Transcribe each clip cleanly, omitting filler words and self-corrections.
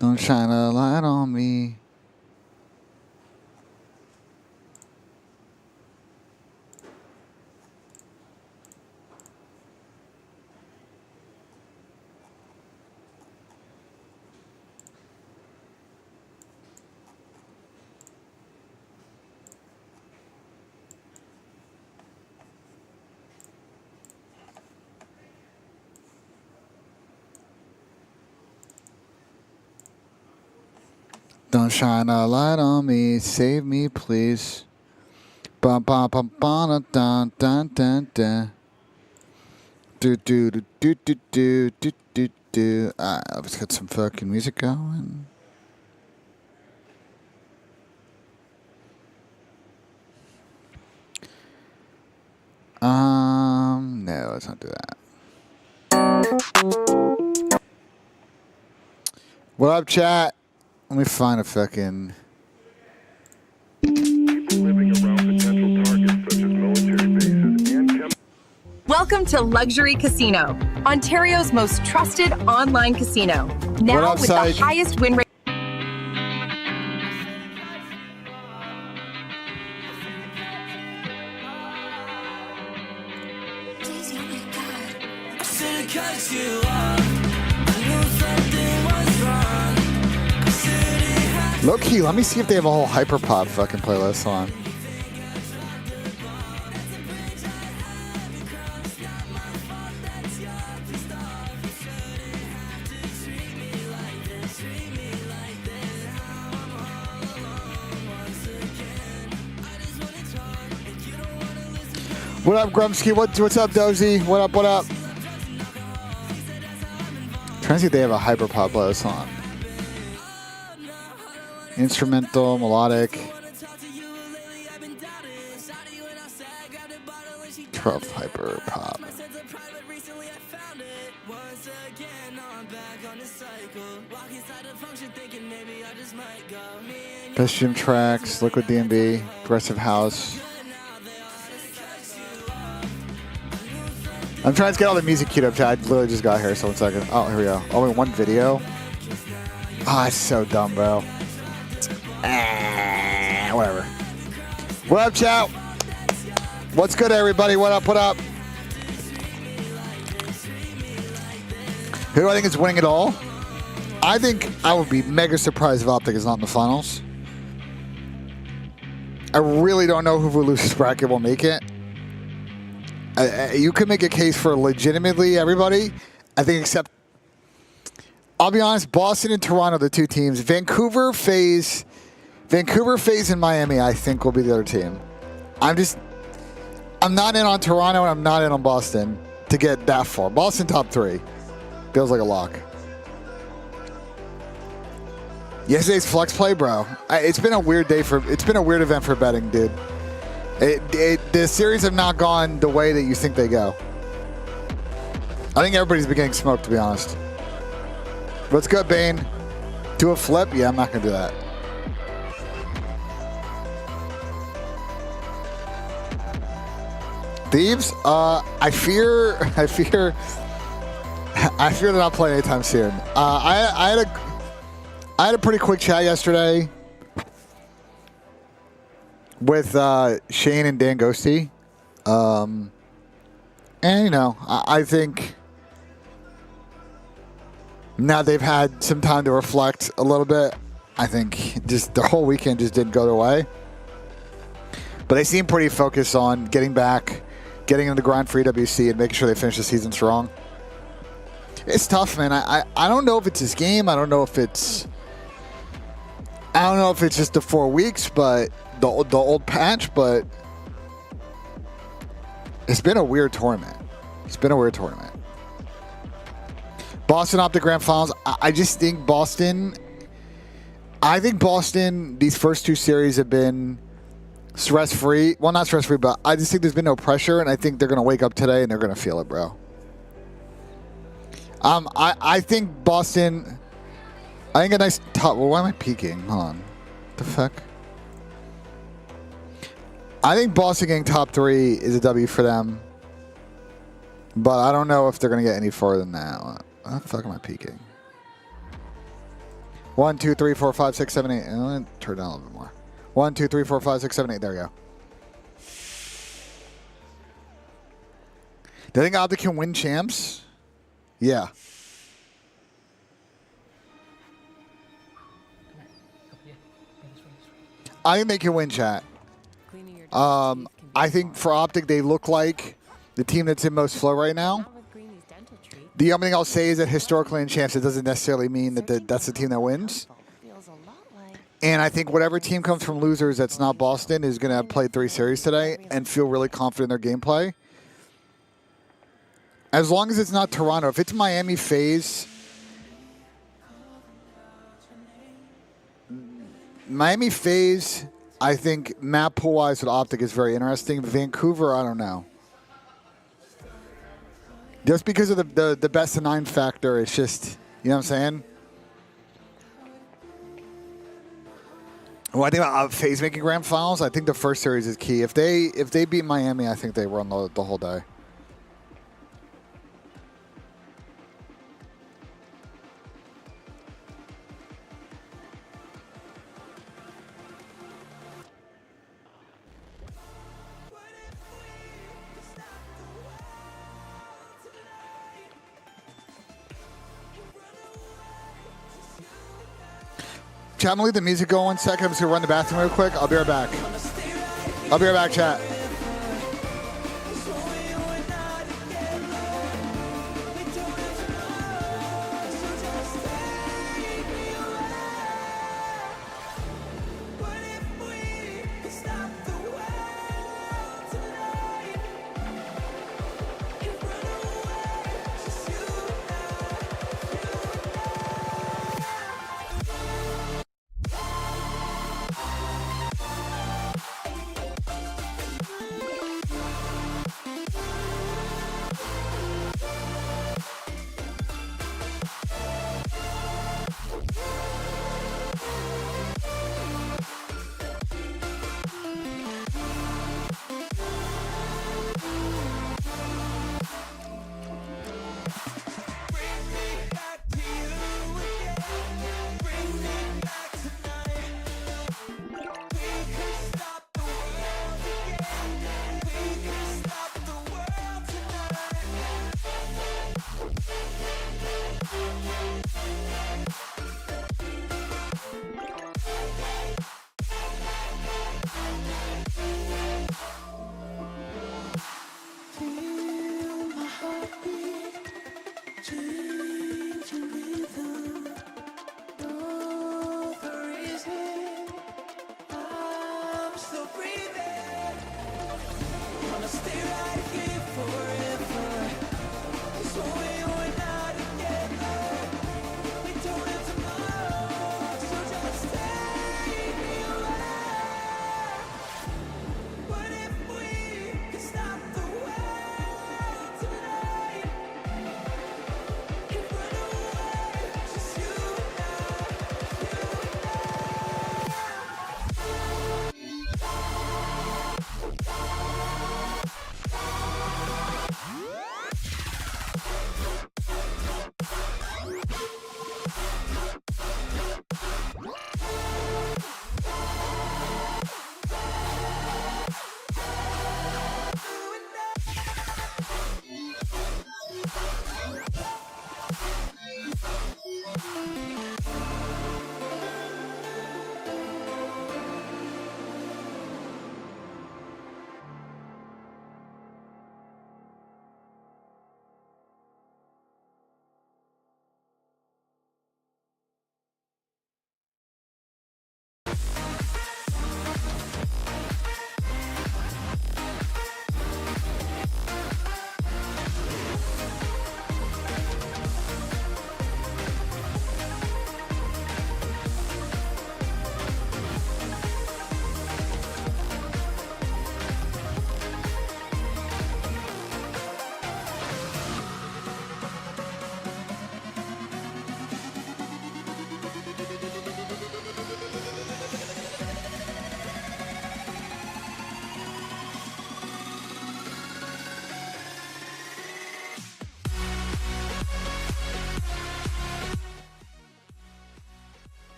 Don't shine a light on me. Don't shine a light on me, save me, please. Bum bum bum bum dun dun dun dun. Do do do do do do do do do. Let's get some fucking music going. No, let's not do that. What up, chat? Let me find a fucking. Welcome to Luxury Casino, Ontario's most trusted online casino. Now with the highest win rate. Low key, let me see if they have a whole hyperpop fucking playlist on. What up, Grumsky? What's up, Dozy? What up, what up? Trying to see if they have a hyperpop playlist on. Instrumental, melodic. 12 hyper pop. Best gym tracks, Liquid DMB, Progressive House. I'm trying to get all the music queued up, chat. I literally just got here, so 1 second. Oh, here we go. Only one video. Ah, it's so dumb, bro. Whatever. What up, chat? What's good, everybody? What up, what up? Who do I think is winning it all? I think I would be mega surprised if Optic is not in the finals. I really don't know who will lose this bracket will make it. You can make a case for legitimately everybody. I think except, I'll be honest, Boston and Toronto, the two teams. Vancouver, FaZe, and Miami, I think, will be the other team. I'm not in on Toronto and I'm not in on Boston to get that far. Boston top 3. Feels like a lock. Yesterday's flex play, bro. It's been a weird day it's been a weird event for betting, dude. The series have not gone the way that you think they go. I think everybody's been getting smoked, to be honest. What's good, Bane? Do a flip? Yeah, I'm not gonna do that. Thieves? I fear they're not playing anytime soon. I had a pretty quick chat yesterday with Shane and Dan Ghosty. And, you know, I think now they've had some time to reflect a little bit. I think just the whole weekend just didn't go their way. But they seem pretty focused on getting back, getting into the grind for EWC and making sure they finish the season strong. It's tough, man. I don't know if it's his game. I don't know if it's just the 4 weeks, but the old patch. But it's been a weird tournament. Boston Optic Grand Finals. I just think Boston. I think Boston. These first 2 series have been stress-free. Well, not stress-free, but I just think there's been no pressure, and I think they're gonna wake up today and they're gonna feel it, bro. I think Boston. I think a nice top. Well, why am I peeking? Hold on. What the fuck? I think Boston getting top 3 is a W for them. But I don't know if they're going to get any further than that. What the fuck am I peeking? 1, 2, 3, 4, 5, 6, 7, 8. Turn down a little bit more. 1, 2, 3, 4, 5, 6, 7, 8. There we go. Do you think Optic can win champs? Yeah. I think they can win, chat. I think for Optic, they look like the team that's in most flow right now. The only thing I'll say is that historically in champs, it doesn't necessarily mean that that's the team that wins. And I think whatever team comes from losers that's not Boston is going to play 3 series today and feel really confident in their gameplay. As long as it's not Toronto. If it's Miami FaZe, I think map pool-wise with Optic is very interesting. Vancouver, I don't know. Just because of the best of 9 factor, it's just, you know what I'm saying? When I think about FaZe making grand finals, I think the first series is key. If they beat Miami, I think they run the whole day. Chat, I'm going to leave the music go 1 second. I'm just going to run the bathroom real quick. I'll be right back. I'll be right back, chat.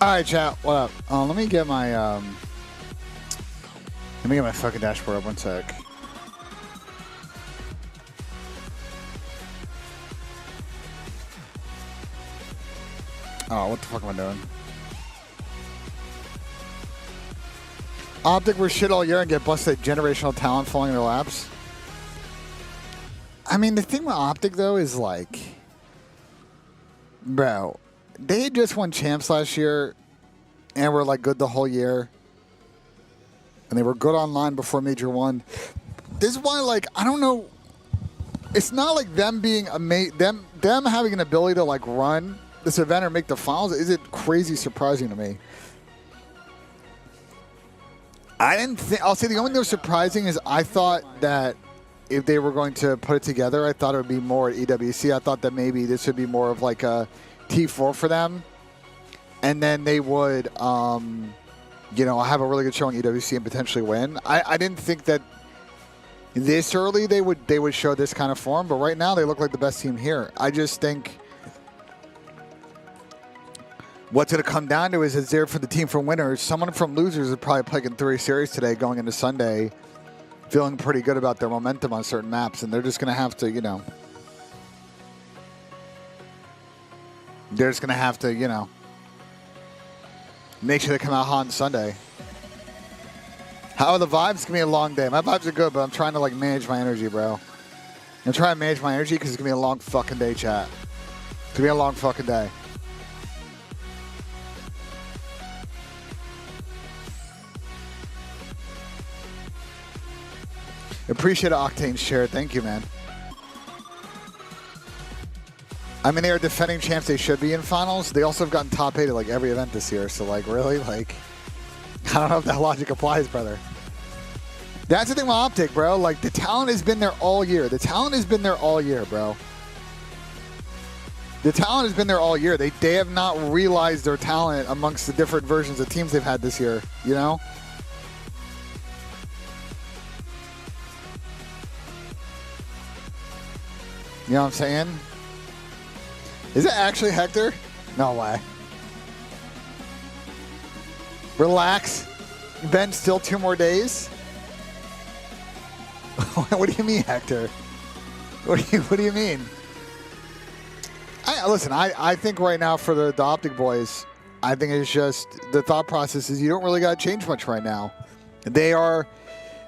All right, chat. What up? Let me get my fucking dashboard up. One sec. Oh, what the fuck am I doing? Optic were shit all year and get busted at generational talent falling in their laps. I mean, the thing with Optic, though, is like, bro, they just won champs last year and were like good the whole year. And they were good online before Major 1. This is why, like, I don't know. It's not like them being them having an ability to like run this event or make the finals. Is it crazy surprising to me? I didn't think. I'll say the only thing that was surprising is I thought that if they were going to put it together, I thought it would be more at EWC. I thought that maybe this would be more of like a T4 for them, and then they would, you know, have a really good showing EWC and potentially win. I didn't think that this early they would show this kind of form, but right now they look like the best team here. I just think what's going to come down to is there for the team from winners. Someone from losers is probably playing 3 series today going into Sunday, feeling pretty good about their momentum on certain maps, and they're just going to have to, you know, make sure they come out hot on Sunday. How are the vibes? It's going to be a long day. My vibes are good, but I'm trying to, like, manage my energy, bro. I'm trying to manage my energy because it's going to be a long fucking day, chat. It's going to be a long fucking day. Appreciate Octane's share. Thank you, man. I mean, they are defending champs. They should be in finals. They also have gotten top 8 at like every event this year. So, like, really? Like, I don't know if that logic applies, brother. That's the thing with Optic, bro. Like, the talent has been there all year. The talent has been there all year, bro. The talent has been there all year. They have not realized their talent amongst the different versions of teams they've had this year, you know? You know what I'm saying? Is it actually Hector? No way. Relax. Ben, still 2 more days? What do you mean, Hector? What do you mean? Listen, I think right now for the Optic boys, I think it's just the thought process is you don't really got to change much right now. They got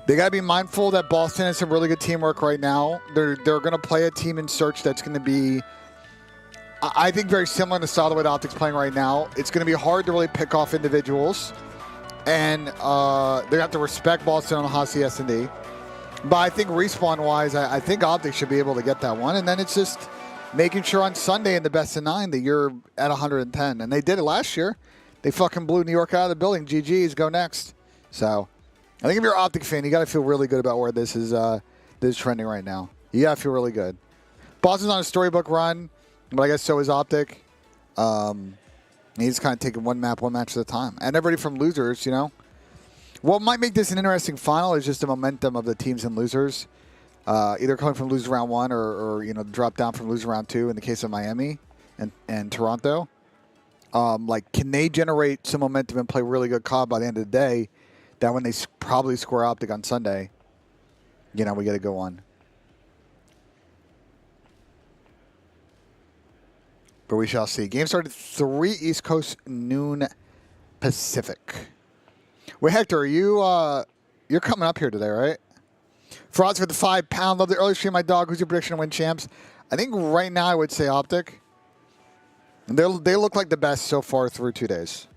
to be mindful that Boston has some really good teamwork right now. They're going to play a team in search that's going to be, I think, very similar to the style of the way Optic's playing right now. It's going to be hard to really pick off individuals, and they're going to have to respect Boston on the hot CS&D. But I think respawn-wise, I think Optic should be able to get that one, and then it's just making sure on Sunday in the best of 9 that you're at 110. And they did it last year. They fucking blew New York out of the building. GG's, go next. So I think if you're an Optic fan, you got to feel really good about where this is trending right now. You got to feel really good. Boston's on a storybook run, but I guess so is Optic. He's kind of taking one match at a time. And everybody from losers, you know. What might make this an interesting final is just the momentum of the teams in losers. Either coming from loser round 1 or you know, drop down from loser round 2 in the case of Miami and Toronto. Like, can they generate some momentum and play really good CoD by the end of the day that when they probably score Optic on Sunday, you know, we get a good one. But we shall see. Game started 3 East Coast, noon Pacific. Wait, Hector, are you're coming up here today, right? Frauds for the £5. Love the early stream, my dog. Who's your prediction to win champs? I think right now I would say Optic. They look like the best so far through 2 days.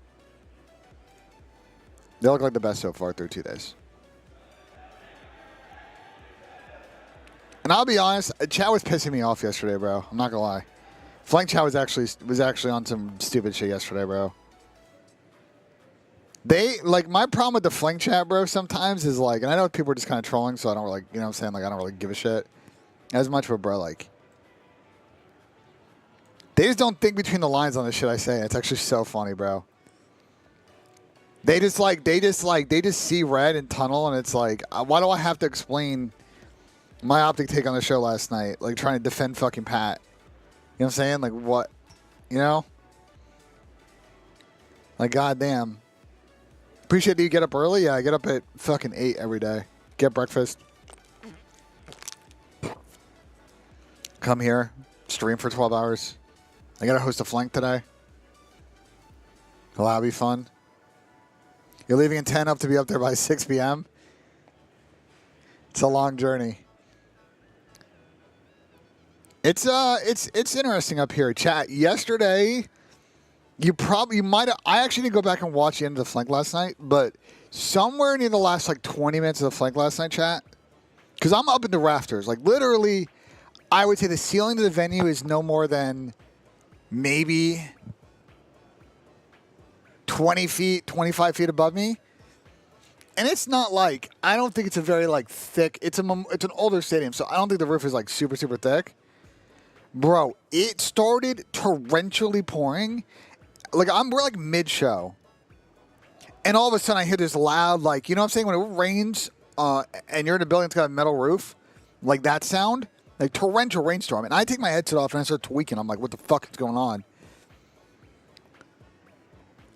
They look like the best so far through 2 days. And I'll be honest, chat was pissing me off yesterday, bro. I'm not gonna lie. Flank chat was actually on some stupid shit yesterday, bro. My problem with the Flank chat, bro, sometimes is like, and I know people are just kind of trolling, so I don't really, you know what I'm saying? Like, I don't really give a shit as much, but, bro, like, they just don't think between the lines on the shit I say. It's actually so funny, bro. They just see red and tunnel, and it's like, why do I have to explain my Optic take on the show last night? Like, trying to defend fucking Pat. You know what I'm saying? Like, what? You know? Like, goddamn. Appreciate that you get up early. Yeah, I get up at fucking 8 every day. Get breakfast. Come here. Stream for 12 hours. I got to host a flank today. Well, that'll be fun. You're leaving at 10 up to be up there by 6 p.m.? It's a long journey. It's interesting up here. Chat, yesterday, you might have, I actually didn't go back and watch the end of the flank last night, but somewhere near the last like 20 minutes of the flank last night, chat, because I'm up in the rafters. Like literally, I would say the ceiling of the venue is no more than maybe 20 feet, 25 feet above me. And it's not like, I don't think it's a very like thick, it's an older stadium, so I don't think the roof is like super, super thick. Bro, it started torrentially pouring. Like we're like mid-show. And all of a sudden I hear this loud, like, you know what I'm saying? When it rains and you're in a building that's got a metal roof, like that sound, like torrential rainstorm. And I take my headset off and I start tweaking. I'm like, what the fuck is going on?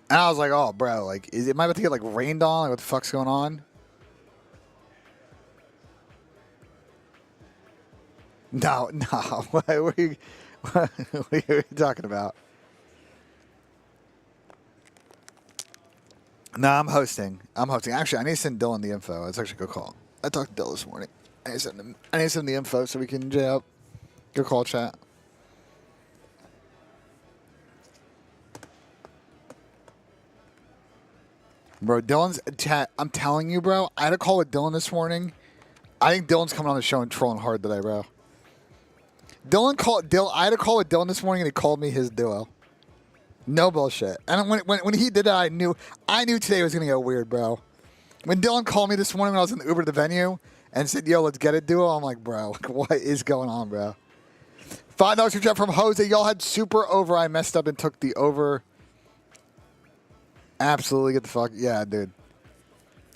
And I was like, oh, bro, like, am I about to get, like, rained on? Like, what the fuck's going on? No. What are you talking about? No, I'm hosting. Actually, I need to send Dylan the info. It's actually a good call. I talked to Dylan this morning. I need to send him the info so we can jay up. Good call, chat. Bro, Dylan's chat. I'm telling you, bro. I had a call with Dylan this morning. I think Dylan's coming on the show and trolling hard today, bro. I had a call with Dylan this morning, and he called me his duo. No bullshit. And when he did that, I knew today was gonna get weird, bro. When Dylan called me this morning when I was in the Uber to the venue and said, "Yo, let's get it, duo," I'm like, bro, what is going on, bro? $5 for chat from Jose. Y'all had super over. I messed up and took the over. Absolutely, get the fuck. Yeah, dude.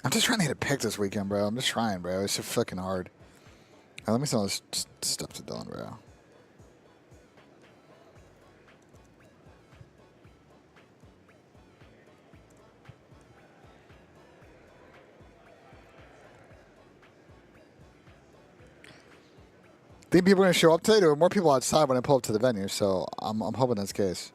I'm just trying to hit a pick this weekend, bro. I'm just trying, bro. It's so fucking hard. Let me send this stuff to Dylan, bro. Think people are going to show up today? There were more people outside when I pull up to the venue, so I'm hoping that's the case.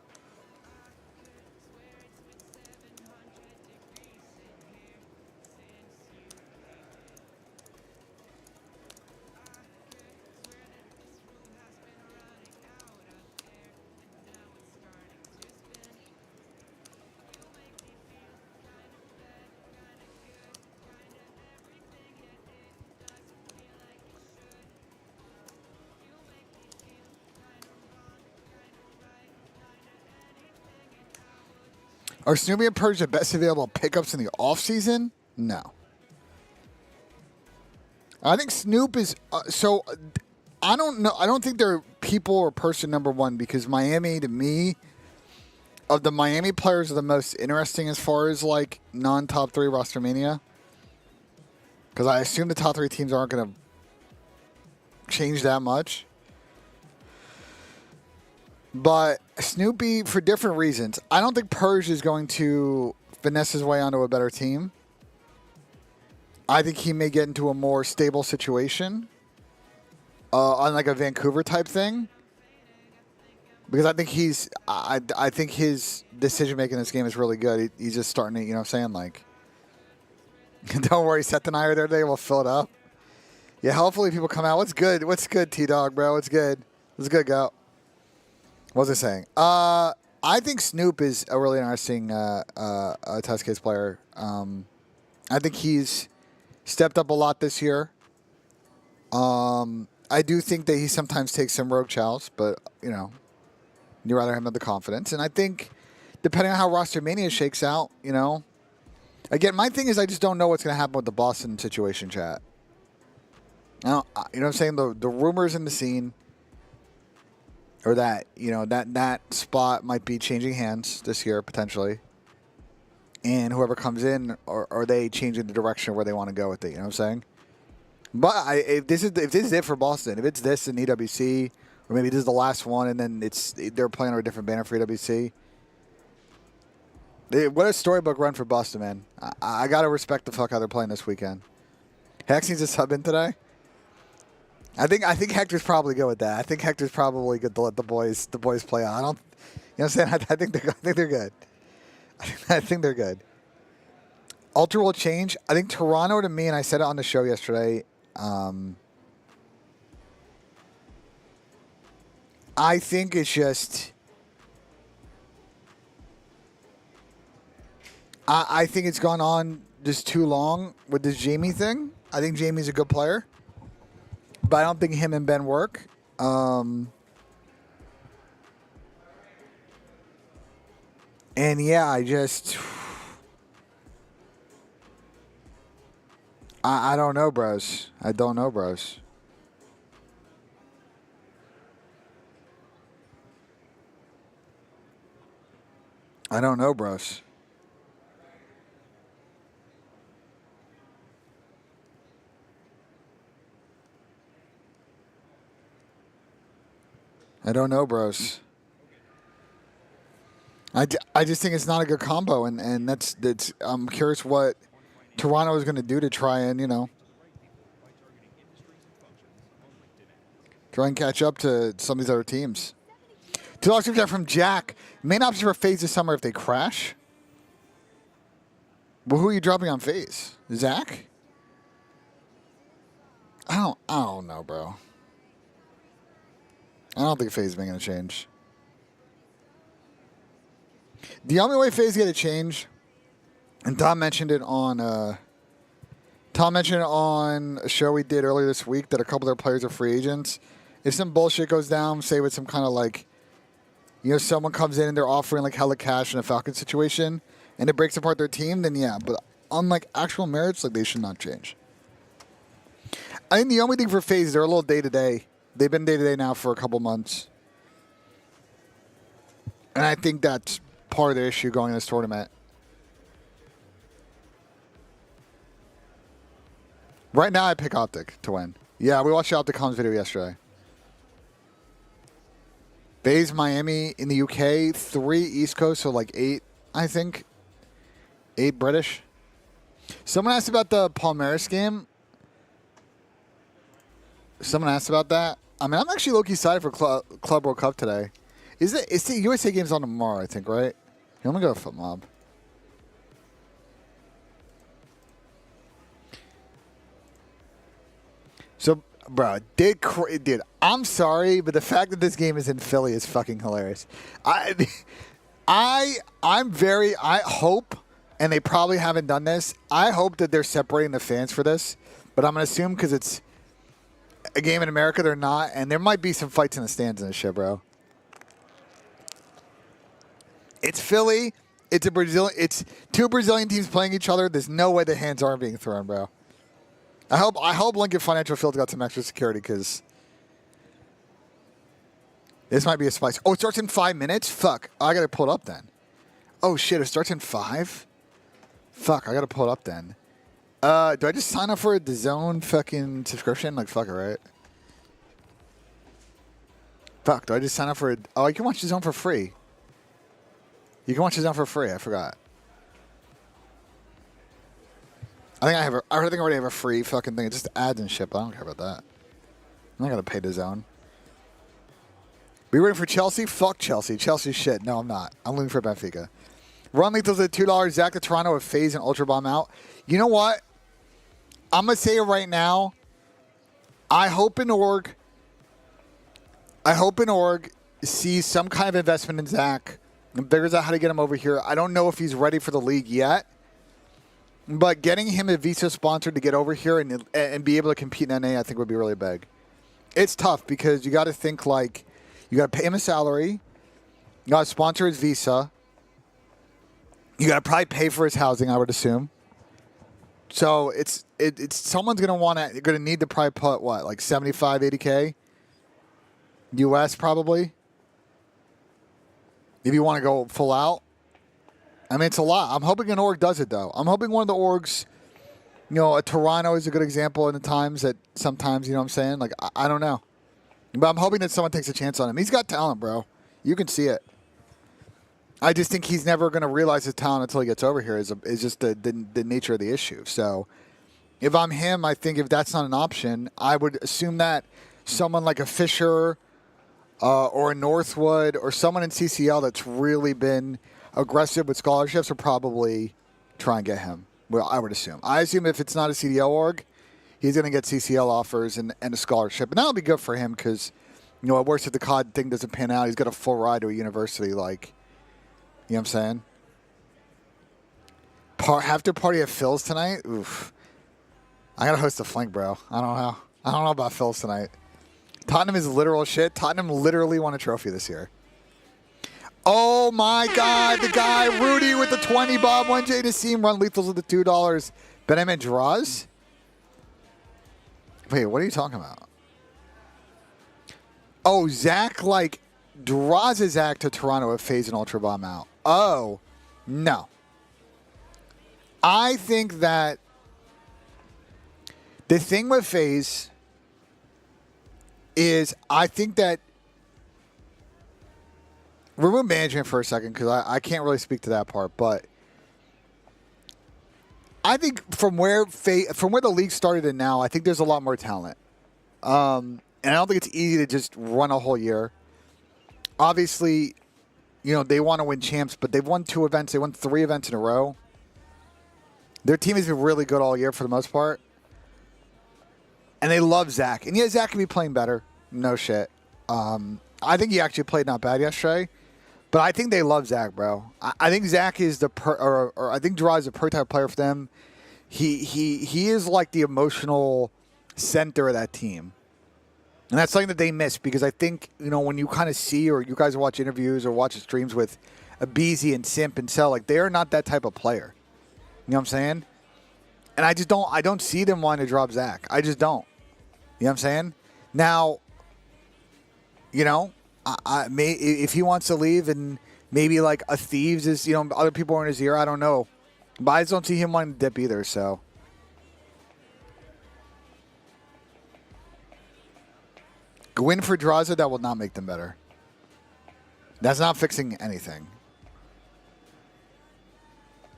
Are Snoopy and Purge the best available pickups in the offseason? No. I think Snoop is... I don't know. I don't think they're people or person number one because Miami, to me, of the Miami players are the most interesting as far as, like, non-top 3 roster mania. Because I assume the top 3 teams aren't going to change that much. But Snoopy, for different reasons. I don't think Purge is going to finesse his way onto a better team. I think he may get into a more stable situation. On like a Vancouver type thing. Because I think I think his decision making in this game is really good. He's just starting to, you know what I'm saying? Like, don't worry, Seth and I are there today. We'll fill it up. Yeah, hopefully people come out. What's good? What's good, T-Dog, bro? What's good? What's good, go? What was I saying? I think Snoop is a really interesting test case player. I think he's stepped up a lot this year. I do think that he sometimes takes some rogue chows, but, you know, you'd rather him have the confidence. And I think, depending on how roster mania shakes out, you know, again, my thing is I just don't know what's going to happen with the Boston situation, chat. Now, you know what I'm saying? The rumors in the scene, or that, you know, that spot might be changing hands this year, potentially. And whoever comes in, are they changing the direction where they want to go with it? You know what I'm saying? But if this is it for Boston, if it's this in EWC, or maybe this is the last one, and then they're playing under a different banner for EWC, What a storybook run for Boston, man. I got to respect the fuck how they're playing this weekend. Hex needs a sub in today. I think Hector's probably good with that. I think Hector's probably good to let the boys play out. I don't, you know what I'm saying? I think they're good. I think they're good. Ultra will change. I think Toronto to me, and I said it on the show yesterday. I think it's just. I think it's gone on just too long with this Jamie thing. I think Jamie's a good player, but I don't think him and Ben work. And yeah, I just. I don't know, bros. I don't know, bros. I don't know, bros. I don't know, bros. I just think it's not a good combo, and that's I'm curious what Toronto is going to do to try and, try and catch up to some of these other teams. $2 from Jack. Main option for FaZe this summer if they crash. Well, who are you dropping on FaZe? Zach? I don't know, bro. I don't think FaZe is going to change. The only way FaZe is going to change, and Tom mentioned it on a show we did earlier this week that a couple of their players are free agents. If some bullshit goes down, say with some kind of like, someone comes in and they're offering like hella cash in a Falcon situation, and it breaks apart their team, then yeah. But on like actual merits, like they should not change. I think the only thing for FaZe, they're a little day-to-day. They've been day-to-day now for a couple months. And I think that's part of the issue going in this tournament. Right now, I pick Optic to win. Yeah, we watched the Optic Comms video yesterday. FaZe, Miami in the UK, 3 East Coast, so like 8, I think. 8 British. Someone asked about the Palmeiras game. Someone asked about that. I mean, I'm actually low-key excited for Club World Cup today. It's the USA game's on tomorrow, I think, right? Here, let me go to FootMob. So, bro, dude, I'm sorry, but the fact that this game is in Philly is fucking hilarious. I hope, and they probably haven't done this, I hope that they're separating the fans for this, but I'm going to assume because it's a game in America, they're not, and there might be some fights in the stands and this shit, bro. It's Philly. It's It's 2 Brazilian teams playing each other. There's no way the hands aren't being thrown, bro. I hope Lincoln Financial Field's got some extra security because this might be a spice. Oh, it starts in 5 minutes? Fuck. I got to pull it up then. Oh, shit. It starts in 5? Fuck. I got to pull it up then. Do I just sign up for the Zone fucking subscription? Like, fuck it, right? Fuck. Do I just sign up for it? Oh, you can watch the Zone for free. You can watch the Zone for free. I forgot. I think I already have a free fucking thing. It's just ads and shit, but I don't care about that. I'm not going to pay the Zone. Be ready for Chelsea? Fuck Chelsea. Chelsea shit. No, I'm not. I'm looking for Benfica. Run Lethal's at $2. Zach to Toronto with FaZe and Ultra Bomb out. You know what? I'm going to say it right now. I hope an org sees some kind of investment in Zach and figures out how to get him over here. I don't know if he's ready for the league yet. But getting him a Visa sponsor to get over here and be able to compete in NA, I think would be really big. It's tough because you got to think like you got to pay him a salary, you got to sponsor his visa, you got to probably pay for his housing, I would assume. So it's someone's going to need to probably put what, like 75, 80K US probably if you want to go full out. I mean, it's a lot. I'm hoping an org does it, though. I'm hoping one of the orgs, a Toronto is a good example in the times that sometimes, you know what I'm saying? Like, I don't know. But I'm hoping that someone takes a chance on him. He's got talent, bro. You can see it. I just think he's never going to realize his talent until he gets over here. Is just the nature of the issue. So if I'm him, I think if that's not an option, I would assume that someone like a Fisher or a Northwood or someone in CCL that's really been aggressive with scholarships will probably try and get him. Well, I would assume. I assume if it's not a CDL org, he's going to get CCL offers and a scholarship. And that'll be good for him because, you know, at worst if the COD thing doesn't pan out, he's got a full ride to a university. Like, you know what I'm saying? Have to party at Phil's tonight? Oof. I got to host a flank, bro. I don't know about Phil's tonight. Tottenham is literal shit. Tottenham literally won a trophy this year. Oh, my God. The guy, Rudy with the 20 bob. 1J Nissim run lethals with the $2. BENJ draws? Wait, what are you talking about? Oh, Zach, like, draws a Zach to Toronto if FaZe and Ultra Bomb out. Oh, no. I think that the thing with FaZe is I think that remove management for a second because I can't really speak to that part, but I think from where the league started and now, I think there's a lot more talent. And I don't think it's easy to just run a whole year. Obviously, you know, they want to win champs, but they've won 2 events. They won 3 events in a row. Their team has been really good all year for the most part. And they love Zach. And yeah, Zach can be playing better. No shit. I think he actually played not bad yesterday. But I think they love Zach, bro. I think Zach is or I think Gerard is a per-type player for them. He is like the emotional center of that team. And that's something that they miss because I think, you know, when you kind of see or you guys watch interviews or watch streams with Abizi and Simp and Cell, like they are not that type of player. You know what I'm saying? And I don't see them wanting to drop Zach. I just don't. You know what I'm saying? Now, you know, if he wants to leave and maybe like a Thieves is, you know, other people are in his ear, I don't know. But I just don't see him wanting to dip either, so. Win for Draza, that will not make them better. That's not fixing anything.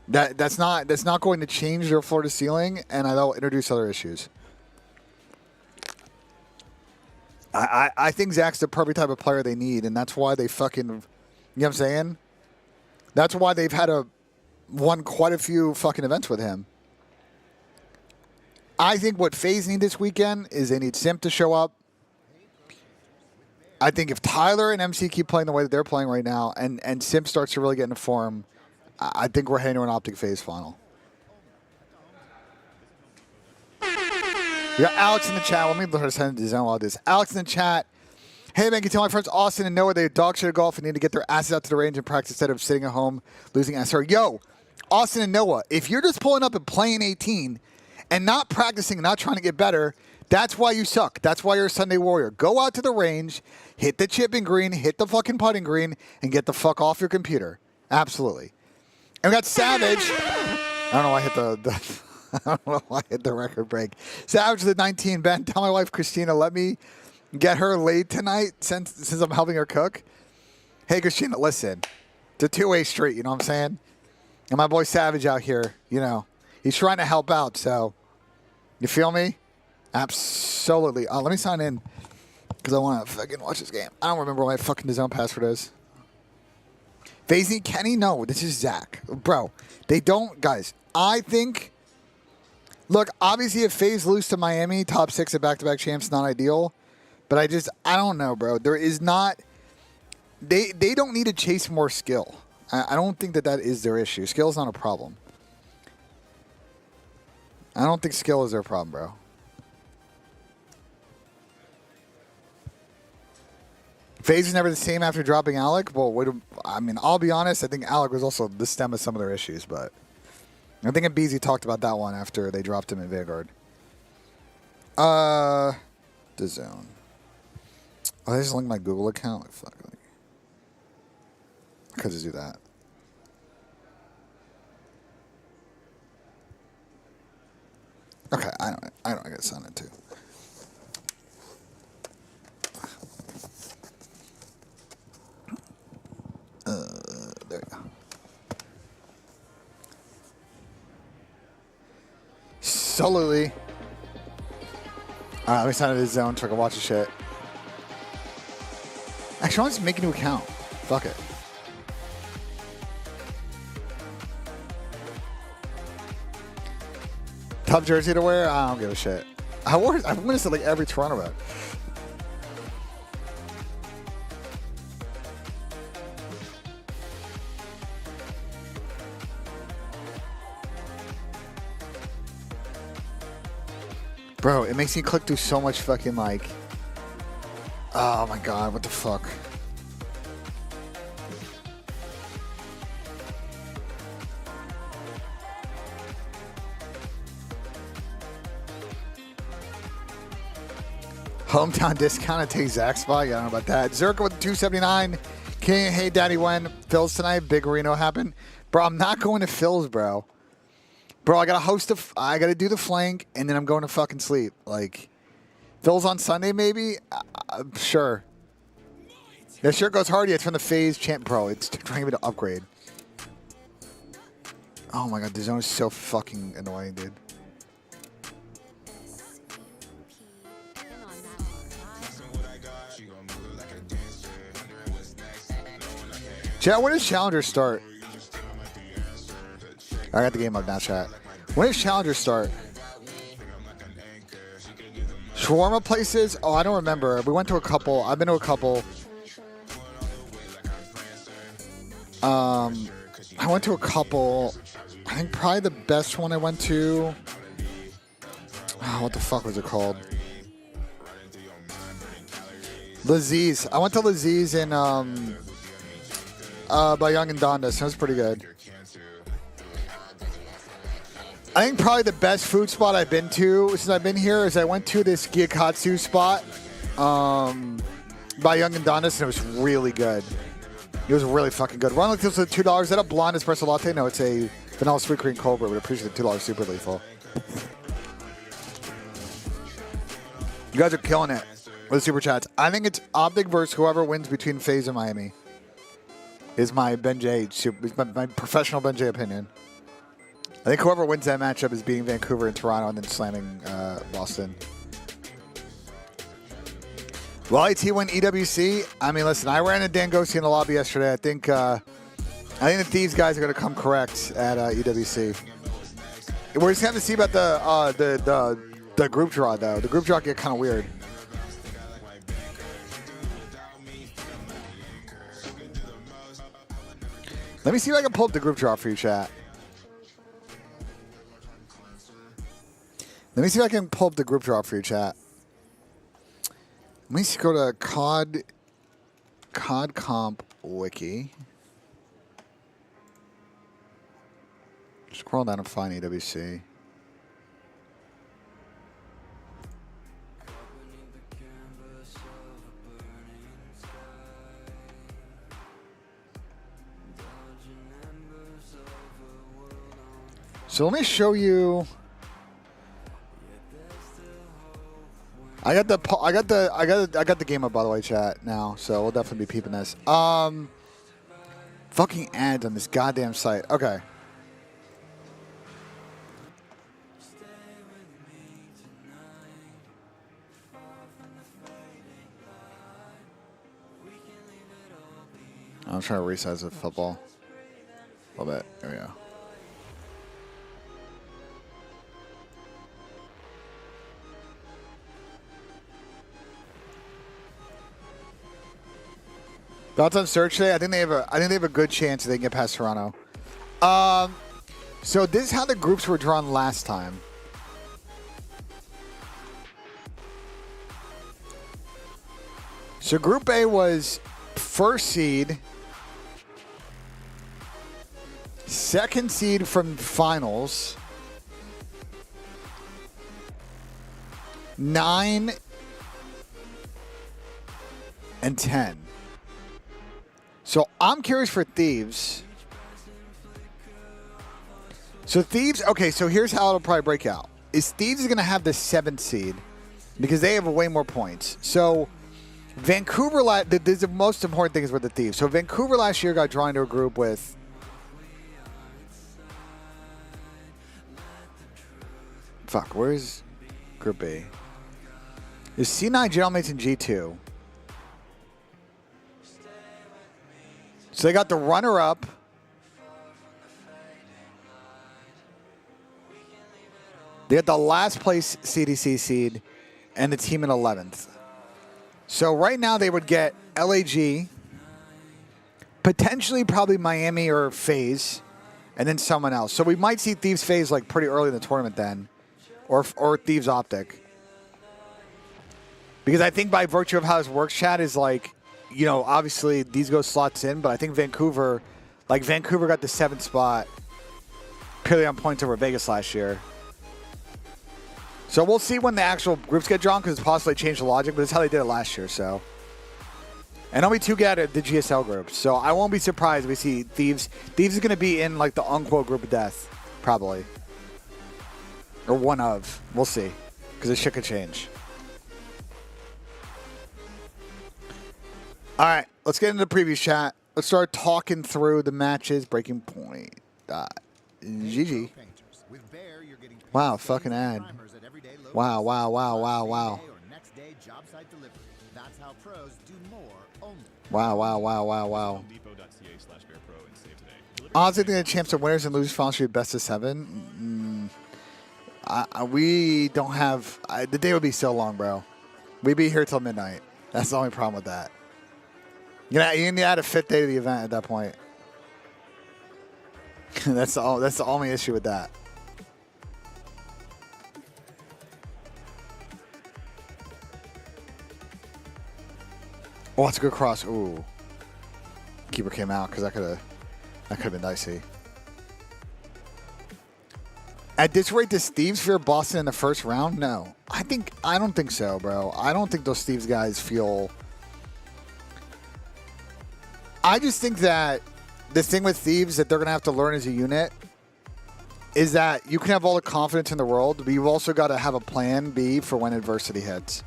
That's not going to change their floor to ceiling, and that'll introduce other issues. I think Zach's the perfect type of player they need, and that's why they fucking, you know what I'm saying? That's why they've won quite a few fucking events with him. I think what FaZe need this weekend is they need Simp to show up. I think if Tyler and MC keep playing the way that they're playing right now, and Simp starts to really get into form, I think we're heading to an Optic FaZe final. We got Alex in the chat. Let me learn how to send design all this. Alex in the chat. Hey, man, can you tell my friends Austin and Noah they dog shit at golf and need to get their asses out to the range and practice instead of sitting at home losing SR. Yo, Austin and Noah, if you're just pulling up and playing 18 and not practicing and not trying to get better, that's why you suck. That's why you're a Sunday warrior. Go out to the range, hit the chipping green, hit the fucking putting green, and get the fuck off your computer. Absolutely. And we got Savage. I don't know why I hit I don't know why I hit the record break. Savage the 19. Ben, tell my wife Christina, let me get her laid tonight since I'm helping her cook. Hey, Christina, listen. It's a two-way street, you know what I'm saying? And my boy Savage out here, you know, he's trying to help out, so you feel me? Absolutely. Let me sign in because I want to fucking watch this game. I don't remember what my fucking DAZN password is. FaZe Kenny? No, this is Zach. Bro, they don't, guys, I think, look, obviously if FaZe lose to Miami, top 6 at back-to-back champs, not ideal. But I don't know, bro. There is not, they don't need to chase more skill. I don't think that is their issue. Skill is not a problem. I don't think skill is their problem, bro. FaZe is never the same after dropping Alec. Well, I mean, I'll be honest. I think Alec was also the stem of some of their issues, but I think Abizi talked about that one after they dropped him in Vanguard. DAZN. Oh, I just linked my Google account. Like, fuck. I could just do that. Okay, I don't get signed into. There you go. Absolutely. All right, let me sign into this zone so I can watch the shit. Actually, I'll just make a new account. Fuck it. Tough jersey to wear? I don't give a shit. I've worn this at like every Toronto event. Bro, it makes me click through so much fucking like... Oh my god, what the fuck? Hometown discount at Take Zach's spot. Yeah, I don't know about that. Zerka with 279. King, hey, Daddy, when? Phil's tonight. Big Reno happened. Bro, I'm not going to Phil's, bro. Bro, I gotta do the flank, and then I'm going to fucking sleep. Like, Phil's on Sunday, maybe? Sure. That shirt goes hard. Yeah, it's from the FaZe Champ Pro. It's trying to upgrade. Oh my god, the zone is so fucking annoying, dude. Chat, when does Challenger start? I got the game up now, chat. When does Challenger start? Shawarma places? Oh, I don't remember. We went to a couple. I've been to a couple. I went to a couple. I think probably the best one I went to. Oh, what the fuck was it called? Laziz. I went to Laziz in by Young and Donda. So it was pretty good. I think probably the best food spot I've been to since I've been here is I went to this Gyakatsu spot by Young and Donda, and it was really good. It was really fucking good. Run like this was $2. Is that a blonde espresso latte? No, it's a vanilla sweet cream cold brew, but I appreciate the $2 super lethal. You guys are killing it with the super chats. I think it's Optic versus whoever wins between FaZe and Miami. Is my BENJ, my professional BENJ opinion. I think whoever wins that matchup is beating Vancouver and Toronto and then slamming Boston. Well, IT won EWC. I mean, listen, I ran a Dangosi in the lobby yesterday. I think the Thieves guys are going to come correct at EWC. We're just going to see about the group draw, though. The group draw get kind of weird. Let me see if I can pull up the group draw for you, chat. Let me see if I can pull up the group draw for you, chat. Let me see, go to CoD Comp Wiki. Scroll down and find EWC. So let me show you. I got the game up, by the way, chat, now, so we'll definitely be peeping this. Fucking ads on this goddamn site. Okay. I'm trying to resize the football a little bit. There we go. Thoughts on search today? I think they have a good chance that they can get past Toronto. So this is how the groups were drawn last time. So Group A was first seed, second seed from finals, 9 and 10. So I'm curious for Thieves. So Thieves, okay, so here's how it'll probably break out. Is Thieves is going to have the 7th seed because they have way more points. So Vancouver, the most important thing is with the Thieves. So Vancouver last year got drawn into a group with Fuck, where's Group B? Is C9 Jailmates in G2? So they got the runner-up. They got the last place CDC seed and the team in 11th. So right now they would get LAG, potentially probably Miami or FaZe, and then someone else. So we might see Thieves FaZe like pretty early in the tournament then, or Thieves Optic. Because I think by virtue of how this works, chat, is like, you know, obviously these go slots in, but I think Vancouver got the 7th spot purely on points over Vegas last year. So we'll see when the actual groups get drawn because it's possibly changed the logic, but it's how they did it last year. So, and only 2 get the GSL groups. So I won't be surprised if we see Thieves. Thieves is going to be in like the unquote group of death, probably, or one of. We'll see because this shit could change. All right, let's get into the previews, chat. Let's start talking through the matches. Breaking point. GG. Wow, fucking ad. Wow. Wow. Honestly, I think the champs are winners and losers finals should be best of 7. We don't have... the day would be so long, bro. We'd be here till midnight. That's the only problem with that. You need to add a 5th day to the event at that point. That's the only issue with that. Oh, that's a good cross. Ooh. Keeper came out because that could have been dicey. At this rate, does Thieves fear Boston in the first round? No. I don't think so, bro. I don't think those Thieves guys feel... I just think that the thing with Thieves that they're going to have to learn as a unit is that you can have all the confidence in the world, but you've also got to have a plan B for when adversity hits.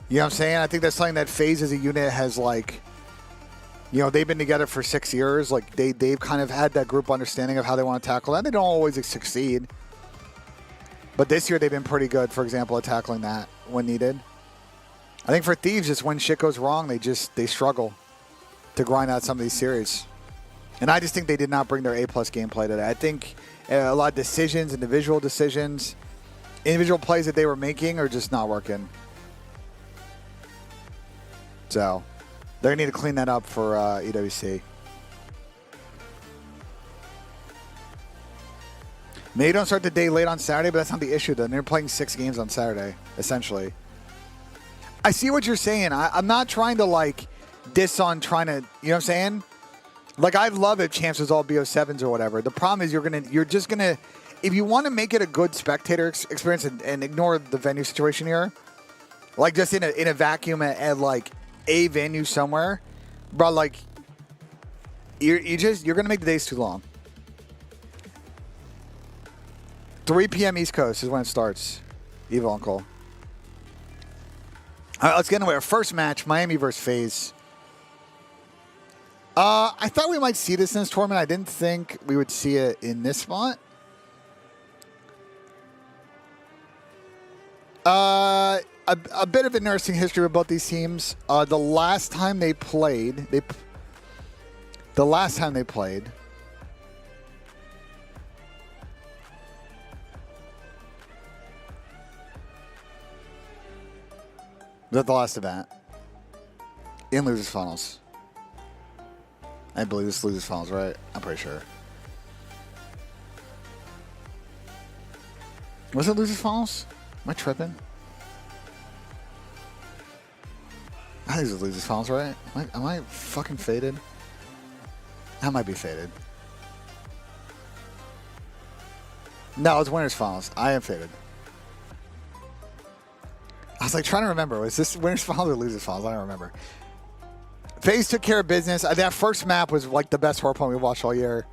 You know what I'm saying? I think that's something that FaZe as a unit has, like, you know, they've been together for 6 years. Like, they've kind of had that group understanding of how they want to tackle that. They don't always succeed. But this year they've been pretty good, for example, at tackling that when needed. I think for Thieves, just when shit goes wrong, they struggle to grind out some of these series. And I just think they did not bring their A-plus gameplay today. I think a lot of decisions, individual decisions, individual plays that they were making are just not working. So they're going to need to clean that up for EWC. Maybe don't start the day late on Saturday, but that's not the issue, though. They're playing 6 games on Saturday, essentially. I see what you're saying. I'm not trying to, like, diss on trying to, you know what I'm saying? Like, I'd love if Champs was all BO7s or whatever. The problem is you're just going to, if you want to make it a good spectator experience and ignore the venue situation here, like just in a vacuum at like a venue somewhere, bro, like, you're going to make the days too long. 3 p.m. East Coast is when it starts. Evil Uncle. All right, let's get into our first match, Miami versus FaZe. I thought we might see this in this tournament. I didn't think we would see it in this spot. A bit of interesting history about these teams. The last time they played, was that the last event? In Losers Finals. I believe this is Losers Finals, right? I'm pretty sure. Was it Losers Finals? Am I tripping? I think it was Losers Finals, right? Am I fucking faded? I might be faded. No, it's Winners Finals. I am faded. I was like trying to remember. Was this Winners Finals or Losers Finals? I don't remember. FaZe took care of business. That first map was like the best horror point we watched all year.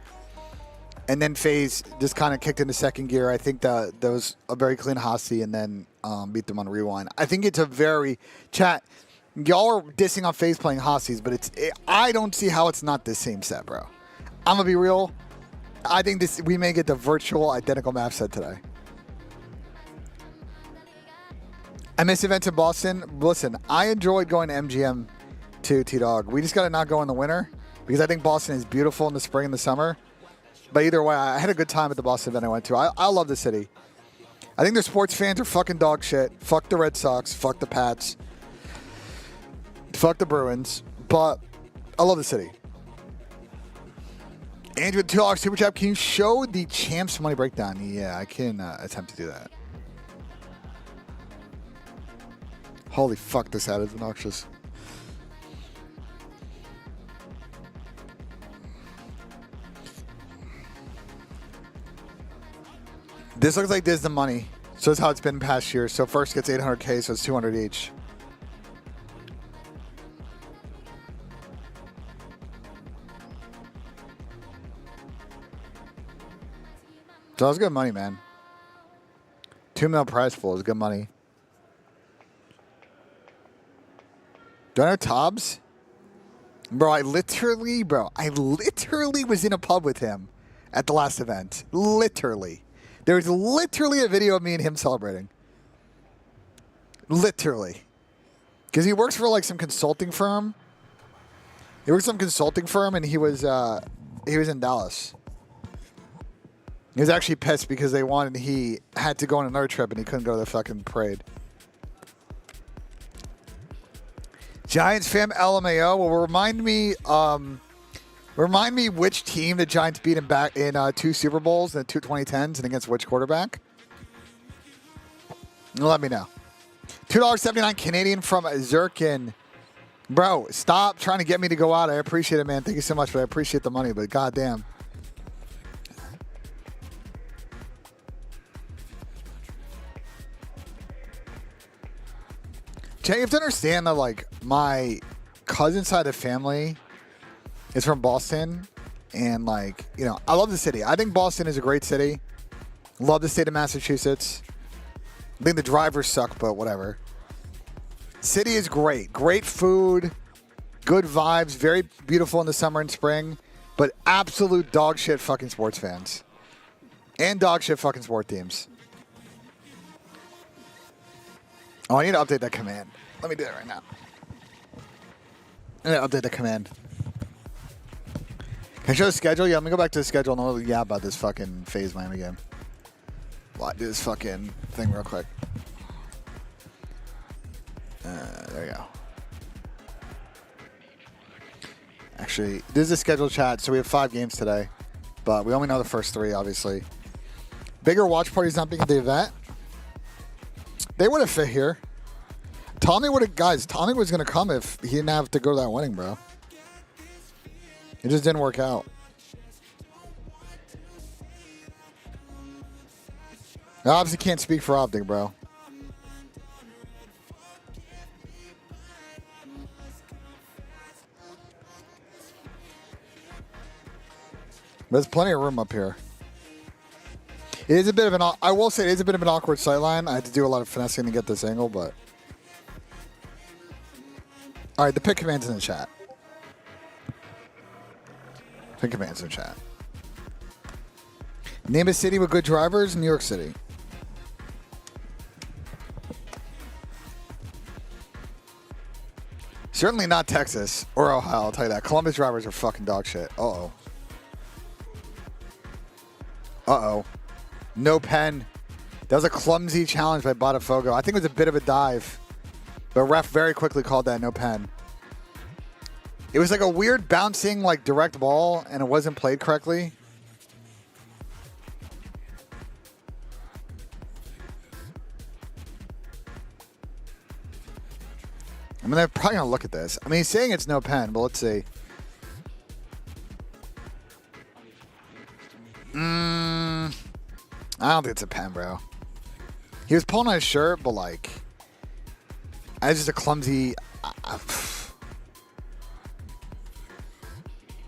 And then FaZe just kind of kicked into second gear. I think that was a very clean Hossie and then beat them on rewind. I think it's a very... Chat, y'all are dissing on FaZe playing Hossies, but I don't see how it's not the same set, bro. I'm going to be real. I think we may get the virtual identical map set today. I miss events in Boston. Listen, I enjoyed going to MGM to T-Dog. We just got to not go in the winter because I think Boston is beautiful in the spring and the summer. But either way, I had a good time at the Boston event I went to. I love the city. I think their sports fans are fucking dog shit. Fuck the Red Sox. Fuck the Pats. Fuck the Bruins. But I love the city. Andrew, $2 super chat. Can you show the champs money breakdown? Yeah, I can attempt to do that. Holy fuck, this ad is obnoxious. This looks like this is the money. So that's how it's been past years. So first gets 800K, so it's 200 each. So that's good money, man. $2 million prize pool is good money. Do I know Tobbs? Bro, I literally was in a pub with him at the last event. Literally. There was literally a video of me and him celebrating. Literally. Because he works for like some consulting firm. He works for some consulting firm and he was in Dallas. He was actually pissed because he had to go on another trip and he couldn't go to the fucking parade. Giants fam LMAO will remind me which team the Giants beat in 2 Super Bowls in the 2010s and against which quarterback. Let me know. $2.79 Canadian from Zirkin. Bro, stop trying to get me to go out. I appreciate it, man. Thank you so much, but I appreciate the money, but goddamn. Jay, you have to understand that, like, my cousin's side of the family is from Boston. And, like, you know, I love the city. I think Boston is a great city. Love the state of Massachusetts. I think the drivers suck, but whatever. City is great. Great food. Good vibes. Very beautiful in the summer and spring. But absolute dog shit fucking sports fans. And dog shit fucking sport teams. Oh, I need to update that command. Let me do it right now. I need to update the command. Can I show the schedule? Yeah, let me go back to the schedule and I'll yap about this fucking FaZe Miami game. Well, I do this fucking thing real quick. There you go. Actually, this is a scheduled chat, so we have 5 games today. But we only know the first 3, obviously. Bigger watch parties not being at the event. They would have fit here. Tommy was going to come if he didn't have to go to that wedding, bro. It just didn't work out. I obviously can't speak for Optic, bro. There's plenty of room up here. It is a bit of I will say it is a bit of an awkward sightline. I had to do a lot of finessing to get this angle, but. All right, the pick command's in the chat. Pick command's in the chat. Name a city with good drivers, New York City. Certainly not Texas or Ohio, I'll tell you that. Columbus drivers are fucking dog shit. Uh-oh. Uh-oh. No pen. That was a clumsy challenge by Botafogo. I think it was a bit of a dive. The ref very quickly called that no pen. It was like a weird bouncing, like, direct ball, and it wasn't played correctly. I mean, they're probably going to look at this. I mean, he's saying it's no pen, but let's see. I don't think it's a pen, bro. He was pulling on his shirt, but, like, it's just a clumsy...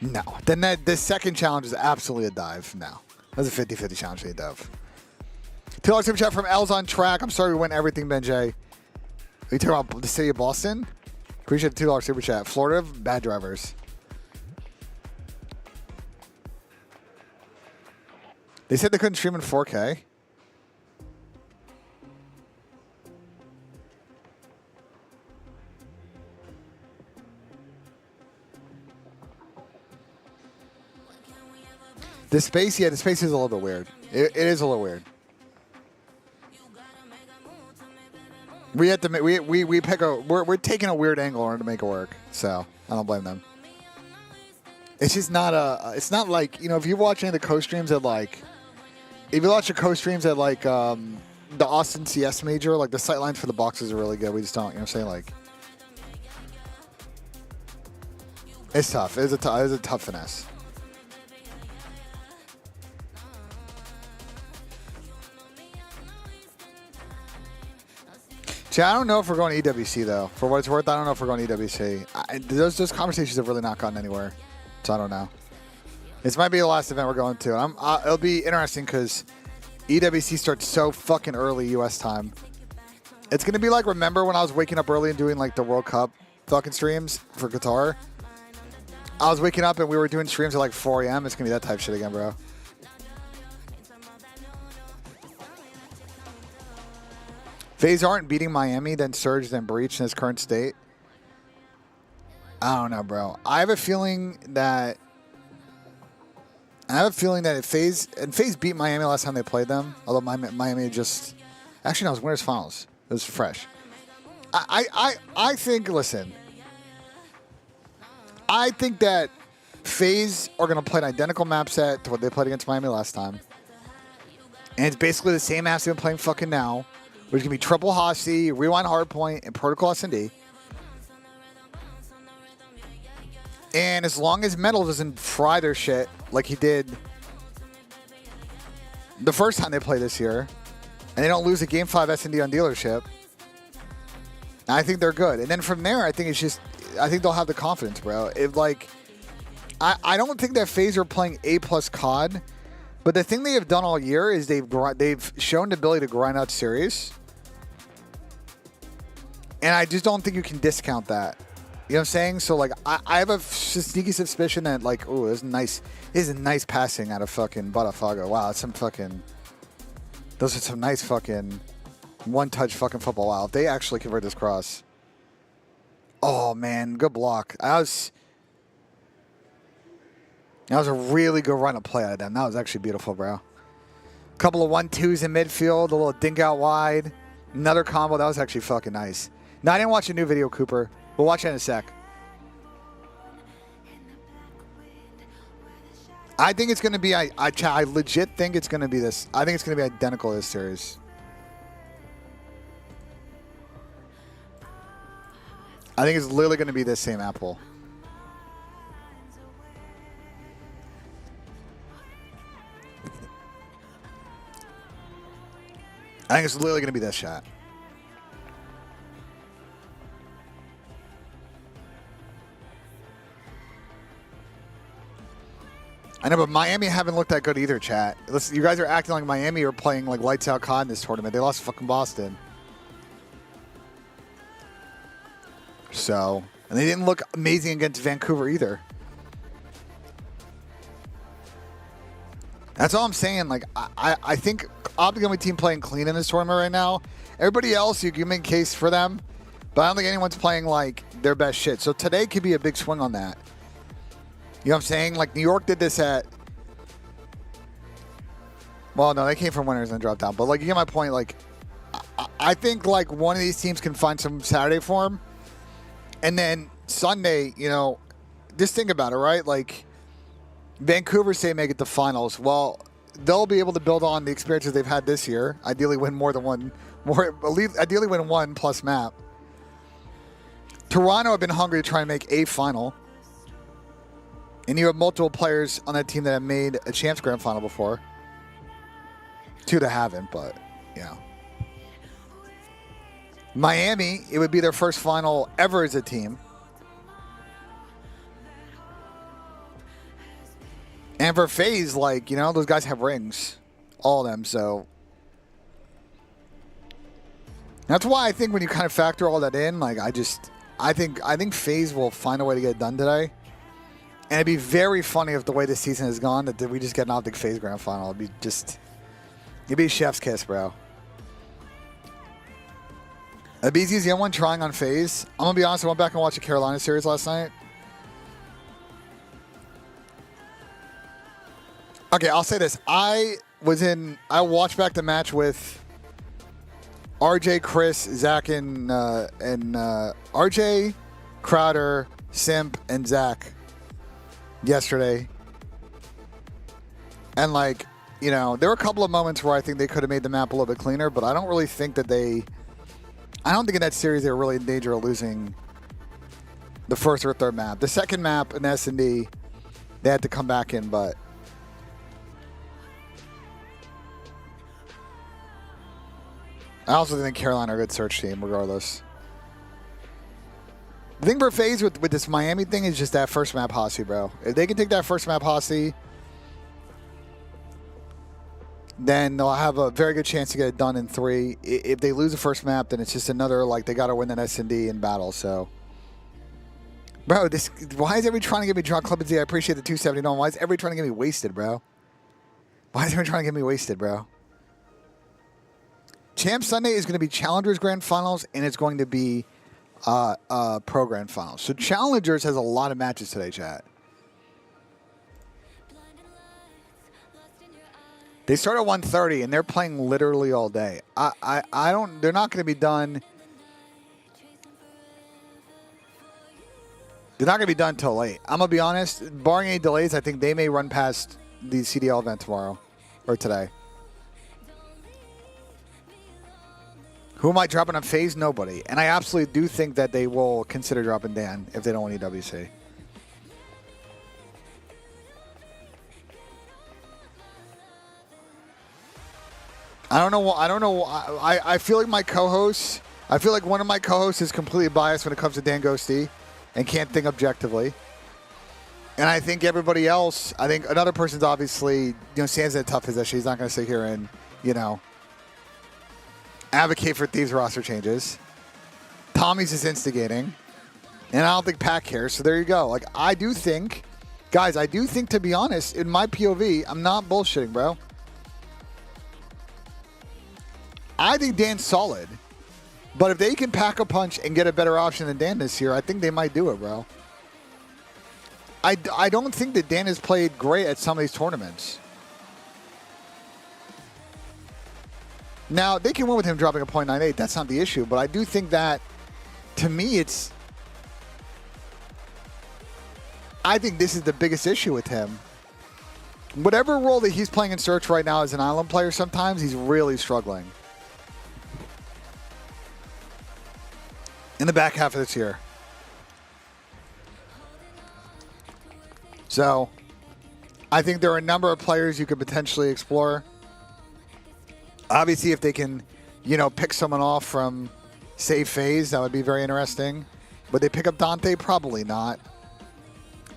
No. Then the second challenge is absolutely a dive. No. That was a 50-50 challenge, a dive. $2 super chat from L's on track. I'm sorry we went everything, BENJ. Are you talking about the city of Boston? Appreciate the $2 super chat. Florida, bad drivers. They said they couldn't stream in 4K. The space, yeah, the space is a little bit weird. It is a little weird. We have to make, we pick a, we're taking a weird angle in order to make it work. So I don't blame them. It's just not a, it's not like, you know, if you watch any of the co-streams at like, if you watch the co-streams at like the Austin CS Major, like the sightlines for the boxes are really good. We just don't, you know what I'm saying? Like, it's tough. It is a tough finesse. See, I don't know if we're going to EWC, though. For what it's worth, I don't know if we're going to EWC. Those conversations have really not gotten anywhere, so I don't know. This might be the last event we're going to. It'll be interesting because EWC starts so fucking early U.S. time. It's going to be like, remember when I was waking up early and doing like the World Cup fucking streams for Qatar? I was waking up and we were doing streams at like 4 a.m. It's going to be that type of shit again, bro. FaZe aren't beating Miami, then Surge, then Breach in his current state. I don't know, bro. I have a feeling that if FaZe beat Miami last time they played them, although Miami just actually no, it was winners finals. It was fresh. I think, listen. I think that FaZe are gonna play an identical map set to what they played against Miami last time. And it's basically the same maps they've been playing fucking now. Which is going to be Triple Hossie, Rewind Hardpoint, and Protocol S&D. And as long as Metal doesn't fry their shit like he did the first time they played this year, and they don't lose a Game 5 S&D on dealership, I think they're good. And then from there, I think it's just, I think they'll have the confidence, bro. If like, I don't think that FaZe are playing A+ CoD, but the thing they have done all year is they've shown the ability to grind out series. And I just don't think you can discount that. You know what I'm saying? So, like, I have a sneaky suspicion that, like, oh, this is nice passing out of fucking Botafogo. Wow, that's some fucking, those are some nice fucking one-touch fucking football. Wow, if they actually convert this cross. Oh, man, good block. That was a really good run of play out of them. That was actually beautiful, bro. A couple of 1-2s in midfield, a little dink out wide. Another combo. That was actually fucking nice. Now, I didn't watch a new video, Cooper. We'll watch it in a sec. I think it's going to be, I legit think it's going to be this. I think it's going to be identical to this series. I think it's literally going to be this same apple. I think it's literally going to be this shot. I know, but Miami haven't looked that good either, chat. Listen, you guys are acting like Miami are playing like lights out COD in this tournament. They lost to fucking Boston. So, and they didn't look amazing against Vancouver either. That's all I'm saying. Like, I think Optic only team playing clean in this tournament right now. Everybody else, you can make a case for them, but I don't think anyone's playing like their best shit. So today could be a big swing on that. You know what I'm saying? Like, New York did this at... Well, no, they came from winners and dropped down. But, like, you get my point. Like, I think, like, one of these teams can find some Saturday form. And then Sunday, you know, just think about it, right? Like, Vancouver, say, make it to finals. Well, they'll be able to build on the experiences they've had this year. Ideally win more than one. Ideally win one plus map. Toronto have been hungry to try and make a final. And you have multiple players on that team that have made a Champs Grand Final before. Two that haven't, but, you know. Miami, it would be their first final ever as a team. And for FaZe, like, you know, those guys have rings. All of them, so. That's why I think when you kind of factor all that in, like, I think FaZe will find a way to get it done today. And it'd be very funny if the way this season has gone that we just get an Optic FaZe Grand Final. It'd be chef's kiss, bro. BZ's the only one trying on FaZe. I'm going to be honest, I went back and watched the Carolina series last night. Okay, I'll say this. I watched back the match with RJ, Chris, Zach, and RJ, Crowder, Simp, and Zach yesterday. And, like, you know, there were a couple of moments where I think they could have made the map a little bit cleaner, but I don't really think that I don't think in that series they were really in danger of losing the first or third map. The second map in S&D, they had to come back in, but I also think Carolina are a good search team, regardless. The thing for FaZe with this Miami thing is just that first map Hossy, bro. If they can take that first map Hossy, then they'll have a very good chance to get it done in 3. If they lose the first map, then it's just another, like, they got to win an S&D in battle, so. Bro, why is everybody trying to get me drunk? Club and Z, I appreciate the 279. Why is everybody trying to get me wasted, bro? Why is everybody trying to get me wasted, bro? Champ Sunday is going to be Challengers Grand Finals, and it's going to be Pro Grand Finals. So Challengers has a lot of matches today, chat. They start at 1:30, and they're playing literally all day. They're not going to be done. They're not going to be done till late. I'm going to be honest. Barring any delays, I think they may run past the CDL event tomorrow or today. Who am I dropping on FaZe? Nobody. And I absolutely do think that they will consider dropping Dan if they don't win EWC. I don't know. I feel like my co-hosts. I feel like one of my co-hosts is completely biased when it comes to Dan Ghosty and can't think objectively. And I think everybody else. I think another person's obviously, stands in a tough position. He's not going to sit here and, advocate for Thieves roster changes. Tommy's just instigating. And I don't think Pat cares. So there you go. Like, I do think, guys, to be honest, in my POV, I'm not bullshitting, bro. I think Dan's solid. But if they can pack a punch and get a better option than Dan this year, I think they might do it, bro. I don't think that Dan has played great at some of these tournaments. Now, they can win with him dropping a .98. That's not the issue. But I do think that, to me, I think this is the biggest issue with him. Whatever role that he's playing in Search right now as an island player, sometimes he's really struggling. In the back half of this year. So, I think there are a number of players you could potentially explore. Obviously, if they can, pick someone off from, say, FaZe, that would be very interesting. Would they pick up Dante? Probably not.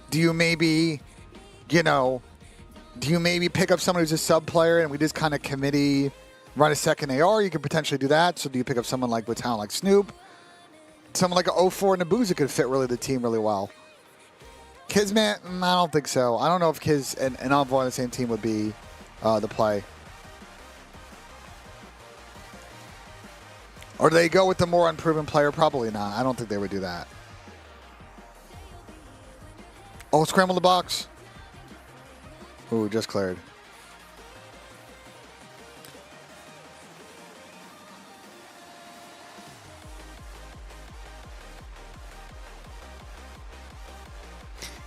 Do you maybe pick up someone who's a sub player and we just kind of committee run a second AR? You could potentially do that. So do you pick up someone with talent like Snoop? Someone like an 04 and a Booza could fit the team really well. Kismet, I don't think so. I don't know if Kiz and Envoy on the same team would be the play. Or do they go with the more unproven player? Probably not. I don't think they would do that. Oh, scramble the box. Ooh, just cleared.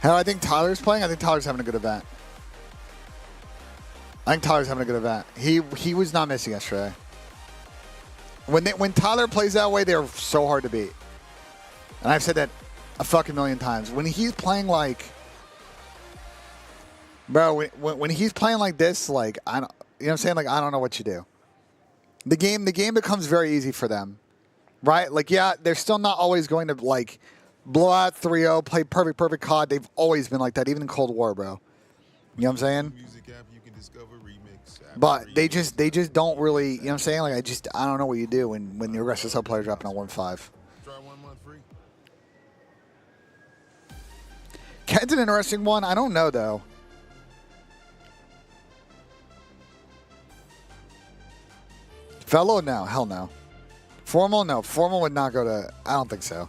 How I think Tyler's playing? I think Tyler's having a good event. He was not missing yesterday. When Tyler plays that way, they're so hard to beat. And I've said that a fucking million times. When he's playing when he's playing like this, I don't, you know what I'm saying? I don't know what you do. The game becomes very easy for them, right? They're still not always going to blow out 3-0, play perfect COD. They've always been like that, even in Cold War, bro. You know what I'm saying? But they just don't really, you know what I'm saying? I don't know what you do when the aggressive sub player dropping on 1-5. Ken's an interesting one. I don't know, though. Fellow? No. Hell no. Formal? No. Formal would not go to... I don't think so.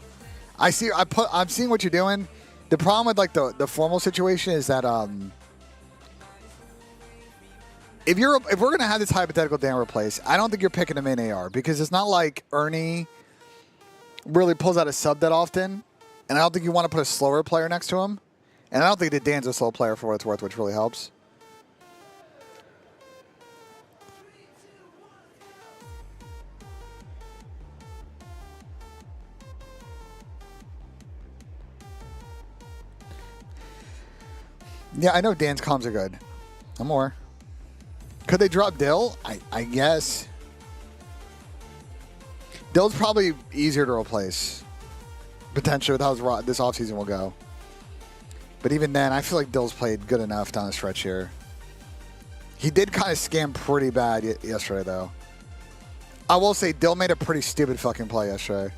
I'm seeing what you're doing. The problem with like the formal situation is that if we're gonna have this hypothetical Dan replace, I don't think you're picking him in AR because it's not like Ernie really pulls out a sub that often, and I don't think you want to put a slower player next to him, and I don't think that Dan's a slow player for what it's worth, which really helps. Yeah, I know Dan's comms are good. No more. Could they drop Dill? I guess. Dill's probably easier to replace. Potentially with how this offseason will go. But even then, I feel like Dill's played good enough down the stretch here. He did kind of scam pretty bad yesterday, though. I will say Dill made a pretty stupid fucking play yesterday.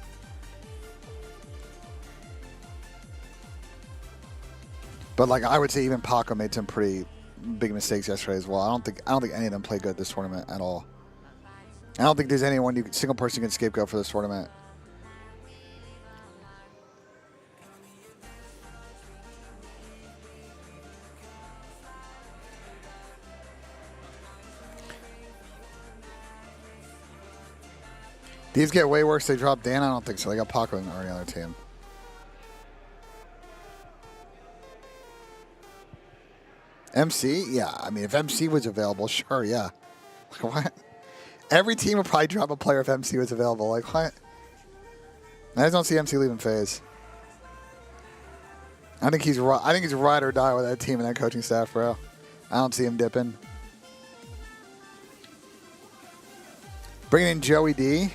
But like I would say, even Paco made some pretty big mistakes yesterday as well. I don't think any of them played good this tournament at all. I don't think there's anyone single person you can scapegoat for this tournament. These get way worse. They drop Dan. I don't think so. They got Paco and any other team. MC? Yeah. I mean, if MC was available, sure, yeah. Like, what? Every team would probably drop a player if MC was available. Like, what? I just don't see MC leaving phase. I think he's ride or die with that team and that coaching staff, bro. I don't see him dipping. Bringing in Joey D.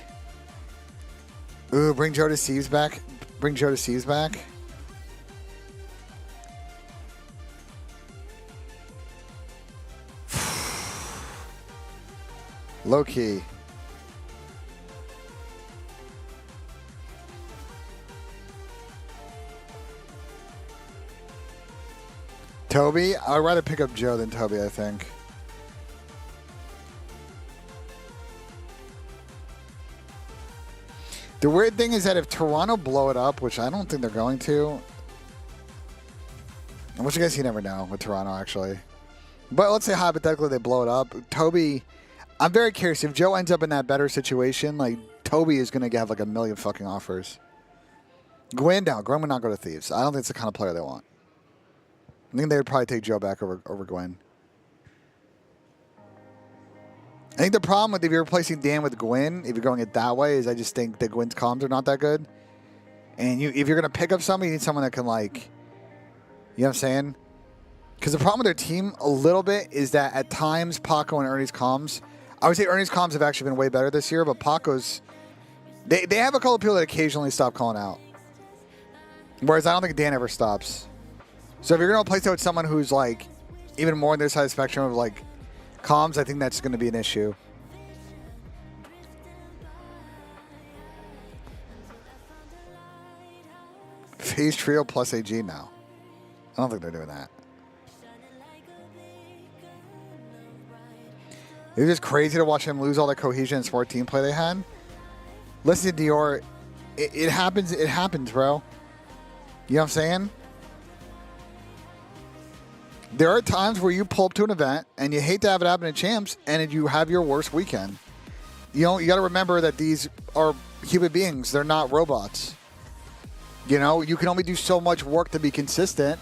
Ooh, bring Joe to Sieves back. Bring Joe to Sieves back. Low key. Toby? I'd rather pick up Joe than Toby, I think. The weird thing is that if Toronto blow it up, which I don't think they're going to, which I guess you never know with Toronto, actually. But let's say hypothetically they blow it up. Toby, I'm very curious. If Joe ends up in that better situation, like, Toby is going to have like a million fucking offers. Gwen down. Gwen would not go to Thieves. I don't think it's the kind of player they want. I think they would probably take Joe back over Gwen. I think the problem with if you're replacing Dan with Gwen, if you're going it that way, is I just think that Gwen's comms are not that good. And if you're going to pick up somebody, you need someone that can, like, you know what I'm saying? Because the problem with their team a little bit is that at times Paco and Ernie's comms, I would say Ernie's comms have actually been way better this year, but Paco's, they have a couple of people that occasionally stop calling out. Whereas I don't think Dan ever stops. So if you're going to replace that with someone who's, like, even more on this side of the spectrum of, like, comms, I think that's going to be an issue. Phase Trio plus AG now. I don't think they're doing that. It was just crazy to watch him lose all the cohesion and smart team play they had. Listen to Dior. It happens. It happens, bro. You know what I'm saying? There are times where you pull up to an event and you hate to have it happen in champs and you have your worst weekend. You know, you got to remember that these are human beings. They're not robots. You know, you can only do so much work to be consistent.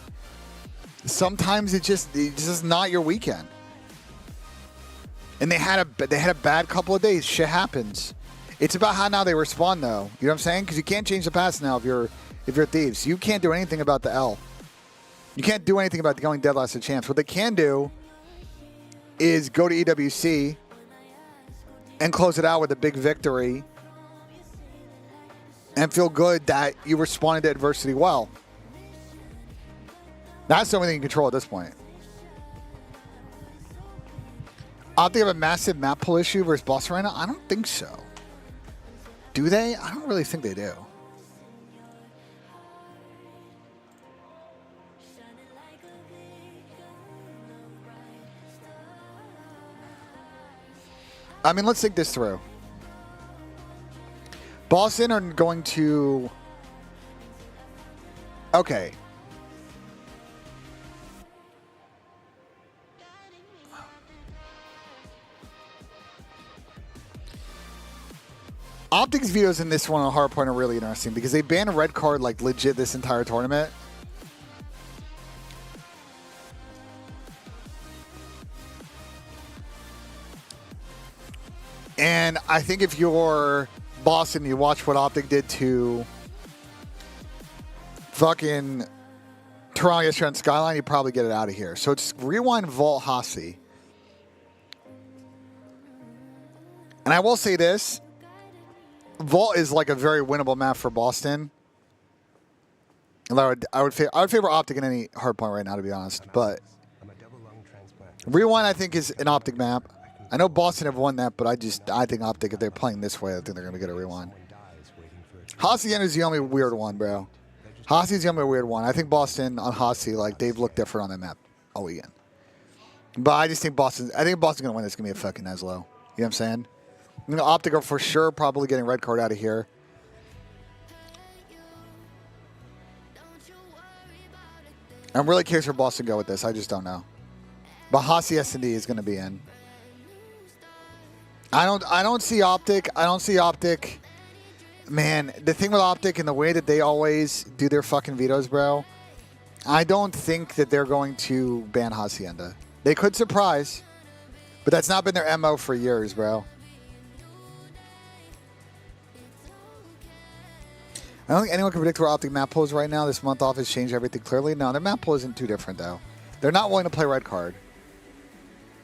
Sometimes it's just not your weekend. And they had a bad couple of days. Shit happens. It's about how now they respond, though. You know what I'm saying? Because you can't change the past now if you're Thieves. You can't do anything about the L. You can't do anything about going dead last at champs. What they can do is go to EWC and close it out with a big victory and feel good that you responded to adversity well. That's the only thing you can control at this point. I think they have a massive map pull issue versus Boss Arena. I don't think so. Do they? I don't really think they do. I mean, let's think this through. Boston are going to... Okay. Optic's videos in this one on Hardpoint are really interesting because they banned a red card like legit this entire tournament. And I think if you're Boston, you watch what Optic did to fucking Toronto yesterday on Skyline, you probably get it out of here. So it's rewind Vault Hossie. And I will say this. Vault is like a very winnable map for Boston. And I would favor Optic in any hardpoint right now, to be honest. But Rewind, I think, is an Optic map. I know Boston have won that, but I think Optic, if they're playing this way, I think they're going to get a Rewind. Hacienda is the only weird one, bro. Haci's the only weird one. I think Boston on Haci, like, they've looked different on that map all weekend. But I just think Boston's going to win. It's going to be a fucking Neslo. You know what I'm saying? You know, Optic are for sure probably getting red card out of here. I'm really curious where Boston go with this. I just don't know. But Haci S&D is going to be in. I don't see Optic. I don't see Optic. Man, the thing with Optic and the way that they always do their fucking vetoes, bro, I don't think that they're going to ban Hacienda. They could surprise, but that's not been their MO for years, bro. I don't think anyone can predict where Optic map pool is right now. This month off has changed everything clearly. No, their map pool isn't too different, though. They're not willing to play red card.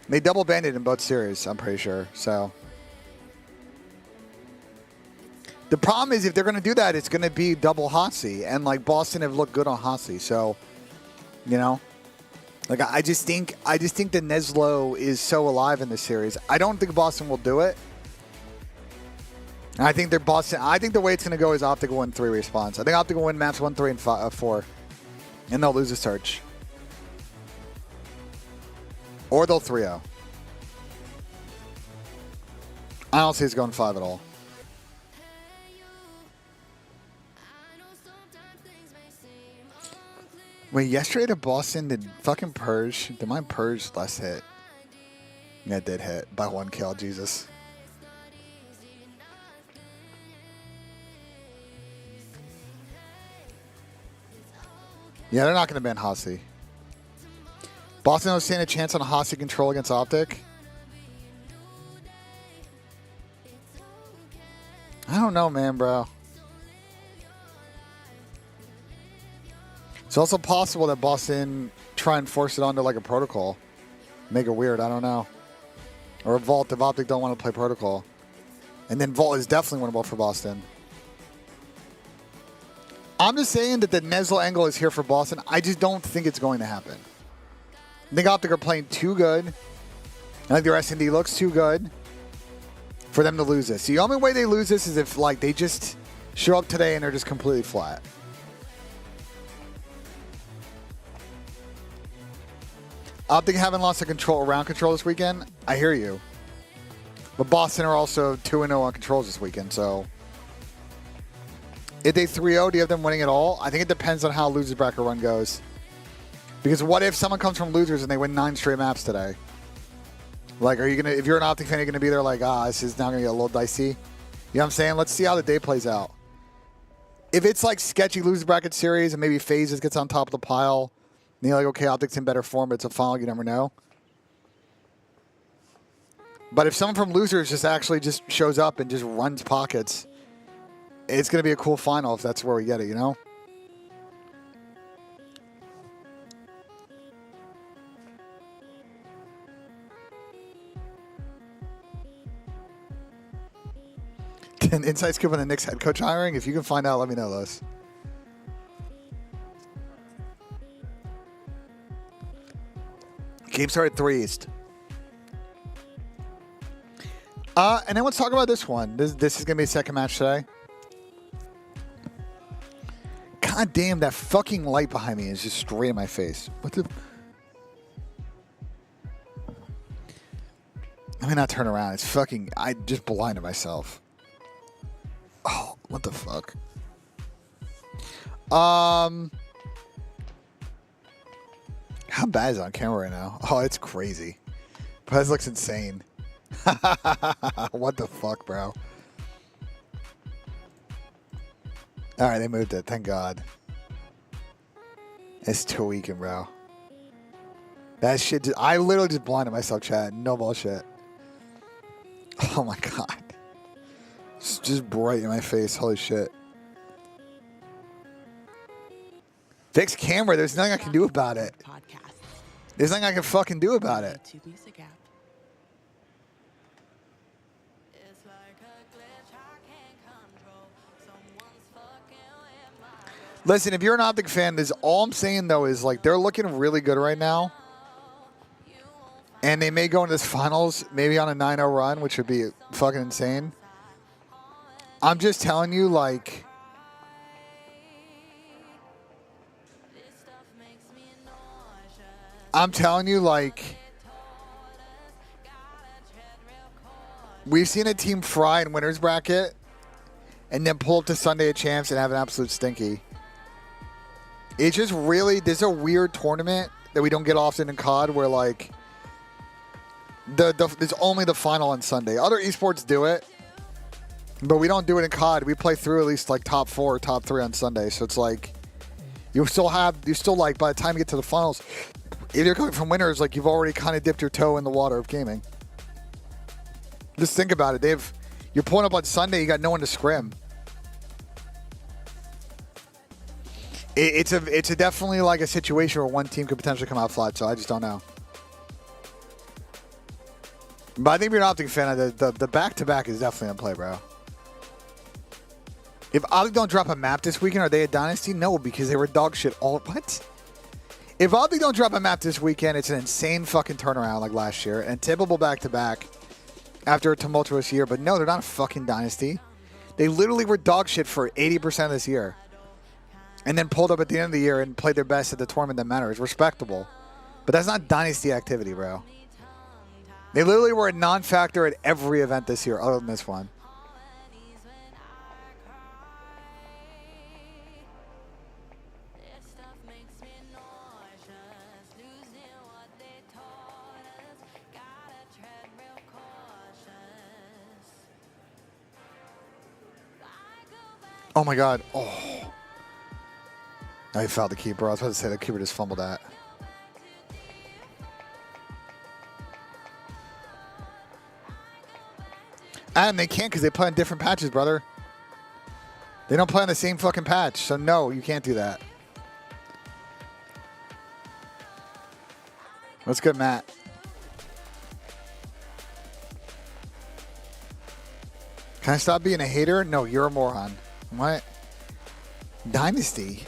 They double banned it in both series, I'm pretty sure. So the problem is if they're going to do that, it's going to be double Haci. And, like, Boston have looked good on Haci. So, you know, like, I just think the Neslo is so alive in this series. I don't think Boston will do it. I think they're Boston. I think the way it's going to go is Optic will win 3 respawns. I think Optic will win maps 1, 3, and 4. And they'll lose a search. Or they'll 3-0. I don't see it's going 5 at all. Wait, yesterday to Boston, did fucking Purge? Did mine Purge less hit? Yeah, it did hit by 1 kill. Jesus. Yeah, they're not going to ban Haci. Boston don't stand a chance on a Haci control against Optic. I don't know, man, bro. It's also possible that Boston try and force it onto like a protocol. Make it weird, I don't know. Or a Vault if Optic don't want to play protocol. And then Vault is definitely winnable for Boston. I'm just saying that the Neslo angle is here for Boston. I just don't think it's going to happen. I think Optic are playing too good. I think their S&D looks too good for them to lose this. The only way they lose this is if, like, they just show up today and they're just completely flat. Optic haven't lost around control this weekend. I hear you. But Boston are also 2-0 on controls this weekend, so if they 3-0, do you have them winning at all? I think it depends on how loser's bracket run goes. Because what if someone comes from losers and they win 9 straight maps today? Like, are you gonna? If you're an Optic fan, you're gonna be there like, this is now gonna get a little dicey. You know what I'm saying? Let's see how the day plays out. If it's like sketchy loser bracket series and maybe Phases gets on top of the pile, and you're like, okay, Optic's in better form, but it's a final, you never know. But if someone from losers just actually just shows up and just runs pockets, it's gonna be a cool final if that's where we get it, you know? An inside scoop on the Knicks head coach hiring? If you can find out, let me know, Los. Game started 3 East. And then let's talk about this one. This is going to be a second match today. God damn, that fucking light behind me is just straight in my face. What the... I mean, not turn around. It's fucking... I just blinded myself. Oh, what the fuck? How bad is it on camera right now? Oh, it's crazy. Pez looks insane. What the fuck, bro? Alright, they moved it. Thank God. It's too weakened, bro. That shit... I literally just blinded myself, chat. No bullshit. Oh my God. It's just bright in my face. Holy shit. Fix camera. There's nothing I can do about it. There's nothing I can fucking do about it. Listen, if you're an Optic fan, this all I'm saying though is like they're looking really good right now. And they may go into this finals maybe on a 9-0 run, which would be fucking insane. I'm just telling you, like, we've seen a team fry in winner's bracket and then pull up to Sunday at Champs and have an absolute stinky. It's just really, this is a weird tournament that we don't get often in CoD where, like, there's only the final on Sunday. Other esports do it, but we don't do it in CoD. We play through at least, like, top 4 or top 3 on Sunday. So it's like, you still like, by the time you get to the finals, if you're coming from winners, like, you've already kind of dipped your toe in the water of gaming. Just think about it. You're pulling up on Sunday, you got no one to scrim. It's a definitely like a situation where one team could potentially come out flat, so I just don't know. But I think if you're an Optic fan, the back-to-back is definitely in play, bro. If Optic don't drop a map this weekend, are they a dynasty? No, because they were dog shit all... What? If Optic don't drop a map this weekend, it's an insane fucking turnaround like last year, and typical back-to-back after a tumultuous year. But no, they're not a fucking dynasty. They literally were dog shit for 80% of this year. And then pulled up at the end of the year and played their best at the tournament that matters. Respectable. But that's not dynasty activity, bro. They literally were a non-factor at every event this year, other than this one. Oh my God. Oh. Now he fouled the keeper. I was about to say the keeper just fumbled that. And they can't because they play on different patches, brother. They don't play on the same fucking patch. So no, you can't do that. What's good, Matt? Can I stop being a hater? No, you're a moron. What? Dynasty?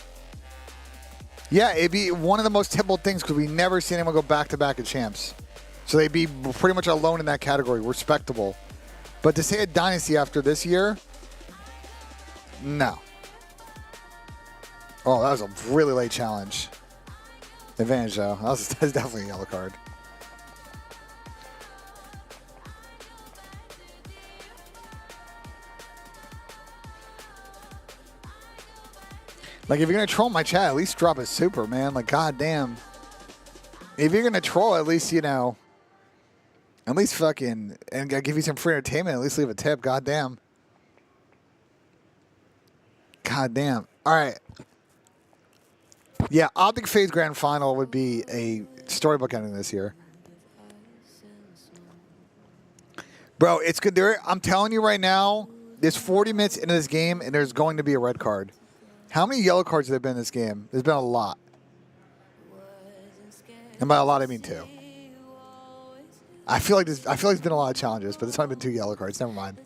Yeah, it'd be one of the most typical things because we never see anyone go back-to-back at Champs. So they'd be pretty much alone in that category. Respectable. But to say a dynasty after this year, no. Oh, that was a really late challenge. Advantage, though. That's definitely a yellow card. Like, if you're going to troll my chat, at least drop a super, man. Like, goddamn. If you're going to troll, at least, you know, at least fucking, and give you some free entertainment, at least leave a tip. Goddamn. Goddamn. All right. Yeah, Optic FaZe Grand Final would be a storybook ending this year. Bro, it's good. I'm telling you right now, there's 40 minutes into this game, and there's going to be a red card. How many yellow cards have there been in this game? There's been a lot. And by a lot, I mean 2. I feel like there's been a lot of challenges, but there's only been 2 yellow cards. Never mind.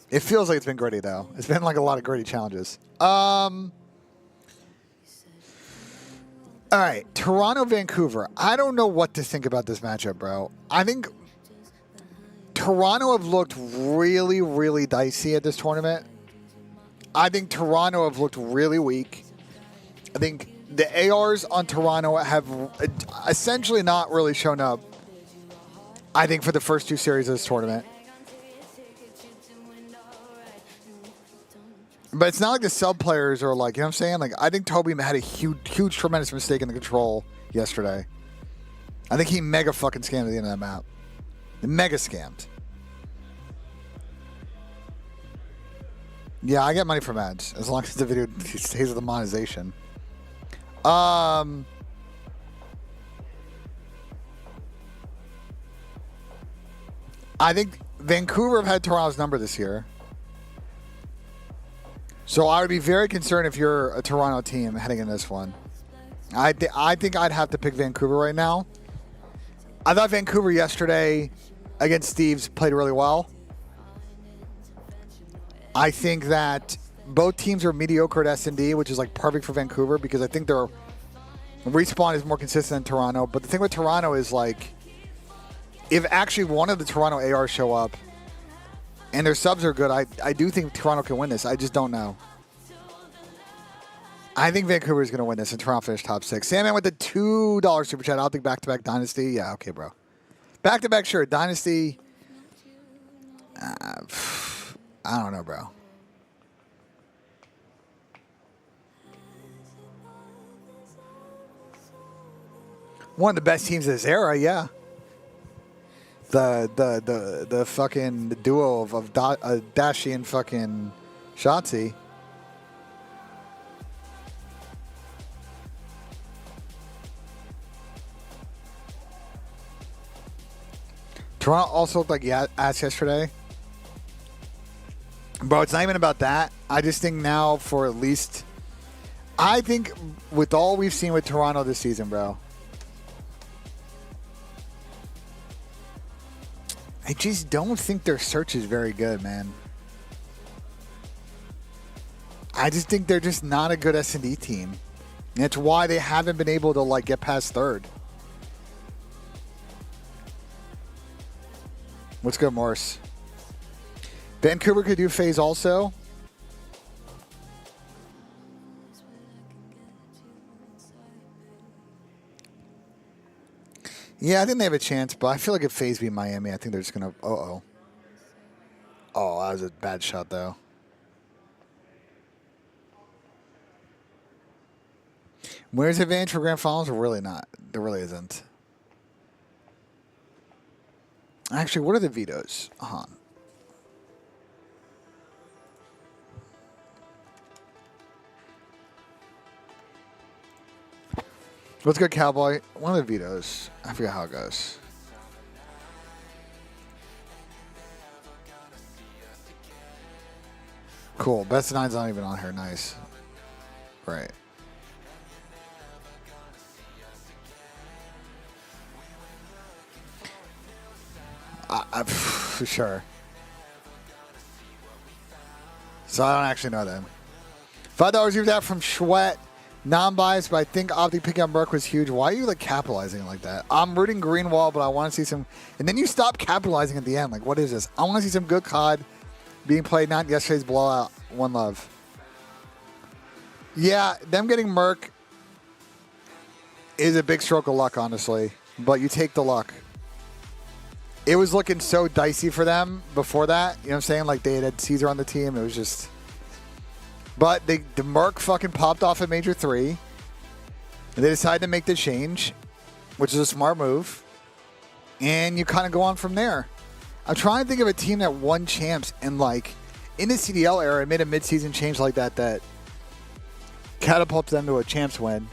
It feels like it's been gritty, though. It's been like a lot of gritty challenges. All right, Toronto, Vancouver. I don't know what to think about this matchup, bro. I think Toronto have looked really, really dicey at this tournament. I think Toronto have looked really weak. I think the ARs on Toronto have essentially not really shown up I think for the first 2 series of this tournament. But it's not like the sub players are like, you know what I'm saying? Like, I think Toby had a huge, tremendous mistake in the control yesterday. I think he mega fucking scammed at the end of that map. Mega scammed. Yeah, I get money from ads as long as the video stays with the monetization. I think Vancouver have had Toronto's number this year. So I would be very concerned if you're a Toronto team heading in this one. I think I'd have to pick Vancouver right now. I thought Vancouver yesterday against Steve's played really well. I think that both teams are mediocre at S&D, which is like perfect for Vancouver because I think their respawn is more consistent than Toronto. But the thing with Toronto is like, if actually one of the Toronto ARs show up and their subs are good, I do think Toronto can win this. I just don't know. I think Vancouver is going to win this and Toronto finish top 6. Sandman with the $2 super chat. I'll think back-to-back Dynasty. Yeah, okay, bro. Back-to-back, sure. Dynasty. I don't know, bro. One of the best teams of this era, yeah. The fucking duo of Dashi and fucking Shotzi. Toronto also looked like ass yesterday. Bro, it's not even about that. I just think now for at least... I think with all we've seen with Toronto this season, bro, I just don't think their search is very good, man. I just think they're just not a good S&D team. And that's why they haven't been able to like get past third. What's good, Morris? Vancouver could do phase also. Yeah, I think they have a chance, but I feel like if phase beat Miami, I think they're just going to... Oh, that was a bad shot, though. Where's the advantage for grand finals? Really not. There really isn't. Actually, what are the vetoes? What's good, Cowboy? One of the vetoes. I forget how it goes. Cool. Best of nine's not even on here. Nice. Right. For sure. So I don't actually know them. $5 you that from Schwett. Non-biased, but I think Optic picking up Merc was huge. Why are you like capitalizing like that? I'm rooting Greenwall, but I want to see some... And then you stop capitalizing at the end. Like, what is this? I want to see some good COD being played, not yesterday's blowout. One love. Yeah, them getting Merc is a big stroke of luck, honestly. But you take the luck. It was looking so dicey for them before that. You know what I'm saying? Like, they had Caesar on the team. It was just... But the Merc fucking popped off at Major 3. And they decided to make the change, which is a smart move. And you kind of go on from there. I'm trying to think of a team that won champs and, like, in the CDL era, made a midseason change like that catapults them to a champs win.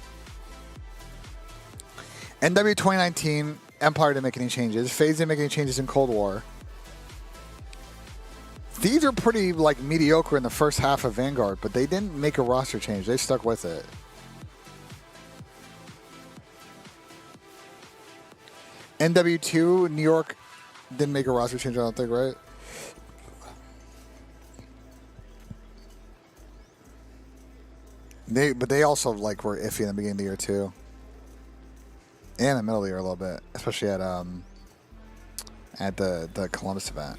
NW 2019, Empire didn't make any changes. FaZe didn't make any changes in Cold War. These are pretty like mediocre in the first half of Vanguard, but they didn't make a roster change. They stuck with it. NW2, New York didn't make a roster change, I don't think, right? But they also like were iffy in the beginning of the year too. And in the middle of the year a little bit, especially at the Columbus event.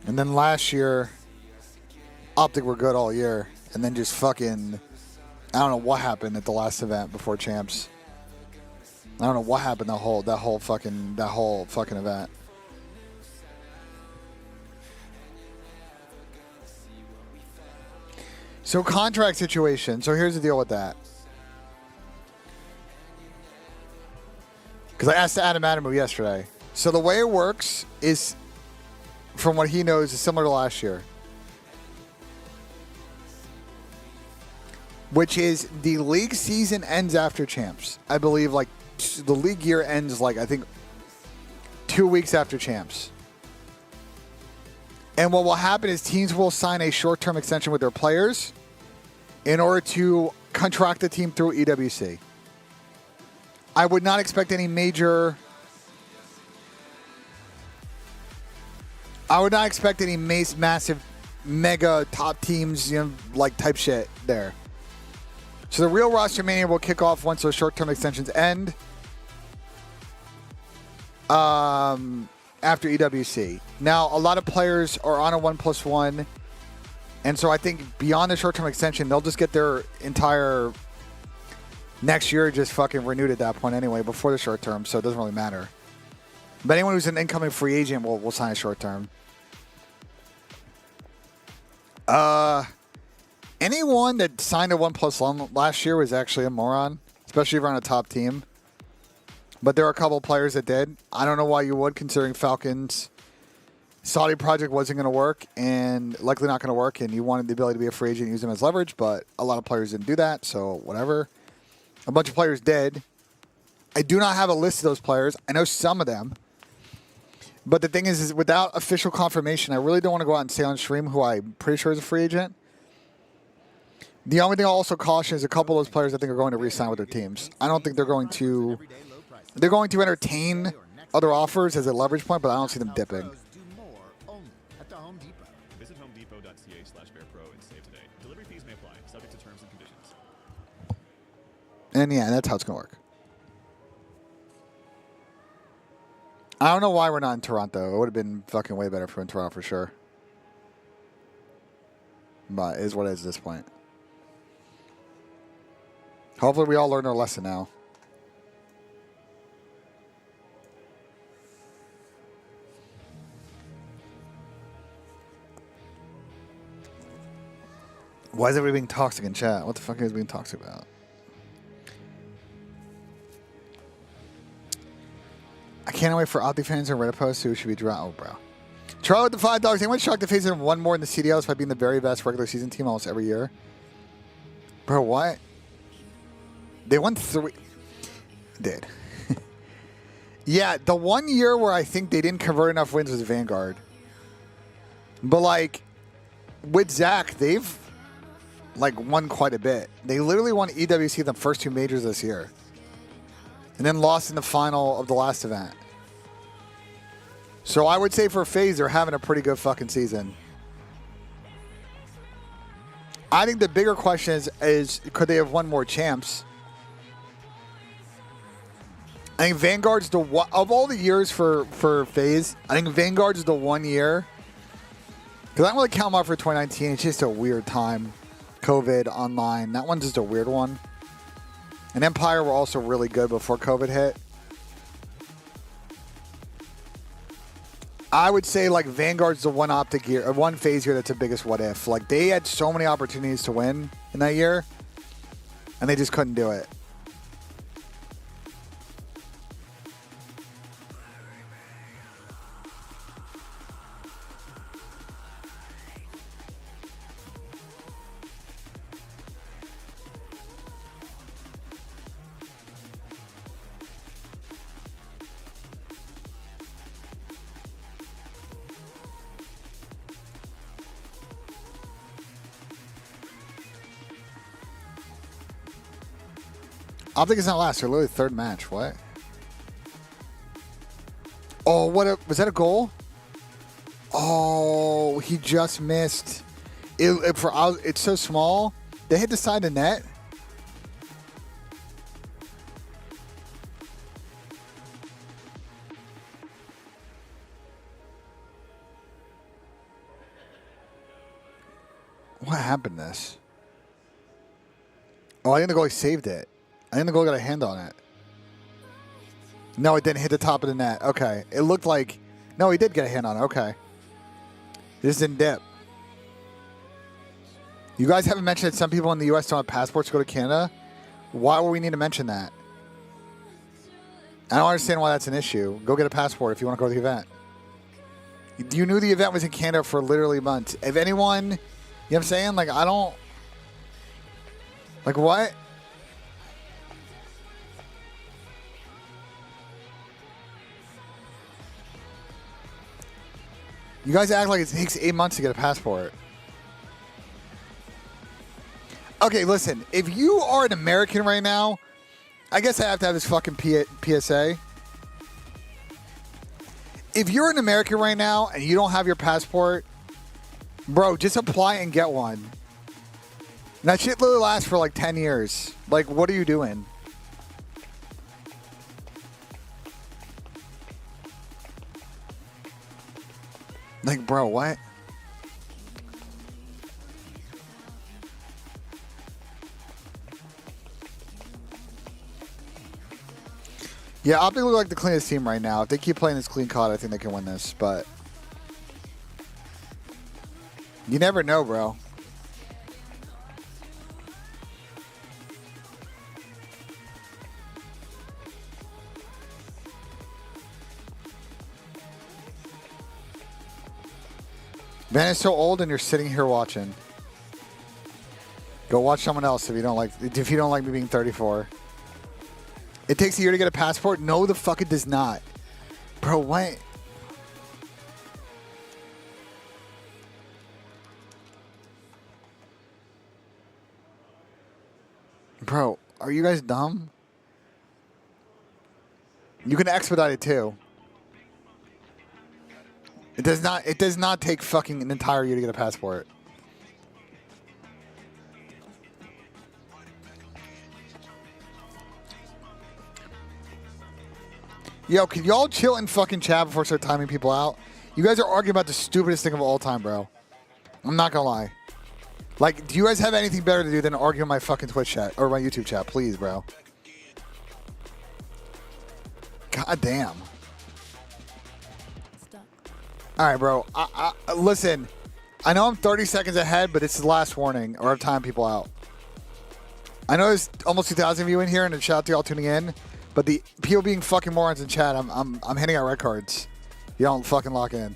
And then last year, Optic were good all year. And then just fucking, I don't know what happened at the last event before champs. I don't know what happened that whole fucking event. So contract situation. So here's the deal with that. Because I asked Adam Adamu yesterday. So the way it works is, from what he knows, is similar to last year. Which is the league season ends after champs. I believe like the league year ends like I think 2 weeks after champs. And what will happen is teams will sign a short-term extension with their players in order to contract the team through EWC. I would not expect any major... I would not expect any massive, mega top teams, like type shit there. So the real roster mania will kick off once those short-term extensions end. After EWC. Now, a lot of players are on a 1+1, and so I think beyond the short-term extension, they'll just get their entire next year just fucking renewed at that point anyway, before the short term, so it doesn't really matter. But anyone who's an incoming free agent will sign a short term. Anyone that signed a 1+1 last year was actually a moron, especially if you're on a top team. But there are a couple of players that did. I don't know why you would, considering Falcons' Saudi project wasn't going to work and likely not going to work, and you wanted the ability to be a free agent and use them as leverage, but a lot of players didn't do that, so whatever. A bunch of players did. I do not have a list of those players. I know some of them. But the thing is without official confirmation, I really don't want to go out and say on stream who I'm pretty sure is a free agent. The only thing I'll also caution is a couple of those players I think are going to re-sign with their teams. I don't think they're going to... They're going to entertain other offers as a leverage point, but I don't see them dipping. Visit homedepot.ca/bearpro and save today. Delivery fees may apply, subject to terms and conditions. And yeah, that's how it's going to work. I don't know why we're not in Toronto. It would have been fucking way better if we were in Toronto for sure. But it is what it is at this point. Hopefully we all learned our lesson now. Why is everybody being toxic in chat? What the fuck is being toxic about? I can't wait for Optic fans and Reddit posts who should be drawn. Oh, bro. Charlie with the $5. Anyone shocked to face one more in the CDLs by being the very best regular season team almost every year? Bro, what? They won 3. Did. Yeah, the 1 year where I think they didn't convert enough wins was Vanguard. But, like, with Zach, they've, like, won quite a bit. They literally won EWC the first 2 majors this year. And then lost in the final of the last event. So I would say for FaZe, they're having a pretty good fucking season. I think the bigger question is could they have won more champs? I think Vanguard's the one, of all the years for FaZe, I think Vanguard's the 1 year. Because I don't really count them out for 2019. It's just a weird time. COVID, online. That one's just a weird one. And Empire were also really good before COVID hit. I would say like Vanguard's the one Optic year, or one FaZe year that's the biggest what if. Like they had so many opportunities to win in that year, and they just couldn't do it. Optic is not last. They're literally third match. What? Oh, was that a goal? Oh, he just missed. It's so small. They hit the side of the net. What happened to this? Oh, I think the goalie saved it. I think the goalie got a hand on it. No, it didn't hit the top of the net. Okay. It looked like... No, he did get a hit on it. Okay. This didn't dip. You guys haven't mentioned that some people in the U.S. don't have passports to go to Canada? Why would we need to mention that? I don't understand why that's an issue. Go get a passport if you want to go to the event. You knew the event was in Canada for literally months. If anyone... You know what I'm saying? Like, I don't... Like, what? You guys act like it takes 8 months to get a passport. Okay, listen. If you are an American right now, I guess I have to have this fucking PSA. If you're an American right now and you don't have your passport, bro, just apply and get one. That shit literally lasts for like 10 years. Like, what are you doing? Like, bro, what? Yeah, Optic look like the cleanest team right now. If they keep playing this clean COD, I think they can win this, but... You never know, bro. Man, it's so old and you're sitting here watching. Go watch someone else if you don't like me being 34. It takes a year to get a passport? No, the fuck it does not. Bro, what? Bro, are you guys dumb? You can expedite it too. It does not take fucking an entire year to get a passport. Yo, can y'all chill and fucking chat before I start timing people out? You guys are arguing about the stupidest thing of all time, bro. I'm not gonna lie. Like, do you guys have anything better to do than argue in my fucking Twitch chat or my YouTube chat? Please, bro. God damn. All right, bro. Listen, I know I'm 30 seconds ahead, but it's the last warning, or I've timed people out. I know there's almost 2,000 of you in here, and a shout out to y'all tuning in. But the people being fucking morons in chat, I'm handing out red cards. You don't fucking lock in.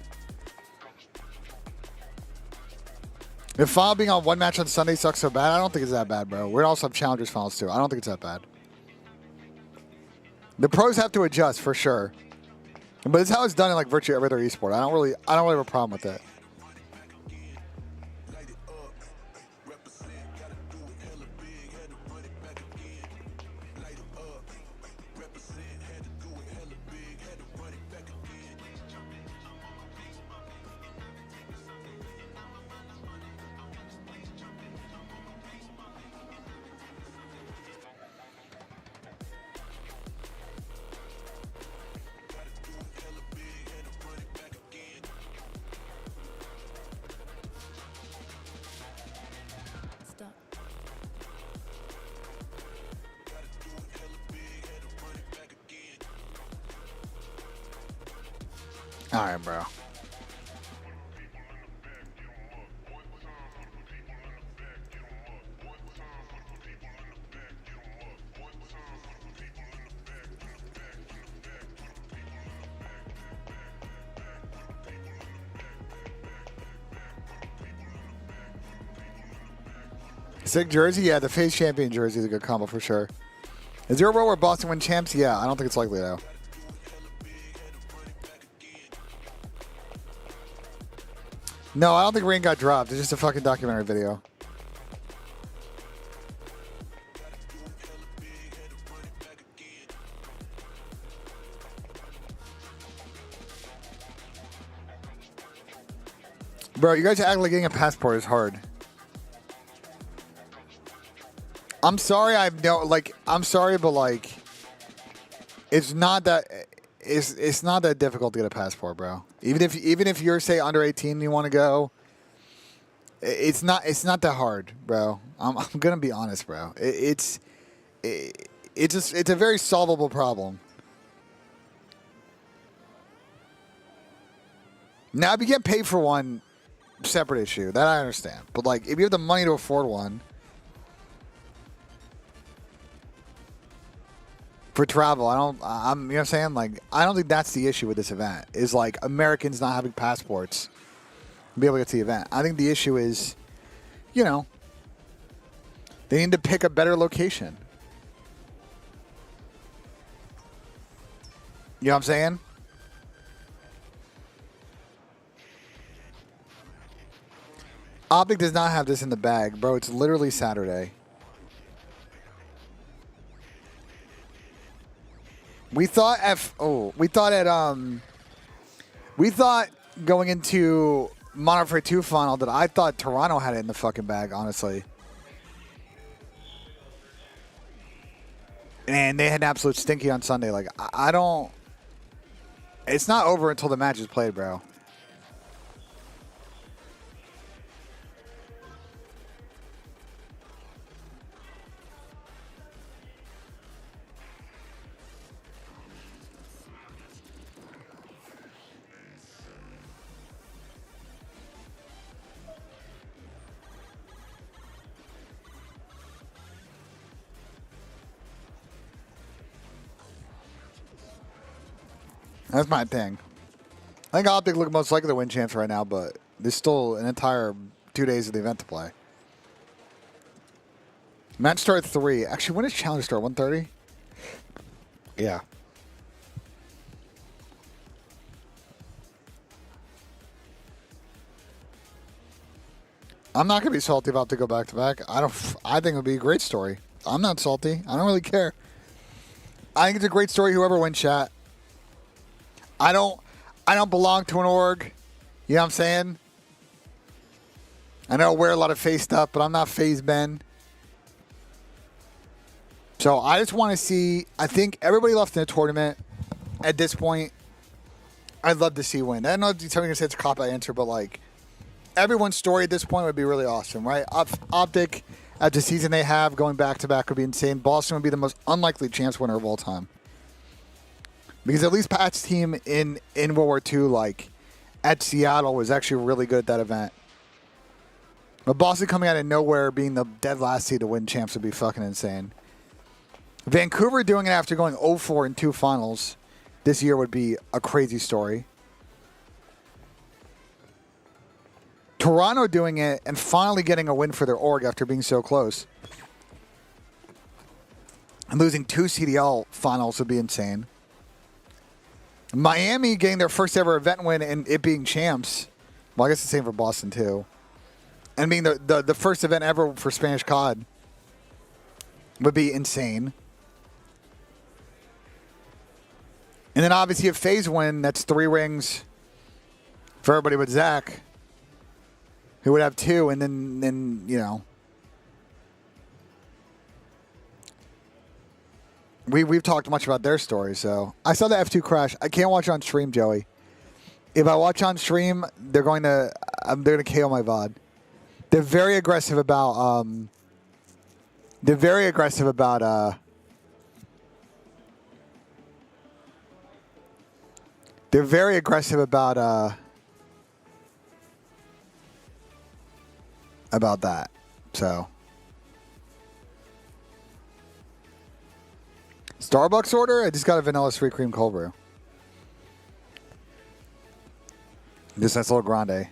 If final being on one match on Sunday sucks so bad, I don't think it's that bad, bro. We're also have challengers finals too. I don't think it's that bad. The pros have to adjust for sure. But it's how it's done in like virtually every other esport. I don't really have a problem with that. All right, bro. Sick jersey? Yeah, the FaZe champion jersey is a good combo for sure. Is there a world where Boston win champs? Yeah, I don't think it's likely though. No, I don't think Rain got dropped. It's just a fucking documentary video. Bro, you guys act like getting a passport is hard. I'm sorry, I'm sorry, but like, it's not that difficult to get a passport, bro. Even if you're say under 18 and you want to go, it's not that hard, bro. I'm gonna be honest, bro. It's a very solvable problem. Now, if you get paid for one, separate issue. That I understand. But, like, if you have the money to afford one for travel, you know what I'm saying? Like, I don't think that's the issue with this event, is, like, Americans not having passports to be able to get to the event. I think the issue is, you know, they need to pick a better location. You know what I'm saying? Optic does not have this in the bag, bro. It's literally Saturday. We thought going into Modern Warfare 2 final that I thought Toronto had it in the fucking bag, honestly. And they had an absolute stinky on Sunday. Like, I don't... It's not over until the match is played, bro. That's my thing. I think Optic look most likely to win chance right now, but there's still an entire 2 days of the event to play. Match start 3. Actually, when does challenge start? 1:30? Yeah. I'm not gonna be salty about to go back to back. I think it would be a great story. I'm not salty. I don't really care. I think it's a great story. Whoever wins, chat. I don't belong to an org. You know what I'm saying? I know I wear a lot of face stuff, but I'm not FaZe Ben. So I just want to see. I think everybody left in the tournament at this point, I'd love to see win. I know somebody's going to say it's a cop-out answer, but like everyone's story at this point would be really awesome, right? Optic, at the season they have, going back-to-back would be insane. Boston would be the most unlikely chance winner of all time. Because at least Pat's team in World War II, like, at Seattle was actually really good at that event. But Boston coming out of nowhere, being the dead last seed to win champs would be fucking insane. Vancouver doing it after going 0-4 in 2 finals this year would be a crazy story. Toronto doing it and finally getting a win for their org after being so close. And losing 2 CDL finals would be insane. Miami getting their first ever event win and it being champs. Well, I guess the same for Boston too. And being the first event ever for Spanish CoD would be insane. And then obviously if FaZe win, that's 3 rings for everybody but Zach, who would have 2, and then you know. We've talked much about their story, so I saw the F2 crash. I can't watch on stream, Joey. If I watch on stream, they're going to KO my VOD. They're very aggressive about that. So Starbucks order? I just got a vanilla sweet cream cold brew. Just that's a little grande.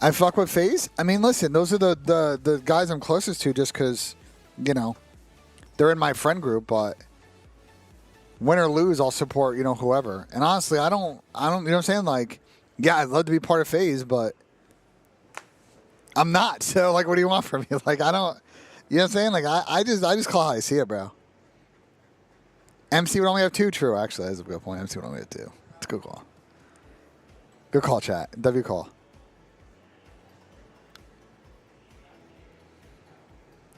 I fuck with FaZe. I mean, listen, those are the guys I'm closest to just because, you know, they're in my friend group, but win or lose, I'll support, you know, whoever. And honestly, I don't, you know what I'm saying? Like, yeah, I'd love to be part of FaZe, but I'm not. So, like, what do you want from me? Like, I don't, you know what I'm saying? Like, I just call how I see it, bro. MC would only have 2, true, actually. That's a good point. MC would only have 2. It's a good call. Good call, chat. W call.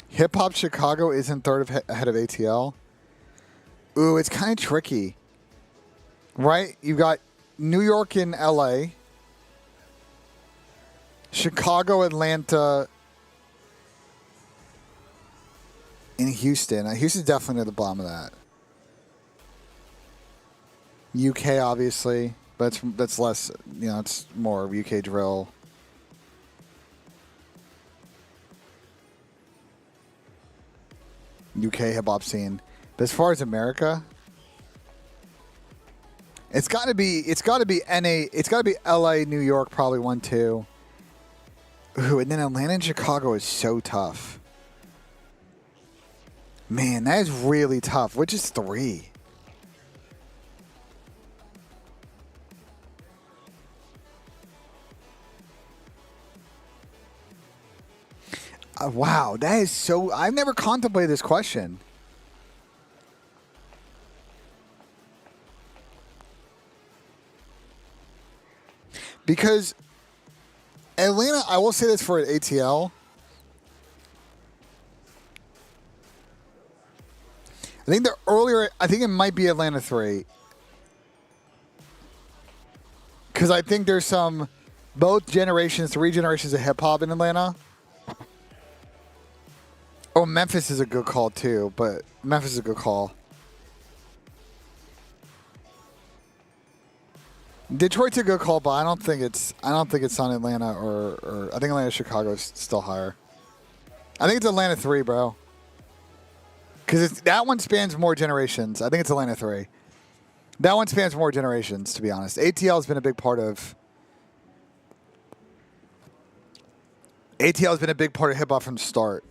Hip Hop Chicago isn't third ahead of ATL. Ooh, it's kind of tricky. Right? You got New York and LA. Chicago, Atlanta, and Houston. Houston's definitely near the bottom of that. UK, obviously, but that's less. You know, it's more UK drill. UK hip hop scene. But as far as America, it's got to be NA. It's got to be LA, New York, probably 1, 2. Ooh, and then Atlanta and Chicago is so tough. Man, that is really tough. Which is 3? Wow, that is so... I've never contemplated this question. Because Atlanta, I will say this for an ATL. I think it might be Atlanta 3. Because I think there's both generations, 3 generations of hip hop in Atlanta. Oh, Memphis is a good call too, but Memphis is a good call. Detroit's a good call, but I don't think it's on Atlanta or I think Atlanta, Chicago is still higher. I think it's Atlanta 3, bro. Because that one spans more generations. I think it's Atlanta 3. That one spans more generations, to be honest. ATL has been a big part of hip hop from the start.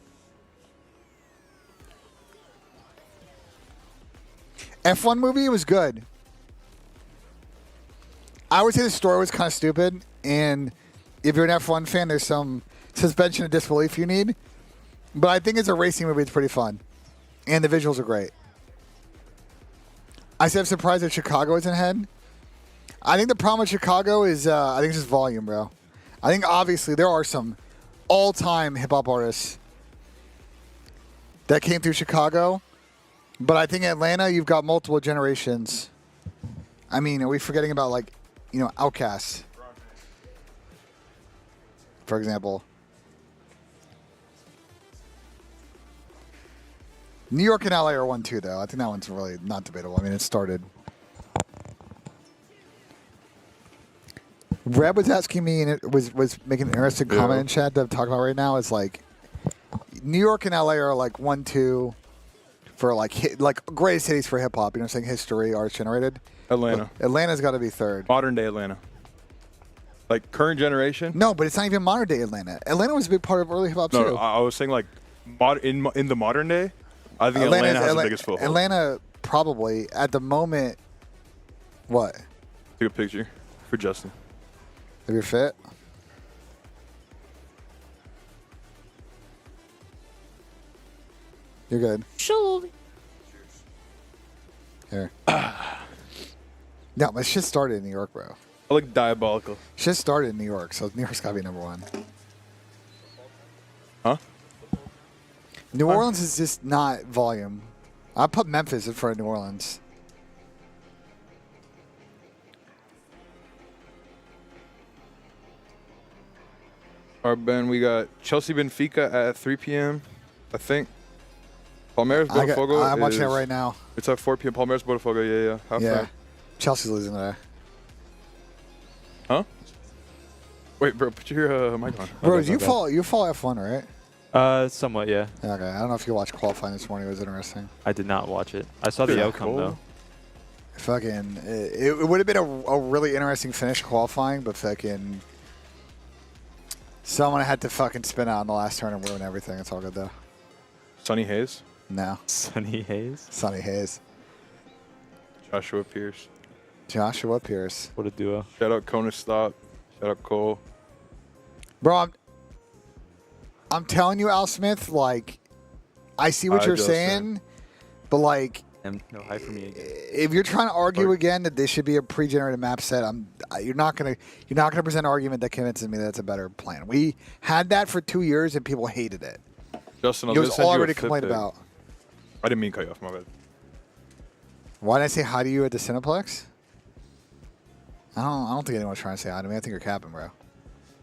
F1 movie was good. I would say the story was kind of stupid, and if you're an F1 fan, there's some suspension of disbelief you need. But I think as a racing movie, it's pretty fun, and the visuals are great. I said I'm surprised that Chicago isn't ahead. I think the problem with Chicago is I think it's just volume, bro. I think obviously there are some all-time hip-hop artists that came through Chicago. But I think Atlanta, you've got multiple generations. I mean, are we forgetting about, like, you know, Outkast, for example? New York and LA are 1, 2, though. I think that one's really not debatable. I mean, it started. Reb was asking me, and it was making an interesting comment in chat that I'm talking about right now. Is like, New York and LA are like 1, 2. For like greatest cities for hip hop, you know what I'm saying? History, arts generated. Atlanta. But Atlanta's got to be 3rd. Modern day Atlanta. Like current generation? No, but it's not even modern day Atlanta. Atlanta was a big part of early hip hop too. No, I was saying like in the modern day, I think Atlanta has the biggest foothold. Atlanta probably at the moment. What? Take a picture for Justin. If you're fit. You're good. Sure. Here. No, but shit started in New York, bro. I look diabolical. Shit started in New York, so New York's got to be number 1. Huh? New Orleans is just not volume. I put Memphis in front of New Orleans. All right, Ben, we got Chelsea Benfica at 3 p.m., I think. Palmeiras Botafogo. I'm watching it right now. It's at 4 p.m. Palmeiras Botafogo. Yeah. Half Yeah. time. Chelsea's losing there. Huh? Wait, bro, put your mic on. Bro, you follow F1, right? Somewhat, yeah. Okay. I don't know if you watched qualifying this morning. It was interesting. I did not watch it. I saw the Yeah, outcome cool. though. Fucking, it would have been a really interesting finish qualifying, but fucking someone had to fucking spin out in the last turn and ruin everything. It's all good though. Sonny Hayes. No. Sonny Hayes. Sonny Hayes. Joshua Pierce. Joshua Pierce. What a duo. Shout out Kona Stop. Shout out Cole. Bro, I'm telling you, Al Smith, like, I see what Hi, you're Justin. saying, but like, No hype for me again. if you're trying to argue again that this should be a pre-generated map set, you're not gonna present an argument that convinces me that's a better plan. We had that for 2 years and people hated it. Justin, It was already complained about. I didn't mean to cut you off, my bad. Why did I say hi to you at the Cineplex? I don't think anyone's trying to say hi to me. I think you're capping, bro.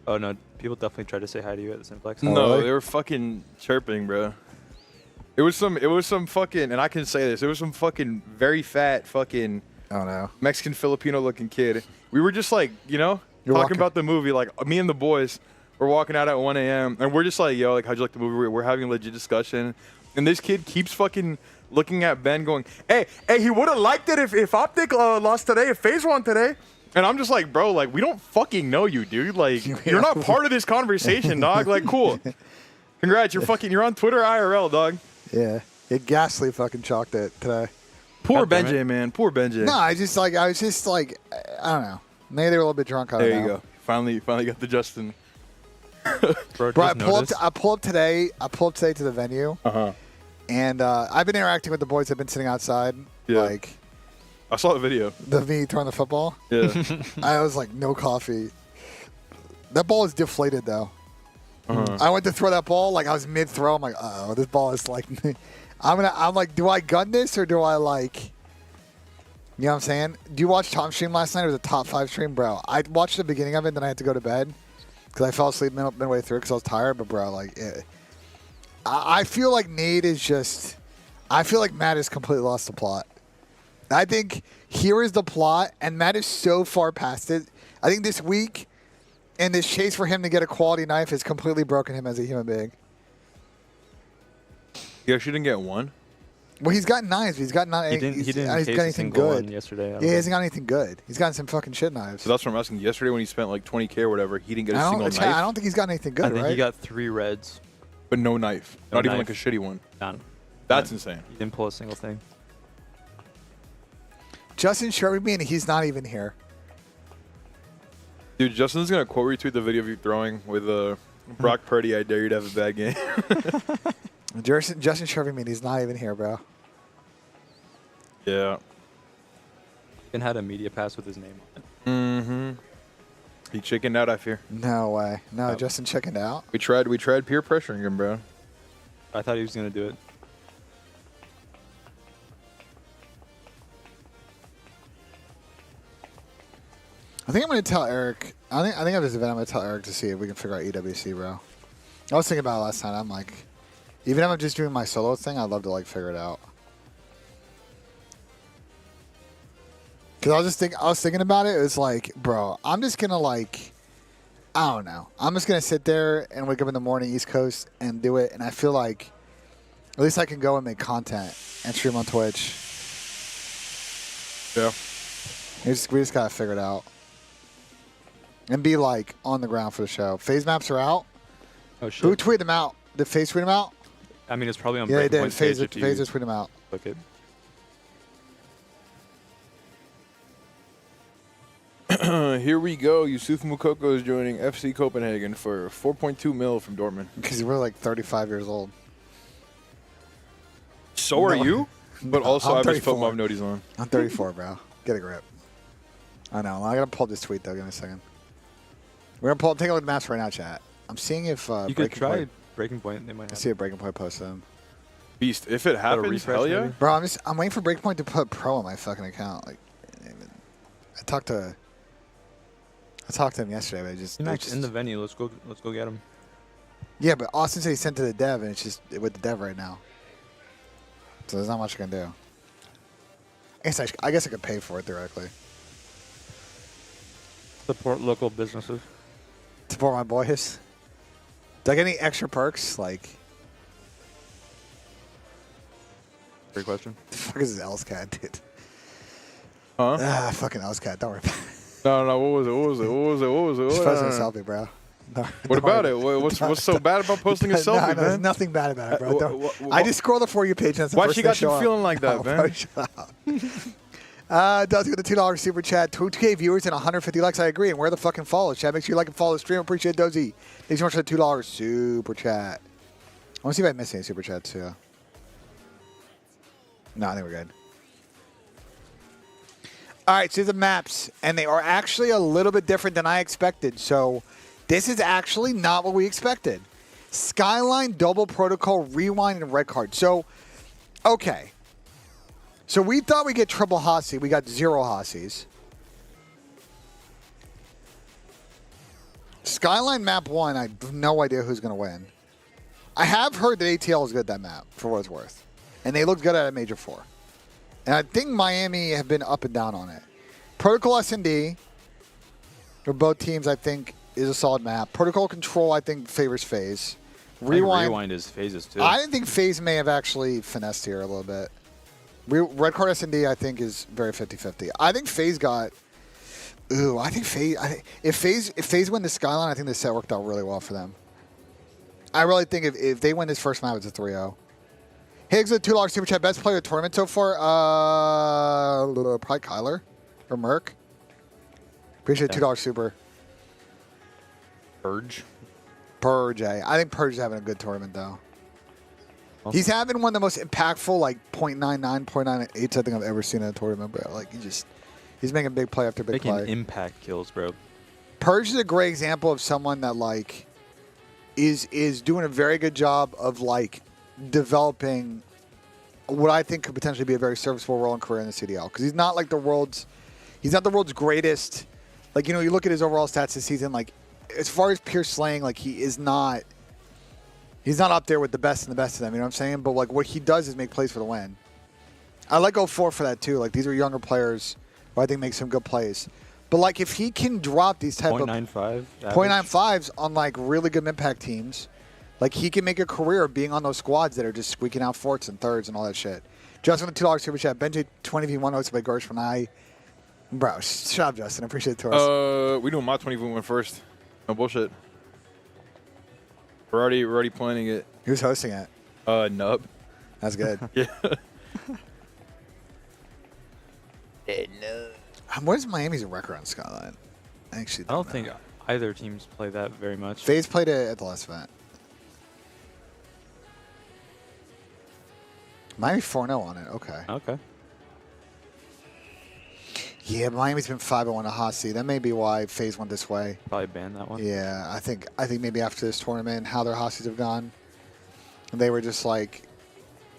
Oh no, people definitely tried to say hi to you at the Cineplex. Oh, No, really? they were fucking chirping, bro. It was some fucking, and I can say this, it was some fucking very fat fucking Oh no. Mexican Filipino looking kid. We were just like, you know, You're talking walking- about the movie. Like me and the boys were walking out at 1 a.m. and we're just like, yo, like how'd you like the movie? We're having a legit discussion, and this kid keeps fucking looking at Ben, going, hey, he would have liked it if Optic lost today, if FaZe won today. And I'm just like, bro, like we don't fucking know you, dude. Like you're not part of this conversation, dog. Like cool. Congrats, you're on Twitter IRL, dog. Yeah. It ghastly fucking chalked it today. Poor God damn BENJ, man. Poor BENJ. No, I was just like, I don't know. Maybe they were a little bit drunk. I don't There you know. go. Finally got the Justin. Bro, Bro, I just pull up. noticed. I pull up today to the venue, and I've been interacting with the boys. I've been sitting outside, Yeah. like I saw the video. the me throwing the football. Yeah. I was like, no coffee. That ball is deflated though. I went to throw that ball, like I was mid throw. I'm like, oh, this ball is like, I'm like, do I gun this or do I like? You know what I'm saying? Do you watch Tom's stream last night? It was a top 5 stream, bro. I watched the beginning of it, then I had to go to bed because I fell asleep midway through because I was tired. But bro, like, I feel like Nate is just. I feel like Matt has completely lost the plot. I think here is the plot, and Matt is so far past it. I think this week and this chase for him to get a quality knife has completely broken him as a human being. You actually didn't get one? Well, he's got knives. He's got not. He didn't he's case got a anything single good. one yesterday. I Yeah, don't he know. hasn't got anything good. He's gotten some fucking shit knives. So that's what I'm asking. Yesterday when he spent like 20K or whatever, he didn't get a I single don't, knife, I don't think he's got anything good, I think right? he got 3 reds. but no knife. No Not even knife. like a shitty one. None. That's insane. He didn't pull a single thing. Justin Sherby, and he's not even here. Dude, Justin's going to quote retweet the video of you throwing with Brock Purdy, I dare you to have a bad game. Justin Sherby, he's not even here, bro. Yeah. And had a media pass with his name on it. Mm-hmm. He chickened out, I fear. No way. No, Yep. Justin chickened out. We tried peer pressuring him, bro. I thought he was gonna do it. I think I'm going to tell Eric. I think after this event, I'm going to tell Eric to see if we can figure out EWC, bro. I was thinking about it last night. I'm like, even if I'm just doing my solo thing, I'd love to like figure it out. Because I was thinking about it. It was like, bro, I'm just gonna like, I don't know. I'm just gonna sit there and wake up in the morning, East Coast, and do it. And I feel like at least I can go and make content and stream on Twitch. Yeah. We just gotta figure it out and be like on the ground for the show. Phase maps are out. Oh shit. Who tweeted them out? Did Phase tweet them out? I mean, it's probably on Yeah, they Breaking did. Point page Phase if you tweeted them out. click it. Here we go. Yusuf Mukoko is joining FC Copenhagen for 4.2 mil from Dortmund. Because we're like 35 years old. So are No. you? But No, also, I'm I have his 34. football noties on. I'm 34, bro. Get a grip. I know. I gotta pull this tweet though. Give me a second. We're gonna take a look at the maps right now, chat. I'm seeing if You could Breaking try Point, Breaking Point. They might I have. see a Breaking Point post them. Beast. If it happens, refresh, hell yeah. maybe? Bro, I'm waiting for Breaking Point to put pro on my fucking account. Like, I talked to him yesterday, but He's they not just in the venue. Let's go get him. yeah, but Austin said he sent to the dev, and it's just with the dev right now. So there's not much I can do. I guess I could pay for it directly. Support local businesses. Support my boys. Do I get any extra perks? Like, Great question. the fuck is this LSCAT, dude? Huh? Fucking LSCAT. Don't worry about it. No. What was it? Just posting a selfie, bro. No, What don't about worry. it? What's so bad about posting a No, selfie, there's man? nothing bad about it, bro. wha- Don't- wha- I just scroll the For You page. And that's the Why first she thing got you show up. feeling like that, Oh, man? bro, shut up. Does get the $2 super chat. 2K viewers and 150 likes. I agree. And where the fucking follow, chat? Make sure you like and follow the stream. Appreciate it, Dozy. Thanks so much for the $2 super chat. I want to see if I missed any super chats too. No, I think we're good. All right, so here's the maps, and they are actually a little bit different than I expected. So this is actually not what we expected. Skyline, Double Protocol, Rewind, and Red Card. So, okay. So we thought we'd get triple Hossie. We got 0 Hossies. Skyline map 1, I have no idea who's going to win. I have heard that ATL is good at that map, for what it's worth. And they looked good at a Major 4. And I think Miami have been up and down on it. Protocol S&D for both teams, I think, is a solid map. Protocol Control, I think, favors FaZe. Rewind is phases too. I think FaZe may have actually finessed here a little bit. Red Card S&D, I think, is very 50-50. I think FaZe got... Ooh, I think FaZe... If FaZe win the Skyline, I think this set worked out really well for them. I really think if they win this first map, it's a 3-0. Higgs with $2 super chat. Best player of the tournament so far? Probably Kyler or Merc. Appreciate $2 super. Purge. Purge. I think Purge is having a good tournament, though. Well, He's having one of the most impactful, like, 0.99, 0.98 I think I've ever seen in a tournament, bro. Like, he's making big play after big play. Making impact kills, bro. Purge is a great example of someone that, like, is doing a very good job of, like, developing what I think could potentially be a very serviceable role and career in the CDL. Because he's not, like, the world's greatest. Like, you know, you look at his overall stats this season, like, as far as pure slaying, like, he's not up there with the best and the best of them, you know what I'm saying? But, like, what he does is make plays for the win. I like 04 for that, too. Like, these are younger players who I think make some good plays. But, like, if he can drop these type of 0.95s on, like, really good impact teams, like, he can make a career of being on those squads that are just squeaking out forts and thirds and all that shit. Justin with $2 super chat. BENJ 20v1 hosted by Gersh when I... Bro, shut up, Justin. I appreciate it to us. We doing my 20v1 first. No bullshit. We're already planning it. Who's hosting it? Nub. That's good. Yeah. What is Miami's record on Skyline? I actually I don't think either teams play that very much. FaZe played it at the last event. Miami 4-0 on it. Okay. Okay. Yeah, Miami's been 5-1 to Hossie. That may be why FaZe went this way. Probably ban that one. Yeah, I think maybe after this tournament, how their Hossies have gone, they were just like,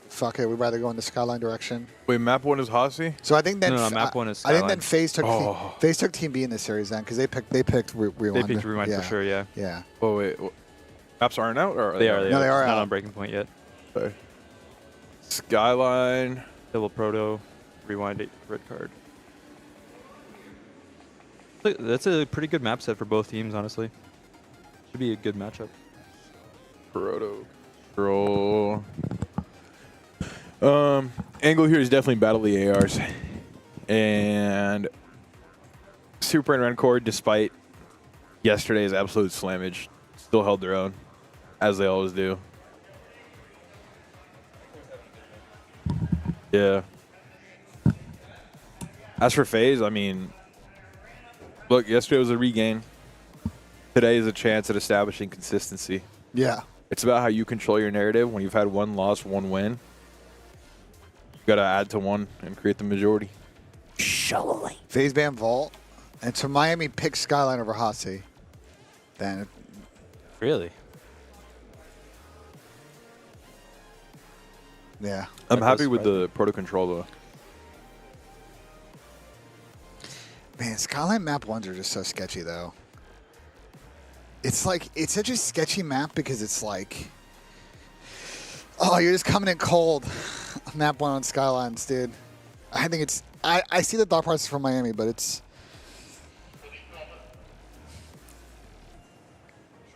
fuck it, we'd rather go in the Skyline direction. Wait, map 1 is Hossie? So I think then No, map 1 is I think Skyline. then FaZe took Team B in this series then because they picked Rewind. They picked Rewind for sure, yeah. Yeah. Oh, wait. Maps aren't out? Or They are. No, they are It's not out. on Breaking Point yet. Okay. Skyline. Double Proto, Rewind, red card. Look, that's a pretty good map set for both teams, honestly. Should be a good matchup. Proto. Control. Angle here is definitely battle the ARs. And Super and Rencord, despite yesterday's absolute slammage, still held their own, as they always do. Yeah. As for FaZe, I mean, look, yesterday was a regain. Today is a chance at establishing consistency. Yeah. It's about how you control your narrative. When you've had one loss, one win, you got to add to one and create the majority. Surely. FaZe ban Vault. And so Miami picked Skyline over Hossie. Then. Really? Yeah. I'm That happy does with surprise the proto control, though. Man, Skyline map 1s are just so sketchy, though. It's like, it's such a sketchy map because it's like, oh, you're just coming in cold. Map 1 on Skylines, dude. I think it's, I see the thought process from Miami, but it's.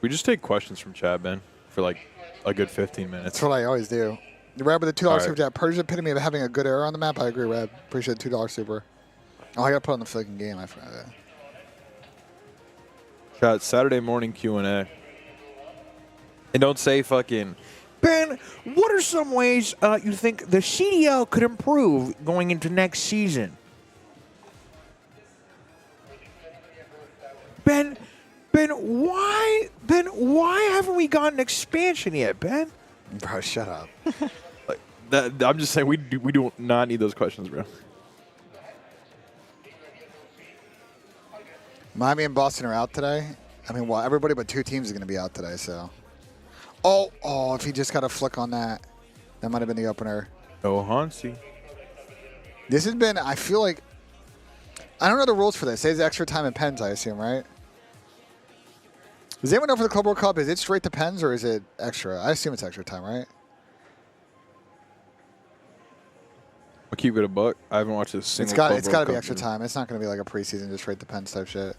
We just take questions from chat, Ben, for like a good 15 minutes. That's what I always do. Reb with the $2 All right. super chat. Purge epitome of having a good error on the map. I agree, Reb. Appreciate the $2 super. Oh, I got to put on the flicking game. I forgot that. Chat, Saturday morning Q&A. And don't say fucking, Ben, what are some ways you think the CDL could improve going into next season? Ben, why haven't we gotten expansion yet, Ben? Bro, shut up. Like that, I'm just saying we do not need those questions, bro. Miami and Boston are out today. I mean, well, everybody but 2 teams is going to be out today, so. Oh, if he just got a flick on that, that might have been the opener. Oh, Hansi. This has been, I feel like, I don't know the rules for this. It's extra time and pens, I assume, right? Does anyone know for the Club World Cup, is it straight to pens or is it extra? I assume it's extra time, right? I'll keep it a buck. I haven't watched a single. It's got to be extra time. It's not going to be like a preseason just rate the Pens type shit.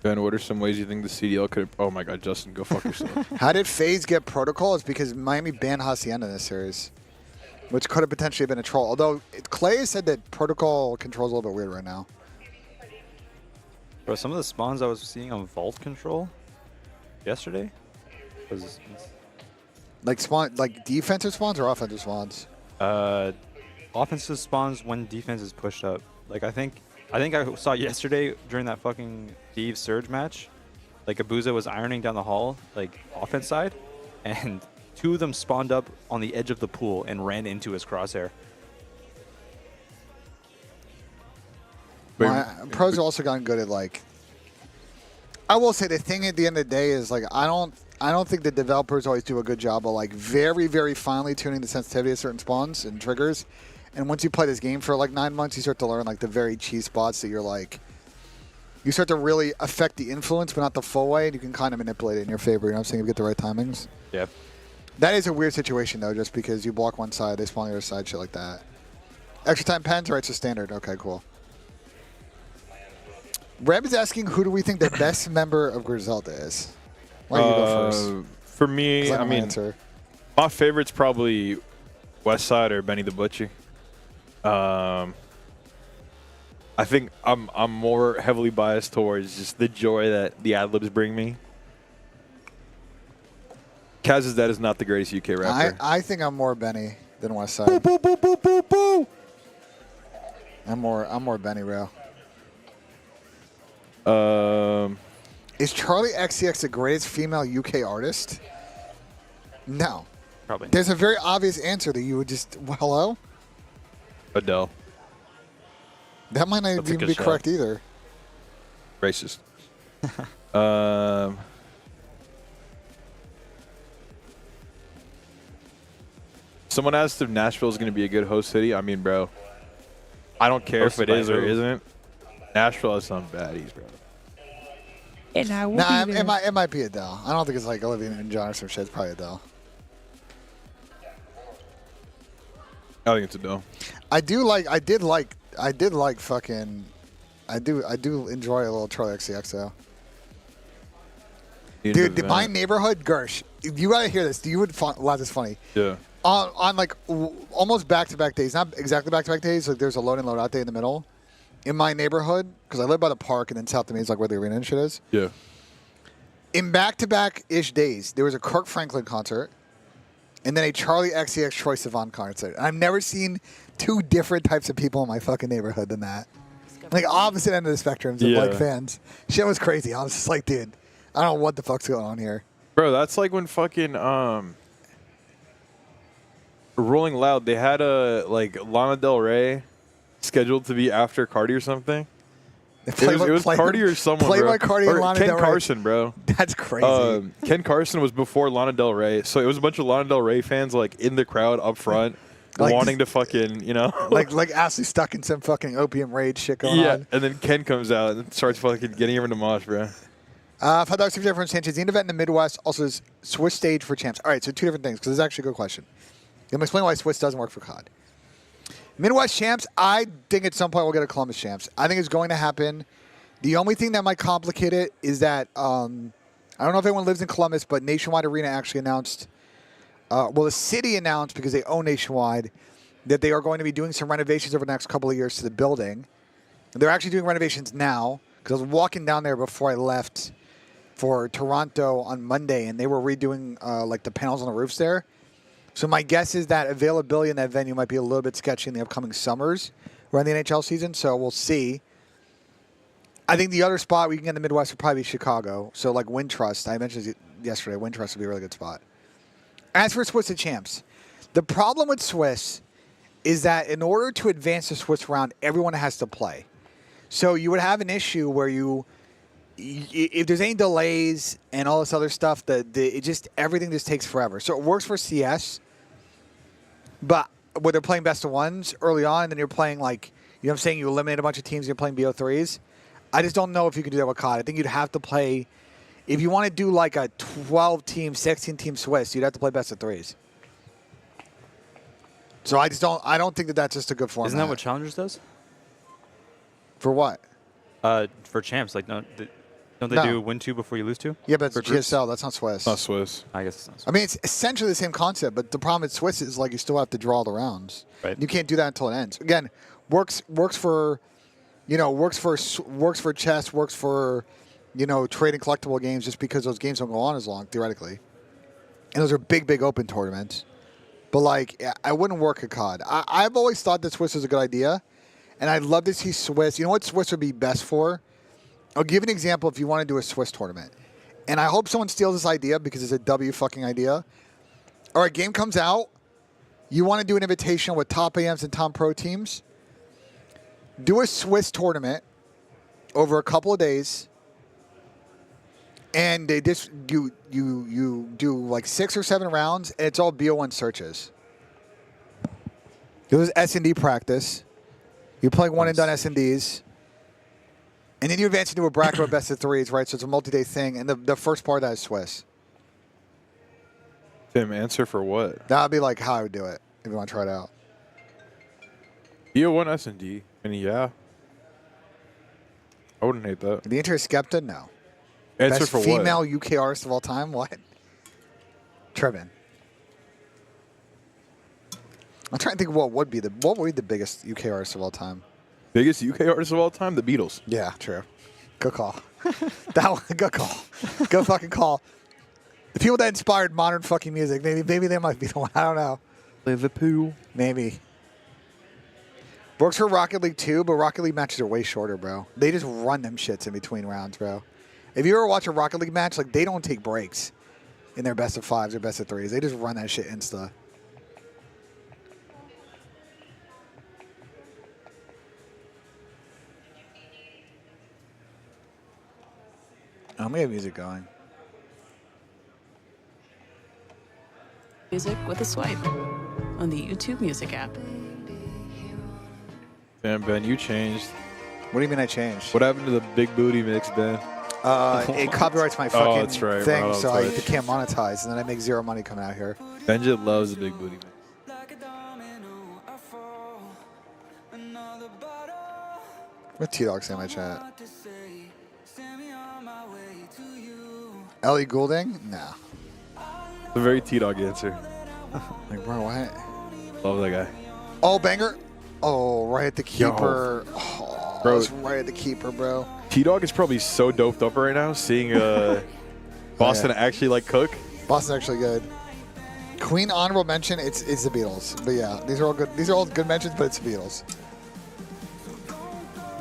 Ben, what are some ways you think the CDL could? Oh my God, Justin, go fuck yourself. How did FaZe get protocol? It's because Miami banned Hacienda in this series, which could have potentially been a troll. Although Clay said that protocol control's a little bit weird right now. Bro, some of the spawns I was seeing on Vault Control yesterday was Like defensive spawns or offensive spawns? offensive spawns when defense is pushed up. Like I think I saw yesterday during that fucking Thieves Surge match, like Abuza was ironing down the hall, like offense side, and 2 of them spawned up on the edge of the pool and ran into his crosshair. Pros have also gotten good at like. I will say the thing at the end of the day is like I don't think the developers always do a good job of like very, very finely tuning the sensitivity of certain spawns and triggers. And once you play this game for like 9 months, you start to learn like the very cheese spots that you're like, you start to really affect the influence, but not the full way. And you can kind of manipulate it in your favor. You know what I'm saying? If you get the right timings. Yeah. That is a weird situation though, just because you block one side, they spawn the other side, shit like that. Extra time Pens, right? So standard. Okay, cool. Reb is asking, who do we think the best member of Griselda is? Why don't you go first? For me, I mean, my favorite's probably Westside or Benny the Butcher. I think I'm more heavily biased towards just the joy that the ad libs bring me. Kaz is Dead is not the greatest UK rapper. I think I'm more Benny than Westside. Boo, boo, boo, boo, boo, boo. I'm more Benny, bro. Is Charlie XCX the greatest female UK artist? No. Probably. There's a very obvious answer that you would just, hello? Adele. That might not even be correct either. Racist. Someone asked if Nashville is going to be a good host city. I mean, bro, I don't care if it is or isn't. Nashville has some baddies, bro. It might be Adele. I don't think it's like Olivia Newton-John or some shit. It's probably Adele. I think it's Adele. I do enjoy a little Charlie XCX though. Dude, my neighborhood, Gersh, you gotta hear this. You would laugh. This funny. Yeah. On like almost back-to-back days, not exactly back-to-back days. Like there's a load in load out day in the middle. In my neighborhood, because I live by the park and then south of me is like where the arena and shit is. Yeah. In back-to-back-ish days, there was a Kirk Franklin concert and then a Charlie XCX Troye Sivan concert. And I've never seen 2 different types of people in my fucking neighborhood than that. Like opposite end of the spectrums of like fans. Shit was crazy. I was just like, dude, I don't know what the fuck's going on here. Bro, that's like when fucking Rolling Loud, they had a like Lana Del Rey scheduled to be after Cardi or something. It was Cardi or someone, Played bro. by Cardi or and Lana Ken Del Rey. Carson, bro. That's crazy. Ken Carson was before Lana Del Rey, so it was a bunch of Lana Del Rey fans like in the crowd up front, Like- wanting to fucking, you know, like Ashley stuck in some fucking opium rage shit going yeah. on. And then Ken comes out and starts fucking getting everyone to mosh, bro. $5 super chat from Sanchez. The event in the Midwest also is Swiss stage for champs. All right, so 2 different things because this is actually a good question. I'm going to explain why Swiss doesn't work for COD. Midwest champs, I think at some point we'll get a Columbus champs. I think it's going to happen. The only thing that might complicate it is that I don't know if anyone lives in Columbus, but Nationwide Arena actually announced, the city announced because they own Nationwide, that they are going to be doing some renovations over the next couple of years to the building. They're actually doing renovations now because I was walking down there before I left for Toronto on Monday, and they were redoing like the panels on the roofs there. So my guess is that availability in that venue might be a little bit sketchy in the upcoming summers around the NHL season. So we'll see. I think the other spot we can get in the Midwest would probably be Chicago. So like Wintrust, I mentioned it yesterday, Wintrust would be a really good spot. As for Swiss and Champs, the problem with Swiss is that in order to advance the Swiss round, everyone has to play. So you would have an issue where if there's any delays and all this other stuff, everything just takes forever. So it works for CS, but where they're playing best of ones early on, and then you're playing like, you know what I'm saying, you eliminate a bunch of teams, you're playing BO3s. I just don't know if you can do that with COD. I think you'd have to play, if you want to do like a 12-team, 16-team Swiss, you'd have to play best of 3s. So I don't think that that's just a good format. Isn't that what Challengers does? For what? For champs, like don't they No. do win 2 before you lose 2? Yeah, but it's For groups? GSL. That's not Swiss. Not Swiss. I guess it's not. I mean, it's essentially the same concept, but the problem with Swiss is like you still have to draw the rounds. Right. You can't do that until it ends. Again, works for, works for chess, works for, trading collectible games just because those games don't go on as long theoretically, and those are big open tournaments. But like, I wouldn't work a COD. I've always thought that Swiss was a good idea, and I'd love to see Swiss. You know what Swiss would be best for? I'll give an example if you want to do a Swiss tournament. And I hope someone steals this idea because it's a W fucking idea. All right, game comes out. You want to do an invitation with top AMs and top pro teams. Do a Swiss tournament over a couple of days. And they just you do like 6 or 7 rounds, and it's all BO1 searches. It was S&D practice. You play one and done S&Ds. And then you advance into a bracket of best of 3s, right? So it's a multi-day thing. And the first part of that is Swiss. Tim, answer for what? That would be like how I would do it if you want to try it out. EO1 S&D. And yeah. I wouldn't hate that. The Inter Skepta? No. Answer Best for female what? UK artist of all time? What? Trevin. I'm trying to think of what would be the biggest UK artist of all time. Biggest UK artist of all time? The Beatles. Yeah, true. Good call. That one, good call. Good fucking call. The people that inspired modern fucking music, maybe they might be the one. I don't know. Liverpool. Maybe. Works for Rocket League too, but Rocket League matches are way shorter, bro. They just run them shits in between rounds, bro. If you ever watch a Rocket League match, like they don't take breaks in their best of 5s or best of 3s. They just run that shit insta. I'm gonna get music going. Music with a swipe on the YouTube Music app. Damn, Ben, you changed. What do you mean I changed? What happened to the big booty mix, Ben? It copyrights my fucking that's right. thing, Right, so that's right. can't monetize, and then I make zero money coming out here. Benji loves the big booty mix. What T-Dog say in my chat? Ellie Goulding? Nah. It's a very T-Dog answer. Like, bro, what? Love that guy. Oh, banger. Oh, right at the keeper. Oh, Bro. it's right at the keeper, bro. T-Dog is probably so doped up right now seeing Boston actually like cook. Boston's actually good. Queen honorable mention, it's the Beatles. But yeah, these are all good. These are all good mentions, but it's the Beatles.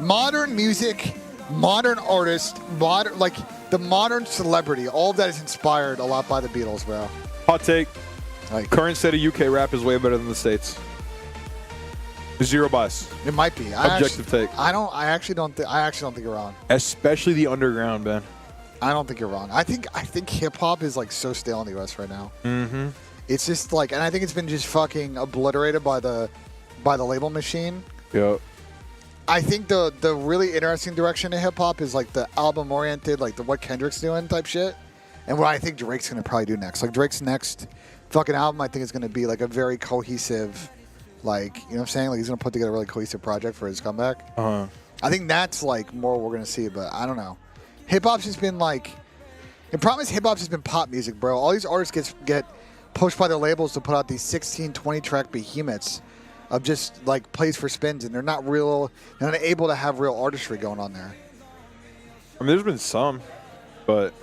Modern music, modern artist, like the modern celebrity, all of that is inspired a lot by the Beatles, bro. Hot take. Like, Current state of UK rap is way better than the States. Zero bias. it might be. Objective take. I actually don't think you're wrong. Especially the underground, Ben. I don't think you're wrong. I think hip hop is like so stale in the US right now. Mm-hmm. It's just like, and I think it's been just fucking obliterated by the label machine. Yep. I think the really interesting direction of hip hop is like the album oriented, like the what Kendrick's doing type shit, and what I think Drake's gonna probably do next. Like Drake's next fucking album, I think is gonna be like a very cohesive, like, you know what I'm saying? Like he's gonna put together a really cohesive project for his comeback. Uh-huh. I think that's like more what we're gonna see, but I don't know. Hip hop's just been like, the problem is hip hop's just been pop music, bro. All these artists get pushed by their labels to put out these 16, 20 track behemoths of just like plays for spins, and they're not able to have real artistry going on there. I mean, there's been some, but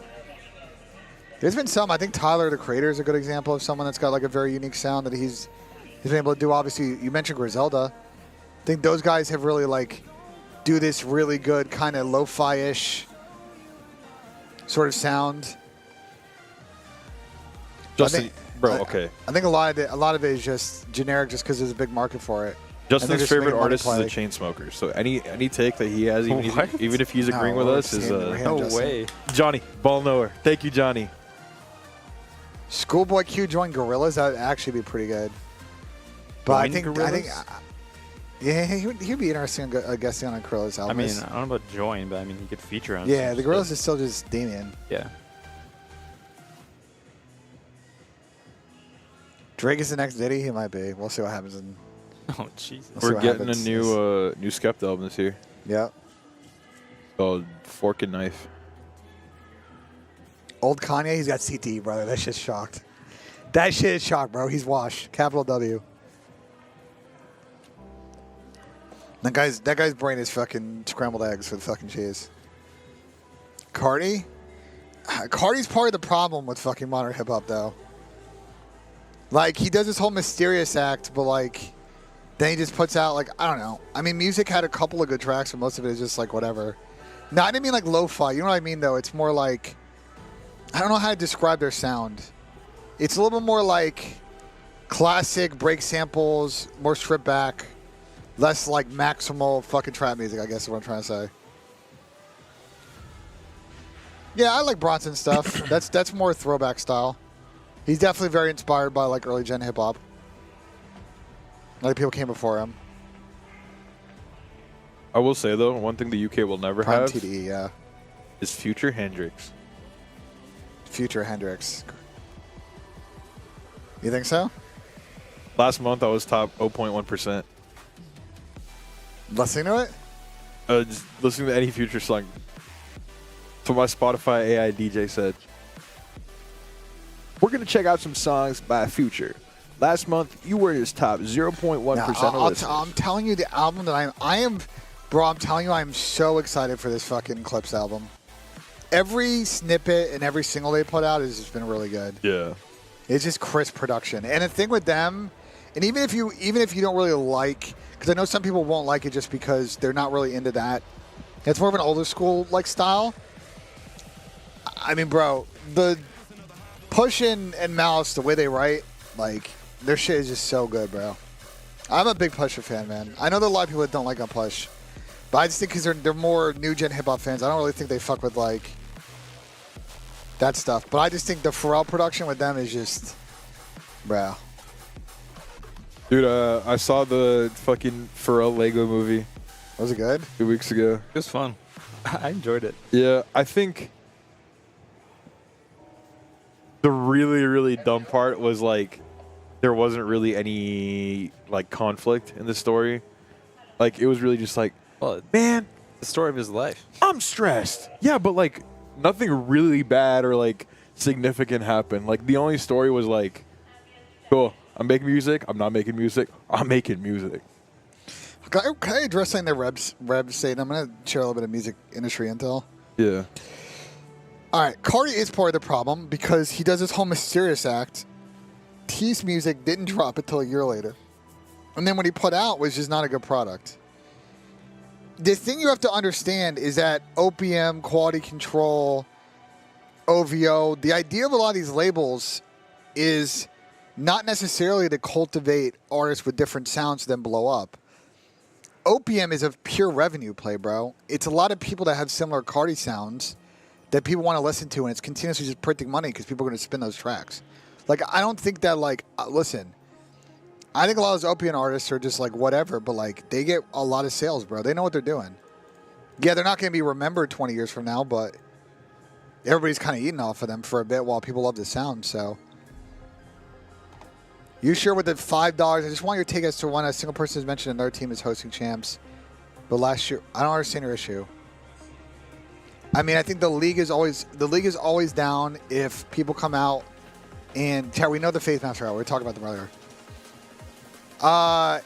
There's been some. I think Tyler, the Creator, is a good example of someone that's got like a very unique sound that he's been able to do. Obviously, you mentioned Griselda. I think those guys have really like do this really good kind of lo-fi-ish sort of sound. Justin, okay. I think a lot of it is just generic, just because there's a big market for it. Justin's favorite artist is the Chainsmokers. So any take that he has, even if he's agreeing with us, is No way. Johnny Ball Knower. Thank you, Johnny. Schoolboy Q joined Gorillaz. That would actually be pretty good. But I think, yeah, he'd be interesting, I guess, on a Gorillaz album. I mean, I don't know about join, but I mean, he could feature on. Yeah, some the stuff. Gorillaz is still just Damien. Yeah. Drake is the next Diddy. He might be. We'll see what happens. Oh Jesus. We'll see We're what getting happens. a new Skepta album this year Yeah. called Fork and Knife. Old Kanye, he's got CTE, brother. That shit's shocked. That shit is shocked, bro. He's washed. Capital W. That guy's brain is fucking scrambled eggs with fucking cheese. Cardi's part of the problem with fucking modern hip hop, though. Like, he does this whole mysterious act, but like, then he just puts out like, I don't know. I mean, music had a couple of good tracks, but most of it is just like whatever. No, I didn't mean like lo-fi. You know what I mean, though? It's more like, I don't know how to describe their sound. It's a little bit more like classic break samples, more stripped back, less like maximal fucking trap music, I guess is what I'm trying to say. Yeah, I like Bronson stuff. That's more throwback style. He's definitely very inspired by like early gen hip hop. A lot of people came before him. I will say though, one thing the UK will never Prime have TDE, yeah. is Future Hendrix. Future Hendrix. You think so? Last month I was top 0.1%. Listening to it? Just listening to any Future song. That's what my Spotify AI DJ said. We're going to check out some songs by Future. Last month, you were his top 0.1% of listeners. I'm telling you, the album that I'm telling you, I'm so excited for this fucking Clips album. Every snippet and every single they put out has just been really good. Yeah. It's just crisp production. And the thing with them, and even if you don't really like, because I know some people won't like it just because they're not really into that. It's more of an older school like style. I mean, bro, the Push and Mouse, the way they write, like, their shit is just so good, bro. I'm a big Pusha fan, man. I know there are a lot of people that don't like on Push, but I just think because they're more new gen hip hop fans, I don't really think they fuck with like that stuff. But I just think the Pharrell production with them is just, bro. Dude, I saw the fucking Pharrell Lego movie Was it good? 2 weeks ago. It was fun. I enjoyed it. Yeah, I think the really, really dumb part was like there wasn't really any like conflict in the story. Like it was really just like, Well, man, the story of his life. I'm stressed. Yeah, but like nothing really bad or like significant happened. Like the only story was like, cool, I'm making music. I'm not making music. I'm making music. Can I address something that Reb's saying? I'm going to share a little bit of music industry intel. Yeah. All right, Cardi is part of the problem because he does this whole mysterious act. T's music didn't drop until a year later. And then what he put out was just not a good product. The thing you have to understand is that OPM, quality control, OVO, the idea of a lot of these labels is not necessarily to cultivate artists with different sounds to then blow up. OPM is a pure revenue play, bro. It's a lot of people that have similar Cardi sounds that people want to listen to, and it's continuously just printing money because people are going to spin those tracks. Like, I don't think that, like, listen, I think a lot of those OPM artists are just, like, whatever, but, like, they get a lot of sales, bro. They know what they're doing. Yeah, they're not going to be remembered 20 years from now, but everybody's kind of eating off of them for a bit while people love the sound, so. You sure with the $5? I just want your take as to when a single person has mentioned another team is hosting champs. But last year, I don't understand your issue. I mean, I think the league is always down if people come out and we know the Faith Master out. We were talking about them earlier. I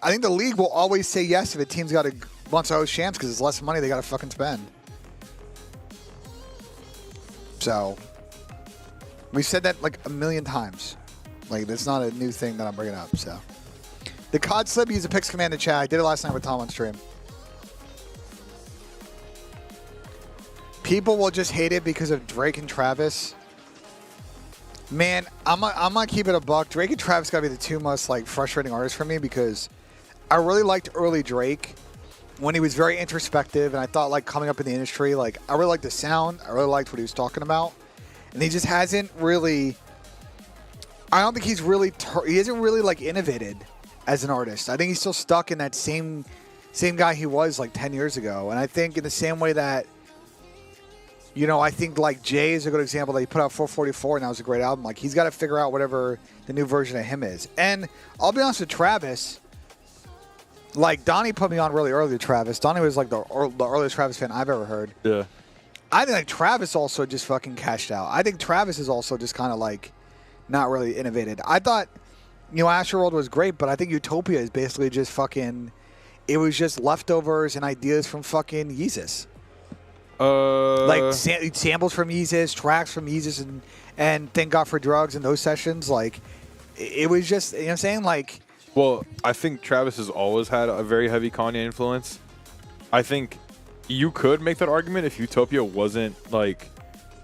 think the league will always say yes if a team's got a bunch of host champs because it's less money they got to fucking spend. So we've said that like a million times. Like, that's not a new thing that I'm bringing up, so. The COD slip, use the picks command in chat. I did it last night with Tom on stream. People will just hate it because of Drake and Travis. Man, I'm gonna keep it a buck. Drake and Travis gotta be the two most, like, frustrating artists for me because I really liked early Drake when he was very introspective, and I thought, like, coming up in the industry, like, I really liked the sound. I really liked what he was talking about. And he just hasn't really... I don't think he hasn't really like innovated as an artist. I think he's still stuck in that same guy he was like 10 years ago. And I think in the same way that You know, I think like Jay is a good example. That he put out 444, and that was a great album. Like he's got to figure out whatever the new version of him is. And I'll be honest with Travis. Like Donnie put me on really early to Travis. Donnie was like the earliest Travis fan I've ever heard. Yeah. I think like Travis also just fucking cashed out. I think Travis is also just kind of like not really innovated. I thought, you know, Astroworld was great, but I think Utopia is basically just fucking. It was just leftovers and ideas from fucking Yeezus. Like samples from Yeezus, tracks from Yeezus, and Thank God for Drugs and those sessions. Like, it was just, you know what I'm saying? Like, well, I think Travis has always had a very heavy Kanye influence. I think you could make that argument if Utopia wasn't, like,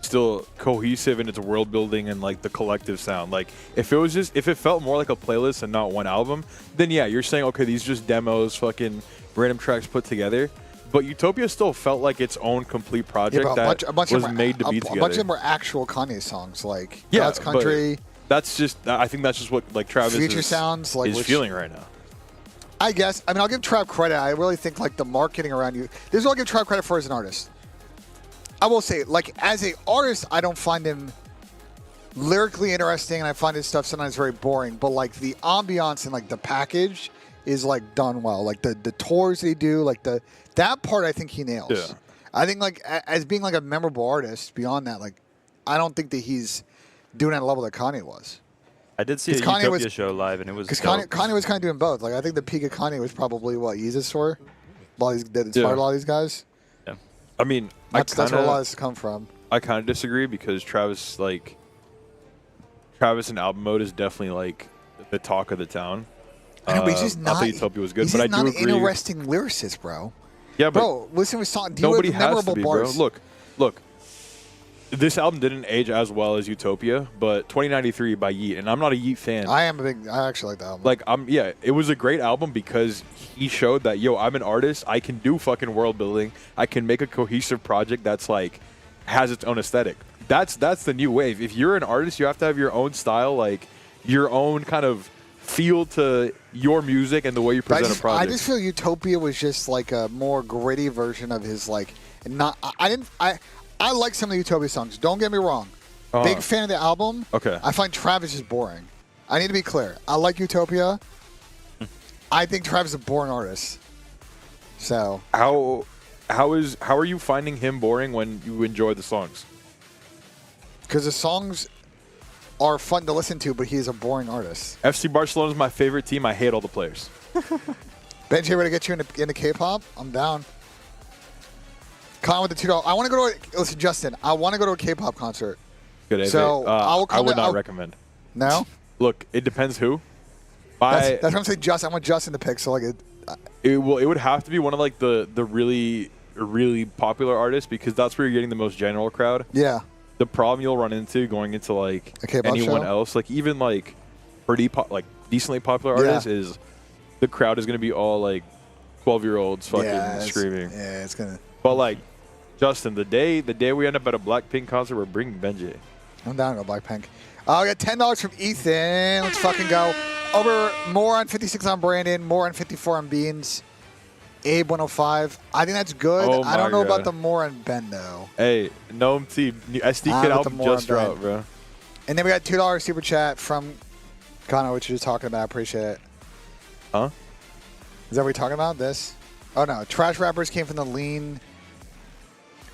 still cohesive in its world building and, like, the collective sound. Like, if it felt more like a playlist and not one album, then yeah, you're saying, okay, these are just demos, fucking random tracks put together. But Utopia still felt like its own complete project that was made to be together. A bunch of them were actual Kanye songs, like yeah, God's Country. That's just, I think that's just what like Travis Future sounds like is feeling right now. I guess. I mean, I'll give Trav credit. I really think like the marketing around you. This is what I'll give Trav credit for as an artist. I will say, like as an artist, I don't find him lyrically interesting, and I find his stuff sometimes very boring. But like the ambiance and like the package is like done well. Like the tours they do, like that part I think he nails. Yeah. I think like as being like a memorable artist, beyond that, like I don't think that he's doing it at a level that Kanye was. I did see a Utopia show live, and it was because Kanye was kind of doing both. Like I think the peak of Kanye was probably what Yeezus tour, that inspired a lot of these guys. Yeah, I mean, that's where a lot of this come from. I kind of disagree because Travis in album mode is definitely like the talk of the town. I know, but he's just not. I thought Utopia was good, he's but I just do not agree. An interesting lyricist, bro. Yeah, but bro, listen to his song. Do nobody you have has memorable to be, bars? bro. Look. This album didn't age as well as Utopia, but 2093 by Yeet, and I'm not a Yeet fan. I actually like the album. Like, it was a great album because he showed that, yo, I'm an artist. I can do fucking world building. I can make a cohesive project that's like has its own aesthetic. That's the new wave. If you're an artist, you have to have your own style, like your own kind of feel to your music and the way you present a project. I just feel Utopia was just like a more gritty version of his like. I like some of the Utopia songs. Don't get me wrong. Big fan of the album. Okay. I find Travis is boring. I need to be clear. I like Utopia. I think Travis is a boring artist. So how are you finding him boring when you enjoy the songs? Because the songs are fun to listen to, but he is a boring artist. FC Barcelona is my favorite team. I hate all the players. BENJ, ready to get you into K-pop? I'm down. Con with the $2. I want to go to listen, Justin. I want to go to a K-pop concert. Good. So I would not recommend. No. Look, it depends who. That's what I'm saying. Justin, I want Justin to pick. So like it would have to be one of like the really really popular artists because that's where you're getting the most general crowd. Yeah. The problem you'll run into going into like anyone else, like even like like decently popular artists, is the crowd is going to be all like 12-year-olds fucking screaming. Yeah, it's gonna. But like, Justin, the day we end up at a Blackpink concert, we're bringing BENJ. I'm down to go Blackpink. I got $10 from Ethan. Let's fucking go. Over more on 56 on Brandon, more on 54 on Beans. Abe 105. I think that's good. I don't know about the more on Ben though. Hey, Gnome T, SD Kid album just dropped, bro. And then we got $2 super chat from Connor, which you're just talking about. I appreciate it. Huh? Is that what we're talking about? This? Oh no, trash rappers came from the lean.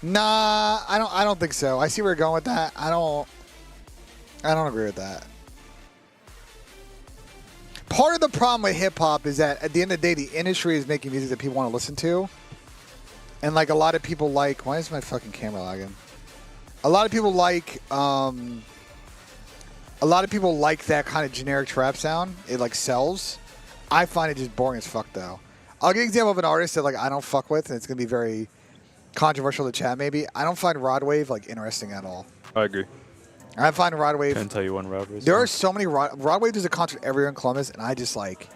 Nah, I don't think so. I see where you're going with that. I don't agree with that. Part of the problem with hip hop is that at the end of the day, the industry is making music that people want to listen to, and like a lot of people like. Why is my fucking camera lagging? A lot of people like. A lot of people like that kind of generic trap sound. It like sells. I find it just boring as fuck though. I'll give you an example of an artist that like I don't fuck with, and it's gonna be very controversial to chat maybe. I don't find Rod Wave like interesting at all. I agree. I find Rod Wave. Can't tell you one Rod Wave. There are so many Rod Wave does a concert every year in Columbus, and I just like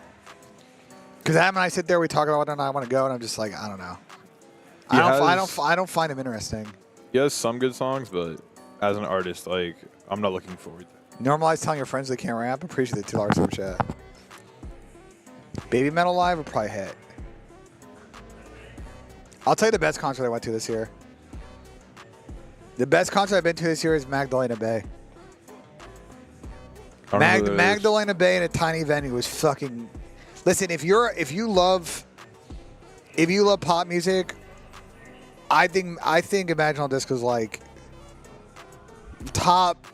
because Adam and I sit there, we talk about whether or not I want to go, and I'm just like I don't know. I don't find him interesting. He has some good songs, but as an artist, like I'm not looking forward to it. Normalize telling your friends they can't rap. Appreciate the $2 super chat. Baby Metal Live would probably hit. I'll tell you the best concert I went to this year. The best concert I've been to this year is Magdalena Bay. I don't know who that is. Magdalena Bay in a tiny venue was fucking. Listen, if you love pop music, I think Imagine on Disco's like top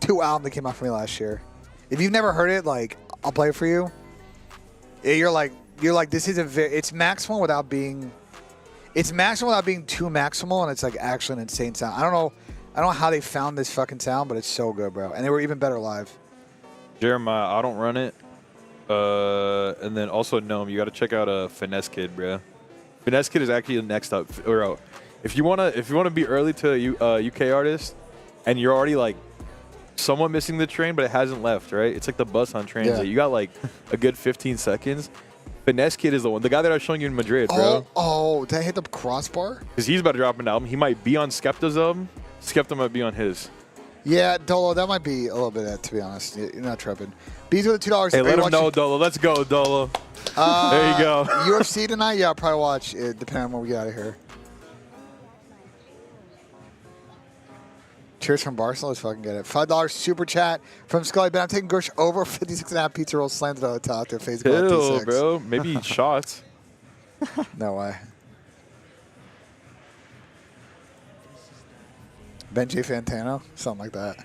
2 album that came out for me last year. If you've never heard it, like I'll play it for you. You're like this is it's maximal without being. It's maximal without being too maximal, and it's like actually an insane sound. I don't know how they found this fucking sound, but it's so good, bro. And they were even better live. Jeremiah, I don't run it. And then also Gnome, you got to check out Finesse Kid, bro. Finesse Kid is actually the next up. Or if you wanna be early to a UK artist, and you're already like somewhat missing the train, but it hasn't left, right? It's like the bus on trains. Yeah. You got like a good 15 seconds. Finesse Kid is the one, the guy that I was showing you in Madrid, bro. Oh, did I hit the crossbar? Because he's about to drop an album. He might be on Skepta's album. Skepta might be on his. Yeah, Dolo, that might be a little bit of it, to be honest. You're not tripping. Bees with the $2. Hey, let him know, Dolo. Let's go, Dolo. There you go. UFC tonight? Yeah, I'll probably watch it, depending on when we get out of here. Cheers from Barcelona. Let's fucking get it. $5 super chat from Scully. Ben, I'm taking Gersh over 56.5 pizza rolls slanted on the top to face goal Chill, T6. bro. Maybe shots. No way. BENJ Fantano? Something like that.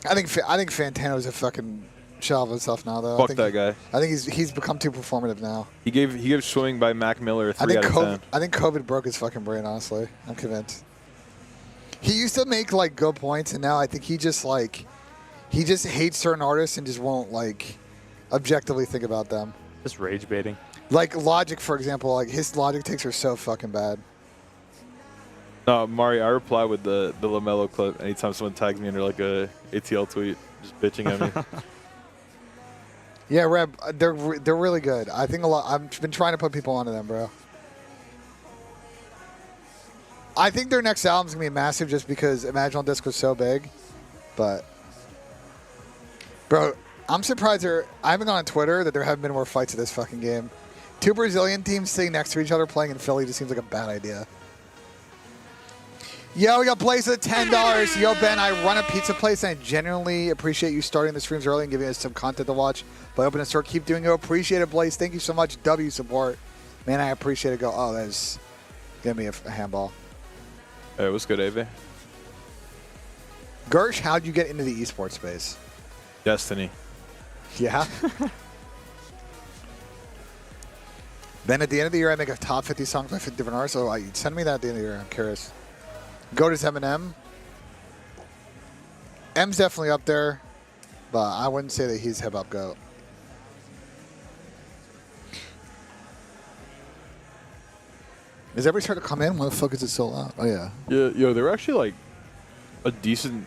I think Fantano's a fucking shell of himself now, though. Fuck that guy. I think he's become too performative now. He gave Swing by Mac Miller a 3 out of 10. I think COVID broke his fucking brain, honestly. I'm convinced. He used to make like good points, and now I think he just hates certain artists and just won't like objectively think about them. Just rage baiting. Like Logic, for example, like his Logic takes are so fucking bad. No, Mari, I reply with the LaMelo clip anytime someone tags me under like a ATL tweet, just bitching at me. Yeah, Reb, they're really good. I think a lot. I've been trying to put people onto them, bro. I think their next album's gonna be massive just because Imagine on Disc was so big. But, bro, I'm surprised I haven't gone on Twitter that there haven't been more fights at this fucking game. 2 Brazilian teams sitting next to each other playing in Philly just seems like a bad idea. Yo, we got Blaze at $10. Yo, Ben, I run a pizza place, and I genuinely appreciate you starting the streams early and giving us some content to watch. By opening the store, keep doing it. Appreciate it, Blaze. Thank you so much. W support. Man, I appreciate it. Oh, that is going to be a handball. Hey, what's good, Ave? Gersh, how'd you get into the esports space? Destiny. Yeah? Then at the end of the year, I make a top 50 songs by 50 different artists. So send me that at the end of the year. I'm curious. Go to Eminem. M's definitely up there, but I wouldn't say that he's hip-hop GOAT. Is everybody starting to come in? Why the fuck is it so loud? Oh, yeah. Yeah, yo, there were actually like a decent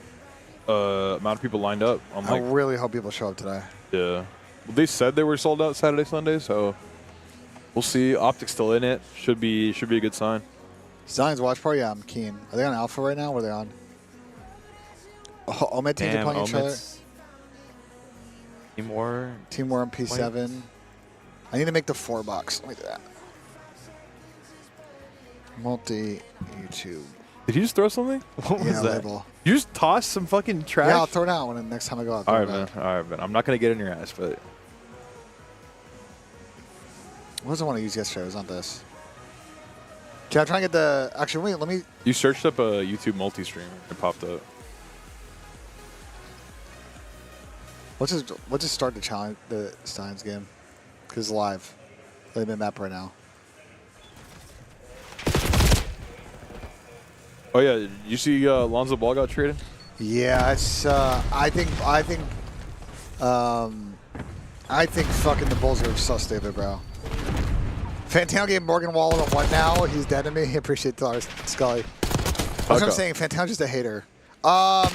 amount of people lined up. On I like, really hope people show up today. yeah. Well, they said they were sold out Saturday, Sunday, so we'll see. Optic's still in it. Should be a good sign. Zion's watch party? Yeah, I'm keen. Are they on Alpha right now? Where are they on? Oh, Omed teams are playing each other. Team War. Team War on P7. I need to make the 4 box. Let me do that. Multi-YouTube. Did you just throw something? What was that? Label. You just tossed some fucking trash? Yeah, I'll throw it out when next time I go out. All right, man. All right, man. I'm not going to get in your ass, but... What was the one I used yesterday? It was not this. Can I try and get the... Actually, wait, let me... You searched up a YouTube multi-stream. It popped up. Let's just start the challenge, the Steins game. Because it's live. Let me map right now. Oh, yeah. You see Lonzo Ball got traded? Yeah, it's... I think fucking the Bulls are so stupid, bro. Fantano gave Morgan Wallen a what now? He's dead to me. I appreciate the Scully. That's what I'm saying. Fantano's just a hater. I'll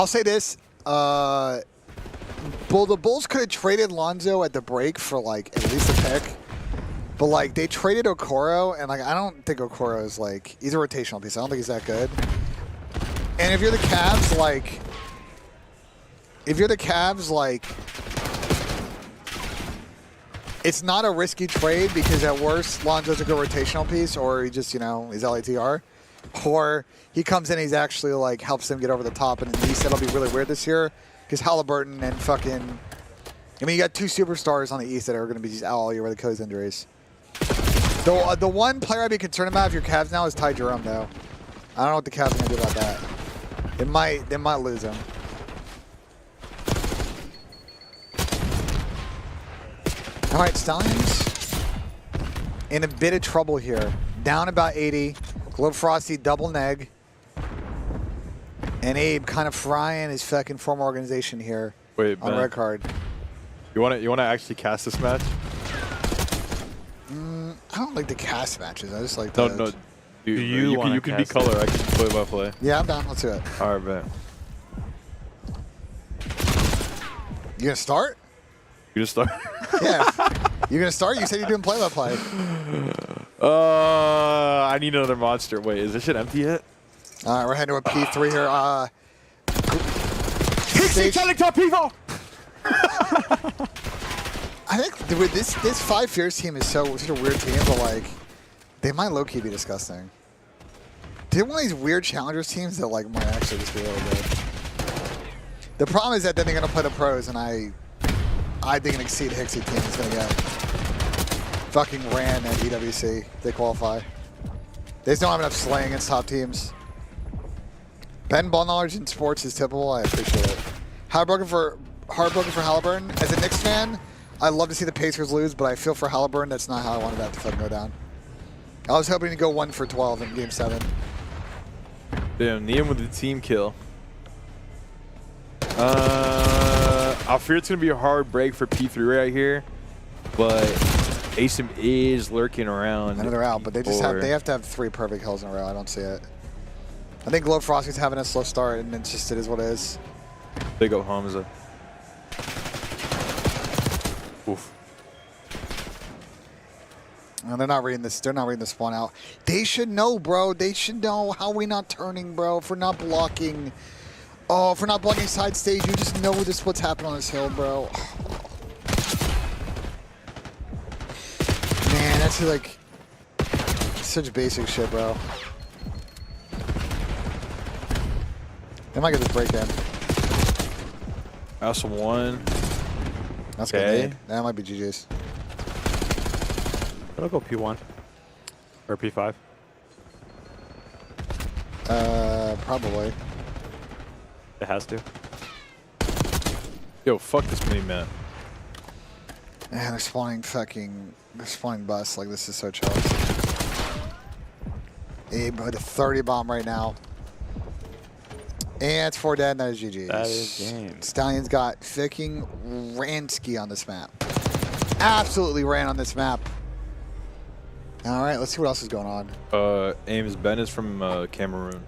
say this. The Bulls could have traded Lonzo at the break for like at least a pick. But like they traded Okoro, and like I don't think Okoro is like he's a rotational piece. I don't think he's that good. And if you're the Cavs, like it's not a risky trade because at worst Lonzo's a good rotational piece, or he just, you know, is LATR. or he comes in, he's actually like helps them get over the top, and he said it'll be really weird this year because Halliburton and fucking. I mean, you got two superstars on the East that are going to be just out all year with the Co's injuries. The one player I'd be concerned about if your Cavs now is Ty Jerome, though. I don't know what the Cavs are going to do about that. They might lose him. All right, Stallions in a bit of trouble here. Down about 80. Globe Frosty double neg. And Abe kind of frying his fucking former organization here. Wait, on Ben, red card. You want to actually cast this match? I don't like the cast matches. I just like No, the... no. you You wanna can be cast color. I can play by play. Yeah, I'm down. Let's do it. All right, bet. You gonna start? You just start. Yeah. You gonna start? You said you're doing play-by-play. I need another monster. Wait, is this shit empty yet? All right, we're heading to a P3 here. Pixie telling top people. I think with this Five Fierce team is such a weird team, but like they might low-key be disgusting. They're one of these weird challengers teams that like might actually just be really good. The problem is that then they're gonna play the pros, and I think an Exceed Hixie team is gonna get fucking ran at EWC. They qualify. They just don't have enough slaying against top teams. Ben ball knowledge in sports is typical. I appreciate it. Heartbroken for Halliburton. As a Knicks fan, I'd love to see the Pacers lose, but I feel for Halliburton. That's not how I wanted that to fucking go down. I was hoping to go 1 for 12 in Game 7. Damn, Nissim with the team kill. I fear it's gonna be a hard break for P3 right here, but Asim is lurking around. I know they're out, but they have to have 3 perfect kills in a row. I don't see it. I think Globe Frosty's having a slow start, and it is what it is. Big up Hamza. Oof. No, they're not reading this. They're not reading the spawn out. They should know, bro. They should know. How are we not turning, bro? If we're not blocking. Oh, if we're not blocking side stage, you just know what's happening on this hill, bro. Man, that's like such basic shit, bro. They might get this break in. That's one. That's Okay. good. That might be GG's. I'll go P1 or P5. Probably. It has to. Yo, fuck this mini man. Man, they're spawning bus. Like, this is so chill. Abe with a 30 bomb right now. And it's 4 dead, and that is GG. That is game. Stallions got fucking Ransky on this map. Absolutely ran on this map. All right, let's see what else is going on. Ames Ben is from Cameroon.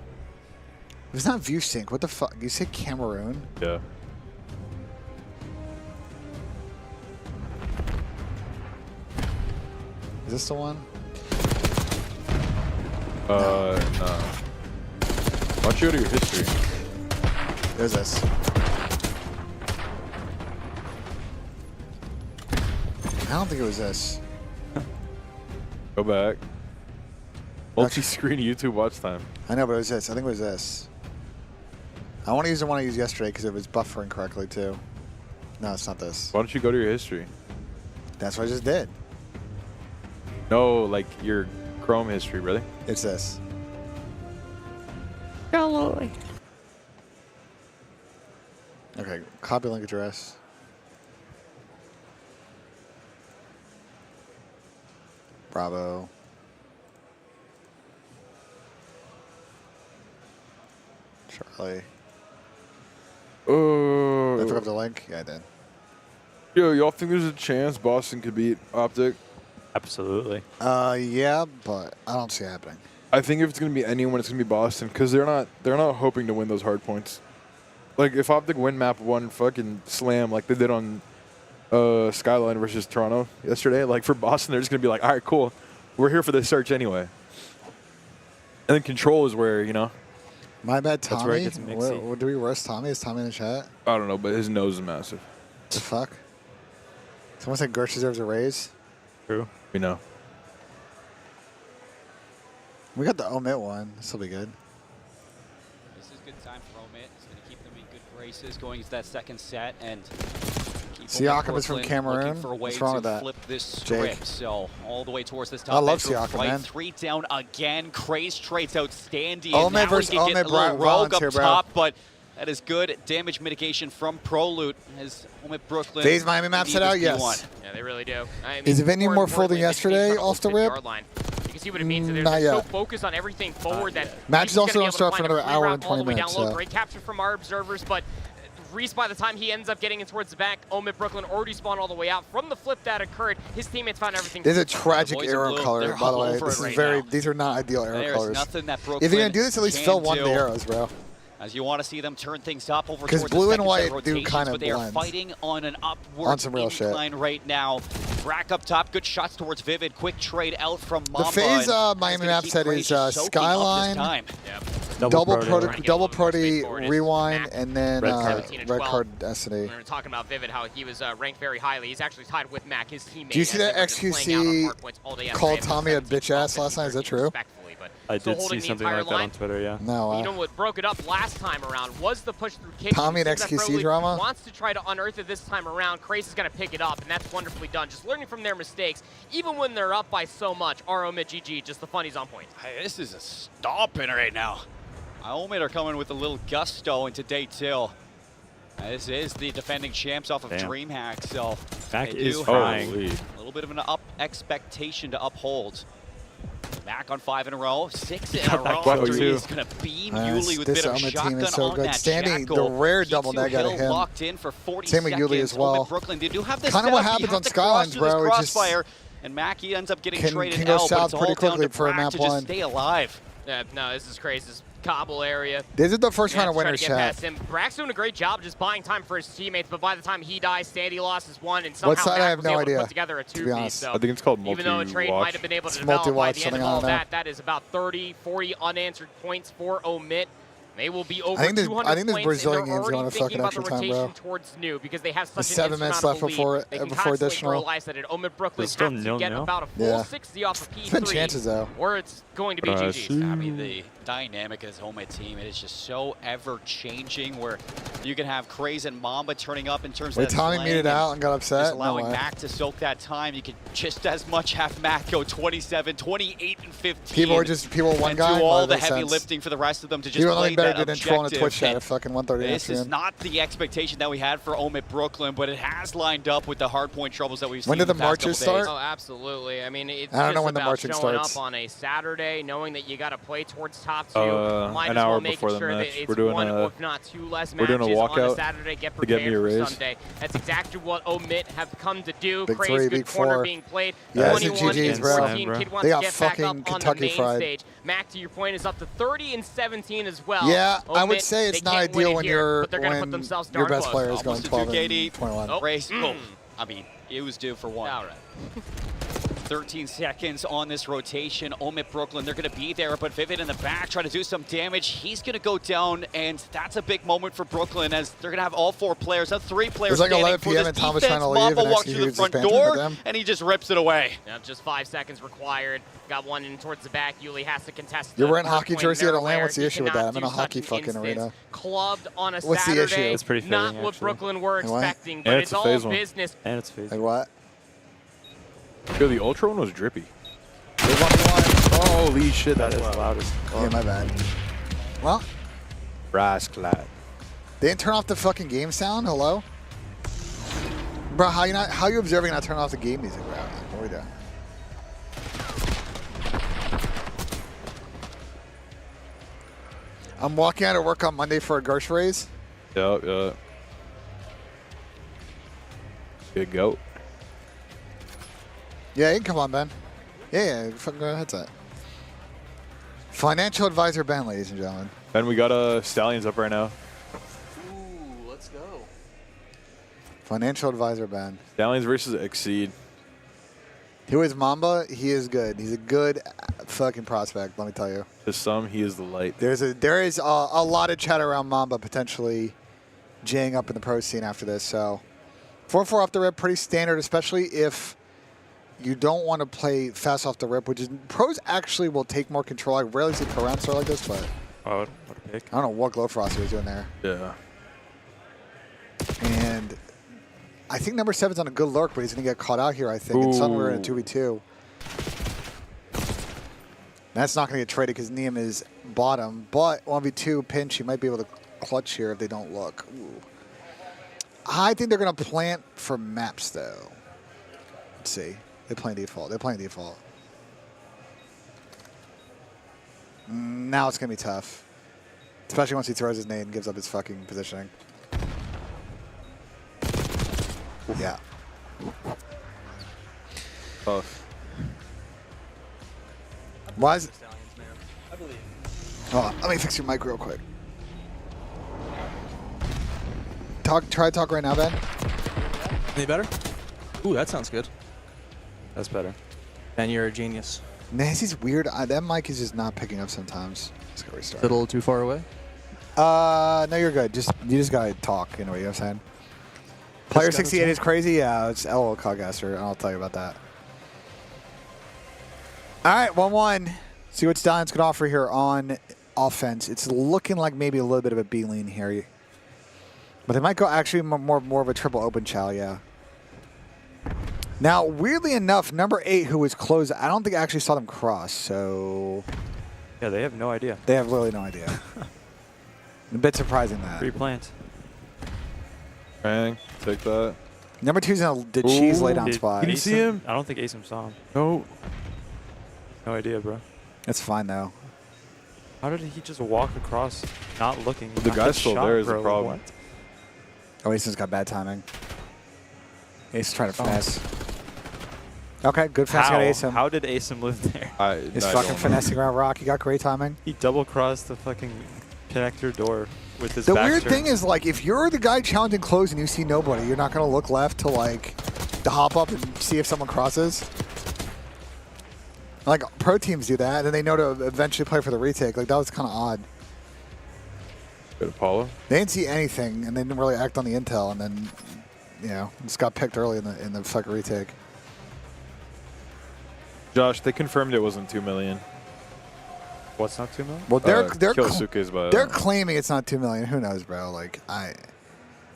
It's not view sync. What the fuck? You say Cameroon? Yeah. Is this the one? No. Why don't you go to your history? There's this. I don't think it was this. Go back. Multi-screen YouTube watch time. I know, but it was this. I think it was this. I want to use the one I used yesterday because it was buffering correctly too. No, it's not this. Why don't you go to your history? That's what I just did. No, like your Chrome history, really? It's this. Hello. Okay, copy link address. Bravo. Charlie. Oh. Did I forget the link? Yeah, I did. Yo, y'all think there's a chance Boston could beat Optic? Absolutely. Yeah, but I don't see it happening. I think if it's gonna be anyone, it's gonna be Boston because they're not hoping to win those hard points. Like if Optic win map 1 fucking slam like they did on Skyline versus Toronto yesterday, like for Boston they're just gonna be like, all right, cool, we're here for this search anyway. And then control is where, you know. My bad, That's where it Tommy. gets mixy. What do we roast Tommy? Is Tommy in the chat? I don't know, but his nose is massive. What the fuck? Someone said Gersh deserves a raise. True. We know. We got the omit one. This will be good. This is good time for Omit. It's going to keep them in good graces going into that second set and keep Siakam is from Brooklyn Cameroon. looking for a way What's wrong to with that, flip this Jake? script. So all the way towards this I top love bedroom Siakam, fight. man. 3 down again. Craze trades out Standy. Omit And now versus we can get Omit, a little Brown rogue up here, bro. top, but that is good damage mitigation from ProLoot as Omit Brooklyn. FaZe Miami map set out, yes. Yeah, they really do. I mean, Is the venue more full than importantly, this team's yesterday on the off the 50-yard rip? line. You can see what it means. They're Not so yet. focused on everything forward that Match is he's also gonna be gonna able start to for find a another free hour route and all 20 the way minutes, down low. so. Great capture from our observers, but Reese, by the time he ends up getting in towards the back, Omit Brooklyn already spawned all the way out. From the flip that occurred, his teammates found everything. This is a tragic boys in arrow blue, color, they're by the all way. over This it is right very. now. These are not ideal arrow There's colors. nothing that Brooklyn If you're gonna do this, at least can fill one of the do. arrows, bro. As you want to see them turn things up over 'Cause towards blue the and second white set do rotations, kind of but they are blend. fighting on an upward On some real shit. incline right now. Rack up top, good shots towards Vivid. Quick trade out from Mamba. The FaZe and Miami that's map gonna set keep is Grace soaking up this Skyline, time. double Prody. Prody, Rewind, and then Red red card. card Destiny. We were talking about Vivid, how he was ranked very highly. He's actually tied with Mac, his teammate. Do you see as that they were just playing out on XQC hard points all day called yesterday. Tommy a 17, bitch ass last night? Is that 13 true? respectfully, but I still did holding see the something entire like that on line. Twitter, yeah. No. You know what broke it up last time around was the push through kitchen. Tommy and Seems that XQC ProLoot drama? wants to try to unearth it this time around. Craze is going to pick it up, and that's wonderfully done. Just learning from their mistakes, even when they're up by so much. Omit GG, just the funny's on point. Hey, this is a stomping right now. Omit are coming with a little gusto into day 2. This is the defending champs off of Damn. DreamHack, so Mac they is do frying. have a little bit of an expectation to uphold. Back on 5 in a row, 6 in a Got that row. quote After too. he's gonna beam Yuli with a this bit of Omit shotgun team is so on good. that Standing the Jackal. rare Keeps double neg out of Hill him. locked in for 40 Same with seconds. Yuli as well. Omit Brooklyn, they do have this Kinda what setup. happens You on have to cross Skylines, through bro. this It just crossfire, and Mackie ends up getting can traded go out, but south it's all pretty down quickly to for a Brack map to just one. stay alive. No, this is crazy. This cobble area. This is the first round of Trying to winners get chat. past him. Brack's doing a great job just buying time for his teammates, but by the time he dies, Standy loses one, and somehow What side? I Mac have was no able to idea, put together a to be 2v. honest. So I think it's called even though a trade multi-watch. might have been able to It's develop by multi-watch, the end of something I all don't know. that is about 30, 40 unanswered points for Omit. They will be over I think this 200 Brazilian points, and game's they're already going to thinking fucking about the extra time, rotation bro. towards new because they have such There's an 7 minutes insurmountable left lead. They can before constantly additional. throw lives at it. Omit Brooklyn It's still have to get 0-0. about a full Yeah. 60 off of P3, There's been chances, though. or it's going to be GG's. I mean, the dynamic of this Omit team, it is just so ever-changing where you can have Craze and Mamba turning up in terms Wait, of that Tommy slang muted out and got upset? just No allowing way. Mac to soak that time. You could just as much have Mac go 27, 28, and 15. People one and guy. do all Well, the that makes heavy sense. lifting for the rest of them to just People play only better that than troll on a objective. Twitch chat And at fucking 1:30 this is afternoon. not the expectation that we had for Omit Brooklyn, but it has lined up with the hardpoint troubles that we've seen When did in the past couple marches days. start? Oh, absolutely. I mean, it's I don't just know when the about marching showing starts. up on a Saturday, knowing that you got to play towards top 2. Might an as well hour make before the sure match. that it's We're doing one, a- if not 2 less we're doing a matches on a walkout Saturday. Get to get me prepared a for raise. Sunday. That's exactly what Omit have come to do. Big Craze, 3, good big corner 4. being played. Yeah, it's a 21 GG's, and bro. 14. Bro. Kid wants They to got get back fucking up on Kentucky the main fried. stage. Mac, to your point, is up to 30 and 17 as well. Yeah, I would Omit, say it's they not can't win ideal it when here, but they're gonna put when themselves your darn best close. player is going Almost a 12 2KD. and 21. Oh. Race. Oh, I mean, it was due for one. All right. 13 seconds on this rotation. Omit Brooklyn, they're going to be there, but Vivid in the back trying to do some damage. He's going to go down, and that's a big moment for Brooklyn as they're going to have all 4 players, have 3 players It's like standing 11 for p.m. this and Thomas defense. trying to leave, Mamba and walks actually through the just front banter with door, them. and he just rips it away. Yep, just 5 seconds required. Got one in towards the back. Yuli has to contest. You're the wearing a hard hockey point jersey at a there LAN. where What's the he issue with cannot that? I'm in do a hockey such an fucking instance. arena. Clubbed on a What's the Saturday. issue? It's pretty Not fitting, what actually. Brooklyn were What? expecting, but Yeah, it's it's a all phase one. business. And it's phase. Like what? Yo, the Ultra one was drippy. They won the Holy shit, That that is is loud as one. Yeah, my bad. Well, Rasclat. they didn't turn off the fucking game sound. Hello, bro. How you observing not turn off the game music, bro? What are we doing? I'm walking out of work on Monday for a Gersh raise. Yup, yup. Good goat. Yeah, you can come on, Ben. Yeah, fucking go ahead, set. Financial advisor Ben, ladies and gentlemen. Ben, we got Stallions up right now. Ooh, let's go. Financial advisor Ben. Stallions versus Exceed. Who is Mamba? He is good. He's a good fucking prospect, let me tell you. To some, he is the light. There is a lot of chatter around Mamba potentially jaying up in the pro scene after this. So 4-4 off the rip, pretty standard, especially if you don't want to play fast off the rip, which is pros actually will take more control. I rarely see pro rounds start like this, but Oh, what a pick. I don't know what Glowfrost he was doing there. Yeah. And I think number 7's on a good lurk, but he's going to get caught out here, I think. And suddenly we're in a 2v2. That's not going to get traded because Nissim is bottom, but 1v2 pinch, he might be able to clutch here if they don't look. Ooh. I think they're going to plant for maps, though. Let's see. They're playing default. They're playing default. Now it's going to be tough. Especially once he throws his nade and gives up his fucking positioning. Yeah. Tough. Why is it? Hold on, let me fix your mic real quick. Try to talk right now, Ben. Any better? Ooh, that sounds good. That's better. And you're a genius. Nancy's weird. That mic is just not picking up sometimes. Let's go restart. A little too far away? No, you're good. You just gotta talk. You know what I'm saying? Player 68 is crazy. Yeah, it's LOL Coggaster. I'll tell you about that. All right, 1-1. See what Stein's gonna offer here on offense. It's looking like maybe a little bit of a B lean here, but they might go actually more of a triple open chow. Yeah. Now, weirdly enough, number 8, who was closed, I don't think I actually saw them cross. So Yeah, they have no idea. they have literally no idea. A bit surprising that. Pre-plant. Bang. Take that. Number 2's in the cheese laydown spot. Can you see him? I don't think Asim saw him. No. No idea, bro. That's fine though. How did he just walk across not looking? The Not guy's get still shot, there is the bro. problem. What? Oh, Asim's got bad timing. Asim's trying to finesse. Okay, good finesse How? got Asim. How did Asim live there? He's I fucking don't know. finessing around rock. He got great timing. He double crossed the fucking connector door with his The back weird turned. thing is, like, if you're the guy challenging close and you see nobody, you're not going to look left to, like, to hop up and see if someone crosses. Like, pro teams do that, and then they know to eventually play for the retake. Like, that was kind of odd. Good Apollo. They didn't see anything, and they didn't really act on the intel, and then, you know, just got picked early in the fucking retake. Josh, they confirmed it wasn't 2 million. What's not 2 million? Well, they're Kyosuke's, but they're claiming it's not 2 million. Who knows, bro? Like,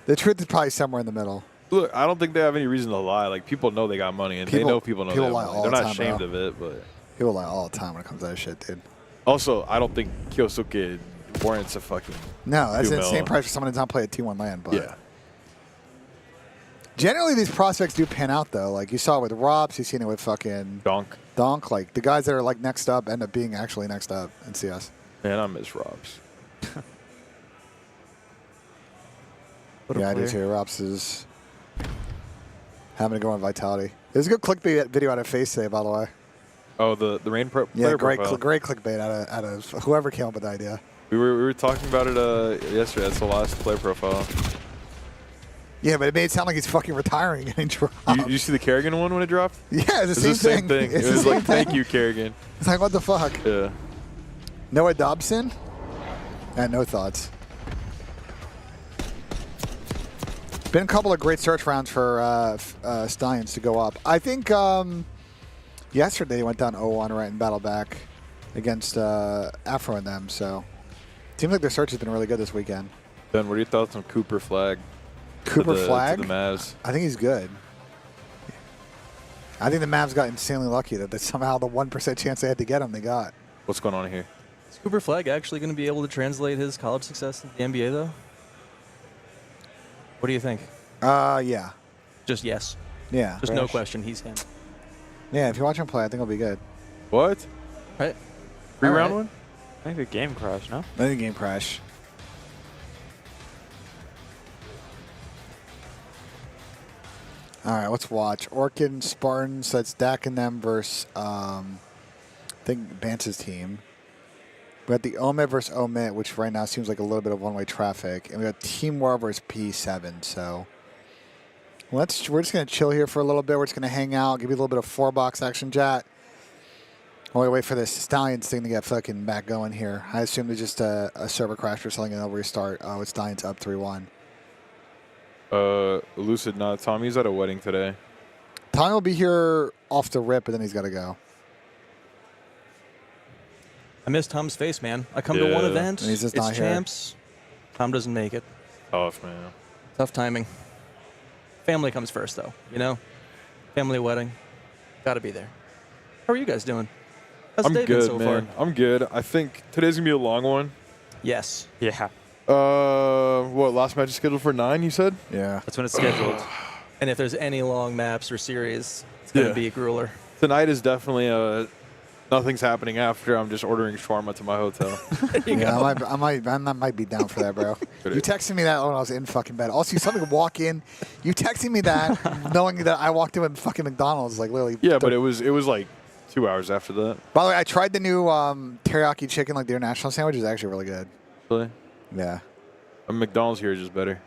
the truth is probably somewhere in the middle. Look, I don't think they have any reason to lie. Like, people know they got money, and they know people know they have lie money. all They're the not time, ashamed bro. of it, but People lie all the time when it comes to that shit, dude. also, I don't think Kyosuke warrants a fucking No, that's 2 an insane mil. price for someone to not play at T1 land. But Yeah. generally, these prospects do pan out, though. Like, you saw it with Robs, you've seen it with fucking Donk. Like, the guys that are, like, next up end up being actually next up in CS. Man, I miss Robs. Yeah, I do too. Robs is having to go on Vitality. There's a good clickbait video out of Face today, by the way. Oh, the Rain Pro. Yeah, player profile. great clickbait out of whoever came up with the idea. We were talking about it yesterday. That's the last player profile. Yeah, but it made it sound like he's fucking retiring and dropped. You see the Kerrigan one when it dropped? Yeah, it's the It's same thing. It's It the was same like, thank thing. you, Kerrigan. It's like, what the fuck? Yeah. Noah Dobson? No thoughts. Been a couple of great search rounds for Stallions to go up. I think yesterday they went down 0-1 right in battle back against Afro and them. So seems like their search has been really good this weekend. Ben, what are your thoughts on Cooper Flag? Cooper Flag? To the Mavs. I think he's good. I think the Mavs got insanely lucky that somehow the 1% chance they had to get him, they got. What's going on here? Is Cooper Flag actually going to be able to translate his college success to the NBA, though? What do you think? Yeah. Just yes. Yeah. Just no question. He's him. Yeah, if you watch him play, I think it'll be good. What? Right. Three-round All one? I think the game crashed, no? I think game crash. All right, let's watch. Orchid and Spartans, that's Dak and them versus, I think, Bance's team. We got the Omit versus Omit, which right now seems like a little bit of one-way traffic. And we got Team War versus P7, so we're just going to chill here for a little bit. We're just going to hang out, give you a little bit of 4-box action chat. While we wait for this Stallions thing to get fucking back going here. I assume it's just a server crash or something and they'll restart with Stallions up 3-1. Lucid, no. Tommy's at a wedding today. Tommy will be here off the rip, but then he's got to go. I miss Tom's face, man. I come to one event, and he's just it's not here. champs. Tom doesn't make it. Tough, man. Tough timing. Family comes first, though, you know? Family wedding. Got to be there. How are you guys doing? How's the I'm day been good, so man. far? I'm good. I think today's going to be a long one. Yes. Yeah. What, last match is scheduled for 9, you said? Yeah. That's when it's scheduled. And if there's any long maps or series, it's going to be a grueler. Tonight is definitely nothing's happening after. I'm just ordering shawarma to my hotel. Yeah, I might be down for that, bro. You texted me that when I was in fucking bed. Also, you saw me walk in. You texted me that knowing that I walked in with fucking McDonald's, like literally. Yeah, but it was like 2 hours after that. By the way, I tried the new teriyaki chicken, like the international sandwich. Is actually really good. Really? Yeah. McDonald's here is just better.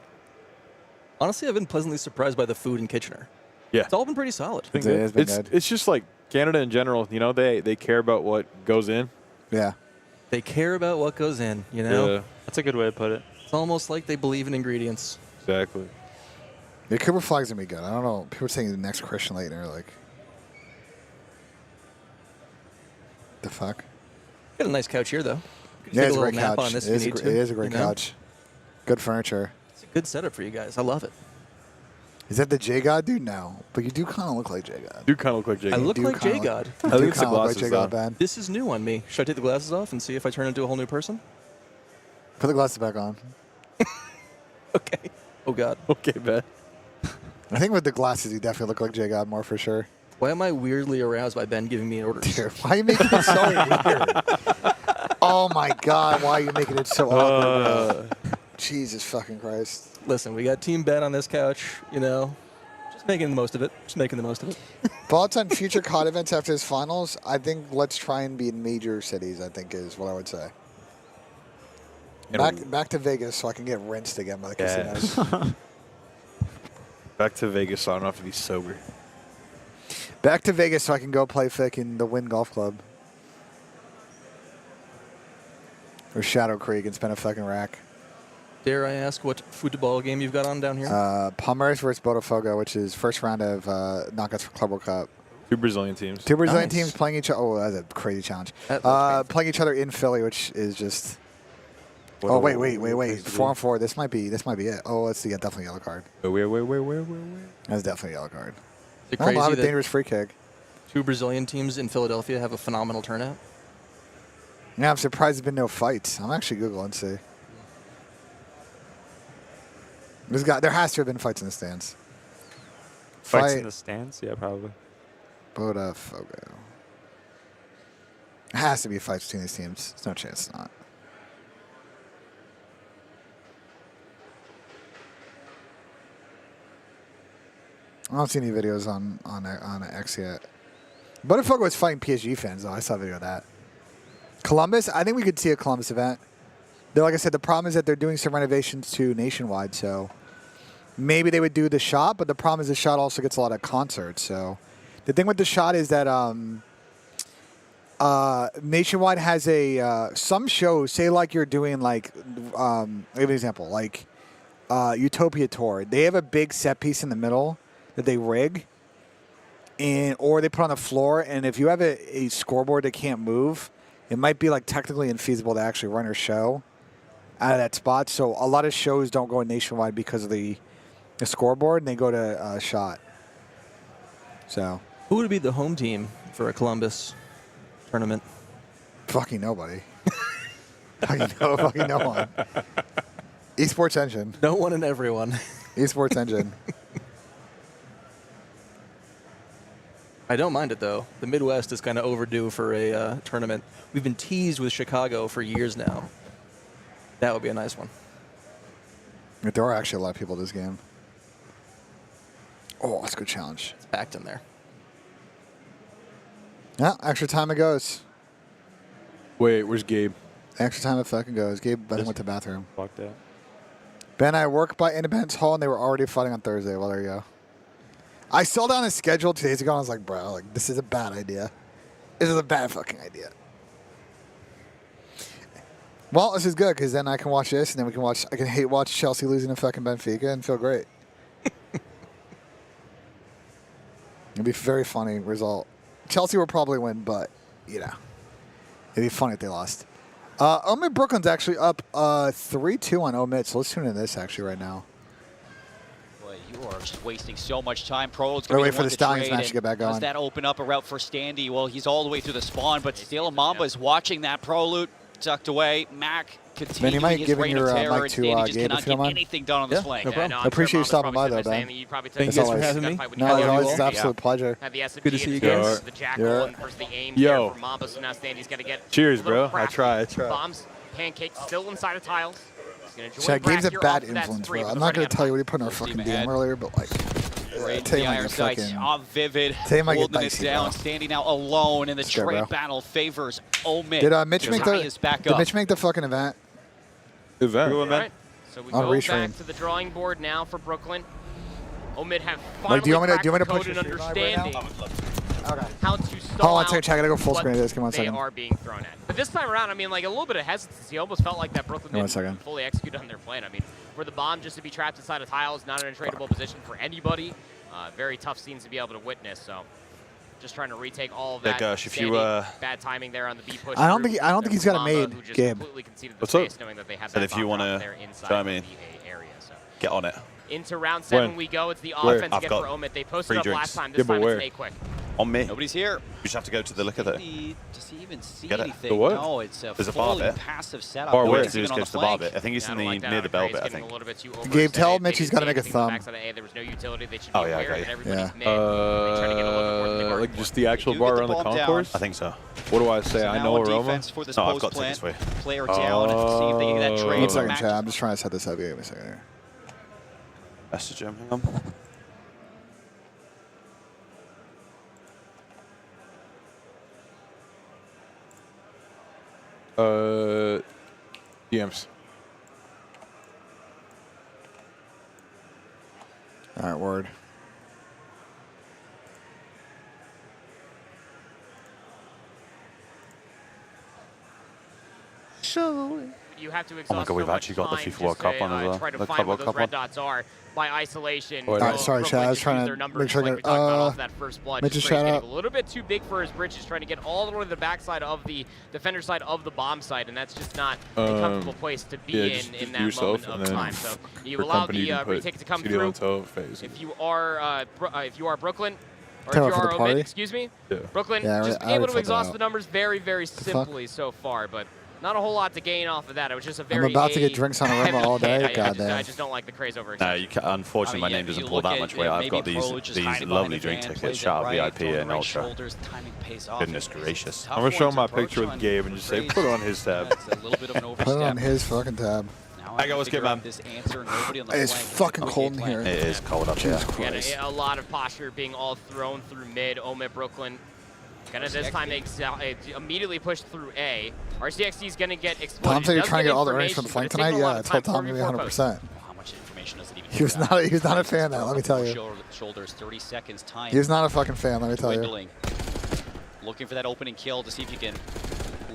Honestly, I've been pleasantly surprised by the food in Kitchener. Yeah. It's all been pretty solid. It has been good. It's just like Canada in general. You know, they care about what goes in. Yeah. They care about what goes in, you know? Yeah, That's a good way to put it. It's almost like they believe in ingredients. exactly. The Cooper flag's gonna be good. I don't know. People are saying the next Christian Leitner, like, the fuck. Got a nice couch here, though. Yeah, Take it's a little great nap couch. on this It if you is need to, it is a great you know? couch. Good furniture. It's a good setup for you guys. I love it. Is that the J God dude? No, but you do kind of look like J God. You kind of look like Jake. I look do like kinda J God. I think it's the kinda look like glasses, J God, though. Ben. This is new on me. Should I take the glasses off and see if I turn into a whole new person? Put the glasses back on. Okay. Oh, God. Okay, bet. I think with the glasses, you definitely look like J God more for sure. Why am I weirdly aroused by Ben giving me orders? Here, why are you making it so weird? Oh my God, why are you making it so awkward? Bro? Jesus fucking Christ. Listen, we got Team Ben on this couch, you know. Just making the most of it. Just making the most of it. Thoughts on future COD events after his finals? I think let's try and be in major cities, I think is what I would say. Back to Vegas so I can get rinsed again by the casinos. Back to Vegas so I don't have to be sober. Back to Vegas so I can go play in the Wynn Golf Club. Or Shadow Creek and spend a fucking rack. Dare I ask what football game you've got on down here? Palmeiras versus Botafogo, which is first round of knockouts for Club World Cup. 2 Brazilian teams. 2 Brazilian Nice. teams playing each other. Oh, that's a crazy challenge. That looks painful. Playing each other in Philly, which is just. Oh wait! 4-on-4. This might be it. Oh, let's see. Yeah, definitely yellow card. Wait. That's definitely a yellow card. Is it I'll have crazy a that dangerous free kick. 2 Brazilian teams in Philadelphia have a phenomenal turnout? Yeah, I'm surprised there's been no fights. I'm actually Googling see. There has to have been fights in the stands. Fights in the stands? Yeah, probably. Botafogo. It has to be fights between these teams. There's no chance it's not. I don't see any videos on X yet. Botafogo was fighting PSG fans, though. I saw a video of that. Columbus, I think we could see a Columbus event. Though, like I said, the problem is that they're doing some renovations to Nationwide, so maybe they would do the Shot, but the problem is the Shot also gets a lot of concerts. So the thing with the Shot is that Nationwide has some shows, say like you're doing like, I'll give you an example, like Utopia Tour. They have a big set piece in the middle that they rig, or they put on the floor, and if you have a scoreboard that can't move, it might be like technically infeasible to actually run a show out of that spot. So a lot of shows don't go Nationwide because of the scoreboard, and they go to Shot. So Who would be the home team for a Columbus tournament? fucking nobody. fucking no one. Esports Engine. No one and everyone. Esports Engine. I don't mind it, though. The Midwest is kind of overdue for a tournament. We've been teased with Chicago for years now. That would be a nice one. There are actually a lot of people at this game. Oh, that's a good challenge. It's packed in there. Yeah, extra time it goes. Wait, where's Gabe? Extra time it fucking goes. Gabe went to the bathroom. Fucked out. Ben and I work by Independence Hall, and they were already fighting on Thursday. Well, there you go. I saw down a schedule 2 days ago, and I was like, bro, like this is a bad idea. This is a bad fucking idea. Well, this is good, because then I can watch this, and then I can hate watch Chelsea losing to fucking Benfica and feel great. It'd be a very funny result. Chelsea will probably win, but, you know, it'd be funny if they lost. Omid Brooklyn's actually up 3-2 on Omid, so let's tune in this actually right now. Boy, you are just wasting so much time. Pro's going to wait for the Stallions match to get back going. Does that open up a route for Standy? Well, he's all the way through the spawn, but still Mamba is watching that. Proloot tucked away. Mac continuing you might his give reign your of terror, mic and to Standy just Gabe, cannot if you don't get mind. anything done on this flank. no problem. I appreciate you stopping by, though, Ben. Thank you As guys for always. having me. No, it's always an absolute pleasure. Had the SMG Good to see you and guys. The Jackal Yeah. and versus the aim Yo. here for Mamba, so now Standy's got to get Cheers, a little bro. I crafty. try. Bombs, pancakes still inside of tiles. He's gonna join Shaq, Gabe's a Brack bad here off that influence, spree, bro. but I'm they're not going running to tell you out what he put in our Full fucking team game ahead. earlier, but, like, Right Tay in the might iron get sights fucking- of Vivid, Tay might get holding dicey, it down, bro. standing now alone, and the Sure, trade bro. battle favors Omid. Did Mitch to make tie the us back did up. Mitch make the fucking event? Event. All right, so we On go restream. back to the drawing board now for Brooklyn. Omid have finally Like, do you want me to cracked the push code your and stream live right now? understanding Okay. how to stall Hold on a out second, Chad, I gotta go full what screen of this. Give me 1 they second. are being thrown at. But this time around, I mean, like a little bit of hesitancy. Almost felt like that Brooklyn Give me 1 didn't second. fully execute on their plan. I mean, for the bomb just to be trapped inside of tiles, not in a tradable position for anybody. Very tough scenes to be able to witness. So, just trying to retake all of Yeah, that. gosh, if you, Standing bad timing there on the B push. I don't through. think he's got it Mamba, made, who just Gabe. completely conceded the What's up? space, knowing that they had Said that if you bomb wanna drop there inside try of me. the A area. So. Get on it. Into round 7 When? we go. It's the Where? offense I've again got for Omid. They posted free up drinks. last time. Yeah, This but time where? it's A quick. On me. Nobody's here. You just have to go to the liquor though. Does he even see Get it. anything? The what? No, it's a There's a bar fully bit. passive setup. Bar All we where? have to do is Even go on to the flank. bar bit. I think it's Yeah, I in don't the like that near on the a bell Craze, bit. I getting think. a little bit too Gabe, tell overextended. Mitch he's gotta make a They thumb. backside of A, there was no utility. They should Oh, be yeah, I aware got that you. everybody's Yeah. mid. They try to get a little bit more than they bargained Like for. just the actual do bar get the around the bomb down. concourse. I think so. What do I say? So I now know on Aroma. defense for this No, I've post got plant. tickets for you. Player down. See if they get that trade. 1 second, Max- Chad. I'm just trying to set this up. Give me a second here. Message him. Hang on. DMs. All right, word. You have to Oh my exhaust God, we've so much actually got the time FIFA World just Cup to, on as well. try to The find Club where World those Cup red on. dots are by isolation. All right, sorry, Brooklyn Chad, I was just trying used to their numbers make sure I like get- we talked about off that first blood. Mitch's Just shout getting out. a little bit too big for his britches, trying to get all the way to the backside of the defender side of the bomb side, and that's just not a comfortable place to be Yeah, just in do that yourself, moment and of then time. So you for allow company, you the can put retake to come CDL through. until phase. If you are Brooklyn, or Tell if her you for the are party. Omid, excuse me, Yeah. Brooklyn Yeah, just I able already to filled that exhaust out. the numbers very, very fuck? simply so far, but not a whole lot to gain off of that. It was just a very about to get drinks on Aroma heavy all day. hit. Goddamn. I just don't like the craze over No, you can, unfortunately, my name doesn't pull that much weight. I've got these lovely drink tickets. Shout out VIP and Ultra. Goodness gracious. I'm gonna show him my picture with Gabe and just say, put it on his tab. Put it on his fucking tab. Hey, guys, what's good, man? It's fucking cold in here. It is cold up here. Jesus Again, Christ. a lot of posture being all thrown through mid. Omid Brooklyn gonna this time immediately push through A. RCXD is gonna get exploded. Tom said you're Does trying to get get all the earnings from information, the flank but it's taking tonight. a lot Yeah, of I told time Tom to be 100%. How much information does it even He was not a fan of that. Let me tell you. Shoulders, 30 seconds time. He was not a fucking fan. Let me tell you. Dwindling. Looking for that opening kill to see if you can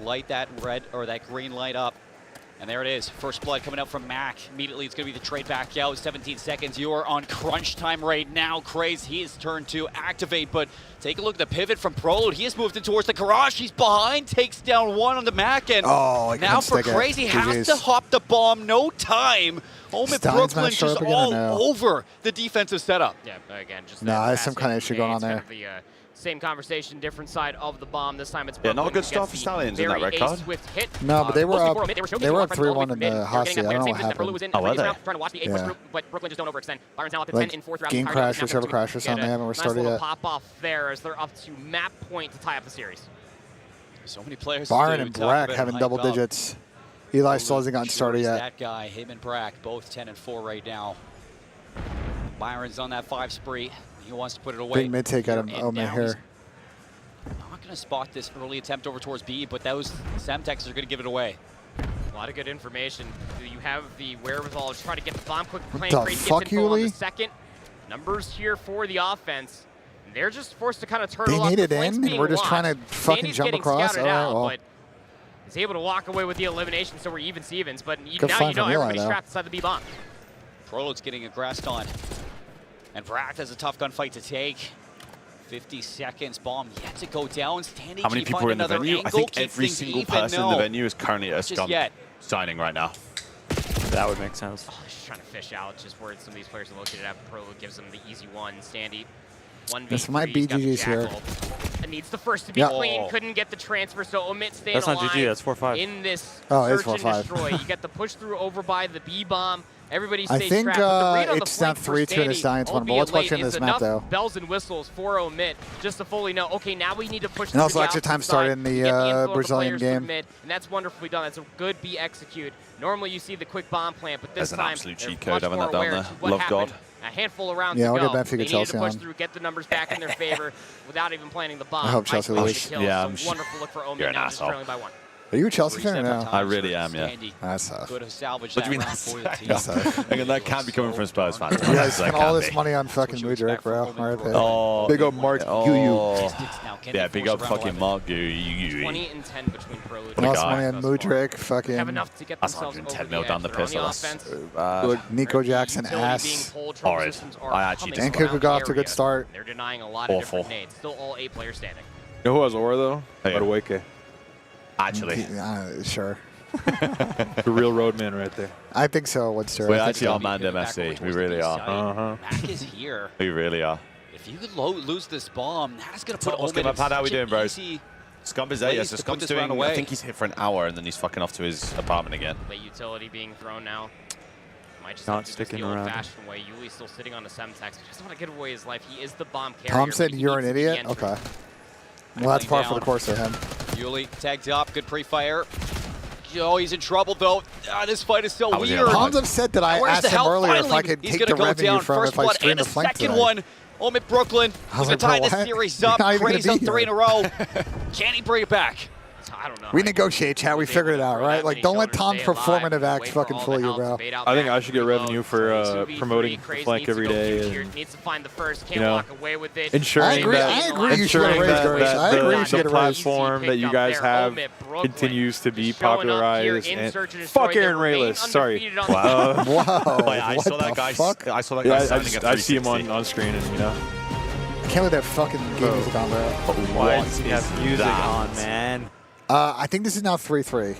light that red or that green light up. And there it is. First blood coming out from Mac. Immediately it's going to be the trade back out. 17 seconds. You are on crunch time right now. Craze, he is turned to activate, but take a look at the pivot from Proload. He has moved in towards the garage. He's behind, takes down one on the Mac, and Oh, now for Craze, he has to hop the bomb. No time. Omid Stallions Brooklyn match show just up again or all no? over the defensive setup. Yeah, again, just Nah, that there's some fast kind of issue going on it's there. kind of the, same conversation, different side of the bomb. This time it's Yeah, not a Brooklyn good who start gets for Stallions the in that very red card. swift hit. No, but they were Mostly up. for Omid. They were up showcasing all 3-1 the in mid. the They were hot getting seat. that I don't know same what position that Perlu was in Oh, the were previous they? round, trying to watch the A push Yeah. through, but Brooklyn just don't overextend. Byron's now up to Like, 10 in fourth round. game Byron's now crashers, to server 2. crashers on Get a them, and we're nice starting little it. pop off there as they're up to map point to tie up the series. So many players. Byron to and talk Brack about having hype double up. digits. Eli still hasn't gotten Sure started is yet. That guy, him and Brack, both 10 and 4 right now. Byron's on that 5 spree. He wants to put it away. Big mid take at him. And Oh, man, now here. he's not going to spot this early attempt over towards B, but those Semtex are going to give it away. A lot of good information. Do you have the wherewithal to try to get the bomb quick? What Playing the Crazy fuck, gets info on the Yuli? second. Numbers here for the offense. They're just forced to kind of turn They a lot. need The it flanks in? being We're just trying to watched. fucking Danny's jump getting across? scouted All right, out, well. but is able to walk away with the elimination, so we're even-stevens. But Good now find you know from Eli, everybody's though. trapped inside the B bomb. Proload's getting aggressed on. And Brack has a tough gunfight to take. 50 seconds, bomb yet to go down. Standy How many people are in the venue? I think every single person in the venue is currently at a scum signing right now. That would make sense. Oh, just trying to fish out just where some of these players are located at. Pro gives them the easy one. Standy. This might be GG's here. It needs the first to be clean. Couldn't get the transfer, so Omit staying alive. That's not GG, that's 4-5. In this it's search 4-5. and destroy. You get the push through over by the B-bomb. Everybody stays I think trapped. But the read on it's the not flank for 3-2 in the Standy, Stallions one, but albeit let's watch late, in is this map, enough though. bells and whistles for Omit just to fully know, okay, now we need to push And through also the extra time outside, started in the get info of the Brazilian players through game. mid, and that's wonderfully done. That's a good B execute. Normally you see the quick bomb plant, but this There's an time absolute they're cheat code much having more that down aware there. to what Love happened. God. A handful of rounds Yeah, to we'll go. get Benfica They needed Chelsea to push on. through, get the numbers back in their favor without even planting the bomb. I hope Chelsea Isolated lose. kills, Yeah, so wonderful look for Omit you're an now, just asshole. trailing by 1. Are you a Chelsea fan or no? I really am, yeah. That's tough. Could have salvaged What do that you mean round that's for the team. That's tough. Again, that can't be coming from Spurs fans. You guys That spent all can't this be. money on fucking Mudryk, bro. RIP. Oh, Big up Mark yeah, big up fucking Mark 20 and 10 between Pro And lost money on Mudryk, have fucking enough to get That's themselves 110 over mil the down the edge. They're on piss. offense. Nico Jackson Utility being ass. pulled, trouble Horrid. systems are I actually coming And around Kuku got off to a area. good start. They're denying a lot of Awful. different nades. Still all 8 players standing. You know who has aura though? Hey. Madueke. Actually, Sure. The real roadman right there. I think so, Woodster. we're I think actually so. on Manned MFC. We really are. Back is here. We really are. If you could lose this bomb, that is going to put What's Omit going in on, Pad? How we such an doing, bros? easy Scump is place there, so to put Scump's this doing, round I away. think he's hit for an hour and then he's fucking off to his apartment again. Late utility being thrown now. Might just Not have to sticking just the around. old-fashioned way. Yuli's still sitting on the Semtex. He doesn't want to give away his life. He is the bomb carrier. Tom said He you're an needs to be idiot? the entry. Okay. Well, that's par for the course for him. Yuli tagged up, good pre-fire. Oh, he's in trouble though. This fight is so How was he weird. alive? Tom's upset that I Where's asked the him help? earlier if Finally, I could he's take gonna the go revenue down. from First if I blood stream and the a flank second today. one. Omit Brooklyn. I was He's like, gonna tie bro, the what? series You're up. not even gonna Crazy be on 3 in here. a row. Can he bring it back? I don't know. We negotiate, chat. We figured it out, right? Like, don't let Tom's performative act fucking fool you, bro. I think I should get revenue for promoting the flank every day and Needs to find the first. Can't you know, walk away with it. ensuring I agree you should ensuring raise that, Gurus. that I agree you should the raise. platform that you guys have continues to be popularized. And fuck Aaron Raylis. Sorry. Whoa. Wait, I What saw that the guy. fuck? I saw that guy signing at I see him 360. on screen, and you know. Can't let that fucking game music on, bro. Why What does he is have music that? on, man? I think this is now 3-3.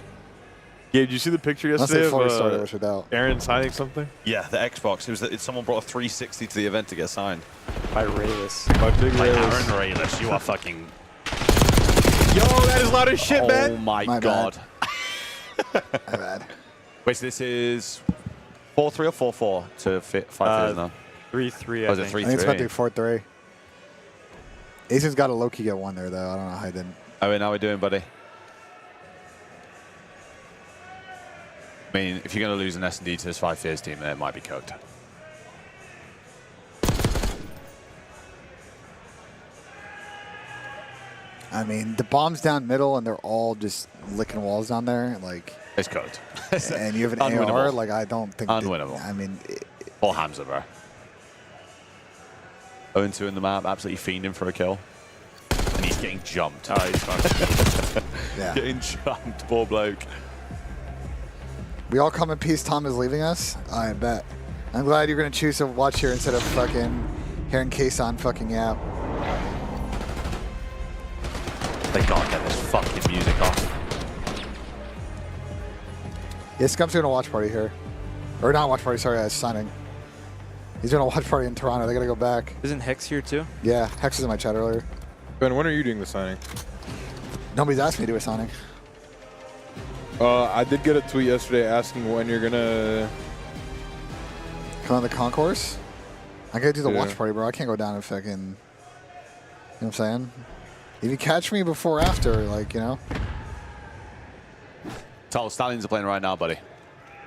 Yeah, did you see the picture Unless they yesterday fully started, of which without. Aaron signing something? Yeah, the Xbox. Someone brought a 360 to the event to get signed. By Raylis. My big Like Raylis. Aaron Raylis, you are fucking. Yo, that is loud as shit, Oh man. my My god. My bad. Wait, so this is 4-3 or 4-4 to fit 5 now? 3-3, Oh, is it I think. 3-3? I think it's about to be 4-3. Aizen's got a low-key get one there, though. I don't know how he didn't. Oh, wait, how we doing, buddy? I mean, if you're going to lose an S&D to this 5 Fears team, then it might be cooked. I mean, the bomb's down middle, and they're all just licking walls down there. Like, It's cooked. and you have an Unwinnable. AR. Like, I don't think. Unwinnable. I mean, All Hamza, bro. 0-2 in the map, absolutely fiending for a kill. And he's getting jumped. Oh, he's fucking yeah. getting jumped, poor bloke. We all come in peace. Tom is leaving us. I bet. I'm glad you're gonna choose to watch here instead of fucking hearing Kason fucking yap. They can't get this fucking music off. Yeah, Scump's doing a watch party here, or not watch party. Sorry, signing. He's doing a watch party in Toronto. They gotta go back. Isn't Hex here too? Yeah, Hex was in my chat earlier. Ben, when are you doing the signing? Nobody's asked me to do a signing. I did get a tweet yesterday asking when you're gonna Come on the concourse. I gotta do the Yeah. watch party, bro. I can't go down and fucking. You know what I'm saying? If you catch me before or after, like, you know. Tell Stallions are playing right now, buddy.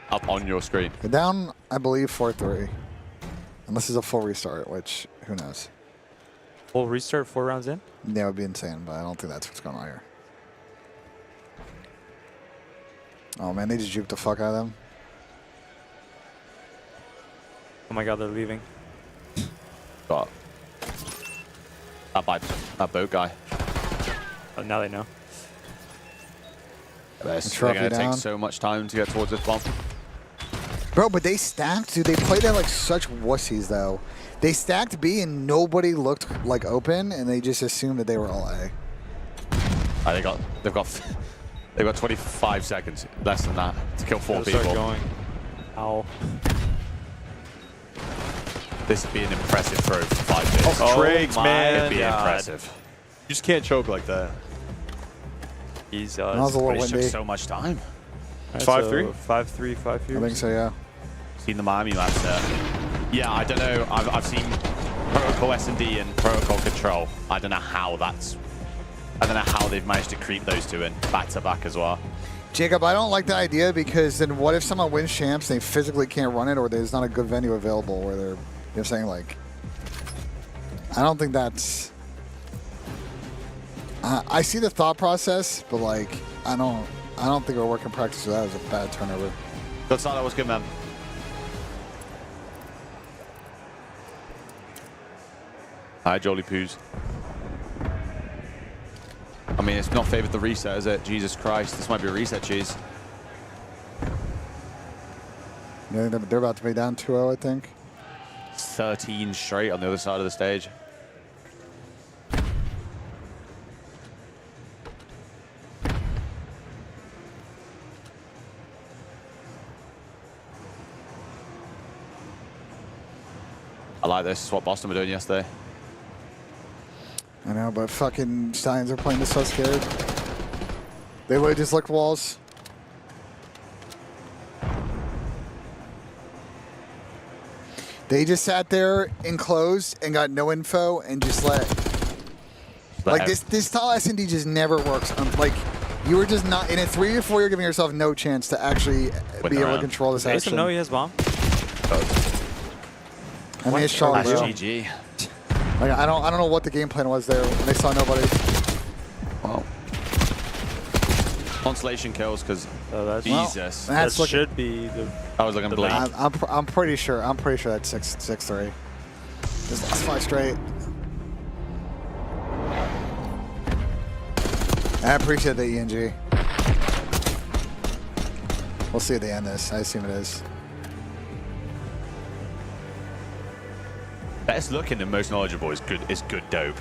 Up on your screen. Go down, I believe, 4-3. Unless it's a full restart, which, who knows? Full restart 4 rounds in? Yeah, it would be insane, but I don't think that's what's going on here. Oh, man, they just juked the fuck out of them. Oh my god, they're leaving. Got that boat guy. Oh, now they know. They're trophy going to take down. so much time to get towards this bomb. Bro, but they stacked, dude. They played at like such wussies, though. They stacked B and nobody looked like open, and they just assumed that they were all A. They've got 25 seconds, less than that, to kill 4 people. Start going. Ow. This would be an impressive throw for 5 days. Oh, Trakes, man. It'd be impressive. You just can't choke like that. He's That was a little But it took windy. so much time. 5-3? 5-3, 5-3. I think so, yeah. Seen the Miami match there. Yeah, I don't know. I've seen Protocol S&D and Protocol Control. I don't know how they've managed to creep those two in back to back as well. Jacob, I don't like that idea because then what if someone wins champs and they physically can't run it, or there's not a good venue available where they're, you know what I'm saying, like, I don't think that's, I see the thought process, but like, I don't think our working practice of that was a bad turnover. Good start, that was good, man. Hi, Jolly Poos. I mean, it's not favored the reset, is it? Jesus Christ, this might be a reset, cheese. Yeah, they're about to be down 2-0, I think. 13 straight on the other side of the stage. I like this. It's what Boston were doing yesterday. I know, but fucking Stallions are playing this so scared. They literally just licked walls. They just sat there enclosed and got no info and just let like this style S&D just never works. Like you were just not in a 3 or 4. You're giving yourself no chance to actually be able to control this action. No, he has bomb. I mean, it's Charlie. GG. Like, I don't know what the game plan was there when they saw nobody. Wow. Consolation kills because Jesus. That should be the. I was looking bleak. I'm pretty sure. I'm pretty sure that's 6-3. Just lost 5 straight. I appreciate the ENG. We'll see at the end of this. I assume it is. Best looking and most knowledgeable is good dope.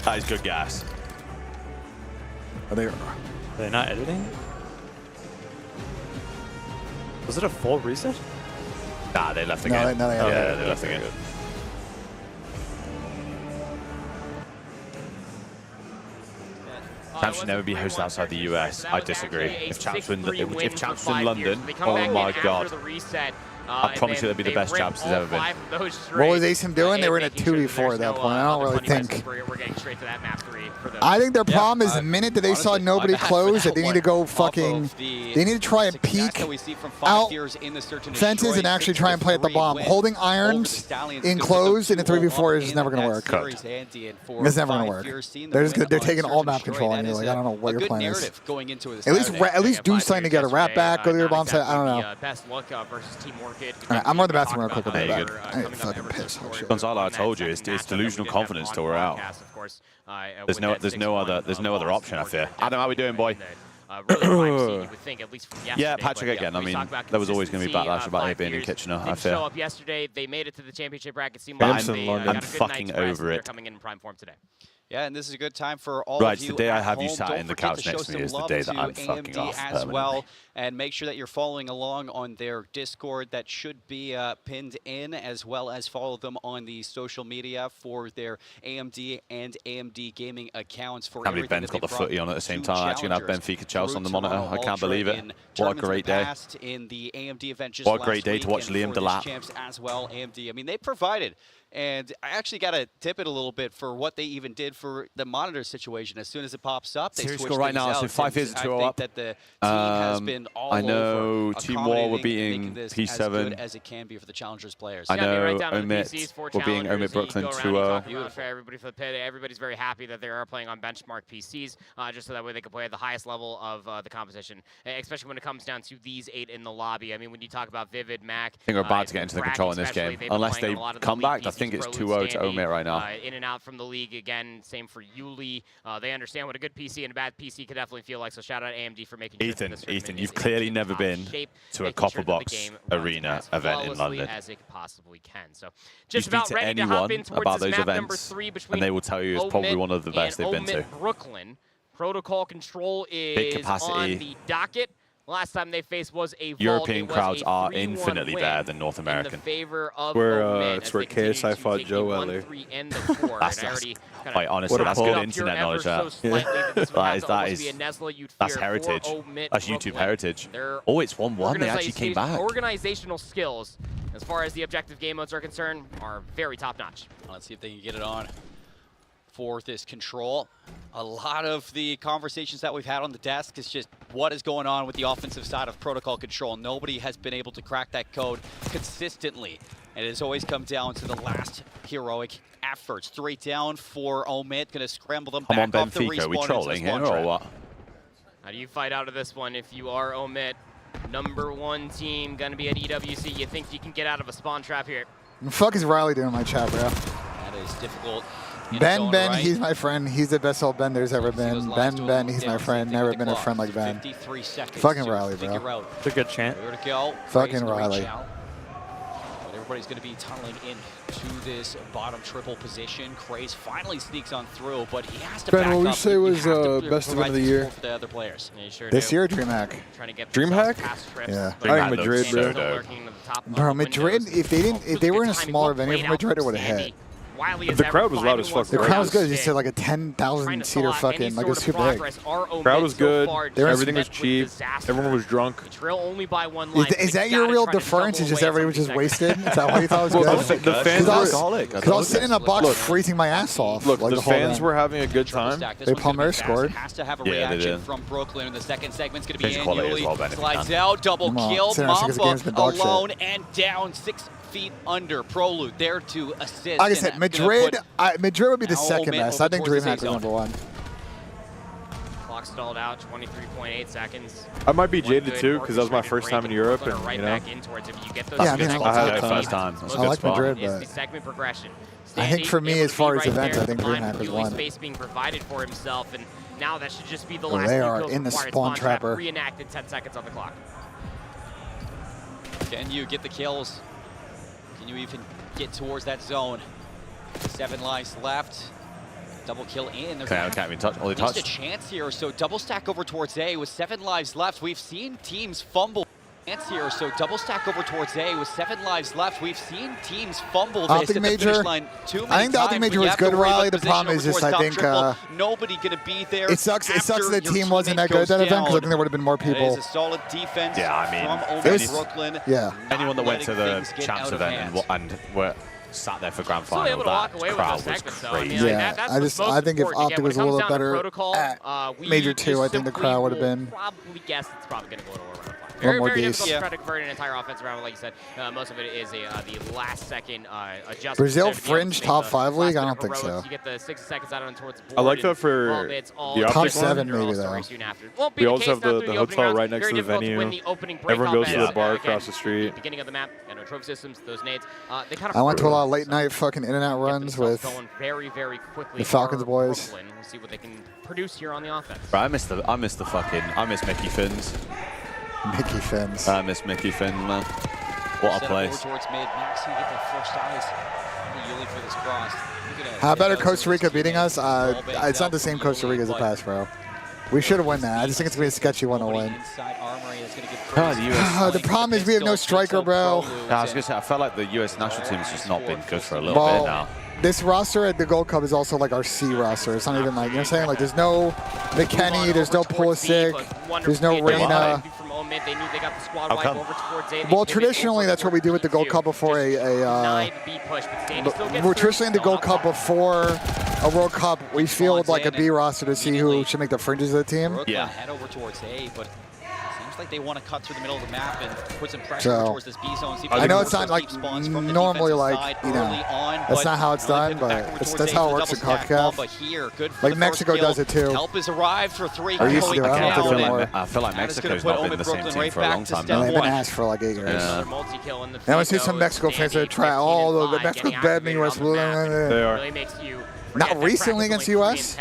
That is good gas. Are they not editing? Was it a full reset? Nah, they left the game. No, they left the game. Champs should never be hosted outside the US. I disagree. If Champs were in London, oh my god. I promise you, that'd be the best Champs there's ever been. What was ASIM doing? They were in a 2v4 at that point. I don't really think. I think their problem is the minute that they saw nobody close, that they need to go fucking. They need to try and peek out fences and actually try and play at the bomb. Holding irons enclosed in a 3v4 is never going to work. It's never going to work. They're taking all map control on you. Like, I don't know what your plan is. At least do something to get a wrap back. Go to your bomb site. I don't know. Best look versus Team Orchid. Right, I'm on the bathroom real quick. I'll be There you back. I'm fucking pissed. Oh, shit. Gonzalo, I told you, it's delusional confidence till we're out. There's no other option, I fear. Adam, how we doing, boy? Yeah, Patrick again. I mean, there was always going to be backlash about it being in Kitchener, I fear. Show up yesterday. They made it to the championship bracket. I'm fucking over it. Coming in prime form today. Yeah, and this is a good time for all right, of you. The day I have you home. sat Don't in the forget couch to next to me show is some the day love that I'm to fucking AMD off as permanently. well. And make sure that you're following along on their Discord. That should be pinned in, as well as follow them on the social media for their AMD and AMD gaming accounts. For Can't believe Ben's got the footy on at the same time. Actually going to have Benfica Chelsea on the monitor. I can't believe it. What a great day. In the AMD event just what a great day to watch Liam Delap. Champs as well, AMD. I mean, they provided. And I actually got to tip it a little bit for what they even did for the monitor situation. As soon as it pops up, they Series switch score right things now, out. so 5 years and 2-0 up. I think that the team has been all I know over Team War were accommodating, beating making this P7. as good as it can be for the Challengers players. I know right down to the Omit PCs, 4 were beating challengers. Omit Brooklyn You go around and 2-0. talk around for everybody for the pit. Everybody's very happy that they are playing on benchmark PCs, just so that way they can play at the highest level of the competition, especially when it comes down to these 8 in the lobby. I mean, when you talk about Vivid, Mac, I think we're about to get into the control in this game. Unless they come back, I think it's Prelude 2-0 to Standy, Omit right now. In and out from the league again. Same for Yuli. They understand what a good PC and a bad PC could definitely feel like. So shout out AMD for making sure that this tournament Ethan, is you've in clearly tip never top been shape, to a making sure Copper that the Box game runs Arena as event in flawlessly London. as it possibly can. So You just speak about to ready to hop anyone in towards about this those map number events, 3 between and they will tell you it's probably Omit one of the best and they've been to. Omit Brooklyn. Protocol Control is capacity. on the docket. Last time they faced was a European Vault. It was crowds a are 3-1 infinitely win better than North in American. the favor of It's where Omit as they KSI continue to fought take Joe the Eller. 1-3 and the 4. That's And I already kinda quite honestly, What a that's pull. good up here internet ever knowledge. so That. slightly that this would That have is to that almost is be a Nesla you'd that's fear heritage. for Omit That's YouTube Brooklyn. heritage. Their Oh, it's 1-1. They actually came back. Organizational skills, as far as the objective game modes are concerned, are very top notch. Let's see if they can get it on for this control. A lot of the conversations that we've had on the desk is just what is going on with the offensive side of Protocol Control. Nobody has been able to crack that code consistently. And it has always come down to the last heroic efforts. 3 down for Omit, gonna scramble them Come on, back off the Benfica, respawn we into trolling this here one or trap. what? How do you fight out of this one if you are Omit? #1 team, gonna be at EWC. You think you can get out of a spawn trap here? The fuck is Riley doing in my chat, bro? That is difficult. in its Ben, own Ben, right. he's my friend. He's the best old Ben there's ever You see those been. lines Ben, doing Ben, he's down, my same friend. thing Never with the been a clock. friend like Ben. 53 seconds Fucking to Riley, bro. figure out It's a good chant. where to go. Fucking Craig's gonna reach Riley. out. But everybody's going to be tunneling in to this bottom triple position. Craze finally sneaks on through, but he has to Ben, back what would you up. say You was, have to best event provide of the some year? support for the other players. Yeah, you sure This do. year, DreamHack. Trying to get DreamHack? themselves past trips, Yeah. but I think Madrid, still bro. lurking in the top of Bro, the Madrid, windows. if they didn't, if they were in a smaller venue for Madrid, it would have hit. The crowd was loud as fuck, The bro. crowd was good. Just said like a 10,000 seater fucking, like it was too big. Crowd was good. Everything was cheap. Everyone was drunk. Trail only by 1 line. Is that your real difference? Is just everybody was just wasted? Is that why you thought it was Well, good? the fans were Because I was sitting in a box freezing my ass off. Look, like the whole fans time. were having a good time. They Palmer scored. Has to have a Yeah, they reaction did. from Brooklyn, and the second segment's going to be Pitch in. quality as Yuli well, Ben, if you slides can. out, double Come on. kill. Since the game's been dog shit. Alone and down 6 feet under. Prelude there to assist. Like I and said, that's gonna Madrid. put Madrid would be the now second Omit best. over I think towards the DreamHack safe was zone. #1. Clock stalled out, 23.8 seconds. I might be One jaded good too because that was my orchestrated first time break in Europe, Brooklyn and are right you know. back in towards if you get those Yeah, I mean, seconds I back, had it that's first time. most I like important Madrid, is but the segment progression. I think for me, Standing, as far able as to be right events, I there think at the line DreamHack with was Yuli's one. space being provided for himself, and now that should just be the Well, last they few are kills in the required. spawn Trap trapper. reenacted, 10 seconds on the clock. Can you get the kills? Can you even get towards that zone? 7 lives left. Double kill in. There's Can't even touch. Only at least a touch. chance here. So double stack over towards A with 7 lives left. We've seen teams fumble. Chance here. So double stack over towards A with 7 lives left. We've seen teams fumble this Optic at the Major. finish line too many I think the Optic times. Major When you was have to good, worry about Riley. The position problem over is just, towards I top think, triple. Nobody going to be there. It sucks that after the your team wasn't teammate that good at that goes event because I down. think there would have been more That people. is a solid defense Yeah, I mean, from it was- Omit Brooklyn. Yeah. Anyone that went to letting the things get CHAMPS out of event hand. and were sat there for grand Still final, able to walk that away with crowd those was segments, though. I mean, crazy. like, Yeah, that's I what's just- most I think if important. Optic Again, was a when it little comes down to better protocol, at we Major 2, I just think the simply crowd would have will been probably guess it's probably going to go to a round of five. One Very, more very days. difficult Yeah. to try to convert an entire offense around, like you said. Most of it is the last second adjustment. Brazil there to be able to Fringe make top the 5 last league? bit I of don't think heroics. so. You get the 60 seconds out on towards the board. I like and that for all bits, all the bits, Optic Top 7 your all maybe, story though. soon after. Won't be We the also case have now the through hotel opening rounds. right next Very to the difficult to win venue. the opening breakout Everyone goes to match. the bar Again, across the street. Beginning of the map, trophy systems, those nades. They kind of I went to a lot of late night fucking in and out get runs themselves with going very, very quickly the Falcons for boys. Brooklyn. We'll see what they can produce here on the offense. Bro, I miss Mickey Fins. Mickey Fins. I miss Mickey Fins, man. What a Set place. over towards mid. Max, you get that first eyes. Yuli for this cross. How about Costa Rica beating us? It's not the same Costa Rica as the past, bro. We should have won that. I just think it's going to be a sketchy one to win. The problem is we have no striker, bro. Yeah, I was going to say, I felt like the US national team's just not been good for a little bit now. This roster at the Gold Cup is also like our C roster. It's not even like, you know what I'm saying? Like, there's no McKenny, there's no Pulisic, there's no Reina. They knew they got the squad wide over towards A. Well, traditionally, that's what we do with the Gold Cup before we're traditionally in the Gold Cup before a World Cup. We field like a B roster to see who should make the fringes of the team. Yeah. Head over towards A, but seems Seems like they want to cut through the middle of the map and put some pressure towards this B zone. I know it's not like normally like, you know, that's not how it's done, but that's how it works in CONCACAF. Like Mexico does it too. Help has arrived for 3. Or used to do it. I don't have to do it more. I feel like Mexico's not been the same team for a long time now. They've been asked for like 8 years. Yeah. And I see some Mexico fans that try all the Mexico's bad in the U.S. They are. Not recently against the U.S.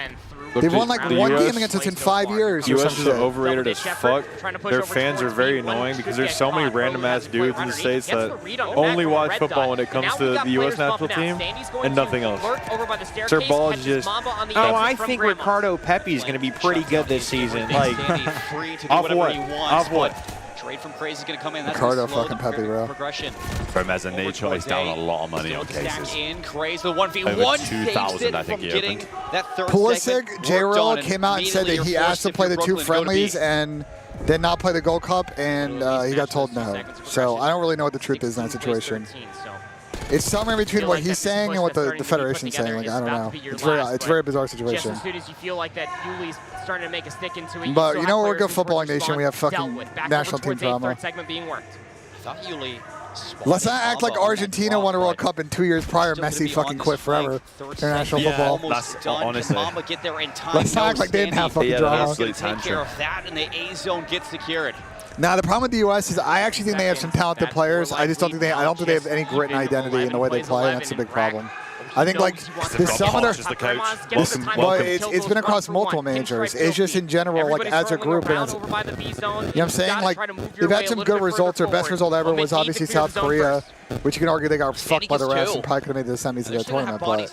They've won like one game against us in 5 years. U.S. is overrated as fuck. Their fans are very annoying because there's so many random ass dudes in the States that only watch football when it comes to the U.S. national team and nothing else. Their ball is just. Oh, I think Ricardo Pepi is going to be pretty good this season. Like, off what? Off what? Trade from Crazy is going to come in. That's Ricardo fucking Pepi, bro. Progression. From as a nature, he's down a lot of money on cases. In Crazy, the 1v1 over 2,000, I think he opened. Pulisic, J-Roll came out and said that he asked to play the 2 friendlies and did not play the Gold Cup, and he got told no. So I don't really know what the truth is in that situation. It's somewhere between what he's saying and what the Federation's saying. Like, I don't know. It's a very bizarre situation. Just as soon as you feel like that Yuli's starting to make a stick into it. But you know, we're a good footballing nation. We have fucking national team drama. Let's not act like Argentina won a World Cup in 2 years prior. Messi fucking quit forever. International football. That's honestly. Let's not act like they didn't have fucking drama. Take care of that, and the A zone gets secured. Now the problem with the U.S. is I actually think they have some talented players. I just don't think they have any grit and identity in the way they play, and that's a big problem. I think like there's some other. Well, it's been across multiple managers. It's just in general, like as a group, and you know what I'm saying? Like they've had some good results. Their best result ever was obviously South Korea, which you can argue they got fucked by the rest and probably could have made the semis of the tournament. But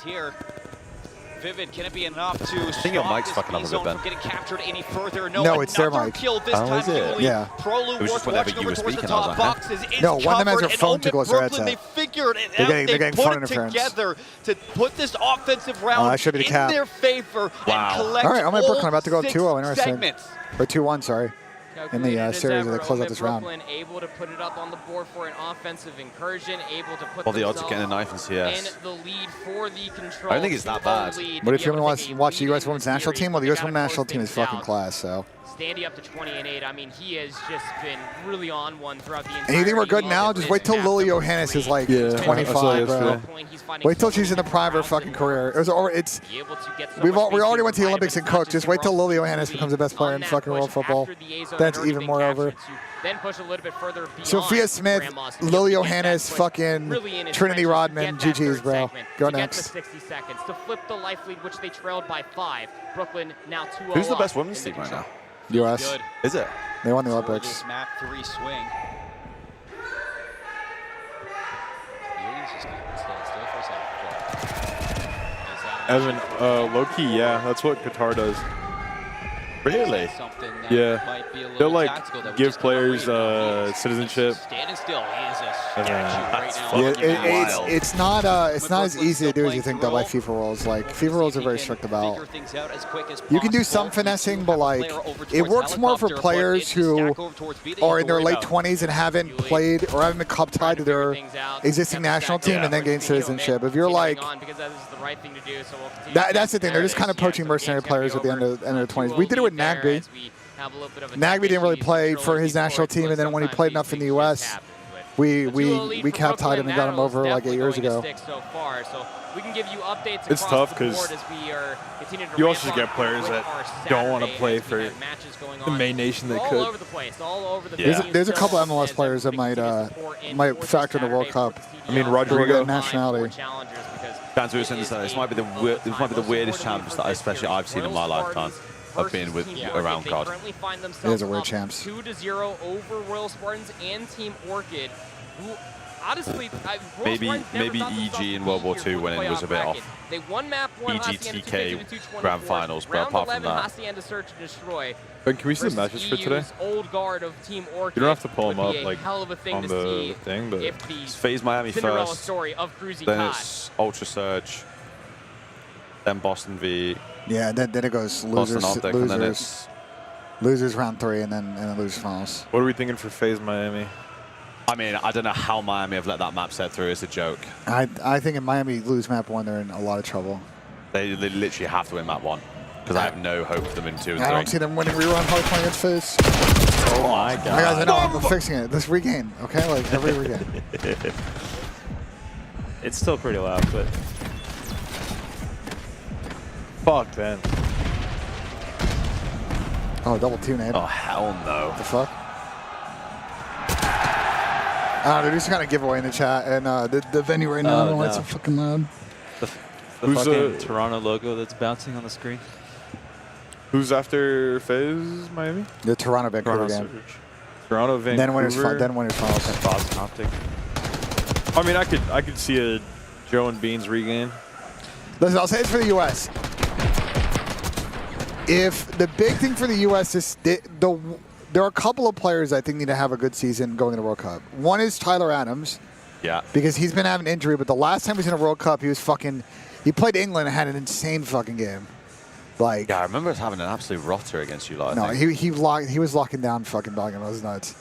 Vivid, can it be enough to I think your mic's fucking up a bit, Ben. Getting captured any further? No, it's their mic. Kill this time, is it? Yeah. It was just whenever you were speaking, I was like, no, one of them has their phone too close to their headset. They figured it They're out. getting They phone put it interference together to put this offensive round that should be the in cap. their favor and collect all right, I'm at Brooklyn. I'm about to go all 2-0. Interesting. segments. Or 2-1, sorry. In the series as they close out this round. Able to put it up on the board for an offensive incursion, able to put the odds of getting a knife in CS. in the lead for the control. I don't think it's that bad. But if you want to watch the U.S. Women's National Team, well, the U.S. Women's National Team is fucking class, so. Standing up to 20-8. I mean, he has just been really on one throughout the entire. And you think we're good now? Just wait till Lily Johannes is like 25, bro. Wait till she's in the prime of her fucking career. We already went to the Olympics and cooked. Just wait till Lily Johannes becomes the best player in fucking world football. That's even more over. Then push a little bit further beyond Sophia Smith, Lily Johannes, fucking Trinity Rodman, GG's, bro. Go next. 60 seconds to flip the life lead, which they trailed by 5. Brooklyn now 2-0. Who's the best women's team right now? U.S. Is it? They won the Olympics. Map 3 swing. Evan, low-key, yeah, that's what Qatar does. Really? Yeah. They'll like give players citizenship. Standing still is a it's not as easy to do as you think though by FIFA rules. Like FIFA rules are very strict about. You can do some finessing, but like it works more for players who are in their late 20s and haven't played or haven't been cup tied to their existing national team and then gain citizenship. If you're like, that's the thing. They're just kind of poaching mercenary players at the end of their 20s. We did it with Nagby. Nagby didn't really play for his national team, and then when he played enough in the U.S., we cap tied him and got him over like 8 years ago. It's tough because you also just get players that don't want to play for the main nation they could. There's a couple MLS players that might factor in the World Cup. I mean, Rodrigo. Nationality. This might be the weirdest champs that especially I've seen in my lifetime. I've been with around COD. It is a weird champs. 2-0 over Royal Spartans and Team Orchid, who honestly, maybe EG in World War II when it was a bit off. They won map 1 EGTK Grand Finals, but apart from that. Ben, can we see the matches for today? Old guard of Team Orchid. You don't have to pull them up like on the thing, but it's FaZe Miami first, then it's Ultra Surge, then Boston V. Yeah, then it goes losers, Optic, losers, and then it's losers round 3, and then losers finals. What are we thinking for FaZe Miami? I mean, I don't know how Miami have let that map set through. It's a joke. I think if Miami lose map 1, they're in a lot of trouble. They literally have to win map 1. because I have no hope for them in 2 and 3. I don't see them winning rerun hard point against FaZe. Oh my god. Guys, I know, I'm fixing it. This regain, okay? Like, every regain. It's still pretty loud, but... Fuck, Ben. Oh, double two, Nate. Oh, hell no. What the fuck? I don't know, they're just kind of giveaway in the chat, and the venue right now, I don't know why it's so fucking loud. The Who's fucking Toronto logo that's bouncing on the screen. Who's after FaZe, Miami? The Toronto Vancouver game. Toronto, Vancouver. Then winners finals. And Boston Optic. I mean, I could see a Joe and Beans regain. Listen, I'll say this for the U.S. If the big thing for the U.S. is there are a couple of players I think need to have a good season going into the World Cup. One is Tyler Adams. Yeah. Because he's been having injury, but the last time he was in a World Cup, he played England and had an insane fucking game. Like, yeah, I remember us having an absolute rotter against you lot. No, he was locking down fucking Belgium. It was nuts.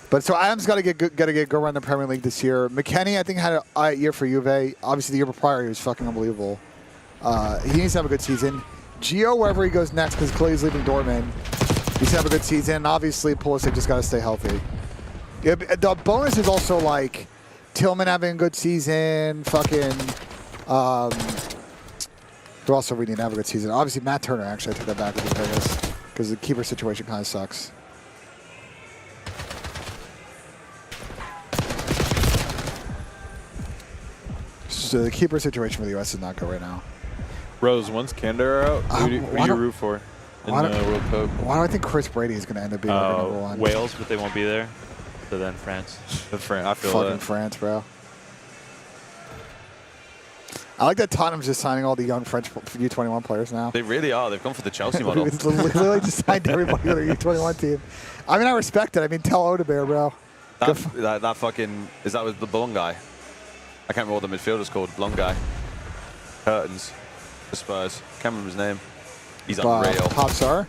But so Adams got to go around the Premier League this year. McKennie, I think, had a year for Juve. Obviously, the year prior, he was fucking unbelievable. He needs to have a good season. Gio, wherever he goes next, because Clay's leaving Dortmund, needs to have a good season. And obviously, Pulisic just got to stay healthy. Yeah, the bonus is also like Tillman having a good season. Fucking. They're also really need to have a good season. Obviously, Matt Turner, actually, I took that back with Vegas because the keeper situation kind of sucks. So the keeper situation for the U.S. is not good right now. Rose, once Candor out, who do you root for in the World Cup? Why do I think Chris Brady is going to end up being like number one? Wales, but they won't be there. So then France. I feel fucking that. France, bro. I like that Tottenham's just signing all the young French U21 players now. They really are. They've gone for the Chelsea model. It's literally just signed everybody on their U21 team. I mean, I respect it. I mean, tell Odebear, bro. That fucking... Is that with the blonde guy? I can't remember what the midfielder's called. Blonde guy. Curtains. The Spurs. Can't remember his name. He's unreal. Pop Star?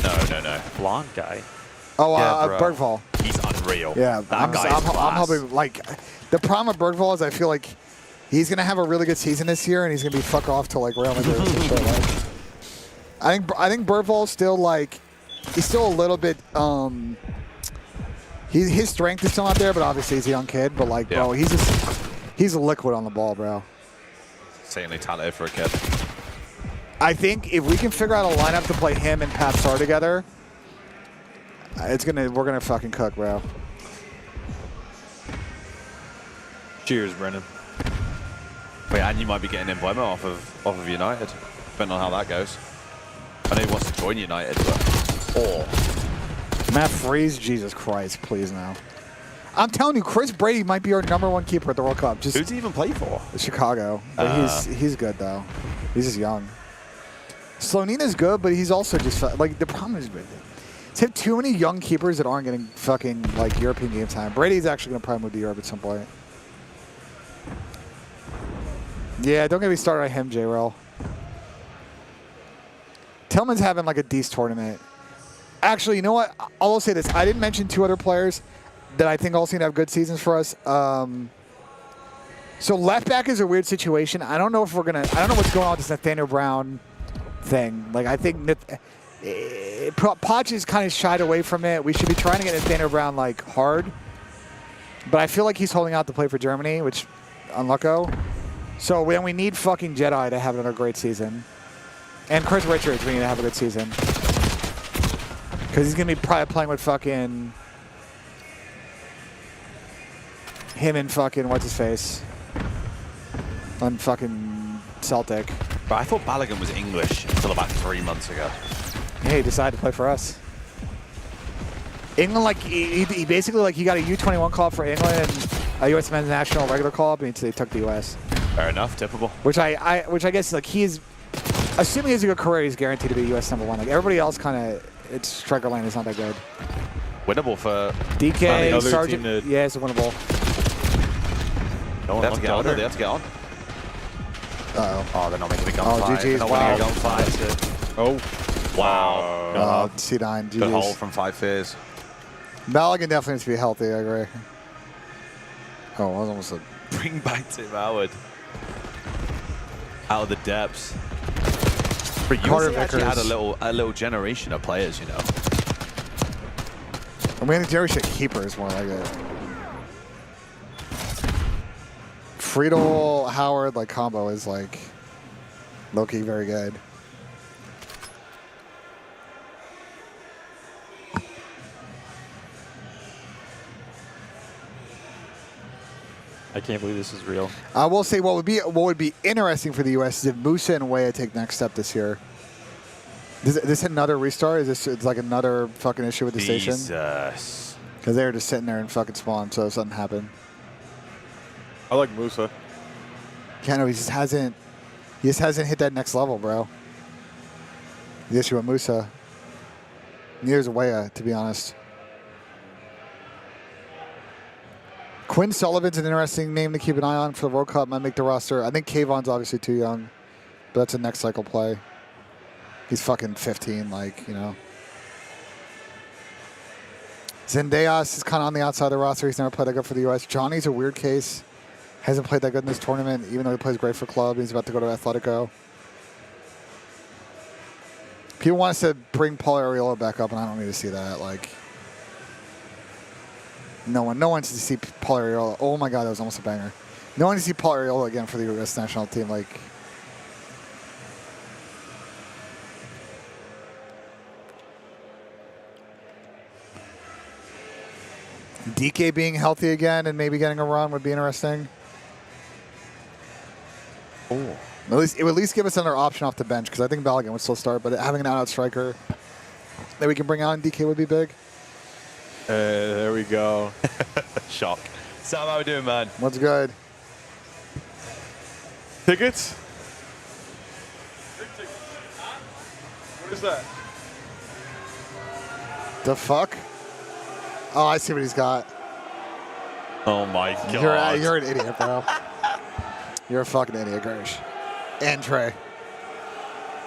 No. Blonde guy. Oh, yeah, Bergvall. He's unreal. Yeah, that guy is class. I'm hoping, like, the problem with Bergvall is I feel like he's going to have a really good season this year, and he's going to be fuck off to, like, Real Madrid or some shit. Like, I think Bergvall's still, like, he's still a little bit, his strength is still not there, but obviously he's a young kid. But, like, bro, he's a liquid on the ball, bro. Insanely talented for a kid. I think if we can figure out a lineup to play him and Pat Star together, we're gonna fucking cook, bro. Cheers, Brendan. Wait, and you might be getting employment off of United, depending on how that goes. I know he wants to join United, but Matt Freeze, Jesus Christ, please now. I'm telling you, Chris Brady might be our #1 keeper at the World Cup. Who's he even play for? Chicago. But he's good though. He's just young. Slonina's good, but he's also just like the problem is to have too many young keepers that aren't getting fucking like European game time. Brady's actually gonna probably move to Europe at some point. Yeah, don't get me started on him, J-Rel. Tillman's having like a decent tournament. Actually, you know what? I'll say this. I didn't mention 2 other players that I think also need to have good seasons for us. So left back is a weird situation. I don't know if I don't know what's going on with this Nathaniel Brown thing. Like, I think Poch is kind of shied away from it. We should be trying to get Nathaniel Brown, like, hard. But I feel like he's holding out to play for Germany, which, unlucko. So we need fucking Jedi to have another great season. And Chris Richards, we need to have a good season. Because he's going to be probably playing with fucking him and fucking what's-his-face on fucking Celtic. But I thought Balogun was English until about 3 months ago. Hey, he decided to play for us. England, like, he basically, like, he got a U21 call-up for England and a U.S. men's national regular call-up, and they took the U.S. Fair enough, typical. Which I guess, like, he's, assuming he has a good career, he's guaranteed to be U.S. #1. Like, everybody else kind of, its striker line is not that good. Winnable for DK, Sargent. Yeah, it's a winnable. They have to get on. They have to get on. Uh-oh. Oh, they're not making a gunfight. GG's. They're not winning a gunfight. Oh. Wow. C9. Good hole from 5 Fears. Balogun definitely needs to be healthy, I agree. Oh, I was almost a... Bring back Tim Howard. Out of the depths. But Carter you actually Vickers. had a little generation of players, you know. I mean, the generation keeper is more like it. Friedel Howard like combo is like low-key very good. I can't believe this is real. I will say what would be interesting for the U.S. is if Musa and Weah take next step this year. Is this another restart? Is this it's like another fucking issue with the station? Jesus. Because they were just sitting there and fucking spawn, so something happened. I like Musa. He just hasn't hit that next level, bro. The issue with Musa. Neither's Weah, to be honest. Quinn Sullivan's an interesting name to keep an eye on for the World Cup. Might make the roster. I think Kayvon's obviously too young, but that's a next cycle play. He's fucking 15, like, you know. Zendejas is kind of on the outside of the roster. He's never played that good for the U.S. Johnny's a weird case. Hasn't played that good in this tournament, even though he plays great for club. He's about to go to Atletico. People want us to bring Paul Arriola back up, and I don't need to see that. Like, no one needs to see Paul Arriola. Oh my God, that was almost a banger. No one needs to see Paul Arriola again for the U.S. national team. Like, DK being healthy again and maybe getting a run would be interesting. Oh. It would at least give us another option off the bench because I think Balogun would still start, but having an out striker that we can bring out in DK would be big. There we go. Shock. Sam, how we doing, man? What's good? Tickets? What is that? The fuck? Oh, I see what he's got. Oh my God. You're an idiot, bro. You're a fucking idiot, Gersh. And Trey.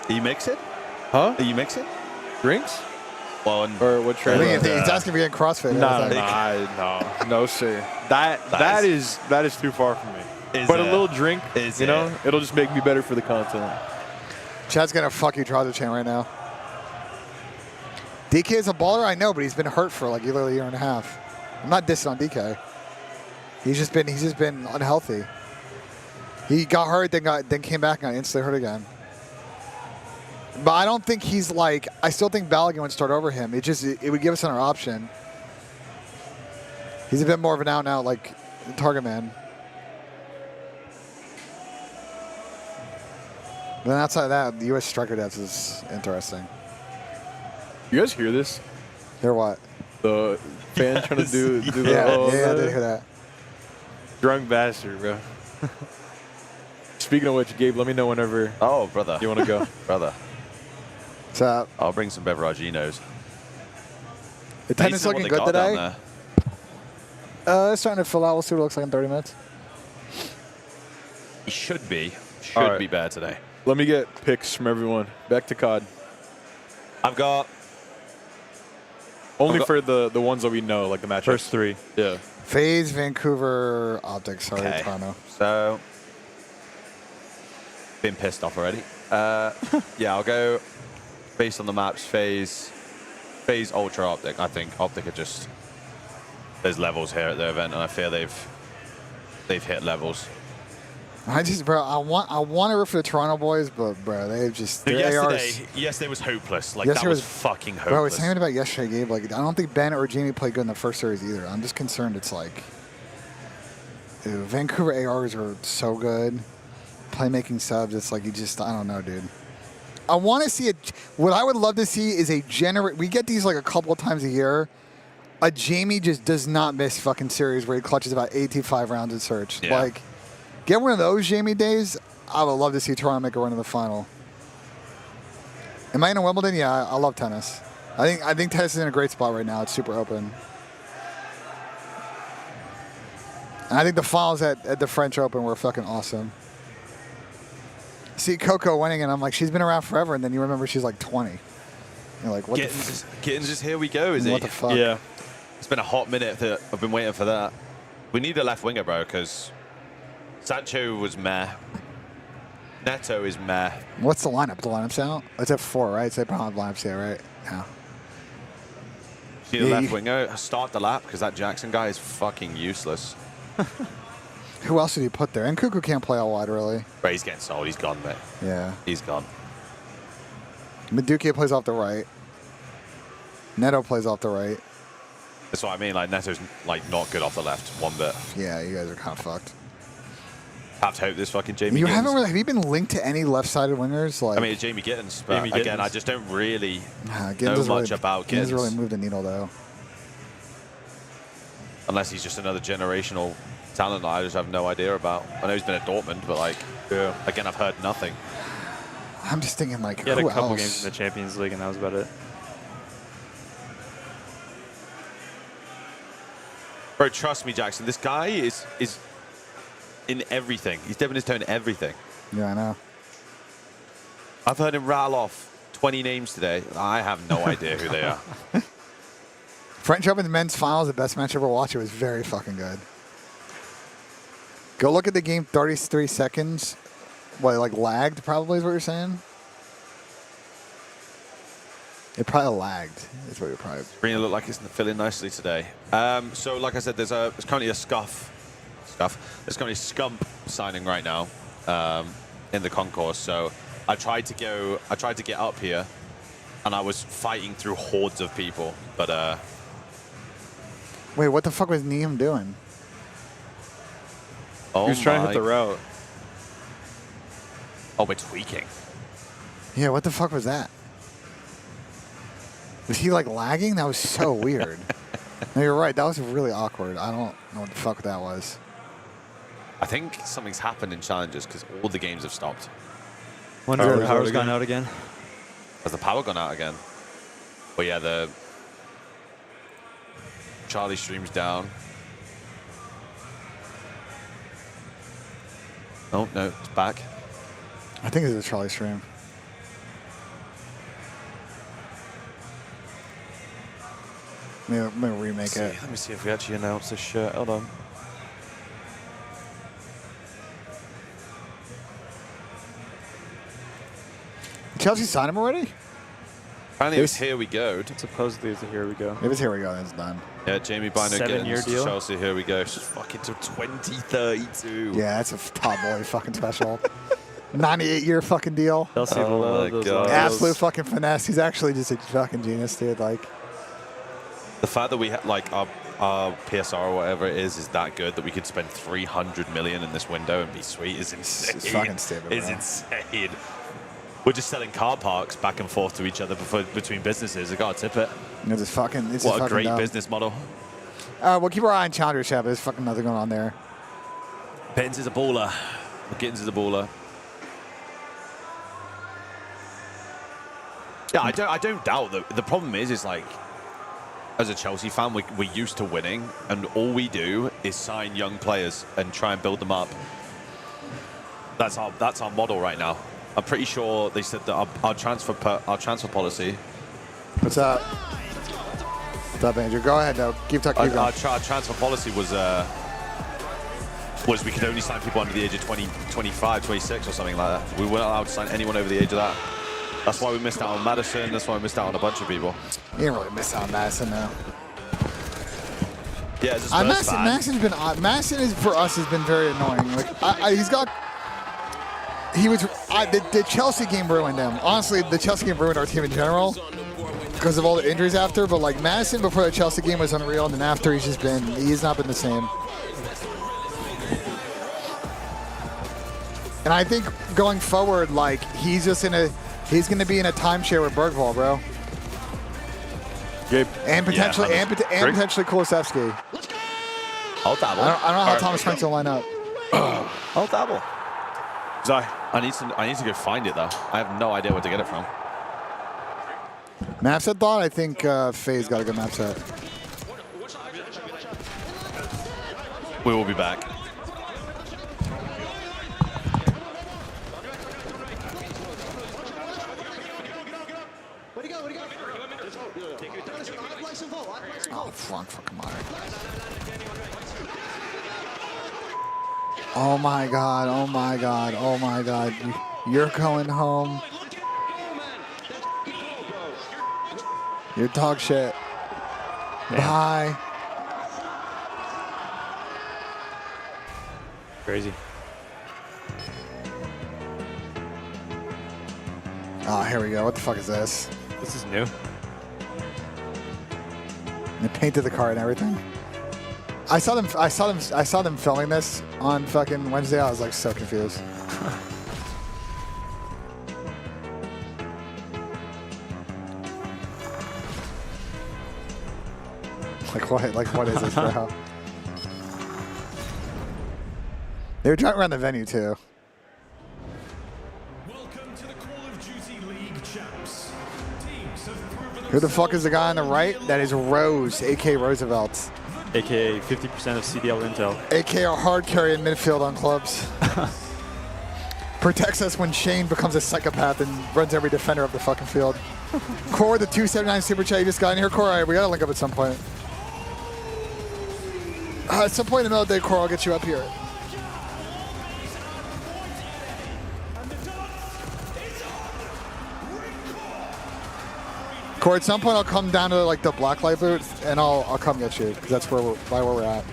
Are you mixing? Huh? Are you mixing? Drinks? Well, or what Trey? I think he's asking if you're getting CrossFit. No, sir. That is too far from me. But a little drink, you know, it'll just make me better for the content. Chad's gonna fuck you, trouser chain right now. DK is a baller, I know, but he's been hurt for like literally a year and a half. I'm not dissing on DK. He's just been unhealthy. He got hurt, then came back and got instantly hurt again. But I don't think he's like. I still think Balogun would start over him. It would give us another option. He's a bit more of an out and out like target man. Then outside of that, the U.S. striker depth is interesting. You guys hear this? Hear what? The fan trying to do the yeah, I did hear that. Drunk bastard, bro. Speaking of which, Gabe, let me know whenever. Oh, brother. You want to go, brother? What's up? I'll bring some beveraginos. The attendance looking good today. It's starting to fill out. We'll see what it looks like in 30 minutes. He should be be better today. Let me get picks from everyone. Back to COD. I've got only for the ones that we know, like the matchups. First three. Yeah. FaZe, Vancouver, Optic. Sorry, Toronto. So, been pissed off already. Yeah, I'll go based on the maps. FaZe, Ultra, Optic. I think Optic are just there's levels here at the event, and I feel they've hit levels. Bro, I want to root for the Toronto boys, but bro, they've just Yesterday was hopeless. Like that was fucking hopeless. Bro, I was saying about yesterday, Gabe. Like I don't think Ben or Jamie played good in the first series either. I'm just concerned. It's like, dude, Vancouver ARs are so good. Playmaking subs, it's like I don't know, dude. I want to see it. What I would love to see is we get these like a couple of times a year. A Jamie just does not miss fucking series where he clutches about 85 rounds in search. Yeah. Like, get one of those Jamie days. I would love to see Toronto make a run in the final. Am I in a Wimbledon? Yeah, I love tennis. I think tennis is in a great spot right now. It's super open. And I think the finals at the French Open were fucking awesome. See Coco winning, and I'm like, she's been around forever, and then you remember she's like 20. You're like, what Gittins just here we go, is what the fuck? Yeah. It's been a hot minute that I've been waiting for that. We need a left winger, bro, because Sancho was meh. Neto is meh. What's the lineup? The lineup's out? It's at 4, right? So they probably have lineups here, right? Yeah. See the left winger start the lap because that Jackson guy is fucking useless. Who else did he put there? And Cuckoo can't play all wide, really. But he's getting sold. He's gone, mate. Yeah. He's gone. Maduke plays off the right. Neto plays off the right. That's what I mean. Like Neto's like not good off the left one bit. Yeah, you guys are kind of fucked. Have to hope this fucking Jamie. You Gittins. haven't really. Have you been linked to any left-sided wingers? Like, I mean, it's Jamie Gittins, but again, I just don't really know much about Gittins. He doesn't really move the needle, though. Unless he's just another generational talent that I just have no idea about. I know he's been at Dortmund, but like, again, I've heard nothing. I'm just thinking, like, he had who a couple else? games in the Champions League, and that was about it. Bro, trust me, Jackson. This guy is in everything. He's dipping his toe in everything. Yeah, I know. I've heard him rattle off 20 names today. I have no idea who they are. French Open men's finals, the best match I ever watched. It was very fucking good. Go look at the game, 33 seconds. What, like lagged probably is what you're saying? It probably lagged. Is what you're probably. Really look like it's filling nicely today. So, like I said, there's currently a There's currently a Scump signing right now in the concourse. So I tried to get up here, and I was fighting through hordes of people. But wait, what the fuck was Nissim doing? Oh, he was trying to hit the route. Oh, we're tweaking. Yeah, what the fuck was that? Was he like lagging? That was so weird. No, you're right. That was really awkward. I don't know what the fuck that was. I think something's happened in challenges because all the games have stopped. Wonder if the power's gone out again. Has the power gone out again? But yeah, the Charlie stream's down. Oh, no, it's back. I think it's a Charlie stream. I'm gonna remake it. Let me see if we actually announce this shit. Hold on. Chelsea signed him already? Apparently it was Here We Go. Supposedly it's a Here We Go. It was Here We Go. It's done. Yeah, Jamie Bino 7-year deal. Chelsea, Here We Go. It's just fucking to 2032. Yeah, that's a top boy fucking special. 98-year fucking deal. Chelsea Oh my God. Absolute fucking finesse. He's actually just a fucking genius, dude. Like, the fact that we like our PSR or whatever it is that good that we could spend 300 million in this window and be sweet is insane. It's fucking stupid, It's bro. insane. We're just selling car parks back and forth to each other between businesses. I gotta tip it. it's just fucking. It's What just a great dumb. business model. We'll keep our eye on Challenger Chat, but there's fucking nothing going on there. Gittins is a baller. Gittins is a baller. Yeah, I don't doubt that. The problem is like, as a Chelsea fan, we're used to winning, and all we do is sign young players and try and build them up. That's our model right now. I'm pretty sure they said that our transfer policy. What's up? What's up, Andrew? Go ahead, though. Keep talking. Keep Our going. transfer policy was we could only sign people under the age of 20, 25, 26 or something like that. We weren't allowed to sign anyone over the age of that. That's why we missed out on Madison. That's why we missed out on a bunch of people. You didn't really miss out on Madison, though. Yeah, as a Spurs fan. Madison's been odd. Madison is for us has been very annoying. Like he's got. The Chelsea game ruined him. Honestly, the Chelsea game ruined our team in general because of all the injuries after. But like Madison before the Chelsea game was unreal, and then after he's not been the same. And I think going forward, like he's going to be in a timeshare with Bergvall, bro. Gabe. And potentially potentially Kulusevski. I'll dabble. I don't know how Thomas Frank's gonna line up. I'll dabble. I need to go find it though. I have no idea where to get it from. Map set thought. I think Faye's got a good map set. We will be back. Oh, Frank fucking Meyer. Oh my god, oh my god, oh my god. You're going home. You're dog shit. Bye. Crazy. Oh, here we go. What the fuck is this? This is new. They painted the car and everything. I saw them filming this on fucking Wednesday. I was like so confused. Like what is this, bro? They were driving around the venue too. Welcome to the Call of Duty League Champs. Teams have proven Who the fuck is the guy on the right? That is Rose, a.k.a. Roosevelt. AKA 50% of CDL intel. A.k.a. a hard carry in midfield on clubs. Protects us when Shane becomes a psychopath and runs every defender up the fucking field. Core, the 279 super chat you just got in here. Core, all right, we gotta link up at some point. At some point in the middle of the day, Core, I'll get you up here. Core, at some point I'll come down to like the blacklight booth and I'll come get you because that's where we're at.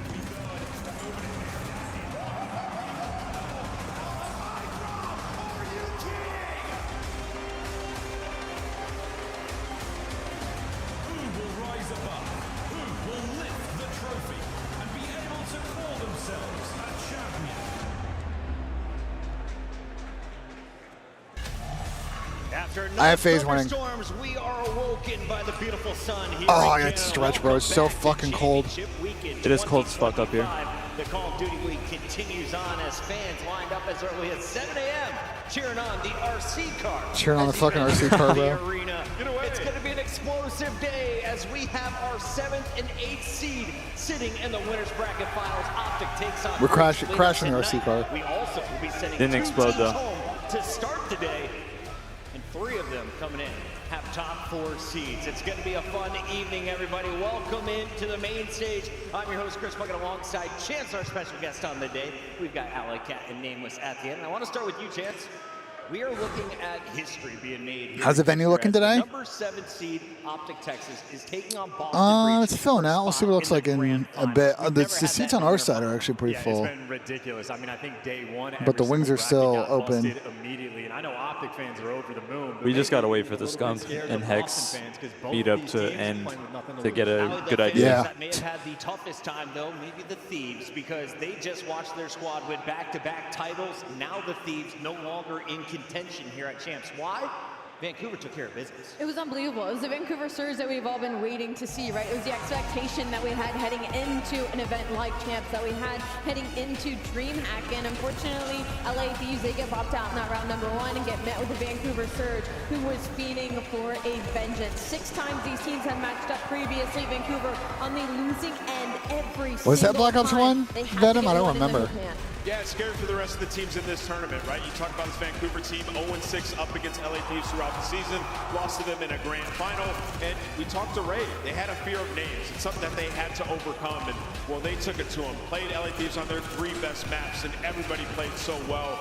I have phase winning. We are awoken by the beautiful sun here. Oh, I got stretch, bro. It's so fucking cold. It is cold as fuck up here. The Call of Duty week continues on as fans lined up as early as 7 a.m. cheering on the RC car. Cheering on the fucking RC car, bro. It's going to be an explosive day as we have our 7th and 8th seed sitting in the winners bracket finals. Optic takes on. We're crashing the RC car. We also will be sending Didn't explode though. home to start the day. And 3 of them coming in have top 4 seeds. It's going to be a fun evening, everybody. Welcome into the main stage. I'm your host, Chris Bucket, alongside Chance, our special guest on the day. We've got Alley Cat and Nameless at the end. And I want to start with you, Chance. We are looking at history being made here. How's the venue looking today? Number 7 seed, Optic Texas, is taking on Boston. It's filling out. We'll see what it looks like in a bit. The seats on our side are actually pretty full. It's been ridiculous. I mean, I think day one. But the wings are still open. Immediately, and I know Optic fans are over the moon. We just gotta wait for the Scump and Hex meet up to end to get a good idea. Yeah. That may have had the toughest time, though, maybe the Thieves, because they just watched their squad win back-to-back titles. Now the Thieves no longer in contention here at Champs. Why? Vancouver took care of business. It was unbelievable. It was the Vancouver Surge that we've all been waiting to see, right? It was the expectation that we had heading into an event like Champs, that we had heading into DreamHack, and unfortunately, LA Thieves, they get bopped out in that round number 1 and get met with the Vancouver Surge, who was feeding for a vengeance. 6 times these teams had matched up previously. Vancouver on the losing end every Was that Black Ops 1, Venom? I don't one in remember. Yeah, it's scary for the rest of the teams in this tournament, right? You talk about this Vancouver team, 0-6 up against LA Thieves throughout the season, lost to them in a grand final, and we talked to Ray. They had a fear of names. It's something that they had to overcome, and well, they took it to them. Played LA Thieves on their 3 best maps, and everybody played so well.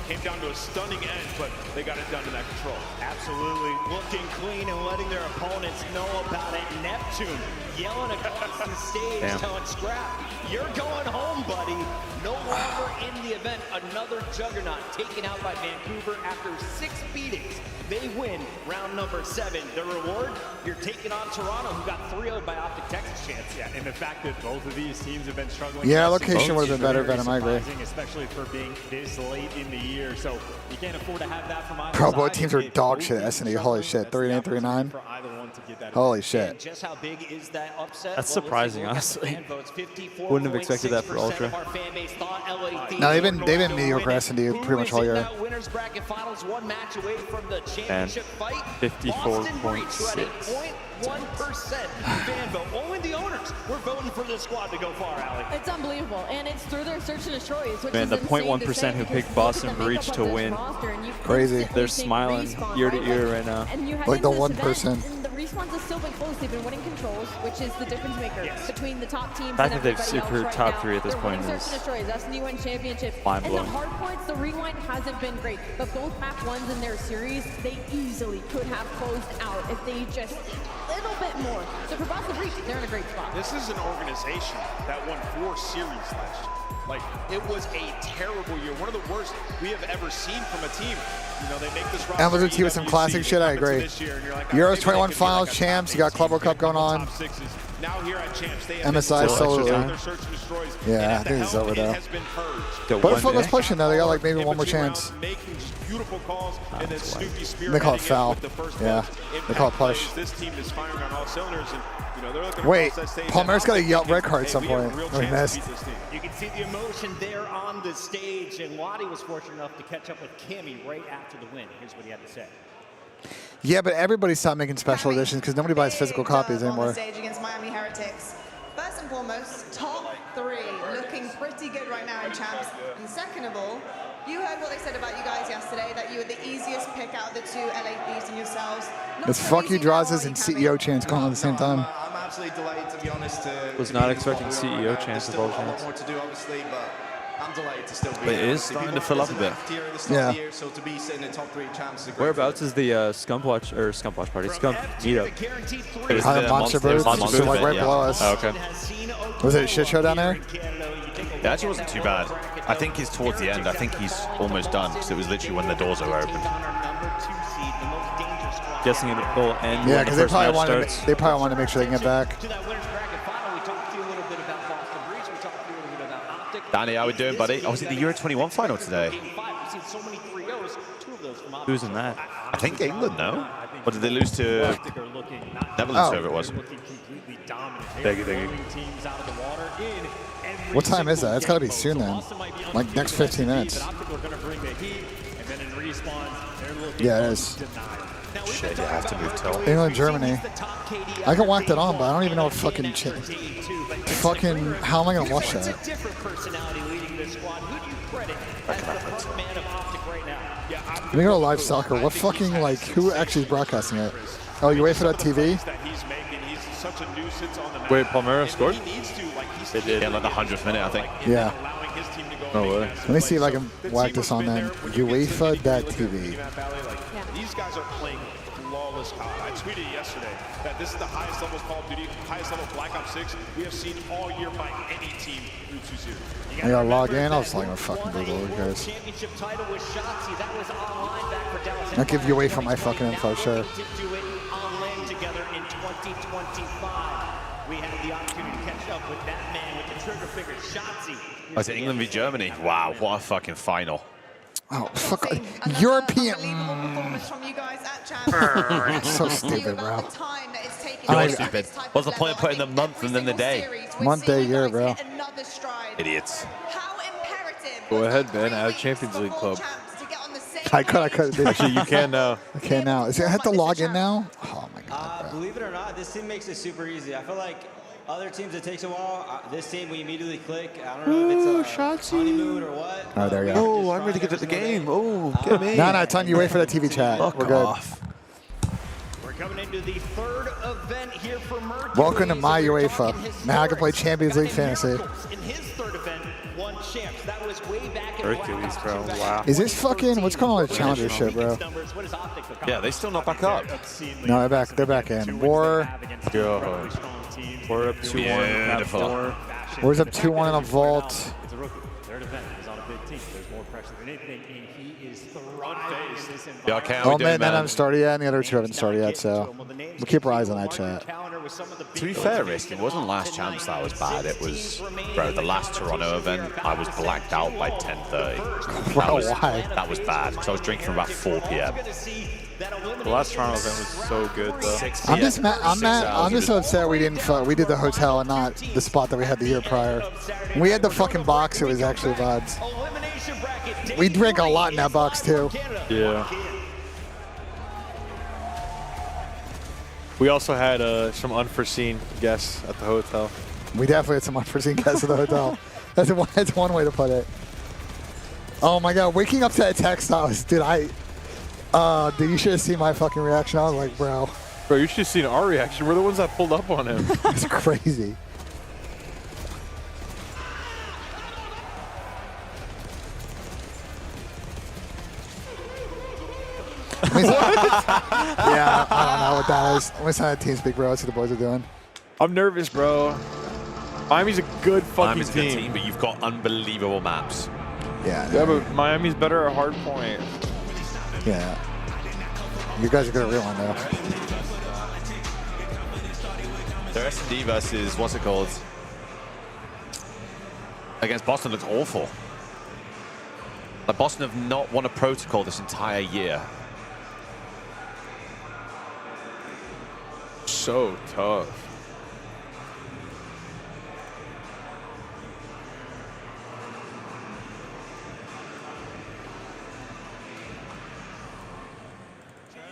Came down to a stunning end, but they got it done in that control. Absolutely, looking clean and letting their opponents know about it. Neptune yelling across the stage, telling Scrap, "You're going home, buddy." No longer in the event. Another juggernaut taken out by Vancouver after 6 beatings. They win round number 7. The reward, you're taking on Toronto, who got 3-0 by Optic Texas. Chance. Yeah, and the fact that both of these teams have been struggling. Yeah, location would have been better, Venom, I agree. Especially for being this late in the year, so you can't afford to have that from either Bro, side. both teams are dog shit at S&E. Holy shit, 39, 39. Holy shit. Just how big is that upset? That's surprising, honestly. Wouldn't have expected that for Ultra. No, they've been mediocre S&D pretty much all year. Winners bracket finals, 1 match away from the And championship fight. 54.6. 0.1% fan vote. Only the owners were voting for this squad to go far, Allie. It's unbelievable, and it's through their search and destroys, which Man, is the insane 0.1% to who say, picked because Boston look at the Breach makeup to of this win. roster, and you Crazy. constantly They're think smiling respawn, ear to right? ear right now. And you head Like the into this 1%. event, and the respawn ones have still been close. They've been winning controls, which is the difference maker between the top teams I and think they've everybody else super right top now. 3 at this They're point winning is search and destroys. That's the new one championship. And the mind-blowing. hard points, the rewind hasn't been great, but both map ones in their series, they easily could have closed out if they just a little bit more. So for Boston Breach, they're in a great spot. This is an organization that won 4 series last year. Like, it was a terrible year. One of the worst we have ever seen from a team. You know, they make this roster. And Blizzard T with some classic shit, I agree. Euros 21 finals, champs, you got Club World Cup going on. Now here at Champs, they MSI solo. Yeah, I think it's over though. What the fuck was pushing though? They got like maybe one more chance. Beautiful calls, and then Snoopy They call it foul. Yeah, they call it push. This team is firing on all cylinders, and you know they're looking. Wait, Palmer's got a yellow red card at some point. Oh, he missed. You can see the emotion there on the stage, and Lottie was fortunate enough to catch up with Cammy right after the win. Here's what he had to say. Yeah, but everybody stopped making special editions because nobody buys physical copies On anymore. the stage against Miami Heretics. First and foremost, top 3, looking pretty good right now in champs. And second of all, you heard what they said about you guys yesterday, that you were the easiest pick out of the 2 LA Thieves and yourselves. It's fuck you, Drazes, and CEO chants going on at the same time. I'm absolutely delighted, to be honest. Was not expecting CEO chants of all There's still a lot chants. more to do, obviously, but I'm delighted to still be But it here. is starting to fill up a bit. Yeah. So to be sitting in top 3 champs is a great Whereabouts is the Scump Watch party? Scump meetup. It was Behind the Monster Booth, Monster like Booth, right yeah. below us. Oh, okay. Was it a shit show down there? It actually wasn't too bad. I think it's towards the end. I think he's almost done because it was literally when the doors are open. Guessing it will end Yeah, when the because they first probably match wanted starts. they probably wanted to make sure they can get back. To that winners bracket final, we talked to you a little bit about Boston Breach. We talked to you a little bit about Optic. Danny, how we doing, buddy? I was at the Euro 21 final today. Game 5, we've seen so many 3-0s, 2 of those from Optic. Who's in that? I think England, no? Or did they lose to Netherlands, whoever it was? Thank you. What time is that? It's got to be soon then. Like next 15 minutes. Yeah, it is. Shit, you have to move till. England, Germany. I can whack that on, but I don't even know what fucking fucking. How am I gonna watch that? Let me go to live soccer. What fucking like? Who actually is broadcasting it? Oh, you wait for that TV? Wait, Palmeiras scored? They did. Yeah, like the 100th minute, I think. Yeah. No way. Let me see if I can whack this on then. UEFA TV. These guys are playing flawless CoD. I tweeted yesterday that this is the highest level Call of Duty, highest level Black Ops 6 we have seen all year by any team through 2-0. I gotta log in. I was like, fucking Google, who cares? I'll give you away from my fucking info, sure. We had the opportunity to catch up with that man with the trigger finger, Shotzi. Oh, is it England v Germany? Wow, what a fucking final. Oh, fuck. European. From you guys at Champs. So stupid, bro. You're stupid. What's the point of putting the month and then the day? Month, day, year, bro. Idiots. Go ahead, Ben. Add Champions League Club. I could. Actually, you can now. I can now. Is it, I have to log in now? Oh my god. Believe it or not, this team makes it super easy. I feel like other teams, it takes a while. This team, we immediately click. I don't know if it's a honeymoon or what. Oh, there you go. Oh, I'm really good at the game. Oh, get me. No, it's on. You wait for that TV chat. Fuck We're good. off. We're coming into the 3rd event here for Mercury. Welcome to my UEFA. Now I can play Champions League Fantasy. In his 3rd event, won champs. That was way back in Hercules, bro. Wow. Is this fucking what's going on with Challenger shit, bro? Yeah, they still not back up. No, they're back. They're back in. War. Go. We're up 2-1. Beautiful. War's up 2-1 in a vault. It's a rookie. 3rd event is on a big team. There's more pressure than anything, and he is thriving in this environment. Yeah, okay, Oh man, none haven't started yet, and the other 2 haven't started yet. So we'll keep our eyes on that chat. To be fair, Risk, it wasn't last Champs that was bad. It was, bro, the last Toronto event, I was blacked out by 10:30. Bro, why? That was bad, because I was drinking from about 4 p.m. The last Toronto event was so good, though. I'm just mad. I'm just so upset we didn't. We did the hotel and not the spot that we had the year prior. When we had the fucking box, it was actually vibes. We drank a lot in that box too. Yeah. We also had some unforeseen guests at the hotel. We definitely had some unforeseen guests at the hotel. That's one way to put it. Oh my god, waking up to that text, I was, dude, you should have seen my fucking reaction. I was like, bro. Bro, you should have seen our reaction. We're the ones that pulled up on him. It's crazy. Yeah, I don't know what that is. Let me sign a team speak, bro. Let's see what the boys are doing. I'm nervous, bro. Miami's a good fucking Miami's a good team, but you've got unbelievable maps. Yeah. Yeah, but Miami's better at hard point. Yeah. You guys are good at real one, though. Their S&D versus, what's it called? Against Boston looks awful. Like, Boston have not won a protocol this entire year. So tough.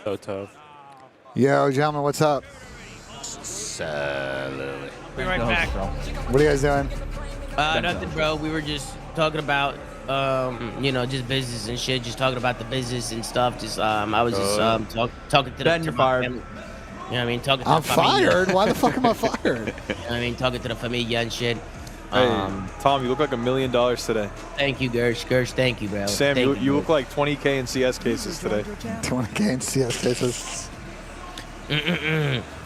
So tough. Yo, gentlemen, what's up? Salute. Be right back. What are you guys doing? Nothing, bro. We were just talking about, you know, just business and shit. Just talking about the business and stuff. Just, I was just talking to the. You're fired. You know what I mean? Talking to I'm the familia. fired? Why the fuck am I fired? You know what I mean? Talking to the familia and shit. Hey, Tom, you look like $1 million today. Thank you, Gersh. Gersh, thank you, bro. Sam, Thank you look like 20K in CS cases today. 20K in CS cases.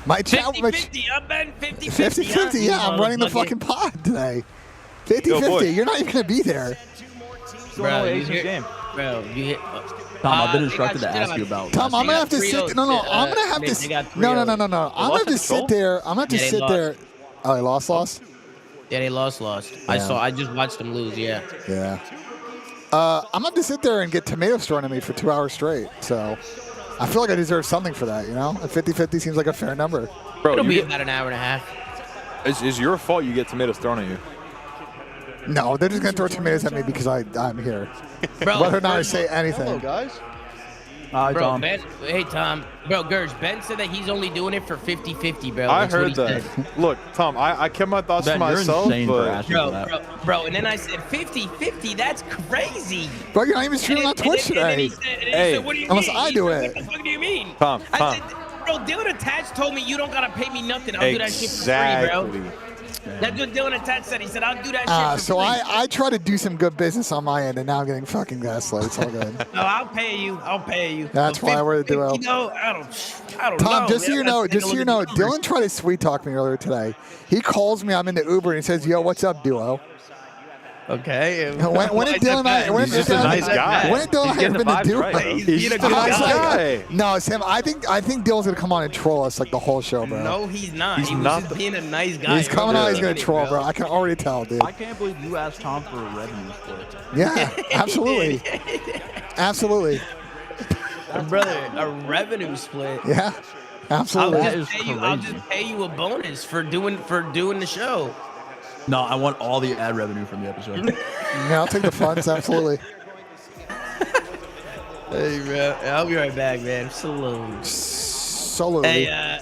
My chat. 50-50. I'm betting 50-50. 50-50. Yeah, I'm running the fucking pod today. 50-50. You're not even going to be there. Bro, you hear, bro, you hit. Tom, I've been instructed to ask you about. Tom, I'm gonna have to sit. No, I'm gonna have to. No. I'm gonna have to sit there. I'm gonna have to sit there. Oh, they lost. Yeah, they lost. Yeah. I just watched them lose. Yeah. Yeah. I'm gonna have to sit there and get tomatoes thrown at me for 2 hours straight. So, I feel like I deserve something for that. You know, a 50-50 seems like a fair number. Bro, it'll be about an hour and a half. It's your fault you get tomatoes thrown at you. No, they're just gonna throw tomatoes at me because I'm here. Bro, whether or not I say anything. Hello, guys. Hi, bro, Tom. Ben, hey, Tom. Bro, Gersh, Ben said that he's only doing it for 50-50, bro. I That's what heard he that. said. Look, Tom, I kept my thoughts Ben, to myself, you're insane for but asking for that. Bro, and then I said 50-50. That's crazy. Bro, you're not even streaming on Twitch today. Hey, what do you unless mean? I do What it. the fuck do you mean? Tom. I said, bro, Dylan Attached told me you don't gotta pay me nothing. I'll do that shit for free, bro. That's what Dylan Attached said. He said, I'll do that shit for So free. I try to do some good business on my end, and now I'm getting fucking gaslit. It's all good. No, I'll pay you. That's why we're the duo. You know, I don't Tom, know. just so you know, Dylan tried to sweet talk me earlier today. He calls me, I'm in the Uber, and he says, "Yo, what's up, duo?" Okay. When did Dylan? He's just a nice guy. When did Dylan have been the duo? He's just a nice guy. No, Sam. I think Dylan's gonna come on and troll us like the whole show, bro. No, he's not. He's He was not just being a nice guy. He's coming out. He's gonna troll, bro. I can already tell, dude. I can't believe you asked Tom for a revenue split. Yeah, absolutely, absolutely. Brother, a revenue split. Yeah, absolutely. I'll just pay you a bonus for doing the show. No, I want all the ad revenue from the episode. Yeah, I'll take the funds. Absolutely. Hey, bro. I'll be right back, man. Solo. Hey,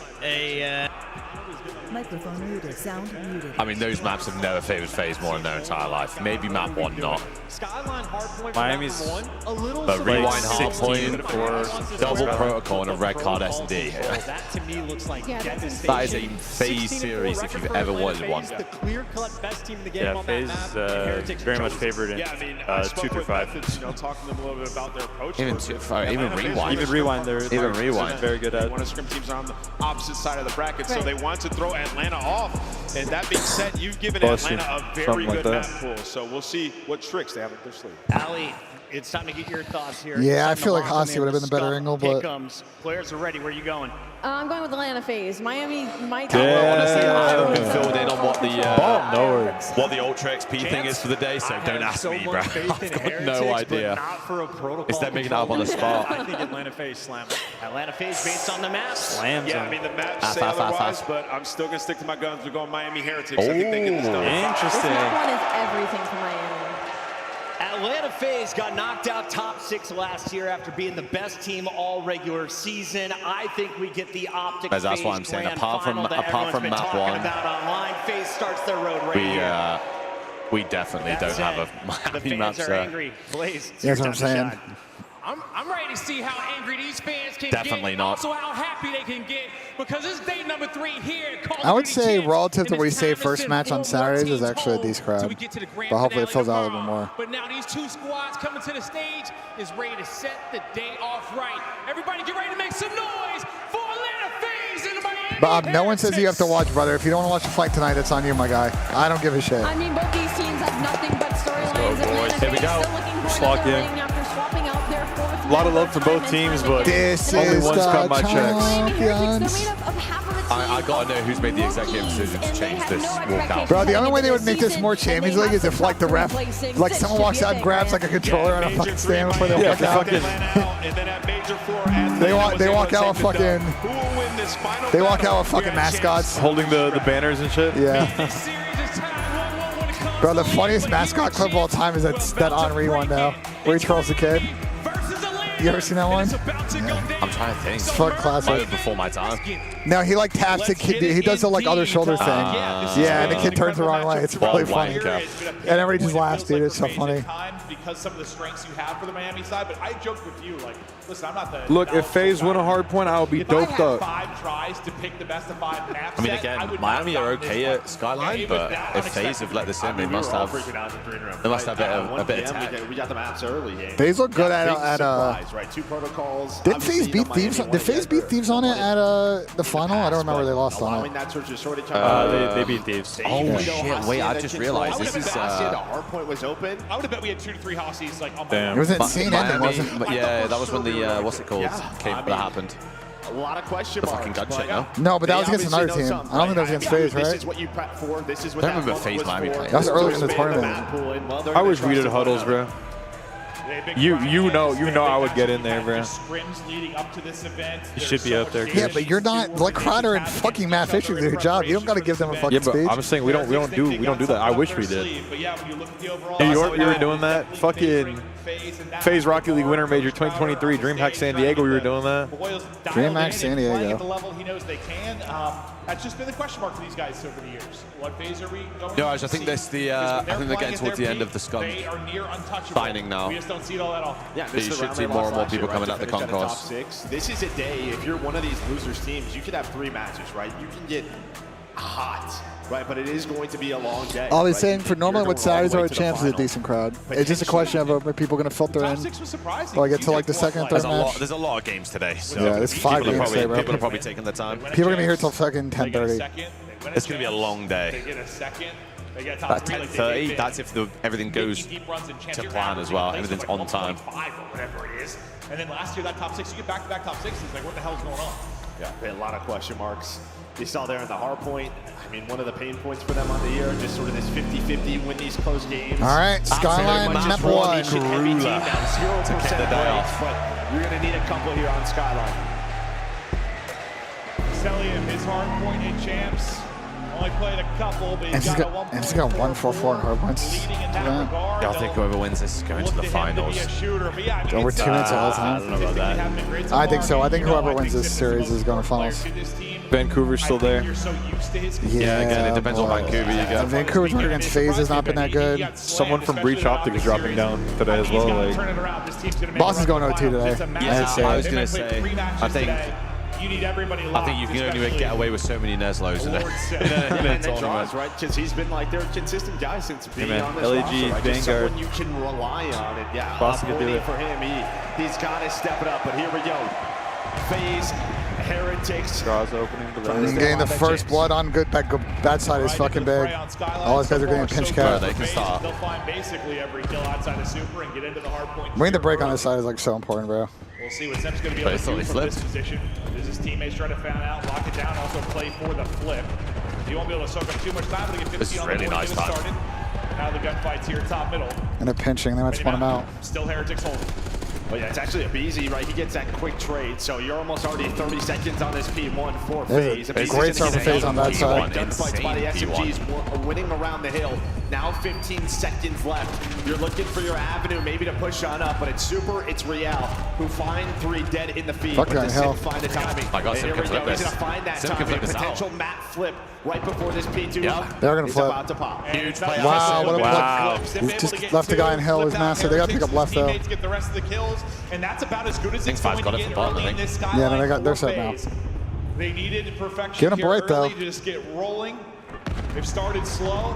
Microphone muted. Sound muted. I mean, those maps have never favored FaZe more in their entire life. Maybe map 1 not. Miami's But rewind hardpoint for double protocol and a red card S&D. That to me looks like devastation. That is a FaZe series if you've ever wanted one. The clear-cut best team in the game Yeah, on that FaZe map. very much favored in Yeah, I mean, I 2 spoke through with 5. Methods, you know, talking to them a little bit about their approach. Even 2 5, even rewind. Even rewind, they're Even rewind. very good at. One of scrim teams are on the opposite side of the bracket, so they want to throw Atlanta off. And that being said, you've given Atlanta a very good map pool, so we'll see what tricks they have up their sleeve. Ali, it's time to get your thoughts here. Yeah, I Setting feel the like box Hossie would have been the better Scott angle, but Pick'ems. Players are ready. Where are you going? I'm going with Atlanta FaZe. Miami might. Honestly, I haven't been filled in on what the no. Ultra XP thing is for the day, so don't ask me, bro. I've got no idea. Not for a protocol. It's them making it up on the spot. I think Atlanta FaZe slam it. Atlanta FaZe based on the map. Slams Yeah, I him. mean, the maps say otherwise, but I'm still going to stick to my guns. We're going Miami Heretics. I think they get this done. This map one is everything for Miami. Atlanta FaZe got knocked out top 6 last year after being the best team all regular season. I think we get the Optic. That's what I'm saying. Apart from map 1, FaZe starts their road right here. We definitely don't have a Miami map fans are set. angry. Blaze, that's what I'm saying. I'm ready to see how angry these fans can Definitely get. not. Also how happy they can get because it's day number 3 here. I would say relative to what we say first match on Saturdays is actually a decent crowd. But hopefully it fills out a little bit more. But now these 2 squads coming to the stage is ready to set the day off right. Everybody get ready to make some noise for Atlanta FaZe in the Miami. Bob, no one says you have to watch, brother. If you don't want to watch the fight tonight, that's on you, my guy. I don't give a shit. I mean, both these teams have nothing but storylines. Here we go. Just lock in. A lot of love for both teams, but only one's cut my checks. I gotta know who's made the executive decision to change this walkout. Bro, the only way they would make this more Champions League is if, like, the ref, like, someone walks out and grabs, like, a controller on a fucking stand before they walk out. They walk out with fucking... They walk out with fucking mascots. Holding the banners and shit? Yeah. Bro, the funniest mascot clip of all time is that Henri one now, where he trolls the kid. You ever seen that one? Yeah. I'm trying to think. It's fucking classic. Might have before my time. No, he like taps the kid. He does the like other shoulder thing. Yeah, and the kid turns the wrong way. It's really funny. And everybody just laughs, dude. It's so funny. Because some of the strengths you have for the Miami side, but I joked with you, like, listen, I'm not the... Look, if FaZe win a hard point, I'll be doped up. If I had 5 tries to pick the best of 5 maps, I mean, again, Miami are okay at Skyline, but if FaZe have let this in, they must have a bit of tech. We got the maps early. FaZe look good at right? 2 protocols. Did FaZe beat Thieves? Did FaZe beat Thieves on it at the final? I don't remember. They lost on it. They beat Thieves. Oh shit! Wait, I just realized this is. The hard point was open. I would have bet we had 2 to 3 Hossies like on It was an insane ending, wasn't it? Yeah, that was when the what's it called that happened. A lot of question marks. The fucking gun shit, no? No, but that was against another team. I don't think that was against FaZe, right? This is what you prep for. This is what I don't remember FaZe Miami playing. That was early in the tournament. I was reading huddles, bro. You know I would get in there, bro. You should be up there. Yeah, but you're not like Crowder and fucking Matt Fisher do their job. You don't got to give them a fucking speech. Yeah, but I'm saying we don't do that. I wish we did. New York, we were doing that. Fucking FaZe Rocket League Winter Major 2023, DreamHack San Diego, we were doing that. DreamHack San Diego. The level he knows they can. That's just been the question mark for these guys over the years. What phase are we going? No, I think that's the. I think they're getting towards the end of the scum signing now. We just don't see it all that often. Yeah, you should see more and more people coming at the concourse. This is a day. If you're one of these losers teams, you could have 3 matches, right? You can get hot, right? But it is going to be a long day. I was saying for normally what Saturdays are at Champs is a decent crowd. It's just a question of are people going to filter in? Will I get to like the second and third match? There's a lot of games today. So yeah, there's 5 games today, bro. People are probably taking their time. People are going to be here till fucking 10:30. It's going to be a long day. That 10:30, that's if everything goes to plan as well. Everything's on time. Whatever it is. And then last year, that top 6, you get back-to-back top 6s. Like, what the hell's going on? Yeah, a lot of question marks. You saw there in the hard point. I mean, one of the pain points for them on the year, just sort of this 50-50 win these close games. All right, Skyline map 1. Each and every team now 0% points, but you're going to need a couple here on Skyline. Celia, his hard point in Champs. Only played a couple, but he's got a 1 point. And he's got 144 in hard points. Yeah, I think whoever wins this is going to the finals. Over 2 minutes all the time. I don't know about that. I think so. I think whoever wins this series is going to finals. Vancouver's still there. Yeah, again, it depends on Vancouver. You got Vancouver's work against FaZe has not been that good. Someone from Breach Optic is dropping down today as well. Like, Boston's going 0-2 today. Yeah, I was going to say, I think you need everybody I think you can only get away with so many Neslos in a tournament. Right? Because he's been like their consistent guy since being on this LAG, roster, right? Vanguard. Someone you can rely on. And yeah, Boston can do it. for him, he's got to step it up. But here we go. FaZe Heretics. Draws opening. Getting the first blood on bad side is fucking big. All these guys are getting pinch cap. They can start. They'll find basically every kill outside of Super and get into the hard point. Bring the break on this side is like so important, bro. We'll see what Zem's going to be able to do from this position. Does his teammates try to fan out, lock it down, also play for the flip? He won't be able to soak up too much time, but he get 50 on the board to get started. Now the gunfight's here top middle. And they're pinching. They might spawn him out. Still Heretics holding. Oh yeah, it's actually a BZ, right? He gets that quick trade, so you're almost already 30 seconds on this P1 for FaZe. A great start for FaZe on that side. Gunfights by the SMGs winning around the hill. Now 15 seconds left. You're looking for your avenue maybe to push on up, but it's Super, it's Real. who find 3 dead in the feed. Fuck but that does hell. Sim find the timing? My God, Sim Here can we flip go. He's this. going to find that Sim can timing. flip this out. Potential map flip right before this P2. Yep. They're gonna is flip. about to pop. Huge play. Wow, what a Wow. flip. He's just left the guy in hell. Is massive. They got to pick up left though. Teammates get the rest of the kills, and that's about as good as it's Five's going got to it get from bottom, early I in think. this Yeah, no, Skyline they're 4 set now. phase. They needed perfection Give 'em a here break, early though. to just get rolling. They've started slow,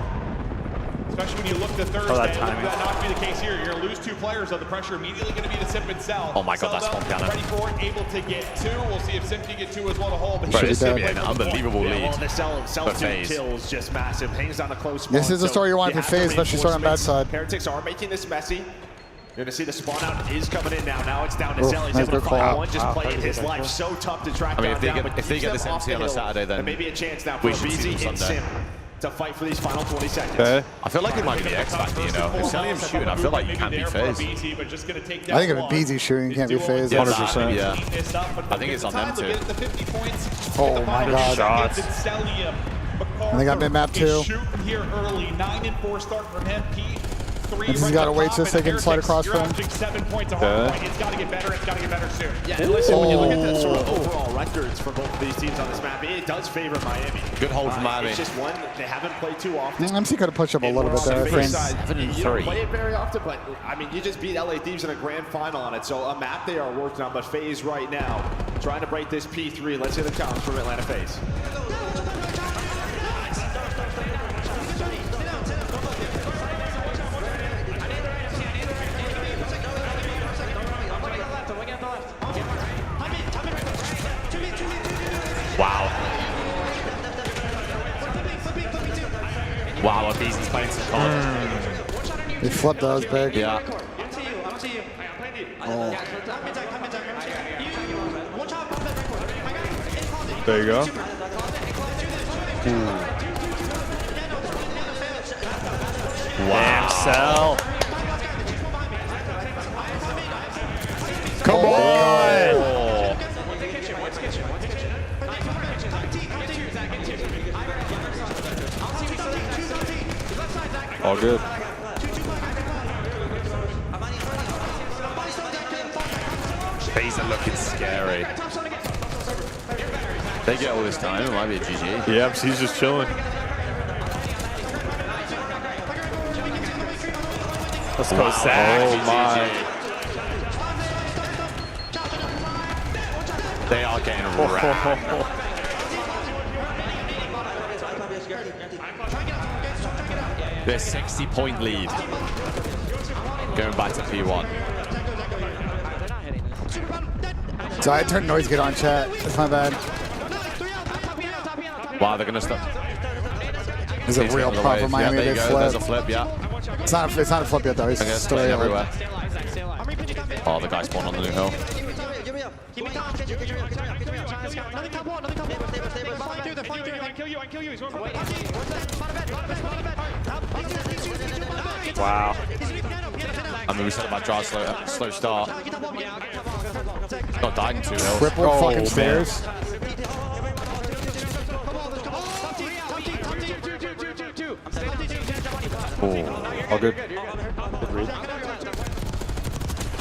especially when you look to Thursday. that Look timing. for that not to be the case here. You're going to lose 2 players, so the pressure immediately going to be to Simp and Cell. Oh my God, that's Cell one piano. ready for it, able to get 2. We'll see if Simp can get 2 as well to hold. But Bro, he this should could be play an for the point. unbelievable Yeah, lead. well, the Cell for 2 FaZe. kills just massive. Hangs down a close spawn. This is the So story you want you for have the FaZe, especially starting on bad side. Heretics are making this messy. You're going to see the spawn out is coming in now. Now it's down to Oh, Zell. He's nice able to good find call. one, just playing his life. So tough to track I mean, if they down, get- but if they keeps get them this off MC the on a hill. Saturday, then And maybe a chance now for we should see BZ them and Sunday. Sim to fight for these final 20 seconds. Okay. I feel like it might be the X factor, you know. If Salium's shooting, I feel like you can't be FaZe. I think if BZ's shooting, you can't be FaZe. 100%. Yeah. I think it's on them too. Oh my God. Shots. And they got mid-map too. Shooting here early, 9 and 4 start from him. P3 And he's got to wait just so they can slide across for him. 7 points a hard point. It's got to get better. It's got to get better soon. Yeah, and listen, when you look at the sort of overall records for both of these teams on this map, it does favor Miami. Good hold from Miami. It's just one they haven't played too often. MC could have pushed up a little bit there, I think. You don't play it very often, but I mean, you just beat LA Thieves in a grand final on it. So a map they are working on, but FaZe right now trying to break this P3. Let's hear the challenge from Atlanta FaZe. Wow. Wow, BZ's playing some CoD. He flipped those big. Yeah. There you go. Wow. Cell. Come on. All good. FaZe are looking scary. They get all this time, it might be a GG. Yeah, he's just chilling. Let's go, Zach. Oh my. They are getting wrecked. Their 60-point lead. Going back to P1. So I turned noise gate on chat. That's my bad. Wow, they're gonna stop. There's a real Getting prop for away. Miami. Yeah, there They you go. There's a flip. flip, yeah. It's not a flip yet though. He's They're gonna still split everywhere. everywhere. Oh, the guy spawned on the new hill. Wow. I mean, we said about draw slow start. Not died in 2 hills. Triple fucking stairs. All good.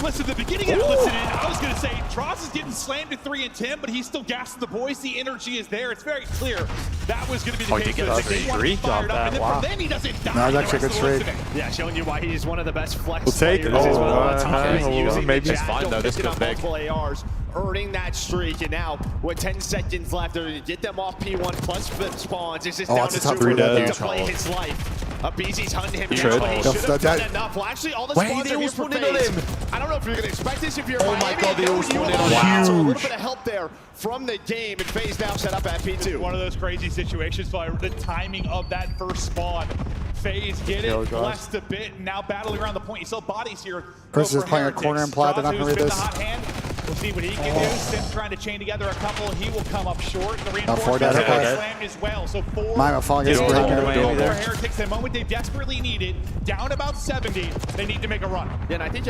Listen, the beginning of it, listen, I was going to say, Tross is getting slammed at 3 and 10, but he's still gassing the boys. The energy is there. It's very clear that was going to be the case. He got a streak off that. Wow. Then he doesn't die. No, that's actually a good streak. Yeah, showing you why he's one of the best flex We'll take players. it. He's one of the Oh, best players using maybe. the It's jab, fine, though. This picking goes up big. multiple ARs, earning that streak, and now with 10 seconds left, to get them off P1 plus flip spawns. It's just down it's to a tough Super read. to play his life. BZ's hunting him Trade. down, but he should have That- done enough. Well, actually, all the Wait, spawns they are all here for spawned in on FaZe. him. I don't know if you're going to expect this if you're Oh my Miami. God, they all spawned in on Wow. him. So a little bit of help there from the game, and FaZe now set up at P2. One of those crazy situations, but the timing of that first spawn. FaZe get it, blessed a bit, and now battling around the point. You saw bodies here. Chris is playing a corner implied. They're not going to read this. We'll see what he can do. Sim trying to chain together a couple. He will come up short. The four reinforcements dead, are okay. slammed as well. So 4 Miami falling against Dual behind Miami here. there. Heretics, the moment they desperately need it, down about 70, they need to make a run. Yeah, and I think,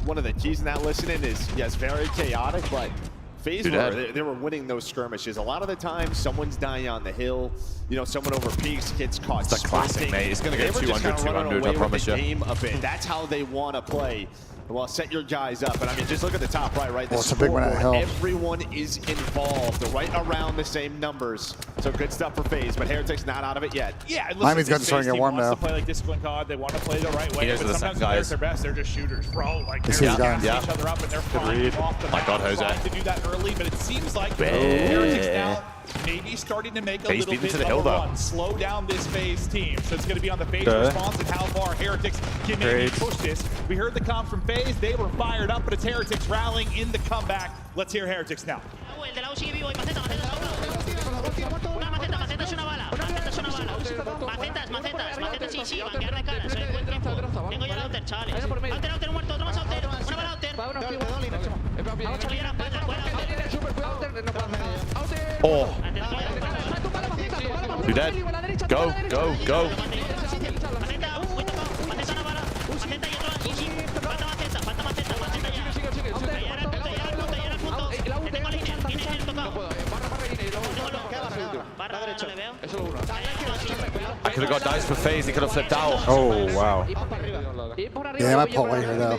one of the keys in that listening is, yes, very chaotic, but FaZe, they were winning those skirmishes. A lot of the time, someone's dying on the hill. Someone over peaks gets caught. It's a classic, mate. It's going to get 200, 200, I promise you. Game a bit. That's how they want to play. Well, set your guys up. And I mean, just look at the top right? The it's a big one at scoreboard. Hill. Everyone is involved, right around the same numbers. So good stuff for FaZe, but Heretic's not out of it yet. Yeah, listen, Miami's got to this start FaZe getting team warm wants now. to play like disciplined COD. They want to play the right way, but sometimes when they're at their best, they're just shooters, bro. Like This they're is gassing gone. each other up and they're flying off the map. God, Jose. Trying to do that early, but it seems like Heretic's now maybe starting to make a FaZe little beat bit to the of hill, a though. run. Slow down this FaZe team. So it's going to be on the FaZe response and how far Heretics can maybe push this. We heard the comms from FaZe. They were fired up, but it's Heretics rallying in the comeback. Let's hear Heretics now. Oh. You dead? Go. I could have got dice for FaZe, he could have flipped out. Oh, wow. Yeah, I might pull away here, though.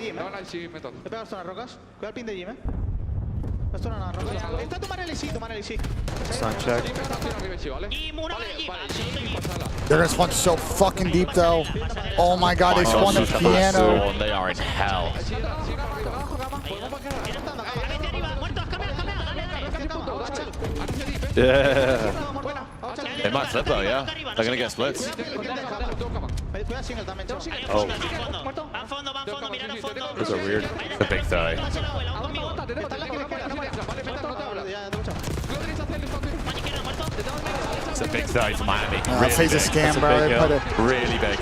Sun check. They're going to spawn so fucking deep, though. Oh my god, they spawned the piano. They are in hell. Yeah. They might flip though, yeah? They're gonna get splits. Oh. Those are weird. The big 30. It's a big 30 for Miami. Really FaZe a scam, bro. They put it. Really big.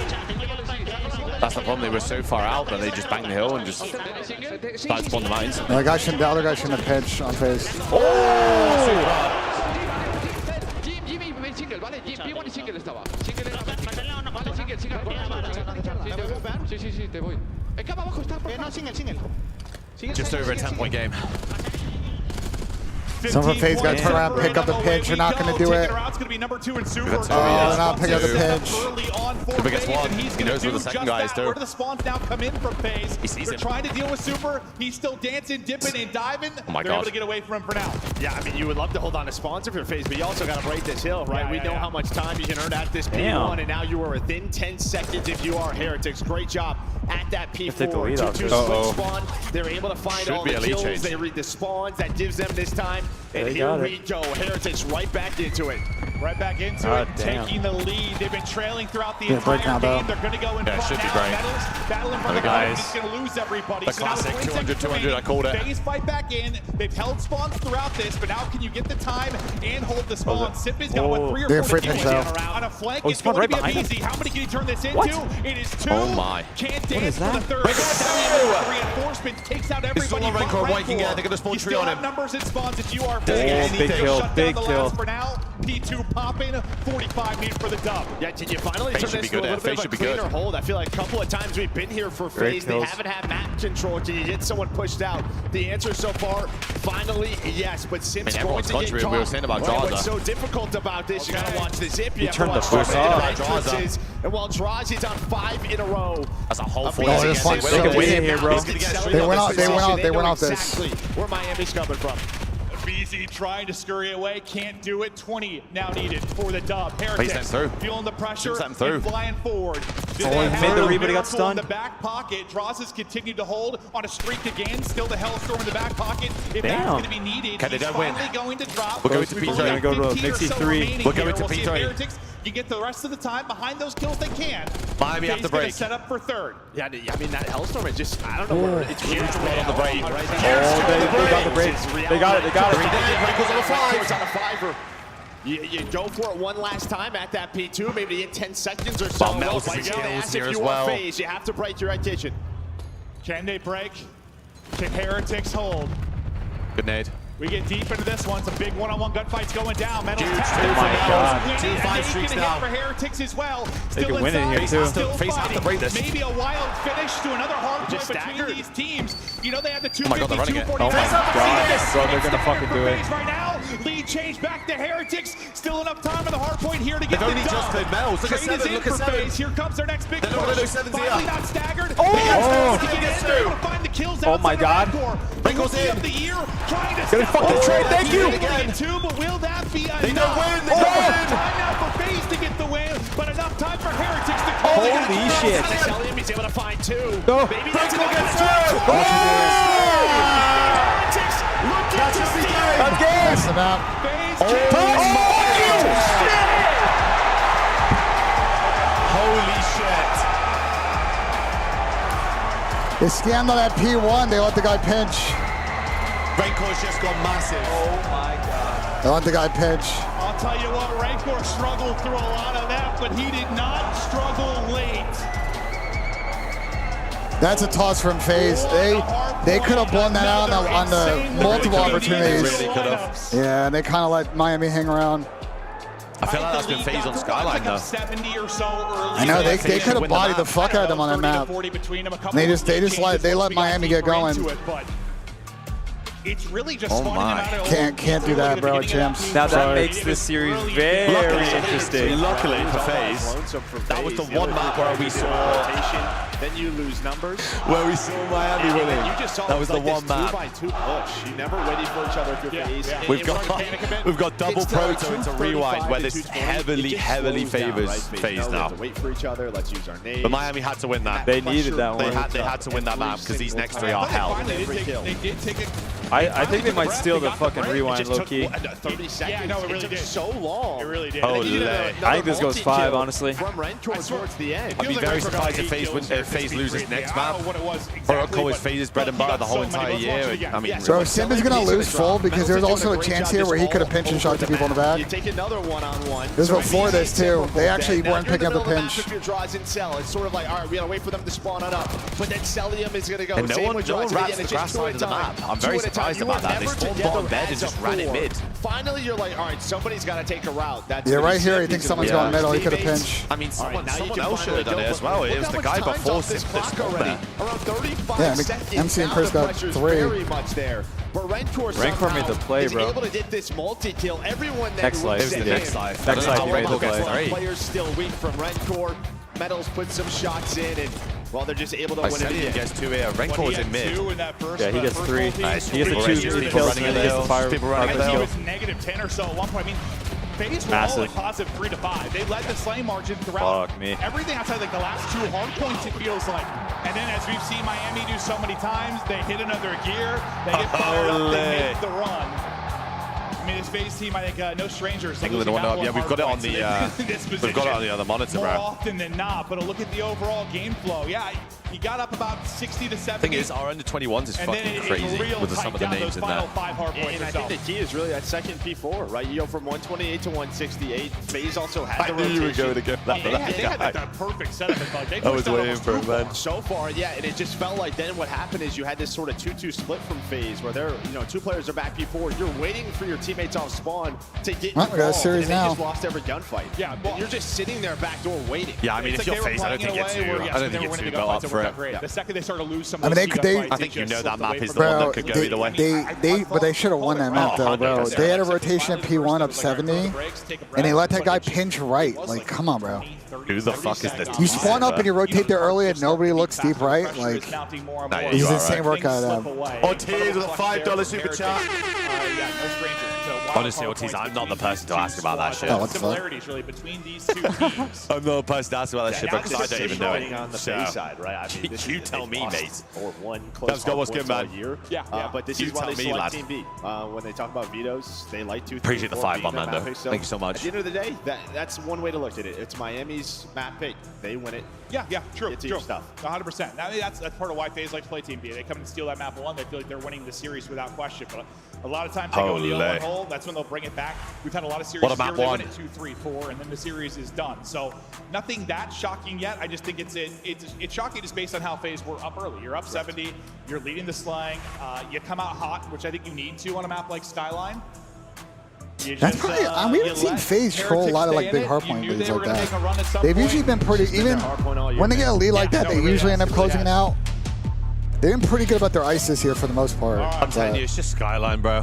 That's the problem. They were so far out that they just banged the hill and just started spawning the mines. No, the other guy shouldn't have pitched on FaZe. Oh! Just over a 10-point game. Some of FaZe got to turn around, pick up the pinch. You're not going to do it. It's going to be number 2 in Super. Oh, they're not picking up the pinch. Who gets one? He knows where the second guy is too. Where do the spawns now come in from FaZe? He sees They're it. trying to deal with Super. He's still dancing, dipping, and diving. Oh my They're God. able to get away from him for now. Yeah, I mean, you would love to hold on to spawns if you're FaZe, but you also got to break this hill, right? We know how much time you can earn at this P1, and now you are within 10 seconds if you are Heretics. Great job at that P4. 2-2 split spawn. They're able to find all the kills. They read the spawns. That gives them this time. And here we go. Heretics right back into it. Right back into it, taking the lead. They've been trailing throughout the entire break now, game. They're going to go in front should be now. great. Metals battling for the guys. He's going to lose everybody. The So now with classic 20 200, seconds 200, I called it. FaZe fight back in. They've held spawns throughout this, but now can you get the time and hold the spawn? Sip is going with 3 or 4 kills on a flank. It's going to be easy. How many can he turn this into? It is 2. Oh my. Can't dance for the third. Reinforcements takes out everybody. It's all a rank or white can get. They're going to spawn 3 on him. Numbers and spawns if you are big kill, big kill. For now, P2 popping, 45 needs for the dub. Yeah, did you finally turn this to a little bit of a cleaner hold? I feel like a couple of times we've been here for FaZe. They haven't had map control. Can you get someone pushed out? The answer so far, finally, yes. But Sim's going to get caught. We were saying about What's so difficult about this, you got to watch the zip. You turned the first off. And while Drazi's on 5 in a row. That's a whole 4 They can win it here, bro. They went off this. Exactly where Miami's coming from. BZ trying to scurry away, can't do it. 20 now needed for the dub. Heretics feeling the pressure and flying forward. Made the read, but he got stunned. In the back pocket, Droz has continued to hold on a streak again. Still the Hellstorm in the back pocket. If that's going to be needed, he's finally going to drop. We're going to P3. We're going to go to a Mixie 3. We're going to P3. You get the rest of the time behind those kills they can. Miami have to break. Set up for third. Yeah, I mean, that Hellstorm is just, I don't know where it's huge. On the break. They got the break. They got it. Break on a 5. It's on a 5er. You go for it one last time at that P2, maybe in 10 seconds or so. Mel's here as well. FaZe, you have to break your attention. Can they break? Can Heretics hold? Good nade. We get deep into this one. Some big one-on-one gunfights going down. Metals Two 5 streaks now. for Heretics as well. They can win it here too. FaZe have to break this. Maybe a wild finish to another hard point between these teams. You know they have the 250, Oh my God, they're running it. 240. Oh my God, bro, they're gonna fucking do it. Right now, Lead change back to Heretics. Still enough time on the hard point here to get They've the only just played Mel's. Look at Trade is 7, in look at for 7. FaZe. Here comes their next big They're not push. really 7's Finally here. not staggered. Oh! They get in there, able to find the kills Oh my God. Wrinkles in. Of the year, trying to Get a fucking trade, thank you. Two, but will that be enough? They don't win. They don't win. Time now for FaZe to get the win, but enough time for Heretics to call. Holy shit. Sellium, he's able to find 2. No. Maybe that's Breakable going gets to through. Heretics looking to steal. Mess him up. FaZe Holy shit. They scammed on that P1. They let the guy pinch. Rancor's just gone massive. Oh my god. They let the guy pinch. I'll tell you what, Rancor struggled through a lot of that, but he did not struggle late. That's a toss from FaZe. They could have blown that out on the multiple opportunities. Really could have. Yeah, and they kind of let Miami hang around. I feel like that's been FaZe on Skyline though. 70 or so early. I know they could have bodied the fuck out of them on that map. And they let Miami get going. It's really just Oh my. Can't do that, bro, at Champs. Now that makes this series very interesting. Luckily for FaZe, that was the one map where we saw Then you lose numbers. where we saw Miami winning. You just saw That was the like one this map. 2x2 push. You never waited for each other through FaZe. We've got double proto into rewind where this heavily favors FaZe now. Wait for each other. Let's use our names. But Miami had to win that. They needed that one. They had to win that map because these next 3 are hell. They did take it. I think they might steal the fucking rewind low key. 30 seconds. Yeah, no, it really took did. so long. It really did. Holy. I think this goes 5, honestly. From Rancor towards the end. I'd be very surprised if FaZe loses next map. Protocol is FaZe's bread and butter the whole entire year. I mean, Bro, Sim is going to lose full because there's also a chance here where he could have pinched and shot 2 people in the You back. take another one-on-one. This was before this, too. They actually weren't picking up the pinch. If your draws in cell, it's sort of like, all right, we gotta wait for them to spawn on up. But then Cellium is gonna go. and no same one with draws. rats Again, the it's grass just 2 side at of the a time. map. I'm 2 very at a time. surprised You about were that. They never spawned together bottom bed and as a just ran it 4. mid. Finally, you're like, all right, somebody's gotta take a route. That's Yeah, gonna right be here, Sim. he thinks He's someone's gonna going be middle. He Steve could have Bates. pinched. I mean, All right, now you someone can else should have done finally it go, as well. but It look was how the much guy time's before off this this clock spawned already. there. Around 35 Yeah, seconds. MC and Now Chris the got pressure's 3. very much there. But Rancor made the play, is bro. able to get this multi-kill. Everyone that Next life. It was the next life. Next life, Next made the play. Players still weak from Rancor. Metals put some shots in, and well, they're just able to I win said it he again. gets 2 here. Rancor was in mid. Yeah, he gets 3. Nice. He gets the 2 People kills running and in he gets the the fire. People running in the He hill. was negative 10 or so at one point. I mean, FaZe were all Massive. like positive 3 to 5. They led the slaying margin throughout. Fuck me. Everything outside like the last 2 hard points, it feels like. And then as we've seen Miami do so many times, they hit another gear, they get fired up, they make the run. I mean, this FaZe team, I think, no strangers. Yeah, we've got it on the we've got it on the other monitor, more bro. often than not. But look at the overall game flow. Yeah, he got up about 60 to 70. Thing is, our under 21s is and fucking then it crazy real with some of the tight down names those in final there. 5 hard points And or I so. think the key is really that second P4, right? You go from 128 to 168. FaZe also had the I knew you were rotation. going to get that. They had the perfect setup. Like, they I was pushed out waiting almost for it, 2 man. points. So far, yeah, and it just felt like then what happened is you had this sort of 2-2 split from FaZe where they're, 2 players are back P4. You're waiting for your teammates off spawn to get Well, we got a involved, series and they now. just lost every gunfight. Yeah, well, and you're just sitting there back door waiting. Yeah, I mean, if you're FaZe, I don't think you're too go up for it. The second they started to lose some I of mean, those they- gunfights, I think you know that map is the Bro, one that could go either way. but they should have won that map though, bro. 100%. They had a rotation at P1 up 70, and they let that guy pinch right. Like, come on, bro. Who the fuck is this? You spawn up and you rotate there early, and nobody looks deep right. Like, this is insane work out of them. Ortiz with a $5 super chat. Honestly, Ortiz, I'm not the person to ask about that shit. Oh, what the fuck? Similarities really between these 2 teams. I'm not the person to ask about that shit because I don't even know it. on the So, FaZe side, right? I mean, this you is- tell they've me, lost mate. Or one close Let's go, what's good, all man? year. Yeah, But this You is why tell they me, select lad. Team B. When they talk about vetoes, they like 2, 3, Appreciate the 4 5, being their Armando. map pick. So Thank you so much. At the end of the day, that's one way to look at it. It's Miami's map pick. They win it. Yeah, true. Get to your stuff. 100%. I mean, that's part of why FaZe like to play Team B. They come and steal that map 1. They feel like they're winning the series without question. But a lot of times they go in the Holy. 0-1 hole. That's when they'll bring it back. We've had a lot of series What a here map they 1. win it 2, 3, 4, and then the series is done. So nothing that shocking yet. I just think it's shocking just based on how FaZe were up early. You're up 70. You're leading the slang. You come out hot, which I think you need to on a map like Skyline. That's probably, we haven't seen FaZe troll a lot of like big hardpoint leads like that. They've usually been pretty, even when they get a lead like that, they usually end up closing it out. They've been pretty good about their ice this year for the most part. I'm telling you, it's just Skyline, bro.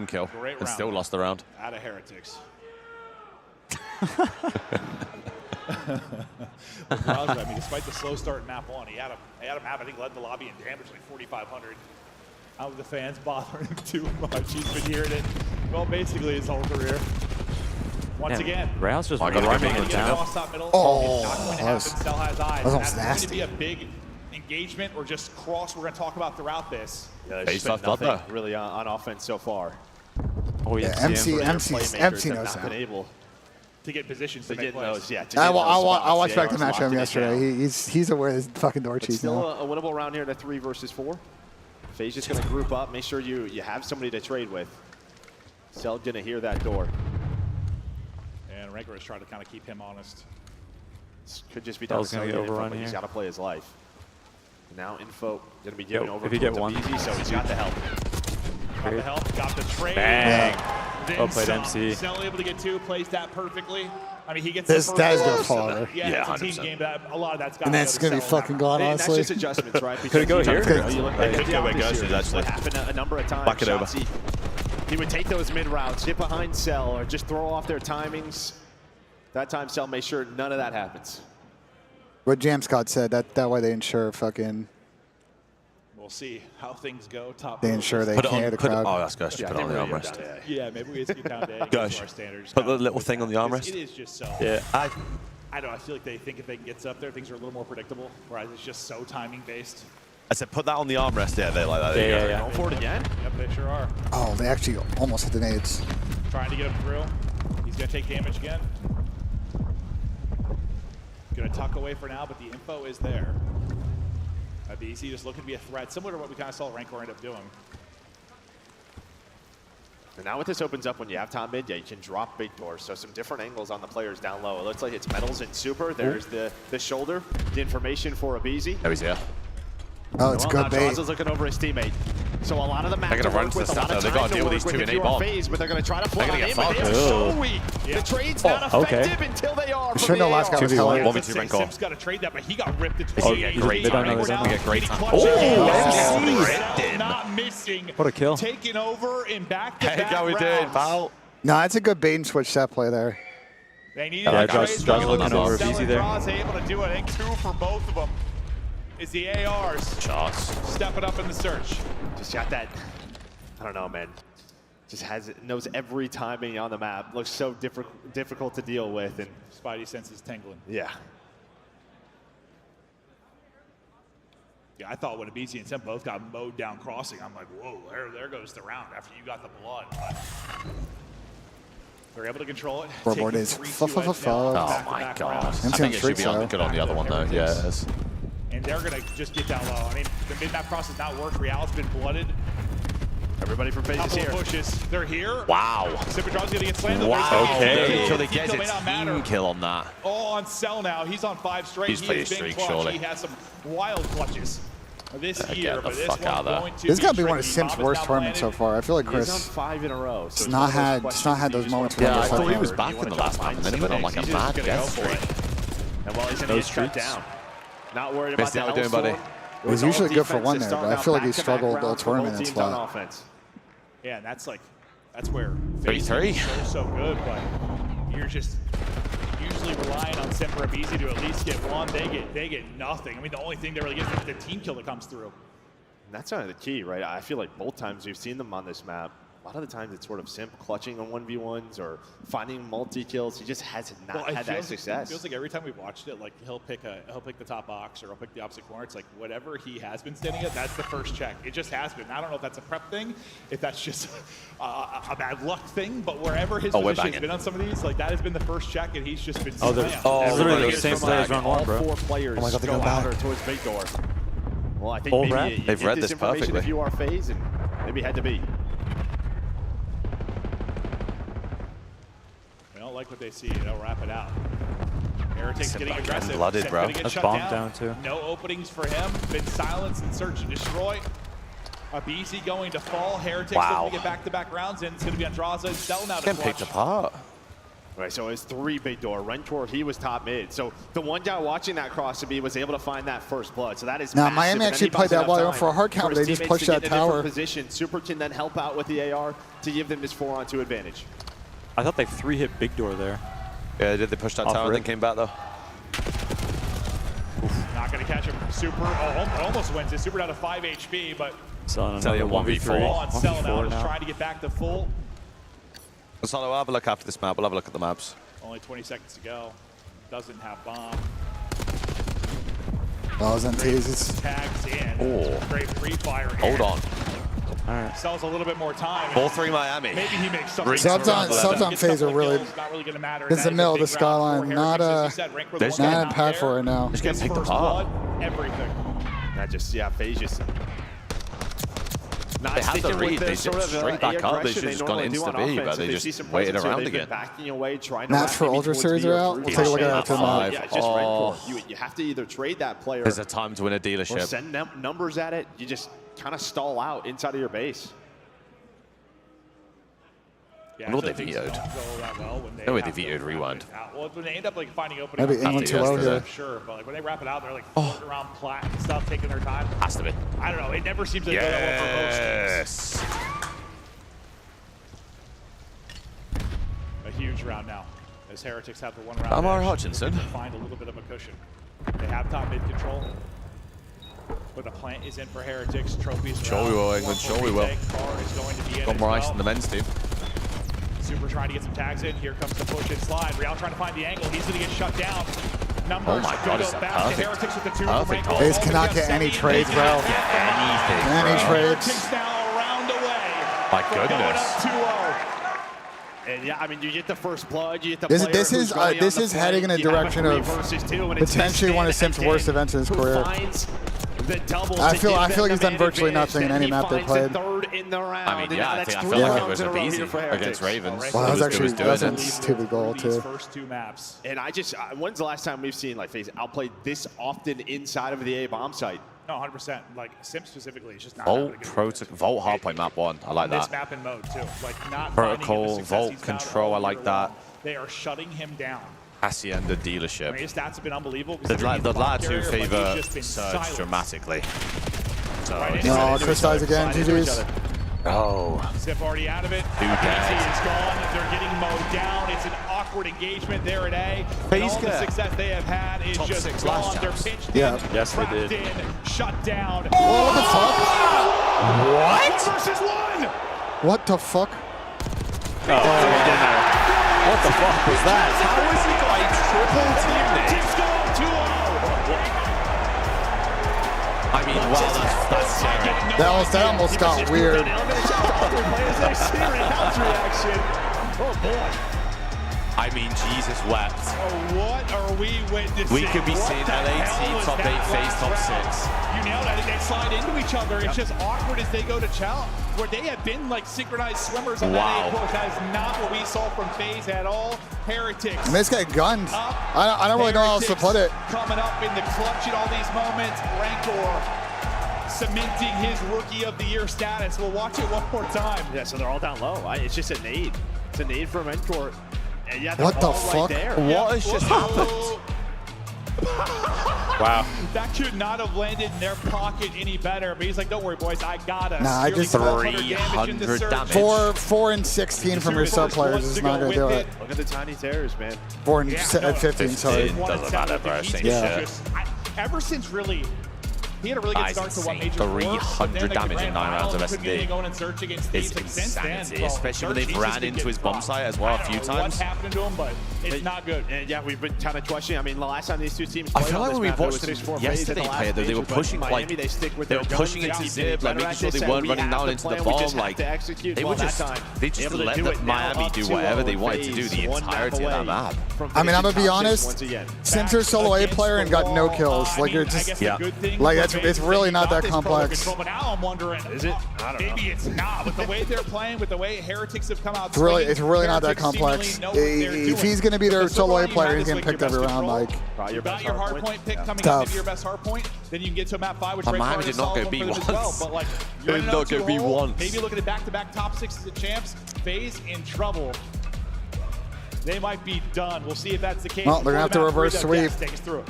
team kill Great and round. still lost the round. Out of Heretics. I mean, despite the slow start in map 1, he had a map, I think, led the lobby in damage like 4,500. How the fans bothering him too much. He's been hearing it, well, basically his whole career. Once again, Rail's just running it down. Oh, not going to happen. Cell has eyes. That's That's going to be a big engagement or just cross we're going to talk about throughout this. Yeah, there's been nothing really on offense so far. Oh, yeah. MC knows not been that. able To get positions to to make get plays. those, yeah. To I get those spots, watched back the AR's match locked from it yesterday. down. He's aware of his fucking door But cheese still now. a winnable round here in a 3 versus 4. FaZe just going to group up, make sure you have somebody to trade with. Cell going to hear that door. And Ranker is trying to kind of keep him honest. This could just be done. Cell's gonna get overrun but he's here. got to play his life. Now Info going to be given over if you towards get one, Easy, so he's got the help. Got the help, got the trade. Bang. Then Well played, some. MC. Cell able to get 2, plays that perfectly. I mean, he gets This the guy's first gonna one, fall so there. yeah, it's a team game, but a lot of that's got And that's going to be fucking gone, And that's honestly. just adjustments, right? Could it go Because here? you look like Could go where it goes, actually. What happened a number of times. Back it over. Shots, he would take those mid routes, get behind Cell, or just throw off their timings. That time, Cell made sure none of that happens. What Jam Scott said, that way they ensure fucking, We'll see how things go. Top. they ensure they Put it can't on. hear the Put it, crowd. oh, that's Gosh. Put it on the armrest. Yeah, maybe we get down to Gosh. our standards. Put the little thing on the armrest. It is just so. Yeah. I don't know. I feel like they think if they can get up there, things are a little more predictable. Whereas it's just so timing based. I said, put that on the armrest. Yeah, they like that. There you go. Going for it again? Yep, they sure are. Oh, they actually almost hit the nades. Trying to get him through. He's gonna take damage again. Gonna tuck away for now, but the info is there. BC just looking to be a threat, similar to what we kind of saw Rancor end up doing. And now what this opens up when you have top mid, yeah, you can drop big doors. So some different angles on the players down low. It looks like it's Metals and Super. There's the shoulder, the information for Abizi. There he's here. Oh, it's good bait. Draza's looking over his teammate. So a lot of the map They're to gonna run work to with, the a lot stuff, of though. They've time gotta to deal with work these with two if in you're A-ball. on FaZe, but they're going to try to They're fly gonna in, get but they're fucked. so weak. The trade's not okay. effective until they are. Sure no last guy was telling One you. v two Rancor. Sim's got to trade that, but he got ripped at Oh, 28. great timing. We get great time. Oh, not missing. What a kill. Taking over in back-to-back Hey, how we doing, rounds. pal? No, it's a good bait and switch set play there. They needed Yeah, a trade. Josh looking over Cell BZ and there. Draws able to do it. I think 2 for both of them. Is the ARs Shots. stepping up in the search. Just got that, I don't know, man. Just knows every timing on the map. Looks so difficult to deal with. And Spidey senses tingling. yeah. Yeah, I thought when Abizi and Sim both got mowed down crossing, I'm like, whoa, there goes the round after you got the blood. But they're able to control it. Scoreboard taking is 3-2 edge now, Oh back-to-back my god. rounds. I think it should be so. good on the other one though. Yeah, it is. And they're going to just get down low. I mean, the mid-map cross has not worked. Real's been blooded. Everybody from FaZe is Couple here. of pushes. They're here. Wow. Sipperdraw's going to get slammed. Wow. Okay. So they Kill get may a not matter. team kill on that. All on Cell now. He's on 5 straight. He's He played has a been streak, clutch. surely. He has some wild clutches this Get year, the but this fuck out of one's there. going to This be got to be one of tricky. Sim's Mob is worst now tournaments so planted. far. I feel like He's on Chris 5 in a row. So has not had those moments where Yeah, I he's thought he was like, back in the last map, and then he went on like a mad death streak. And while he's in Those his shut streaks. down, not worried Misty, about how the we doing, buddy? Hellstorm. It was all usually good for defensive one there, start. but I feel like he Back-to-back struggled all rounds for both tournament in teams spot. on offense. Yeah, and that's where 3-3. so good, but you're just usually relying on Sim or Abizi to at least get one. They get nothing. I mean, the only thing they really get is the team kill that comes through. And that's kind of the key, right? I feel like both times we've seen them on this map, a lot of the times it's sort of Simp clutching on 1v1s or finding multi-kills. He just has not had that success. It feels like every time we've watched it, like he'll pick the top box or he'll pick the opposite corner. It's like whatever he has been standing at, that's the first check. It just has been. I don't know if that's a prep thing, if that's just a bad luck thing, but wherever his position's been on some of these, like that has been the first check, and he's just been. Oh, literally those same players run one, bro. All 4 players Oh my God, they go go out back. or towards big door. Well, I think Full maybe wrap? you They've get read this this information perfectly. if you are FaZe, and maybe had to be. They don't like what they see. They'll wrap it out. Heretic's getting aggressive. Blooded, Sim's bro. gonna get That's shut bombed down, too. No openings for him. Been silenced and search and destroy. Abizi going to fall. Heretic's Wow. looking to get back-to-back rounds, and it's going to be on Draza and Cell now to Getting picked clutch. apart. Right, so it's 3 big door. Rentor, he was top mid. So the one guy watching that cross to be was able to find that first blood. So that is Now, massive. Miami And then actually he buys played that enough while they went time for a hard count, his but they just teammates pushed to that get in a different tower. Position. Super can then help out with the AR to give them this 4-on-2 advantage. I thought they 3-hit big door there. Yeah, they did. They pushed that Off tower and then rip. came back though. Not going to catch him. Super almost wins it. Super down to 5 HP, but Tell you 1v4. on Cell now is trying to get back to full. So I'll have a look after this map. We'll have a look at the maps. Only 20 seconds to go. Doesn't have bomb. Balls and teases. Tags in. Oh. Great free fire. Hold on. All right. Sells a little bit more time. 4-3 Miami. Maybe he makes something. Subs on phase are really. It's the middle of the skyline. Not impactful right now. Just getting picked apart. Everything. That just, yeah, phase just. They had the read. They just straight back up. They should have just gone insta-B, but they just waited around again. Maps for Ultra Series are out. We'll take a look at it tonight. Yeah, just right for you have to either trade that player. There's a time to win a Or dealership. send numbers at it. You just kind of stall out inside of your base. I wonder what they vetoed. No way they vetoed rewind. Well, when they end up like finding opening, Maybe England too low here. Sure, but like when they wrap it out, they're like around plat and stuff, taking their time. Has to be. I don't know. It never seems to go that well for most teams. A huge round now, as Heretics have the one round. Amar Hutchinson. Find a little bit of a cushion. They have top mid control. But the plant is in for Heretics. Trophies. Sure we will, England. Sure we will. Car is going to be in Got as more ice well. than the men's team. Super trying to get some tags in. Here comes the push and slide. Real trying to find the angle. He's going to get shut down. Numbers. Oh my God, is that perfect? Perfect. They just cannot get any trades, bro. Any trades. Now around away. My goodness. And yeah, I mean, you get the first blood, you get the This is heading in a direction of potentially one of Sim's worst events in his career. I feel like he's done virtually nothing in any map they played. I mean, yeah, I felt like it was a easy against Ravens. Well, that's a stupid goal too. First two maps. And when's the last time we've seen like FaZe outplayed this often inside of the A bomb site? No, 100%. Like Sim specifically, it's just not. Vault hardpoint map 1. I like this that. map and mode too. Like not Protocol, Vault control. I like that. They are shutting him down. Hacienda I dealership. mean, his stats have been unbelievable. The latter two favor surge dramatically. So no, Chris dies again. GG's. Oh. Zip already out of it. Dude, BT is gone. They're getting mowed down. It's an awkward engagement there at A. And all the success they have had is just gone. They're pinched in, Yes, they trapped did. in, shut down. Whoa, what the fuck? What? Versus one. What the fuck? What the fuck was that? How is he got a triple teammate? I mean, wow, that's scary. That almost got weird. Oh boy. I mean, Jesus wept. What are we witnessing? We could be seeing LAT top 8 face top 6. You nailed it. They slide into each other. It's just awkward as they go to challenge. Where they have been like synchronized swimmers on that A course. That is not what we saw from FaZe at all. Heretics. I mean, this guy gunned. I don't really know how else to put it. Coming up in the clutch in all these moments. Rancor cementing his Rookie of the Year status. We'll watch it one more time. Yeah, so they're all down low. It's just a nade. It's a nade from Rancor. And yeah, what the fuck? Right what has just happened? Wow. That could not have landed in their pocket any better. But he's like, don't worry, boys. I got us. Nah, I just 300 damage. 4 and 16 from your sub players is not going to do it. Look at the tiny tears, man. 4 and 15, sorry. Doesn't matter, bro. Same shit. Ever since really. He had a really good start to what Major 300 damage in 9 rounds of S&D. It's insanity, especially when they've ran into his bomb site as well a few times. What's happened to him, but it's not good. And yeah, we've been kind of questioning. I mean, the last time these two teams I played feel like when we watched them yesterday play, they were pushing like they were pushing into Zip, like making sure they weren't running down into the bomb. Like they were just let Miami do whatever they wanted to do the entirety of that map. I mean, I'm gonna be honest. Since they're solo A player and got no kills, like you're just like it's really not that complex. But now I'm wondering, is it? Maybe it's not. With the way they're playing, with the way Heretics have come out, it's really not that complex. If he's gonna be their solo A player, he's getting picked every round. Like you got your hard point pick coming up, maybe your best hard point. Then you can get to a map 5, which Miami did not go B once. But like, you're not go B once. Maybe look at the back-to-back top 6s at champs. FaZe in trouble. They might be done. We'll see if that's the case. Well, they're gonna have to reverse sweep. Take us through it.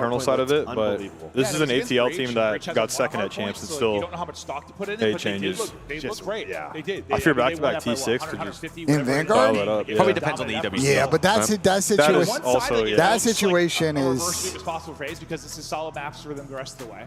internal side of it, but this is an against ATL Rage. team that Rage has got a second lot at of champs and points, so still you don't know how much stock to put in it, made but changes. They look great. Yeah. They did. I fear They back-to-back won that by, T6 what, could 150, In whatever it is. Vanguard? Dial it up, Probably yeah. depends on the EW. Yeah, but that situation. One side also, yeah. That situation reverse sweep is. as possible for FaZe because this is solid maps for them the rest of the way.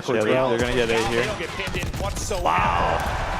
backwards. Yeah, they're gonna get A here. They don't get pinned in whatsoever. Wow.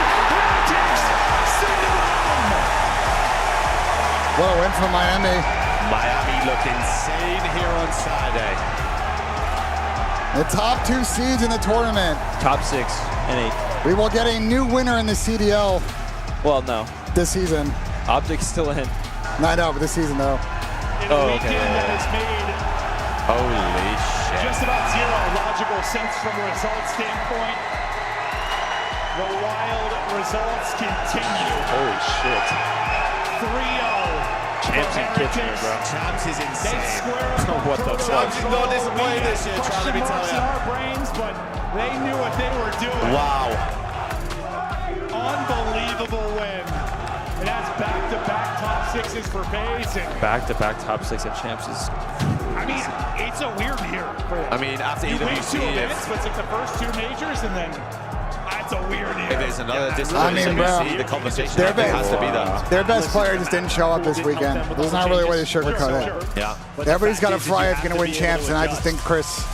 Hamilton What a win for Miami. Miami look insane here on Saturday. The top 2 seeds in the tournament. Top 6 and 8. We will get a new winner in the CDL. Well, no. This season. Optic's still in. No, I know, but this season though. Oh, okay. That has made Holy shit. just about zero logical sense from a results standpoint. The wild results continue. Holy shit. 3-0. Champs in kitchen, bro. Champs is insane. They square up. What the fuck? Champs is not disappointed this year, trying to be telling in you. our brains, but they knew what they were doing. Wow. Unbelievable win. And that's back-to-back top 6s for FaZe. Back-to-back top 6 at Champs is. I mean, it's a weird year for them. I mean, after you win EWC, 2 events, but it's like the first 2 majors, and then it's a weird year. if there's another distance, I mean, bro, the conversation their has to be there. Their best player just didn't show up this weekend. There's not really a way to sugarcoat it. Yeah. Everybody's got a fry if you're going to win champs, and I just think Chris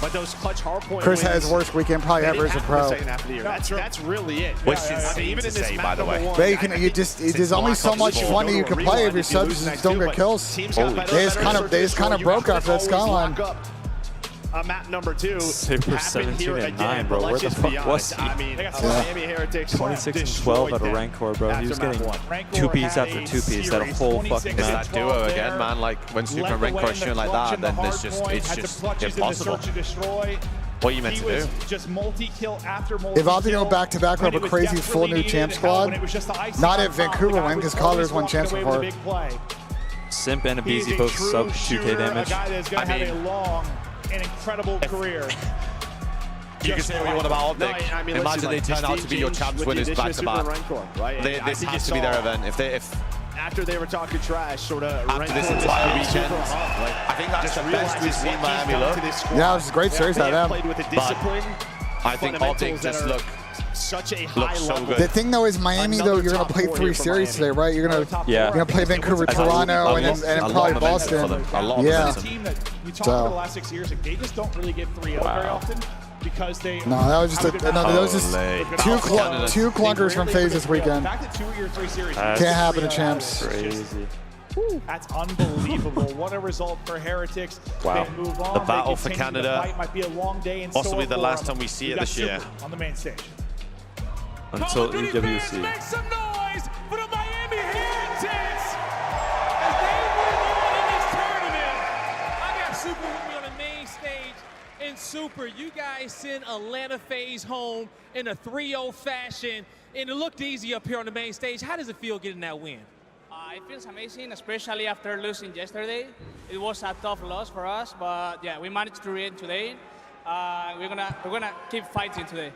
had his worst weekend probably ever as a pro. That's really it. Which is insane to say, by the way. But there's only so much fun that you can play if your subs just don't get kills. They just kind of broke after that skyline. Map number 2. Super 17 and 9, bro. Where the fuck was he? I mean, Miami Heretics 26 and 12 out of Rancor, bro. He was getting 2-piece after 2-piece that whole fucking It's match. that duo again, man. Like when Super and Rancor is shooting like that, then it's just impossible. What are you meant to do? Just multi-kill after multi-kill. If Optic go back-to-back with a crazy full new champ squad, not if Vancouver win, because Collar's won champs before. Simp and Abizi both sub 2k damage. I mean, an incredible career. You can say what you want about Optic. No, I mean, imagine they turn out to be your champs winners back to back. This has to be their event. If after they were talking trash, sort of after this entire weekend, I think that's the best we've seen Miami look. Yeah, it was a great series out of them. I think Optic just look such a high so good. The thing though is Miami though, you're gonna play 3 series today, right? You're gonna play Vancouver, Toronto, and then probably Boston. Yeah. Team that we talked about the last 6 years, like, they just don't really get 3-0 very often because they. No, that was just two clunkers from FaZe this weekend. The fact that 2 of your 3 series can't happen to champs. Crazy. That's unbelievable. What a result for Heretics. Wow. They move on. The battle for Canada. The fight might be a long day in Possibly store the for last them. time we see it got this year. Super on the main stage. Until EWC. Make some noise for the Miami Heretics as they move on in this tournament. I got Super with me on the main stage. And Super, you guys send Atlanta FaZe home in a 3-0 fashion, and it looked easy up here on the main stage. How does it feel getting that win? It feels amazing, especially after losing yesterday. It was a tough loss for us, but yeah, we managed to win today. We're gonna keep fighting today.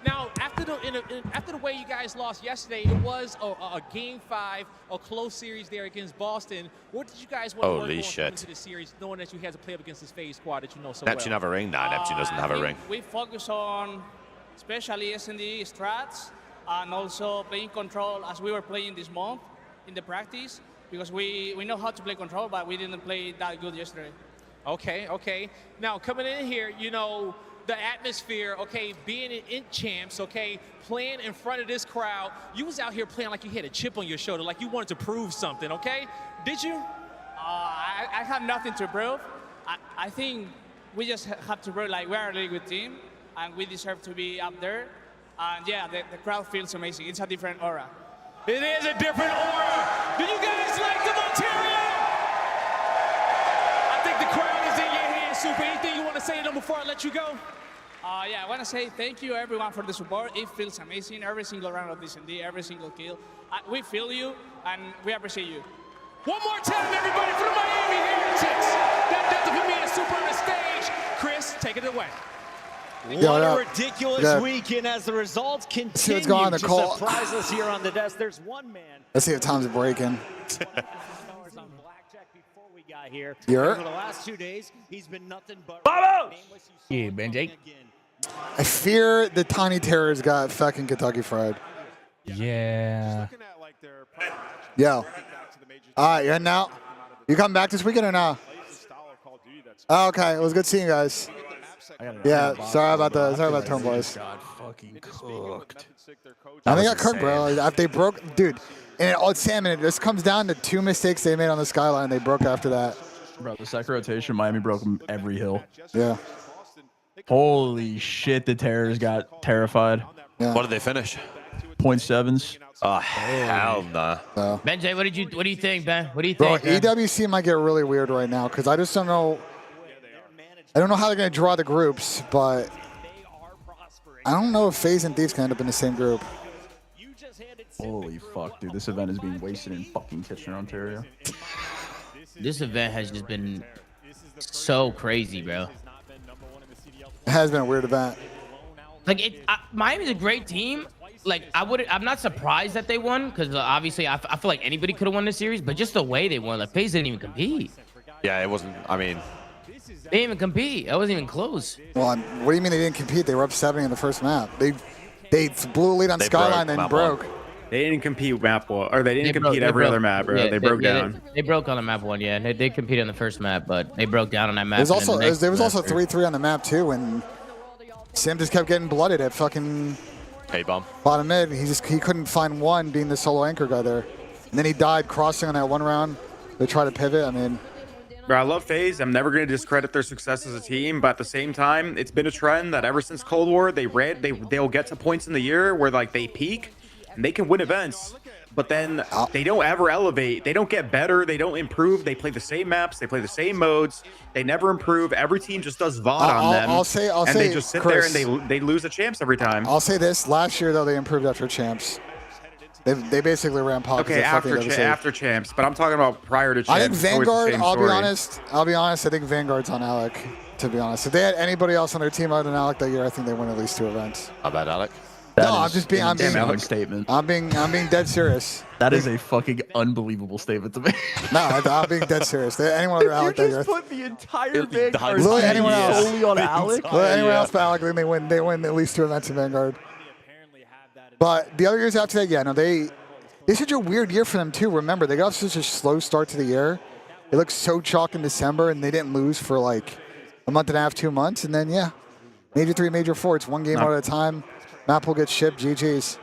Now, after the way you guys lost yesterday, it was a Game 5, a close series there against Boston. What did you guys want to work on coming into the series, knowing that you had to play up against this FaZe squad that you know so well? Neptune have a ring? Nah, Neptune doesn't have a ring. We focus on especially S&D strats and also playing control as we were playing this month in the practice, because we know how to play control, but we didn't play that good yesterday. Okay. Now, coming in here, you know, the atmosphere, okay, being in champs, okay, playing in front of this crowd, you was out here playing like you had a chip on your shoulder, like you wanted to prove something, okay? Did you? I have nothing to prove. I think we just have to prove like we're a really good team, and we deserve to be up there. And yeah, the crowd feels amazing. It's a different aura. It is a different aura. Do you guys like them, Ontario? I think the crowd is in your hands, Super. Anything you want to say to them before I let you go? Yeah, I want to say thank you everyone for the support. It feels amazing. Every single round of this D, every single kill. We feel you, and we appreciate you. One more time, everybody, for the Miami Heretics. That does it for me and Super on the stage. Chris, take it away. What a ridiculous weekend as the results continue to surprise us here on the desk. There's one man. Let's see if Tom's breaking. on blackjack before we got here. You're? For the last 2 days, he's been nothing but. Yeah, BENJ. I fear the Tiny Terrors got fucking Kentucky Fried. Yeah. Yo. All right, you're in now? You coming back this weekend or not? Oh, okay. It was good seeing you guys. Yeah, sorry about turn, boys. Got fucking cooked. I think I got cooked, bro. If they broke, dude, and Sam, and this comes down to 2 mistakes they made on the skyline. They broke after that. Bro, the second rotation, Miami broke them every hill. Yeah. Holy shit, the Terrors got terrified. Yeah. What did they finish? 0.7s. Oh, hell nah. BenJ, what do you think, Ben? What do you Bro, think? man? EWC might get really weird right now because I just don't know. I don't know how they're going to draw the groups, but I don't know if FaZe and Thieves can end up in the same group. Holy fuck, dude. This event is being wasted in fucking Kitchener, Ontario. This event has just been so crazy, bro. It has been a weird event. Like, Miami's a great team. Like, I'm not surprised that they won because obviously I feel like anybody could have won this series, but just the way they won, like FaZe didn't even compete. Yeah, it wasn't. I mean, they didn't even compete. It wasn't even close. Well, what do you mean they didn't compete? They were up 70 in the first map. They blew a lead on Skyline and broke. They didn't compete map one, or they didn't compete every other map, bro. Yeah, they broke down. They broke on the map one, yeah. They competed on the first map, but they broke down on that map. There was also 3-3 on the map too, and Sim just kept getting blooded at fucking bomb bottom mid. He couldn't find one, being the solo anchor guy there, and then he died crossing on that one round. They tried to pivot. I mean, Bro, I love FaZe. I'm never going to discredit their success as a team, but at the same time, it's been a trend that ever since Cold War, they'll get to points in the year where like they peak and they can win events, but then they don't ever elevate. They don't get better. They don't improve. They play the same maps. They play the same modes. They never improve. Every team just does VOD on them. I'll say, they just sit Chris, there and they lose the champs every time. I'll say this: last year though, they improved after champs. They basically ran pockets. Okay, after champs, but I'm talking about prior to champs. I think Vanguard. I'll be story. honest. I think Vanguard's on Alec. To be honest, if they had anybody else on their team other than Alec that year, I think they win at least 2 events. How about Alec? I'm being statement. I'm being dead serious. That is a fucking unbelievable statement to me. No, I'm being dead serious. Anyone other Alec that year. Put the entire Vanguard Literally anyone else. solely on Alec. Anyone else but Alec, then they win at least 2 events in Vanguard. But the other years after that, yeah, no, it's such a weird year for them too. Remember, they got off such a slow start to the year. It looked so chalk in December, and they didn't lose for like a month and a half, 2 months, and then yeah, Major 3, Major 4. It's one game out at a time. Map will get shipped. GG's.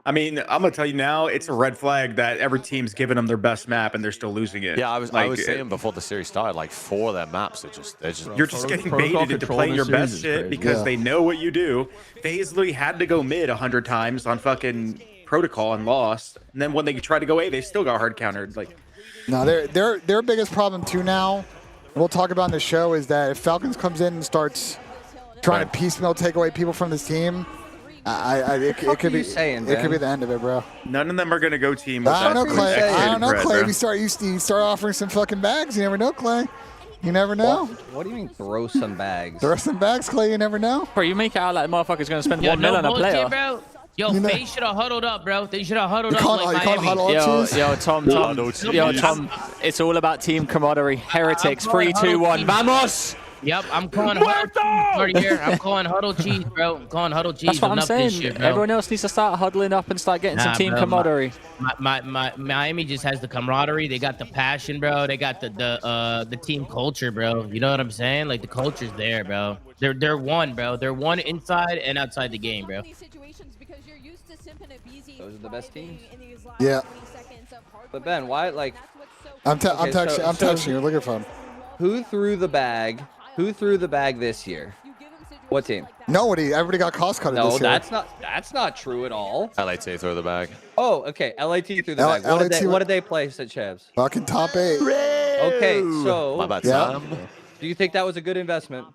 I mean, I'm gonna tell you now, it's a red flag that every team's giving them their best map and they're still losing it. Yeah, I was saying before the series started, like 4 of their maps, they're just you're just getting baited into playing your best shit because they know what you do. FaZe literally had to go mid 100 times on fucking protocol and lost, and then when they tried to go A, they still got hard countered. Like, no, their biggest problem too now, we'll talk about in the show, is that if Falcons comes in and starts trying to piecemeal take away people from this team, it could be the end of it, bro. None of them are gonna go team. With I don't know, Clay. I don't know, Clay. Bro. You start offering some fucking bags. You never know, Clay. You never know. What do you mean throw some bags? Throw some bags, Clay. You never know. Bro, you make it out like the motherfucker's gonna spend 1 million on a player. Bro. Yo, FaZe should have huddled up, bro. They should have huddled up like Miami. Yo, Tom, it's all about team camaraderie. Heretics, 3, 2, 1. Vamos! Yep, I'm calling huddle cheese right here. I'm calling huddle cheese, bro. I'm calling huddle cheese. That's what I'm saying. This shit, bro. Everyone else needs to start huddling up and start getting some team camaraderie. Miami just has the camaraderie. They got the passion, bro. They got the team culture, bro. You know what I'm saying? Like the culture's there, bro. They're one, bro. They're one inside and outside the game, bro. Those are the best teams. Yeah. But Ben, why like? I'm texting you. Look at your phone. Who threw the bag? Who threw the bag this year? What team? Nobody. Everybody got cost cutted this year. No, that's not true at all. LAT threw the bag. Oh, okay. LAT threw the bag. What did they place at Champs? Fucking top 8. Okay, so My bad, Sam. do you think that was a good investment?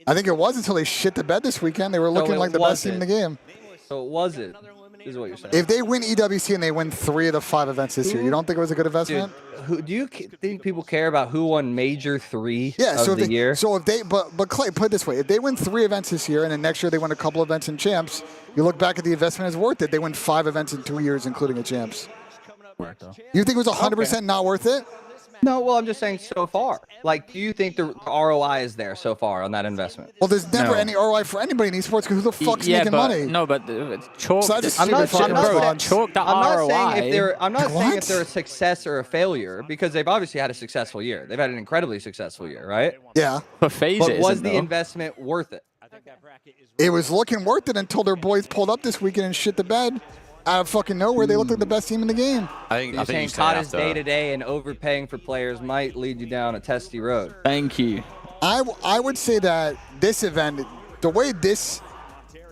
I think it was until they shit the bed this weekend. They were looking like the best team in the game. So it wasn't. Is what you're saying. If they win EWC and they win 3 of the 5 events this year, you don't think it was a good investment? Dude, do you think people care about who won Major 3 of the year? So if they, but Clay, put it this way: if they win 3 events this year and then next year they win a couple events in champs, you look back at the investment as worth it. They win 5 events in 2 years, including a champs. You think it was 100% not worth it? No, well, I'm just saying so far. Like, do you think the ROI is there so far on that investment? Well, there's never any ROI for anybody in esports because who the fuck's making money? No, but chalk. So that's a I'm not, stupid fucking response. Chalk that I'm not ROI. saying if they're. I'm not saying What? if they're a success or a failure because they've obviously had a successful year. They've had an incredibly successful year, right? Yeah. But FaZe But it was isn't, the though. investment worth it? It was looking worth it until their boys pulled up this weekend and shit the bed. Out of fucking nowhere, they looked like the best team in the game. You're saying COD is day to day and overpaying for players might lead you down a testy road. Thank you. I would say that this event, the way this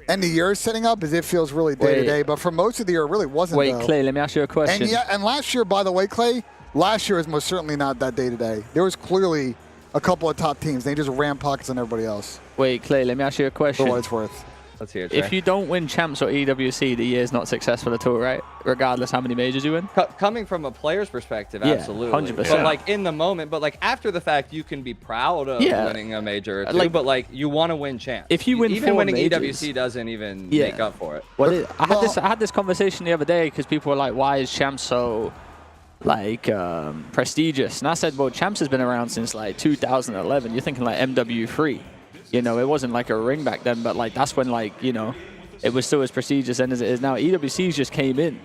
end of year is setting up, is it feels really day to day. But for most of the year, it really wasn't. Wait, though. Clay, let me ask you a question. And yeah, and last year, by the way, Clay, last year was most certainly not that day to day. There was clearly a couple of top teams. They just ran pockets on everybody else. Wait, Clay, let me ask you a question. For what it's worth. Let's hear it. If you don't win champs or EWC, the year's not successful at all, right? Regardless how many majors you win. Coming from a player's perspective, Yeah, absolutely. 100%. But like in the moment, but like after the fact, you can be proud of winning a major or two. Like- but like you want to win champs. If you win even 4 winning majors, EWC doesn't even Yeah. make up for it. Well, I had this conversation the other day because people were like, "Why is champs so like prestigious?" And I said, "Well, champs has been around since like 2011. You're thinking like MW3. You know, it wasn't like a ring back then, but like that's when like it was still as prestigious then as it is now. EWC's just came in.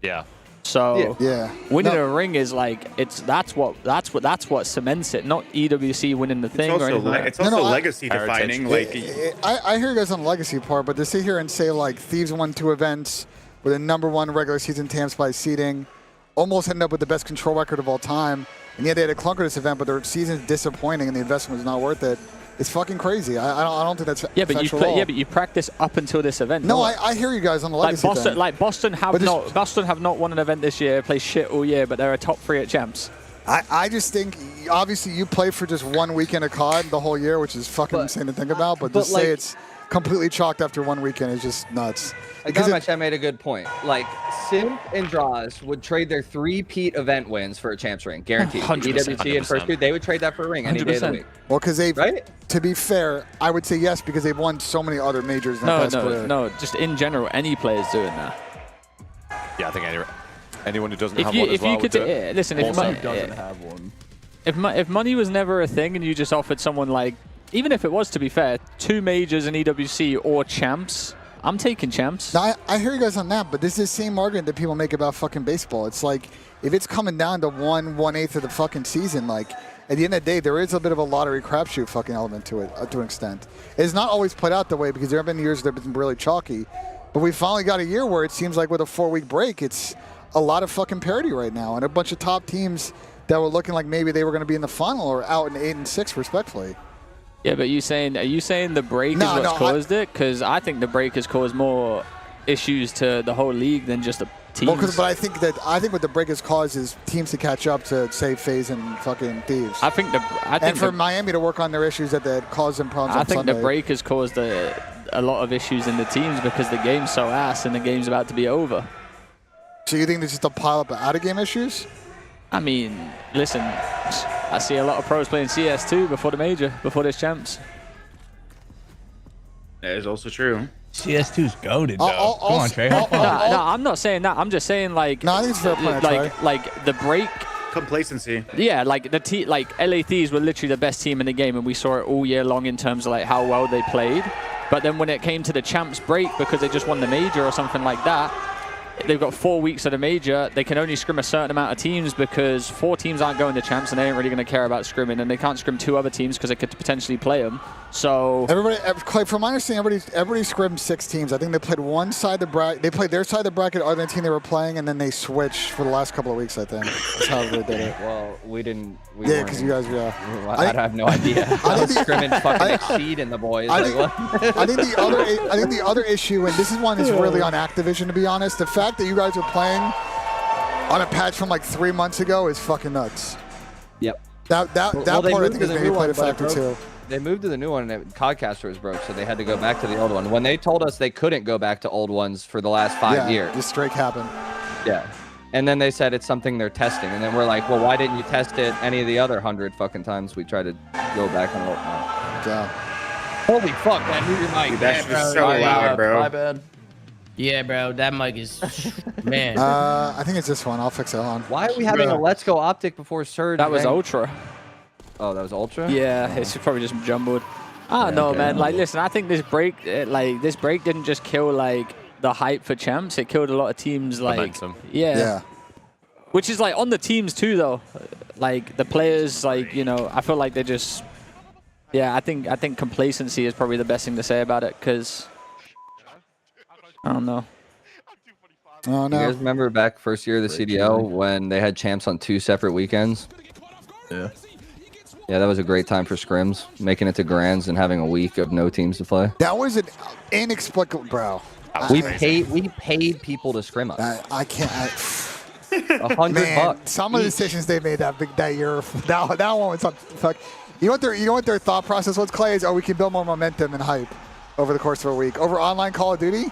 Yeah. So yeah. winning a ring is like that's what cements it, not EWC winning the thing. also or anything like it's that. also legacy defining. Like I hear you guys on the legacy part, but to sit here and say like Thieves won 2 events with a #1 regular season TAMS by seeding, almost ended up with the best control record of all time, and yet they had a clunker this event, but their season's disappointing and the investment was not worth it. It's fucking crazy. I don't think that's factual at all. but you practice up until this event. No, don't you? I hear you guys on the legacy thing. Boston have not won an event this year. Play shit all year, but they're a top 3 at champs. I just think, obviously, you play for just 1 weekend of COD the whole year, which is fucking insane to think about. But to say it's completely chalked after 1 weekend is just nuts. A guy in my chat made a good point. Like, Simp and Draws would trade their 3-peat event wins for a champs ring, guaranteed. 100%. EWC and first 2, they would trade that for a ring any day of the week. Well, because they've, to be fair, I would say yes, because they've won so many other majors in their past career. No, just in general, any player's doing that. Yeah, I think anyone who doesn't have one as well would do it. Listen, if money was never a thing and you just offered someone like, even if it was, to be fair, 2 majors in EWC or champs, I'm taking champs. Now, I hear you guys on that, but this is the same argument that people make about fucking baseball. It's like, if it's coming down to 1/8 of the fucking season, like, at the end of the day, there is a bit of a lottery crapshoot fucking element to it, to an extent. It's not always played out that way because there have been years that have been really chalky. But we finally got a year where it seems like with a 4-week break, it's a lot of fucking parity right now. And a bunch of top teams that were looking like maybe they were going to be in the final are out in 8 and 6, respectfully. Yeah, but are you saying the break is what's caused it? Because I think the break has caused more issues to the whole league than just the teams. Well, but I think what the break has caused is teams to catch up to, say, FaZe and fucking Thieves. And for Miami to work on their issues that caused them problems on Sunday. The break has caused a lot of issues in the teams because the game's so ass and the game's about to be over. So you think there's just a pile up of out-of-game issues? I mean, listen, I see a lot of pros playing CS2 before the major, before this champs. That is also true. CS2's goated, though. Come on, Trey. No, I'm not saying that. I'm just saying, like, no, I think it's fair point, like the break. Complacency. Yeah, like LA Thieves were literally the best team in the game, and we saw it all year long in terms of like how well they played. But then when it came to the champs break, because they just won the major or something like that, they've got 4 weeks of the major. They can only scrim a certain amount of teams because 4 teams aren't going to champs, and they ain't really going to care about scrimming. And they can't scrim 2 other teams because they could potentially play them. So Clay, from my understanding, everybody scrimmed 6 teams. I think they played one side of the bracket. They played their side of the bracket, other than the team they were playing, and then they switched for the last couple of weeks. I think that's how they did it. Well, we didn't. Yeah, because you guys, I have no idea. I was scrimming fucking Exceed in the boys. I think the other issue, and this is one that's really on Activision, to be honest. The fact that you guys are playing on a patch from like 3 months ago is fucking nuts. Yep. That part I think is maybe played a factor too. They moved to the new one, and Codcaster was broke, so they had to go back to the old one. When they told us they couldn't go back to old ones for the last 5 years. Just straight happened. Yeah. And then they said it's something they're testing. And then we're like, well, why didn't you test it any of the other 100 fucking times we tried to go back on old one? Yeah. Holy fuck, man. Move your mic. Dude, that's just so loud, bro. My bad. Yeah, bro, that mic is, man. I think it's this one. I'll fix it on. Why are we having a Let's Go Optic before Surge? That was then? Ultra. Oh, that was Ultra? Yeah, it's probably just jumbled. I don't know, man. Like, listen, I think this break, this break didn't just kill, like, the hype for champs. It killed a lot of teams, like, Momentum. yeah. Which is, like, on the teams, too, though. Like, the players, like, you know, I feel like they just, yeah, I think complacency is probably the best thing to say about it, because, I don't know. Oh, no. You guys remember back first year of the CDL when they had champs on 2 separate weekends? Yeah. Yeah, that was a great time for scrims, making it to grands and having a week of no teams to play. That was an inexplicable, bro. We paid people to scrim us. I can't. $100. Some of the decisions they made that year. That one was fuck. You know what their thought process was, Clay? Is we can build more momentum and hype over the course of a week over online Call of Duty.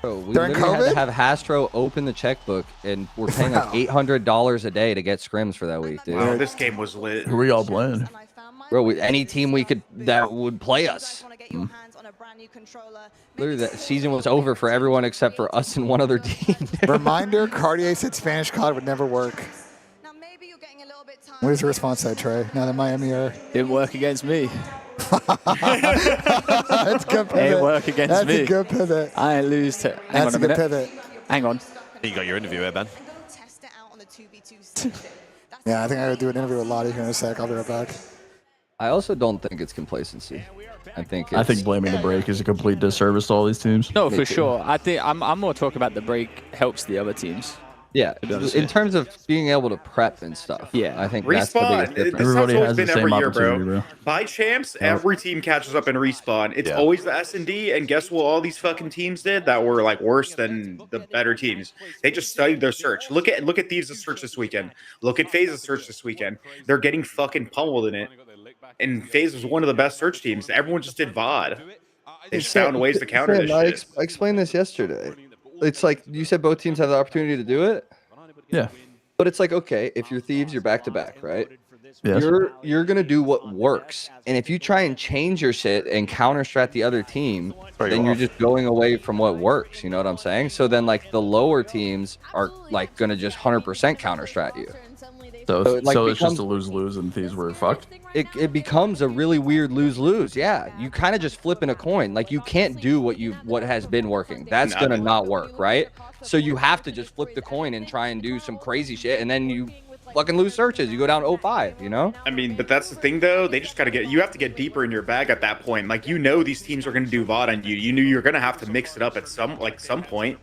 Bro, we during literally COVID? had to have Hastro open the checkbook, and we're paying like $800 a day to get scrims for that week, dude. Wow, this game was lit. Who are y'all playing? Bro, any team that would play us. Literally, that season was over for everyone except for us and one other team. Reminder: Cartier said Spanish COD would never work. What is your response to that, Trey? Now that Miami are Didn't work against me. That's a good pivot. Ain't work against me. That's a good pivot. I ain't lose to. Hang That's on a a good minute. pivot. Hang on. You got your interview here, Ben. Yeah, I think I gotta do an interview with Lottie here in a sec. I'll be right back. I also don't think it's complacency. I think blaming the break is a complete disservice to all these teams. No, for sure. I think I'm more talking about the break helps the other teams. Yeah, in terms of being able to prep and stuff. Yeah, I think that's the Respawn. biggest difference. This has always been the same every year, opportunity, bro. bro. By champs, every team catches up in respawn. It's always the S&D, and guess what all these fucking teams did that were like worse than the better teams? They just studied their search. Look at Thieves' search this weekend. Look at FaZe's search this weekend. They're getting fucking pummeled in it. And FaZe was one of the best search teams. Everyone just did VOD. They just found ways to counter this shit. I explained this yesterday. It's like you said both teams have the opportunity to do it. Yeah. But it's like, okay, if you're Thieves, you're back to back, right? Yes. You're gonna do what works. And if you try and change your shit and counter strat the other team, then you're just going away from what works. You know what I'm saying? So then like the lower teams are like gonna just 100% counter strat you. So it's just a becomes- lose-lose and Thieves were fucked. It becomes a really weird lose-lose. Yeah, you kind of just flipping a coin. Like you can't do what has been working. That's gonna not work, right? So you have to just flip the coin and try and do some crazy shit, and then you fucking lose searches. You go down 0-5, you know? I mean, but that's the thing, though. They just got to you have to get deeper in your bag at that point. Like, you know these teams are going to do VOD on you. You knew you're going to have to mix it up at some point.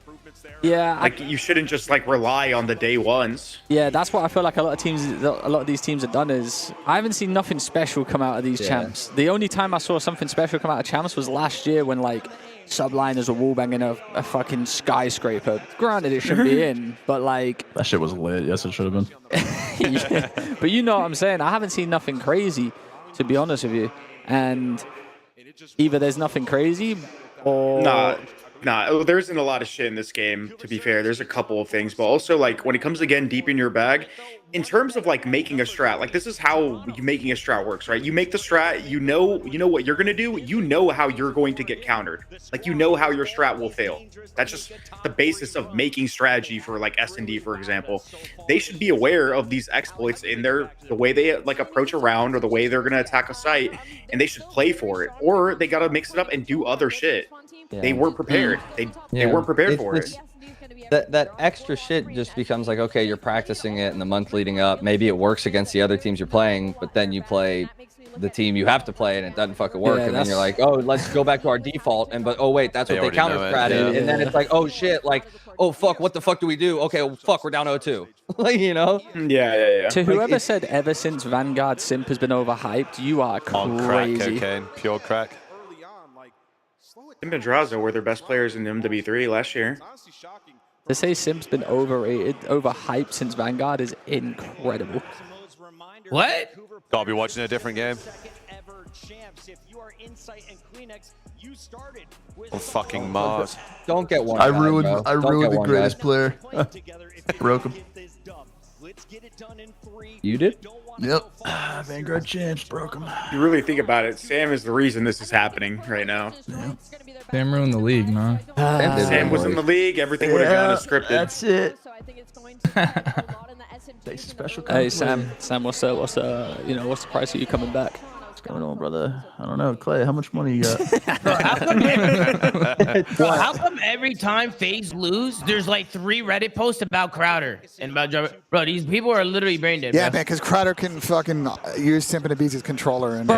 Yeah. Like, you shouldn't just, like, rely on the day ones. Yeah, that's what I feel like a lot of these teams have done is I haven't seen nothing special come out of these champs. The only time I saw something special come out of champs was last year when, like, subliners were wallbanging a fucking skyscraper. Granted, it shouldn't be in, but like... That shit was lit. Yes, it should have been. Yeah. But you know what I'm saying? I haven't seen nothing crazy, to be honest with you. And either there's nothing crazy or... Nah, there isn't a lot of shit in this game, to be fair. There's a couple of things, but also, like, when it comes, again, deep in your bag, in terms of, like, making a strat, like, this is how making a strat works, right? You make the strat, you know what you're going to do, you know how you're going to get countered. Like, you know how your strat will fail. That's just the basis of making strategy for, like, S&D, for example. They should be aware of these exploits in the way they, like, approach a round or the way they're going to attack a site, and they should play for it. Or they got to mix it up and do other shit. Yeah. They weren't prepared. They weren't prepared for it. That extra shit just becomes like, okay, you're practicing it in the month leading up. Maybe it works against the other teams you're playing, but then you play the team you have to play and it doesn't fucking work. Yeah, and then you're like, oh, let's go back to our default. But wait, that's what they counter stratted. And then it's like, oh shit, like, oh fuck, what the fuck do we do? Okay, well, fuck, we're down 0-2. Like, you know? Yeah. To whoever said ever since Vanguard Simp has been overhyped, you are crazy. On crack, cocaine, pure crack. Simp and Draza were their best players in MW3 last year. To say Simp's been overrated, overhyped since Vanguard is incredible. What? Gotta be watching a different game. On fucking Mars. Don't get one. I ruined the greatest player. Broke him. You did? Yep. Vanguard champs broke him. You really think about it, Sam is the reason this is happening right now. Sam ruined the league, man. Sam was in the league, everything would have gone as scripted. That's it. Special Hey Sam, what's the price of you coming back? What's going on, brother? I don't know, Clay. How much money you got? Bro, how come every time FaZe lose, there's like 3 Reddit posts about Crowder and about Jumper? Bro, these people are literally brain dead. Yeah, bro. man, because Crowder can fucking use Simp and abuse his controller. And They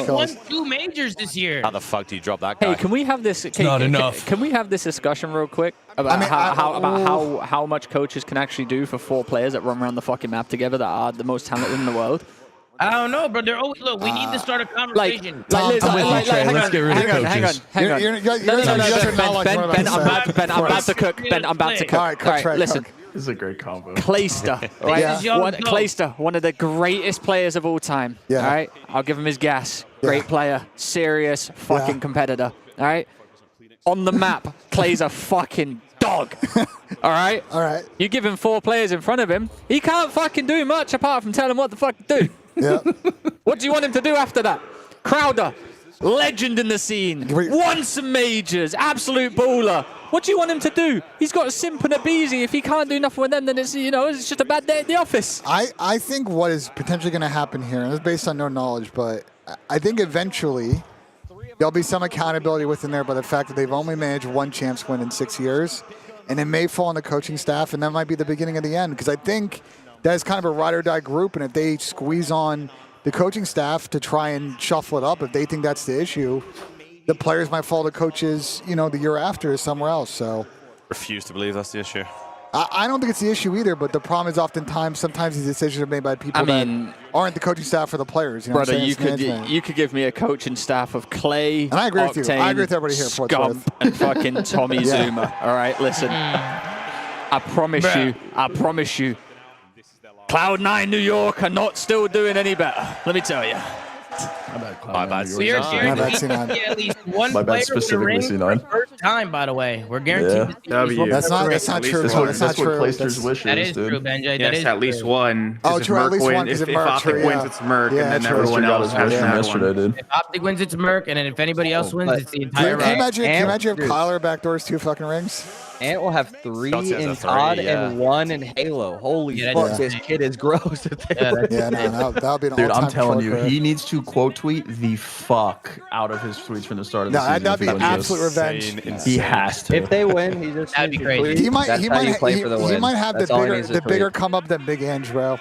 won 2 majors this year. How the fuck do you drop that guy? Hey, can we have this? Can we have this discussion real quick about how much coaches can actually do for 4 players that run around the fucking map together that are the most talented in the world? I don't know, bro. They're always look. We need to start a conversation. Let's get rid of coaches. Hang on. Ben, I'm about to cook. Ben, I'm about to cook. All right, listen. This is a great combo. Clayster, right? Clayster, one of the greatest players of all time. Yeah. All right, I'll give him his gas. Great player, serious fucking competitor. All right. On the map, Clay's a fucking dog. All right. All right. You give him 4 players in front of him, he can't fucking do much apart from tell him what the fuck to do. Yeah. What do you want him to do after that? Crowder, legend in the scene, won some majors, absolute baller. What do you want him to do? He's got a Simp and a Beezy. If he can't do nothing with them, then it's it's just a bad day at the office. I think what is potentially going to happen here, and it's based on no knowledge, but I think eventually there'll be some accountability within there by the fact that they've only managed 1 champs win in 6 years, and it may fall on the coaching staff, and that might be the beginning of the end, because I think that is kind of a ride or die group, and if they squeeze on the coaching staff to try and shuffle it up, if they think that's the issue, the players might follow the coaches, the year after somewhere else. So, refuse to believe that's the issue. I don't think it's the issue either, but the problem is sometimes these decisions are made by people that aren't the coaching staff for the players. Brother, you could give me a coaching staff of Clay, and I agree Octane, with you. I agree with everybody here. Scump, and fucking Tommy Zuma. All right, listen. I promise you. Cloud9 New York are not still doing any better. Let me tell you. My bad. We are guaranteed to see at least one player with the ring for the first time, by the way. We're guaranteed to see That's not true. That's what Clayster's wish That is, is dude. true, BENJ. Yes, at least one. Oh, true. At least one. If Optic wins, it's Merc, and then everyone else has yesterday, dude. If Optic wins, it's Merc, and then if anybody else wins, it's the entire Can you imagine if Kyler backdoors 2 fucking rings? Ant will have 3 in COD and 1 in Halo. Holy fuck, this kid is gross. That'll be an all-time Dude, I'm telling you, career. he needs to quote tweet the fuck out of his tweets from the start of the season. That'd be absolute revenge. He has to. If they win, he just that'd be crazy. He might have the bigger come up than Big BENJ, bro.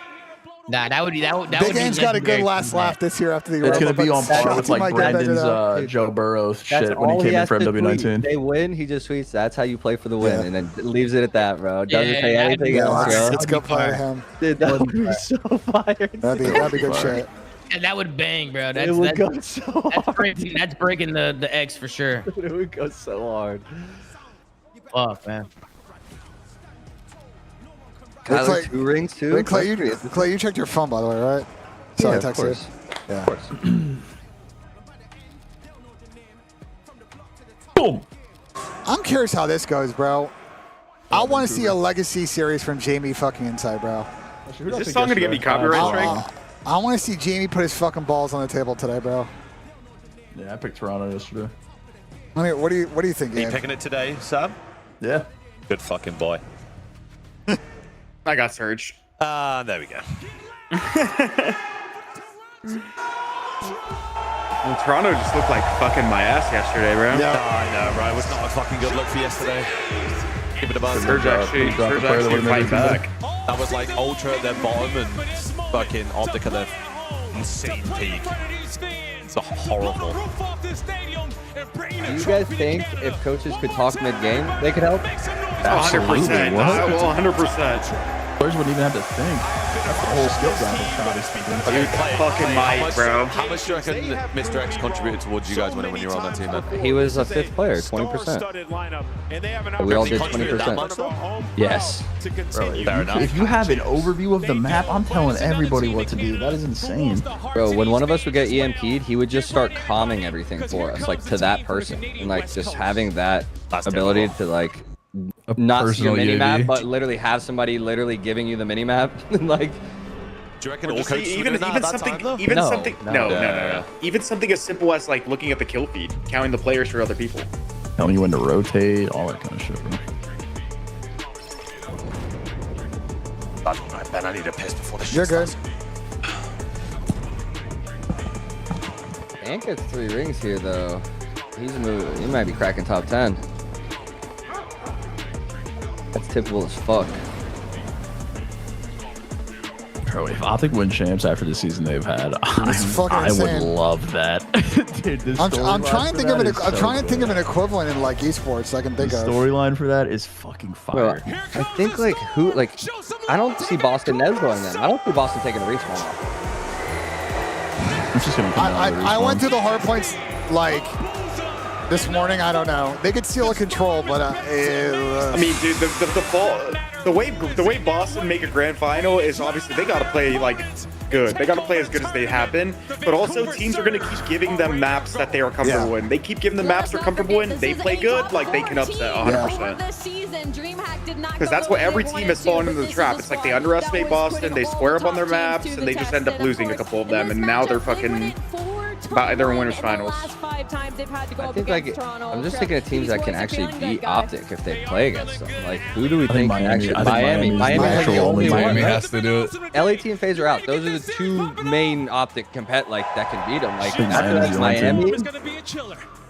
Nah, that would be Big BENJ's got a good last laugh this year after the It's going to be on par with like Brandon's Joe Burrow shit when he came in for MW19. They win, he just tweets, that's how you play for the win, and then leaves it at that, bro. Doesn't say anything else, bro. Let's go play him. Dude, that would be so fired. That'd be good shit. And that would bang, bro. It would go so hard. That's breaking the X for sure. It would go so hard. Fuck, man. Clay, 2 rings too. Wait, Clay, you checked your phone, by the way, right? So I texted you. Yeah. Of course. Boom. I'm curious how this goes, bro. I want to see a legacy series from Jamie fucking Inside, bro. Is this song gonna get me copyright strike? I want to see Jamie put his fucking balls on the table today, bro. Yeah, I picked Toronto yesterday. I mean, what do you think, Are you Gabe? picking it today, Sam? Yeah. Good fucking boy. I got Surge. There we go. Well, Toronto just looked like fucking my ass yesterday, bro. Yeah. I know, right? It was not a fucking good look for yesterday. Give it a buzz. Surge actually fight back. That was like Ultra at their bottom and fucking Optic at their insane peak. It's horrible. Do you guys think if coaches could talk mid-game, they could help? Absolutely. 100%. Well, 100%. Players wouldn't even have to think. That's the whole skill gap. Fucking might, bro. How much do you reckon Mr. X contributed towards you guys when you were on that team, man? He was a 5th player, 20%. We all did 20%. Yes. Bro, Fair enough. if you have an overview of the map, I'm telling everybody what to do. That is insane. Bro, when one of us would get EMP'd, he would just start calming everything for us, like to that person. And like just having that ability to like not see your personal mini map, UAV. but literally have somebody literally giving you the mini map. Like, Do you reckon Or all just coaches even would do that at that something time, though? even No, something no. no. Even something as simple as like looking at the kill feed, counting the players for other people. Telling you when to rotate, all that kind of shit, bro. Right, Ben, I need a piss before this You're shit good. starts. Ant gets 3 rings here though. He's moving. He might be cracking top 10. That's typical as fuck. Bro, if Optic win champs after the season they've had, fucking I would insane. love that. Dude, the I'm storyline trying to for think of that an. is I'm so trying to think good. of an equivalent in like esports I can think The of. storyline for that is fucking Bro, fire. I think like who like I don't see Boston Nez going then. I don't see Boston taking a respawn. It's just gonna come down to the I went respawn. through the hard points like this morning. I don't know. They could steal a control, but I mean, dude, the way Boston make a grand final is obviously they gotta play like good. They gotta play as good as they have been, but also teams are gonna keep giving them maps that they are comfortable in. They keep giving them maps they're comfortable in. They play good, like they can upset 100%. Because that's what every team has fallen into the trap. It's like they underestimate Boston, they square up on their maps, and they just end up losing a couple of them, and now they're fucking. They're in winners finals. I think like I'm just thinking of teams that can actually beat Optic if they play against them. Like who do we think can actually? Miami has the only one. Miami Right? has to do it. LAT and FaZe are out. Those are the 2 main Optic like that can beat them. Like after Miami's that, one team.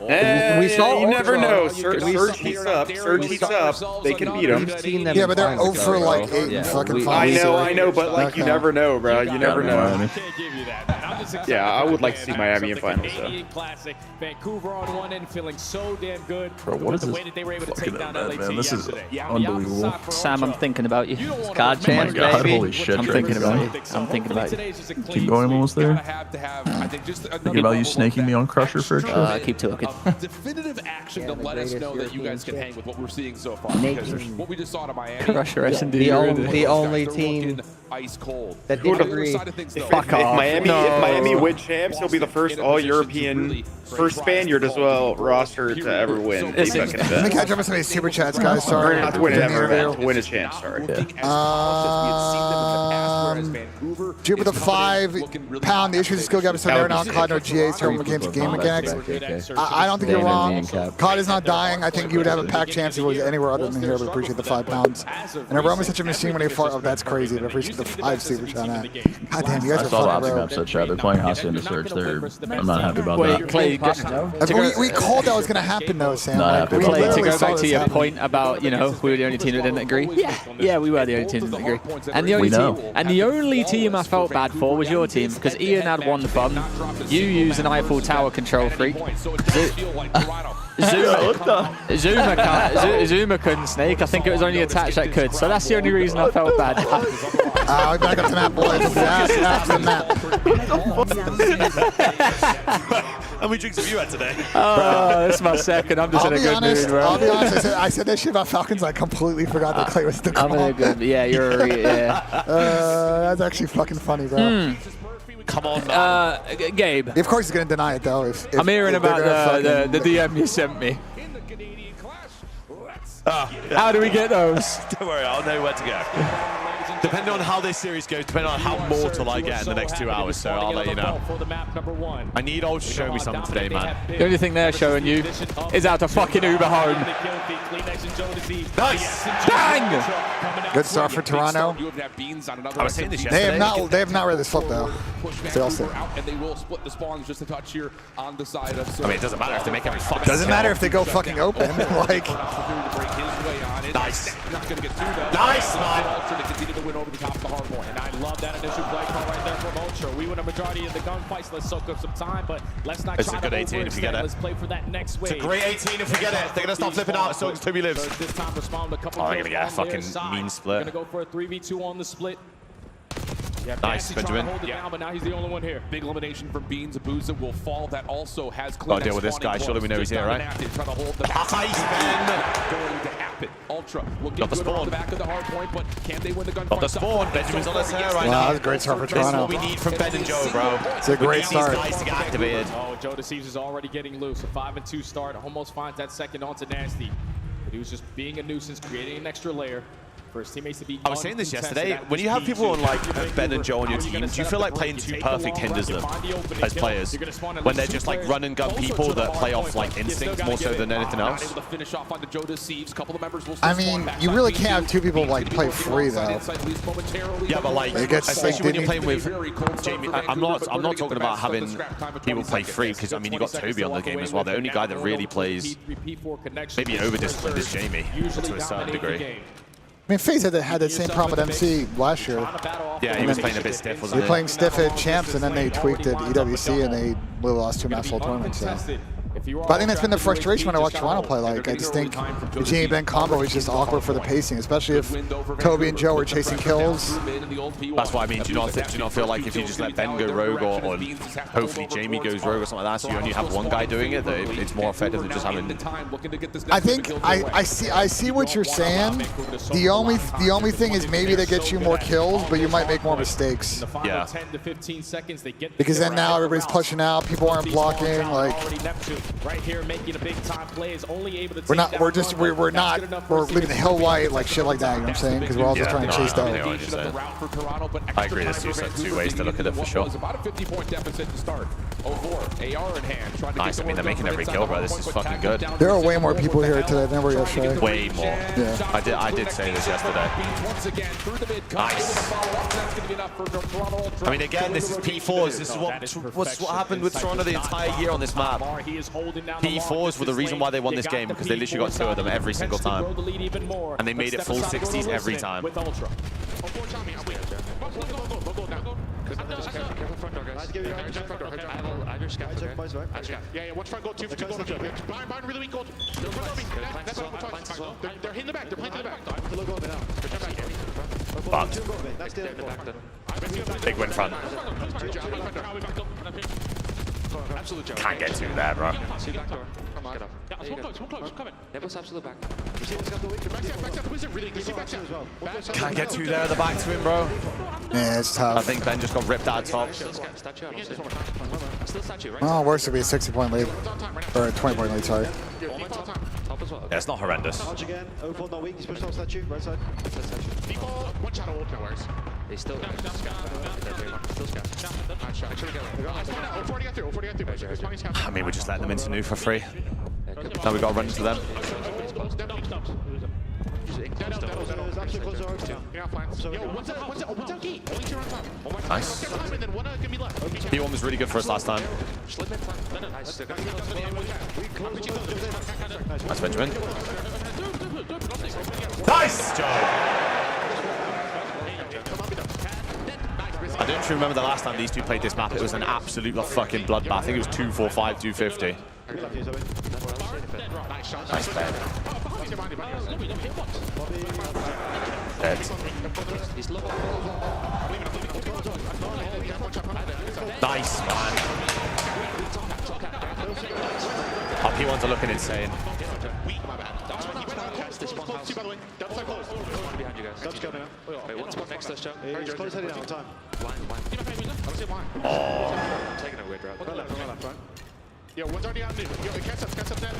Miami. We saw You never know. Surge Surge heats up. Surge heats up. They can beat them. yeah, but they're 0 for like 8 in fucking finals. I know, but like you never know, bro. You never know. Yeah, I would like to see Miami in finals. So. Classic. Vancouver on one end feeling so damn good. Bro, what is the this way that they were able to fucking take down event, LAT man? This is yesterday. unbelievable. Sam, I'm thinking about you. God Oh my chance, god, baby. holy shit. I'm Drake. thinking about you. I'm thinking about you. Keep going, I'm almost there. Thinking about you snaking me on Crusher for a trip. Keep talking. Definitive action to let us know that you guys can hang with what we're seeing so far. Because what we just saw to Miami. Crusher S&D. The only team ice cold. that didn't agree. If Miami win champs, he'll be the first all-European, first Spaniard as well roster to ever win a fucking Let me event. catch up with some of these super chats, guys. Sorry. Not to win an ever event, to win a champ. Sorry. Dude with the 5 pound, the issue with the skill gap is so narrow now. COD no GA's terrible game mechanics. I don't think you're wrong. COD is not dying. I think you would have a pack chance if it was anywhere other than here, but appreciate the 5 pounds. And Aroma's such a machine when he fought. Oh, that's crazy. But appreciate the 5 super chat. God damn, you guys I are saw the fucking Optic bro. upset chat. They're playing Hacienda Surge. I'm not happy about Wait, that. Clay, We called that was going to happen, though, Sam. Not Like, happy we about Clay, to literally go saw back to this your happen. point about, you know, we were the only team that didn't agree. Yeah, we were the only team that didn't agree. And the only We know. team I felt bad for was your team because Ian had one thumb. You used an Eiffel Tower control freak. Zuma couldn't snake. I think it was only attached that could. So that's the only reason I felt bad. We back up to map, boys. After the map. How many drinks have you had today? Oh, this is my second. I'm just in a good mood, bro. I'll be honest. I said that shit about Falcons. I completely forgot that Clay was the call. I'm in a good. Yeah, you're. Yeah. That's actually fucking funny, bro. Come on, man. Gabe. Of course he's gonna deny it though. If I'm hearing if they're about gonna the fucking- DM you sent me. How do we get those? Don't worry, I'll know where to go. Depending on how this series goes, depending on how mortal I get in the next 2 hours, so I'll let you know. I need old to show me something today, man. The only thing they're showing you is how to fucking Uber home. Nice! Bang! Good start for Toronto. I was saying this They yesterday. have not read this flip though. They'll see. And they will split the spawns just a touch here on the side of. I mean, it doesn't matter if they make every fucking Doesn't matter kill. if they go fucking open. Like Nice. Nice, man. To continue to win over the top of the hard point. And I love that initial play call right there from Ultra. We win a majority of the gunfights. Let's soak up some time, but let's not It's try a good to 18 if you get overextend. it. Let's play for that next wave. It's a great 18 if we get it. They're going to start flipping out as soon as Toby lives. This time respond to a couple Oh, of they're going to get a kills on their fucking side. mean We're split. going to go for a 3v2 on the split. Yeah, Nice, Bassi trying to Benjamin. hold it down, but now he's the only one here. Big elimination from Beans. Abuza will fall. That also has Gotta deal with this guy. Surely we know he's here, right? Trying to hold the Nice, Ben. going to happen. Ultra looking Got the good spawn. off the back of the hard point, but can they win the gunfight? Got the spawn. Benjamin's on his hair right wow, now. that's a great start for This is Toronto. what we need from Ben and Joe, bro. It's a great start. We need these guys to get activated. Oh, Joe Deceives is already getting loose. A 5-2 start. Almost finds that second onto Nasty. but he was just being a nuisance, creating an extra layer for his teammates to be. I was saying this yesterday. When you have people on like Ben and Joe on your team, do you feel like playing too perfect hinders them as players? When they're just like run and gun people that play off like instinct more so than anything else? I mean, you really can't have two people like play free though. Yeah, but like, especially when you're playing with Jamie, I'm not talking about having people play free, because I mean you got Toby on the game as well. The only guy that really plays maybe over disciplined is Jamie to a certain degree. I mean, FaZe had that same problem with MC last year. Yeah, he was playing a bit stiff, wasn't he? They were playing stiff at Champs, and then they tweaked at EWC, and they lost 2 maps full tournament. So. But I think that's been the frustration when I watch Toronto play. Like, I just think the Jamie Ben combo is just awkward for the pacing, especially if Toby and Joe are chasing kills. That's what I mean. Do you not feel like if you just let Ben go rogue, or hopefully Jamie goes rogue or something like that, so you only have one guy doing it, that it's more effective than just having. I think I see what you're saying. The only thing is maybe that gets you more kills, but you might make more mistakes. Yeah. Because then now everybody's pushing out, people aren't blocking, like. Right here, making a big time play, is only able to we're leaving the hill white, like shit like that, you know what I'm saying? Because we're all just trying to chase down. I agree, there's two ways to look at it for sure. About a 50-point deficit to start. 0-4, AR in hand. Nice, I mean, they're making every kill, bro. This is fucking good. There are way more people here today than there were yesterday. Way more. Yeah. I did say this yesterday. Nice. I mean, again, this is P4s. This is what happened with Toronto the entire year on this map. P4s were the reason why they won this game, because they literally got 2 of them every single time. And they made it full 60s every time. Yeah, watch front gold, 2 for 2 gold. Behind really weak gold. That's what we're talking. They're hitting the back, they're playing to the back. Fucked. Big win front. Can't get 2 there, bro. Can't get 2 there at the back to him, bro. Yeah, it's tough. I think Ben just got ripped out top. Oh, worse would be a 60-point lead. Or a 20-point lead, sorry. Yeah, it's not horrendous. They still I mean, we're just letting them into new for free. Now we got to run into them. Nice. P1 was really good for us last time. Nice, Benjamin. Nice job! I don't actually remember the last time these two played this map. It was an absolute fucking bloodbath. I think it was 245, 250. Nice play. Dead. Nice, man. Our P1s are looking insane.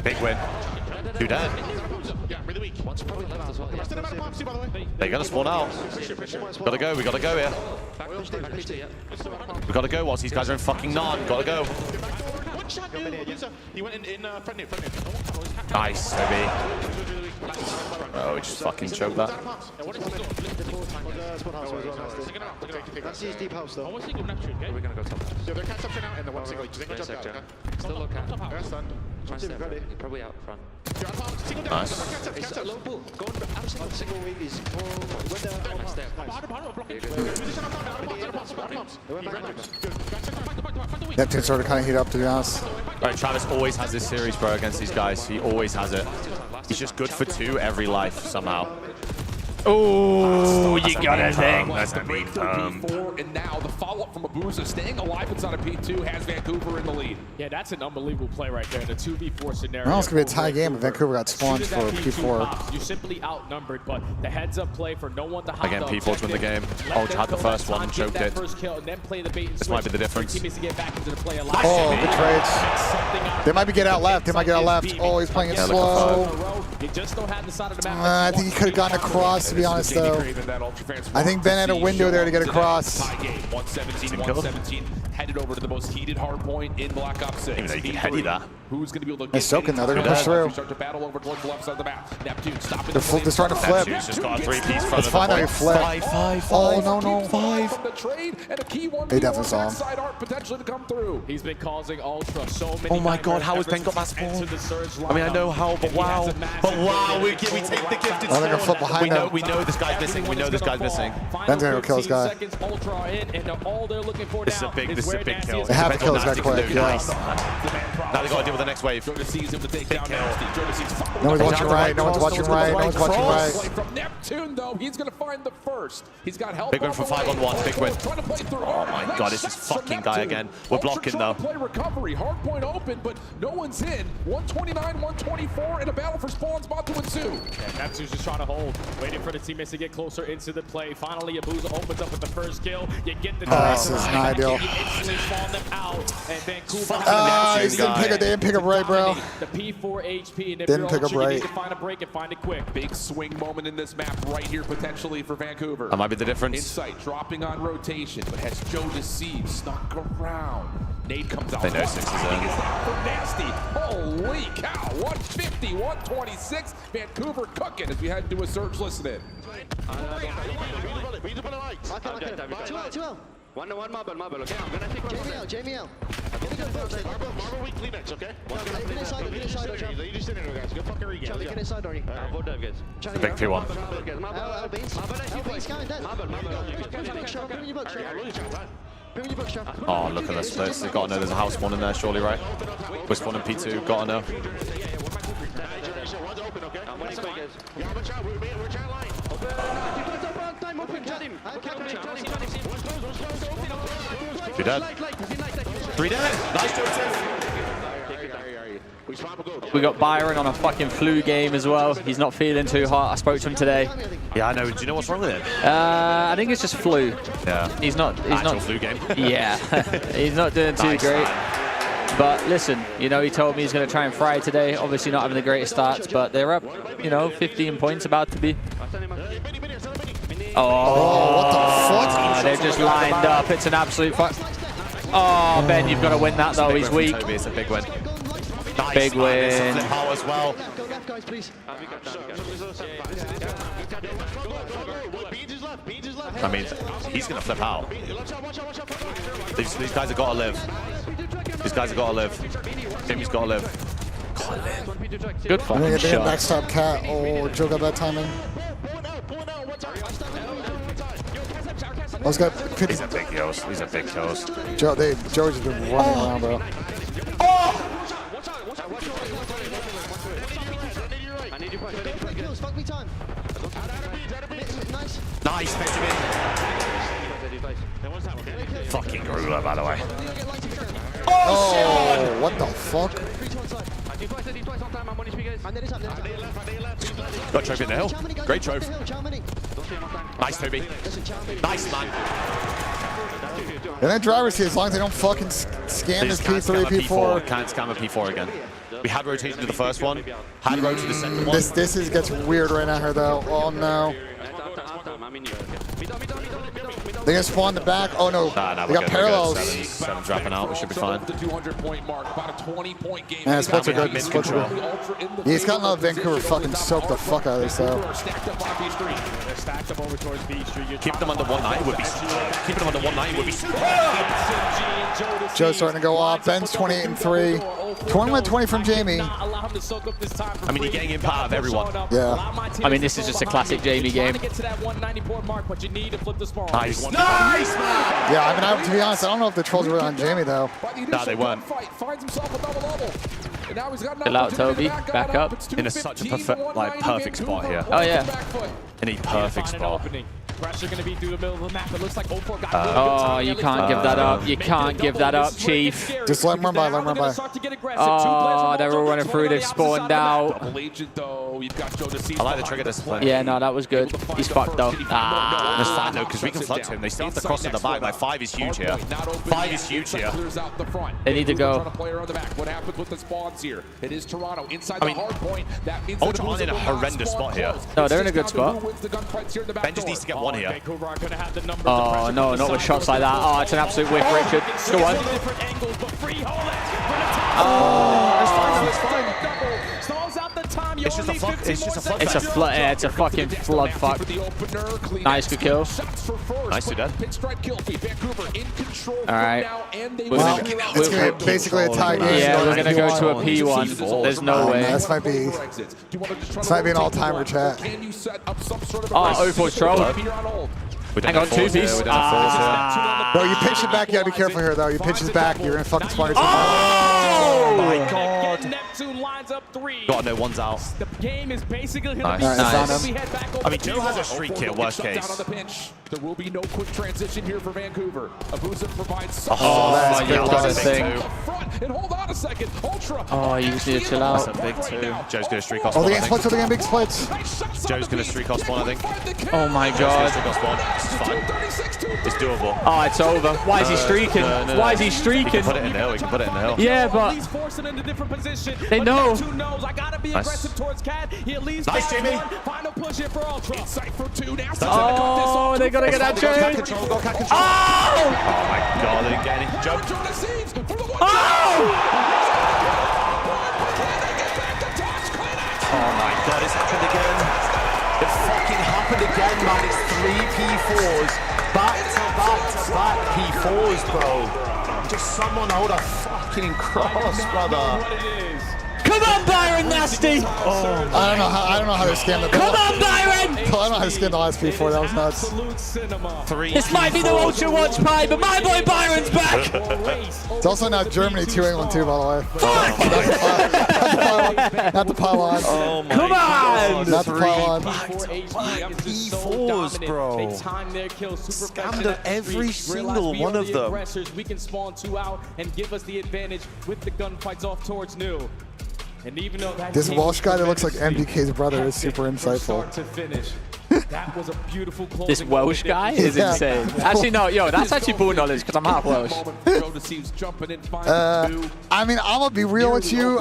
Big win. 2 dead. They're gonna spawn out. Gotta go, we gotta go here. We gotta go whilst these guys are in fucking none. Gotta go. Nice, baby. Oh, we just fucking choked that. That's his deep house though. We're gonna go top. Yeah, they're catch up now and the one single. Still low cap. Probably out front. Nice. Low bull. Going out single wing is That team sort of kind of heat up, to be honest. Right, Travis always has this series, bro, against these guys. He always has it. He's just good for 2 every life, somehow. Oh, you got it, thing. That's a mean P4, and now the follow-up from Abuza staying alive inside of P2 has Vancouver in the lead. Yeah, that's an unbelievable play right there. The 2v4 scenario. Well, it's going to be a tie game if Vancouver got spawned for P4. Pops, you're simply outnumbered, but the heads-up play for no one to hide. Again, P4 to win the game. Ultra had the first one, choked it. This might be the difference. Oh, good trades. They might be getting out left. They might get out left. Oh, he's playing it slow. I think he could have gotten across, to be honest, though. I think Ben had a window there to get across. Tie game, 117, headed over to the most heated hard point in Black Ops 6. Even though you can heady that. Who's going to be able to They're soaking though. They're going to push through. Start to battle over towards the left side of the map. Neptune stopping They're starting to flip. Neptune's just got a three-piece front It's of the fine though, he point. flipped. Five. Oh, no. They definitely saw him. Potentially to come through. He's been causing Ultra so many. Oh my God, how has Ben got that spawn? I mean, I know how, but wow. But wow, we take the gifted Oh, they're going to flip behind him. We know this guy's missing. We know this guy's missing. Ben's going to go kill this guy. This is a big kill. They have to kill this guy quick, yeah. Now they got to deal with the next wave. No one's watching right. No one's watching right. No one's watching right. From Neptune, though, he's going to find the first. He's got help. Big win for 5-on-1. Big win. Oh my God, it's this fucking guy again. We're blocking though. Play recovery. Hard point open, but no one's in. 129, 124, and a battle for spawn spot to ensue. Yeah, Neptune's just trying to hold, waiting for the teammates to get closer into the play. Finally, Abuza opens up with the first kill. You get the this is not ideal. You instantly spawn them out, and Vancouver. They didn't pick up right, bro. The P4 HP, and if Didn't you're pick up Ultra, you right. need to find a break and find it quick. Big swing moment in this map right here, potentially for Vancouver. That might be the difference. Insight dropping on rotation, but has Joe deceived, snuck around. Nade comes out. They know 6 is in. Nasty. Holy cow. 150, 126. Vancouver cooking as we head to a surge listening. One marble, okay? I'm gonna take JML. Marble weak Kleenex, okay? Get inside, you just sitting there, guys. Go fucking regain. Charlie, get inside, Dory. Vote dive, guys. The big 2-1. Oh, look at this place. They've got to know there's a house spawn in there, surely, right? We're spawning P2. Got to know. You're dead. 3 dead. Nice, Joseph. We got Byron on a fucking flu game as well. He's not feeling too hot. I spoke to him today. Yeah, I know. Do you know what's wrong with him? I think it's just flu. Yeah. He's not. Flu game. Yeah. He's not doing too great. But listen, you know, he told me he's going to try and fry today. Obviously not having the greatest starts, but they're up, you know, 15 points about to be. Oh, what the fuck? They're just lined up. It's an absolute fuck. Oh, Ben, you've got to win that though. He's weak. It's a big win. Nice, big win. Flip power as well. I mean, he's going to flip out. These guys have got to live. These guys have got to live. Jimmy's got to live. Good fucking shot. shot. Backstab cat. Oh, Joe got that timing. Those guys. These are big kills. These are big kills. Joe's just been running around, bro. Nice, Benjamin. Fucking gorilla, by the way. Oh, what the fuck? Got Trophy in the hill. Great Trophy. Nice, Toby. Nice, man. And that driver's here, as long as they don't fucking scam this P3, P4. Can't scam a P4 again. We had rotation to the first one. Had rotation to the second one. This gets weird right now here, though. Oh, no. They're going to spawn the back. Oh, no. They got parallels. 7 dropping out. We should be fine. Yeah, splits are good. Splits are good. Yeah, he's got another Vancouver fucking soak the fuck out of this, though. Keep them under 190 would be keep them under 190 would be Joe's starting to go off. Ben's 28-3. 21-20 from Jamie. I mean, you're getting impact out of everyone. Yeah. I mean, this is just a classic Jamie game. Nice. Nice, man! Yeah, I mean, to be honest, I don't know if the trolls were on Jamie, though. No, they weren't. And now he's got an Chill out, opportunity Toby. to Back up. It's In a such a 2:15, like perfect spot here. Oh, yeah. In a perfect spot. Pressure going to be through the middle of the map. It looks like 04 got Oh, you can't give that up. You can't give that up, Chief. Just let him run by, let him run by. Oh, they're all running through. They've spawned out. I like the trigger discipline. Yeah, no, that was good. He's fucked though. Ah. That's fine though, because we can flood to him. They still have to cross in the back. Like 5 is huge here. 5 is huge here. They need to go. What happens with the spawns here? It is Toronto inside I mean, the hard point. That means Ultra aren't in a horrendous spot here. No, they're in a good spot. Ben just needs to get one here. Oh, no, not with shots like that. Oh, it's an absolute whiff, Richard. Go on. It's just a flood. It's just a flood. It's a flood. Yeah, it's a fucking flood fuck. Nice, good kill. Nice, to dead. All right. Well, it's gonna be basically a tie game. Yeah, we're gonna go to a P1. There's no way. This might be an all-timer chat. Oh, 04's troll. Hang on, 2-piece. Bro, you pitch it back. You gotta be careful here, though. You pitch it back, you're gonna fucking spawn yourself. Oh my god. Got no one's out. The game is basically nice. Nice. I mean, Joe has a streak here, worst case. There will be no quick transition here for Vancouver. Abusa provides Oh, you got a thing. And hold on a second. Ultra. Oh, you just need to chill out. That's a big 2. Joe's gonna streak off Oh, spawn, they I get think. splits, they get big splits. Joe's gonna streak off spawn, I think. Oh my Joe's gonna god. streak off spawn. This is fine. It's doable. Oh, it's over. Why is he streaking? No. Why is he We streaking? can put it in the hill. We can put it in the hill. Yeah, but He's forcing into different position. they know. Knows I gotta be aggressive towards Cat. He at least Nice, Jamie. Final push here for Ultra. Insight for 2 now. Oh, they gotta get that Cat change. control. Got cat Oh! control. Oh my god, they didn't get any. Joe. Oh my god, it's happened again. It fucking happened again, man. It's 3 P4s. Back to back P4s, bro. Just someone hold a fucking cross, brother. Come on, Byron Nasty! Oh, I don't know how to scam the. Come on, Byron! I don't know how to scam the last P4. That was nuts. 3 This might be the Ultra Watch pie, but my boy Byron's back! It's also now Germany 2 England 2, by the way. Not the pylon. Oh my Come god. on! Not the pylon. P4s, bro. Scammed up every single one of them. We can spawn 2 out and give us the advantage with the gunfights off towards new. And even though that This Welsh guy that looks like MDK's brother is super insightful. to finish. That was a beautiful closing. This Welsh guy is Yeah. insane. Actually, no, yo, that's actually bull knowledge because I'm half Welsh. I mean, I'm gonna be real with you.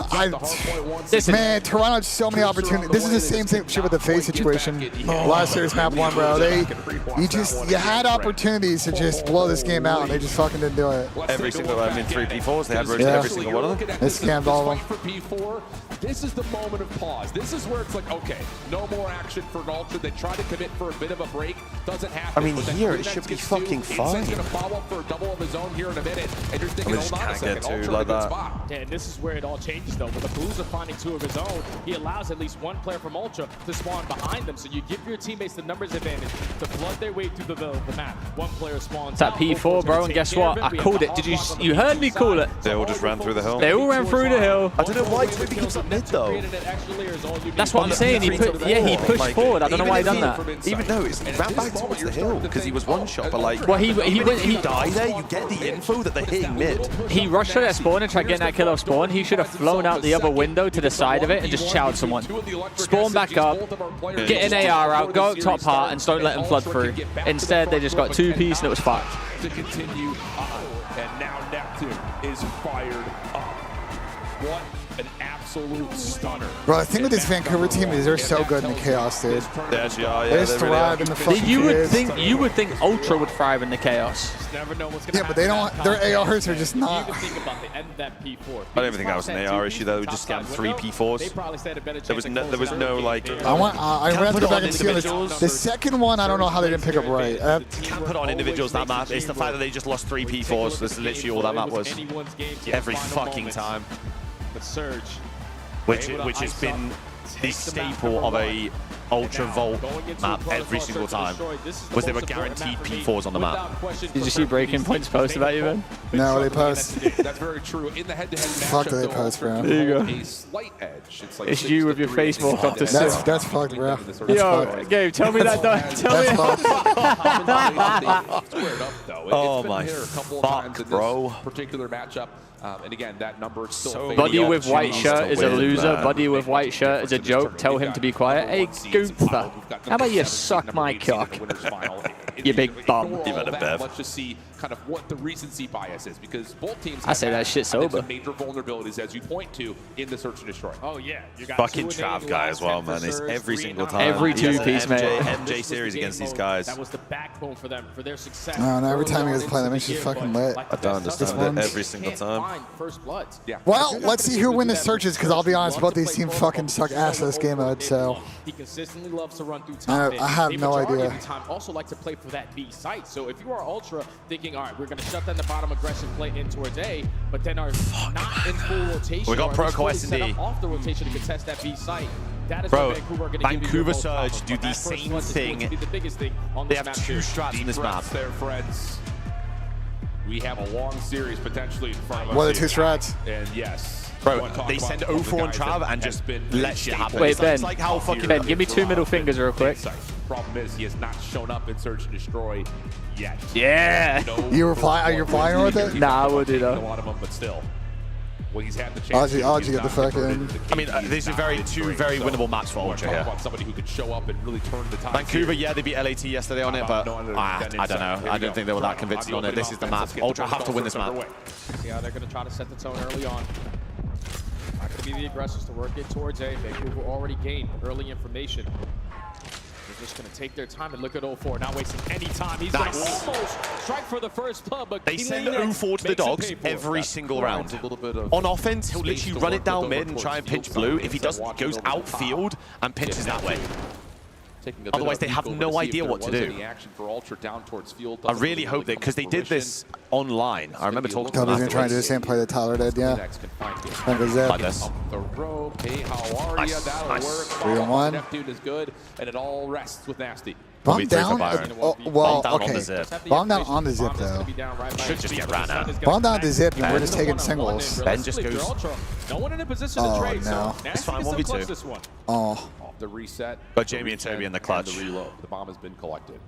Man, Toronto had so many opportunities. This is the same shit with the FaZe situation. Last year's map 1, bro. You had opportunities to just blow this game out, and they just fucking didn't do it. Every single, I mean, 3 P4s. They had rotated every single one of them. They scammed all of them. P4, this is the moment of pause. This is where it's like, okay, no more action for an Ultra. They try to commit for a bit of a break. Doesn't happen. I mean, But then here, it Kuznets should be gets fucking 2. fine. He's going to follow up for a double of his own here in a minute. And you're thinking, I mean, just hold on a can't second. get 2 Ultra like in a good that. spot. Yeah, and this is where it all changes though. With the Blues are finding 2 of his own, he allows at least 1 player from Ultra to spawn behind them. So you give your teammates the numbers advantage to flood their way through the map. 1 player spawns. It's that P4, bro, and guess what? I called it. Did you heard me call it? They all just ran through the hill. They all ran through the hill. I don't know why Toby gives up mid though. That's what I'm saying. He pushed forward. I don't know why he done that. Even though he ran back towards the hill because he was one shot, but like, Well, he die there. You get the info that they're hitting mid. He rushed for that spawn and tried getting that kill off spawn. He should have flown out the other window to the side of it and just chowed someone. Spawn back up, get an AR out, go up top part, and don't let them flood through. Instead, they just got 2-piece and it was fucked. To continue, and now Neptune is fired up. What an absolute stunner. Bro, the thing with this Vancouver team is they're so good in the chaos, dude. They actually are. Yeah, They just thrive in the fucking You would chaos. think Ultra would thrive in the chaos. Never know what's gonna Yeah, but they don't. Their ARs are just not. think about the end of that P4. I don't even think that was an AR issue though. We just scammed 3 P4s. There was no like. I want to go back and see on the second one. I don't know how they didn't pick up right. You can't put on individuals that map. It's the fact that they just lost 3 P4s. That's literally all that map was. Every fucking time. The surge. Which has been the staple of a Ultra Vault map every single time was they were guaranteed P4s on the map. Did you see Breaking Point's post about you, Ben? No, they post. That's very true. In the head-to-head Fuck matchup, do they though, post, bro? There you go. a slight edge. It's like It's 6 you to with your 3 face against morphed up to Optic. six. That's fucked, bro. That's Yo, fucked. Gabe, tell me that. Tell me. Squared up, though. Oh It's been my here a couple of fuck, times in bro. this particular matchup. And again, that number is still Buddy with white opportunities shirt to is a win, loser. man. Buddy with white shirt is a joke. Tell him to be quiet. Hey, Gunther, how about you suck my cock? You big bum. Let's just see kind of what the recency bias is, because both teams I say that shit sober. some major vulnerabilities, as you point to, in the search and destroy. Oh yeah, you got Fucking 2 Trav guy as well, man. It's every single time. Every He has an two-piece, mate. MJ series against these guys. That was the backbone for them, for their success. No, every time he was playing, that makes you fucking lit. I don't understand it every single time. First bloods. Yeah. Well, let's see who win the searches, because I'll be honest, both these teams fucking suck ass at this game mode, so. He consistently loves to run through top mid. I have They no majority idea. of the time also like to play for that B site. So if you are Ultra thinking, all right, we're going to shut down the bottom aggression play in towards A, but then are not in full rotation. We got or at least Protocol fully set S&D. up off the rotation to contest that B site. That is Bro, what Vancouver are going to give you your Vancouver most Surge problems. do But the that first same blood is going to be thing. the biggest thing on They this have map 2 too. strats in this map. There, friends. We have a long series potentially in front of us. What are the here. 2 strats? And yes. Bro, they send 0-4 on Trav and just let shit happen. Wait, It's Ben. like how fucking Ben, give me 2 middle fingers real quick. Problem is, he has not shown up in Search and Destroy yet. Yeah. You reply? Are you replying with it? Nah, I will do A that. lot of them, but still. Well, he's had the chance. I'll get the fucking. I mean, these are two very winnable maps for Ultra here. Somebody who could show up and really turn the tide. Vancouver, yeah, they beat LAT yesterday on it, but I don't know. I don't think they were that convincing on it. This is the map. Ultra have to win this map. Yeah, they're going to try to set the tone early on. Not going to be the aggressors to work it towards A. Vancouver already gained early information. They're just going to take their time and look at 0-4, not wasting any time. He's going to almost strike for the first blood, but They send 0-4 to the dogs every single round. On offense, he'll literally run it down mid and try and pinch blue. If he doesn't, he goes outfield and pinches that way. Otherwise, they have no idea what to do. I really hope that, because they did this online. I remember talking to them Cody's going to try and do the same play that Tyler did, yeah. Like a zip. Like this. Nice. 3-on-1. Neptune is good, and it all rests with Nasty. Bomb down? Oh, well, Bomb down on okay. the zip. Bomb down on the zip, though. Should just get ran out. Bomb down the zip, and we're just taking singles. Ben just goes. No one in a position to trade, no. so It's fine, Nasty gets 1v2. up this one. Oh. The reset. But Jamie and Toby in the clutch. The reload. The bomb has been collected.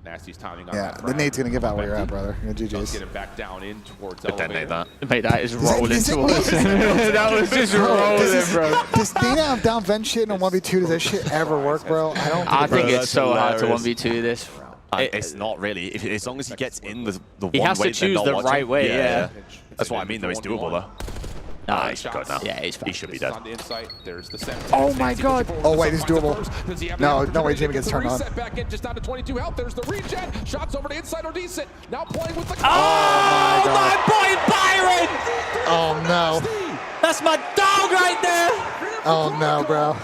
Nasty's timing on Yeah, that. the nade's going to give out where you're at, brother. You're Get GG's. him back down in towards Detonate that. Mate, that is rolling Is it- towards That was just rolling, bro. Does Dana down vent shit on 1v2? Does that shit ever work, bro? I don't I think Bro, it's so hard to hilarious. 1v2 this. It's not really. As long as he gets in the He one has to way choose they're not the watching. right way, yeah. That's what I mean, though. It's doable, though. Nah, he's good now. Yeah, he's fine. He should be dead. On the inside, there's the center. Oh my god. Oh, wait, it's doable. No way Jamie gets turned on. Reset back in, just down to 22 health. There's the regen. Shots over to inside are decent. Now playing with the. Oh, my boy Byron! Oh, no. That's my dog right there. Oh, no, bro.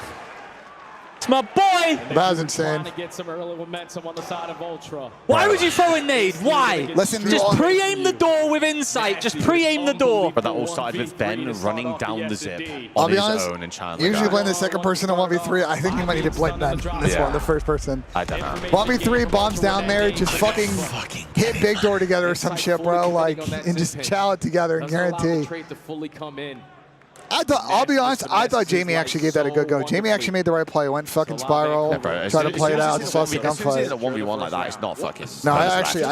It's my boy. That was insane. Trying to get some early momentum on the side of Ultra. Why would you throw a nade? Why? Listen, Just pre-aim the door with insight. Just pre-aim the door. But that all started with Ben running down the zip I'll on be his honest, own and Chandler. usually playing the second person in 1v3, I think you might need to blame Ben in this one, the first person. I don't know. 1v3, bombs down there, just fucking hit big door together or some shit, bro, like, and just chow it together and guarantee. Trade to fully come in. I'll be honest, I thought Jamie actually gave that a good go. Jamie actually made the right play, went fucking spiral, tried to play it out, just lost the As soon as it's a gunfight. 1v1 like that, it's not fucking. No, I actually,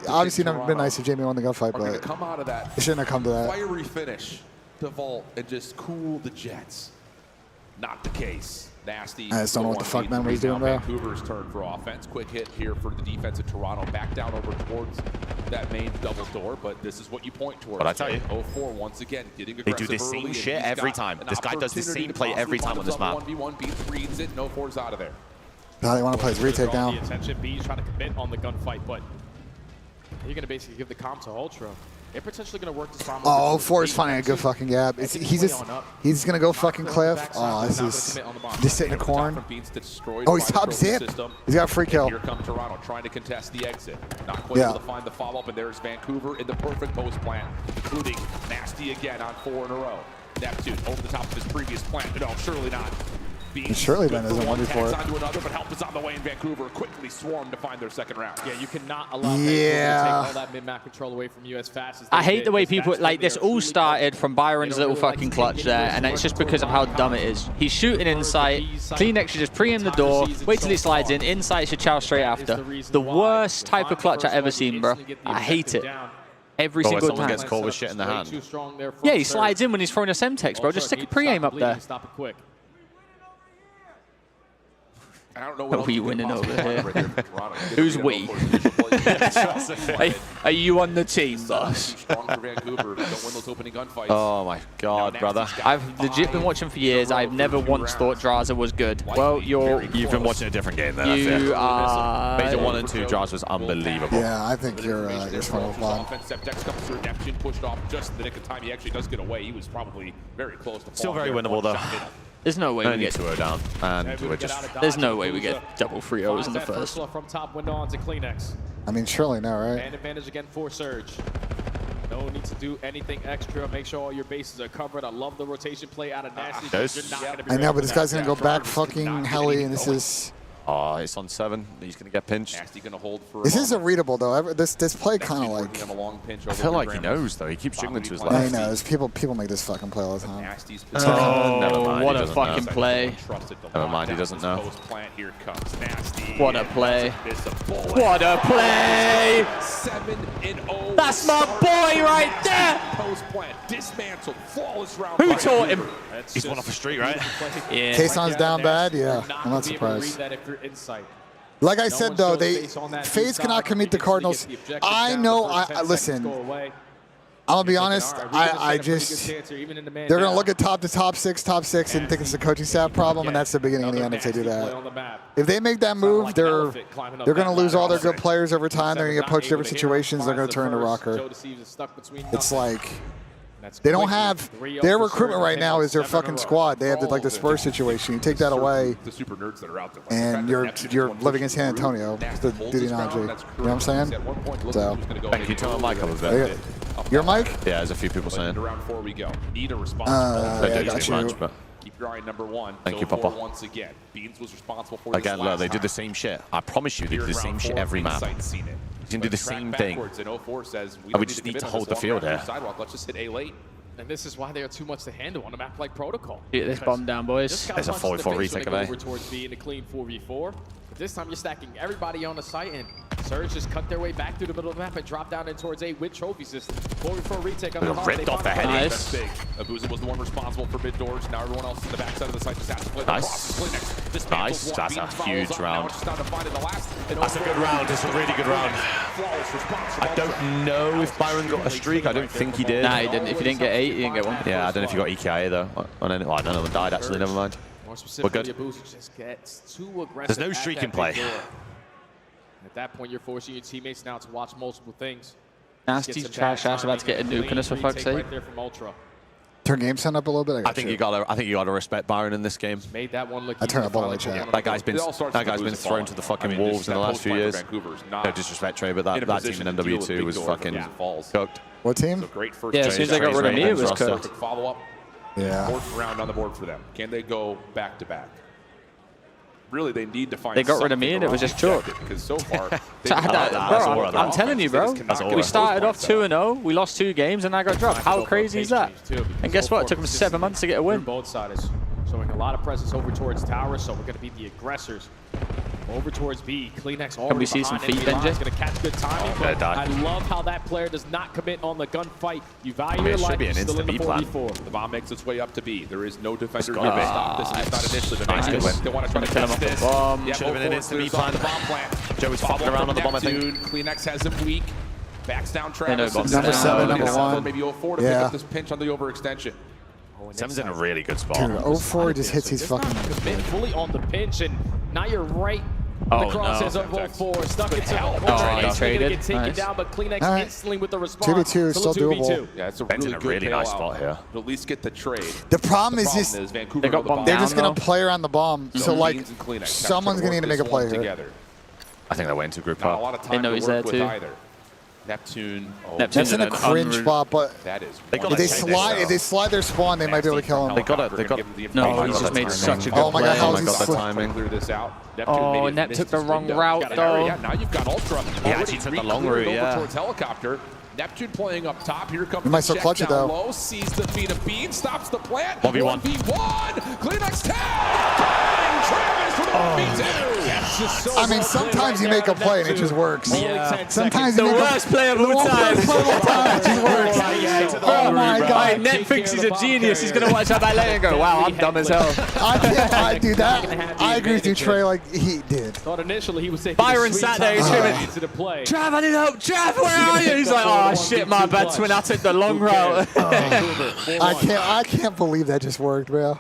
obviously never been nice if Jamie won the gunfight, but Come out of that. it shouldn't have come to that. Fiery finish to vault and just cool the Jets. Not the case. Nasty. I just don't know what the fuck memory's doing, bro. Vancouver's turn for offense. Quick hit here for the defense of Toronto. Back down over towards that main double door, but this is what you point towards. But I tell you, 0-4 once again, getting they aggressive do the same early, and shit he's every got time. an This guy does the opportunity same to play every time on this map. 1v1, beats, reads it, no fours out of there. Now they want to play his retake Draw down. the attention. B's trying to commit on the gunfight, but you're going to basically give the comp to Ultra. They're potentially going to work this bomb. Oh, 4 is finding a good fucking gap. He's gonna go fucking cliff. Oh, this is just sitting in the corn. Oh, he's top zip. He's got a free kill. Here comes Toronto trying to contest the exit. Not quite able to find the follow-up, and there's Vancouver in the perfect post plan, including Nasty again on 4 in a row. Neptune over the top of his previous plan. No, surely not. Beans surely good Ben isn't for one, one before. tags onto another, but help is on the way, and Vancouver quickly swarm to find their second round. Yeah, you cannot allow Yeah. Vancouver to take all that mid-map control away from you as fast as they I hate did, the way because people that's like when they this are all truly started from Byron's little fucking clutch there, and it's just because of how dumb it is. He's shooting insight. Kleenex should just pre-aim the door, wait till he slides in. Insight should chow straight after. The worst type of clutch I've ever seen, bro. I hate it. Every But when single someone time. gets caught with shit in the hand. Yeah, he slides in when he's throwing a Semtex, bro. Just stick a pre-aim up there. Stop it quick. I don't know Are we winning over here? Who's we? Are you on the team, boss? Strong for Vancouver. Don't win those opening gunfights. Oh my God, brother. I've legit been watching for years. I've never once thought Draza was good. Well, You've been watching a different game then. You are. Major 1 and 2, Jaws was unbelievable. Yeah, I think you're smart with Bob. Septex comes through. Neptune pushed off just in the nick of time. He actually does get away. He was probably very close to Still falling very there. winnable though. There's no way we Only get 2-0 down, and we're just. There's no way we get double 3-0s in the first. From top window onto Kleenex. I mean, surely no, right? Man advantage again for Surge. No need to do anything extra. Make sure all your bases are covered. I love the rotation play out of Nasty. Goes. I know, but this guy's gonna go back fucking heli, and this is. Oh, it's on 7. He's going to get pinched. Nasty going to hold for This is a readable though. This play kind of like. I feel like he knows though. He keeps jiggling to his Yeah, he left. knows. People make this fucking play all the time. Oh, never mind. what He a doesn't fucking know. play. Never mind, he doesn't know. What a play. What a play. 7-0. That's my boy right there. Post plant dismantled. Flawless round. Who taught him? He's one off the street, right? Yeah. Kayson's down bad. Yeah, I'm not surprised. Like I said though, FaZe cannot commit the Cardinals. I know. I listen. I'm gonna be honest. I just they're gonna look at top 6, and think it's a coaching staff problem, and that's the beginning and the end if they do that. If they make that move, they're gonna lose all their good players over time. They're gonna get poached different situations. They're gonna turn to rocker. It's like they don't have their recruitment right now is their fucking squad. They have like the Spurs situation. You take that away, The super nerds that are out there. and you're living in San Antonio. It's the duty analogy. You know what I'm saying? So Thank you, Tom. Mic up a there bit. you go. Your mic? Yeah, there's a few people saying. Into round 4 we go. Need a response. Don't yeah, do got too you. much, but Keep your eye on number 1. Thank you, Go Papa. for once again. Beans was responsible for this again, look, last they did the time. same shit. I promise you, they Here did in the same round shit 4, every map. Insight's seen it. You can do the same thing. Backwards, and 04 says, we And we don't just need need to commit on hold this the long field round here. Sidewalk. Let's just hit A late. And this is why they are too much to handle on a map like Protocol. Get this bomb down, boys. There's a 4v4 retake of A. Over towards B in a clean 4v4. But this time you're stacking everybody on the site, and Surge just cut their way back through the middle of the map and drop down in towards A with trophy system. 4v4 retake on the Got ripped off the head. Nice. That's big. Abuza was the one responsible for mid doors. Now everyone else in the backside of the site just has to play the Nice. box. Kleenex dismantles Nice. one. That's a Beans follows huge up. Now round. it's just down to find it the last. And That's a 04 good round. It's a really good round. Flawless response from I don't know if Byron got a streak. I don't think he did. Nah, he didn't. If you didn't get 8, you didn't get 1. Yeah, I don't know if he got EKIA though. On any, well, none of them died actually. Never mind. More specifically, good. Abuza just gets too aggressive. There's no at streak that in play. big door. At that point, you're forcing your teammates now to watch multiple things. Nasty's trash ass about to get a nuke on us for fuck's sake. Right there from Ultra. Turn game sound up a little bit. I think you gotta respect Byron in this game. Made that one look I turn easy. up all the way, Finally chat. That guy's been It all starts with thrown Abuza to falling. the fucking I mean, wolves just in the that last few post-fight years. for Vancouver's No not disrespect, Trey, but in a that team position in to deal with NW2 big was doors fucking if Abuza falls. cooked. What team? So great first Yeah, as chase. soon as they got Trey's rid of me, it Ravens was roster. cooked. Quick follow-up. Yeah. Fourth round on the board for them. Can they go back-to-back? Really, they need to find They got rid of me something and it was around just the chalk. objective, because so far, So I had that, that's all bro, right. I'm telling you, bro. That's all We right. started off 2-0, we lost 2 games, and I got dropped. How crazy is that? And guess what? It took them 7 months to get a win. Both sides showing a lot of presence over towards Tower, so we're going to be the aggressors. Over towards B. Kleenex already Can we see some behind. feet, Enemy BENJ? Line's going to catch good timing. gonna But die. I love how that player does not commit on the gunfight. You value mean, your it should life. be an You're still in the insta-B plan. 4v4. The bomb makes its way up to B. There is no defender Let's here go. to stop this, at least not initially. But Nice, they good win. they want to try to Kill him test off the this. bomb. Yeah, Should have been an 04 insta-B clears off plan. the bomb plant. Joey's Follow fucking up around on the bomb, I think. Neptune. Kleenex has him weak. Backs down Travis. no and bomb. Number then 7, number except for 1. Maybe 04 to pick Yeah. up this pinch on the overextension. Seven's in a really good spot. Dude, 04 just hits these fucking. Commit fully on the pinch, and now you're right. Oh, The crosses no. of 04 stuck into Oh, he Ultra. traded. Get taken Nice. down, but Kleenex All right. instantly with the response. 2v2 is Still a still 2v2. doable. Yeah, it's a Ben's really in a good really nice bailout. spot here. To at least get the trade. The problem is The just problem is Vancouver They got on the bomb. bombed they're down, just gonna though. play around the bomb. So like, Beans and Kleenex have to someone's gonna work need to make this a play one here. together. I think they went to group Not a up. lot of They time know to he's work there with too. either. Neptune. Oh, That's in a cringe spot, but that is. if they slide their spawn, they might be able to kill him. They got it. No, he's just made such a good Oh my god, play. how is he the timing. Clear this out. Oh, Nep took the wrong route, though. Yeah, now you've got Ultra. He actually took the long route, yeah. Towards helicopter. Neptune playing up top. Here comes We might the still check clutch it, down though. low. Sees the feet of Bean. Stops the plant. 1v1. 1v1. Kleenex tag. Travis for the 1v2. That's just so I mean, sometimes you make a play and it just works. Yeah. Sometimes The you make worst play of all time. It just works. Oh my god. Nep thinks he's a genius. He's going to watch that back later and go, wow, I'm dumb as hell. I do that. I agree with you, Trey, like he did. Thought initially he was taking Byron sat there, he's screaming, into the play. Trav, I need help. Trav, where are you? He's like, oh shit, my bad, twin. I took the long route. I can't believe that just worked, bro.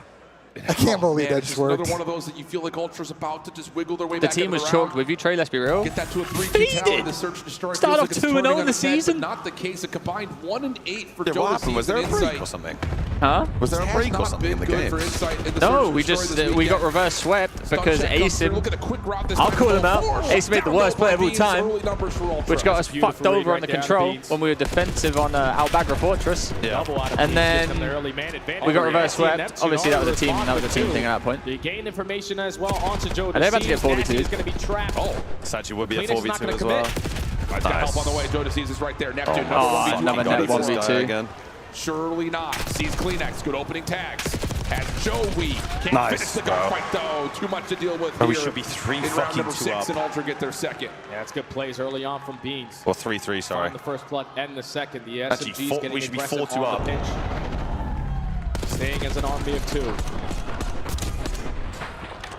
I can't believe that just worked. Another one of those that you feel like Ultra's about to just wiggle their way The back team into was the chalked round. with you, Trey, let's be real. Get that to a 3-2 tower. The search and destroy Start off feels like it's 2-0 in turning the on its head, season. but not the case. A combined 1-8 for Yeah, what happened? Was there a break or something? Huh? Was there a break or something in the game? No, we just we got reverse swept because Asim, I'll call him out, Asim made the worst play of all time, which got us fucked over on the control when we were defensive on Al-Bagra Fortress. Yeah. And then we got reverse swept. Obviously that was a team thing at that point. They gained information as well onto Joe. And they're about to get 42. He's going to be trapped. Oh, This actually would be a Kleenex not 4v2 gonna as well. I've got help on the way. Joe Disease is right there. Neptune. Oh, number another 1v2. Nep 1v2 again. Surely not. Sees Kleenex. Good opening tags. Has Joey. Can't Nice, finish the gunfight though. Too much to deal with Bro, here. we should be 3 in round fucking number 2 6 up. and Ultra get their second. Yeah, that's good plays early on from Beans. Or 3-3, sorry. On the first blood and the second. The Actually, SMG's getting we should be aggressive 4-2 on up. the pitch. Staying as an army of 2.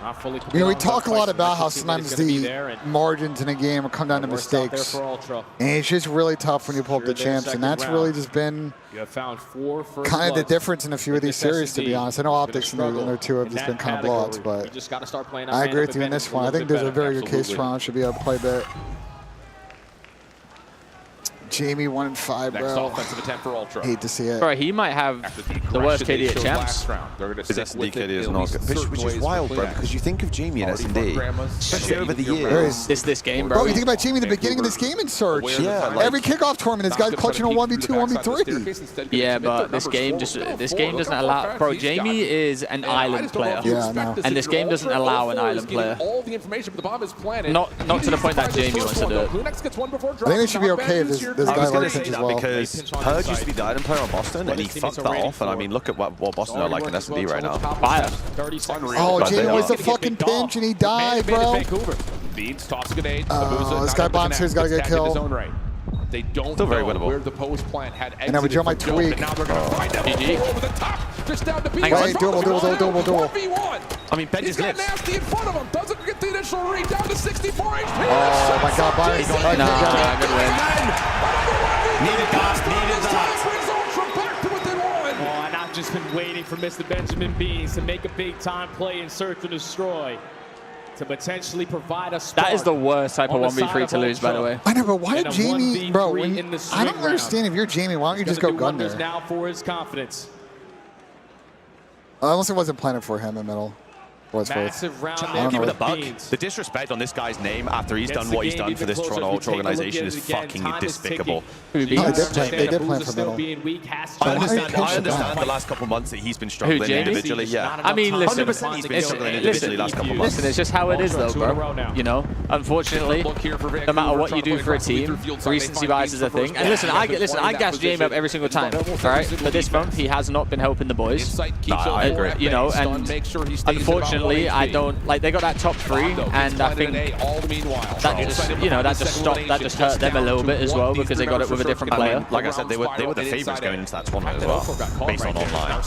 Not fully You know, we complete talk a on lot the about how fight, so Mexico's sometimes gonna be the there, and margins in a game will come down to worst out there mistakes. for Ultra. And it's just really tough when you pull up the Sure, their champs, and second that's round. really just been You have found 4 first kind of the bloods. difference in a few of these series, to be honest. I know Optics and struggle their 2 have in just that been kind of category. blowouts, You but just got to start playing I agree with you in this one. I think there's a very good case for Ron should be able to play a bit. Jamie 1-5, Next bro. offensive attempt for Ultra. Hate to see it. Bro, he might have the worst KD at champs. His S&D KD is not good. Which is wild, bro, because you think of Jamie and S&D, especially over the years. This game, Bro, bro. you think about Jamie in the beginning of this game in Search. Yeah, like- Every kickoff tournament, this guy's clutching a 1v2, 1v3. Yeah, but this game doesn't allow. Bro, Jamie is an island player. Yeah, I know. And this game doesn't allow an island player. All the information, but the bomb is planted. Not to the point that Jamie wants to do it. Kleenex gets one before I think they should be okay if this I guy was going to likes say it as that well. because Purge used to be the island player on Boston, and he fucked that off. And I mean, look at what Boston are like in S&D right now. Fire. Oh, But they Jamie was are. the fucking pinch, and he died, bro. Beans toss a grenade. This guy Bonser's got to get killed. They don't Still very know winnable. where the post plant had And now we exited draw my from Joe, tweak. but now they're going to find out over the top, just down to Beans. Wait, duel. 1v1. I mean, Benj He's is got lips. Nasty in front of him. Doesn't get the initial read. Down to 64 HP. Oh my god, Byron's going to Nah, good win. Needed that. Brings Ultra back to within 1. Oh, and I've just been waiting for Mr. Benjamin Beans to make a big time play in Search and Destroy to potentially provide a spark. That is the worst type of on the side 1v3 of to lose, by the way. I know, but why And did a Jamie, 1v3 bro? in the I don't swing understand. If you're Jamie, why don't you just go Gonna do gun wonders there? now for his confidence. Unless it wasn't planted for him in middle. What's Massive round I there don't Give know. it a for buck. Beans. The disrespect on this guy's name after he's Gets done the what he's game done for even this closer. Toronto If we Ultra take a look organization at is it again, fucking time is despicable. No, Who, they Beans? did play. They did play for Still middle. being weak, has I to understand pinch the him last couple of months that he's been struggling Jamie? individually. Yeah. I mean, listen, 100% he's been struggling individually last couple of months. Listen, it's just how it is, though, bro. You know, unfortunately, no matter what you do for a team, recency bias is a thing. And listen, I gas Jamie up every single time. All right, but this month he has not been helping the boys. I agree. You know, and unfortunately, I don't like. They got that top 3, and I think that just hurt them a little bit as well because they got it with a different player. Like I said, they were the favourites going into that tournament as well, based on online.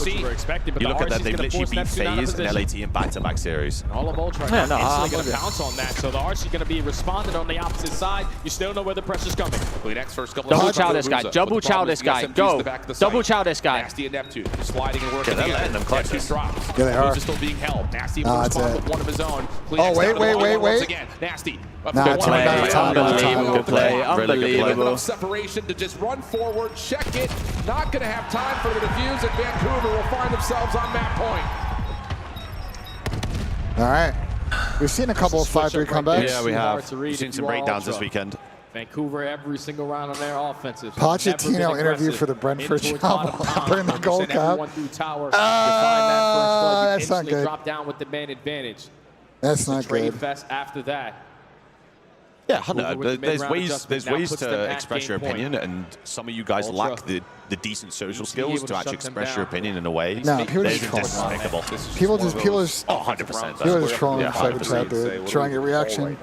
You look at that, they've literally beat FaZe and LAT in back-to-back series. All of Ultra Yeah, no, instantly going to pounce on that. So the RC going to be responded on the opposite side. You still know where the pressure's coming. Double chow this guy. Double chow this guy. Go. Double chow this guy. Nasty and Neptune sliding and working. Yeah, they're letting them clutch Neptune this. drops. Yeah, they are. Boots is still being held. Nasty Nah, will that's respond it. with one of his own. Oh, wait. Once again, Nasty. Nah, it's Play. about time. Unbelievable play. Really good play. Unbelievable. Enough separation to just run forward, check it. Not going to have time for the defuse, and Vancouver will find themselves on map point. All right. We've seen a couple of 5-3 comebacks. Yeah, we have. We've seen some breakdowns this weekend. Vancouver every single round on their offensive. Pochettino interview for the Brentford job. Bring the gold cup. That's not good. Drop down with the man advantage. That's not Trade good. fest after that. Yeah, Hoover with the there's mid-round ways adjustment now puts them to at express your game point. opinion, and some of you guys Ultra lack the decent social needs to be skills able to to actually shut them express your down. opinion in a way. No, people that just isn't troll. despicable. People just. Oh, 100%. People just trolling Yeah, inside the chat, 100%. dude. Trying to get reaction.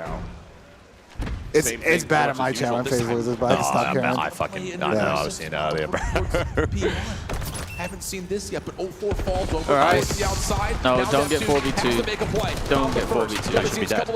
It's bad at my channel when FaZe loses, but I just stop caring. I know, I was seeing it earlier, bro. Haven't seen this yet, but 0-4 falls over. All right. The outside. No, Now don't get Neptune has to 4v2. make a play. Don't get 4v2. He should be dead.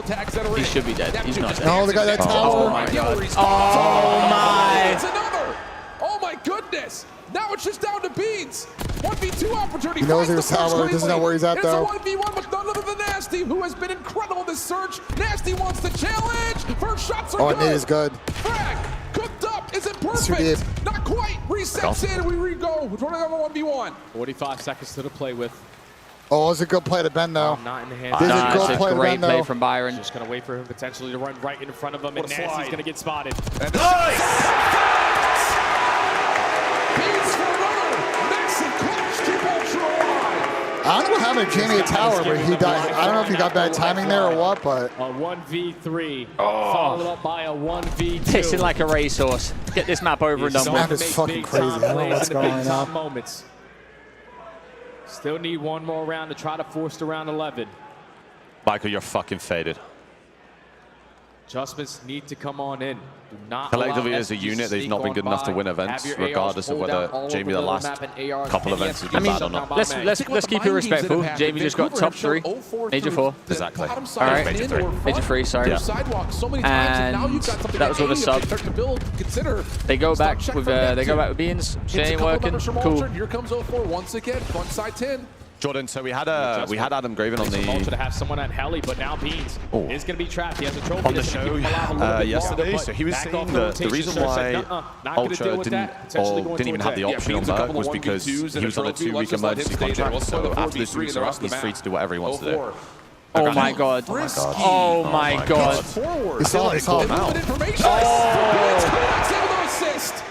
He should be dead. He's not dead. No, they got that tower. Oh my god. Oh my. It's another. Oh my goodness. Now it's just down to Beans. 1v2 opportunity. He knows Finds there's the first tower. Doesn't know where he's at, It's though. a 1v1 with none other than Nasty, who has been incredible this surge. Nasty wants the challenge. First shots are Oh, good. Nate is good. Frag. Cooked up. Is it Too perfect? deep. Not quite. Resets in and we re-go. We're running on a 1v1. 45 seconds to play with. Oh, it's a good play to Ben, though. Not in the hands. This is a Nah, good it's a play to great Ben, play though. from Byron. Just going to wait for him potentially to run right in front of him, and Nasty's going to get spotted. I don't know what happened to Jamie at tower, but he died. I don't know if he got bad timing there or what, but. A 1v3 followed up by a 1v2. Pissing like a racehorse. Get this map over and done This map with. is fucking crazy. I don't know what's going on. Moments. Still need one more round to try to force to round 11. Michael, you're fucking faded. Adjustments need to come on in. Do not Collectively allow as a SDG to unit, they've sneak not been on good enough to by. win Have events, your ARs regardless of pulled whether down all Jamie over the map last and ARs couple and events has SDG been bad shut or not. down by May. Let's keep it respectful. Jamie just got top 3. Major 4. Exactly. All right. Major 3. Major 3, sorry. Yeah. And that was with a sub. They go back with beans. Shit ain't working. Cool. Here comes 0-4 once again. Front side 10. Jordan, so we had Adam Graven on Ultra to the have someone at heli, but now Beans is going to be trapped. He has a trophy. on the that's gonna show keep him alive a little bit yesterday. longer, So he was but saying back off that the rotation, reason sir, said, why not gonna deal Ultra with didn't that. Potentially going even towards have the that. option on Beans a Merc couple was of because 1v2s he was on a and a trophy. 2-week Let's just let emergency him stay there. contract. Let's So play the after this 4v3 week's the rest rest, of he's the free map. to do whatever he wants to do. 0-4. Oh my god. Oh my god. He saw him out. Information. Oh. Assist.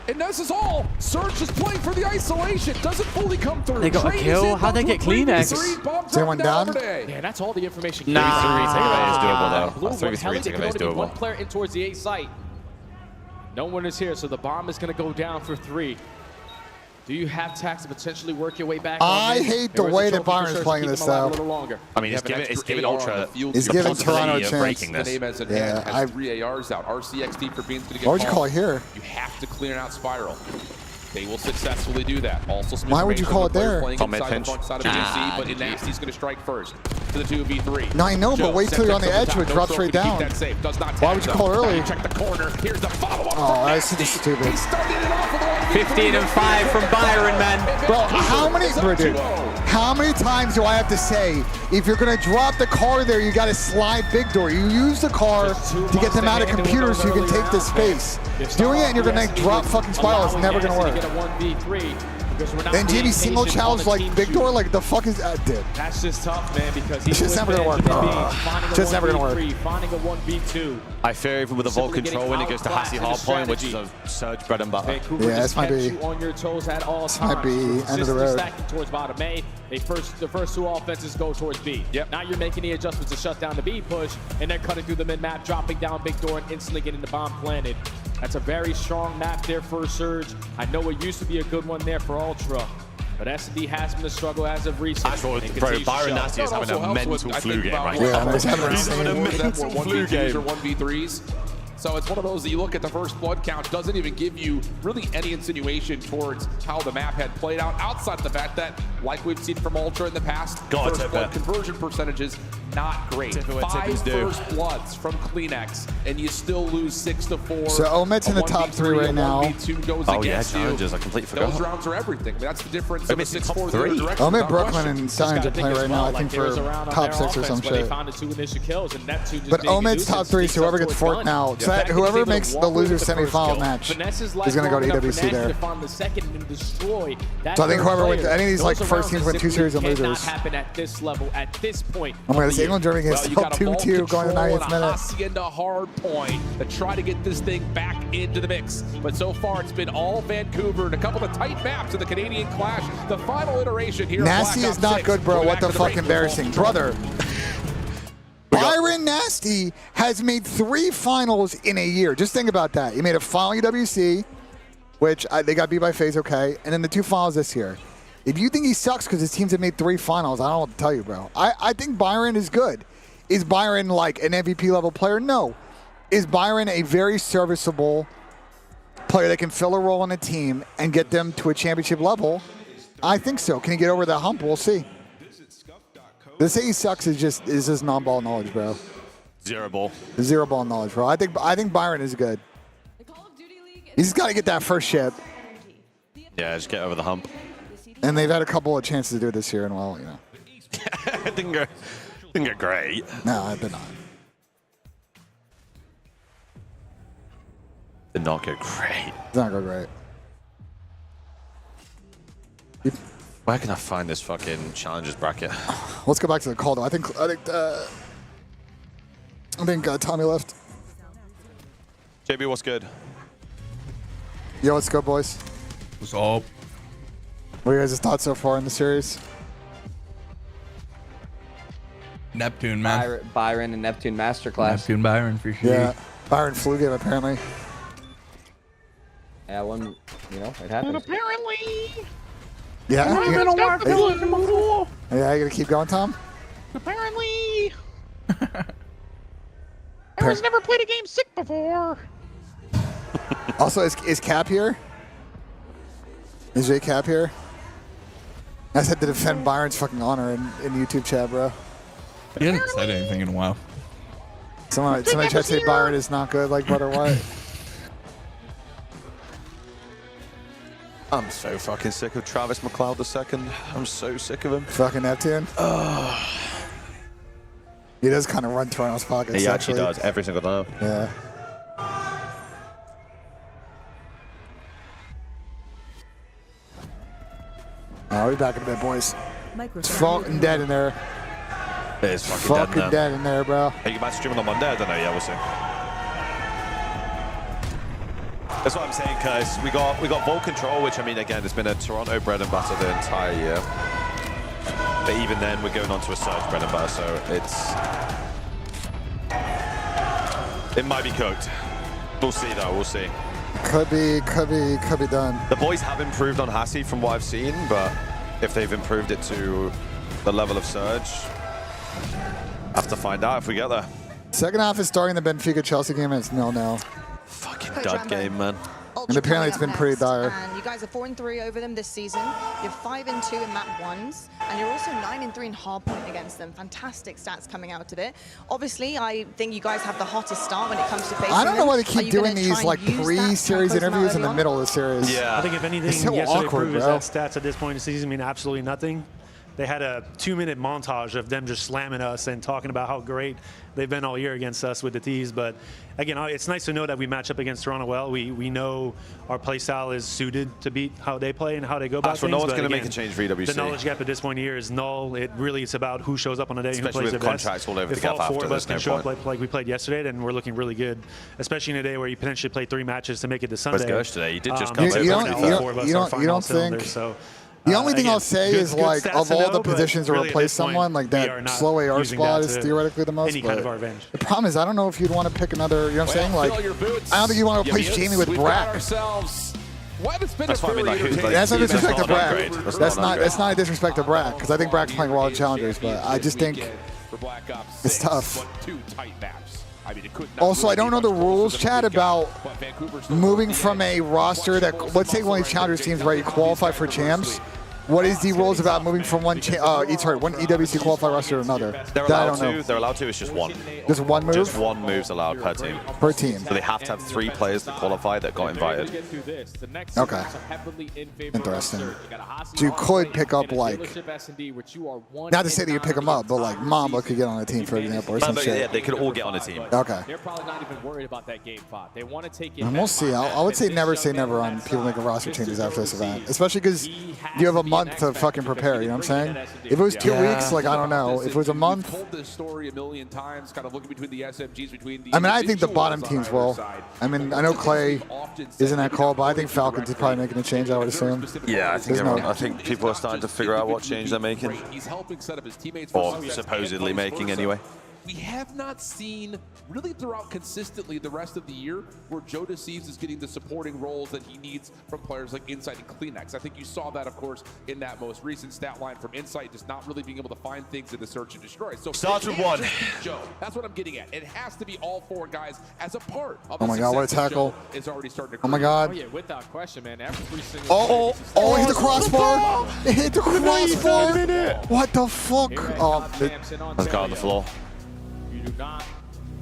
And this is all. Surge is playing for the isolation. Doesn't fully come through. They got a Train is kill? in, How'd they get Bomb Kleenex? drop Is anyone down down? today. Yeah, that's all the information. Nah. 3v3 takeaway is doable, though. Blue, A 3v3 Heli, they can takeaway is only be one doable. player in towards the A site. No one is here, so the bomb is going to go down for 3. Do you have tax to potentially work your way back? I hate the way that Byron's playing this, though. I mean, it's given Ultra. He's giving Toronto a chance. Breaking The this. name as in Yeah, hand has 3 ARs out. RCXD for Beans going to get What would you called. call it here? You have to clear out Spiral. They will successfully do that. Also, some Why would you information call on it the player there? playing Call inside the mid-pinch. front side of GC, but Nasty's going to strike first to the 2v3. No, I know, but Joe wait till you're on the sets edge up where it top. drops No straight trophy to keep down. that safe. Does not Why would you tag, call though. early? Now you check the corner. Here's the follow-up. Oh, that's just stupid. He started it off with a 15 and 5 from Byron, man. Bro, how many times do I have to say, if you're gonna drop the car there, you gotta slide big door. You use the car to get them out of computers so you can take the space. Doing it and you're gonna drop fucking Spiral is never gonna work. Then Jamie single challenge like big door, like the fuck is that, dude? That's just tough, man, because It's just never gonna work. Just never gonna work. Finding a 1v2. I fear even with a Volt control when it goes to Hassie hardpoint, which is a surge bread and butter. Vancouver Yeah, this just might kept be. you on your toes at all times. might be end of the road. Stacking towards bottom A. The first 2 offenses go towards B. Yep. Now you're making the adjustments to shut down the B push, and then cutting through the mid map, dropping down big door, and instantly getting the bomb planted. That's a very strong map there for Surge. I know it used to be a good one there for Ultra. But S&D has been a struggle as of recent. Bro, Byron Nasty is having a mental flu game right Yeah, now. he's having a He's having a mental flu 1v2s game. or 1v3s. So it's one of those that you look at the first blood count, doesn't even give you really any insinuation towards how the map had played out, outside of the fact that, like we've seen from Ultra in the past, first blood conversion percentages, not great. 5 first bloods from Kleenex, and you still lose 6-4. So Omed's in the top 3 right now. 1v2 goes Oh yeah, against you. challenges. I completely forgot. Those rounds are everything. That's the difference of a Omed's in 6-4 top 3. direction. Omid, without Brooklyn, question. and Science are playing right now, I think, for top 6 or some shit. But Omid's top 3, so whoever gets forked now, so that whoever makes the loser semifinal match is going to go to EWC there. destroy that. So I think whoever wins, any of these like Those first teams win 2 series and cannot losers. happen at this level, at this point. I'm going to say England Germany Well, is you still got a ball 2-2 going to the control 90th and a minute. Hacienda hard point to try to get this thing back into the mix. But so far, it's been all Vancouver and a couple of tight maps in the Canadian Clash. The final iteration here. Nasty is not good, bro. What the fuck embarrassing. Brother. Byron Nasty has made 3 finals in a year. Just think about that. He made a final UWC, which they got beat by FaZe, okay, and then the 2 finals this year. If you think he sucks because his teams have made 3 finals, I don't know what to tell you, bro. I think Byron is good. Is Byron like an MVP level player? No. Is Byron a very serviceable player that can fill a role on a team and get them to a championship level? I think so. Can he get over that hump? We'll see. To say he sucks is just non-ball knowledge, bro. Zero ball. Zero ball knowledge, bro. I think Byron is good. He's just got to get that first ship. Yeah, just get over the hump. And they've had a couple of chances to do it this year, and well, you know. didn't go great. No, they're not. Did not go great. It's not go great. Where can I find this fucking challenges bracket? Let's go back to the call, though. I think Tommy left. JB, what's good? Yo, let's go, boys. What's up? What are your guys' thoughts so far in the series? Neptune, man. Byron and Neptune Masterclass. Neptune Byron for sure. Yeah. Byron flu game, apparently. Yeah, one, you know, it happens. Apparently. Yeah? I'm gonna watch television before. Yeah, you gonna keep going, Tom? Apparently. I was never played a game sick before. Also, is Cap here? Is J Cap here? I said to defend Byron's fucking honor in the YouTube chat, bro. He hasn't said anything in a while. Somebody tried to say Byron is not good like Butter White. I'm so fucking sick of Travis McLeod II. I'm so sick of him. Fucking Neptune. He does kind of run Toronto's pockets. He actually does every single time. Yeah. I'll be back in a bit, boys. It's fucking dead in there. It is fucking dead in there, bro. Are you about to stream on Monday? I don't know. Yeah, we'll see. That's what I'm saying, Curtis. We got Vault Control, which, I mean, again, it's been a Toronto bread and butter the entire year. But even then, we're going on to a Surge bread and butter, so it might be cooked. We'll see, though. We'll see. Could be done. The boys have improved on Hassi from what I've seen, but if they've improved it to the level of Surge, have to find out if we get there. Second half is starting the Benfica-Chelsea game, and it's 0-0. Fucking dud game, man. And apparently it's been pretty dire. And you guys are 4-3 over them this season. You're 5-2 in map ones, and you're also 9-3 in hardpoint against them. Fantastic stats coming out of it. Obviously, I think you guys have the hottest start when it comes to facing I don't know why they them. keep doing these like pre-series interviews in the middle of the series. Yeah. I think if anything, It's so yesterday awkward, proved is bro. that stats at this point in the season mean absolutely nothing. They had a 2-minute montage of them just slamming us and talking about how great they've been all year against us with the T's. But again, it's nice to know that we match up against Toronto well. We know our play style is suited to beat how they play and how they go about So things. no one's But going to again, make a change for EWC. the knowledge gap at this point here is null. It really is about who shows up on the day and who Especially plays with the best. contracts all over If the gap all four after, of us there's can no show up like we played yesterday, then we're looking really good. Especially in a day where you potentially play 3 matches to make it to Sunday. Gersh today? You did just come come over. You don't think? The only thing again, I'll say is, good like, stats of to all know, the but positions to really at replace this point, someone, like we are that not slow AR using spot that is to theoretically the most. any kind of but our advantage. the problem is, I don't know if you'd want to pick another, you know what I'm saying? Like, I don't think you want to replace Jamie with Brack. That's That's not a disrespect to Brack. That's not a disrespect to Brack, because I think Brack's playing well in challengers, but I just think it's tough. Also, I don't know the rules, Chad, about moving from a roster that, let's say one of these challengers teams, right, you qualify for champs, What is the rules about moving from one one EWC qualifier roster to another? They're That I allowed don't know. to. They're allowed to. It's just one. Just one move? Just one move's allowed per team. Per team. So they have to have 3 players that qualify that got invited. Okay. Interesting. So you could pick up, like, not to say that you pick them up, but like Mamba could get on a team, for example, or some shit. Yeah, they could all get on a team. Okay. They're probably not even worried about that game 5. They want to take it. And we'll see. I would say never on people making roster changes after this event, especially because you have a month to fucking prepare. You know what I'm saying? If it was 2 weeks, like I don't know. If it was a month, told this story a million times, kind of looking between the SMGs, between the I mean, I think the bottom teams will. I mean, I know Clay isn't that call, but I think Falcons is probably making a change. I would assume. Yeah, I think There's no- I think people are starting to figure out what change they're making, He's helping set up his teammates or supposedly making anyway. We have not seen really throughout consistently the rest of the year where Joe Deceives is getting the supporting roles that he needs from players like Insight and Kleenex. I think you saw that, of course, in that most recent stat line from Insight, just not really being able to find things in the search and destroy. So starts with one. Joe, that's what I'm getting at. It has to be all 4 guys as a part of Oh my God, what a tackle. is already starting to Oh my create. God. Oh yeah, without question, man. Every single Oh, it hit the crossbar. It hit the crossbar. What the fuck? Oh, Let's go on the floor. You do not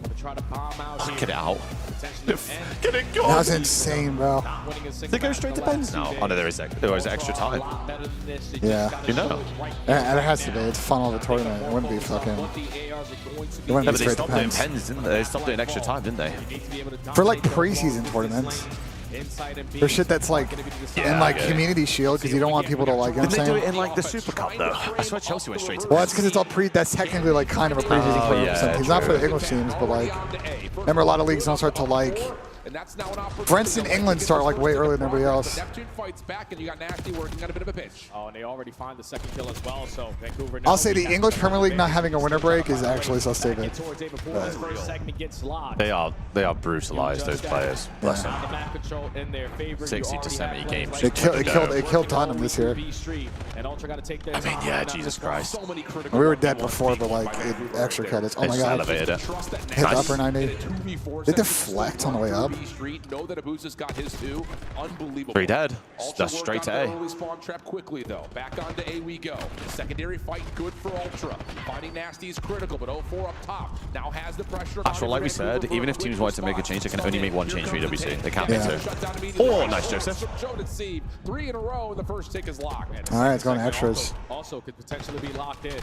want to try to bomb out here. Get it out. Get it that was insane, bro. Does it go straight to BENJ? No. Oh no, there is extra time. Yeah. You know. And it has to be. It's fun of the tournament. It wouldn't be fucking. It wouldn't No, be but they straight to stopped doing pens. pens, didn't they? They stopped doing extra time, didn't they? For like preseason tournaments. For shit that's like in like Community Shield, because you don't want people to like. You know what Didn't I'm they do saying? it in like the Super Cup though? I swear Chelsea went straight to Well, that's because it's all that's technically like kind of a preseason Oh, tournament yeah, for some teams. Not for the true. English teams, but like, remember a lot of leagues don't start to like. For instance, England start like way earlier than everybody else. Neptune fights back, and you got Nasty working on a bit of a pinch. Oh, and they already find the second kill as well. So Vancouver. I'll say the English Premier League not having a winter break is actually so stupid. First segment gets locked. They are brutalized, those players. Bless them. The map control in their favor. 60 to 70 games. They killed Tottenham this year. And Ultra got to take their I mean, yeah, Jesus Christ. We were dead before, but like extra credits. Oh They my just God! elevated it. Hit the upper 90. They deflect on the way up. Know that Abusa's got his 2. Unbelievable. 3 dead. Ultra That's straight to worked on A. the early spawn trap quickly though. Back onto A we go. Secondary fight good for Ultra. Finding Nasty is critical, but 0-4 up top. Now has the pressure. That's what, like we said, even if teams wanted to make a change, they can only make one change for EWC. They can't make 2. Oh, nice, Joseph. Joe Deceive. 3 in a row, and the first tick is locked. All right, it's going to extras. Also could potentially be locked in.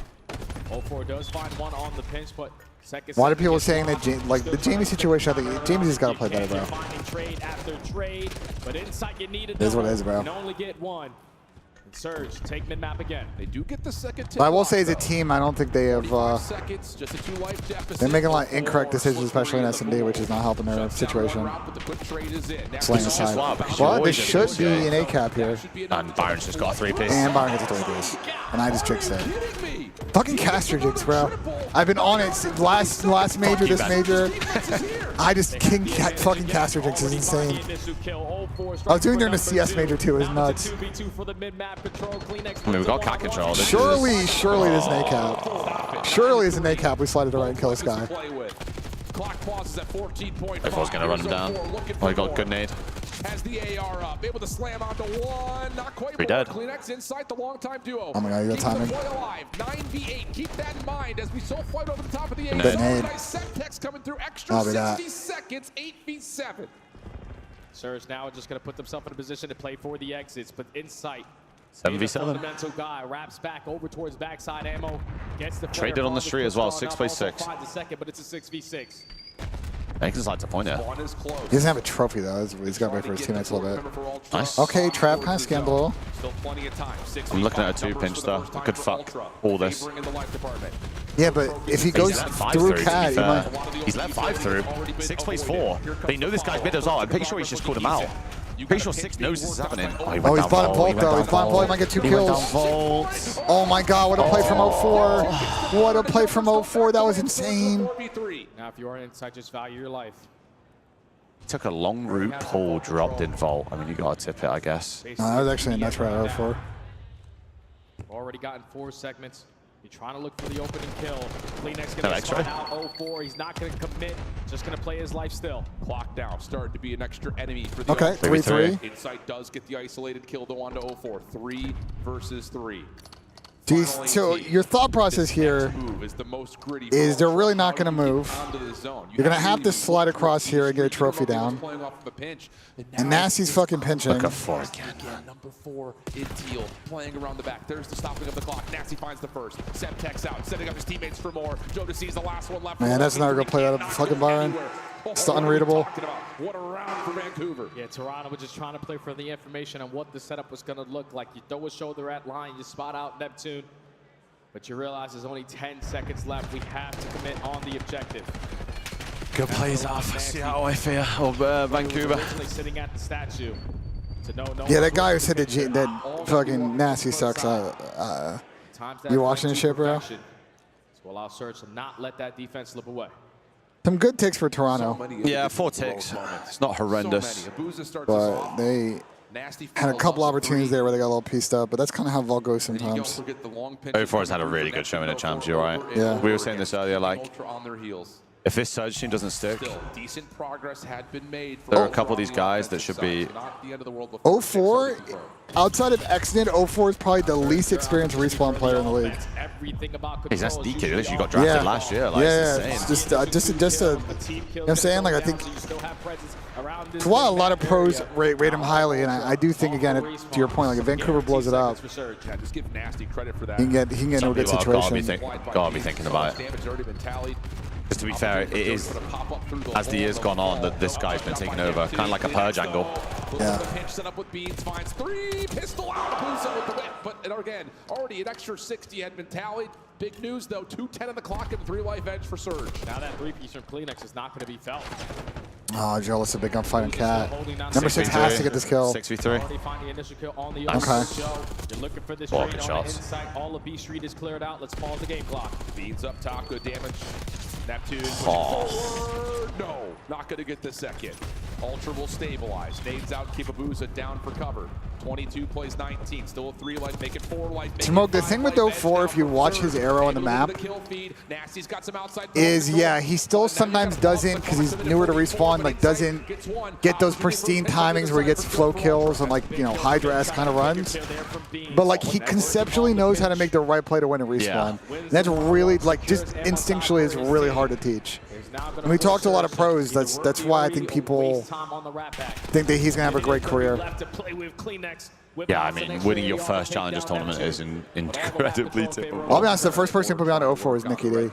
0-4 does find one on the pinch, but second. Why do people saying that like the Jamie situation? I think Jamie's just got to play better, bro. Finding trade after trade, but inside you need It is what it is, bro. You can only get one. And Surge take mid map again. They do get the second tick. But I will say, as a team, I don't think they have. Seconds, just a 2-life deficit. They're making a lot of incorrect decisions, especially in S&D, which is not helping their situation. Slaying the side. Well, there should be an A cap here. And Byron's just got a 3-piece. And Byron gets a 3-piece. And I just jinxed it. Fucking caster jinx, bro. I've been on it since last major, this major. I just fucking caster jinx is insane. I was doing during the CS major too. It was nuts. I mean, we got cat control. This Surely is... there's an A cap. Surely there's an A cap. We slide it to right and kill this guy. Clock pauses at 14.5. I was going to run him down. Oh, he got good nade. Has the AR up, able to slam onto one, not quite. Pretty dead. Kleenex inside the long-time duo. Oh my God, you got timing. Keep the boy alive. 9v8. Keep that in mind as we so fight over the top of the Good nade. Nice set text coming through. Extra I'll be 60 that. seconds. 8v7. Surge now just going to put themselves in a position to play for the exits, but Insight. 7v7. Fundamental guy wraps back over towards backside ammo. Gets the Traded on the street as well. 6v6. Finds a second, but it's a 6v6. Exits like to point there. He doesn't have a trophy though. He's got to wait for his teammates a little bit. Nice. Okay, trap kind of scammed a little. Still plenty of time. I'm looking at a 2-pinch though. I could fuck all this. Yeah, but if he goes through cat, he might. He's let 5 through. 6 plays 4. They know this guy's mid as well. I'm pretty sure he's just called him out. Pretty sure 6 knows this is happening. Oh, he went He's down bottom Volt. Volt though. He's bottom Volt. He might get 2 kills. Oh my God, what a play from 04. What a play from 04. That was insane. Now, if you are Insight, just value your life. Took a long route pull, dropped in Volt. I mean, you gotta tip it, I guess. No, that was actually a nuts route 04. Already gotten 4 segments. You're trying to look for the opening kill. Kleenex going to spot out 0-4. He's not going to commit. Just going to play his life still. Clock down. Starting to be an extra enemy for the Okay, 3-3. Insight does get the isolated kill though onto 0-4. 3 versus 3. So your thought process here is they're really not going to move. You're going to have to slide across here and get a trophy down. And Nasty's fucking pinching. Look at 4 again. Number 4 in teal, playing around the back. There's the stopping of the clock. Nasty finds the first. Seb techs out, setting up his teammates for more. Joda sees the last one left. Man, that's never going to play out of fucking Byron. It's unreadable. What a round for Vancouver. Yeah, Toronto was just trying to play for the information on what the setup was going to look like. You throw a shoulder at line, you spot out Neptune. But you realize there's only 10 seconds left. We have to commit on the objective. Good plays off Seattle, I fear, of Vancouver. Sitting at the statue. Yeah, that guy who said that fucking Nasty sucks. You watching this shit, bro? So allow Surge to not let that defense slip away. Some good ticks for Toronto. Yeah, 4 ticks. It's not horrendous. But they had a couple opportunities there where they got a little pieced up, but that's kind of how Vol goes sometimes. 0-4 has had a really good showing at Champs, you're right. Yeah. We were saying this earlier, like, if this Surge team doesn't stick, decent progress had been made. there are a couple of these guys that should be... 0-4, outside of Xnid, 0-4 is probably the least experienced respawn player in the league. He's SDK, he literally got drafted last year. Like, it's just you know what I'm saying? Like, I think it's why a lot of pros rate him highly, and I do think, again, to your point, like if Vancouver blows it up, he can get into a good situation. Gotta be thinking about it. Because to be fair, it is, as the years gone on, that this guy's been taking over, kind of like a purge angle. Yeah. Pinch set up with Beans, finds 3, pistol out, Abusa with the whip, but again, already an extra 60 had been tallied. Big news though, 2:10 on the clock and 3 life edge for Surge. Now that 3-piece from Kleenex is not going to be felt. Oh, Joe, it's a big gunfight on Cat. Number 6 has to get this kill. 6v3. Okay. You're looking for this Ball trade on shots. the inside. All of B Street is cleared out. Let's pause the game clock. Beans up top, good damage. Neptune pushing forward. No, not going to get the second. Ultra will stabilize. Nades out, keep Abusa down for cover. 22 plays 19, still a 3 life, make it 4 life. Smoke, the thing with 0-4, if you watch his arrow on the map, is, yeah, he still sometimes doesn't, because he's newer to respawn, like doesn't get those pristine timings where he gets flow kills and, like, you know, Hydra-esque kind of runs. But, like, he conceptually knows how to make the right play to win a respawn. And that's really, like, just instinctually is really hard to teach. And we talked to a lot of pros. That's why I think people think that he's going to have a great career. Yeah, I mean, winning your first Challengers tournament is incredibly typical. I'll be honest, the first person to put me on to 0-4 is Nicky D.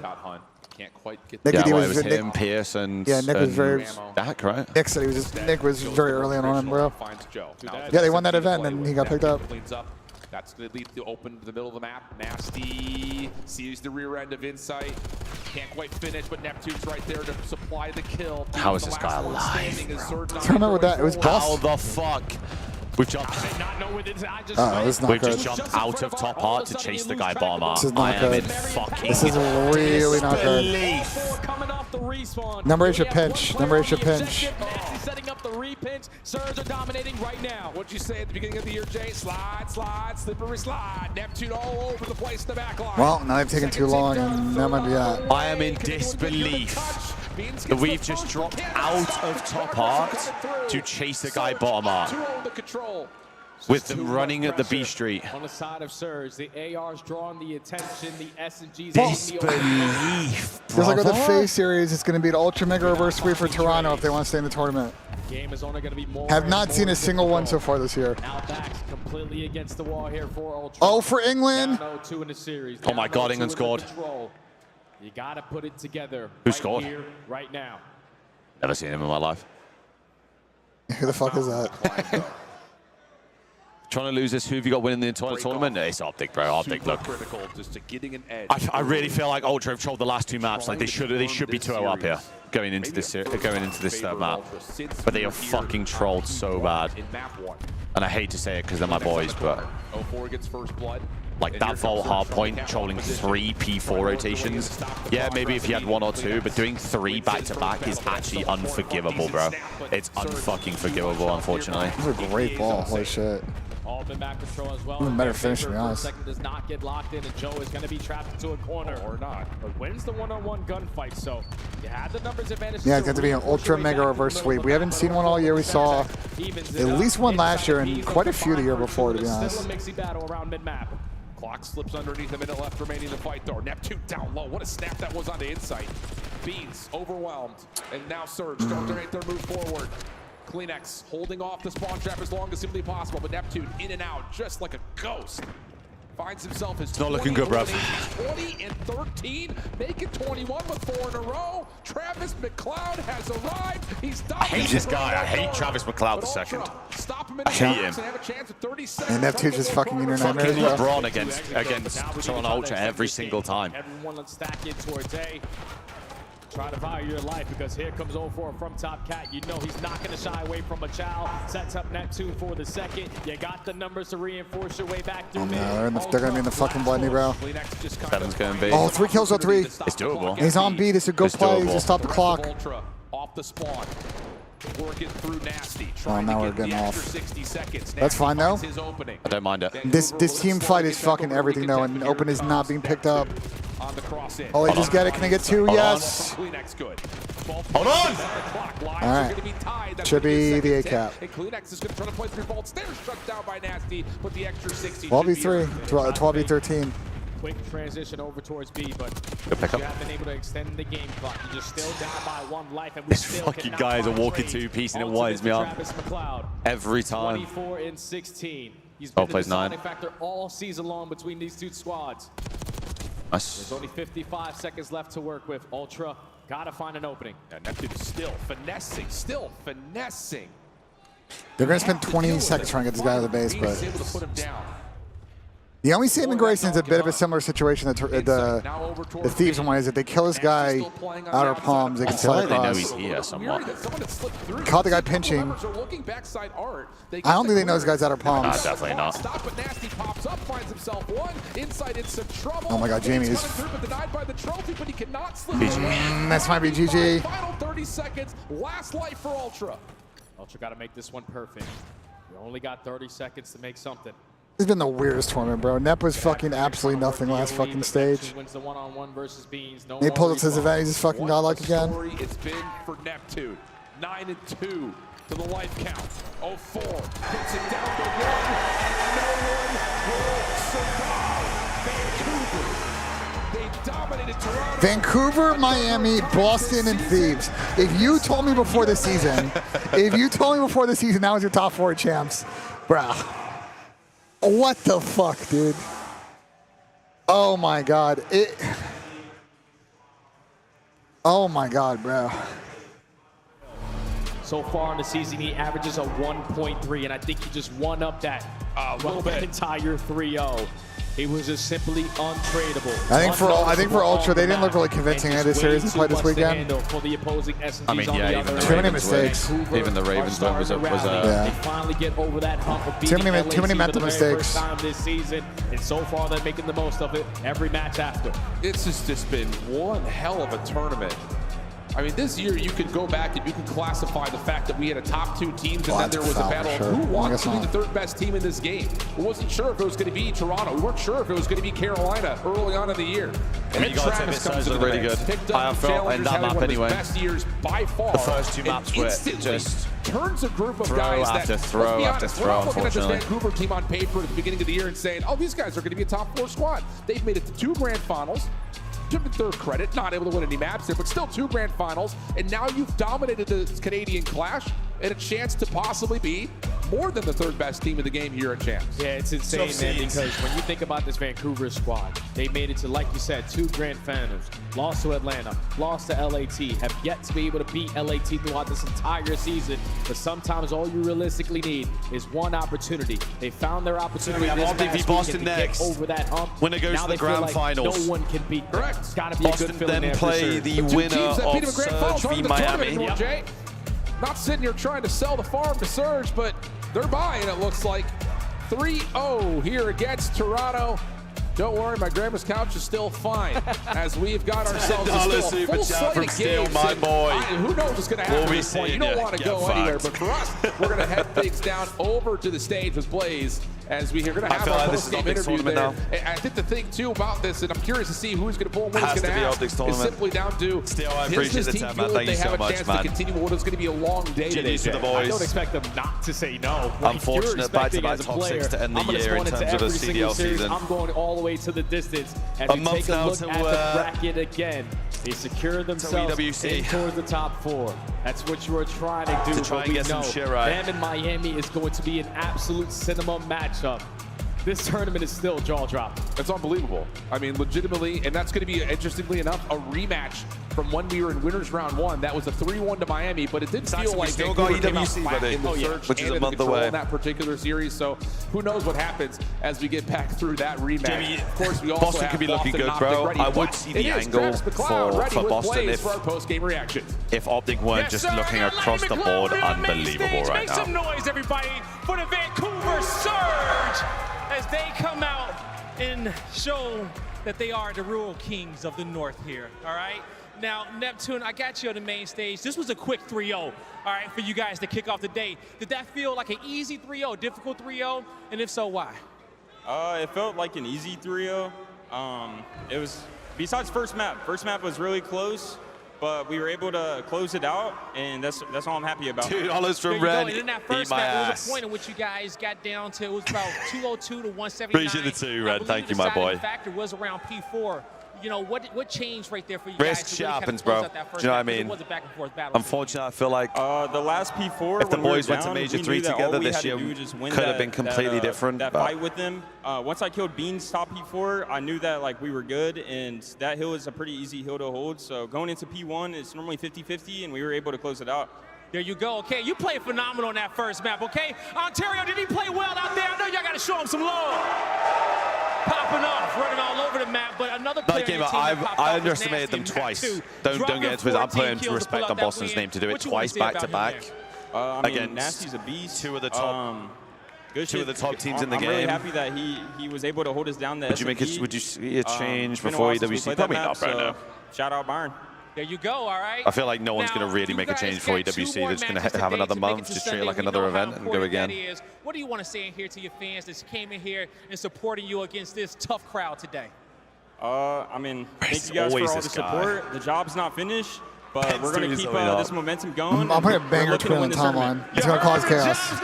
Nicky D was him, Pierce, and Nick was very. Dak, right? Nick said Nick was very early on him, bro. Yeah, they won that event, and then he got picked up. That's going to lead to open to the middle of the map. Nasty sees the rear end of Insight. Can't quite finish, but Neptune's right there to supply the kill. How is this guy alive? I don't know what that. It was Boss. How the fuck? We've jumped. We've just jumped out of top art to chase the guy bottom art. This is not good. This is really not good. Number 8 should pinch. Number 8 should pinch. Setting up the repinch. Surge are dominating right now. What'd you say at the beginning of the year, Jay? Slide, slide, slippery slide. Neptune all over the place in the back line. Well, now they've taken too long, and that might be that. I am in disbelief that we've just dropped out of top art to chase the guy bottom art. With them running at the B Street. On the side of Surge, the AR's drawing the attention, the SMGs. Disbelief. Just like with the FaZe series, it's going to be an ultra mega reverse sweep for Toronto if they want to stay in the tournament. Game is only going to be more. Have not seen a single one so far this year. Now backs completely against the wall here for Ultra. Oh, for England. Down 0-2 in the series. Oh my God, England scored. You got to put it together. Who right scored? Here, right now. Never seen him in my life. Who the fuck is that? Trying to lose this. Who have you got winning the entire tournament? It's Optic, bro. Optic, look. Critical just to getting an edge. I really feel like Ultra have trolled the last 2 maps. Like they should be 2-0 up here going into this map. But they are fucking trolled so bad. And I hate to say it because they're my boys, but 0-4 gets first blood. like that Vault hardpoint trolling 3 P4 rotations. Yeah, maybe if you had 1 or 2, but doing 3 back-to-back is actually unforgivable, bro. It's unfucking forgivable, unfortunately. This is a great ball. Holy shit. All the map control as well. Even better finish, to be honest. Second does not get locked in, and Joe is going to be trapped into a corner or not. But wins the one-on-one gunfight, so you have the numbers advantage. Yeah, it's going to be an ultra mega reverse sweep. We haven't seen one all year. We saw at least one last year and quite a few the year before, to be honest. Still a mixy battle around mid-map. Clock slips underneath, a minute left remaining in the fight though. Neptune down low. What a snap that was on the inside. Beans overwhelmed. And now Surge starting to make their move forward. Kleenex holding off the spawn trap as long as simply possible, but Neptune in and out just like a ghost. Finds himself his. It's not looking good, bruv. 20 and 13, making 21 with 4 in a row. Travis McCloud has arrived. He's I hate this guy. I hate Travis McCloud the second. I hate him. And Neptune's just fucking in your nightmares, Fucking bro. LeBron against Toronto Ultra every single time. Everyone let's stack in towards A. Try to value your life because here comes 0-4 from Top Cat. You know he's not going to shy away from a chow. Sets up Neptune for the second. You got the numbers to reinforce your way back through mid. No, they're going to be in the fucking blood, bro. 7's going to be. Oh, 3 kills on 3. It's doable. He's on B. This is a good play. Just stop the clock. Off the spawn. Working through Nasty. Oh, now we're getting off. 60 seconds. That's fine, though. I don't mind it. This team fight is fucking everything, though, and Open is not being picked up. On the cross in. Oh, I just get it. Can I get 2? Yes. Kleenex good. Hold on. All right. Should be the A cap. And Kleenex is going to try to play through vaults. They're shut down by Nasty, but the extra 60. 12v3, 12v13. Quick transition over towards B, but Good pick you up. have been able to extend the game clock. You're just still down by 1 life, and we This still fucking cannot guy is a find walking trades. 2-piece and it Ultimate winds me to up. Travis McCloud. Every time. 24 and 16. He's Oh, been the plays 9. deciding factor all season long between these two squads. Nice. There's only 55 seconds left to work with. Ultra gotta find an opening. Now Neptune is still finessing. They're going to spend 20 seconds trying to get this guy out of the base, He's able but to put him down. the only saving grace is a bit of a similar situation that the Thieves one is that they kill this guy out of palms. They can slide They know across. he's here somewhat. Caught the guy pinching. I don't think they know this guy's out of palms. Definitely not. Stop, but Nasty pops up, finds himself one. Inside, it's some trouble. Oh my God, Jamie is. But denied by the trophy, but he cannot slip. That's might be GG. Final 30 seconds, last life for Ultra. Ultra gotta make this one perfect. You only got 30 seconds to make something. It's been the weirdest tournament, bro. Nep was fucking absolutely nothing last fucking stage. Wins the one-on-one versus Beans. No He more pulled up to his respawn. event. He's just fucking godlike again. It's been for Neptune. 9 and 2 to the life count. 0-4 puts it down to 1. No one will survive. Vancouver. They dominated Toronto. Vancouver, Miami, Boston, and Thieves. If you told me before the season, that was your top 4 champs, bruh. What the fuck, dude? Oh my God. Oh my God, bro. So far in the season, he averages a 1.3, and I think he just won up that entire 3-0. He was just simply untradeable. I think for Ultra, they didn't look really convincing in this series they played this weekend. For the opposing SMGs I mean, yeah, even the too many Ravens mistakes. Even the Ravens win was a They finally get over that hump of beating Too many LAC mental for the very mistakes. first time this season, and so far they're making the most of it every match after. It's just been one hell of a tournament. I mean, this year you could go back and you can classify the fact that we had a top 2 teams and then there was a battle of who wants to be the 3rd best team in this game. We wasn't sure if it was going to be Toronto. We weren't sure if it was going to be Carolina early on in the year. And you got to admit, Suns are really good. I felt in that map anyway. Best years by far. The first 2 maps were just turns a group of throw guys after that, throw let's be after honest, throw, we're not looking at this unfortunately. Vancouver team on paper at the beginning of the year and saying, oh, these guys are going to be a top 4 squad. They've made it to 2 grand finals. Took the 3rd credit, not able to win any maps there, but still 2 grand finals. And now you've dominated the Canadian Clash and a chance to possibly be more than the 3rd best team in the game here at Champs. Yeah, it's insane, man, because when you think about this Vancouver squad, they made it to, like you said, 2 grand finals, lost to Atlanta, lost to LAT, have yet to be able to beat LAT throughout this entire season. But sometimes all you realistically need is one opportunity. They found their opportunity. We have this Optic v past Boston weekend to get next. over that hump. Winner goes Now to the they feel grand like finals. No one can beat them. Correct. It's got to be Boston a good feeling then there play for sure. the winner Teams that beat him of in grand finals Surge aren't v in the tournament Miami. anymore, Jay. Not sitting here trying to sell the farm to Surge, but they're buying, it looks like. 3-0 here against Toronto. Don't worry, my grandma's couch is still fine. As we've got ourselves a full slate of games. My boy. Who knows what's going to happen at this point? You don't want to go anywhere, but for us, we're going to head things down over to the stage with Blaze. As we are going to have our post-game interview there. Now. I think the thing, too, about this, and I'm curious to see who's going to pull and what he's going to ask, is simply down to I appreciate the time, man. Thank you so much, man. To continue what is going to be a long day today. To the boys. I don't expect them not to say no. Unfortunate back-to-back top 6 to end the year in terms of the CDL season. I'm going all the way to the distance. And we take a look at the bracket again. They secure themselves in towards the top 4. That's what you are trying to do. To try and get some shit right. Them and Miami is going to be an absolute cinema matchup. This tournament is still jaw-dropping. That's unbelievable. I mean, legitimately, and that's going to be, interestingly enough, a rematch from when we were in winners round 1. That was a 3-1 to Miami, but it did feel like still got EWC, buddy, which is a month away in that particular series. So who knows what happens as we get back through that rematch. Jimmy, of course, we also Boston have could be looking Boston good, bro. I would see the angle for Boston if our post-game reaction. If Optic weren't just looking across the board unbelievable right now. Make some noise, everybody, for the Vancouver Surge as they come out and show that they are the rural kings of the North here, all right? Now, Neptune, I got you on the main stage. This was a quick 3-0, all right, for you guys to kick off the day. Did that feel like an easy 3-0, difficult 3-0? And if so, why? It felt like an easy 3-0. It was, besides first map was really close, but we were able to close it out, and that's all I'm happy about. $2 from Red. In that first map, there was a point in which you guys got down to, it was about 202 to 179. Appreciate the 2, Red. Thank you, my boy. The factor was around P4. You know, what changed right there for you Risk guys? Shit happens, bro. Do you know what I mean? Unfortunately, I feel like the last P4, if the boys went to Major 3 together this year, could have been completely different. That fight with them. Once I killed Bean's top P4, I knew that like we were good, and that hill is a pretty easy hill to hold. So going into P1, it's normally 50-50, and we were able to close it out. There you go. Okay, you played phenomenal on that first map. Okay, Ontario, did he play well out there? I know y'all got to show him some love. Popping off, running all over the map, but another player game, I underestimated them twice. Don't get into it. I'm putting respect on Boston's name to do it twice back to back. Again, Nasty's a beast. Two of the top teams in the game. I'm really happy that he was able to hold us down. Would you see a change before EWC? Probably not, right now. Shout out Byron. There you go, all right? I feel like no one's going to really make a change for EWC. They're just going to have another month, just treat it like another event and go again. What do you want to say in here to your fans that came in here and supporting you against this tough crowd today? I mean, thank you guys for all the support. The job's not finished, but we're going to keep this momentum going. I'm putting a banger twin on the timeline. It's going to cause chaos.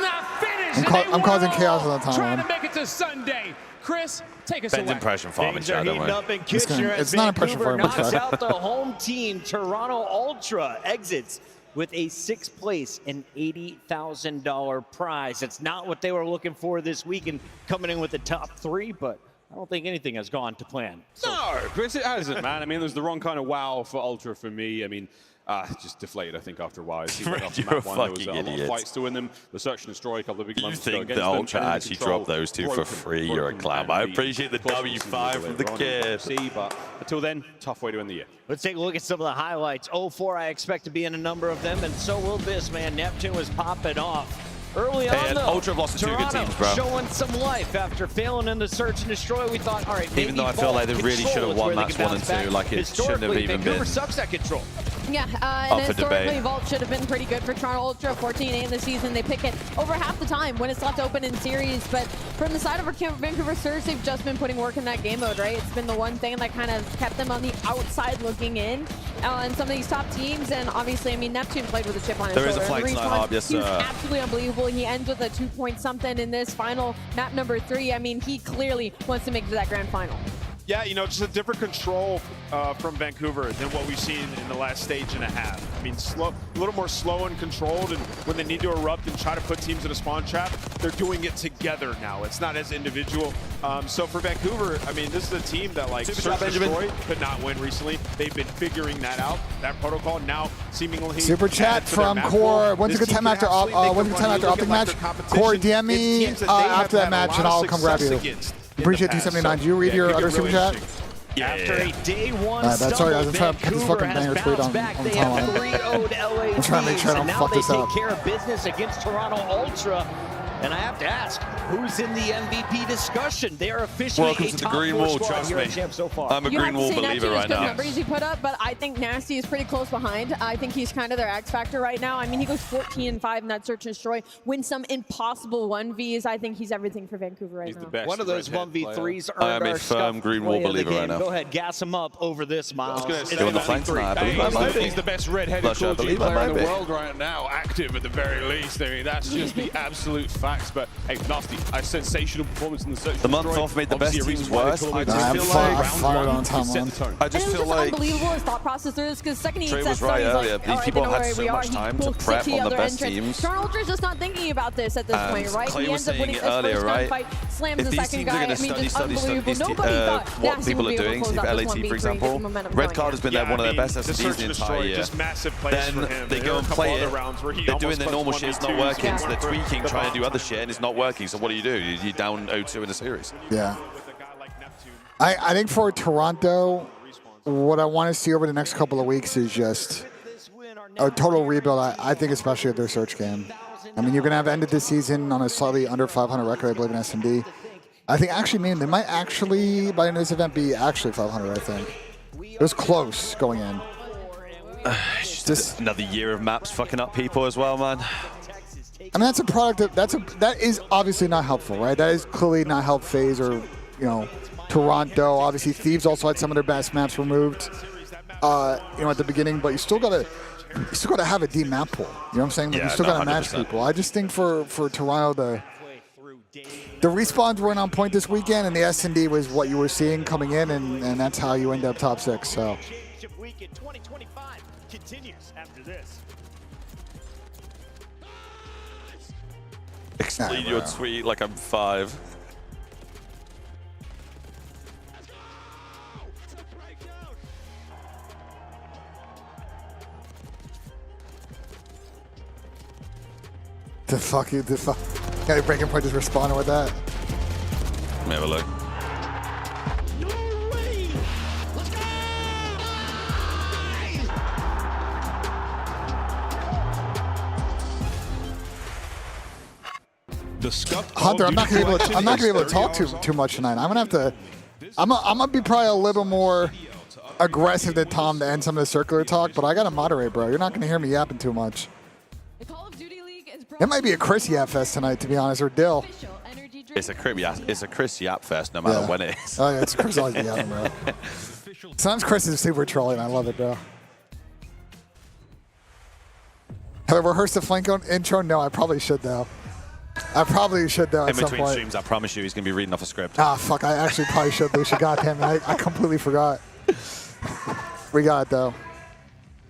I'm causing chaos on the timeline. Trying to make it to Sunday. Chris, take us away. Ben's impression farming, Chad, don't worry. It's not impression farming. Knocks out the home team. Toronto Ultra exits with a 6th place and $80,000 prize. It's not what they were looking for this weekend, coming in with the top 3, but I don't think anything has gone to plan. No, Chris, it hasn't, man. I mean, there's the wrong kind of wow for Ultra for me. I mean, just deflated, I think, after a while. You're a fucking there was a lot of fights to win them. The search and destroy a couple of big months ago. You think the Ultra actually dropped those two for free? You're a clown. I appreciate the W5 from the kid. But until then, tough way to end the year. Let's take a look at some of the highlights. 04, I expect to be in a number of them, and so will this, man. Neptune was popping off. Early on, though, Ultra lost to 2 good teams, bro. Showing some life after failing in the search and destroy. We thought, all right, maybe even though I feel like they really should have won maps 1 and 2, like it shouldn't have even Vancouver been. sucks at control. Yeah, and historically, Vault should have been pretty good for Toronto Ultra. 14-8 in the season. They pick it over half the time when it's left open in series. But from the side of Vancouver Surge, they've just been putting work in that game mode, right? It's been the one thing that kind of kept them on the outside looking in on some of these top teams. And obviously, I mean, Neptune played with a chip on his shoulder. There is a flank tonight, Hob, yes, He was absolutely unbelievable. He ends with a 2-point-something in this final map number 3. I mean, he clearly wants to make it to that grand final. Yeah, you know, just a different control from Vancouver than what we've seen in the last stage and a half. I mean, slow, a little more slow and controlled, and when they need to erupt and try to put teams in a spawn trap, they're doing it together now. It's not as individual. So for Vancouver, I mean, this is a team that, like, Search and Destroy could not win recently. They've been figuring that out, that protocol. Now, seemingly... Super chat from Core. When's a good time after Optic match? Core, DM me after that match, and I'll come grab you. Appreciate 279. Did you read your other super chat? After a day 1 that's sorry, guys. I'm trying to put this fucking banger tweet on the timeline. I'm trying to make sure I don't fuck this up. Take care of business against Toronto Ultra. And I have to ask, who's in the MVP discussion? They are officially Welcome a to the top Green 4 Wall, squad trust here at me. Champs so far. I'm a You Green have to Wall say believer Neptune is right good now. numbers he put up, but I think Nasty is pretty close behind. I think he's kind of their X factor right now. I mean, he goes 14-5 in that search and destroy, wins some impossible 1Vs. I think he's everything for Vancouver right now. One of those 1v3s I earned am a our firm scuff Green Wall play of the believer right game. now. Go ahead, gas him up over this, Miles. It's You're on the flank tonight. I believe I might be. He's the best red-headed Not sure I CoD believe I player in might the be. world right now, active at the very least. I mean, that's just the absolute facts. But hey, Nasty, a sensational performance in the search. The month off made the best teams worse. I just feel like I just feel like Unbelievable his thought process through this, because second he Trey hits was that right start, he's earlier. like, These all people right, had they know so where much we are. time He to pulls prep 60 on the other best entrants. teams. Toronto Ultra's just not thinking about this at this And point, right? Clay He was ends up winning saying this earlier, first right? gunfight, slams If the these second teams are guy. going I to mean, just study unbelievable. Nobody thought what Nasty people would are be able to doing, close see out this LAT, 1v3 for and get the example, momentum Red going. Card has been Yeah, one of I their mean, best the SMBs search the and entire destroy, year. just massive plays Then for him. they There go were a and couple play other it. rounds where he They're almost doing their put normal shit, it's not 1v2s, working, so they're went for tweaking, the trying to do bomb. other shit, and it's not working. So what do? You're down 0-2 in the series. Yeah. I think for Toronto, what I want to see over the next couple of weeks is just a total rebuild. I think especially of their search game. I mean, you're going to have ended the season on a slightly under 500 record, I believe, in S&D. I think actually, man, they might actually, by the end of this event, be actually 500, I think. It was close going in. Just another year of maps fucking up people as well, man. I mean, that's a product of, that is obviously not helpful, right? That is clearly not help FaZe or, Toronto. Obviously, Thieves also had some of their best maps removed, at the beginning, but you still gotta have a deep map pool. You know what I'm saying? Like, you still gotta match people. I just think for Toronto, the respawns weren't on point this weekend, and the S&D was what you were seeing coming in, and that's how you end up top 6. So. Weekend 2025 continues after this. Explain your tweet like I'm 5. The fuck. Got a breaking point just responding with that. Let me have a look. Hunter, I'm not gonna be able to talk too much tonight. I'm gonna have to. I'm gonna be probably a little more aggressive than Tom to end some of the circular talk, but I gotta moderate, bro. You're not gonna hear me yapping too much. It might be a Chris Yap Fest tonight, to be honest, or Dill. It's a Chris Yap Fest, no matter when it is. Oh yeah, it's Chris always yapping, bro. Sometimes Chris is super trolling. I love it, bro. Have I rehearsed the flank intro? No, I probably should though. In at some between point. streams, I promise you, he's gonna be reading off a script. Ah, fuck! I actually probably should, Lucia. Goddamn it! I completely forgot. We got it though.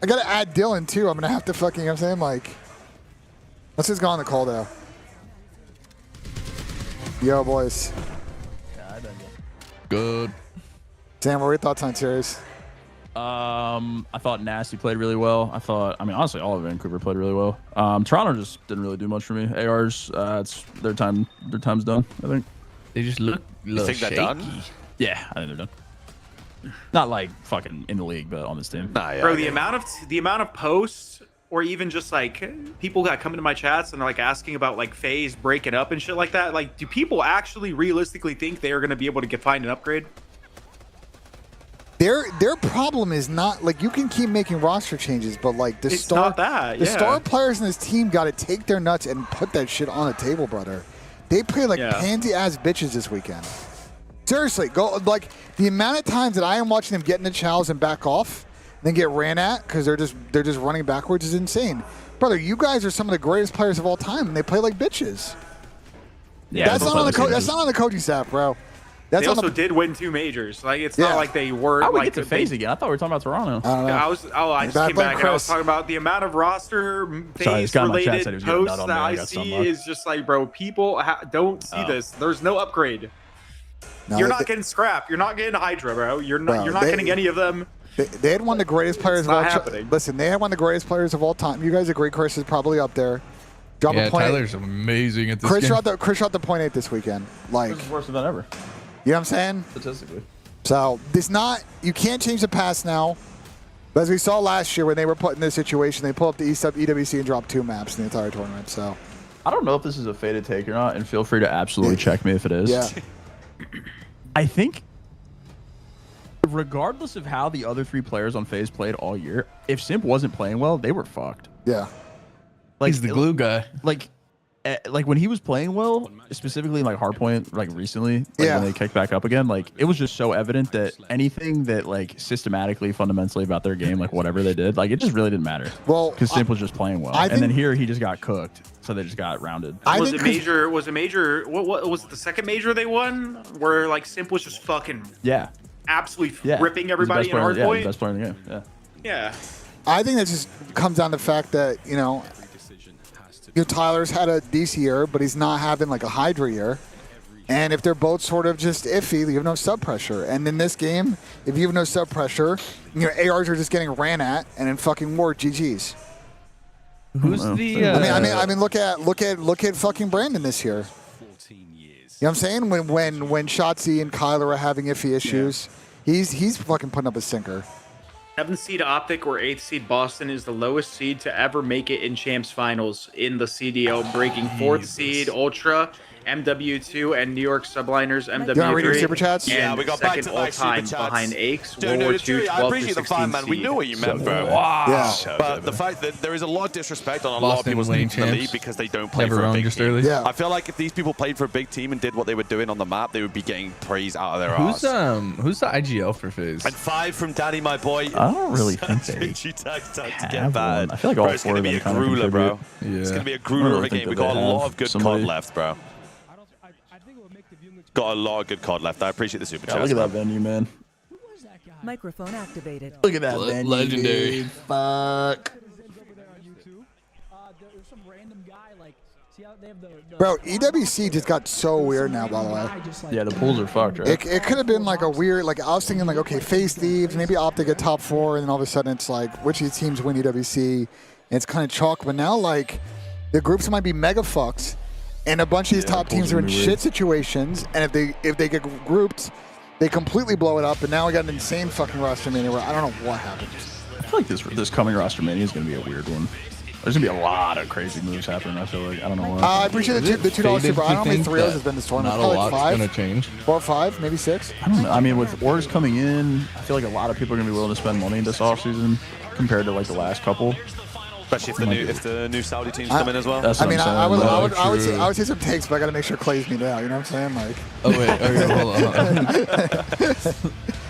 I gotta add Dylan too. I'm gonna have to fucking. I'm saying like. Let's just go on the call though. Yo, boys. Good. Sam, what were your thoughts on series? I thought Nasty played really well. Honestly, all of Vancouver played really well. Toronto just didn't really do much for me. ARs, it's their time's done, I think. They just look You think they're done? Yeah, I think they're done. Not like fucking in the league, but on this team. Bro, the amount of posts or even just like people that come into my chats and are like asking about like FaZe breaking up and shit like that. Like, do people actually realistically think they are going to be able to find an upgrade? Their problem is not like you can keep making roster changes, but like the star players in this team got to take their nuts and put that shit on the table, brother. They play like pansy ass bitches this weekend. Seriously, go like the amount of times that I am watching them get into chows and back off, then get ran at because they're just running backwards is insane, brother. You guys are some of the greatest players of all time, and they play like bitches. Yeah, that's not on the coaching staff, bro. They also did win 2 majors. Like, it's not like they were. How we get to FaZe again? I thought we were talking about Toronto. I just came back and I was talking about the amount of roster FaZe-related posts that I see is just like, bro, people don't see this. There's no upgrade. You're not getting Scrap. You're not getting Hydra, bro. You're not getting any of them. They had one of the greatest players of all time. Listen, they had one of the greatest players of all time. You guys agree Chris is probably up there. Drop a point. Tyler's amazing at this Chris game. shot the .8 this weekend. Like, this is worse than ever. You know what I'm saying? Statistically. So you can't change the past now. But as we saw last year when they were put in this situation, they pull up the EWC and drop 2 maps in the entire tournament. So I don't know if this is a faded take or not, and feel free to absolutely check me if it is. Yeah. I think, regardless of how the other 3 players on FaZe played all year, if Simp wasn't playing well, they were fucked. Yeah. Like, he's the glue guy. Like when he was playing well, specifically like hardpoint, like recently, when they kicked back up again, like it was just so evident that anything that like systematically, fundamentally about their game, like whatever they did, like it just really didn't matter. Well, because Simp was just playing well, and then here he just got cooked, so they just got rounded. Was a major? What was it, the second major they won? Where like Simp was just fucking absolutely ripping everybody in hardpoint. Yeah, the best player in the game. Yeah. Yeah. I think that just comes down to the fact that, you know, Tyler's had a decent year, but he's not having like a Hydra year. And if they're both sort of just iffy, you have no sub pressure. And in this game, if you have no sub pressure, you know, ARs are just getting ran at, and in fucking war, GGs. Who's the? I mean, look at fucking Brandon this year. You know what I'm saying? When Shotzi and Kyler are having iffy issues, he's fucking putting up a stinker. 7th seed Optic or 8th seed Boston is the lowest seed to ever make it in Champs Finals in the CDL, breaking 4th seed Ultra, MW2, and New York Subliners, MW3. You want to read your super chats? Yeah, we got back to back super chats behind Aches, Dude, World War II, I appreciate the fun, man. We knew what you meant, bro. Wow. Yeah. But the fact that there is a lot of disrespect on a lot of people's teams in the league because they don't play for a big team. early. Yeah. I feel like if these people played for a big team and did what they were doing on the map, they would be getting praise out of their Who's arse. who's the IGL for FaZe? And 5 from Daddy, my boy. I don't really think they get bad. I feel like bro, all it's 4 going of to be them a kind of grueler, bro. contribute. It's going to be a I don't grueler of really a think game. We that got a they lot have of good somebody. COD left, bro. Got a lot of good COD left. I appreciate the super chat. Look at that venue, man. Microphone activated. Look at that venue. Legendary. Dude. Fuck. Bro, EWC just got so weird now, by the way. Yeah, the pools are fucked, right? It could have been like a weird, like I was thinking like, okay, FaZe Thieves, maybe Optic at top 4, and then all of a sudden it's like, which of these teams win EWC? And it's kind of chalk, but now like the groups might be mega fucked, and a bunch of these top teams are in shit situations, and if they get grouped, they completely blow it up, and now we got an insane fucking roster mania where I don't know what happened. I feel like this coming roster mania is going to be a weird one. There's going to be a lot of crazy moves happening, I feel like. I don't know why. I appreciate the $2 super. I don't know how many 3-0s has been this tournament. Not a Probably like lot's 5. going to change. 4 or 5, maybe 6. I don't know. I mean, with orgs coming in, I feel like a lot of people are going to be willing to spend money this offseason compared to like the last couple. Especially if the new Saudi teams come in as well. I mean, I would say some takes, but I got to make sure Clay's me now. You know what I'm saying? Like. Oh wait, okay, hold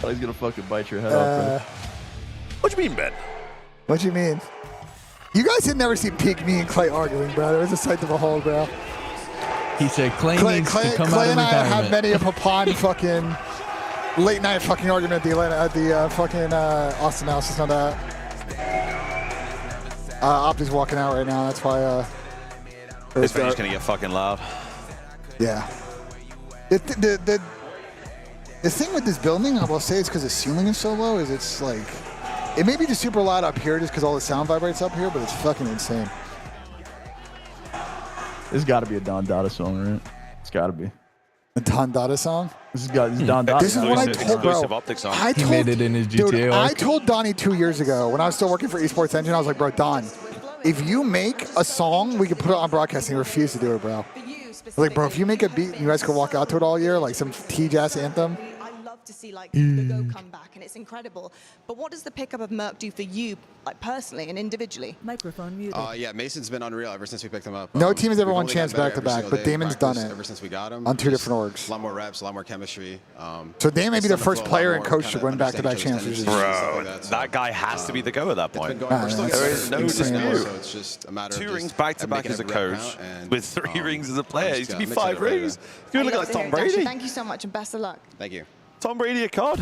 on. He's gonna fucking bite your head off. What do you mean, Ben? What do you mean? You guys had never seen Peak me and Clay arguing, bro. It was a sight to behold, bro. He said Clay needs to come Clay out of and I retirement. had many a Papan fucking late night fucking argument at the fucking Austin house. It's not that. Opti's walking out right now. That's why. This venue's gonna get fucking loud. Yeah. The thing with this building, I will say, it's because the ceiling is so low. Is it's like it may be just super loud up here, just because all the sound vibrates up here, but it's fucking insane. This got to be a Don Dada song, right? It's got to be. A Don Dada song? This is Don Dada. This is what I told, bro. He made it in his GTA Dude, arc. I told Donnie 2 years ago when I was still working for Esports Engine, I was like, bro, Don, if you make a song, we can put it on broadcasting. He refused to do it, bro. I was like, bro, if you make a beat and you guys could walk out to it all year, like some T-Jazz anthem. To see like the Go come back, and it's incredible. But what does the pickup of Merc do for you, like personally and individually? Microphone muted. Yeah, Mason's been unreal ever since we picked him up. No team has ever we've won only champs gotten back to better every back, single but day in Damon's done practice it ever since we got him. on 2 Just different orgs. A lot more reps, a lot more chemistry. So Damon may be the first player in Coach to kinda win back-to-back understanding champs. each other's Bro, that guy has to be the go at that point. We're still There is no dispute. so it's just a matter 2 of rings just back to back making as a every rep coach count and, with 3 rings as a player. He's gonna be mixing it 5 up right rings. He's gonna look like Tom Brady. Thank you so much, and best of luck. Thank you. Tom Brady at COD.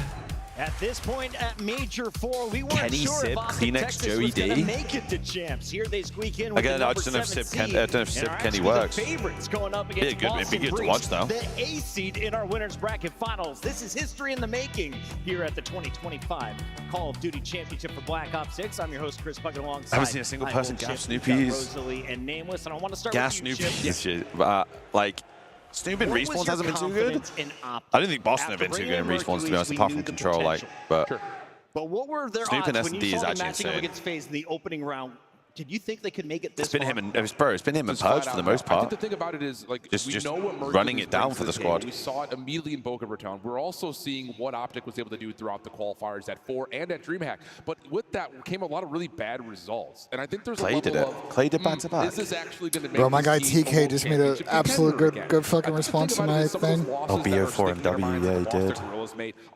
At this point at Major 4, we weren't Kenny, sure Sib, if Austin, Kleenex, Texas Joey was gonna D. make it to champs. Here they squeak in with Again, the I just don't know if number Sib 7 Ken- I don't know if seed, Sib and are Kenny actually works. The favorites going up against It'd be Boston good to Breach, watch, though. the A seed in our winners bracket finals. This is history in the making here at the 2025 Call of Duty Championship for Black Ops 6. I'm your host Chris Bucket alongside. I haven't seen a single person Chip, gas we've Snoopy's. got Rosalie and Nameless, and I want to start Gas with you, Snoopy Chip. shit. Snoop and What was Respawns your hasn't been too good. confidence in Optic? I didn't think Boston have After been too bringing good in in Respawns, to be Mercury, honest, we apart knew from the Control. potential. But But what were their Snoop odds and when you S&D saw is them actually matching up insane. against FaZe in the opening round Did you think they could make it this It's been far? him and it's been him and Purge for the most I think part. the thing about it is, like, Just we know what Mercury running it down brings for to the game. squad. We saw it immediately in Boca Raton. We're also seeing what Optic was able to do throughout the qualifiers at 4 and at DreamHack. But with that came a lot of really bad results. And I think there's Clay a level did it. of, Clay did back to back. is this actually going to make Bro, my guy this team TK a just made an championship absolute contender good again? fucking response to my thing. Oh, BO4 and W, yeah, he did.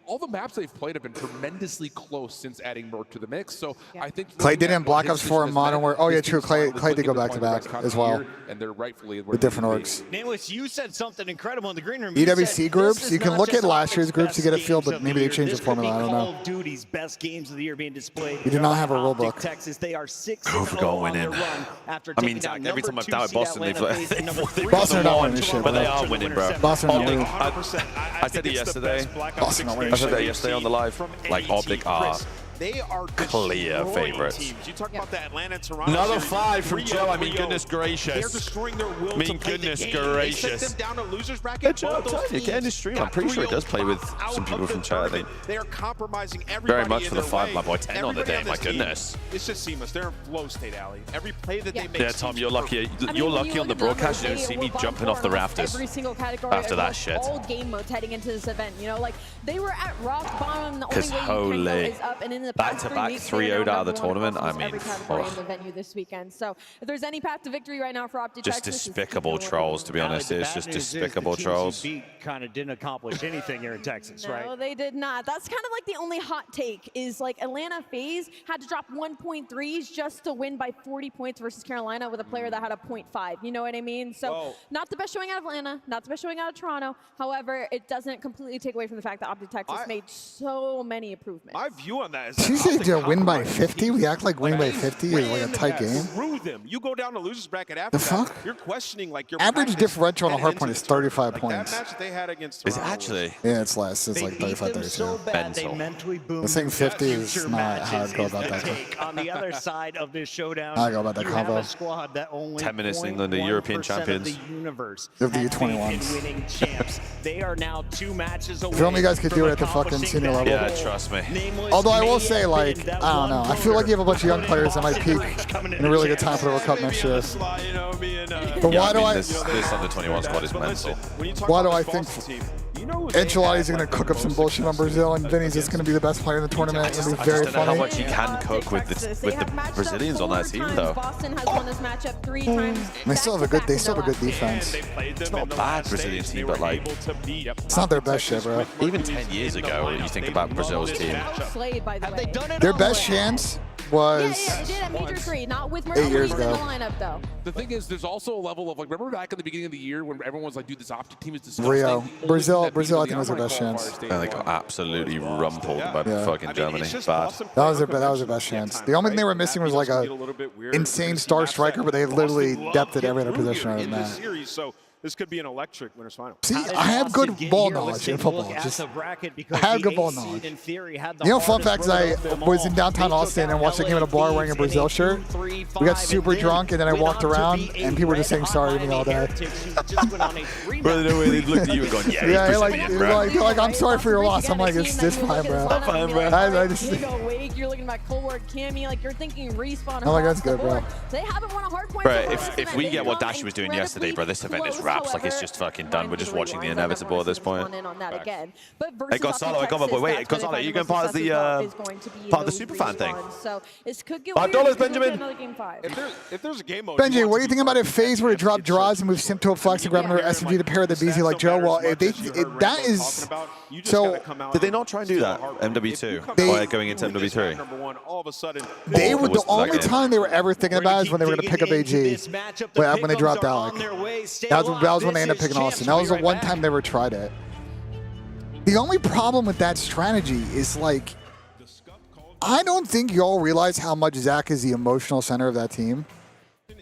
All the maps they've played have been tremendously close since adding Merc to the mix. So I think Clay did it in Black Ops 4 and Modern Warfare. Oh yeah, true. Clay did go back to back as well. And they're rightfully With different orgs. Nameless, you said something incredible in the green room. EWC groups, you can look at last year's groups to get a feel, but maybe they changed the formula. I don't Call know. of Duty's best games of the year being displayed. We do not have a rule Optic book. Texas, they are 6-0 Overall on their winning. run after I mean, taking down every time number I've 2 doubted seed Boston, they've Atlanta FaZe and number 3 Boston are not winning Toronto shit, But they bro. are winning, bro. Boston are Optic, winning. I said it yesterday. Boston are winning I said that shit. yesterday on the live. Like, Optic are They are clear destroying favorites. teams. You talk about the Atlanta Toronto Another series, 5 from Rio, Joe. I mean, Rio. goodness They're gracious. destroying their will I mean, to play goodness the game. gracious. They set them down to losers bracket. Hey, Joe, Both I'm those telling you, teams get in the stream. I'm got pretty sure he does play with 3-0 some out people of the from chat, I think. tournament. They are compromising everybody Very much in for the their 5, way. my boy. 10 on the Everybody day, my this team, goodness. It's just seamless. They're in flow state, Allie. Every play that they make. Yeah, Tom, you're lucky. I mean, You're when lucky you on look the at numbers, broadcast. You don't they see me were jumping off the bottom rafters every single category after that across shit. all game modes heading into this event. You know, like they were at rock bottom. The only way you can go holy. is up. And in the Back past to 3 back weeks, 3-0'd they're out of the number one tournament. across I mean, every category oh. in the venue this weekend. So if there's any path to victory right now for Optic Just Texas, it's despicable trolls, to be honest. It's just despicable trolls. kind of didn't accomplish anything here in Texas, right? No, they did not. That's kind of like the only hot take is like Atlanta FaZe had to drop 1.3s just to win by 40 points versus Carolina with a player that had a 0.5. You know what I mean? So not the best showing out of Atlanta, not the best showing out of Toronto. However, it doesn't completely take away from the fact that Optic Texas made so many improvements. My view on that is Did you say to win by 50? We act like winning by 50 is like a tight game. Through them. You go down to losers bracket after The that. fuck? You're questioning like your Average practice differential on a heading hard into point this is 35 tournament. points. Like that match that they had against Is it Toronto actually? Yeah, it's less. It's They like beat 35, them 32. so bad they Mental. mentally boomed. The thing 50 is future not how I'd matches go is about the that. take. On the other side of this showdown, I'd go about that you have combo. a squad that only 10 minutes in England, the European 0.1% champions. of the universe Of the had faith in U21s. winning champs. They are now 2 matches away. If only you guys could from do it at the fucking accomplishing senior that level. Yeah, trust me. Nameless Although I will may say, have like, been that I don't know. one I feel like you have a bunch of young voter players that might peak in a really good time for the World Cup next year. But Yeah, why I do mean, I? this under 21 squad is mental. Why do I think Ancelotti's going to cook up some bullshit on Brazil and Vinny's just going to be the best player in the tournament? It's going to be very I don't know how funny. much you can cook with the Brazilians on that team, though. Boston has won this matchup 3 times. They still have a good. They still have a good defense. It's not a bad Brazilian team, but like, It's not their best shit, bro. even 10 years ago, when you think about Brazil's team, Slayed, by the way. Their best chance was Yeah, they did at Major 3, not with 8 Mercury years in the ago. lineup, though. The thing is, there's also a level of like, remember back in the beginning of the year when everyone was like, dude, this Optic team is disgusting. Rio. Brazil, That I beat think was their the best chance. qualifier stage. they got absolutely rumpled by Yeah. fucking Germany. Bad. That was their best chance. The only thing they were missing was like a insane star striker, but they literally depthed at every other position other than that. series, so this could be an electric winners final. See, I have good ball knowledge in football. Just, I have good ball knowledge. You know, fun fact is I was in downtown Austin and watched a game at a bar wearing a Brazil shirt. We got super drunk, and then I walked around, and people were just saying sorry to me all day. Bro, no way they looked at you and gone, yeah, Yeah, he's like, Brazilian, bro. they're like, I'm sorry for your loss. I'm like, it's fine, bro. Fine, bro. I just, Diego Wake, you're looking at Colward, Cammy, like you're thinking respawn. I'm like, across that's good, the bro. board. They haven't won a hard point. Bro, so far if this we event. get what They've Dashi gone was doing yesterday, bro, this event is close, wraps. Like, it's however. just fucking done. We're just watching the inevitable at this point. On in on that again. But Hey, versus Gonzalo, Optic I got my boy. Texas, Wait, that's where they Gonzalo, find you the going most part of success the as well, is going to be part of the those superfan thing? respawns. So this could get $5, weird. It could Benjamin. be another game 5. If there's a game mode, Benji, what do you think about if FaZe were to drop draws and move Sim to a flex and grab another SMG to pair with the BZ like Joe? Well, if that is so. Did they not try and do that? MW2 by going into MW3? They were the was that only game? time they were ever thinking about is when they were going to pick up AG. When they dropped Alec. That was when they ended up picking Austin. That was the one time they ever tried it. The only problem with that strategy is like, I don't think y'all realize how much Zach is the emotional center of that team.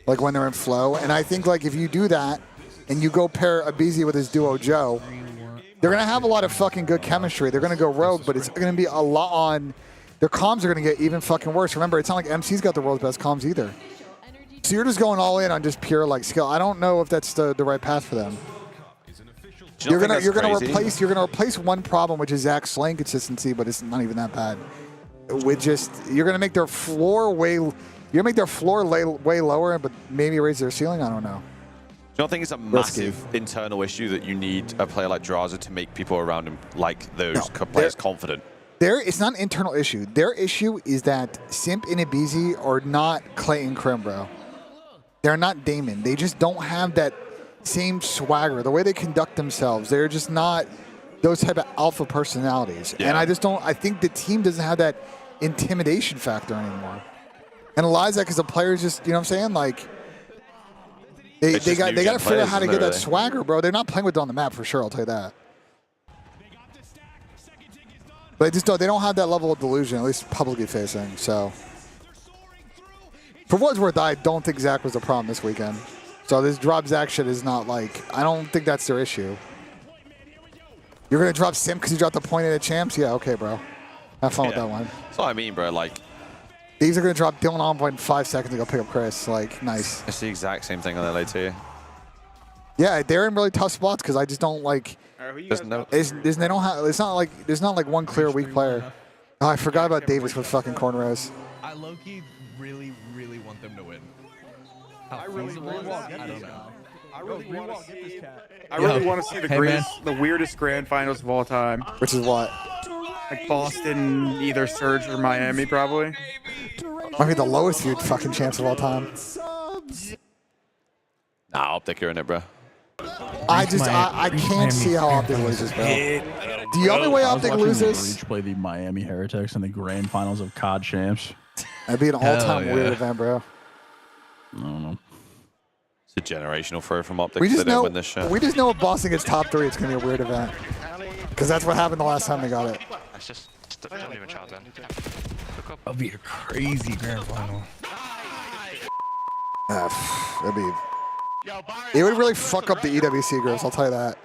Like when they're in flow. And I think like if you do that and you go pair Abizi with his duo Joe, they're going to have a lot of fucking good chemistry. They're going to go rogue, but it's going to be a lot on... Their comms are going to get even fucking worse. Remember, it's not like MC's got the world's best comms either. So you're just going all in on just pure like skill. I don't know if that's the right path for them. You're gonna replace one problem, which is Zach's lane consistency, but it's not even that bad. With just you're gonna make their floor way. You make their floor way lower, but maybe raise their ceiling. I don't know. Do you not think it's a massive internal issue that you need a player like Draza to make people around him, like those players, confident? It's not an internal issue. Their issue is that Simp and Ibiza are not Clay and Krim, bro. They're not Damon. They just don't have that same swagger. The way they conduct themselves, they're just not those type of alpha personalities. Yeah. And I just don't. I think the team doesn't have that intimidation factor anymore. And a lot of that because the players just, you know what I'm saying, like. They got to figure out how to get that swagger, bro. They're not playing with it on the map for sure. I'll tell you that. But they just don't. They don't have that level of delusion, at least publicly facing. So, for what it's worth, I don't think Zach was the problem this weekend. So this drop Zach shit is not like. I don't think that's their issue. You're gonna drop Sim because you dropped the point at champs? Yeah, okay, bro. Have fun with that one. That's what I mean, bro. Like. These are going to drop Dylan on point in 5 seconds to go pick up Chris. Like, nice. It's the exact same thing on LA too. Yeah, they're in really tough spots because I just don't like. They don't have. It's not like there's not like one clear weak player. Oh, I forgot about Davis with fucking cornrows. I low-key really want them to win. I really want to see Hey, the weirdest grand finals of all time. Which is what? Like Boston, either Surge or Miami, probably. Might be the lowest viewed fucking champs of all time. Nah, Optic, you're in it, bro. I can't see how Optic loses, bro. The only way Optic loses. Breach play the Miami Heretics in the grand finals of COD champs. That'd be an all-time weird event, bro. I don't know. It's a generational throw from Optic. We just know. Win this shit. We just know if Boston gets top 3, it's gonna be a weird event. Because that's what happened the last time they got it. Don't even try then. That'll be a crazy grand final. It would really fuck up the EWC groups, I'll tell you that.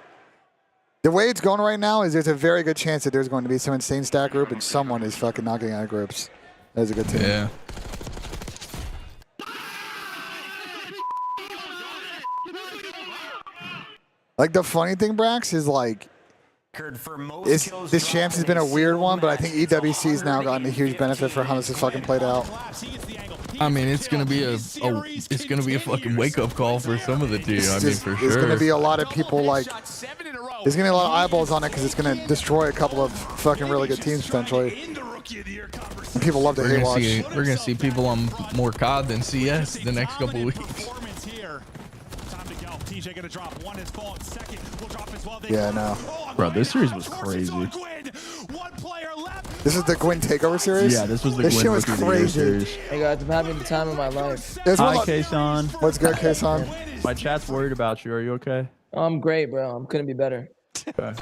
The way it's going right now is there's a very good chance that there's going to be some insane stack group and someone is fucking knocking out of groups. That's a good team. Yeah. Like the funny thing, Brax, is like this champs has been a weird one, but I think EWC's now gotten a huge benefit for how this has fucking played out. I mean, it's gonna be a fucking wake up call for some of the team. I mean, for sure. There's gonna be a lot of people like. There's gonna be a lot of eyeballs on it because it's gonna destroy a couple of fucking really good teams potentially. And people love to hate watch. We're gonna see people on more COD than CS the next couple weeks. Yeah, no. Bro, this series was crazy. This is the Gwyn takeover series? Yeah, this was the Gwyn shit was crazy. series. Hey guys, I'm having the time of my life. Hi, Kason. What's good, Kason? My chat's worried about you. Are you okay? I'm great, bro. I'm couldn't be better. Okay.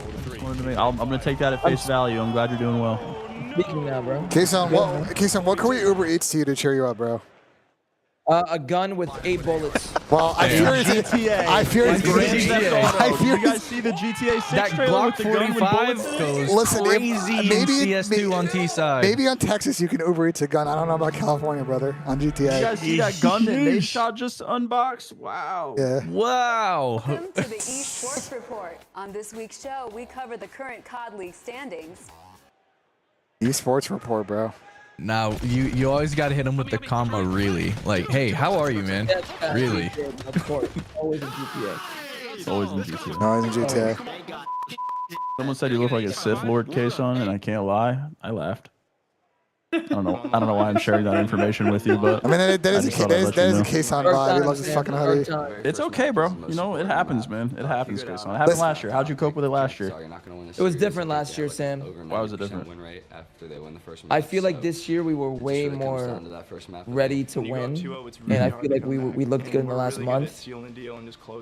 I'm gonna take that at face value. I'm glad you're doing well. Speaking now, bro. Kason, what can we Uber Eats to you to cheer you up, bro? A gun with 8 bullets. Well, I fear it's GTA. I fear it's GTA. You guys see the GTA 6 that trailer Glock with the gun with 45 bullets? goes Listen, crazy in CS2 on T side. Maybe on Texas you can Uber Eats a gun. I don't know about California, brother. On GTA. You guys see that gun that they shot just unboxed? Wow. Yeah. Wow. Welcome to the eSports Report. On this week's show, we cover the current COD League standings. eSports Report, bro. Now you always got to hit them with the comma, really. Like, hey, how are you, man? Really? Of course. Always in GTA. Always in GTA. Always in GTA. Someone said you look like a Sith Lord, Kason, and I can't lie. I laughed. I don't know why I'm sharing that information with you, but I mean, that is a Kason vibe. He loves his fucking hoodie. It's okay, bro. You know, it happens, man. It happens, Kason. It happened last year. How'd you cope with it last year? It was different last year, Sam. Why was it different? I feel like this year we were way more ready to win, and I feel like we looked good in the last month.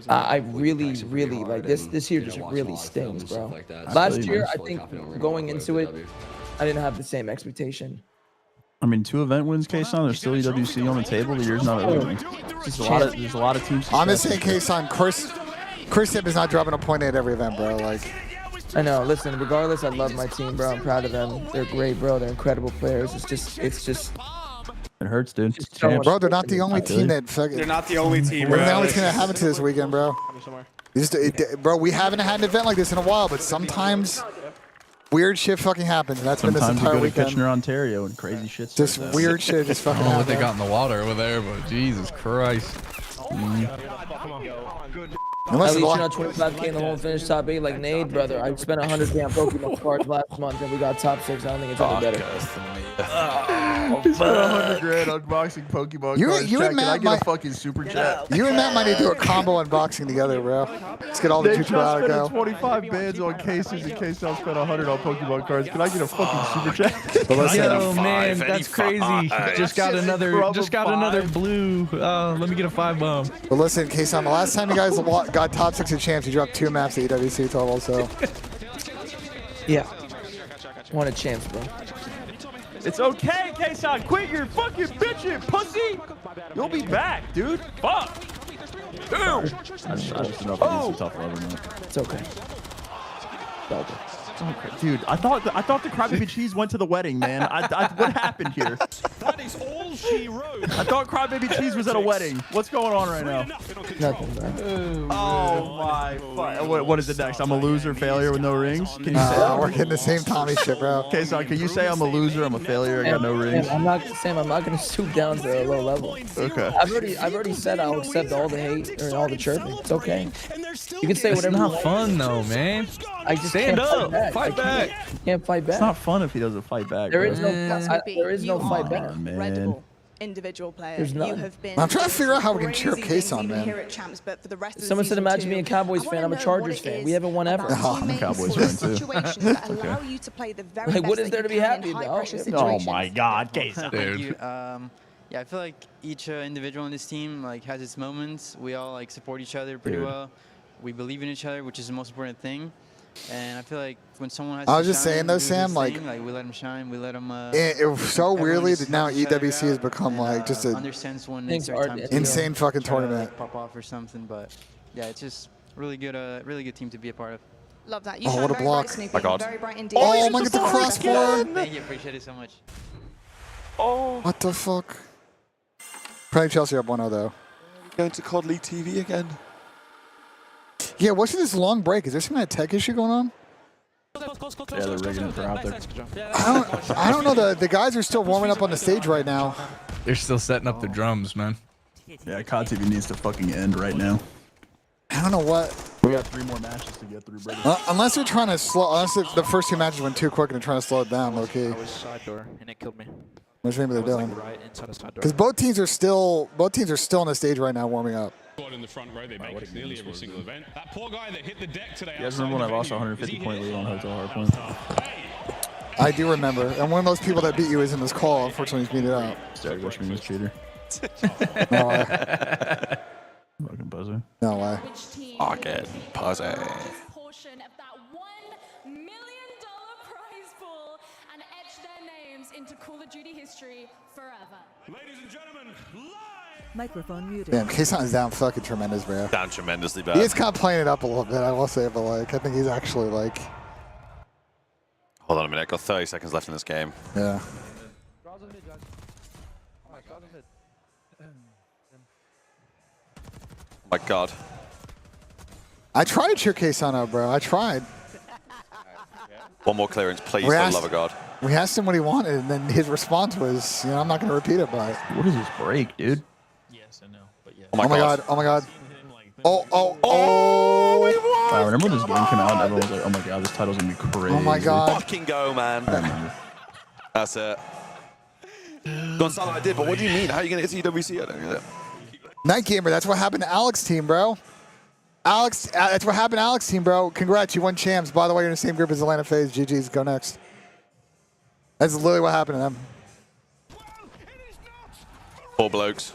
I really like this year just really stings, bro. Last year, I think going into it, I didn't have the same expectation. I mean, 2 event wins, Kason. There's still EWC on the table. The year's not over. There's a lot of teams. I'm just saying, Kason, Chris Tip is not dropping a point at every event, bro. Like, I know. Listen, regardless, I love my team, bro. I'm proud of them. They're great, bro. They're incredible players. It's just. It hurts, dude. Bro, they're not the only team that. They're not the only team. We're the only team that happened to this weekend, bro. Bro, we haven't had an event like this in a while, but sometimes weird shit fucking happens. And that's been this Sometimes we entire go to weekend. Kitchener, Ontario, and crazy shit. Just weird shit just I fucking don't know what they happens. got in the water over there, but Jesus Christ. Unless At least it's you're not 25K in the whole finish top 8 like Nate, brother. I spent 100K on Pokemon cards last month and we got top 6. I don't think it's any better. He spent 100 grand unboxing Pokemon cards. You Chat, and can I Matt get a might, fucking super chat? you and Matt might need to do a combo unboxing together, bro. Let's get all the They two just out spent go. 25 bands on cases in case I'll spend 100 on Pokemon cards. Can I get a fucking super chat? Yo, man, that's crazy. Just got another blue. Let me get a 5 bomb. But listen, Kason, the last time you guys got top 6 at champs, you dropped 2 maps at EWC total, so. Yeah. Want a chance, bro. It's okay, Kason. Quit your fucking bitching, pussy. You'll be back, dude. Fuck. Ew. I just know if I need some tough love or not. It's okay. Dude, I thought the crybaby cheese went to the wedding, man. What happened here? That is all she wrote. I thought crybaby cheese was at a wedding. What's going on right now? Nothing, bro. Oh my! What is it next? I'm a loser, failure with no rings. Can you say that? We're getting the same Tommy shit, bro. Okay, so can you say I'm a loser? I'm a failure. I got no rings. I'm not gonna stoop down to a low level. Okay. I've already said I'll accept all the hate or all the chirping. It's okay. You can say It's whatever. not fun though, man. I just Stand can't up, fight fight back. Can't fight back. It's not fun if he doesn't fight back. There bro. is no fight back. Man. Individual player. There's none. You have been I'm trying to figure out how we can cheer up Kason, even here man. at Champs, but for the rest of the Someone said, season imagine too, being a Cowboys I fan. I'm wanna a know Chargers what it fan. is We haven't won ever. about I'm a teammates Cowboys or fan, too. situations that allow you to play the very Like, best what is that there you to be can happy in high about? pressure Oh situations. Oh my God, Kason. Dude. Thank you. Yeah, I feel like each individual in this team like has its moments. We all like support each other pretty well. We believe in each other, which is the most important thing. And I feel like when someone has I to was just shine, saying though, do Sam, his like, thing, we let him shine, we let him. It was so everyone weirdly just that now helps each other EWC has out become and, like just a understands when Thanks, it's our time Art. to insane fucking try to, tournament. like, pop off or something. But yeah, it's just really good team to be a part of. Love that. You Oh, shine what a very block. bright, Snoopy. My God. Very bright indeed. Oh my God, the crossbar! Thank you, appreciate it so much. What the fuck? Probably Chelsea up 1-0 though. Going to COD League TV again. Yeah, what's this long break? Is there some kind of tech issue going on? Yeah, they're rigging it for out there. I don't know. The guys are still warming up on the stage right now. They're still setting up the drums, man. Yeah, COD TV needs to fucking end right now. I don't know what. We got 3 more matches to get through, brother. Unless they're trying to slow. Unless the first 2 matches went too quick and they're trying to slow it down. Okay. I was side door and it killed me. Which maybe they're doing. Right inside the side door. Because both teams are still on the stage right now warming up. In the front row, they make it nearly every single event. That poor guy that hit the deck today. You guys remember when I lost a 150-point lead on Hotel Hardpoint? I do remember. And one of those people that beat you is in this call. Unfortunately, he's beat it out. Started wishing me was cheater. No way. Fucking buzzer. No way. Fucking pussy. Portion of that $1 million prize pool and etch their names into Call of Duty history forever. Ladies and gentlemen, live. Microphone muted. Damn, Kason is down fucking tremendous, bro. Down tremendously bad. He is kind of playing it up a little bit, I will say, but like I think he's actually like. Hold on a minute. I've got 30 seconds left in this game. Yeah. My God. I tried to cheer Kason up, bro. I tried. One more clearance, please, for the love of God. We asked him what he wanted, and then his response was, I'm not going to repeat it, but. What is this break, dude? Yes, I know, but yeah. Oh my God. Oh my God. Oh. Wow, remember when this game came out and everyone was like, oh my God, this title's going to be crazy. Oh my God. Fucking go, man. I remember. That's it. Gonzalo, I did, but what do you mean? How are you going to hit EWC? I don't get it. Night Gamer, that's what happened to Alex team, bro. Alex, that's what happened to Alex team, bro. Congrats, you won champs. By the way, you're in the same group as Atlanta FaZe. GG's, go next. That's literally what happened to them. 4 blokes.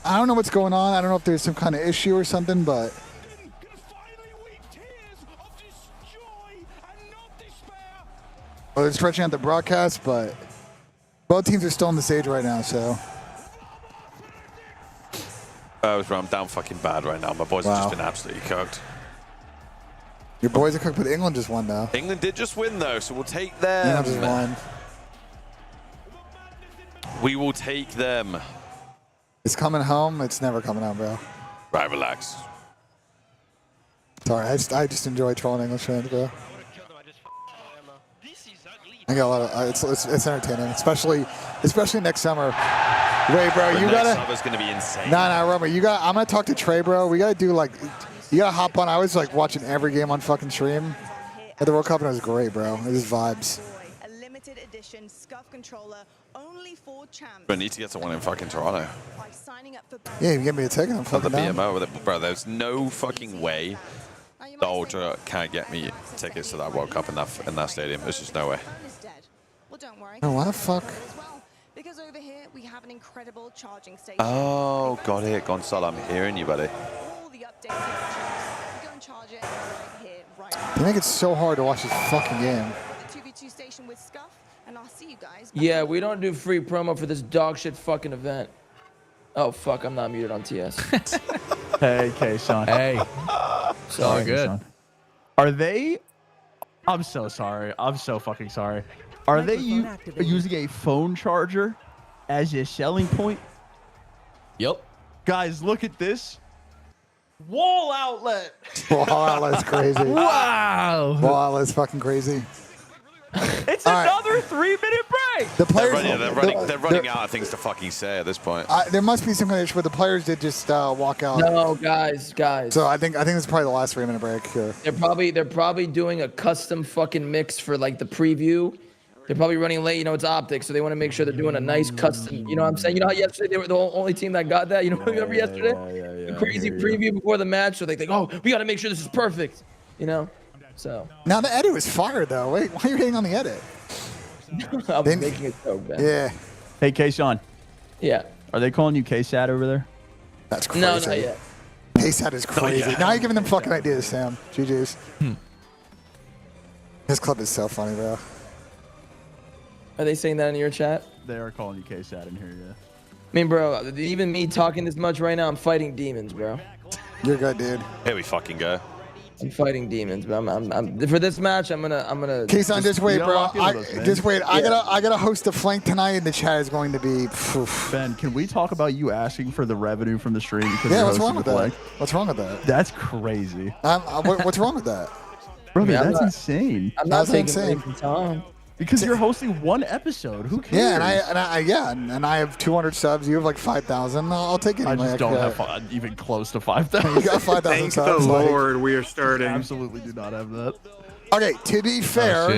I don't know what's going on. I don't know if there's some kind of issue or something, but. Well, they're stretching out the broadcast, but both teams are still on the stage right now, so. I'm down fucking bad right now. My boys have just been absolutely cooked. Your boys are cooked, but England just won, though. England did just win, though, so we'll take them. England just won. We will take them. It's coming home. It's never coming home, bro. Right, relax. Sorry, I just enjoy trolling English fans, bro. I got a lot of it's entertaining, especially next summer. Wait, bro, you gotta. Next summer's gonna be insane. Nah, remember, I'm gonna talk to Trey, bro. We gotta do like, you gotta hop on. I was like watching every game on fucking stream at the World Cup, and it was great, bro. It was vibes. A limited edition Scuff controller only for champs. We need to get to one in fucking Toronto. By signing up for Yeah, you give me a ticket, I'm Not fucking the down. BMO with it, bro. There's no fucking way the Ultra can't get me tickets to that World Cup in that stadium. There's just no way. Well, don't worry. Oh, what the fuck? Because over here we have an incredible charging station. Oh, got it, Gonzalo. I'm hearing you, buddy. All the updates here at Champs. Go and charge it right here, right now. They make it so hard to watch this fucking game. The 2v2 station with Scuff, and I'll see you guys. Yeah, we don't do free promo for this dog shit fucking event. Oh fuck, I'm not muted on TS. Hey, K-Son. Hey. Sorry. Good. K-Son. Are they? I'm so sorry. I'm so fucking sorry. Are they using a phone charger as a selling point? Yep. Guys, look at this. Wall outlet. Wall outlet's crazy. Wow. Wall outlet's fucking crazy. It's All right. another 3-minute break. The players, They're running out of things to fucking say at this point. there must be some kind of issue where the players did just walk out. No, guys. So I think it's probably the last 3-minute break here. They're probably doing a custom fucking mix for like the preview. They're probably running late. You know, it's Optic, so they want to make sure they're doing a nice custom. You know what I'm saying? You know how yesterday they were the only team that got that? You know, remember yesterday? The crazy preview before the match. So they think, oh, we got to make sure this is perfect. You know? So. Now the edit was fire though. Wait, why are you hating on the edit? I'm making it so bad. Yeah. Hey, K-Son. Yeah. Are they calling you K-Sat over there? That's crazy. No, not yet. KSAT is crazy. Now you're giving them fucking ideas, Sam. GG's. This clip is so funny, bro. Are they saying that in your chat? They are calling you K-Sat in here, yeah. I mean, bro, even me talking this much right now, I'm fighting demons, bro. You're good, dude. Here we fucking go. I'm fighting demons, but I'm for this match. I'm gonna. K-Son, just wait, bro. Just wait. I gotta host a flank tonight, and the chat is going to be. Ben, can we talk about you asking for the revenue from the stream? Because Yeah, you're what's hosting wrong with the that? flank? What's wrong with that? That's crazy. What's wrong with that? Brother, Yeah, I'm that's not- insane. I'm not How's that taking insane? money from Tom. Because you're hosting one episode. Who cares? Yeah, and I have 200 subs. You have like 5,000. I'll take it. I just don't have even close to 5,000. You got 5,000 Thank the subs. like- Lord, we are starting. Absolutely do not have that. Okay, to be fair,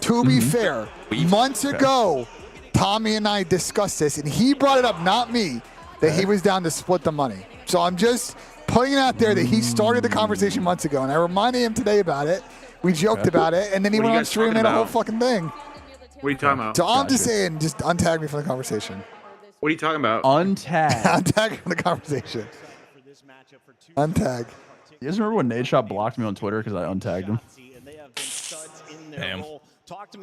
shit. months ago, Tommy and I discussed this, and he brought it up, not me, that he was down to split the money. So I'm just putting it out there that he started the conversation months ago, and I reminded him today about it. We joked about it, and then he What are went you on guys stream and talking made a whole about? fucking thing. What are you talking about? So I'm just saying, just untag me from the conversation. What are you talking about? Untag. Untag from the conversation. Untag. You guys remember when Nate Shot blocked me on Twitter because I untagged him? Damn.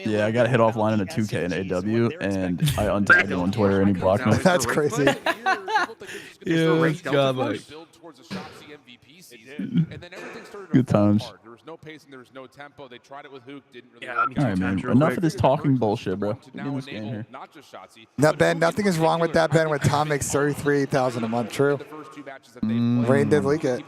Yeah, I got hit offline in a 2K and AW, and I untagged him on Twitter, and he blocked me. That's crazy. Yeah, God, like. Good times. There was no pacing, there was no tempo. They tried it with Hook, didn't really Yeah, work. let me All right, man. Enough of this talking bullshit, bro. Get in this game here. Not just Shotzzy. Now, Ben, nothing is wrong with that, Ben, when Tom makes $33,000 a month. True. Rain did leak it.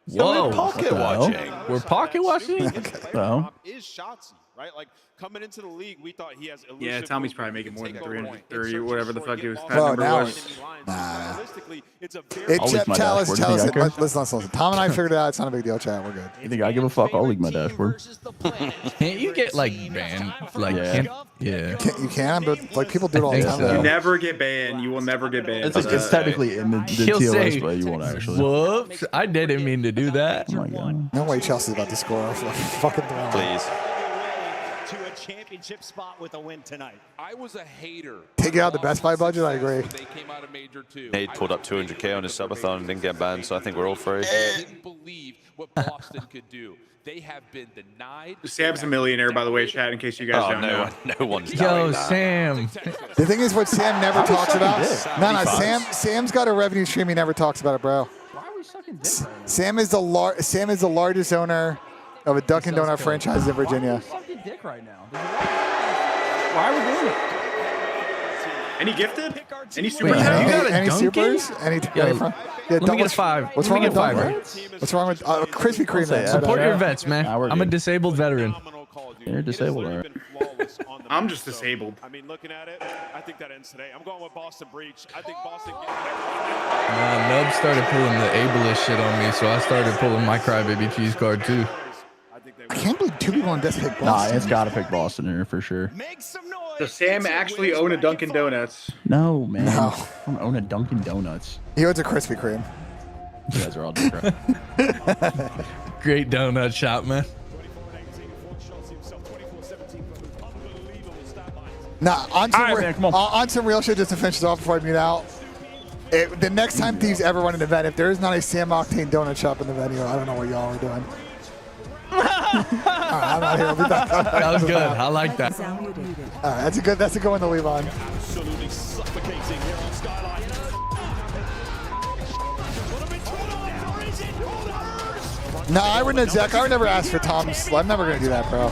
Whoa. Pocket watching. We're pocket watching? Well, Is Shotzzy, right? Like coming into the league, we thought he has elusive Yeah, Tommy's probably making more than 330, whatever the fuck his Well, number now was. It's I'll leak my Chalice. dashboard. You think I care? Listen. Tom and I figured it out. It's not a big deal, chat. We're good. you think I give a fuck? I'll leak my dashboard. Can't you get like banned? Like, Yeah. yeah. You can, but like people do it all the think time. so. though. You never get banned. You will never get banned. It's technically in the He'll TOS, say, but you won't actually. whoops, I didn't mean to do that. Oh my god. No way Chelsea's about to score off a fucking throw. Please. To a championship spot with a win tonight. I was a hater. Take it out the Best Buy budget. I agree. They came out of Major 2. Nate pulled up 200K on his subathon and didn't get banned, so I think we're all free. I didn't believe what Boston could do. They have been denied. Sam's a millionaire, by the way, chat, in case you guys Oh, don't know. no one's Yo, doubting that. Sam. The thing is, what Sam never talks about. No, 75. Sam's got a revenue stream. He never talks about it, bro. Why are we sucking dick right now? Sam is the largest owner of a Dunkin' Donut franchise in Virginia. Why are we sucking dick right now? Why are we doing it? Any gifted? Any super? Wait, you got a Any Dunkin'? supers? Any? Yo, Yeah, let me get a 5. What's Let wrong me with get 5, Dunkin'? What's wrong with Krispy Kreme? Then? Support your vets, man. Nah, we're I'm a good. disabled veteran. You're disabled, all right. I'm just disabled. I mean, looking at it, I think that ends today. I'm going with Boston Breach. I think Boston Nub started pulling the ableist shit on me, so I started pulling my crybaby cheese card too. I can't believe 2 people on this pick Nah, Boston. it's got to pick Boston here for sure. Does Sam actually own a Dunkin' Donuts? No, man. No. I don't own a Dunkin' Donuts. He owns a Krispy Kreme. You guys are all different. Great donut shop, man. Nah, on some, All right, man, come on. on some real shit, just to finish it off before I mute out. The next time Thieves ever run an event, if there is not a Sam Octane donut shop in the venue, I don't know what y'all are doing. All right, I'm out here. I'll be back. That was good. I like that. All right, that's a good one to leave on. absolutely suffocating here on Skyline. No, I wouldn't, Zach. I would never ask for Tom's. I'm never gonna do that, bro.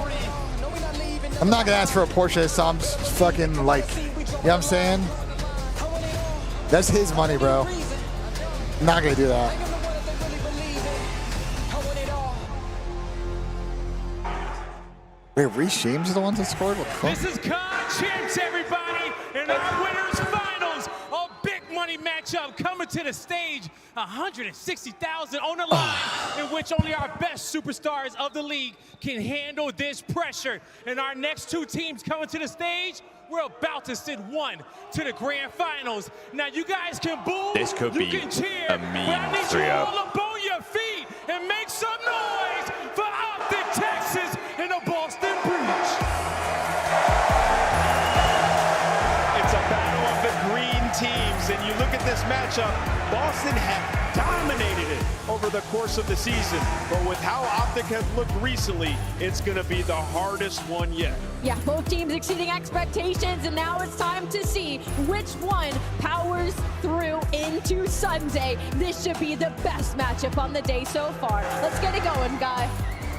I'm not gonna ask for a Porsche Tom's fucking like. You know what I'm saying? That's his money, bro. I'm not gonna do that. Wait, Reece James is the ones that scored? What the fuck? This is CoD Champs, everybody, and our winners finals. A big money matchup coming to the stage. 160,000 on the line, in which only our best superstars of the league can handle this pressure. And our next 2 teams coming to the stage, we're about to send one to the grand finals. Now you guys can boo, This could you be can cheer, a but mean I need you 3-0. all up on your feet and make some noise for Optic, Texas, and the Boston Breach. It's a battle of the green teams, and you look at this matchup, Boston have dominated it over the course of the season, but with how Optic has looked recently, it's going to be the hardest one yet. Yeah, both teams exceeding expectations, and now it's time to see which one powers through into Sunday. This should be the best matchup on the day so far. Let's get it going, guy.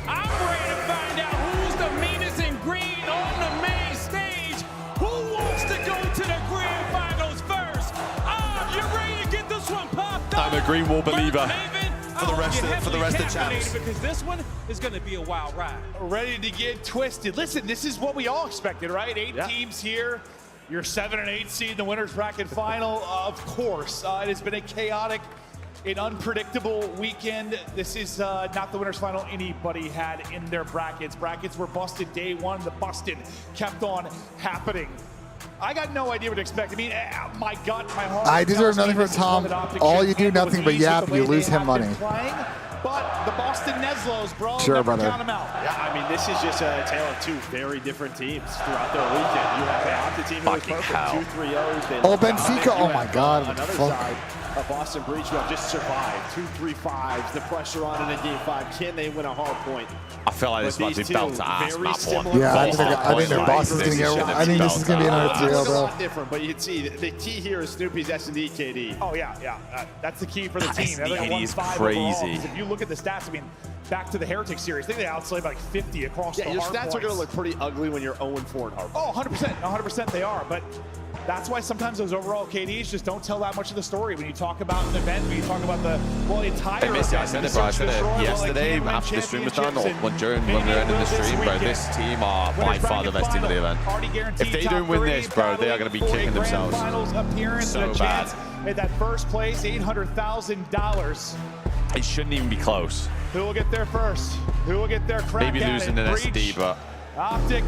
I'm ready to find out who's the meanest in green on the main stage. Who wants to go to the grand finals first? You ready to get this one popped up? I'm a Green Wall believer for the rest of champs. Because this one is going to be a wild ride. Ready to get twisted. Listen, this is what we all expected, right? 8 teams here. Your 7 and 8 seed in the winner's bracket final. Of course, it has been a chaotic and unpredictable weekend. This is not the winner's final anybody had in their brackets. Brackets were busted day one. The busting kept on happening. I got no idea what to expect. I mean, my gut, my heart. I deserve nothing from Tom. All you do nothing but yap, you lose him money. But the Boston Neslos, bro, Sure, never brother. count them out. Yeah, I mean, this is just a tale of 2 very different teams throughout their weekend. You have the Optic team who was perfect, 2 3-0s. Oh, Benfica. Oh, my God. Another Fuck. side of Boston Breach who have just survived 2 3-5s. The pressure on in game 5. Can they win a hard point? I feel like this might be belt to ass map one. Yeah, I think their boss is going to get. I think this is going to be another 3-0, It's a bro. lot different, but you can see the key here is Snoopy's S&D KD. Oh, yeah. That's the key for the team. S&D They're is 1-5 crazy. overall, 'cause if you look at the stats, I mean, back to the Heretic series, I think they outslayed like 50 across Yeah, the your hard stats points. are going to look pretty ugly when you're 0-4 in hard. Oh, 100% they are, but that's why sometimes those overall KDs just don't tell that much of the story when you talk about an event, when you talk about the entire Hey, Missy, I event, said the it, bro. I search said for it sure, yesterday like, after the stream was done, or championships when we were ending the stream, bro. This team are by far the best team in the event. If they don't win this, bro, they are going to be kicking themselves Finals appearance so and a bad. chance at that first place, $800,000. It shouldn't even be close. Who will get there first? Who will get there? Crack Maybe at losing it. an Breach, SD, but Optic.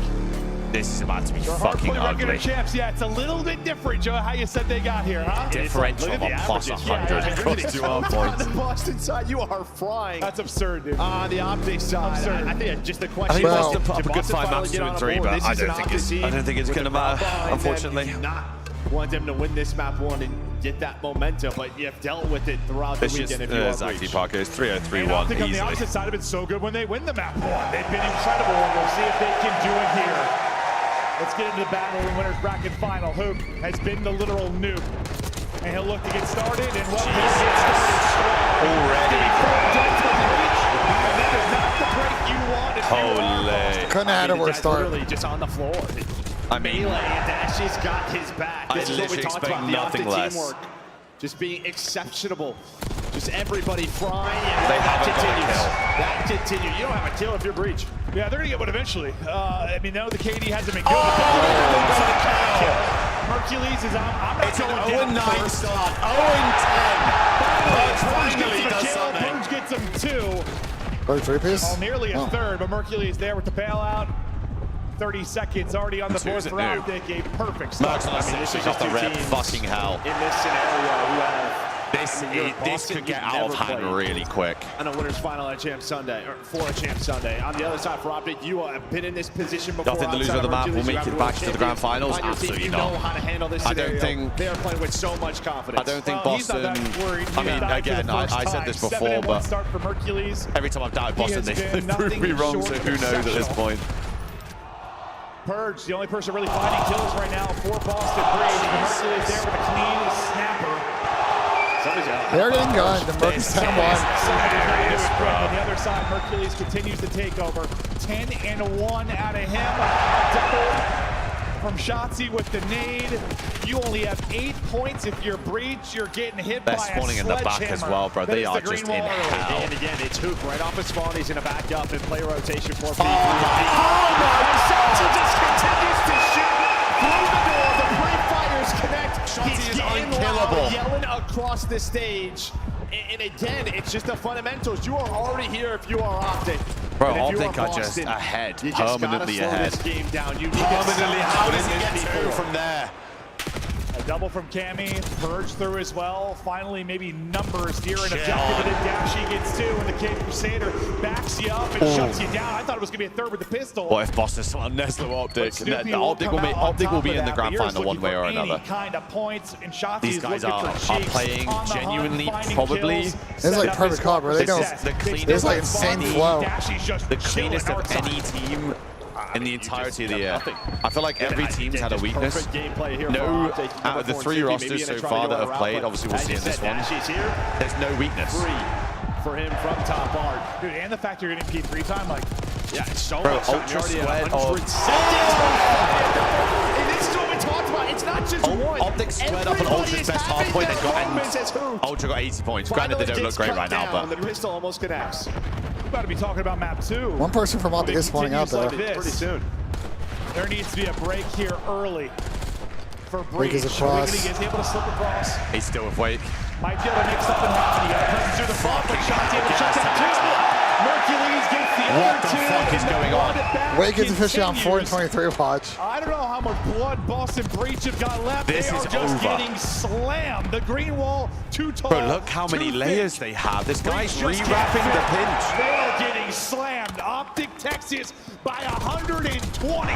this is about to be Your fucking hardpoint regular ugly. champs. Yeah, it's a little bit different, Joe, how you said they got here, huh? Differential of a plus 100 across 2 On points. the Boston side, you are flying. That's absurd, dude. On the Optic side, I think just the I question think is, Boston put up did a good Boston 5 finally maps get 2 on and a 3, board? but This I is an don't think Optic it's team going with to the matter, crowd behind them. unfortunately. You do not want them to win this map 1 and get that momentum, but you have dealt with it throughout the It's just weekend if you are exactly Breach. Parker. It's 3-0-3-1 And Optic on the easily. opposite side have been so good when they win the map 1. They've been incredible, and we'll see if they can do it here. Let's get into the battle in the winner's bracket final. Hoop has been the literal nuke. And he'll look to get started, and well, he'll get started strong. Already. And that is not the break you wanted. Holy. Couldn't have had a worse That's start. Really just on the floor. I mean, melee, and Dashy's got his back. This is what we talked about, the Optic teamwork. Just being exceptional. Just everybody frying. And that continues. That continues. You don't have a kill if you're Breach. Yeah, they're going to get one eventually. I mean, no, the KD hasn't been good. Hercules is on. I'm not going down. 0-9 start. 0-10. Finally does something. Purge gets him 2. Oh, 3-piece? Oh, nearly a third, but Mercules there with the bailout. 30 seconds already on the board for Optic. A perfect start. I mean, this is just the rep fucking hell. In this scenario, you have this could get out of hand really quick. On a winners final at Champ Sunday, or for a Champ Sunday. On the other side for Optic, you have been in this position before. Nothing to lose on the map. We'll make it back to the grand finals. Absolutely not. You know how to handle this scenario. I don't think they are playing with so much confidence. I don't think Boston. I mean, again, I said this before, but start for Mercules. Every time I've doubted Boston, they've proved me wrong. So who knows at this point? Purge, the only person really finding kills right now for Boston. Mercules there with a clean snapper. They're getting gunned. The Mercules 10-1. On the other side, Mercules continues to take over. 10-1 out of him. Double from Shotzi with the nade. You only have 8 points if you're Breach. You're getting hit by a sledgehammer. They're spawning in the back as well, bro. They are just in hell. And again, it's Hook right off his spawn. He's going to back up and play rotation for B. Shotzi just continues to shoot through the door. The pre-fighters connect. Shotzi is unkillable. Yelling across the stage. And again, it's just the fundamentals. You are already here if you are Optic. Bro, Optic are just ahead, permanently ahead. Permanently, how does he get 2 from there? A double from Cammy, Purge through as well. Finally, maybe numbers here, and objective, and then Dashy gets 2, and the Cape Crusader backs you up and shuts you down. I thought it was going to be a third with the pistol. What if Boston someone Neslo Optic? Optic will be in the grand final one way or another. Kind of points, and Shotzi These guys are playing genuinely, probably. This is like perfect call, bro. They don't. There's like insane flow. The cleanest of any team in the entirety of the year. I feel like every team's had a weakness. No, out of the 3 rosters so far that have played, obviously we'll see in this one, there's no weakness. For him from top art. Dude, and the fact you're getting P3 time, like, yeah, it's so bro, much. Ultra squared And this is what we talked about. It's not just one. Optic squared up on Ultra's best half point and Ultra got 80 points. Granted, they don't look great right now, but the pistol almost connects. We're about to be talking about map 2. One person from Optic is spawning out there. Pretty soon. There needs to be a break here early for Breach. Wake is across. Wiggity is able to slip across. He's still with Wake. Might be able to make something happen. He got to press through the front, but Shotzi able to shut down 2. Mercules gets the What other the 2. fuck is going on? Wake is officially on 4-23. Watch. I don't know how much blood Boston Breach have got left. This they is are just over. getting slammed. The green wall, too tall. Bro, look how many layers they have. This guy's rewrapping the pinch. They are getting slammed. Optic Texas by 120.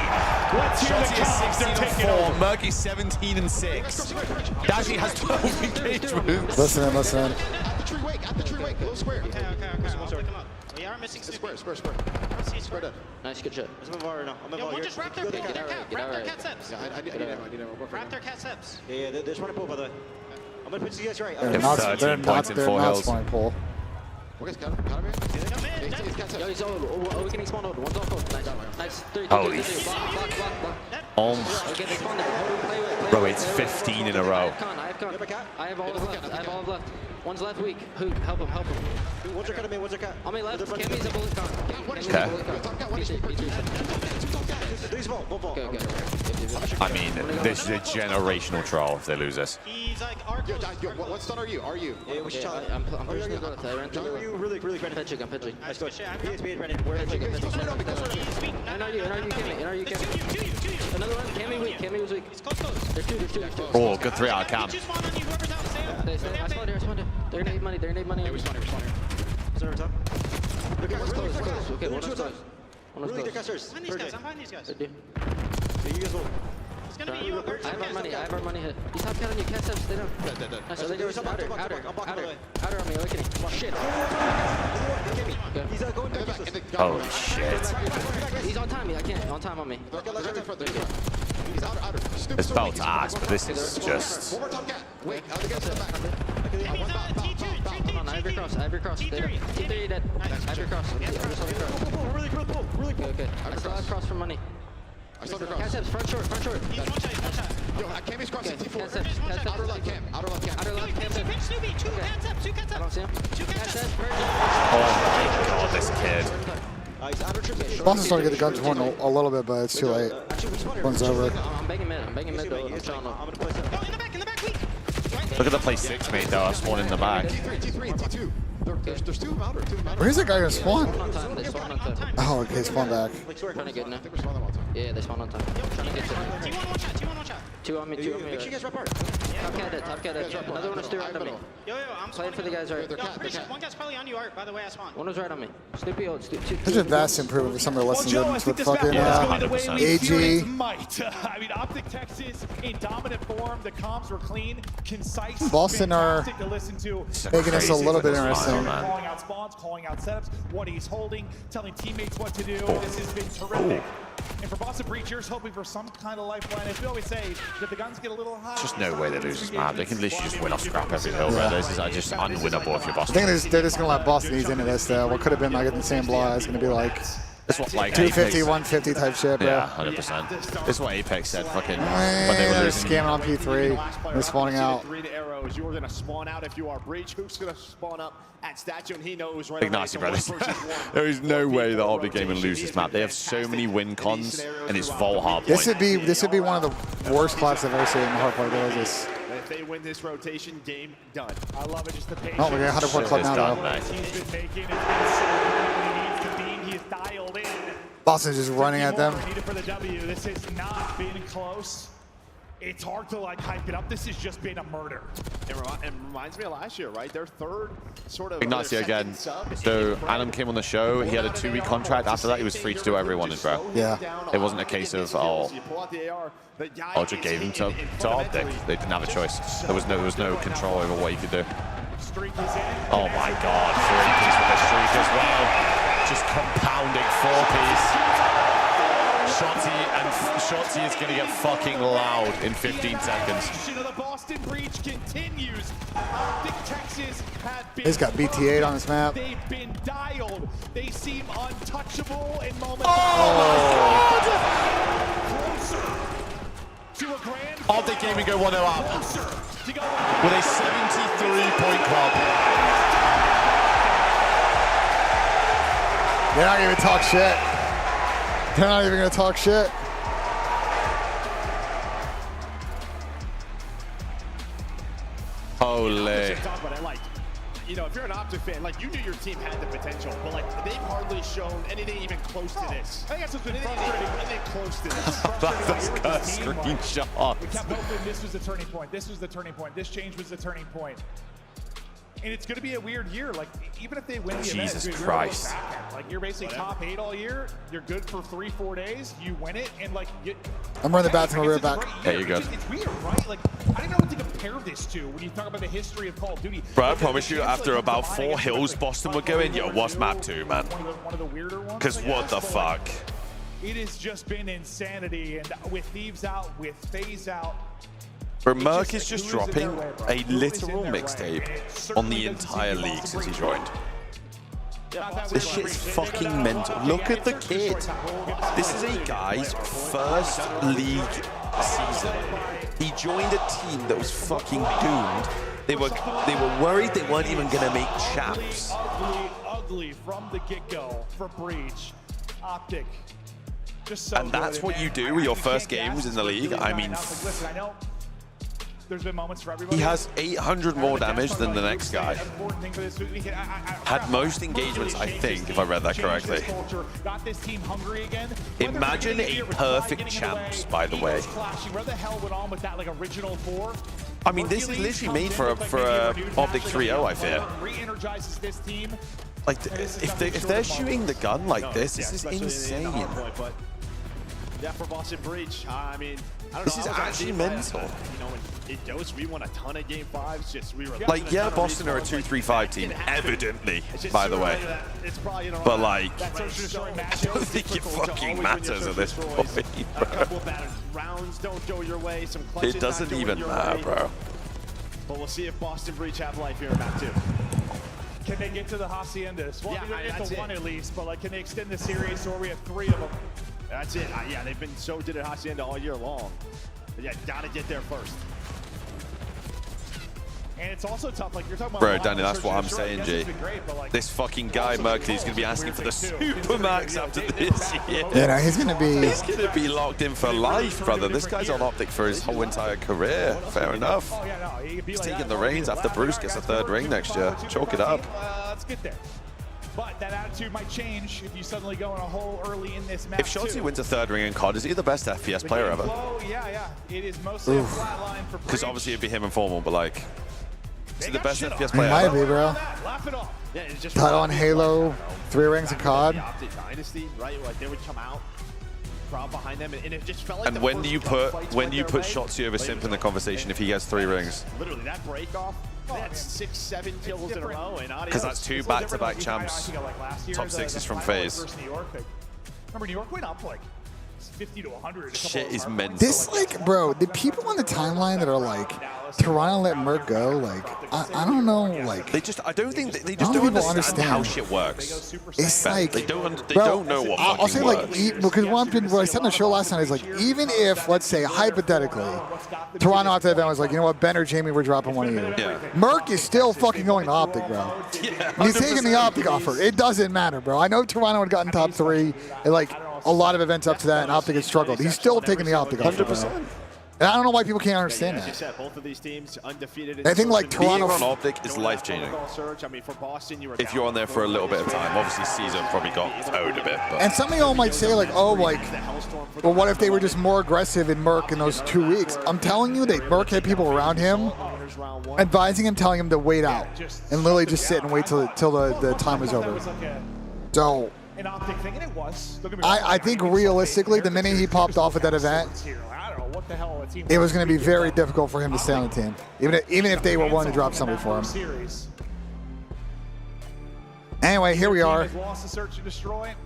Let's hear the counts. They're taking over. Murky 17-6. Dashy has 12 engagements. Listen in. At the tree wake, little square. Okay. We are missing square. Square dead. Nice, good shot. Let's move over now. Yo, we'll just wrap their cat steps. Yeah, I need him. Wrap their cat steps. Yeah, there's one pool, by the way. I'm gonna put you guys right. They're not spawning pool. Okay, got him here. Yo, he's we can spawn over. One's off code. Nice. 3, 2, Holy 2, 2. Block. Okay, they spawned there. Bro, it's 15 in a row. I have con. I have all left. One's left weak. Hook, help him. What's your cat? What's your cat? On my left, Cammy's a bullet con. Okay. I mean, this is a generational troll if they lose this. He's like, what stun are you? Yeah, we should try. I'm pushing the left. I ran through the left. Really, I'm pitching. Let's go. NRU, Cammy. Another one, Cammy was weak. There's two. Oh, good 3 out of cam. I spawned here. They're gonna need money. We spawn here. Okay, one's close. Okay, one's close. Really good casters. I'm behind these guys. You guys will. It's gonna be you. I have our money hit. He's top cat on you. Cast up. Stay down. Dead. Nice. Outer on me. Awakening. Shit. He's going back. Oh, shit. He's on time. I can't. On time on me. He's outer. It's about to ask, but this is just... One more top cat. Wait, how to get to the back. Hold on, I have your cross. T3 dead. I have your cross. Really. Okay. I still have cross for money. I saw the cross. Catch front short. He's one shot. Yo, Cammy's crossing T4. Outer left cam. Outer left cam. Outer left cam. Snoopy, two cats up. I don't see him. Oh my god, this kid. He's outer trip. Boston's starting to get the guns one a little bit, but it's too late. One's over. I'm begging mid though. I'm trying to. In the back, weak. Look at the play 6 mate though, that's one in the back. T3, T2. There's two outer. Where's that guy gonna spawn? They spawn on time. Oh, okay, spawn back. Trying to get now. Yeah, they spawn on time. Trying to get to T1 one shot. Two on me. Make sure you guys rep hard. Top cat. Another one is still right on me. Yo, I'm Playing for the guys right. One guy's probably on you, Art, by the way I spawned. One was right on me. Snoopy hold. There's a vast improvement for some of the lessons with fucking AG. I mean, Optic Texas in dominant form. The comms were clean, concise, Boston are to listen to. making this a little bit interesting. Calling out spawns, calling out setups, what he's holding, telling teammates what to do. This has been terrific. And for Boston Breachers, hoping for some kind of lifeline. As we always say, that the guns get a little hot. There's just no way they lose this map. They can literally just win off scrap every hill, bro. This is just unwinnable if you're I Boston. think they're just gonna let Boston ease into this. What could have been like in the same block is gonna be like That's what like 250, Apex, 150 type shit, bro. yeah, 100%. This is what Apex said fucking when they were They're losing. scamming on P3. They're spawning out. Green arrows. You're going to spawn out if you are Breach. Who's going to spawn up at Statue? And he knows right Big nasty, brothers. There is no way the Optic game will lose this map. They have so many win cons, and it's full hard This would be one of the worst claps I've ever seen in hardcore. This. If they win this rotation, game done. I love it, just the patience. Oh, we got 100 club now, though. He's been making, it's been so good when he needs to be. He's dialed in. Boston's just running at them. Needed for the W. This has not been close. It's hard to like hype it up. This has just been a murder. It reminds me of last year, right? Their third sort of. Ignacio again. So Adam came on the show. He had a 2-week contract. After that, he was free to do whatever he wanted, bro. Yeah. It wasn't a case of Ultra gave him to Optic. They didn't have a choice. There was no control over what he could do. Oh my God! 3-piece with a streak as well. Just compounding 4-piece. Shotzi is going to get fucking loud in 15 seconds. The Boston Breach continues. Optic Texas have been. He's got BT8 on his map. They've been dialed. They seem untouchable in moments. Oh my God! Closer to a grand. Optic Gaming go 1-0 up with a 73-point club. They're not even talk shit. They're not even gonna talk shit. Holy. You know, if you're an Optic fan, like you knew your team had the potential, but like they've hardly shown anything even close to this. I think that's what's been frustrating. Anything close to this. That's a screenshot. We kept hoping this was the turning point. This was the turning point. This change was the turning point. And it's going to be a weird year. Like, even if they win the event, Jesus you're Christ. like, you're basically top 8 all year. You're good for 3-4 days. You win it, and like, I'm running the bathroom real back. There you go. It's weird, right? Like, I don't know what to compare this to when you talk about the history of Call of Duty. Bro, I promise you, after about 4 hills Boston would go in, yo, what's map 2, man? One of the weirder ones. Because what the fuck? It has just been insanity, and with Thieves out, with FaZe out, Bro, Merc is just dropping a literal mixtape on the entire league since he joined. This shit's fucking mental. Look at the kid. This is a guy's first league season. He joined a team that was fucking doomed. They were worried they weren't even gonna make champs. Ugly from the get-go for Breach. Optic. Just so and that's what you do with your first games in the league. I mean, listen, I know there's been moments for everybody. he has 800 more damage than the next guy. Had most engagements, I think, if I read that correctly. Got this team hungry again. Imagine a perfect champs, by the way. Where the hell went on with that like original 4? I mean, this is literally made for a Optic 3-0, I fear. Re-energizes this team. Like, if they're shooting the gun like this is insane. Yeah, for Boston Breach, I mean, I don't know. This is actually mental. You know, in Dose, we won a ton of Game 5s. Just we were like, yeah, Boston are a 2-3-5 team, evidently, by the way. But like, I don't think it fucking matters at this point, a couple of bad rounds don't go your way. Some it doesn't even matter, bro. But we'll see if Boston Breach have life here in map 2. Can they get to the Haciendas? Well, yeah, it's a 1 at least, but like, can they extend the series so we have 3 of them? That's it. Yeah, they've been so good at Hacienda all year long. But yeah, gotta get there first. And it's also tough, like you're talking about. Bro, Danny, that's what I'm saying, G. Like, this fucking guy, Merkley's going to be asking for the Supermax after this year. Yeah, no, he's going to be... He's going to be locked in for life, brother. This guy's on Optic for his whole entire career. Fair enough. He's taking the reins after Bruce gets a 3rd ring next year. Chalk it up. Let's get there. But that attitude might change if you suddenly go in a hole early in this match. If Shotzi wins a 3rd ring in CoD, is he the best FPS player ever? Yeah. It is mostly a flat line for Because obviously it'd be him and Formal, but like... Is he the best FPS player Might ever? be, bro. Title on Halo, 3 rings of COD. Dynasty, right? Like they would come out, crowd behind them, and it just felt like. And when do you put Shotzi over Simp in the conversation if he gets 3 rings? Literally that break off. That's 6, 7 kills in a row, and because that's 2 back-to-back champs. Top 6s from FaZe. Remember, New York went up like 50 to 100. Shit is mental. This, like, bro, the people on the timeline that are like, Toronto let Merc go, like, I don't know, like... They just, I don't think, they just don't understand how shit works. It's like... They don't know what I'll say, works. like, because what I said on the show last night is, like, even if, let's say, hypothetically, Toronto after that event was like, you know what, Ben or Jamie, we're dropping one of you. Yeah. Merc is still fucking going to Optic, bro. Yeah, He's taking the Optic offer. It doesn't matter, bro. I know Toronto had gotten top 3, and, like, a lot of events up to that, and Optic has struggled. He's still taking the Optic offer. 100%. And I don't know why people can't understand As you that. said, both of these teams undefeated. I think like Toronto on Optic is life-changing. If you're on there for a little bit of time, obviously Caesar probably got owed a bit. But. And some of y'all might say like, oh, like, well, what if they were just more aggressive in Merc in those 2 weeks? I'm telling you that Merc had people around him advising him, telling him to wait out, and literally just sit and wait till the time was over. So. An Optic thing, and it was. I think realistically, the minute he popped off at that event, it was going to be very difficult for him to stay on the team, even if they were willing to drop somebody for him. Anyway, here we are.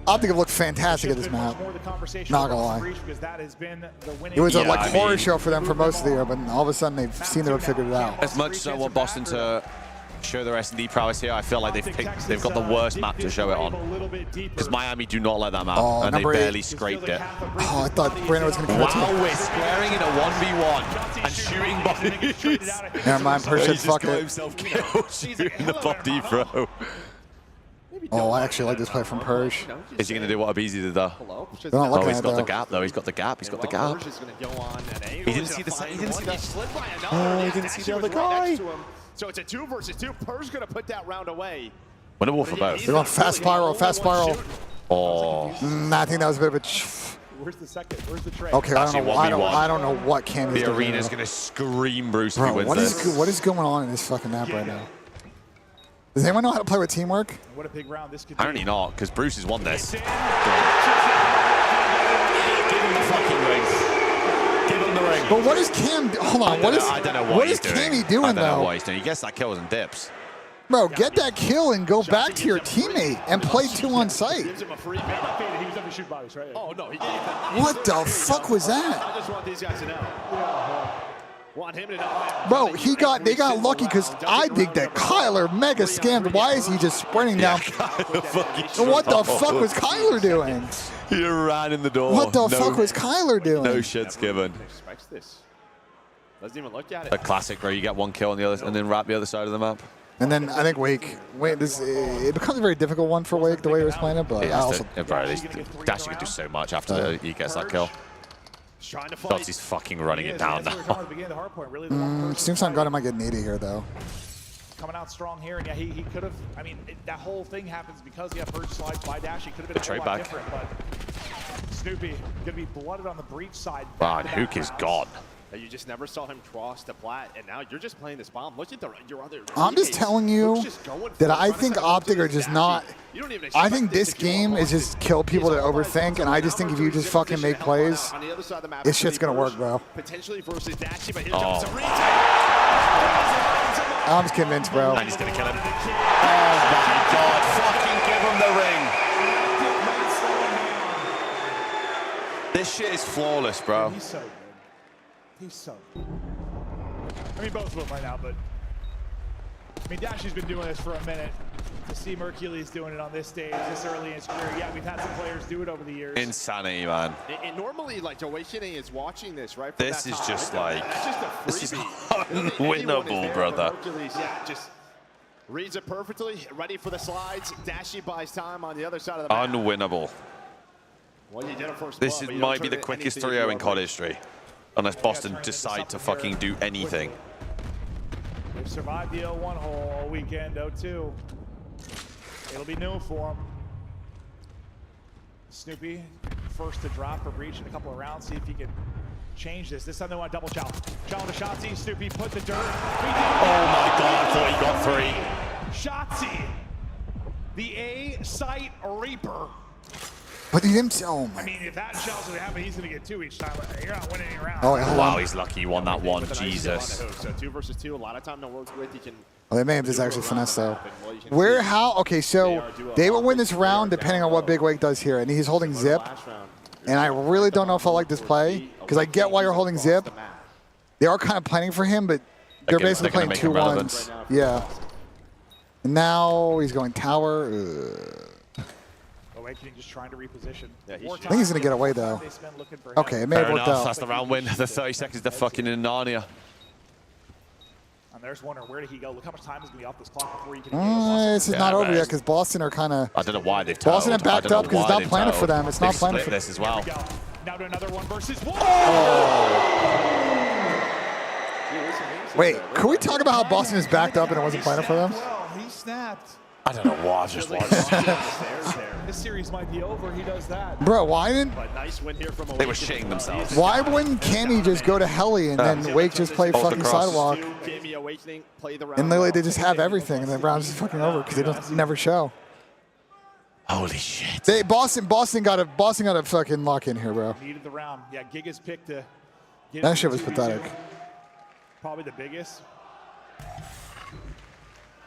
Optic have looked fantastic at this map. Not gonna lie. It was a horror show for them for most of the year, but all of a sudden they've seemed to have figured it out. As much as I want Boston to show the S&D prowess here, I feel like they've got the worst map to show it on. Because Miami do not like that map, and they barely scraped it. Oh, I thought Brandon was going to come Wow, we're squaring in a 1v1 and shooting bodies. Never mind, Pershing, fuck it. himself killed shooting the body, bro. Oh, I actually like this play from Persh. Is he going to do what Abizi did though? Oh, he's got the gap though. He's got the gap. He's got the gap. He didn't see the side. He didn't see that. Oh, he didn't see the other guy. So it's a 2 versus 2. Per's gonna put that round away. Winnable for both. They're going fast spiral, fast spiral. Oh. I think that was a bit of a. Where's the second? Where's the trade? Okay, I don't know what Cam is The doing. arena's going to scream Bruce if he Bro, wins this. what is going on in this fucking map right now? Does anyone know how to play with teamwork? What a big round this could be. Apparently not, because Bruce has won this. Give him the fucking ring. Give him the ring. But what is Cam? Hold on. I don't know what is he's doing. Cammy doing I don't know though? what he's doing. He gets that kills and dips. Bro, get that kill and go back to your teammate and play 2 on site. Oh no, he gave What the fuck was that? I just want these guys to know. Want him to know. Bro, they got lucky because I think that Kyler mega scammed. Why is he just sprinting down? What the fuck was Kyler doing? He ran in the door. What the fuck was Kyler doing? No shit's given. Expects this. Doesn't even look at it. A classic where you get one kill on the other and then wrap the other side of the map. And then I think Wake, it becomes a very difficult one for Wake the way he was playing it, but I also... Dashi could do so much after he gets that kill. Dotsy's fucking running it down now. Stoomson got him might get needy here, though. Coming out strong here, and yeah, he could have. I mean, that whole thing happens because he had first slides by Dash. He could have been a whole lot different, but Snoopy gonna be blooded on the breach side. Wow, and Hook is gone. You just never saw him cross the plat, and now you're just playing this bomb. Look at your other. I'm just telling you that I think Optic are just not. I think this game is just kill people that overthink, and I just think if you just fucking make plays, this shit's gonna work, bro. Potentially versus Dashi, but I'm just convinced, bro. And he's gonna kill him. Oh my god, fucking give him the ring. This shit is flawless, bro. He's so good. He's so good. I mean, both of them right now, but I mean, Dashy's been doing this for a minute. To see Mercules doing it on this stage, this early in his career, yeah, we've had some players do it over the years. Insanity, man. And normally, like, Awakening is watching this, right? This is just like, this is Anyone unwinnable, brother. Mercules, yeah, just reads it perfectly, ready for the slides. Dashy buys time on the other side of the map. Unwinnable. Well, you did it first This blood, but is, you don't might be turn the it quickest anything 3-0 you in do COD over. history. Unless Boston decide to fucking do anything. They've survived the 0-1 hole all weekend, 0-2. It'll be new for him. Snoopy, first to drop for breach in a couple of rounds. See if he can change this. This time they want to double chow. Chow to Shotzi. Snoopy put the dirt. Oh my god, I thought he got 3. Shotzi, the A-Site Reaper. But he didn't. Oh my. I mean, if that shell's gonna happen, he's gonna get 2 each time. You're not winning any round. Oh, yeah, wow, he's lucky he won that one. With a nice Jesus. skill on the hook. So 2 versus 2, a lot of time to work with. You can. Oh, they may have just actually finessed though. Where, how? Okay, so they will win this round depending on what Big Wake does here. And he's holding zip. And I really don't know if I like this play. Because I get why you're holding zip. They are kind of planning for him, but they're basically playing 2-1s. Yeah. And now he's going tower. Awakening just trying to reposition. I think he's going to get away though. Okay, it may have worked out. That's the round win. The 30 seconds they're fucking in Narnia. And there's wondering, where did he go? Look how much time is going to be off this clock before he can This is not over yet because Boston are kind of. I don't know why they've Boston have backed up because it's not planning for them. It's not planning for this as well. Now to another 1 versus 1. Wait, could we talk about how Boston is backed up and it wasn't planning for them? Well, he snapped. I don't know why. I just watched. This series might be over. He does that. Bro, why didn't? Nice win here from They were shitting themselves. Why wouldn't Cammy just go to Heli and then Wake just play fucking sidewalk? And literally they just have everything and the round's just fucking over because they don't never show. Holy shit! Boston got a fucking lock in here, bro. Needed the round. Yeah, Giga's pick to. Get That shit was pathetic. Probably the biggest.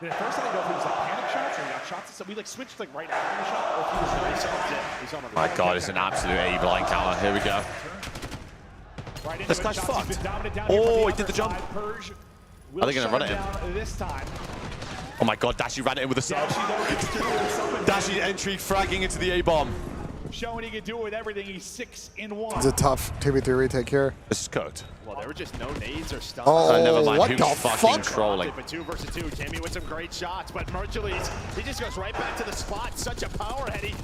At first I didn't know if he was like panic shots or he got shots. So we like switched like right after the shot. Or if he was he's on the My god, it's an absolute A-blind counter. Here we go. Right This guy's fucked. Oh, he did the jump. Are they going to run it in? This time. Oh my god, Dashy ran it in with a sub. Dashy entry fragging into the A-bomb. Showing he can do it with everything. He's 6-in-1. It's a tough 2v3 retake here. This is CoD. Well, there were just no nades or stuff. Oh, never mind. what Who's the fucking fuck? trolling? But 2 versus 2, Cammy with some great shots, but Mercules, he just goes right back to the spot. Such a power heady.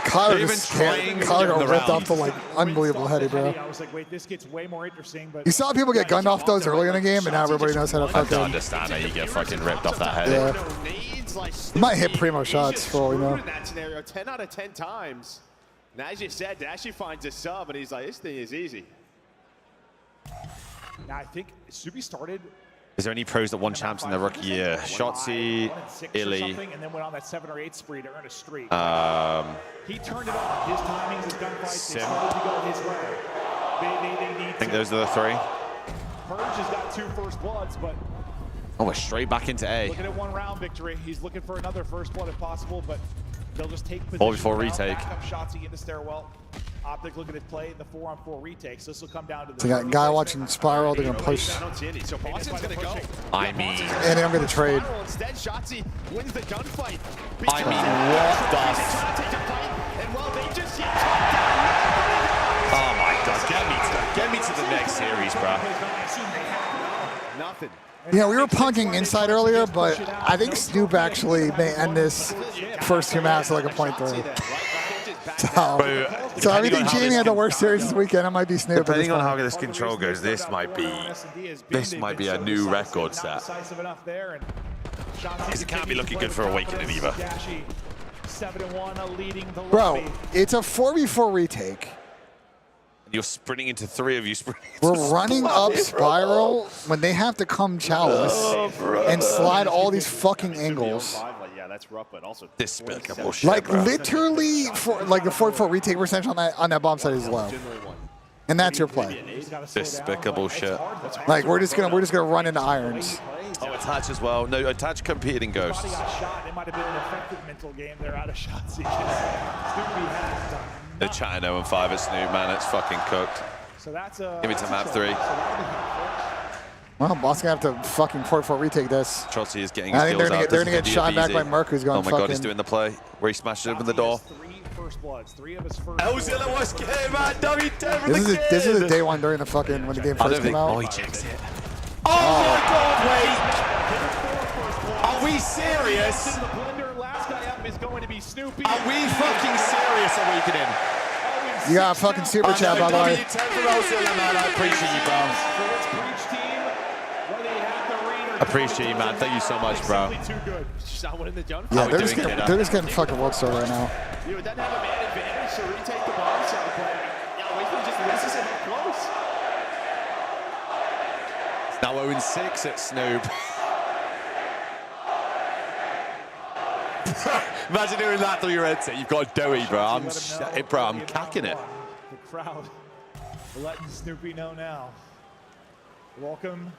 Kyler got ripped off the like unbelievable heady, bro. I was like, wait, this gets way more interesting. But You saw people get gunned off those early in the game, and now everybody knows how to I fucking. don't understand how you get fucking ripped off that head. Yeah. You might hit primo shots for all we know. In that scenario, 10 out of 10 times. And as you said, Dashy finds a sub, and he's like, this thing is easy. now I think Subi started. Is there any pros that won champs in their rookie year? Shotzi, 1-6 or Illy. something, and then went on that 7 or 8 spree to earn a streak. He turned it on. His timings, his gunfights, they started to go his way. They need I think those are the 3. Purge has got 2 first bloods, but Oh, we're straight back into A. looking at 1 round victory. He's looking for another first blood if possible, but they'll just take position. All before around, retake. Back up Shotzi into stairwell. Optic looking at play in the 4-on-4 retake. So this will come down to the. So you got a guy watching Spiral. They're gonna push. I don't see any. So Boston's going to go. I mean, And I'm gonna trade. Instead, Shotzi wins the gunfight. I mean, what the? And while they just Oh my god, get me to the next series, bro. Nothing. Yeah, we were punking inside earlier, but I think Snoop actually may end this first 2 maps at like a .3. So I think Jamie had the worst series this weekend. It might be Snoop. Depending on how this control goes, this might be a new record set. Because it can't be looking good for Awakening either. 7-1 leading the Bro, it's a 4v4 retake. You're sprinting into 3 of you. We're running up Spiral when they have to come chalice and slide all these fucking angles. Yeah, that's rough, but also despicable shit. Like bro. literally, for like the 4v4 retake percentage on that bomb site is low, and that's your play. Despicable shit. Like we're just gonna run into irons. Oh, attach as well. No, attach competed in Ghosts. It might have been an effective mental game. They're out of shots. They're chatting 0-5 at Snoop, man. It's fucking cooked. So that's Give me to map 3. Well, Boston have to fucking 4-4 retake this. Trotty is getting I his think they're skills out. gonna get shot back by Merc, who's going Oh my god, he's doing the play where he smashes open the door. Elzilla was game, man. W10 from the kid. This is the day one during the fucking when the game first came out. Oh, he checks it. Oh my god, wait! Are we serious? Are we fucking serious Awakening? You got a fucking super chat, by the way. W10 from Elzilla, man. I appreciate you, bro. Appreciate you, man. Thank you so much, bro. Yeah, they're just getting fucking world star right now. You doesn't have a man advantage to retake the bomb site, but yeah, Awakening just misses it close. It's now 0-6 at Snoop. Imagine doing that through your headset. You've got doughy, bro. I'm cacking it. The crowd letting Snoopy know now. Welcome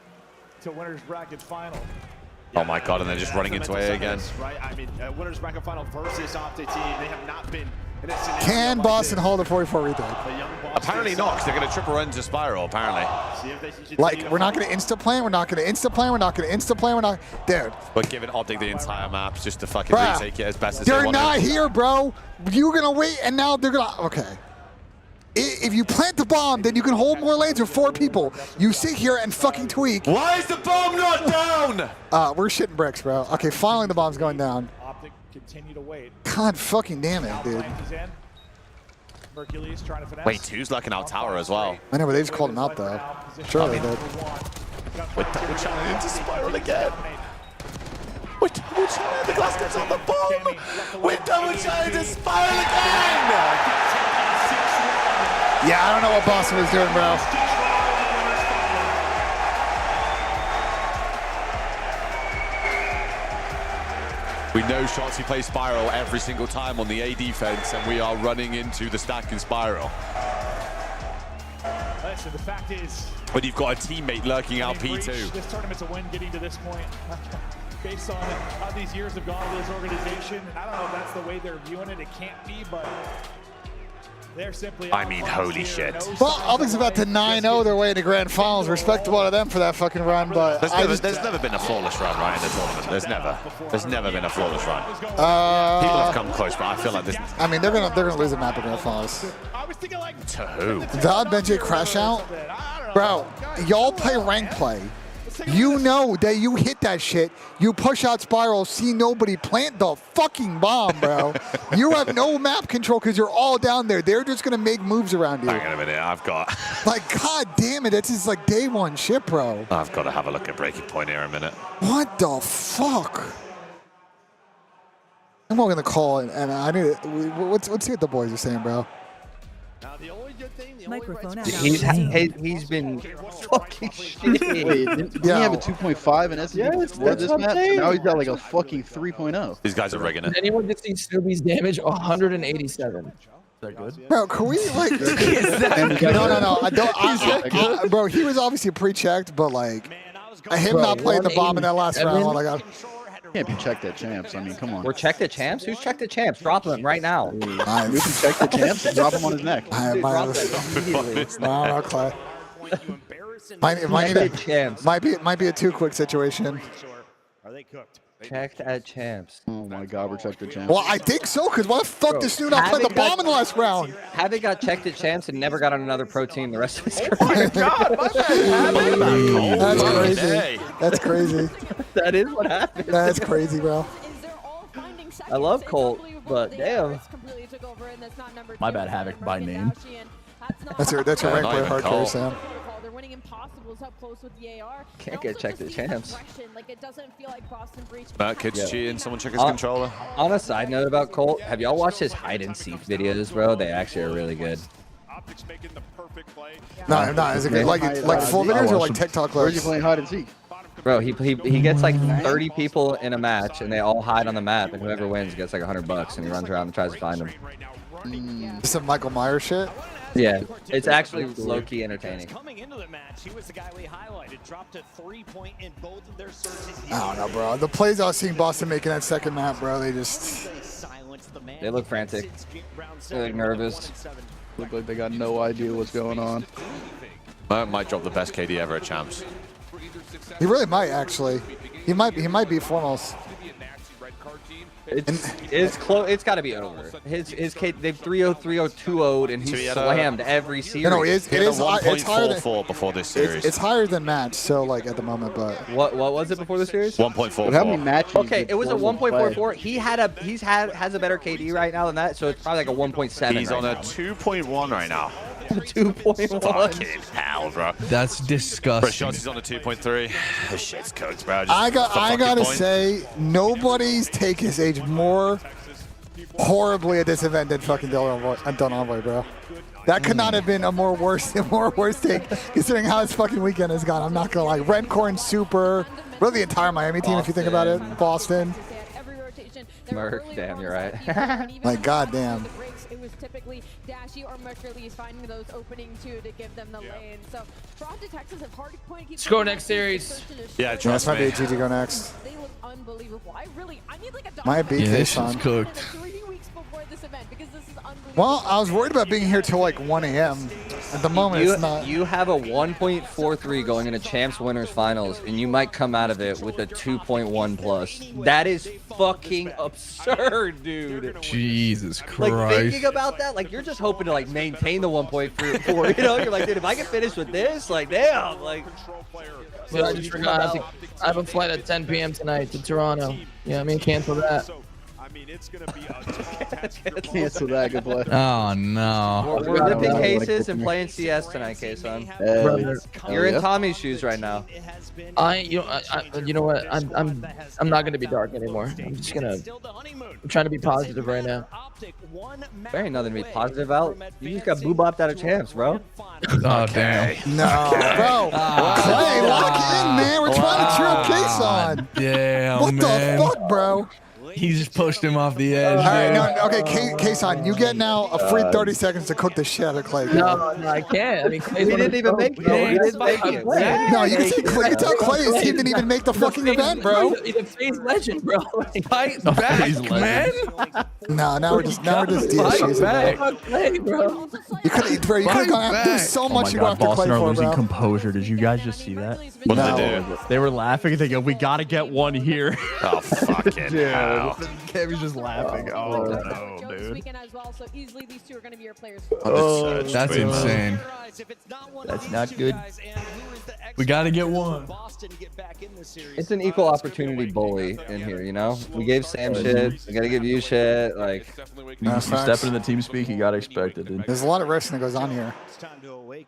to winners bracket final. Oh my god, and they're just running into A again. Right? I mean, winners bracket final versus Optic team. They have not been in a scenario Can like Boston this. hold a 44 retake? Apparently not, because they're going to triple run to Spiral, apparently. Like, we're not going to insta-plan, we're not going to insta-plan, we're not going to insta-plan, we're not... Dude. We're giving Optic the entire map just to fucking Bruh, retake it as best as they they're want not to. here, bro. You're going to wait, and now they're going to... Okay. If you plant the bomb, then you can hold more lanes with 4 people. You sit here and fucking tweak. Why is the bomb not down? We're shitting bricks, bro. Okay, finally the bomb's going down. Optic continue to wait. God fucking damn it, dude. Hercules trying to finesse. Wait, 2's locking out tower as well. I know, but they just called him out, though. Sure they did. We're double channeling into Spiral again. We're double channeling. The glass gets on the bomb. We're double channeling into Spiral again. Yeah, I don't know what Boston was doing, bro. We know Shotzi plays Spiral every single time on the A defense, and we are running into the stack in Spiral. Listen, the fact is, But you've got a teammate lurking out P2. This tournament's a win getting to this point. Based on how these years have gone with this organization, I don't know if that's the way they're viewing it. It can't be, but they're simply... I mean, holy shit. Well, Optic's about to 9-0 their way to grand finals. Respectable to them for that fucking run, but There's never been a flawless run, right, in the tournament. There's never been a flawless run. People have come close, but I feel like this... I mean, they're gonna lose a map in grand finals. To who? Valid BENJ crash out? Bro, y'all play rank play. You know that you hit that shit, you push out Spiral, see nobody, plant the fucking bomb, bro. You have no map control because you're all down there. They're just gonna make moves around you. Hang on a minute, I've got... Like, god damn it, that's just like day one shit, bro. I've got to have a look at Breaking Point here a minute. What the fuck? I'm not gonna call it, and I need to, let's see what the boys are saying, bro. Microphone He's been fucking shit. Wait, didn't he have a 2.5 in S&D before this match? Now he's got like a fucking 3.0. These guys are rigging it. Did anyone just see Snoopy's damage? 187. Is that good? Bro, can we like? No. I don't. Bro, he was obviously pre-checked, but like, him not playing the bomb in that last round. Oh my god. Can't be checked at champs. I mean, come on. We're checked at champs? Who's checked at champs? Drop him right now. We can check the champs and drop him on his neck. No, Clay. Might be a too quick situation. Are they cooked? Checked at champs. Oh my god, we're checked at champs. Well, I think so, because why the fuck did Snoop not play the bomb in the last round? Having got checked at champs and never got on another pro team the rest of his career. Oh my god, that's crazy. That's crazy. That is what happened. That's crazy, bro. I love Colt, but damn. My bad, Havoc by name. That's your rank player hardcore, Sam. They're winning impossibles up close with the AR. Can't get checked at champs. Like, it doesn't feel like Boston breached. That kid's cheating. Someone check his controller. On a side note about Colt, have y'all watched his hide and seek videos, bro? They actually are really good. No, is it good? Like full videos or like TikTok clips? Where's you playing hide and seek? Bro, he gets like 30 people in a match, and they all hide on the map, and whoever wins gets like $100, and he runs around and tries to find them. Some Michael Myers shit. Yeah, it's actually low-key entertaining. Coming into the match, he was the guy we highlighted. Dropped a 3-point in both of their searches. I don't know, bro. The plays I was seeing Boston making that second map, bro, they just... They look frantic. They look nervous. Look like they got no idea what's going on. Might drop the best KD ever at champs. He really might actually. He might be foremost. It's close. It's got to be over. His they've 3-0, 3-0, 2-0'd, and he's slammed every series. No, it is. It's higher than before this series. It's higher than match. So like at the moment, but what was it before the series? 1.44. How many matches? Okay, it was a 1.44. Has a better KD right now than that, so it's probably like a 1.7. He's on a 2.1 right now. 2.1. Fucking hell, bro. That's disgusting. He's on a 2.3. This shit's cooked, bro. I gotta say, nobody's take his age more horribly at this event than fucking Dun Envoy, bro. That could not have been a more worse take, considering how his fucking weekend has gone. I'm not gonna lie. Redcorn, Super, really the entire Miami team, if you think about it. Boston. Merc, damn, you're right. Like, goddamn. It was typically Dashy or Mercury's finding those openings to give them the lane. So Fraud Detectives have hard point to keep. Let's go next series. Yeah, trust might be me. a GG go next. They look unbelievable. I need like a Might be this son. is cooked. 3 weeks before this event because this is unbelievable. Well, I was worried about being here till like 1 a.m. At the moment, it's not. You have a 1.43 going into Champs Winners Finals, and you might come out of it with a 2.1 plus. That is fucking absurd, dude. Jesus Christ. Like, thinking about that, like, you're just hoping to, like, maintain the 1.4, you know? You're like, dude, if I can finish with this, like, damn, like... But I just forgot, I have a flight at 10 p.m. tonight to Toronto. Yeah, I mean, cancel that. It's going to be a Cancel that, good play. Oh, no. We're lifting cases and playing CS tonight, K-Son. You're in Tommy's shoes right now. You know what? I'm not gonna be dark anymore. I'm trying to be positive right now. There ain't nothing to be positive about. You just got boo-bopped out of Champs, bro. Oh, damn. No, bro. Clay, lock in, man. We're trying to cheer up K-Son. Damn, What man. the fuck, bro? He just pushed him off the edge. All right, dude. no, okay, K-Son, you get now a free 30 seconds to cook the shit out of Clay. No, I can't. I mean, We didn't even make it. We didn't make it. No, you can tell Clay's team didn't even make the fucking event, bro. He's a FaZe legend, bro. Fight back, man. No, now we're just DSGs, bro. Clay, bro. You could have gone after. There's so much you go after Clay Boston are for, losing bro. composure. Did you guys just see that? What did they do? They were laughing. They go, "We gotta get one here." Oh, fucking hell. Kevin's just laughing. Oh, no, dude. Oh, that's insane. That's not good. We gotta get one. It's an equal opportunity bully in here, you know? We gave Sam shit. We gotta give you shit. Like, You step into the team speak, you gotta expect it, dude. There's a lot of wrestling that goes on here.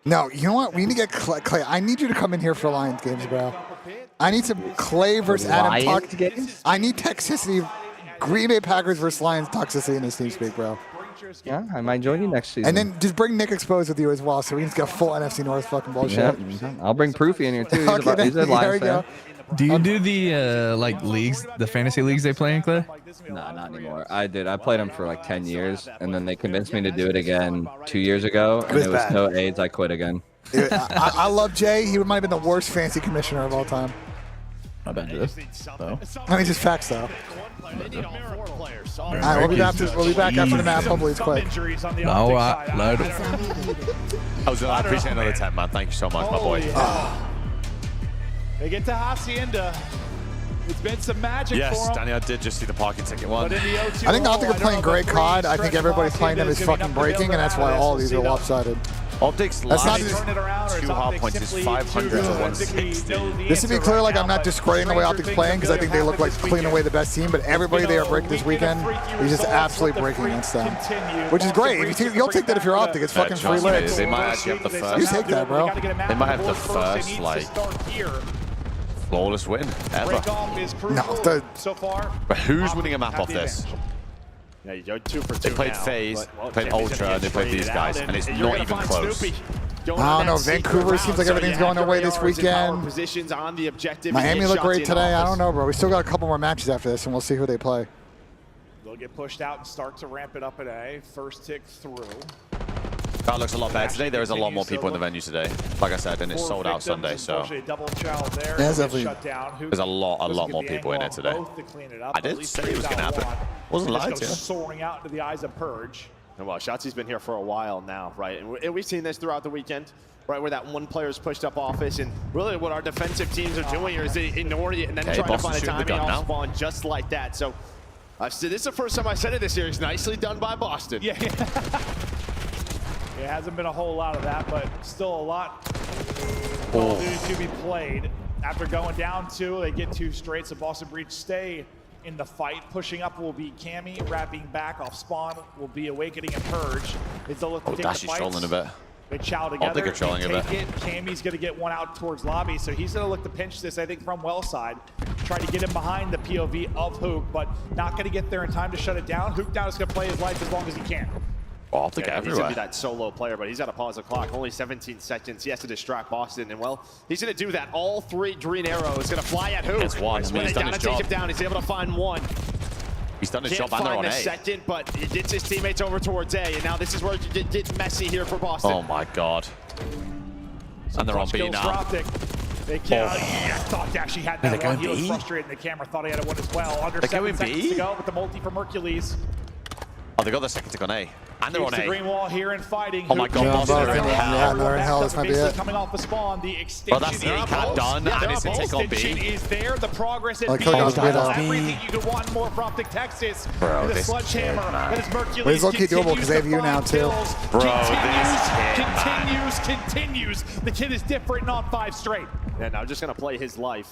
No, you know what? We need to get Clay. I need you to come in here for Lions games, bro. I need some Clay versus Adam talk. I need toxicity. Green Bay Packers versus Lions toxicity in this team speak, bro. yeah, I might join you next season. And then just bring Nick Exposed with you as well, so we can just get full NFC North fucking bullshit. Yeah, I'll bring Proofy in here too. He's a there Lions we go. fan. Do you do the like leagues, the fantasy leagues they play in, Clay? Nah, not anymore. I did. I played them for like 10 years, and then they convinced me to do it again 2 years ago, and it was no AIDS. I quit again. Dude, I love Jay. He might have been the worst fancy commissioner of all time. I bet this. So. I mean, just facts, though. All right, we'll be back after the map. Hopefully it's quick. All right, later. I appreciate another 10, man. Thank you so much, my boy. They get to Hacienda. It's been some magic for Yes, them. Danny, I did just see the parking ticket one. But in the O2 I think Optic I are playing great COD. I think everybody playing them is fucking breaking, and that's why all these are lopsided. Optic's That's not last 2 hard points is 500 to 160. This to be clear, like I'm not discrediting the way Optic's playing because I think they look like clean away the best team, but everybody they are breaking this weekend is just absolutely breaking against them, which is great. If you'll take that if you're Optic. It's fucking free licks. They might actually have the first. You take that, bro. They might have the first, like, flawless win ever. No, But who's winning a map off this? Yeah, you go 2 for 2 They played now, FaZe, but, played Ultra, and they played these guys, and it's you're not gonna even find close. Snoopy going I on don't know. that secret Vancouver round, seems like so everything's you going have their way to this prioritize in power weekend. positions on the objective. Miami Get looked shots great in today. I office. don't know, bro. We still got a couple more matches after this, and we'll see who they play. They'll get pushed out and start to ramp it up at A. First tick through. That looks a lot better today. There is a lot more people in the venue today. Like I said, and it's sold out Sunday, so there's a lot more people in it today. I did say it was going to happen. Wasn't lied to you. Soaring out into the eyes of Purge. And well, Shotzi's been here for a while now, right? And we've seen this throughout the weekend, right, where that one player is pushed up office, and really what our defensive teams are doing here is they ignore it and then try to find a timing off spawn just like that. So this is the first time I said it this series. Nicely done by Boston. Yeah. It hasn't been a whole lot of that, but still a lot to be played. After going down 2, they get 2 straight, so Boston Breach stay in the fight. Pushing up will be Cammy, wrapping back off spawn will be Awakening and Purge. They still look to take the fights. Trolling a bit. They chow together. Optic trolling a bit. Cammy's going to get one out towards lobby, so he's going to look to pinch this, I think, from well side. Try to get him behind the POV of Hook, but not going to get there in time to shut it down. Hook now is going to play his life as long as he can. Optic everywhere. He's going to be that solo player, but he's got to pause the clock. Only 17 seconds. He has to distract Boston, and well, he's going to do that. All 3 green arrows going to fly at Hook. It's one. I mean, he's done his job. Take him down. He's able to find one. He's done his job, and they're on A. Second, but he gets his teammates over towards A, and now this is where it gets messy here for Boston. Oh my God. And they're on B now. They can't. I thought Dashy had that one. He was frustrated, and the camera thought he had one as well. Under 7 seconds to go with the multi from Hercules. Oh, they got the second tick on A. And they're on the A. green wall here and fighting. Oh my God, Boston are in hell. Yeah, they're in hell. This might be it. Coming off the spawn, the extension. Well, that's the A-cap done, and it's a tick on B. Is there, the progress at B. Everything you could want more from Optic Texas. Bro, the this sledgehammer. That is Hercules. But it's low-key doable because they have you now, too. Bro, continues. The kid is different, not 5 straight. And I'm just going to play his life.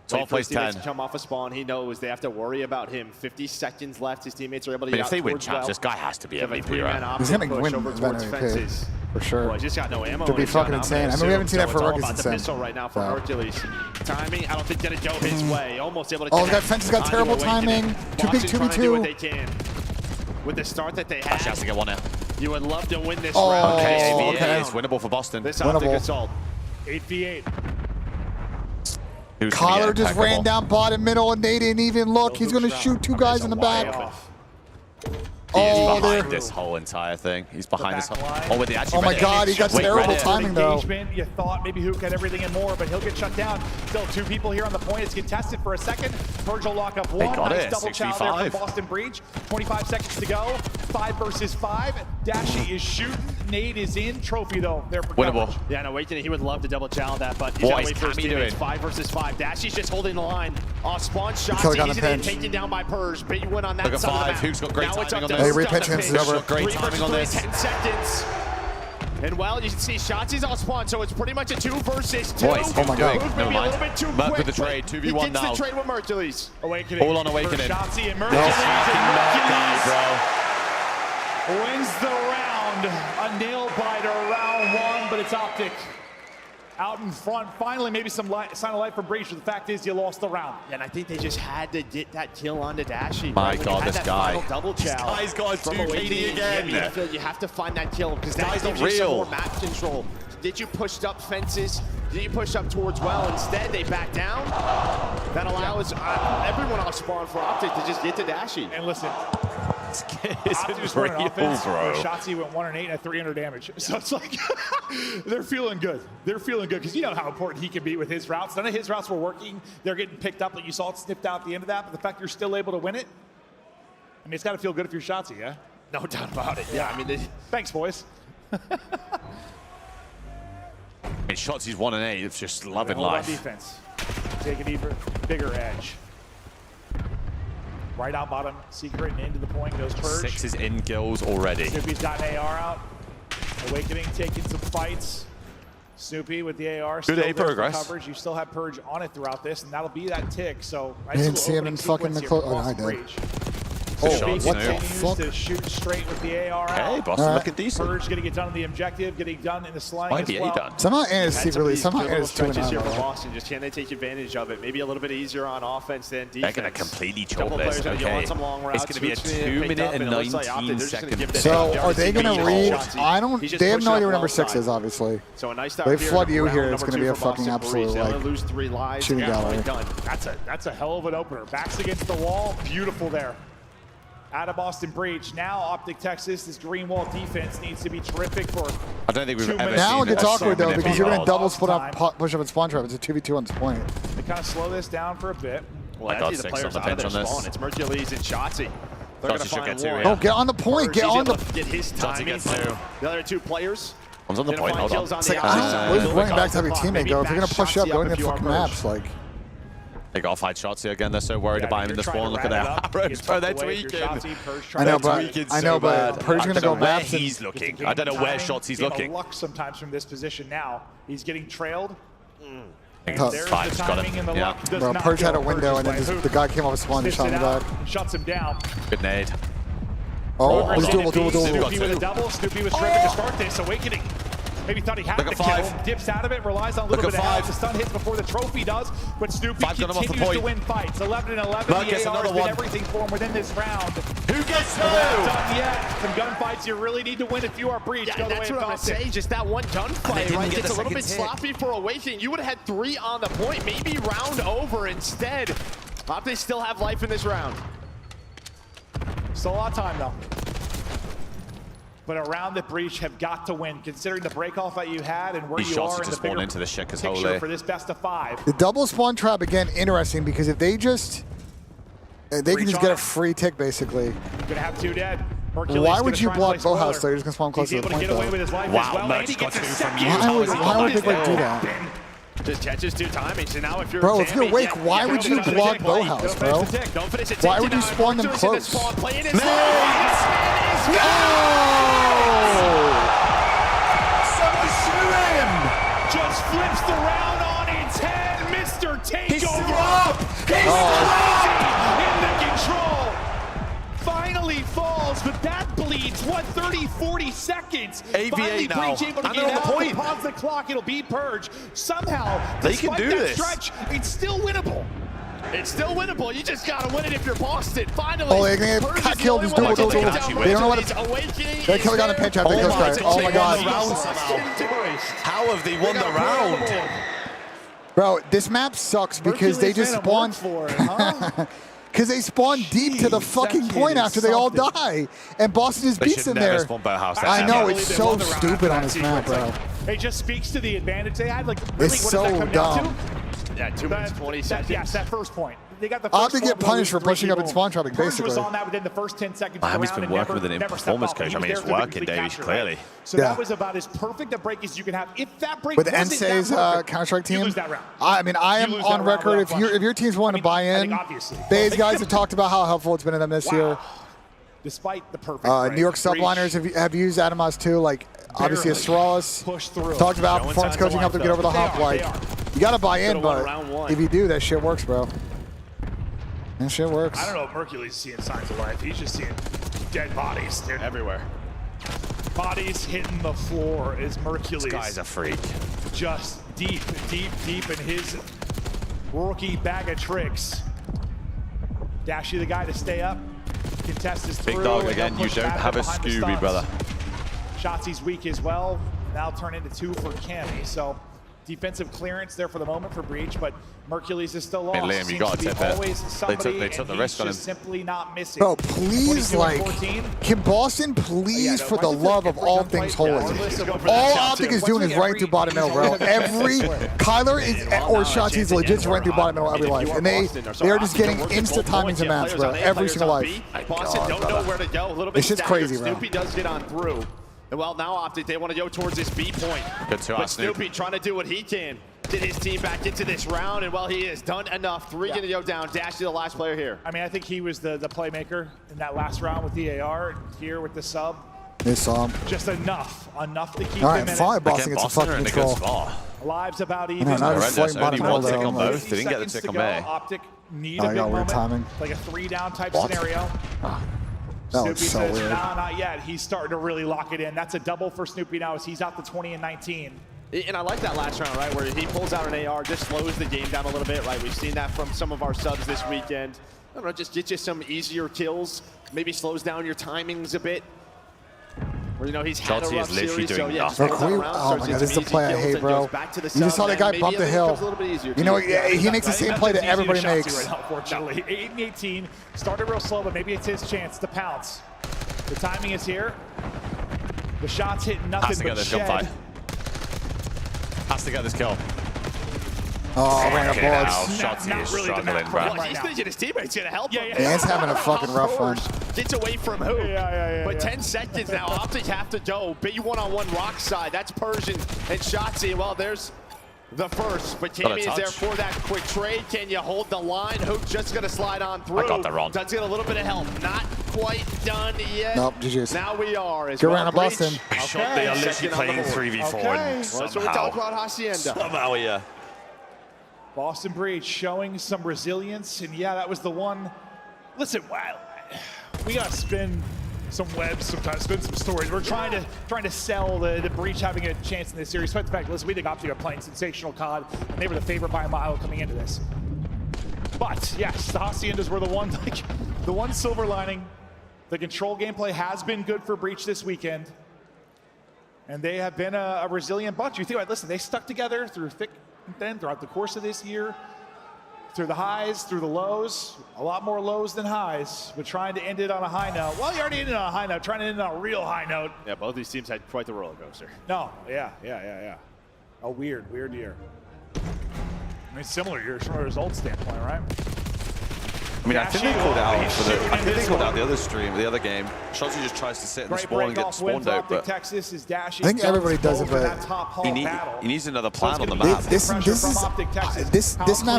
12 plays 10. To come off a spawn, he knows they have to worry about him. 50 seconds left. His teammates are able to But get if they win towards champs, well. this guy has to be MVP, right? He's going to win MVP, for sure. Well, he's just got no ammo. To be fucking insane. I mean, we haven't seen that for rookies since then. Missile right now for Hercules. Timing, I don't think going to go his way. Almost able to connect. That fence has got terrible timing. 2v2. With the start that they had. Actually has to get one out. You would love to win this round. Okay, it's winnable for Boston. This Optic assault. 8v8. Collar just ran down bottom middle, and they didn't even look. He's going to shoot 2 guys in the back. He's behind this whole entire thing. He's behind this whole. Oh, with the actually. Oh my God, he got terrible timing though. You thought maybe Hook had everything and more, but he'll get shut down. Still 2 people here on the point. It's contested for a second. Purge will lock up 1. Nice double chow there from Boston Breach. 25 seconds to go. 5 versus 5. Dashy is shooting. Nade is in. Trophy though. There for winnable. Yeah, no, Awakening, he would love to double chow that, but he's got to wait for his teammates. 5 versus 5. Dashy's just holding the line. Off spawn shots. Easy to taken down by Purge. Big win on that side of the map. Hook's got great timing on this. Hey, repitch him. Over. Great timing on this. 10 seconds. And well, you can see Shotzi's on spawn, so it's pretty much a 2 versus 2. Boys, oh my God. Never mind. A little bit too quick, with the trade, 2v1 now. He gets the trade with Hercules. Awakening. All on Awakening. Shotzi and Hercules. Wins the round. A nail biter round 1, but it's Optic out in front. Finally, maybe some sign of life for Breach, but the fact is you lost the round. And I think they just had to get that kill onto Dashy. My God, this guy. Double chow. This guy's got 2 KD again. Yeah, you have to find that kill because guy's not real. Some more map control. Did you push up fences? Did you push up towards well? Instead, they back down. That allows everyone off spawn for Optic to just get to Dashy. And listen, Optic is real, bro. Shotzi went 1 and 8 at 300 damage. So it's like they're feeling good. They're feeling good because you know how important he can be with his routes. None of his routes were working. They're getting picked up, like you saw it snipped out at the end of that. But the fact you're still able to win it, I mean, it's got to feel good if you're Shotzi, yeah? No doubt about it. Yeah, I mean, thanks, boys. I mean, Shotzi's 1 and 8. It's just loving life. Defense. Take an even bigger edge. Right out bottom, secret and into the point goes Purge. 6 is in gills already. Snoopy's got an AR out. Awakening taking some fights. Snoopy with the AR. Good A progress. Coverage. You still have Purge on it throughout this, and that'll be that tick. So I didn't see him in fucking the close. Oh, I did. Oh, what the fuck? To shoot straight with the AR out. Hey, Boston looking decent. Purge going to get done on the objective, getting done in the slang as well. Done. Somehow is secretly, somehow is 2 stretches here for Boston. Just can they take advantage of it? Maybe a little bit easier on offense than defense. They're going to completely choke this. Okay. It's going to be a 2 minute and 19 second. So are they going to read? I don't. They have no idea where number 6 is, obviously. So a nice start. They flood you here. It's going to be a fucking absolute like shooting gallery. That's a hell of an opener. Backs against the wall. Beautiful there. Out of Boston Breach. Now Optic Texas, this green wall defense needs to be terrific for I don't think we've ever now seen it gets awkward though because you're going to double split time. up, push up and spawn trap. It's a 2v2 on this point. They kind of slow this down for a bit. Well, actually, the players out of their spawn. It's Hercules and Shotzi. Shotzi should get 2 here. Oh, get on the point. Get on the. Get his Shotzi timing. gets 2. The other 2 players. One's on the point. Hold on. It's like, where's running back to have your teammate go? If you're gonna push up, go in the fucking maps. Like. They got to fight Shotzi again. They're so worried about him in the spawn. Look at their arrows, bro. They're tweaking. I know, but Purge's gonna go maps. He's looking. I don't know where Shotzi's looking. Luck sometimes from this position now. He's getting trailed. Tough. There's the timing and the luck does Bro, not Purge had a go window, and then Purge's way. just, the guy came off his spawn and shot him back. Shuts him down. Good nade. Oh, it was Snoopy dual. with a double. Snoopy was stripping to start this. Awakening. Maybe thought he had the kill. Dips out of it, relies on a little bit of help. The stun hits before the trophy does, but Snoopy continues to win fights. 11 and 11. The AR has been everything for him within this round. Who gets through? Not done yet. Some gunfights you really need to win if you are breached. Yeah, that's what I'm saying. Just that one gunfight, right? It's a little bit sloppy for Awakening. You would have had 3 on the point, maybe round over instead. Optic still have life in this round. Still a lot of time though. But around the breach have got to win, considering the break-off that you had and where you are in the bigger into the shit picture for this best of 5. The double spawn trap again, interesting because if they just, they can just get a free tick basically. You're gonna have 2 dead. Hercules Why would you block Bowhouse though? You're just gonna spawn close to the point though. Wow, Merch got 2 from you. Why would they do that? Just catches 2 timings, and now if you're Bro, if you're awake, why would you block Bowhouse, bro? Why would you spawn them close? Just flips the round on its head. Mr. Takeover. He's still up. In the control. Finally falls, but that bleeds. What, 30, 40 seconds? AVA now. Breach able to And get they're on the out, point. pause the clock. It'll be Purge. Somehow, They can do that this. stretch, it's still winnable. It's still winnable. You just gotta win it if you're Boston. Finally. Oh, they're gonna get killed. Just double. They don't know what to. They're killing on a pinch after Ghost Guy. Oh my god. How have they won the round? Bro, this map sucks because they just spawn. Because they spawn deep to the fucking point after they all die, and Boston just beats them there. I know, it's so stupid on this map, bro. It just speaks to the advantage they had. Like, really, It's what does that so come down dumb. to? Yeah, 2 minutes, 20 seconds. Yes, that first point. They got the first Optic get punished for pushing up and spawn trapping, Purge basically. was on that within the first 10 seconds. He's been working with an performance coach. I mean, it's working, Davies, clearly. So that was about as perfect a break as you can have. If that break With wasn't NCA's that perfect, Counter-Strike team, you lose that round. I mean, I am You lose on that round record. without If your team's willing to buy in, Bay's guys have talked about how helpful it's been to them this year. Despite the perfect New York subliners have used Adamas too. Like obviously Astralis talked about performance coaching helped them get over the hump. Like you got to buy in, but if you do, that shit works, bro. That shit works. I don't know if Mercury's seeing signs of life. He's just seeing dead bodies. They're everywhere. Bodies hitting the floor as Mercury's. This guy's a freak. Just deep in his rookie bag of tricks. Dashy the guy to stay up. Contest is through. Big dog again. You don't have a Scooby, brother. Shotzi's weak as well. Now turn into 2 for Cammy. So defensive clearance there for the moment for Breach, but Mercules is still lost. Liam, you got to tip it. They took the risk on him. Simply not missing. Bro, please, like, can Boston please, for the love of all things holy? All Optic is doing is running through bottom middle, bro. Every Kyler is or Shotzi's legit running through bottom middle every life, and they are just getting instant timings and maps, bro. Every single life. Boston don't know where to go. A little bit. It's just crazy, bro. Snoopy does get on through. And well, now Optic, they want to go towards this B point. Good to But Snoopy trying to do what he can. Get his team back into this round, and well, he has done enough. 3 gonna go down. Dashy, the last player here. I mean, I think he was the playmaker in that last round with the AR, here with the sub. They saw him. Just enough to keep all him right, in fine, it. Boston gets a fucking control. Lives about even. No, just floating bottom middle tick though. on both. They didn't get the tick on me. Optic need a I big got weird moment, timing. like a 3-down type What? scenario. That Snoopy was so says, weird. nah, not yet. He's starting to really lock it in. That's a double for Snoopy now as he's out to 20 and 19. And I like that last round, right, where he pulls out an AR, just slows the game down a little bit, right? We've seen that from some of our subs this weekend. I don't know, just get you some easier kills, maybe slows down your timings a bit. Where, you know, he's had a Shotzi rough is literally series, so doing yeah, nothing. just Bro, pulls out oh rounds, my starts god, this is some the play I easy hate, kills, bro. and goes back to the You just sub, saw the and guy maybe bump the it hill. becomes a little bit easier You know, to he makes the same play that everybody Shotzi makes. Right now, unfortunately, 8 and 18. Started real slow, but maybe it's his chance to pounce. The timing is here. The shots hit nothing Has to get but this shed. gunfight. Has to get this kill. Oh, ran Okay, up now bullets. Shotzi is struggling, bro. Well, he's thinking his teammate's gonna help him. Man's having a fucking rough one. Gets away from who? But yeah. 10 seconds now. Optic have to go. Big one-on-one rock side. That's Persian and Shotzi. Well, there's the first. But Got a Cammy is there touch. for that quick trade. Can you hold the line? Hook just gonna slide on through. I got that wrong. Does get a little bit of help. Not quite done yet. Nope, GG's. Now we are. As Good well. round of Boston. Shot, they are literally Second on the playing board. 3v4 Okay. and Well, that's what we somehow. talk about Hacienda. Somehow, yeah. Boston Breach showing some resilience, and yeah, that was the one. Listen, wow, we gotta spin some webs sometimes, spin some stories. We're trying to sell the Breach having a chance in this series. Despite the fact, listen, we think Optic are playing sensational COD, and they were the favorite by a mile coming into this. But yes, the Haciendas were the one silver lining. The control gameplay has been good for Breach this weekend, and they have been a resilient bunch. You think about it, listen, they stuck together through thick and thin throughout the course of this year, through the highs, through the lows, a lot more lows than highs, but trying to end it on a high note. Well, you already ended on a high note, trying to end it on a real high note. Yeah, both these teams had quite the roller coaster. No, yeah. A weird year. I mean, similar years from a results standpoint, right? I mean, I think they called out for the. I think they called out the other stream, the other game. Shotzi just tries to sit in the spawn and get spawned out, but Texas is Dashy. I think everybody does it, but he needs another plan on the map. This map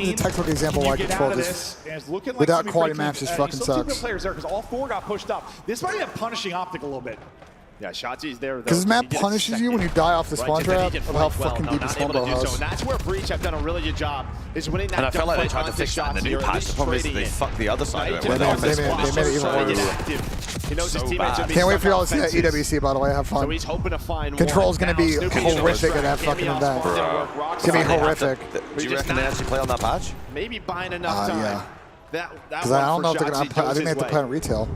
is a textbook example why control this without quality maps just fucking sucks. Players there because all four got pushed up. This might end up punishing Optic a little bit. Yeah, Shotzi's there. Because this map punishes you when you die off the spawn trap of how fucking deep the spawn ball So is. that's where Breach have done a really good job, is winning that. And I felt like they tried to onto fix that in the new Shotzi, or at patch. The least problem is that trading they it. fucked the other side of it. They When made it even Trying to get worse. active. He knows his So teammates bad. are being Can't wait for stuck y'all on to see that fences. EWC, by the way. Have So fun. he's hoping to find Control's one. going to be Now, Snoopy horrific at that Cammy fucking also event. didn't work. Rock It's going to be side. horrific. Do you reckon they actually play on that patch? Maybe buying enough time. Yeah. That Because I don't know if they're going to. I think they have to play play on retail.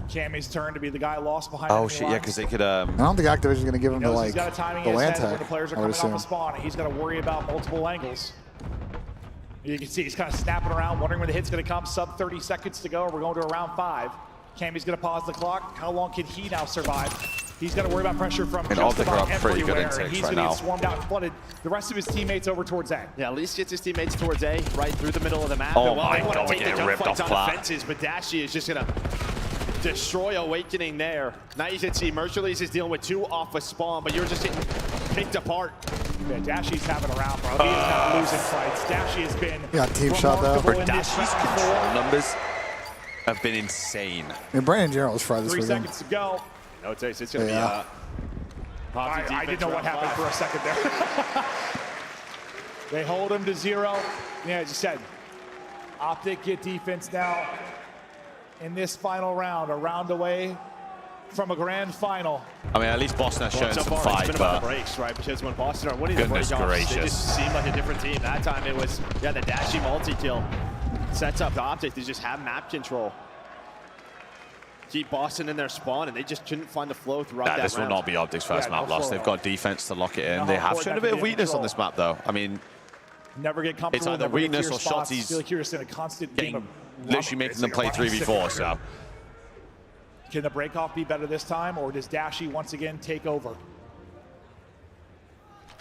Cammy's turn to be the guy lost behind. Oh shit, yeah, because they could. I don't think Activision's going to give him the Knows like he's got a timing the in his land head when tag. the players are I would coming off assume. a spawn, and he's got to worry about multiple angles. You can see he's kind of snapping around, wondering when the hit's going to come. Sub 30 seconds to go. We're going to round 5. Cammy's going to pause the clock. How long can he now survive? He's got to worry about pressure from And just Optic are about up pretty good everywhere, intakes and he's right going to now. get swarmed out and flooded. The rest of his teammates over towards A. Yeah, at least gets his teteammates towards A, right through the middle of the map. Oh And while my they wanna God, we're take the getting ripped gunfights off on the plat. fences, but Dashy is just gonna destroy Awakening there. Now you can see Mercules is dealing with 2 off a spawn, but you're just getting picked apart. Yeah, Dashy's having a round, bro. He is not losing fights. Dashy has been Yeah, team shot though. remarkable For in this Dashy's round. control numbers have been insane. And Brandon in general is fried this 3 weekend. seconds to go. No, it's gonna Yeah. be I didn't know what happened for a second there. They hold him to 0. Yeah, as you said, Optic get defense now in this final round, a round away from a grand final. I mean, at least Boston has shown so some far, fight, it's been about but the breaks, right? Because when Boston are winning the Goodness breakoffs, they gracious. just seem like a different team. That time it was, yeah, the Dashy multi-kill sets up the Optic to just have map control. Keep Boston in their spawn, and they just couldn't find the flow throughout that this will round. not be Optic's first Yeah, map no loss. flow. They've got defense to lock it in. No, They have Ford shown a never bit of get weakness on control. this map, though. I mean, Never get comfortable. It's either never get to weakness your or spots. Shotzi's Feel like you're just in a constant game of literally making them play 3v4, so. Can the breakoff be better this time, or does Dashy once again take over?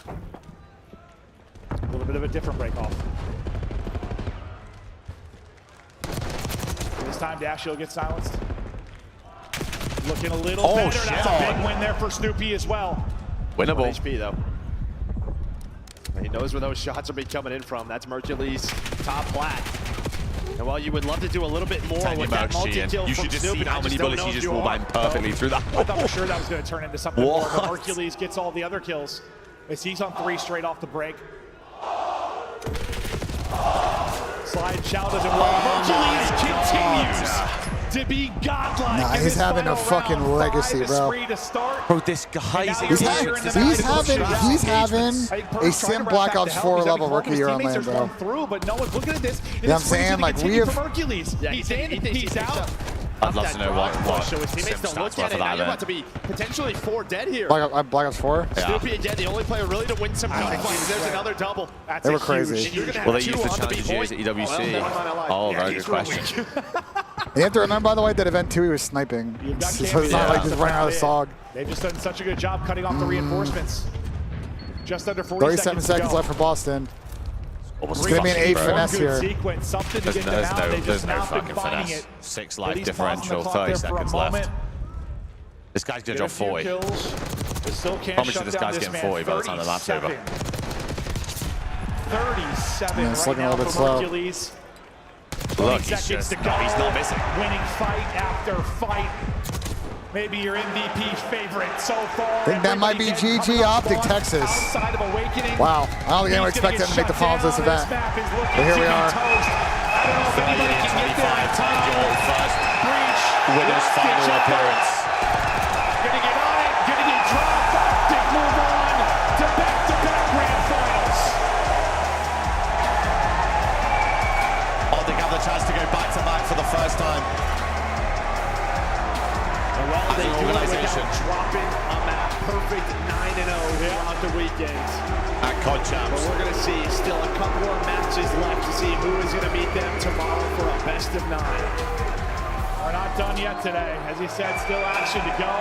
A little bit of a different breakoff. This time Dashy will get silenced. Looking a little better. shit. That's a big win there for Snoopy as well. Winnable. 1 HP though. He knows where those shots are be coming in from. That's Mercules top plat. And while you would love to do a little bit more with that multi-kill You from should just Snoopy, see how I many don't bullets know he if just you wall are. banged perfectly through that. I thought for sure that was going to turn into something more, but What? Hercules gets all the other kills as he's on 3 straight off the break. Slide shout as it was. Hercules continues to be godlike. Nah, in he's this having a final fucking round. legacy, 5-3 bro. to start. Bro, this guy's He's having a Sim Black Ops 4 level rookie year on lane, bro. Through, but no one's looking at this. You know what I'm saying? Like, we have. Hercules. Yeah, He's in, he's out. I'd love to know what So his teammates Sim don't look stats were at for it. Now that you're about event. to be potentially 4 dead here. Black Ops 4? Snoopy again, the only player really to win some gunfights. There's another double. That's They were a crazy. Huge, you're gonna Well, have they 2 used the on the challenge B years point. at EWC. Well, never mind, I lied. Oh, Yeah, very he's good question. You have to remember, by the way, that event 2 he was sniping. So it's not like just running out of SOG. They've just done such a good job cutting off the reinforcements. Just under 40 37 seconds to go. left for Boston. Almost It's gonna be an 8 bro. finesse here. Sequence, something to There's get them out. They've there's just no not been fucking finding finesse. it. 6 But life he's pausing the differential, clock 30 there for a seconds moment. left. This guy's gonna drop 40. Kills, but still can't Promise you shut this down guy's this getting man. 40 by the time the map's over. 37 Yeah, it's right looking a now little bit for slow. Hercules. Look, he's 20 seconds just, to go. he's not missing. Winning fight after fight. Maybe your MVP favorite so far. I think that might be GG Optic Texas. Outside of Awakening. Wow, I don't think anyone expected them to make the finals of this event. But here we are. 38-25 timed your first winners final appearance. Gonna get on it, gonna get dropped. Optic move on to back-to-back grand finals. Optic have the chance to go back-to-back for the first time. As an organization. Dropping a map, perfect 9-0 throughout the weekend. At CoD Champs. But we're going to see still a couple more matches left to see who is going to meet them tomorrow for a best of 9. We're not done yet today. As he said, still action to go.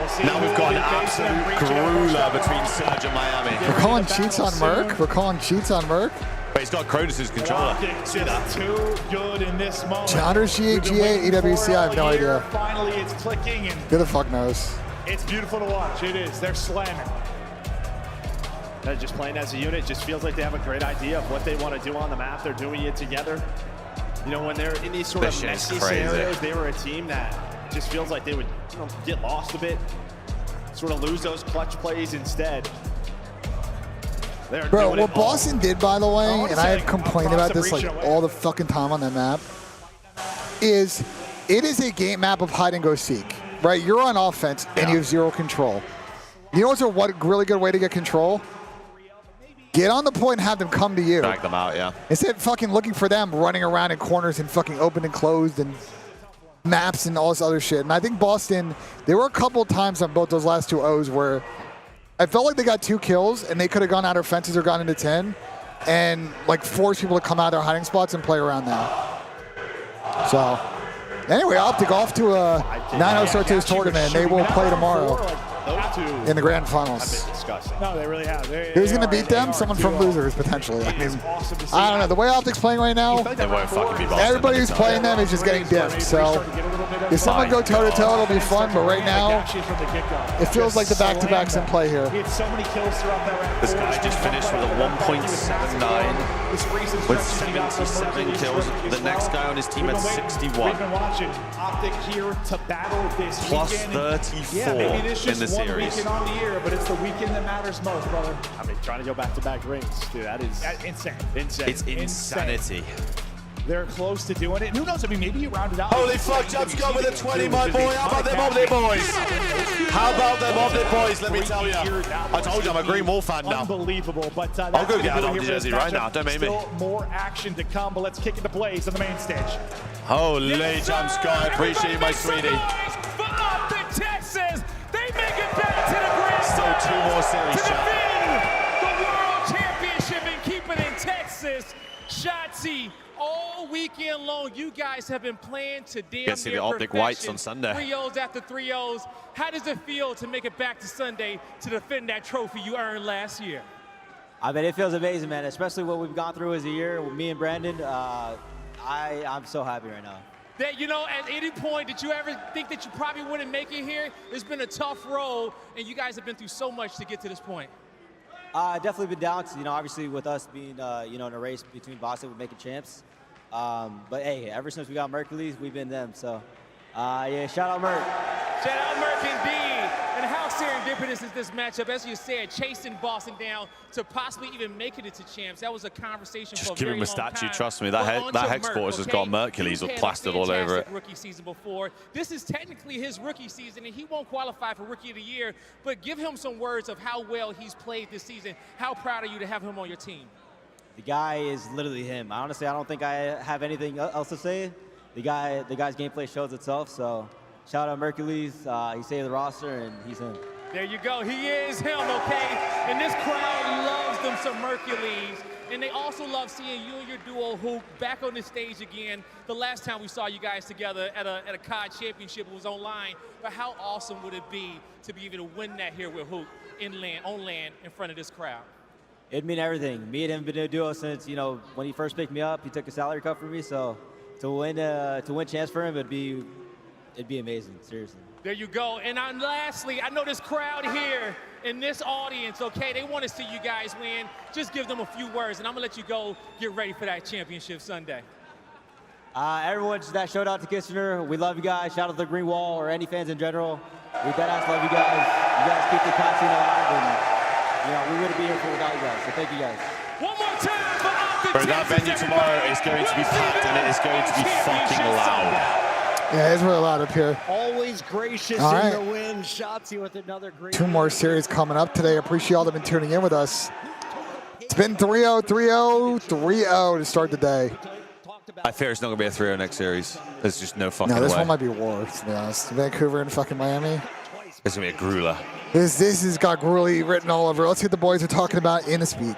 We'll see Now we've got an absolute grueler between Surge and Miami. We're calling cheats on Merc. We're calling cheats on Merc. But he's got Cronus' controller. Optic See that? just too good in this moment. Chowders, GA, EWC, I have no idea. Finally, it's clicking, and Who the fuck knows? it's beautiful to watch. It is. They're slamming. They're just playing as a unit. Just feels like they have a great idea of what they want to do on the map. They're doing it together. You know, when they're in these sort of messy scenarios, they were a team that just feels like they would, you know, get lost a bit, sort of lose those clutch plays instead. Bro, what Boston did, by the way, and I had complained about this like all the fucking time on that map, is it is a game map of hide and go seek, right? You're on offense and you have zero control. You know what's a really good way to get control? Get on the point and have them come to you. Drag them out, yeah. Instead of fucking looking for them running around in corners and fucking open and closed and maps and all this other shit. And I think Boston, there were a couple times on both those last 2 O's where I felt like they got 2 kills and they could have gone out of fences or gone into 10 and like forced people to come out of their hiding spots and play around that. So anyway, Optic off to a 9-0 start to this tournament. They will play tomorrow in the grand finals. No, they really have. Who's going to beat them? Someone from losers, potentially. I mean, I don't know. The way Optic's playing right now, They won't fucking be Boston. everybody who's playing them is just getting dipped. So if someone go toe-to-toe, it'll be fun. But right now, it feels like the back-to-back's in play here. He had so many kills throughout that round. This guy just finished with a 1.79 with 77 kills. The next guy on his team at 61. We've been watching Optic here to battle this Plus weekend. 34 Yeah, maybe it is in just the one series. weekend on the year, but it's the weekend that matters most, brother. I mean, trying to go back-to-back rings, dude, that is insane. Insane. It's insanity. They're close to doing it. And who knows? I mean, maybe you round it out. Holy fuck, Jump's gone with a 20, my boy. How about them Optic boys? How about them Optic boys, let me tell you. I told you I'm a Green Wall fan now. Unbelievable. But I'll go get an Optic jersey right now. Don't make me. Still more action to come, but let's kick into plays on the main stage. Holy Jumps, guy. Appreciate you, my sweetie. For Optic Texas, they make it back to the grand Still 2 more series, to chat. defend the world championship and keep it in Texas. Shotzi, all weekend long, you guys have been playing to damn Gonna see the near Optic perfection. whites on Sunday. 3-0s after 3-0s. How does it feel to make it back to Sunday to defend that trophy you earned last year? I mean, it feels amazing, man, especially what we've gone through as a year with me and Brandon. I'm so happy right now. That, you know, at any point, did you ever think that you probably wouldn't make it here? It's been a tough road, and you guys have been through so much to get to this point. Definitely been down, you know, obviously with us being, you know, in a race between Boston, we're making champs. But hey, ever since we got Mercules, we've been them. So, yeah, shout out Merc. Shout out Merc indeed. And how serendipitous is this matchup? As you said, chasing Boston down to possibly even make it into champs. That was a conversation Just for a give very him a long statue, time. trust me. But That on to hex Merc, quarters has okay? got Mercules He's or had a plastered all over it. fantastic rookie season before. This is technically his rookie season, and he won't qualify for Rookie of the Year. But give him some words of how well he's played this season. How proud are you to have him on your team? The guy is literally him. Honestly, I don't think I have anything else to say. The guy's gameplay shows itself. So, shout out Mercules. He saved the roster, and he's him. There you go. He is him, okay? And this crowd loves them some Mercules. And they also love seeing you and your duo Hoop back on the stage again. The last time we saw you guys together at a COD championship was online. But how awesome would it be to be able to win that here with Hoop on land in front of this crowd? It'd mean everything. Me and him have been a duo since, you know, when he first picked me up, he took a salary cut for me. So to win champs for him, it'd be amazing. Seriously. There you go. And lastly, I know this crowd here in this audience, okay, they want to see you guys win. Just give them a few words, and I'm going to let you go get ready for that championship Sunday. Everyone that showed out to Kitchener, we love you guys. Shout out to the Green Wall or any fans in general. We deadass love you guys. You guys keep the content alive, and you know, we wouldn't be here without you guys. So thank you guys. One more time for Optic. Bro, that venue tomorrow is going to be packed, and it is going to be fucking loud. Yeah, it's really loud up here. Always gracious All right. in the win. Shotzi with another great. 2 more series coming up today. Appreciate all that have been tuning in with us. It's been 3-0, 3-0, 3-0 to start the day. I fear it's not going to be a 3-0 next series. There's just no fucking way. No, this one might be worse, to be honest. Vancouver and fucking Miami. It's going to be a grueler. This has got gruely written all over. Let's see what the boys are talking about in a speak.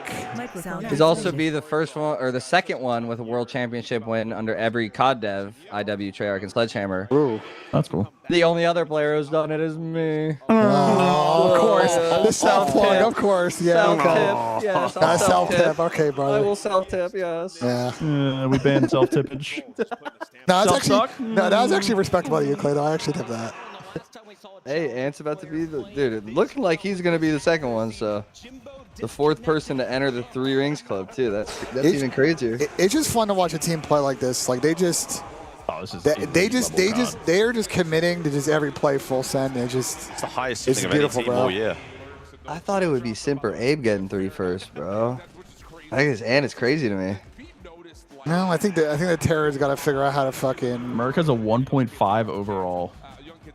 He's also be the first one or the second one with a world championship win under every COD dev, IW, Treyarch, and Sledgehammer. Ooh, that's cool. The only other player who's done it is me. Oh, of course. The self-plug, of course. Yeah. Self-tip. Yes, I'll self-tip. Okay, brother. I will self-tip, yes. Yeah. We banned self-tippage. No, that was actually respectable of you, Clayton. I actually did that. Hey, Ant's about to be the dude. It looking like he's gonna be the second one, so the 4th person to enter the 3 Rings Club too. That's even crazier. It's just fun to watch a team play like this. Like they are just committing to just every play full send. It's the highest it's thing beautiful, of any team all year. I thought it would be Simper Abe getting 3 first, bro. I think this Ant is crazy to me. No, I think the Terror's got to figure out how to fucking. Merc has a 1.5 overall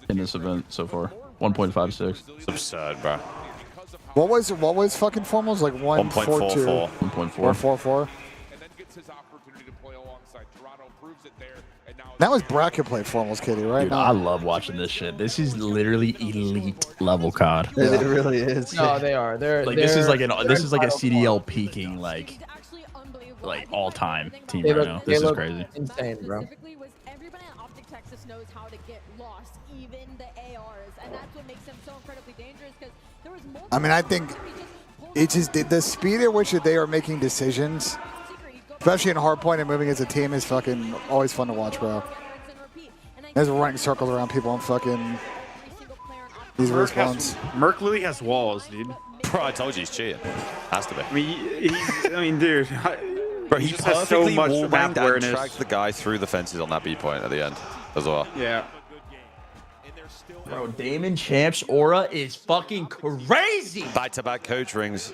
in this event so far. 1.56. It's absurd, bro. What was fucking formals like 1.42? 1.44. That was bracket play formals, Kitty, right? Dude, I love watching this shit. This is literally elite level COD. Yeah. It really is. No, they are. This is like a CDL peaking like all time team right now. This is crazy. Insane, bro. Everybody at Optic Texas knows how to get lost, even the ARs, and that's what makes them so incredibly dangerous. Because there was multiple. I mean, I think it just the speed at which they are making decisions, especially in hardpoint and moving as a team, is fucking always fun to watch, bro. There's running circles around people and fucking these respawns. Merc literally has walls, dude. Bro, I told you he's cheating. Has to be. I mean, dude. Bro, he just has so much map awareness. And tracked the guy through the fences on that B point at the end as well. Yeah. Bro, Damon Champ's aura is fucking crazy. Back-to-back coach rings.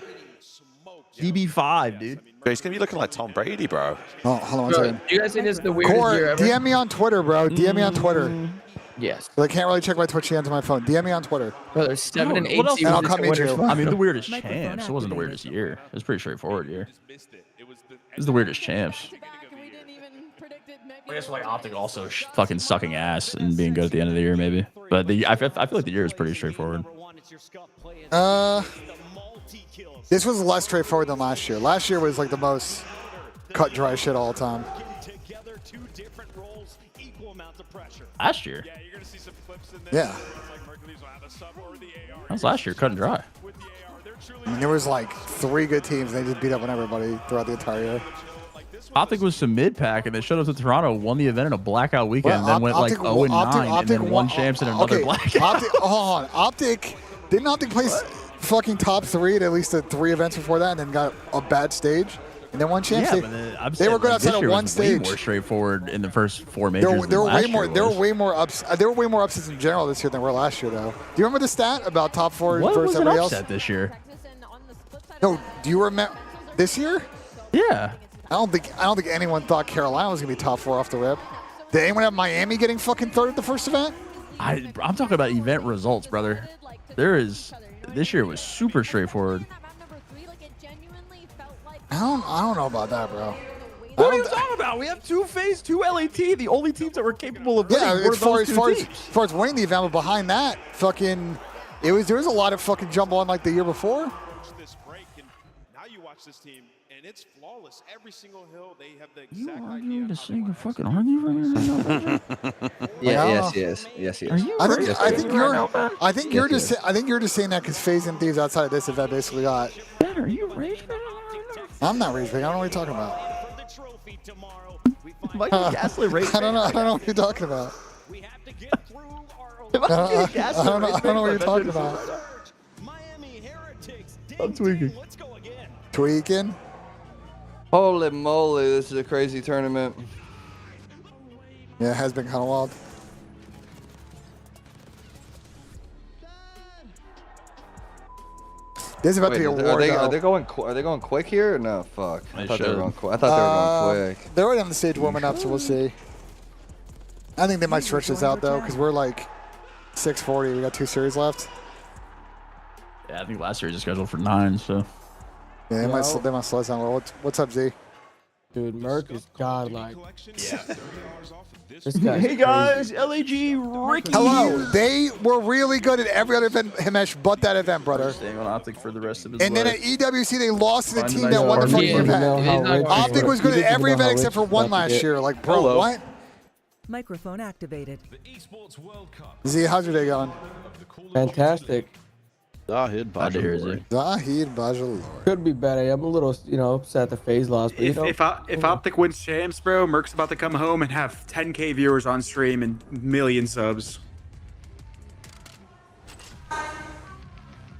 DB5, dude. Bro, he's going to be looking like Tom Brady, bro. Oh, hold on one second. Do you guys think this is the weirdest Core, year ever? DM me on Twitter, bro. DM me on Twitter. Yes. I can't really check my Twitch hands on my phone. DM me on Twitter. Bro, there's 7 and 8 and I'll come meet you. I mean, the weirdest champs. It wasn't the weirdest year. It was a pretty straightforward year. It was the weirdest champs. I guess like Optic also fucking sucking ass and being good at the end of the year, maybe. But I feel like the year is pretty straightforward. This was less straightforward than last year. Last year was like the most cut dry shit all the time. Last year? Yeah. That was last year, cut and dry. I mean, there was like 3 good teams. And they just beat up on everybody throughout the entire year. Optic was some mid-pack, and they showed up to Toronto, won the event in a blackout weekend, and then went like 0-9, and then won champs in another blackout. Hold on. Didn't Optic place fucking top 3 at least the 3 events before that, and then got a bad stage, and then won champs? Yeah, they were good outside of one stage. Way more straightforward in the first 4 majors. There were way more upsets in general this year than were last year, though. Do you remember the stat about top 4 versus everybody else? What was an upset this year? No, do you remember this year? Yeah. I don't think anyone thought Carolina was gonna be top 4 off the rip. Did anyone have Miami getting fucking 3rd at the first event? I'm talking about event results, brother. This year was super straightforward. I don't know about that, bro. What are you talking about? We have 2 phase 2 LAT, the only teams that were capable of winning. Yeah, as far as winning the event, but behind that, fucking, there was a lot of fucking jump on like the year before. Now you watch this team, and it's flawless. Every single hill, they have the You exact arguing to sing a fucking argue right now? Yes. Are you I think you're just saying that because FaZe and Thieves outside of this event basically got. Ben, are you rage right now? I'm not rage bait. I don't know what you're talking about. Michael Gasly rage I don't know what you're talking about. I don't know what you're talking about. I'm tweaking. Tweaking? Holy moly, this is a crazy tournament. Yeah, it has been kind of wild. This is about to be a war. Are they going quick here or no? Fuck. I thought they were going quick. I thought they were going quick. They're already on the stage warming up, so we'll see. I think they might stretch this out though, because we're like 6:40. We got 2 series left. Yeah, I think last series is scheduled for 9, so. Yeah, they might slow us down a little. What's up, Z? Dude, Merc is godlike. Yeah. Hey guys, LAG Ricky. Hello. They were really good at every other event, Himesh, but that event, brother. Staying on Optic for the rest of his And life. then at EWC, they lost to the team that won the fucking event. Optic was good at every event except for one last year. Like, bro, what? Microphone activated. Z, how's your day going? Fantastic. Zahid Bajalor. Zahid Bajalor. Could be better. I'm a little, upset the phase loss. But If Optic wins champs, bro, Merc's about to come home and have 10K viewers on stream and million subs.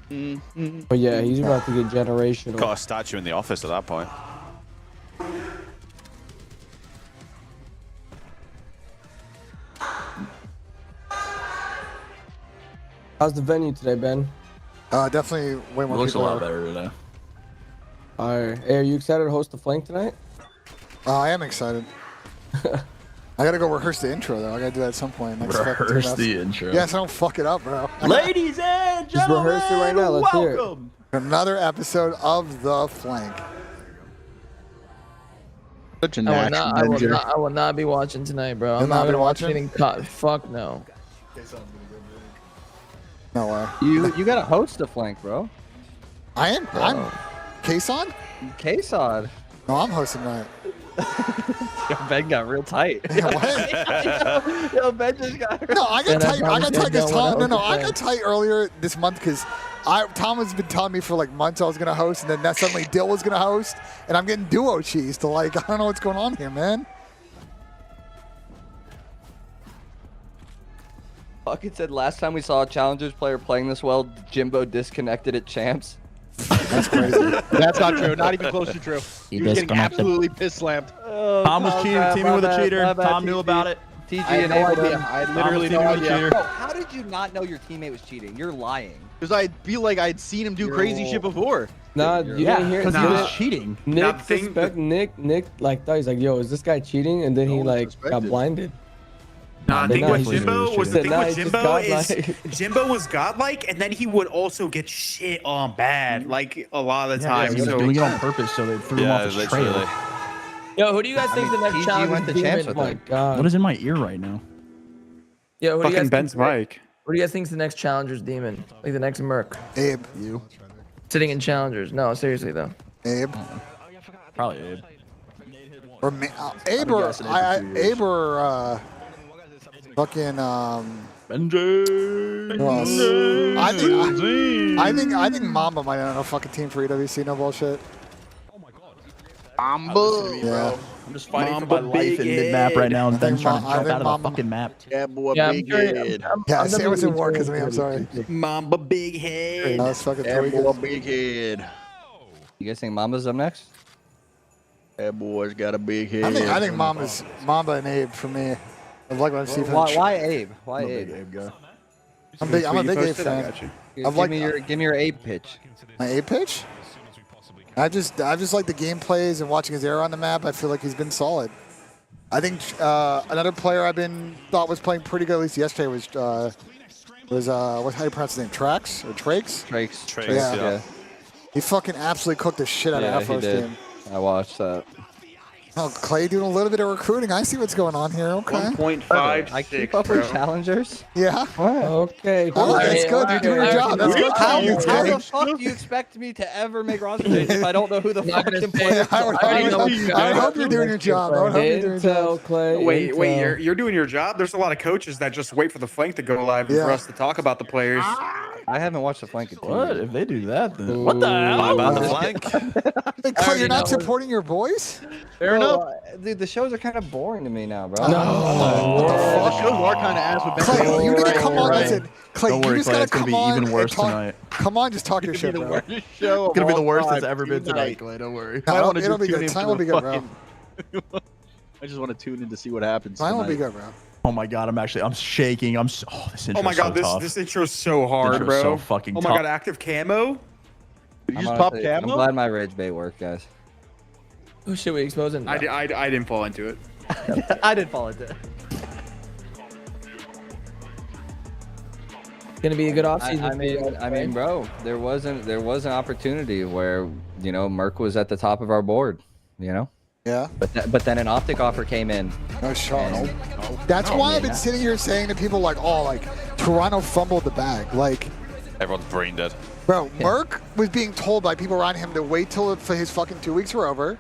But yeah, he's about to get generational. Got a statue in the office at that point. How's the venue today, Ben? Definitely way more Looks a people lot are. better today. All right. Hey, are you excited to host the flank tonight? I am excited. I gotta go rehearse the intro though. I gotta do that at some point. Rehearse the intro. Yes, I don't fuck it up, bro. Ladies and Just gentlemen, rehearse it right now. Let's hear it. welcome. Another episode of The Flank. Such a I natural ninja. will not be watching tonight, bro. You'll I'm not not be gonna watch watching? anything. Fuck no. No way. You gotta host the flank, bro. I am. I'm. Kason? Kason. No, I'm hosting that. Yo, Ben got real tight. Yeah, what? Yo, Ben just got. No, I got tight. I got tight because Tom. wanna No, host I the got tight earlier this month because Tom has been telling me for like months I was gonna host, and then that suddenly Dill was gonna host, and I'm getting duo cheese to like I don't know what's going on here, man. Fucking said last time we saw a Challengers player playing this well, Jimbo disconnected at Champs. That's crazy. That's not true. Not even close to true. He was getting disconnected. absolutely piss slammed. Tom was cheating, teaming with a cheater. Tom knew about it. TG I had no enabled idea. him. I had literally no idea. Bro, how did you not know your teammate was cheating? You're lying. Because I feel like I'd seen him do crazy shit before. Nah, you didn't hear it. Because he was cheating. Nick like thought he's like, yo, is this guy cheating? And then he like got blinded. Nah, I think Nah, what he's Jimbo was, cheating. the thing Nah, with he's just Jimbo is godlike. Jimbo was godlike, and then he would also get shit on bad, like a lot of the time. He was So doing it on purpose, so they threw him off his trail. Yo, who do you guys think the next PG challenge went to demon? champs with Oh my him. god. What is in my ear right now? Yo, who do you guys fucking Ben's think, mic. What do you guys think's the next challenger's demon? Like the next Merc Abe, you. sitting in challengers? No, seriously though. Abe. Probably Abe. Or Abe or Abe or fucking BENJ. who else? I think Mamba might have a fucking team for EWC. No bullshit. Mamba. Yeah. I'm just fighting for my life in mid-map right now and then trying to jump out of the fucking map. Yeah, boy, Yeah, big I'm head. Yeah, say it was in war because of me. I'm sorry. Mamba big head. I was fucking That tweaking. boy, big head. You guys think Mamba's up next? That boy's got a big head. I think Mamba and Abe for me. I like what I've seen from Why Abe? Why I'm a Abe? big Abe guy. I'm a big Abe I fan. got you. Give me your Abe pitch. My Abe pitch? I just like the gameplays and watching his era on the map. I feel like he's been solid. I think another player thought was playing pretty good at least yesterday was how do you pronounce his name? Trax or Trakes? Trakes. Yeah. He fucking absolutely cooked the shit out of Yeah, he Afro's did. team. I watched that. Oh, Clay doing a little bit of recruiting. I see what's going on here. Okay. 1.56. I keep up with challengers. Yeah. Okay. Oh, that's good. You're doing your job. That's good. How That's the good. fuck do you expect me to ever make roster changes if I don't know who the Not fucking gonna player say- I would hope you're doing your job. I would hope you're doing your job. Intel, Clay. Wait, Intel. you're doing your job? There's a lot of coaches that just wait for the flank to go live Yeah. for us to talk about the players. I haven't watched the flank. What if they do that? Then what the hell? Why about the flank? Clay, you're not supporting your boys? Fair enough. Dude, the shows are kind of boring to me now, bro. The shows are kind of ass with Ben. Clay, you need to come on. Listen, Clay, Don't you worry, just Clay. gotta It's gonna come be on even worse and talk. tonight. Come on, just talk your shit, bro. It's gonna be the worst it's ever been tonight, Clay. Don't worry. No, it'll be good. Time will be good, bro. I just want to tune in to see what happens. Time will be tonight. good, bro. Oh my god, I'm shaking. Oh, this intro. Oh my god, this intro's so hard, Intro's bro. so fucking oh my tough. god, active camo. Did you just I'm pop honestly- I'm camo? glad my rage bait worked, guys. Oh shit, we exposing. I didn't fall into it. I did fall into it. Gonna be a good offseason. I mean, bro, there was an opportunity where Merc was at the top of our board, Yeah. But then an Optic offer came in. No shot. That's why I've been sitting here saying to people like, oh, like Toronto fumbled the bag. Like, Everyone's brain dead. bro, Merc was being told by people around him to wait till his fucking 2 weeks were over.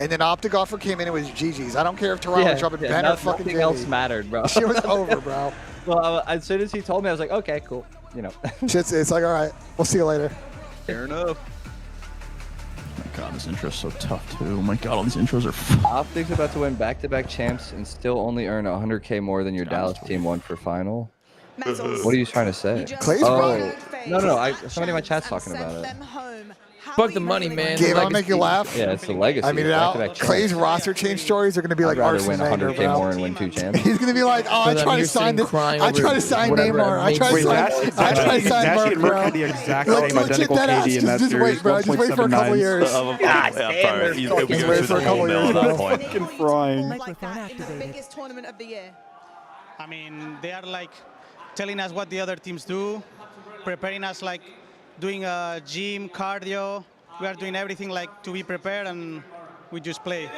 And then Optic offer came in, it was GG's. I don't care if Toronto was dropping Ben or fucking nothing else mattered, bro. Shit was over, bro. Well, as soon as he told me, I was like, okay, cool. It's like, all right, we'll see you later. Fair enough. Oh my god, this intro's so tough too. Oh my god, all these intros are. Optic's about to win back-to-back champs and still only earn 100K more than your Dallas team won for final. What are you trying to say? Clay's no. Somebody in my chat's talking about it. Fuck the money, man. Game on make you laugh? Yeah, it's the legacy. I mean, it out. Back-to-back Clay's champs. roster change stories are going to be like I'd rather Arsene win Wenger, 100K more bro. and win 2 champs. He's going to be like, oh, I tried to sign this. I tried to sign Neymar. I tried to sign Merc, bro. had the exact Like, same legit identical that ass. KD in that Just series. wait, bro. Just wait for a couple years. God damn, he's Just wait for a couple years, bro. Fucking frying. Microphone activated. Biggest tournament of the year. I mean, they are like telling us what the other teams do, preparing us like doing a gym, cardio. We are doing everything like to be prepared, and we just play,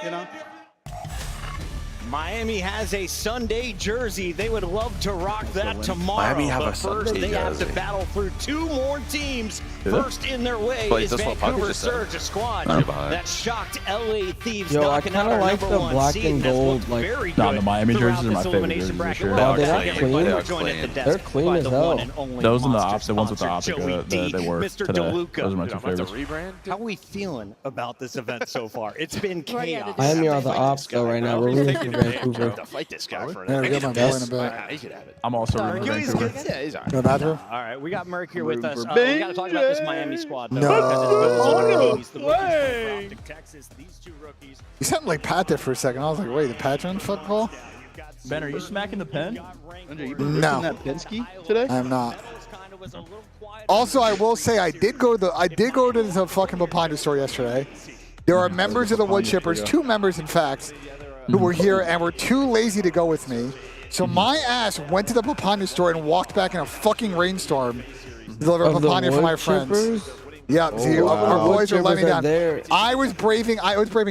Miami has a Sunday jersey. They would love to rock that tomorrow. Miami have but a first, Sunday they have to jersey. battle through 2 more teams. Do they? First in their way Wait, is that's what Puck Vancouver just said. Surge, a squad No, behind. that shocked LA Thieves. Yo, I knocking out kinda our like number the 1 black seed, and and that's gold, looked like- very Nah, good the Miami throughout jerseys are this my favorite elimination jerseys for bracket. sure. We'll Oh, they're have not everyone clean. joined at the desk They're clean by as the hell. one and only Those and the monster ones with the sponsor, Optic, Joey D, they work Mr. today. DeLuca. Those are my two favorites. How are we feeling about this event so far? It's been chaos. Miami are the ops though right now. We're rooting for Vancouver. To fight this guy for Yeah, we got my boy in a bit. I'm also rooting for He's Vancouver. good. Yeah, he's all right. Go bathroom? All right, we got Merc here with Rooting us. for We got to talk about this Miami squad, though. No. Because it's way. Texas, these 2 rookies. You sounded like Pat there for a second. I was like, wait, the Pat on football? Ben, are you smacking the pen? Andre, you been No. lifting that Penske today? I'm not. Also, I will say I did go to the fucking Papanda store yesterday. There are members of the Wood Chippers, 2 members in fact, who were here and were too lazy to go with me. So my ass went to the Papanda store and walked back in a fucking rainstorm to deliver Of the Papanda for my Wood friends. Chippers? Yeah, see, wow. our boys Wood are letting me Chippers are down. there. I was braving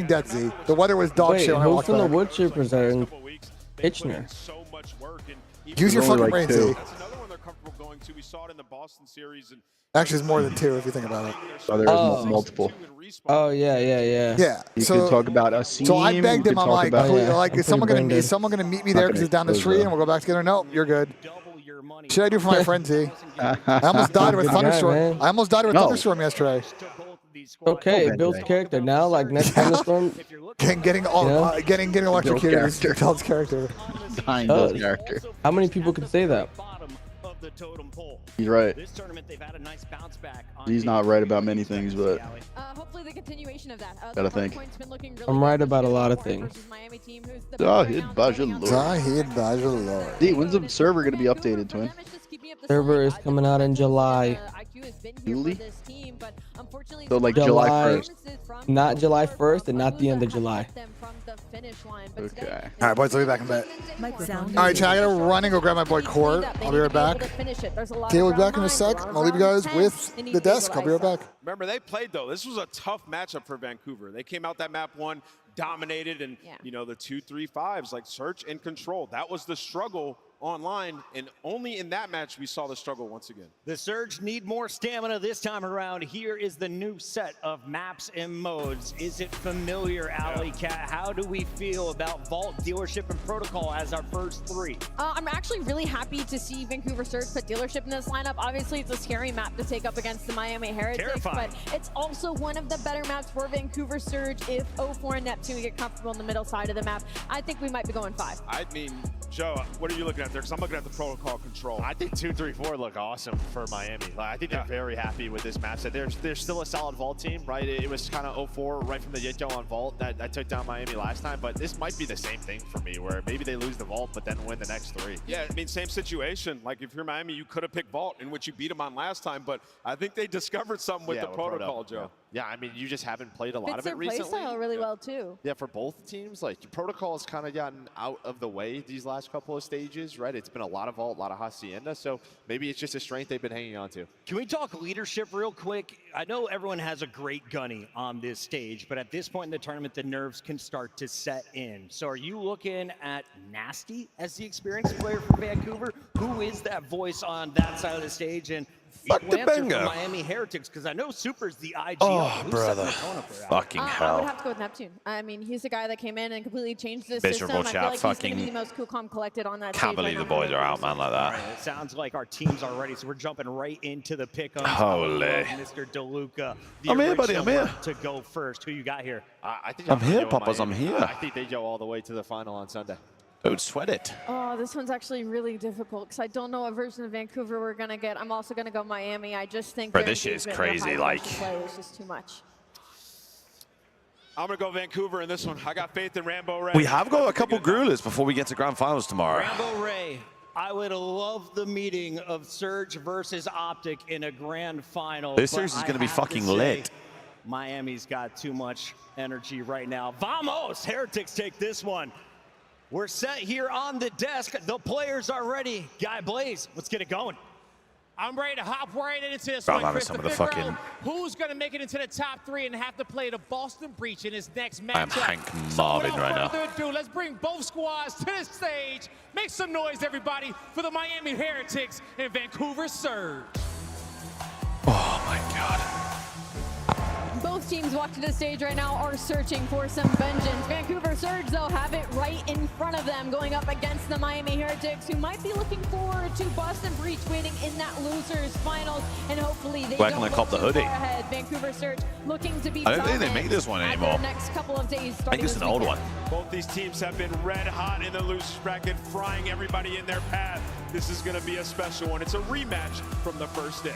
death, Z. The weather was dog Wait, shit when I who's walked from the back. Wood Chippers that are in Kitchener? Use your fucking brain, Z. That's another one they're comfortable going to. We saw it in the Boston series. And Actually, it's more than 2 if you think about it. Oh, there's multiple. Oh yeah. Yeah. You so, could talk about a scene. So I begged you him. could I'm talk like, about- yeah. like, I'm is someone pretty gonna brain dead. meet me there because it's down the expose street that. and we'll go back together? Nope, you're good. Should I do for my friend Z? I almost died with Good guy, thunderstorm. man. I almost died with No. thunderstorm yesterday. Okay, it builds character now. Like next thunderstorm. Getting electrocuted is Tel's character. Dying Bill's character. How many people could say that? He's right. This tournament, they've had a nice bounce back. He's not right about many things, but Hopefully the continuation of that. gotta think. I'm right about a lot of things. Zahid Bajalor. Zahid Bajalor. D, when's the server gonna be updated, Twin? Server is coming out in July. Julie? So like July 1st. Not July 1st and not the end of July. Okay. All right, boys, I'll be back in a bit. Sound All right, Chad, I gotta run and go grab my boy Court. I'll be right back. Okay, we'll be back in a sec. I'll leave you guys with the desk. I'll be right back. remember, they played, though. This was a tough matchup for Vancouver. They came out that map 1, dominated, and, the 2-3-5s, like search and control. That was the struggle online, and only in that match we saw the struggle once again. The Surge need more stamina this time around. Here is the new set of maps and modes. Is it familiar, Alley Cat? How do we feel about Vault, Dealership, and Protocol as our first 3? I'm actually really happy to see Vancouver Surge put Dealership in this lineup. Obviously, it's a scary map to take up against the Miami Heretics, Terrifying. but it's also one of the better maps for Vancouver Surge. If 04 and Neptune get comfortable in the middle side of the map, I think we might be going 5. I mean, Joe, what are you looking at there? Because I'm looking at the protocol control. I think 2, 3, 4 look awesome for Miami. Like, I think they're very happy with this map set. They're still a solid Vault team, right? It was kind of 04 right from the get-go on Vault that took down Miami last time, but this might be the same thing for me, where maybe they lose the Vault, but then win the next 3. Yeah, I mean, same situation. Like, if you're Miami, you could have picked Vault, in which you beat them on last time, but I think they discovered something with the protocol, Joe. Yeah, I mean, you just haven't played a lot Fits of it recently. their playstyle really well, too. Yeah, for both teams, like, Protocol has kind of gotten out of the way these last couple of stages, right? It's been a lot of Vault, a lot of Hacienda, so maybe it's just a strength they've been hanging on to. Can we talk leadership real quick? I know everyone has a great gunny on this stage, but at this point in the tournament, the nerves can start to set in. So are you looking at Nasty as the experienced player for Vancouver? Who is that voice on that side of the stage? And Fuck the Benga. Miami Heretics, because I know Super's the IG. Oh, brother. Fucking hell. I would have to go with Neptune. I mean, he's the guy that came in and completely changed the Miserable system. chat, I feel like he's going to fucking- be the most cool, calm, collected on that Can't stage believe the right now. boys are out, man, like that. It sounds like our teams are ready, so we're jumping right into the pick-ups. Holy. Mr. DeLuca, the I'm here, buddy, original I'm here. one to go first. Who you got here? I think I'm here, going Papas, I'm Miami. here. I think they go all the way to the final on Sunday. Don't sweat it. Oh, this one's actually really difficult because I don't know what version of Vancouver we're going to get. I'm also going to go Miami. I just think Bro, their this shit's engagement, crazy, the high like- pressure play is just too much. I'm going to go Vancouver in this one. I got faith in Rambo Ray. We have got a couple Gruelers before we get to grand finals tomorrow. Rambo Ray, I would love the meeting of Surge versus Optic in a grand final. This but series is I gonna be have to fucking say, lit. Miami's got too much energy right now. Vamos! Heretics take this one. We're set here on the desk. The players are ready. Guy Blaze, let's get it going. I'm ready to hop right into this Bro, one, I'm having Chris, some to of the figure fucking- out who's going to make it into the top 3 and have to play the Boston Breach in his next matchup. I'm Hank So Marvin without right now. further ado, let's bring both squads to the stage. Make some noise, everybody, for the Miami Heretics and Vancouver Surge. Oh my god. Both teams watching the stage right now are searching for some vengeance. Vancouver Surge, though, have it right in front of them, going up against the Miami Heretics, who might be looking forward to Boston Breach waiting in that losers finals, and hopefully they Where don't can I look cop the too hoodie? far ahead. Vancouver Surge looking to be I don't think they dominant make this one at anymore. The next couple of days, I starting think it's this an old weekend. one. Both these teams have been red hot in the losers bracket, frying everybody in their path. This is going to be a special one. It's a rematch from the first day.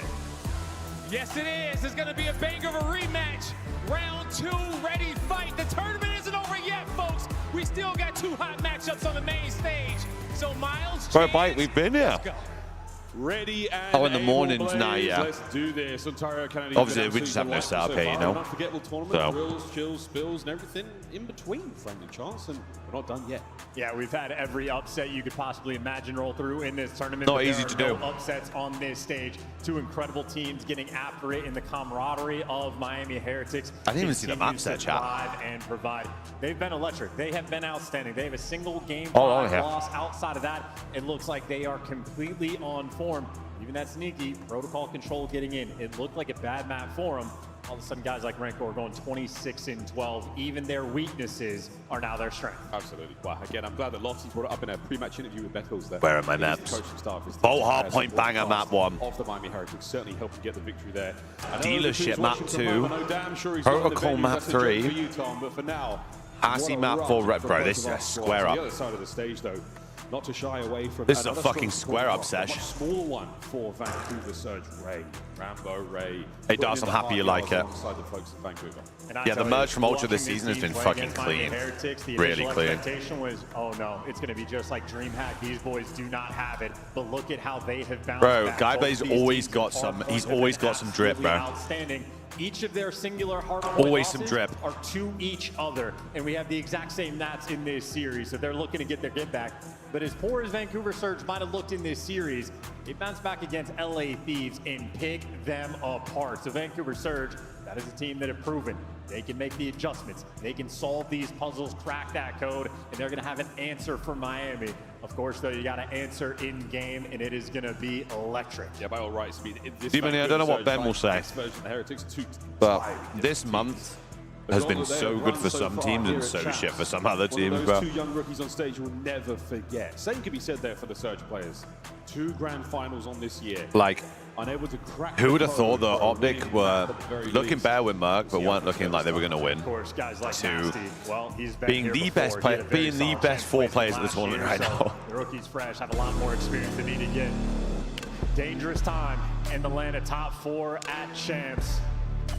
Yes, it is. It's going to be a banger of a rematch. Round 2, ready, fight. The tournament isn't over yet, folks. We still got 2 hot matchups on the main stage. So, Miles, Bro, Bite, we've been here. let's go. Ready and Oh, in the able, mornings now, Blaze. yeah. Let's do this. Ontario Canada. Obviously, we just have no setup here, you know. An unforgettable tournament, So. thrills, chills, spills, and everything in between, friendly chance, and we're not done yet. Yeah, we've had every upset you could possibly imagine roll through in this tournament. Not but there easy are to no do. upsets on this stage. 2 incredible teams getting after it in the camaraderie of Miami Heretics. I didn't even see the map Continues set, to chat. thrive and provide. They've been electric. They have been outstanding. They have a single game Oh, 5 yeah. loss. Outside of that, it looks like they are completely on form. Even that sneaky protocol control getting in. It looked like a bad map for them. All of a sudden, guys like Rancor are going 26-12. Even their weaknesses are now their strength. Absolutely. Well, again, I'm glad that Lofty brought it up in a pre-match interview with Beckles there. Where are my He is maps? the coaching staff, is the Bolt players hard point and banger map 1. Of the Miami Heretics certainly helped to get the victory there. I know Dealership Who's map watching from home. 2. I know damn sure he's Protocol not in the venue. map That's a joke 3. for you, Tom, but for now, RC what a map run 4 from red, bro. both This of is a our squads. square On up. the other side of the stage, though, not to shy away from This is a another fucking strong square up protocol, sesh. a much smaller one for Vancouver Surge. Ray, Rambo, Ray. Hey, Dars, I'm happy you like it. Alongside the folks at Vancouver. And I Yeah, the tell you, merge from Ultra watching this these season has teams been play fucking against Miami clean. Heretics, the Really initial clean. expectation was, oh no, it's going to be just like DreamHack. These boys do not have it. But look at how they have bounced Bro, back. Guy Both Blaze these always teams got are some. hard He's point, always have been got some drip, absolutely bro. Outstanding. Each of their singular hard Always some drip. are to each other, and we have the exact same Nats in this series, so they're looking to get their get back. But as poor as Vancouver Surge might have looked in this series, they bounced back against LA Thieves and picked them apart. So Vancouver Surge, that is a team that have proven they can make the adjustments, they can solve these puzzles, crack that code, and they're going to have an answer for Miami. Of course, though, you got to answer in game, and it is going to be electric. Yeah, by all rights. I mean, I don't know what Ben will say, but this month has been so good for some teams and so shit for some other teams. Those 2 young rookies on stage will never forget. Same can be said there for the Surge players. 2 grand finals on this year. Like, unable to crack. Who would have thought that Optic were looking better with Merc, but weren't looking like they were going to win? To being the best player, being the best 4 players at the tournament right now. The rookies fresh have a lot more experience than needed yet. Dangerous time in the land of top 4 at Champs.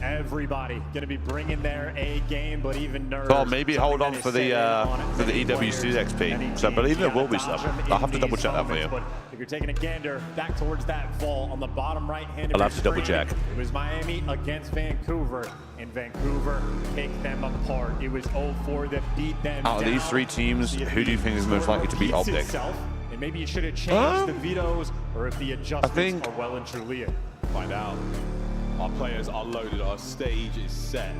Everybody going to be bringing their A game, but even nerves. Well, maybe hold on for the EWC XP. So I believe there will be some. I'll have to double check that for you. But if you're taking a gander back towards that vault on the bottom right hand of I'll have to double check. It was Miami against Vancouver, and Vancouver picked them apart. It was 0-4 that beat them. Out of these 3 teams, who do you think is most likely to beat Optic? And maybe you should have changed the vetoes, or if the adjustments are well and truly in. Find out. Our players are loaded. Our stage is set.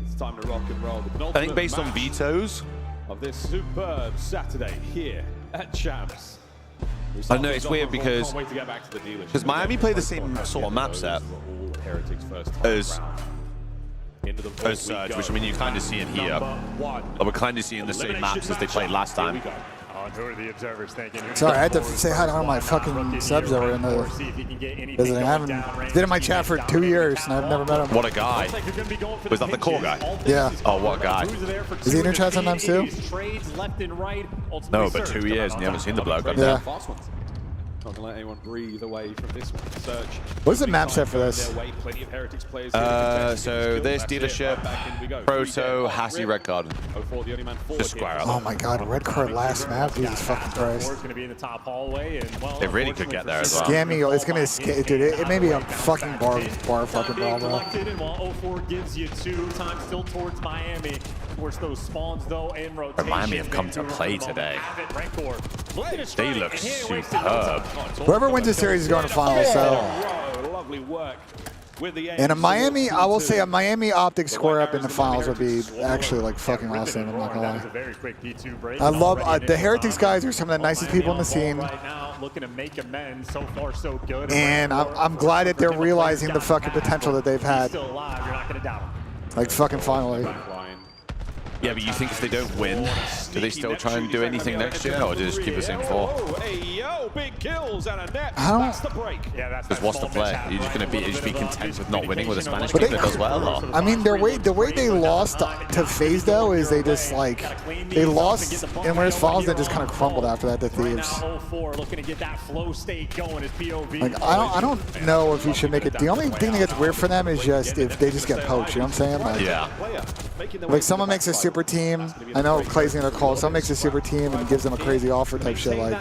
It's time to rock and roll. I think based on vetoes of this superb Saturday here at Champs. I know it's weird because Miami play the same sort of map set as Surge, which I mean you kind of see in here. But we're kind of seeing the same maps as they played last time. Who are the observers thinking? Sorry, I had to say hi to all my fucking subs that were in the visiting. I haven't been in my chat for 2 years and I've never met him. What a guy. Was that the core guy? Yeah. Oh, what a guy. Is he in your chat sometimes too? No, but 2 years and you haven't seen the bloke. Yeah. Not gonna let anyone breathe away from this one. Surge. What's the map set for this? So this dealership, Proto, Hassie, Red Card. Just square up. Oh my god, Red Card last map? Jesus fucking Christ. They really could get there as well. Scammy, it's gonna be a scam, dude. It may be a fucking bar fucking brawl. And while 0-4 gives you 2 times still towards Miami. Towards those spawns though in rotation. Miami have come to play today. They look superb. Whoever wins this series is going to finals, so. And a Miami, I will say a Miami Optic square up in the finals would be actually like fucking awesome, I'm not gonna lie. I love, the Heretics guys are some of the nicest people in the scene. And I'm glad that they're realizing the fucking potential that they've had. Like fucking finally. Yeah, but you think if they don't win, do they still try and do anything next year, or do they just keep the same 4? Because what's the play? You're just going to be content with not winning with a Spanish team that does well, or? I mean, the way they lost to FaZe though is they just like they lost in Winners Finals and just kind of crumbled after that to Thieves. Like I don't know if you should make it. The only thing that gets weird for them is just if they just get poached. You know what I'm saying? Like, yeah. Like someone makes a super team. I know Clay's gonna call. Someone makes a super team and gives them a crazy offer type shit. Like.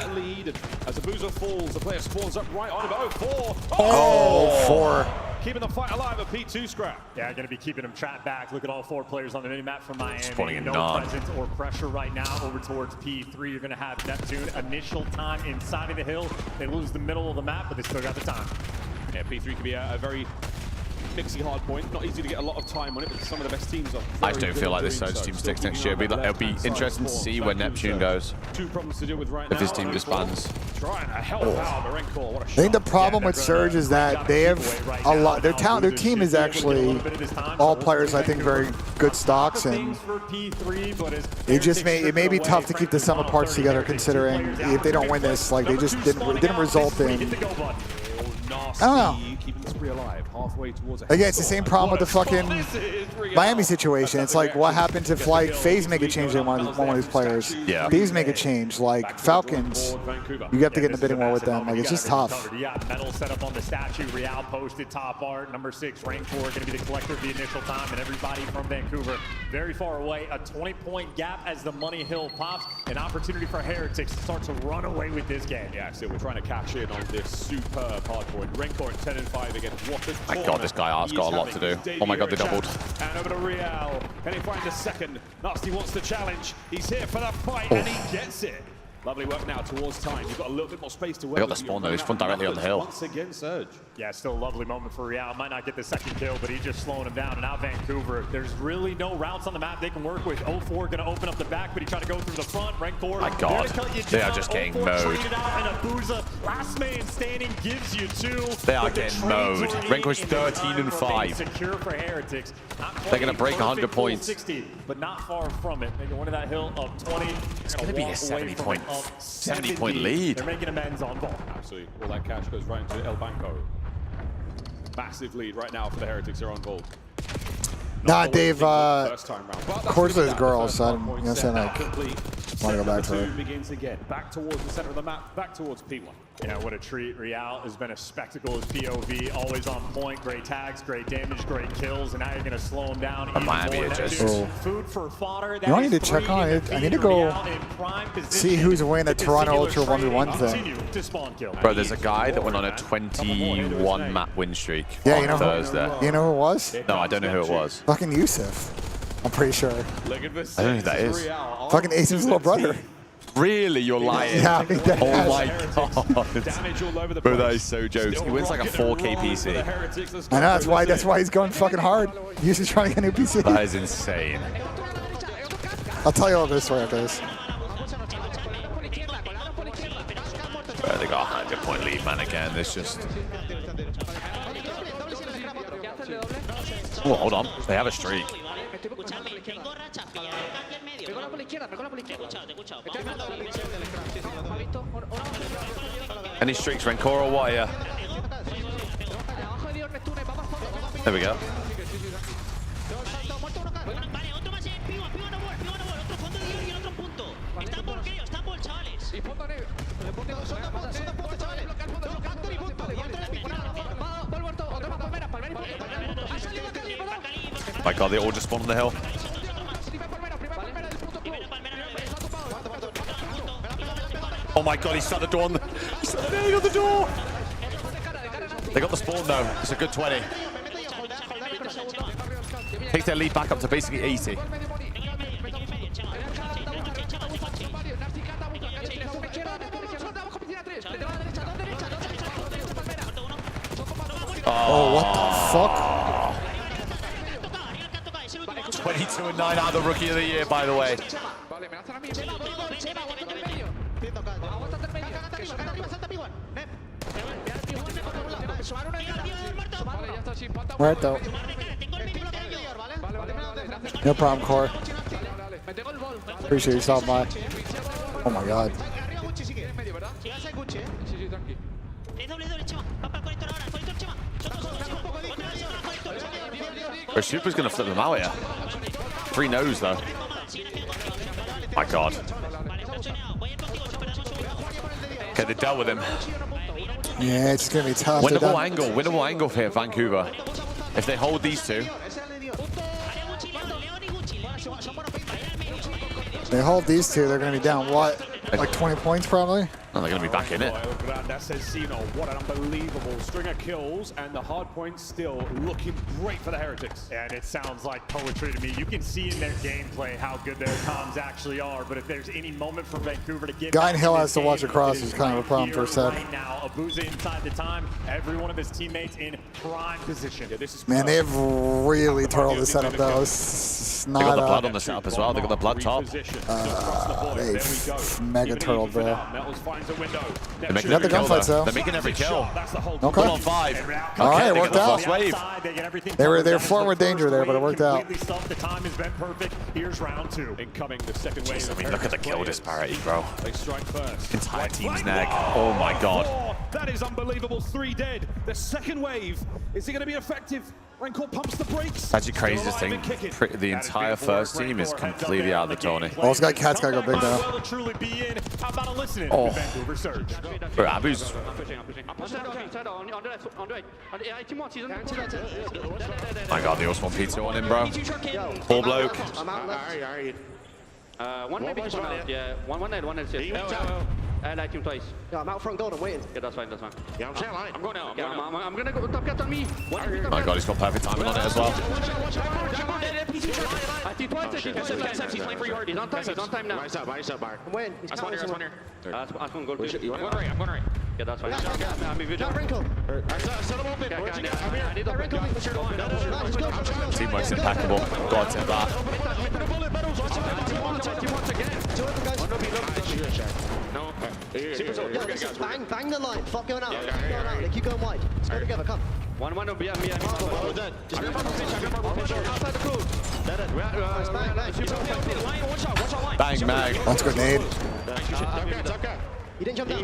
As the boozer falls, the player spawns up right on him. 0-4. Oh, 4. Keeping the fight alive at P2 scrap. Yeah, going to be keeping them trapped back. Look at all 4 players on the mini-map from Miami. Spawning No none. presence or pressure right now over towards P3. You're going to have Neptune. Initial time inside of the hill. They lose the middle of the map, but they still got the time. Yeah, P3 could be a very mixy hard point. Not easy to get a lot of time on it, but some of the best teams are. I just don't feel like this Surge team sticks next year. It'll be interesting to see where Neptune goes. 2 problems to deal with right if now. his team disbands. Trying to help out the Rencor. What a I think the problem with Surge is that they have a lot. Their talent, their team is actually all players. I think very good stocks, and it may be tough to keep the sum of parts together. Considering if they don't win this, like they just didn't result in. I don't know. Again, it's the same problem with the fucking Miami situation. It's like, what happens if like FaZe make a change in one of these players? Yeah. These make a change. Like Falcons, you have to get in the bidding war with them. Like it's just tough. Yeah, metal set up on the statue. Real posted top art. Number 6, Rancor, going to be the collector of the initial time, and everybody from Vancouver very far away. A 20-point gap as the money hill pops. An opportunity for Heretics to start to run away with this game. Yeah, so we're trying to cash in on this superb hard point. Rancor at 10-5 again. What a My God, this guy has got a lot to do. Oh my God, they doubled. And over to Real. Can he find the second? Nasty wants the challenge. He's here for the fight, and he gets it. Lovely work now towards time. You've got a little bit more space to work. They got the spawn though. He's spawned directly on the hill. Once again, Surge. Yeah, still a lovely moment for Real. Might not get the second kill, but he's just slowing him down. And now Vancouver, there's really no routes on the map they can work with. 04 going to open up the back, but he tried to go through the front. Rancor, My God, they are just getting mowed. And Abuza, last man standing, gives you 2. They are getting mowed. Rancor's 13 and 5. Secure for Heretics. They're going to break 100 points. 60, but not far from it. They go into that hill of 20. It's going to be a 70-point lead. They're making amends on ball. Absolutely. All that cash goes right into El Banco. Massive lead right now for the Heretics. They're on gold. Nah, Dave, Corsa's girl, so I'm going to say, like, want to go back to her. Begins again. Back towards the center of the map. Back towards P1. Yeah, what a treat. Real has been a spectacle as POV. Always on point. Great tags, great damage, great kills. And now you're going to slow him down. Miami are just... Food for fodder. You know, I need to check on it. I need to go see who's winning the Toronto Ultra 1v1 thing. Bro, there's a guy that went on a 21 map win streak on Thursday. You know who it was? No, I don't know who it was. Fucking Yusuf. I'm pretty sure. I don't know who that is. Fucking Ace's little brother. Really? You're lying? Yeah, oh my God. Bro, that is so jokes. He wins like a 4K PC. I know, that's why he's going fucking hard. Yusuf's trying to get a new PC. That is insane. I'll tell you all this way it goes. Bro, they got a 100-point lead, man, again. It's just... Oh, hold on. They have a streak. Any streaks, Rancor or Wire? There we go. My God, they all just spawned on the hill. Oh my God, he shut the door on the... He shut the nail on the door! They got the spawn though. It's a good 20. Takes their lead back up to basically 80. Oh, what the fuck? 22 and 9 out of the Rookie of the Year, by the way. Right though. No problem, Core. Appreciate yourself, Mike. Oh my God. Bro, Super's gonna flip them out here. 3 no's though. My God. Okay, they dealt with him. Yeah, it's gonna be tough. Winnable angle here, Vancouver. If they hold these two. They hold these two, they're gonna be down what? Like 20 points probably? Oh, they're gonna be back in it. That says Sino. What an unbelievable string of kills, and the hard points still looking great for the Heretics. And it sounds like poetry to me. You can see in their gameplay how good their comms actually are, but if there's any moment for Vancouver to get Guy in Hill has to watch across is kind of a problem for a sec. Right now, Abuza inside the time, every one of his teammates in prime position. Yeah, this is Man, they've really turtled the setup though. It's not, they got the blood on the setup as well. They got the blood top. They've mega turtled, bro. They're making every kill. They're making every kill. Okay. Full on 5. All right, it they worked got the out. first wave. They were forward danger there, but it worked out. The time has been perfect. Here's round 2. Incoming the second wave. Jeez, I mean, look at the kill disparity, bro. They strike first. Entire team's nag. Oh my God. That is unbelievable. 3 dead. The second wave. Is it going to be effective? Rancor pumps the brakes. Actually, craziest thing, the entire first team is completely out of the tourney. Oh, this guy Cat's gotta go big now. Oh. Bro, Abu's... My God, they all spawn P2 on him, bro. Poor bloke. One maybe, yeah, one net, Light team twice. Yeah, I'm out front gold. I'm waiting. Yeah, that's fine. Yeah, I'm saying light. I'm going now. I'm gonna go top cat on me. Oh my god, he's got perfect timing on it as well. I think twice. He's playing for you hard. He's on time now. Nice up, Bar. I'm waiting. He's That's one here. That's one goal. You I'm going right. Yeah, that's fine. I'm Not wrinkle. set him open. I need the wrinkle. Teamwork's impeccable. God tip that. No. Bang the line. Fuck going out. They keep going wide. Let's go together. Come. One will be me. Just outside the code. Bang, mag. That's a grenade. He didn't jump down.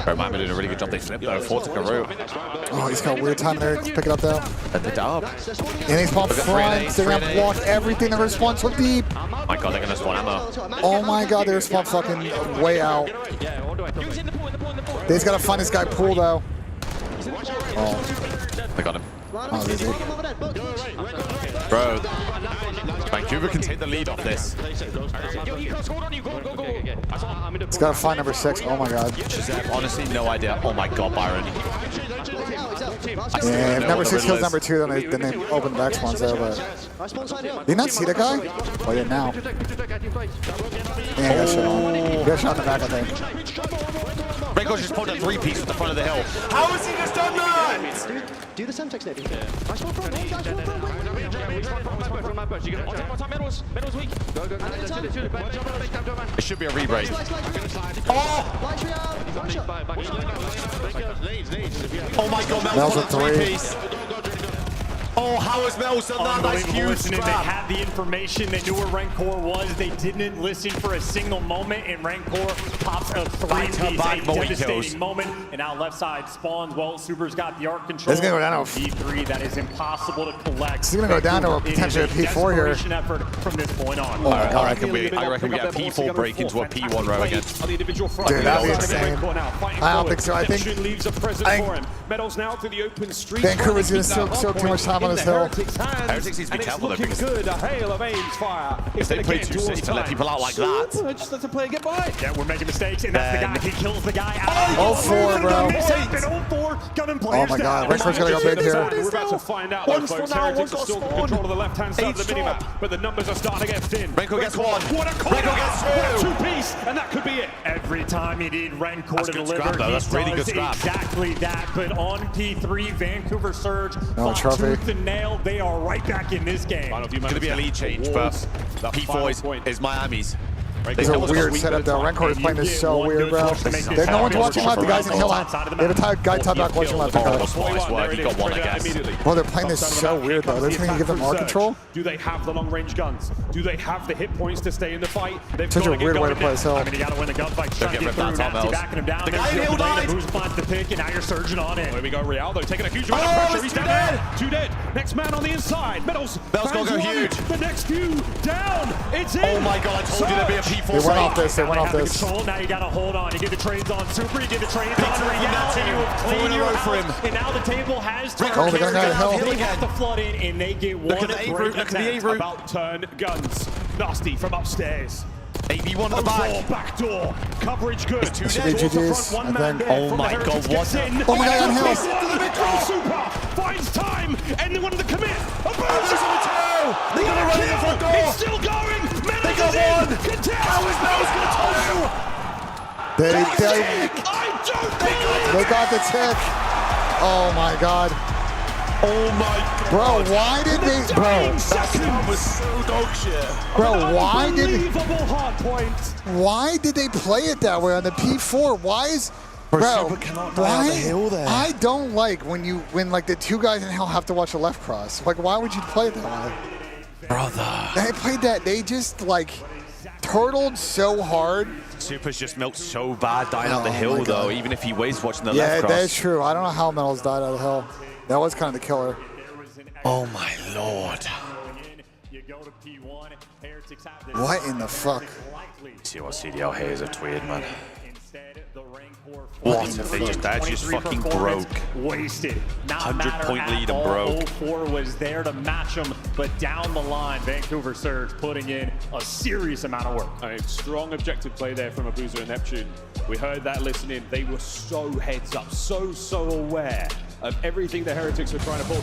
Bro, Miami doing a really good job. They flipped though. Four took a route. Oh, he's got a weird time there to pick it up though. At the dub. And he's pumped front. They're going to block everything. They're going to spawn so deep. Oh my god, they're going to spawn ammo. Oh my god, they're spawn fucking way out. They just got to find this guy pool though. Oh. They got him. Oh, easy. Bro, Vancouver can take the lead off this. It's got to find number 6. Oh my god. Honestly, no idea. Oh my god, Byron. Yeah, if number 6 kills number 2, then they open the back spawns there, but... Did you not see the guy? Oh, yeah, now. Yeah, he got shot in the back, I think. Renko's just pulled a 3-piece with the front of the hill. How has he just done that? Do the Semtex maybe. It should be a re-break. Oh my god, Mel's on a 3-piece. Oh, how has Mel done that? That's huge. They had the information. They knew where Rancor was. They didn't listen for a single moment, and Rancor pops a 3-piece, a devastating moment. And now left side spawns. Well, Super's got the arc control. It's going to go down to P3. That is impossible to collect. It's going to go down to a potentially a P4 here. Effort from this point on. Oh my god. I reckon we get a P4 break into a P1 row again. Dude, that'd be insane. I don't think so. I think Vancouver's going to soak too much time on this hill. Heretics needs to be careful though, because good. A hail of aims fire. if they play too safe and let people out like that. Just let the player get by. Yeah, we're making mistakes, and that's the guy. He kills the guy out. Oh, 4, bro. Oh my god, Renkor's going to go big here. We're about to find out. One's for now, one's got still spawn. control of the left-hand side of the minimap, but the numbers are starting to get thin. Renko gets 1. What a corner! Renko gets 2. What a 2-piece, and that could be it. Every time he need Rancor to deliver, scrap, though. he That's really does good scrap. exactly that. But on P3, Vancouver Surge, trophy. tooth and nail, they are right back in this game. It's going to be a lead change, but P4 is Miami's. It's a weird setup though. Rancor is playing this so weird, bro. No one's watching left. The guys in the hill line. They have a guy top back watching left. He got 1, I guess. Well, they're playing this so weird though. They're going to give them more control. Do they have the long-range guns? Do they have the hit points to stay in the fight? They've Such a weird way to play this hill. I mean, you got to win the gunfight. Don't get ripped out, Tom Mills. Backing him down. The guy in hill died. Who's finds the pick, and now you're surging on in. Here we go, Real, though, taking a huge amount of pressure. He's down. 2 dead. Next man on the inside. Medals going to go huge. The next few down. It's in. Oh my god, I told you there'd be a P4. They went off this. They went off this. Now you got to hold on. You get the trades on Super. You get the trades on Reality. You have cleaned your house, and now the table has turned. Oh, they're going to go to hell. They have to flood in, and they get one great attempt. About turn guns. Nasty from upstairs. AB1 at the back. Back door. Coverage good. This should be GG's, I think. Oh my god, what? Oh my god, on hill. Super finds time, and one of the commit. They got to run in the front door. It's still going. They got 1. How is Mel's going to 2? They got the tick. Oh my god. Oh my god. Bro, why did they... Bro. That was so dog shit. Bro, why did they play it that way on the P4? Why is... Bro, why? I don't like when like the 2 guys in hell have to watch a left cross. Like, why would you play it that way? Brother. They played that. They just like turtled so hard. Super's just milked so bad dying out the hill though, even if he waits watching the left Yeah, cross. that's true. I don't know how Metals died out of the hill. That was kind of the killer. Oh my lord. What in the fuck? See what CDL here is a tweed, man. What if they just fucking broke? Wasted. Not 100-point lead and all. broke. 04 was there to match them, but down the line, Vancouver Surge putting in a serious amount of work. I mean, strong objective play there from Abuza and Neptune. We heard that listening. They were so heads up, so aware of everything the Heretics were trying to pull.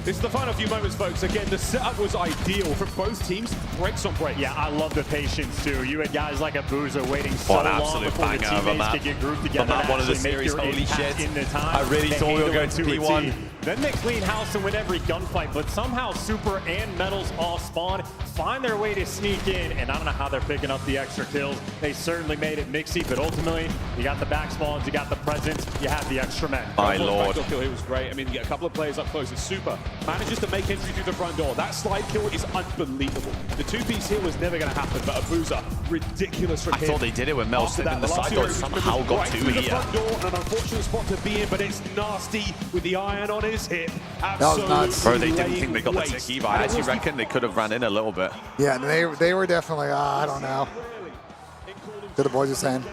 This is the final few moments, folks. Again, the setup was ideal for both teams. Breaks on breaks. Yeah, I love the patience, too. You had guys like Abuza waiting so long before the teammates could get grouped together to one of the actually make series, your holy impact shit. in the time. I really thought we were going to P1. Then they clean house and win every gunfight, but somehow Super and Metals all spawn, find their way to sneak in, and I don't know how they're picking up the extra kills. They certainly made it mixy, but ultimately, you got the back spawns, you got the presence, you have the extra men. My lord. Backdoor kill here was great. I mean, you get a couple of players up close. It's Super manages to make entry through the front door. That slide kill is unbelievable. The two-piece here was never going to happen, but Abuza, ridiculous from I him. thought they did it when Mel After slipped in the last side hero door. Somehow got right two through the here. front door, and an unfortunate spot to be in, but it's nasty with the iron on his hip. That was nuts. Bro, they didn't think they got the tick either. I actually reckon they could have ran in a little bit. Yeah, they were definitely, I don't know. What the boys are saying.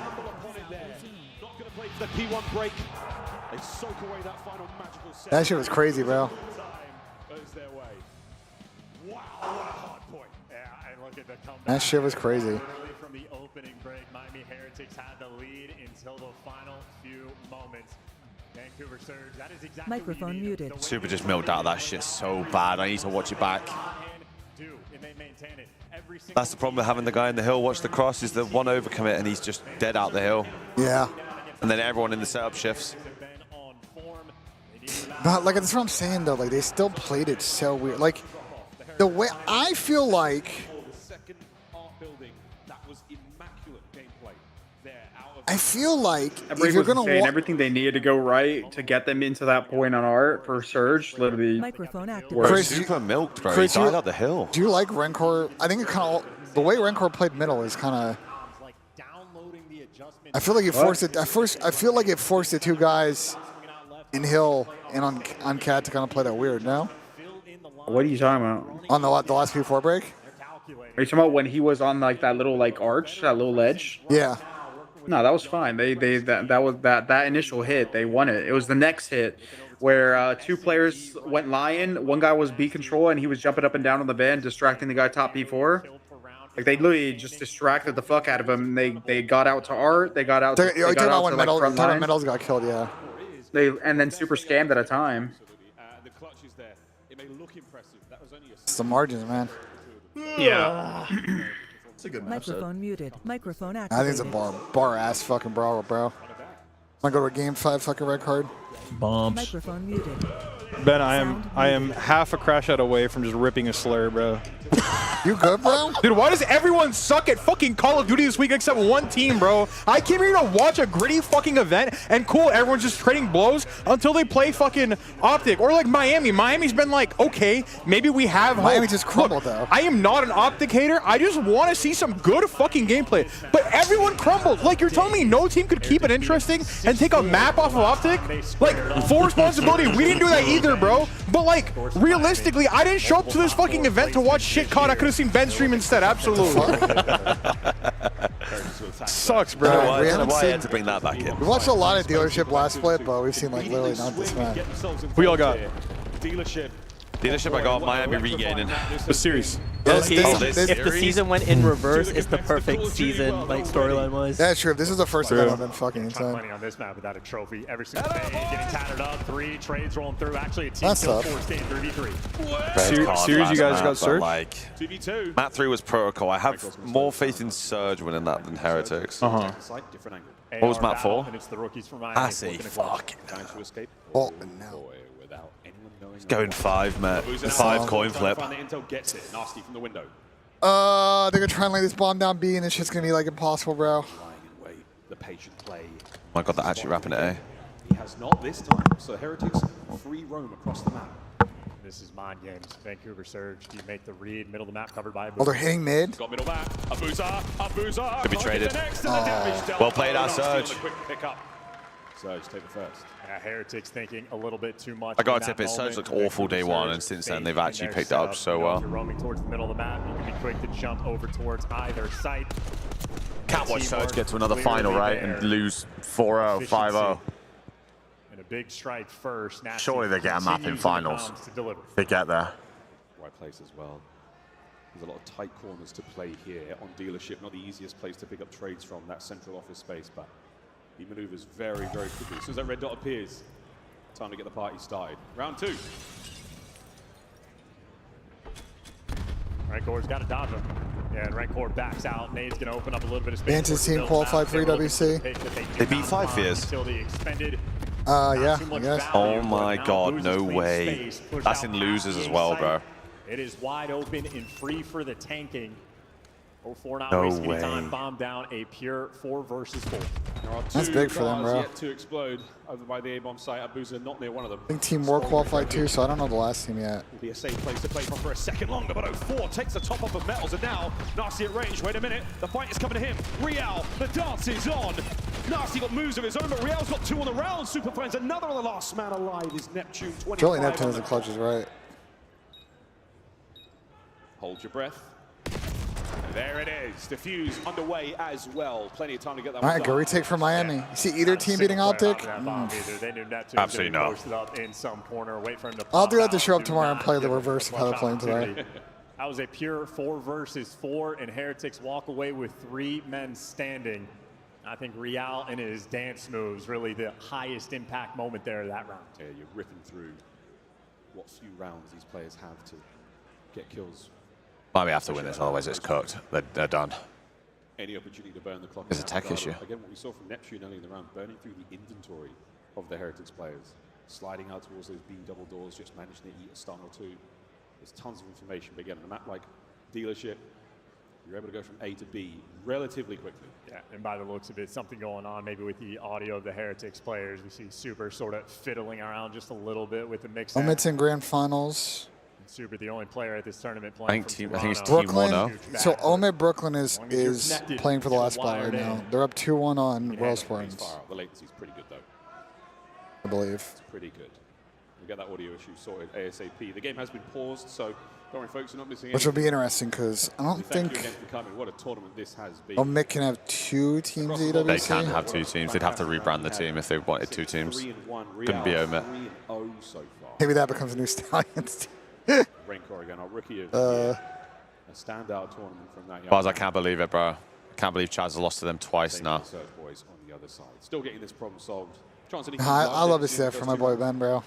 Not going to play for the P1 break. They soak away that final magical set. That shit was crazy, bro. Goes their way. Wow, what a hard point. Yeah, and look at the comeback. That shit was crazy. Literally from the opening break, Miami Heretics had the lead until the final few moments. Vancouver Surge, that is exactly Microphone muted. Super just milked out of that shit so bad. I need to watch it back. That's the problem with having the guy in the hill watch the cross, is the one overcommit and he's just dead out the hill. Yeah. And then everyone in the setup shifts. But like that's what I'm saying though. Like they still played it so weird. Like the way I feel like. I feel like if you're gonna saying everything they needed to go right to get them into that point on art for Surge, literally. Microphone active. Chris, Super milked, bro. Chris, he died out the hill. Do you like Rencor? I think it kind of the way Rencor played middle is kind of. I feel like it forced it. I feel like it forced the two guys in hill and on Cat to kind of play that weird. No. What are you talking about? On the last P4 break. Are you talking about when he was on like that little like arch, that little ledge? Yeah. No, that was fine. That initial hit, they won it. It was the next hit where two players went lion. One guy was B control and he was jumping up and down on the van, distracting the guy top P4. Like they literally just distracted the fuck out of him. They got out to art. They got out. You're talking about when Metals got killed, yeah. And then super scammed at a time. The clutch is there. It may look impressive. That was only a It's the margins, man. Yeah. It's a good match. Microphone muted. Microphone I activated. think it's a bar ass fucking brawl, bro. Wanna go to a game 5 fucking red card? Bumps. Microphone muted. Ben, I am half a crash out away from just ripping a slur, bro. You good, bro? Dude, why does everyone suck at fucking Call of Duty this week except one team, bro? I came here to watch a gritty fucking event, and cool, everyone's just trading blows until they play fucking Optic. Or like Miami. Miami's been like, okay, maybe we have hope. Miami just crumbled, though. I am not an Optic hater. I just want to see some good fucking gameplay. But everyone crumbled. Like, you're telling me no team could keep it interesting and take a map off of Optic? Like, full responsibility. We didn't do that either, bro. But like, realistically, I didn't show up to this fucking event to watch shit COD. I could have seen Ben stream instead. Absolutely. Sucks, bro. I don't know why I had to bring that back in. We watched a lot of dealership last split, but we've seen like literally not this man. We all got Dealership, I got Miami regaining. the series. If If the season went in reverse, it's the perfect season, like storyline wise. That's true. If this is the first event, I've been fucking insane. Plenty on this map without a trophy every single day. Getting tattered up, 3 trades rolling through. Actually, a team That's kill tough. 4 staying 3v3. Series you guys got Surge? Like, 2v2. Map 3 was protocol. I have more faith in Surge winning that than Heretics. Uh-huh. Different angle. What was map 4? And it's the rookies from Miami. I see. Fuck. Trying to escape. Oh, no. Without anyone knowing. Going 5, Matt. Abuza 5 coin flip. Find the intel, gets it. Nasty from the window. They're gonna try and lay this bomb down B, and this shit's gonna be like impossible, bro. Lying in wait. The patient play. Oh my god, they're actually wrapping it, eh? He has not this time. So Heretics free roam across the map. This is mind games. Vancouver Surge. Do you make the read? Middle of the map covered by Oh, they're hitting mid. Got middle map. Abuza. Could be traded. Oh. Well played, our Surge. Quick pick up. Surge, take the first. Heretics thinking a little bit too much. I gotta in that tip it, Surge moment. looked awful day 1, and since then they've actually picked it up so If well. you're roaming towards the middle of the map, you can be quick to jump over towards either site. Can't watch Surge get to another final, right, and lose 4-0, 5-0. And a big strike first. Surely they get a map in finals. They get there. Right place as well. There's a lot of tight corners to play here on dealership. Not the easiest place to pick up trades from, that central office space, but he maneuvers very, very quickly. As soon as that red dot appears, time to get the party started. Round 2. Rancor's got to dodge him. Yeah, and Rancor backs out. Nade's going to open up a little bit of space. BENJ's team qualified for EWC. They beat 5 Fears. Yeah, I guess. Oh my god, no way. That's in losers as well, bro. It is wide open and free for the tanking. 04 not No wasting way. any time. Bomb down, a pure 4 versus 4. There are That's 2 big for them, cars bro. yet to explode over by the A-bomb site. Abuza not near one of them. I think Team War qualified too, so I don't know the last team yet. Will be a safe place to play from for a second longer, but 04 takes the top off of Metals, and now Nasty at range. Wait a minute, the fight is coming to him. Real, the dance is on. Nasty got moves of his own, but Real's got 2 on the round. Super finds another of the last man alive is Neptune. 25 Surely Neptune on is the the clutch is right. Hold your breath. There it is. Diffuse underway as well. Plenty of time to get that All one right, go done. retake for Miami. You see either team beating Optic? They knew Neptune Absolutely not. posted up in some corner. Wait for him to I'll do have to pop show out. up tomorrow and play the reverse of how they're playing today. That was a pure 4 versus 4, and Heretics walk away with 3 men standing. I think Real and his dance moves really the highest impact moment there of that round. Yeah, you're ripping through what few rounds these players have to get kills. Miami have to win this, otherwise it's cooked. They're done. Any opportunity to burn the clock. There's a tech issue. Again, what we saw from Neptune early in the round, burning through the inventory of the Heretics players, sliding out towards those B double doors, just managing to eat a stun or 2. There's tons of information, but again, on a map like Dealership, you're able to go from A to B relatively quickly. Yeah, and by the looks of it, something going on maybe with the audio of the Heretics players. We see Super sort of fiddling around just a little bit with the mix. Omit's in grand finals. Super, the only player at this tournament I playing. think it's Brooklyn. Team 1-0. So Omit Brooklyn is playing for the last spot right now. They're up 2-1 on World Springs, The latency's pretty good though. I believe. It's pretty good. We get that audio issue sorted ASAP. The game has been paused, so don't worry, folks, you're not missing Which will anything. be interesting because I don't Thank you think again for coming. What a tournament this has been. Omit can have 2 teams EWC. They can have 2 teams. They'd have to rebrand the team if they wanted 2 teams. 3-1. Couldn't be Real Omit. 3-0 so far. Maybe that becomes a new Stallions. Rancor again, our rookie of the year. A standout tournament from that young Bars, I man. can't believe it, bro. I can't believe Chaz has lost to them twice Same now. with the Surge boys on the other side. Still getting this problem solved. I love to see that for my boy Ben, bro.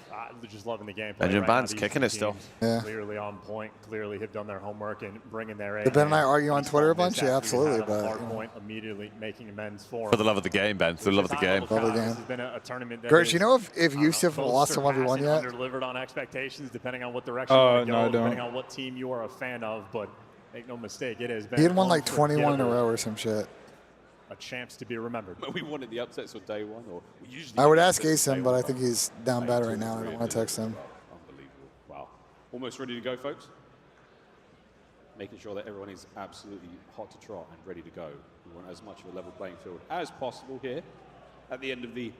Just loving the gameplay. Benjamin right now. Band's These kicking it still. teams Yeah. Clearly on point. Clearly have done their homework and bringing their A. Did Ben and I argue on Twitter a This bunch? Yeah, afternoon absolutely. had a But hard point immediately making amends for For the love of the game, Ben. For the love of the game. Love the game. This has been a tournament that Gersh, you is, know if Yusuf both lost to 1v1 yet? Under-delivered on expectations, depending on what direction you want to no, go, I don't. depending on what team you are a fan of. But make no mistake, it has been. He had won like 21 in a unforgettable. row or some shit. A champs to be remembered. We wanted the upsets on day 1, or we usually. I would get ask upsets on Asim, day but I 1, think he's down bad right now. I don't want to text him. Unbelievable. Wow. Almost ready to go, folks. Making sure that everyone is absolutely hot to trot and ready to go. We want as much of a level playing field as possible here at the end of the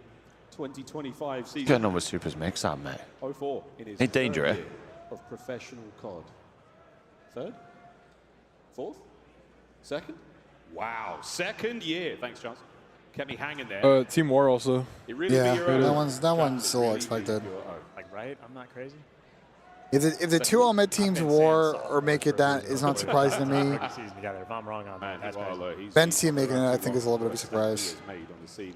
2025 season. What's going on with Super's mix up, mate? 04 in his Ain't danger, third eh? year of professional CoD. 3rd? 4th? 2nd? Wow, 2nd year. Thanks, Johnson. Kept me hanging there. Team War also. It really Yeah, be your own. that one's still Really expected. be your own. Like, right? I'm not crazy. If the 2 Omit teams war or make it, that is not surprising to me. Season together. If I'm wrong on that, that's Well, crazy. he's- Ben's team making it, I think, is a little bit of a surprise. He has made on the scene.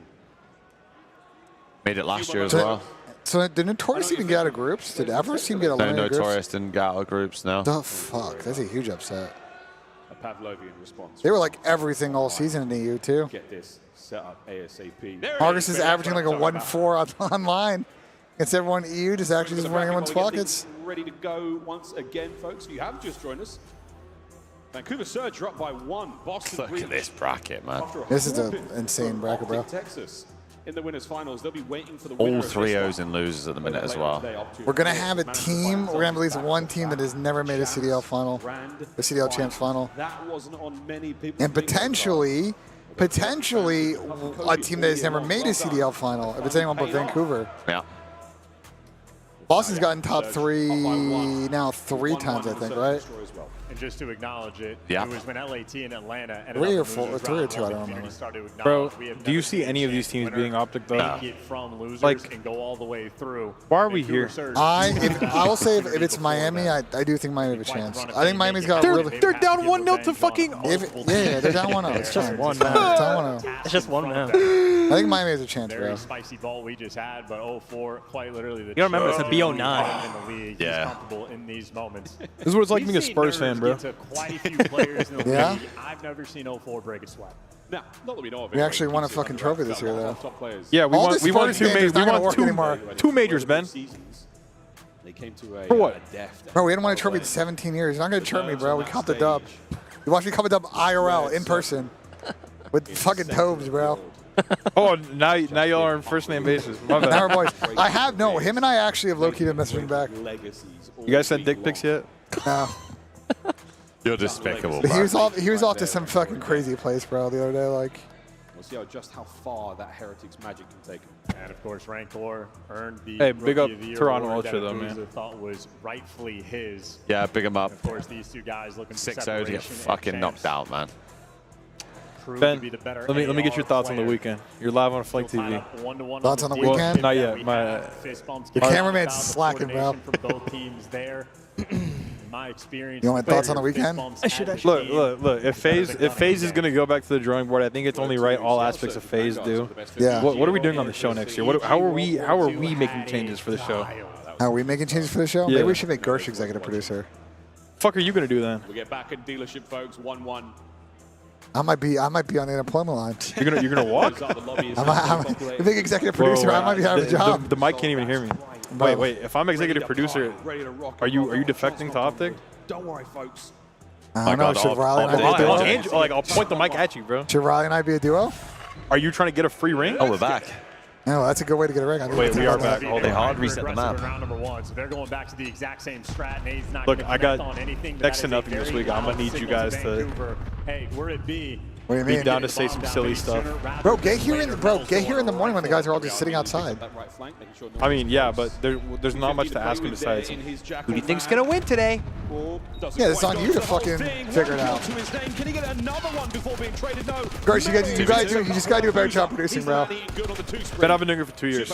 Made it last year as So, well. so did Notorious even get out of groups? Did Everest team get No, eliminated groups? Notorious didn't get out of groups now. The fuck? That's a huge upset. A Pavlovian response. They were like everything all season in the EU too. Get this set up ASAP. There it August is Ben. averaging like a Sorry, 1-4 online. Against everyone in EU, just actually just running everyone's We'll get pockets. things ready to go once again, folks. If you have just joined us, Vancouver Surge up by 1. Boston Look at this bracket, man. This is an insane bracket, bro. Texas in the winners finals. They'll be waiting for the All winner of 3 this O's one. and losers at the minute as well. We're gonna have a team. We're gonna have at least one team that has never made a CDL final, the CDL Champs final, That wasn't on many people. and potentially a team that has never made a CDL final. If it's anyone but Vancouver. Yeah. Boston's gotten top 3 now 3 times, I think, right? And just to acknowledge it, Yeah. it was when LAT and Atlanta ended 3 or up 4 or 3 or 2, I don't remember. Bro, do you see any of these teams being Optic though? Like, and go all the way through. why are we here? I will say if it's Miami, I do think Miami have a chance. I think Miami's got really. They're down 1-0 to fucking. Yeah, they're down 1-0. It's just fine. one It's fine. man. It's down 1-0. It's just one man. I think Miami has a chance, Very bro. spicy ball we just had, but 0-4, quite literally. The You gotta remember, it's a BO9. in the league. Yeah. He's comfortable in these moments. This is what it's like being a Spurs fan, bro. Quite a few players in the Yeah? league. I've never seen 0-4 break a sweat. Now, not that we know of it. We actually won a fucking trophy this year, though. Yeah, we All won. this We won Spurs two game is majors. We not gonna won work anymore. two majors, Ben. They came to a, For what? Bro, we hadn't won a trophy in 17 years. You're not gonna chirp me, bro. We copped a dub. You watch me cop a dub IRL in person with fucking Tobes, bro. Oh, now y'all are on first name basis. My bad. Now we're boys. I have no. Him and I actually have low-key been messaging back. You guys sent dick pics yet? No. You're despicable, But bro. he was off to some fucking crazy place, bro, the other day. Like, We'll see just how far that Heretics magic can take him. And of course, Rancor earned the Hey, big Rookie up of the Year Toronto award Ultra, that though, man. Abuza thought was rightfully his. Yeah, big him up. Of course, these two guys looking for 6-0 to separation get and fucking champs. knocked out, man. Proved Ben, to be the better let me get your AR thoughts on the player. weekend. You're live on Flank Still tied TV. up 1-1 Thoughts on the defense. weekend? Not yet. We My had fist bumps. Your cameraman's slacking, bro. Coordination from both teams there. In my experience. You want my thoughts on the weekend? Look. If FaZe is gonna go back to the drawing board, I think it's only right all aspects of FaZe do. Yeah. What are we doing on the show next year? How are we making changes for the show? Are we making changes for the show? Yeah. Maybe we should make Gersh executive producer. Fuck are you gonna do then? We get back in dealership, folks. 1-1. I might be on the unemployment line. You're gonna walk? I'm a big executive producer. I might be out of a job. The mic can't even hear me. Wait. If I'm executive producer, are you defecting to Optic? Don't worry, folks. I don't know. Should Riley and I be a duo? I'll point the mic at you, bro. Should Riley and I be a duo? Are you trying to get a free ring? Oh, we're back. No, that's a good way to get a ring. Wait, we are back. They hard reset the map. Round number 1, so they're going back to the exact same strat. And he's not Look, gonna I connect got on anything, but next to that is a nothing this very week. I'm gonna loud need you signal guys to Vancouver. Hey, we're at B. What do you be mean? down to say some silly stuff. Bro, get here in the morning when the guys are all just sitting outside. I mean, yeah, but there's not much to ask him besides who do you think's gonna win today? Yeah, it's on you to fucking figure it out. Can he get another one before being traded? No. Gersh, you just gotta do a better job producing, bro. Ben, I've been doing it for 2 years.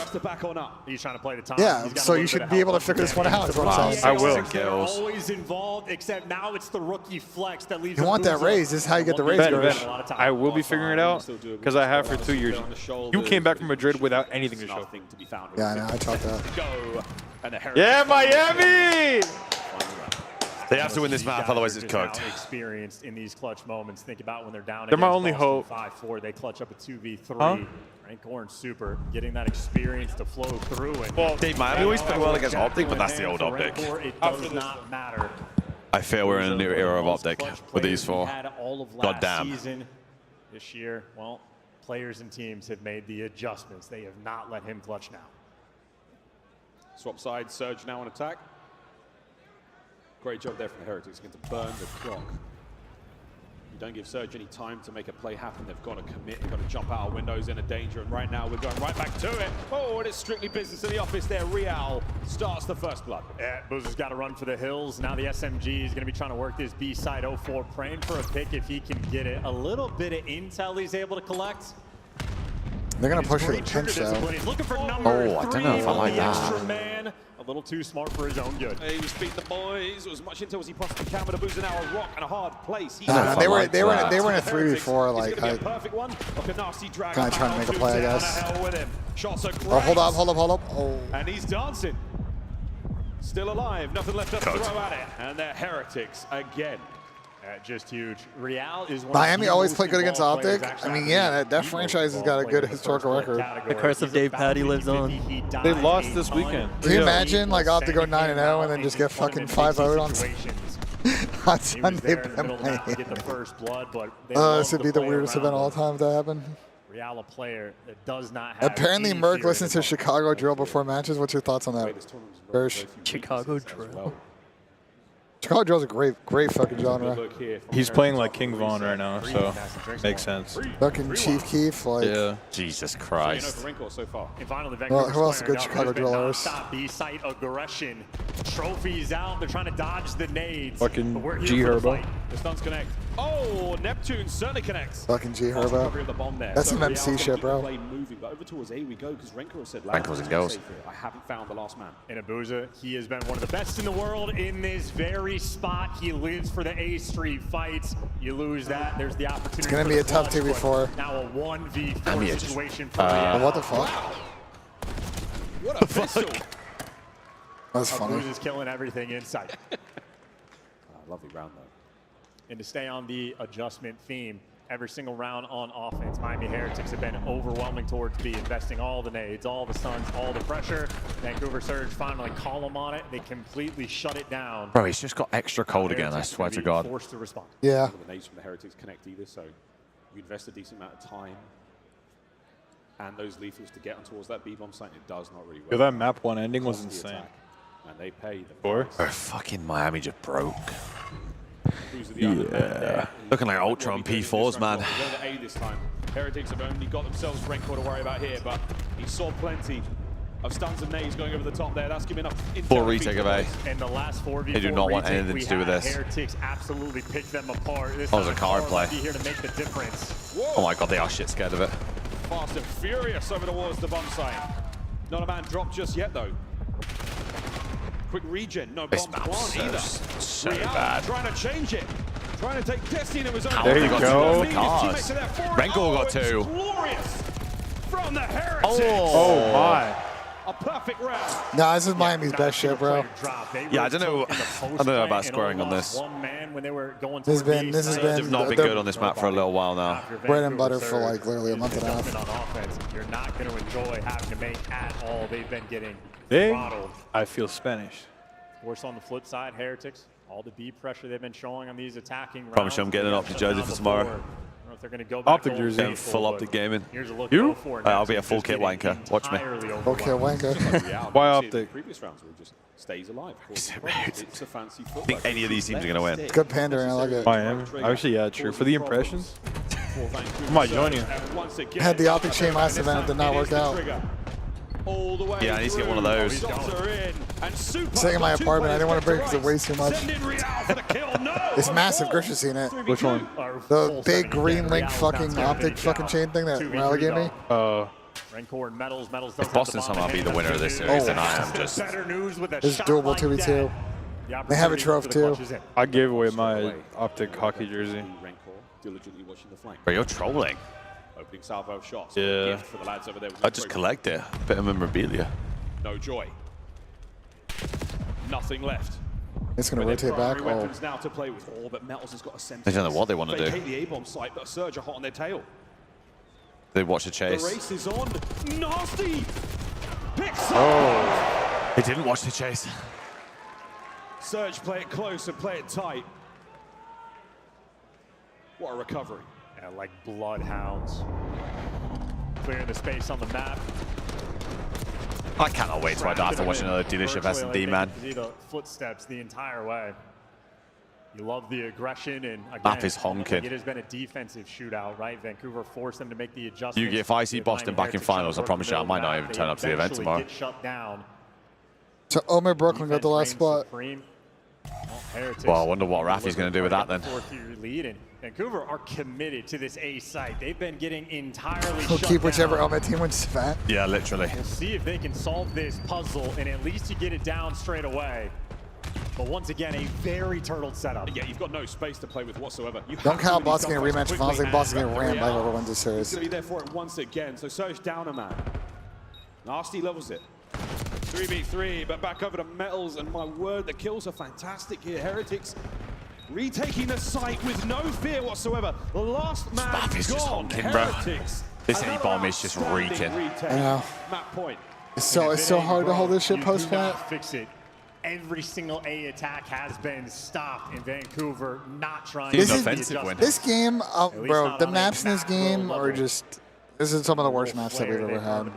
He's trying to play the time. Yeah, He's got so a you little should bit of be able to help figure this one out, is what I'm saying. I will. They're always involved, except now it's the rookie flex that leaves. You want that raise. This is how you get the raise, Ben, Gersh. I will be figuring it out because I have for 2 years. You came back from Madrid without anything to show. Yeah, I know. I talked that. Yeah, Miami! They have to win this map, otherwise it's cooked. Experienced in these clutch moments. Think about when they're down. They're my against only Boston hope. 5-4. They clutch up a 2v3. Huh? Rancor and Super getting that experience to flow through. And Dave, Miami always play well against Optic, but that's the old Optic. It does not matter. I feel we're in a new era of Optic with these four. God damn. Season. This year, well, players and teams have made the adjustments. They have not let him clutch now. Swap side, Surge now on attack. Great job there from the Heretics, going to burn the clock. You don't give Surge any time to make a play happen. They've got to commit, they've got to jump out of windows in a danger, and right now we're going right back to it. Oh, and it's strictly business in the office there. Real starts the first blood. Yeah, Boozer's got to run for the hills. Now the SMG is going to be trying to work this B side 0-4, praying for a pick if he can get it. A little bit of intel he's able to collect. They're going to push for the pinch, though. He's looking for number I don't know if I like the extra that. man. A little too smart for his own good. He was beating the boys. It was much intel as he possibly can, but Abuza now a rock and a hard place. No, they were in a 3 before, like, I perfect one. Like a nasty drag. kind of trying to make a play, I guess. With him. Shots are Oh, hold up. Oh. And he's dancing. Still alive. Nothing left up to throw at it. And they're Heretics again. Just huge. Real is one Miami of the always most played good against involved Optic. players, I mean, actually. yeah, that franchise has got a good historical record. The curse of Dave Patty lives on. They lost this weekend. Can you imagine, like, Optic go 9-0 and then just get fucking 5-0 on Sunday? This would be the weirdest event of all time if that happened. Real, a player that does not have. Apparently, Merck listens to Chicago drill before matches. What's your thoughts on that, Gersh? Chicago drill. Chicago Drill's a great fucking genre. He's playing like King Von right now, so makes sense. Fucking Chief Keef, like. Yeah. Jesus Christ. And finally, Well, who else is a good Chicago Drillers? Stop B-site aggression. Trophies out. They're trying to dodge the nades. Fucking But we're here G for the Herbo. fight. The stuns connect. Oh, Neptune certainly connects. Fucking G Fast Herbo. recovery of the bomb there. That's So some MC Real shit, keep bro. the play moving, but over towards A we go because Renko said Renko's in goals. I haven't found the last man. And Abuza, he has been one of the best in the world in this very spot. He lives for the A Street fights. You lose that, there's the opportunity. It's gonna for be the a tough clutch, 2v4. but now a 1v4 Amiya just- situation for Real. What the fuck? What a pistol. That's funny. Abuza's killing everything inside. Lovely round though. And to stay on the adjustment theme, every single round on offense, Miami Heretics have been overwhelming towards B, investing all the nades, all the stuns, all the pressure. Vancouver Surge finally call them on it. They completely shut it down. Bro, he's just got extra cold again, I Heretics swear gonna to be God. Forced to respond. Yeah. The nades from the Heretics connect either, so you invest a decent amount of time and those lethals to get on towards that B-bomb site. It does not really work. Yo, that map 1 ending was Cost the insane. attack, and they pay the Or? Bro, fucking Miami just broke. Who's the other man there? Looking like Ultra on P4s, man. They're going to A this time. Heretics have only got themselves Renko to worry about here, but he saw plenty of stuns and nades going over the top there. That's giving up. Full retake of A. And the last 4v4 They do not want retake anything we to do with had, this. Heretics absolutely picked them apart. This That was a time, card Carl play. might be here to make the difference. Oh my God, they are shit scared of it. Fast and furious over towards the bomb site. Not a man dropped just yet, though. Quick regen. No This bombs map's plant either. so Real bad. trying to change it. Trying to take destiny into his own. How There have they you got go. two of the cars? Renko got it's two. glorious from the Heretics. Oh my. A perfect round. Nah, this is Miami's best shit, bro. Yeah, I don't know about scoring on this. This has been They've not been good on this map for a little while now. bread and butter for like literally a month and a half. On offense, you're not going to enjoy having to make at all. They've been getting Hey, throttled. I feel Spanish. Of course, on the flip side, Heretics, all the B pressure they've been showing on these attacking rounds. Promise you I'm getting an Optic jersey for tomorrow. I don't know if they're going to go back Optic old jersey. Getting faithful, full but Optic gaming. Here's a look You? go for it. I'll be a full Just kit getting wanker. Watch me. entirely Okay, overwhelmed. wanker. Why The Optic? previous rounds were just stays alive. It's It's a fancy I think any of these teams are going to win. Good pandering, I like it. Miami. Actually, yeah, true. For the impressions, I might join you. Had the Optic chain last event, it did not work out. All the way Yeah, I need to get one of those. Sitting in my apartment, I didn't want to break because it weighs too much. It's massive, Grish's seen it. Which one? The big green link fucking Optic fucking chain thing that Riley gave me. Rancor and Metals If Boston somehow be the winner of this series, then I am just... It's doable 2v2. They have a trophy too. I gave away my Optic hockey jersey. Diligently watching the flank. Bro, you're trolling. Opening salvo of shots. Yeah. Gift for the lads over there. I just collect it. Bit of memorabilia. No joy. Nothing left. It's going to rotate back. Oh. Weapons now to play with. Oh, but Metals has got a sentence. They don't know what they want to They do. hate the A-bomb site, but Surge are hot on their tail. They watch the The chase. race is on. Nasty. Picks Oh. They didn't watch the chase. Surge play it close and play it tight. What a recovery. Yeah, like bloodhounds. Clearing the space on the map. I cannot wait till I die after watching another dealership S&D, man. You see the footsteps the entire way. You love the aggression, and again, Map is honking. it has been a defensive shootout, right? Vancouver forced them to make the adjustments. You, if I see Boston back in finals, I promise you I might not even turn up to the event tomorrow. Get shut down. So Omer Brooklyn got the last spot. Well, I wonder what Rafi's going to do with that then. Lead, and Vancouver are committed to this A site. They've been getting entirely We'll shut keep whichever down. element team wins the event. Yeah, literally. We'll see if they can solve this puzzle, and at least you get it down straight away. But once again, a very turtled setup. Yeah, you've got no space to play with whatsoever. You Don't have count to Boston getting a really rematch. If I was like Boston getting ran by whoever wins this He's series. going to be there for it once again. So Surge down a man. Nasty levels it. 3v3, but back over to Metals, and my word, the kills are fantastic here. Heretics retaking the site with no fear whatsoever. The last man Map is just gone. honking, bro. Heretics. This A-bomb is just reeking. I know. Map point. It's so hard to hold this shit You post do not plant. fix it. Every single A attack has been stopped in Vancouver, not trying This to is offensive win. this game, least bro. not The on a maps in this macro game are level. just This is some of the worst maps that we've ever had.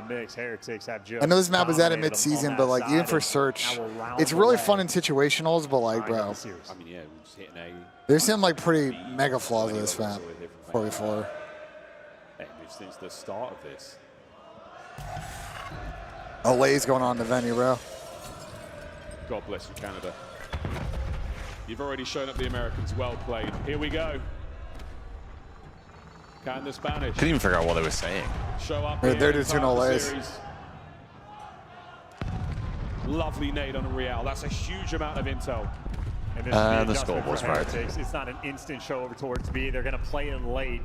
I know this map was added mid-season, but like even for search, it's really fun in situationals. But like, bro, I mean, yeah, we're just hitting A. there's some like pretty mega flaws in this map. 4v4. Since the start of this. Olay's going on in the venue, bro. God bless you, Canada. You've already shown up the Americans. Well played. Here we go. Can the Spanish Couldn't even figure out what they were saying. show up? They're just doing Olays. Lovely nade on a Real. That's a huge amount of intel. And this The is the scoreboard's adjustment right. for Heretics. It's not an instant show over towards B. They're going to play in late.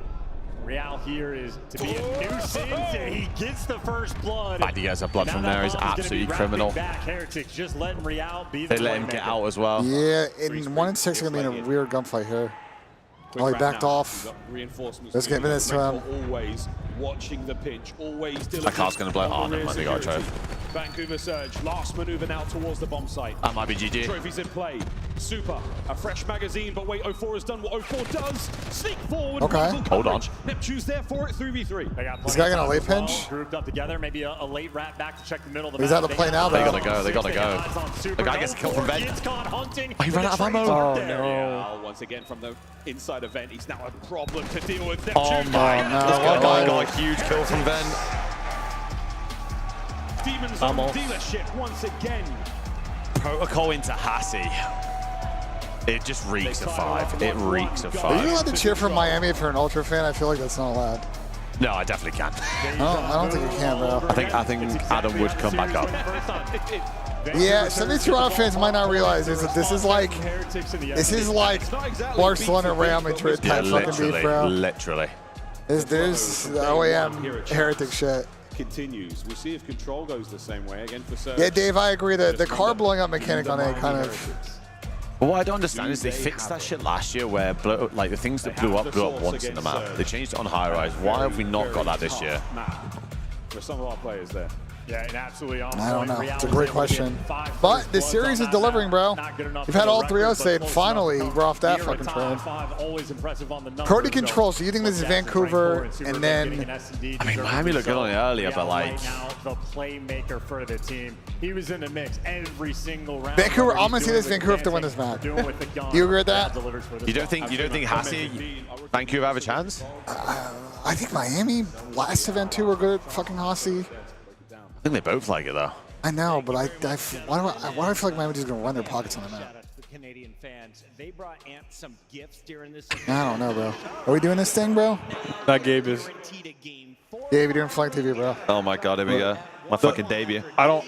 Real here is to be a nuisance, and he gets the first blood. Fact he gets a blood Now from that there is bomb's gonna be absolutely wrapping criminal. Back. Heretics just letting Real be the They let him get playmaker. out as well. Yeah, in 1 and 6 are gonna be in a weird gunfight here. Oh, he backed off. Let's get this to him. Always watching the pinch. Always That car's gonna blow. Oh, never mind. They got a trophy. Vancouver Surge, last maneuver now towards the bomb site. That might be GG. Trophies in play. Super. A fresh magazine, but wait, 04 has done what 04 does. Sneak forward. Okay. wonderful Hold on. coverage. Neptune's there for it, 3v3. They got This plenty guy of gonna time late as well. pinch? Grouped up together, maybe a late wrap back to check the middle of the He's map. out of play now, They though. gotta go. They gotta go. The guy gets killed from Ben. Oh, he ran out of ammo. Oh, no. Once again from the inside event, he's now a problem to deal with. Oh Neptune. my no. This guy got a huge kill from Ben. Demons on dealership once again. Protocol into Hassie. It just reeks of 5. It reeks of Are you 5. allowed to cheer for Miami if you're an Ultra fan? I feel like that's not allowed. No, I definitely can. I don't think you can, bro. I think Adam would come back up. Yeah, some of these Toronto fans might not realize that this is like Barcelona Real Madrid Yeah, type fucking beef, bro. literally. There's OAM heretic shit. Continues. We'll see if control goes the same way again for Surge. Yeah, Dave, I agree that the car blowing up mechanic on A kind of. But what I don't understand is they fixed that shit last year where like the things that blew up once in the map. They changed it on high rise. Why have we not got that this year? For some of our players there. Yeah, and absolutely on I don't point. know. Real It's a was great able to get question. 5 But first the bloods series on is that delivering, map. bro. Not good enough You've for had the all record, 3 0 but save. close Finally, enough. we're off that Near a fucking top train. 5, always impressive on the numbers, Cody though. control. So you think this is Look at Vancouver Rank 4 and then. getting an S&D I mean, deserving Miami looked good on it result. earlier, but Real like. right now, the playmaker for the team. He was in the mix every single round. Vancouver, Whatever I'm gonna he's see doing this with Vancouver have to win dancing, this match. doing with the gun, Do you agree with that? Real delivers for this You don't one. think Hassie, Vancouver have a chance? I think Miami last event too were good. Fucking Hossie. I think they both like it though. I know, but why do I feel like Miami's just gonna run their pockets on the map? Canadian fans. They brought Ant some gifts during this. I don't know, bro. Are we doing this thing, bro? That Gabe is. Yeah, you're doing Flank TV, bro. Oh my God, here we go. My fucking debut. I don't.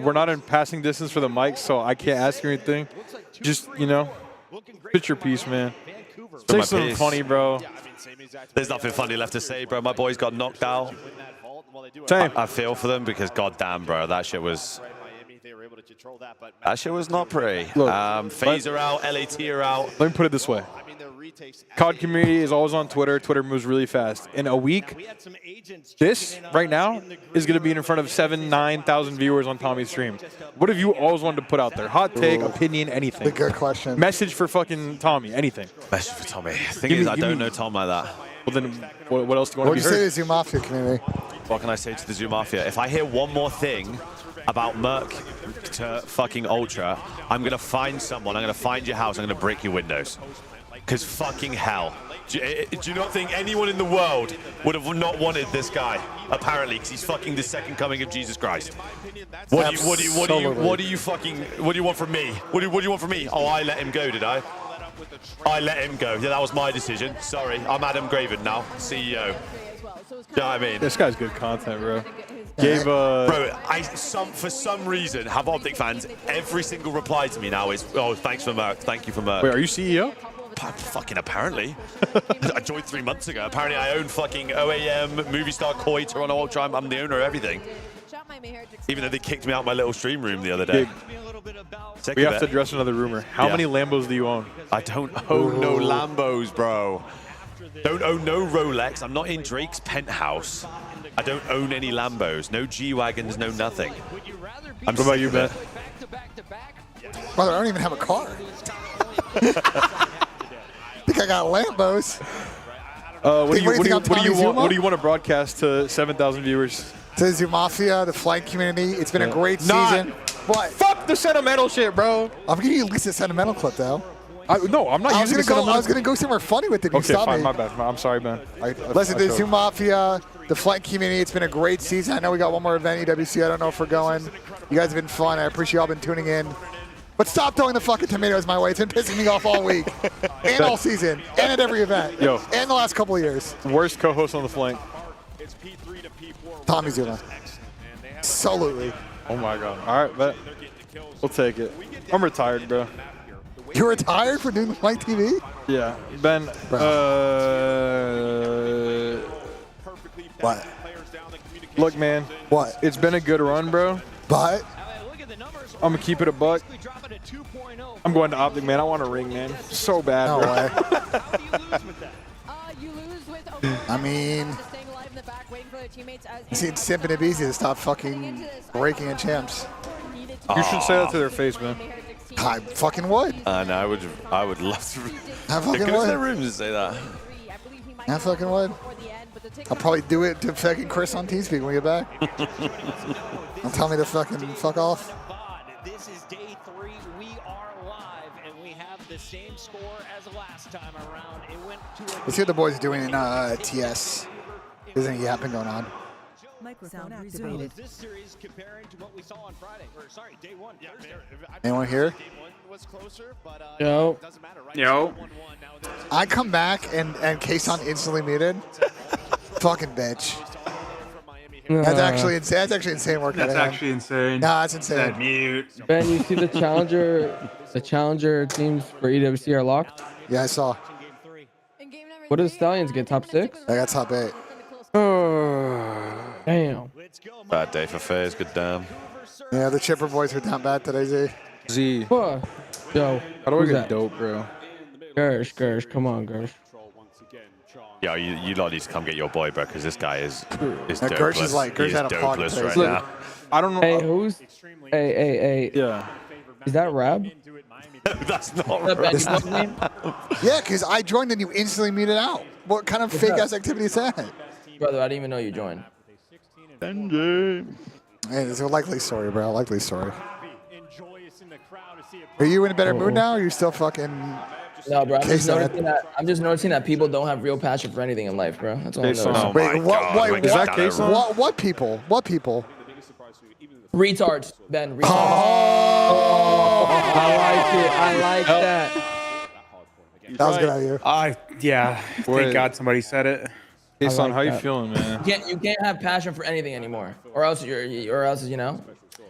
We're not in passing distance for the mic, so I can't ask you anything. Just pitch your piece, man. Say my something piece. funny, bro. There's nothing funny left to say, bro. My boys got knocked out. Same. I feel for them because goddamn, bro, that shit was not pretty. Look, FaZe are out, LAT are out. Let me put it this way. COD community is always on Twitter. Twitter moves really fast. In a week, this right now is going to be in front of 9,000 viewers on Tommy's stream. What have you always wanted to put out there? Hot take, opinion, anything. The good question. Message for fucking Tommy, anything. Message for Tommy. Thing is, I don't know Tom like that. Well, then what else do you What want would to you be say to heard? the Zoo Mafia community? What can I say to the Zoo Mafia? If I hear one more thing about Merc to fucking Ultra, I'm going to find someone. I'm going to find your house. I'm going to break your windows. Because fucking hell. Do you not think anyone in the world would have not wanted this guy? Apparently, because he's fucking the second coming of Jesus Christ. What do you want from me? What do you want from me? Oh, I let him go, did I? I let him go. Yeah, that was my decision. Sorry, I'm Adam Graven now, CEO. You know what I mean? This guy's good content, bro. Gave Bro, for some reason, have Optic fans, every single reply to me now is, oh, thanks for Merc, thank you for Merc. Wait, are you CEO? Fucking apparently. I joined 3 months ago. Apparently I own fucking OAM, Movie Star, CoD, Toronto Ultra. I'm the owner of everything. Even though they kicked me out my little stream room the other day. We have to address another rumor. How many Lambos do you own? I don't own no Lambos, bro. Don't own no Rolex. I'm not in Drake's penthouse. I don't own any Lambos. No G-Wagons, no nothing. What about you, Ben? Brother, I don't even have a car. I think I got Lambos. What do What do you want? What do you want to broadcast to 7,000 viewers? To Zoo Mafia, the flight community, it's been a great season. What? Fuck the sentimental shit, bro. I'm giving you at least a sentimental clip, though. No, I'm not using the I was gonna go somewhere funny with it. You Okay, stopped fine, me. my bad. I'm sorry, man. Listen, the Zoo Mafia, the flight community, it's been a great season. I know we got one more event, EWC. I don't know if we're going. You guys have been fun. I appreciate y'all been tuning in. But stop throwing the fucking tomatoes my way. It's been pissing me off all week. And all season. And at every event. Yo. And the last couple of years. Worst co-host on the flank. Tommy Zuma. Absolutely. Oh my god. All right, bet. We'll take it. I'm retired, bro. You're retired for doing flight TV? Yeah. Ben, what? Look, man. What? It's been a good run, bro. But I'm gonna keep it a buck. I'm going to Optic, man. I want a ring, man. So bad, No bro. way. I mean, it seems simple and easy to stop fucking breaking in champs. You should say that to their face, man. I fucking would. No, I would love to. I fucking Go to their would. room to say that. I fucking would. I'll probably do it to fucking Chris on TeamSpeak when we get back. Don't tell me to fucking fuck off. This is day 3. We are live, and we have the same score as last time around. It went to a Let's see what the boys are doing in TS. There's any yapping going on. Microphone activated. This series comparing to what we saw on Friday, or sorry, day 1. Anyone here? Day 1 was closer, but Yo. it doesn't matter, right? Yo. I come back and Kason instantly muted. Fucking bitch. That's actually insane. That's actually insane work. That's out of him. actually insane. Nah, that's insane. That mute. Ben, you see the challenger teams for EWC are locked? Yeah, I saw. What did the Stallions get? Top 6? I got top 8. Damn. Bad day for FaZe. Good damn. Yeah, the Chipper boys were down bad today, Z. Z. What? Yo. How do I who's get that? dope, bro? Gersh, come on, Gersh. Yo, you lot need to come get your boy, bro, because this guy is Now, Gersh is like, Gersh had a pocket dopeless today. right Look, now. I don't know. Hey, who's? Hey. Yeah. Is that Rab? That's not That right. Ben's boss name? Yeah, because I joined and you instantly muted out. What kind of fake ass activity is that? Brother, I didn't even know you joined. BENJ. Hey, it's a likely story, bro. Likely story. Are you in a better mood now? Or are you still fucking? No, bro. I'm just, K-Side? noticing that people don't have real passion for anything in life, bro. That's all I'm K-Side. noticing. Oh my Wait, what? God, Wait, wait, what? is that K-Side? What people? What people? Retards, Ben. Retards. Oh, I like that. that was good out of you. Yeah. Wait. Thank God somebody said it. Hey, son, like how you that. feeling, man? You can't have passion for anything anymore, or else you know.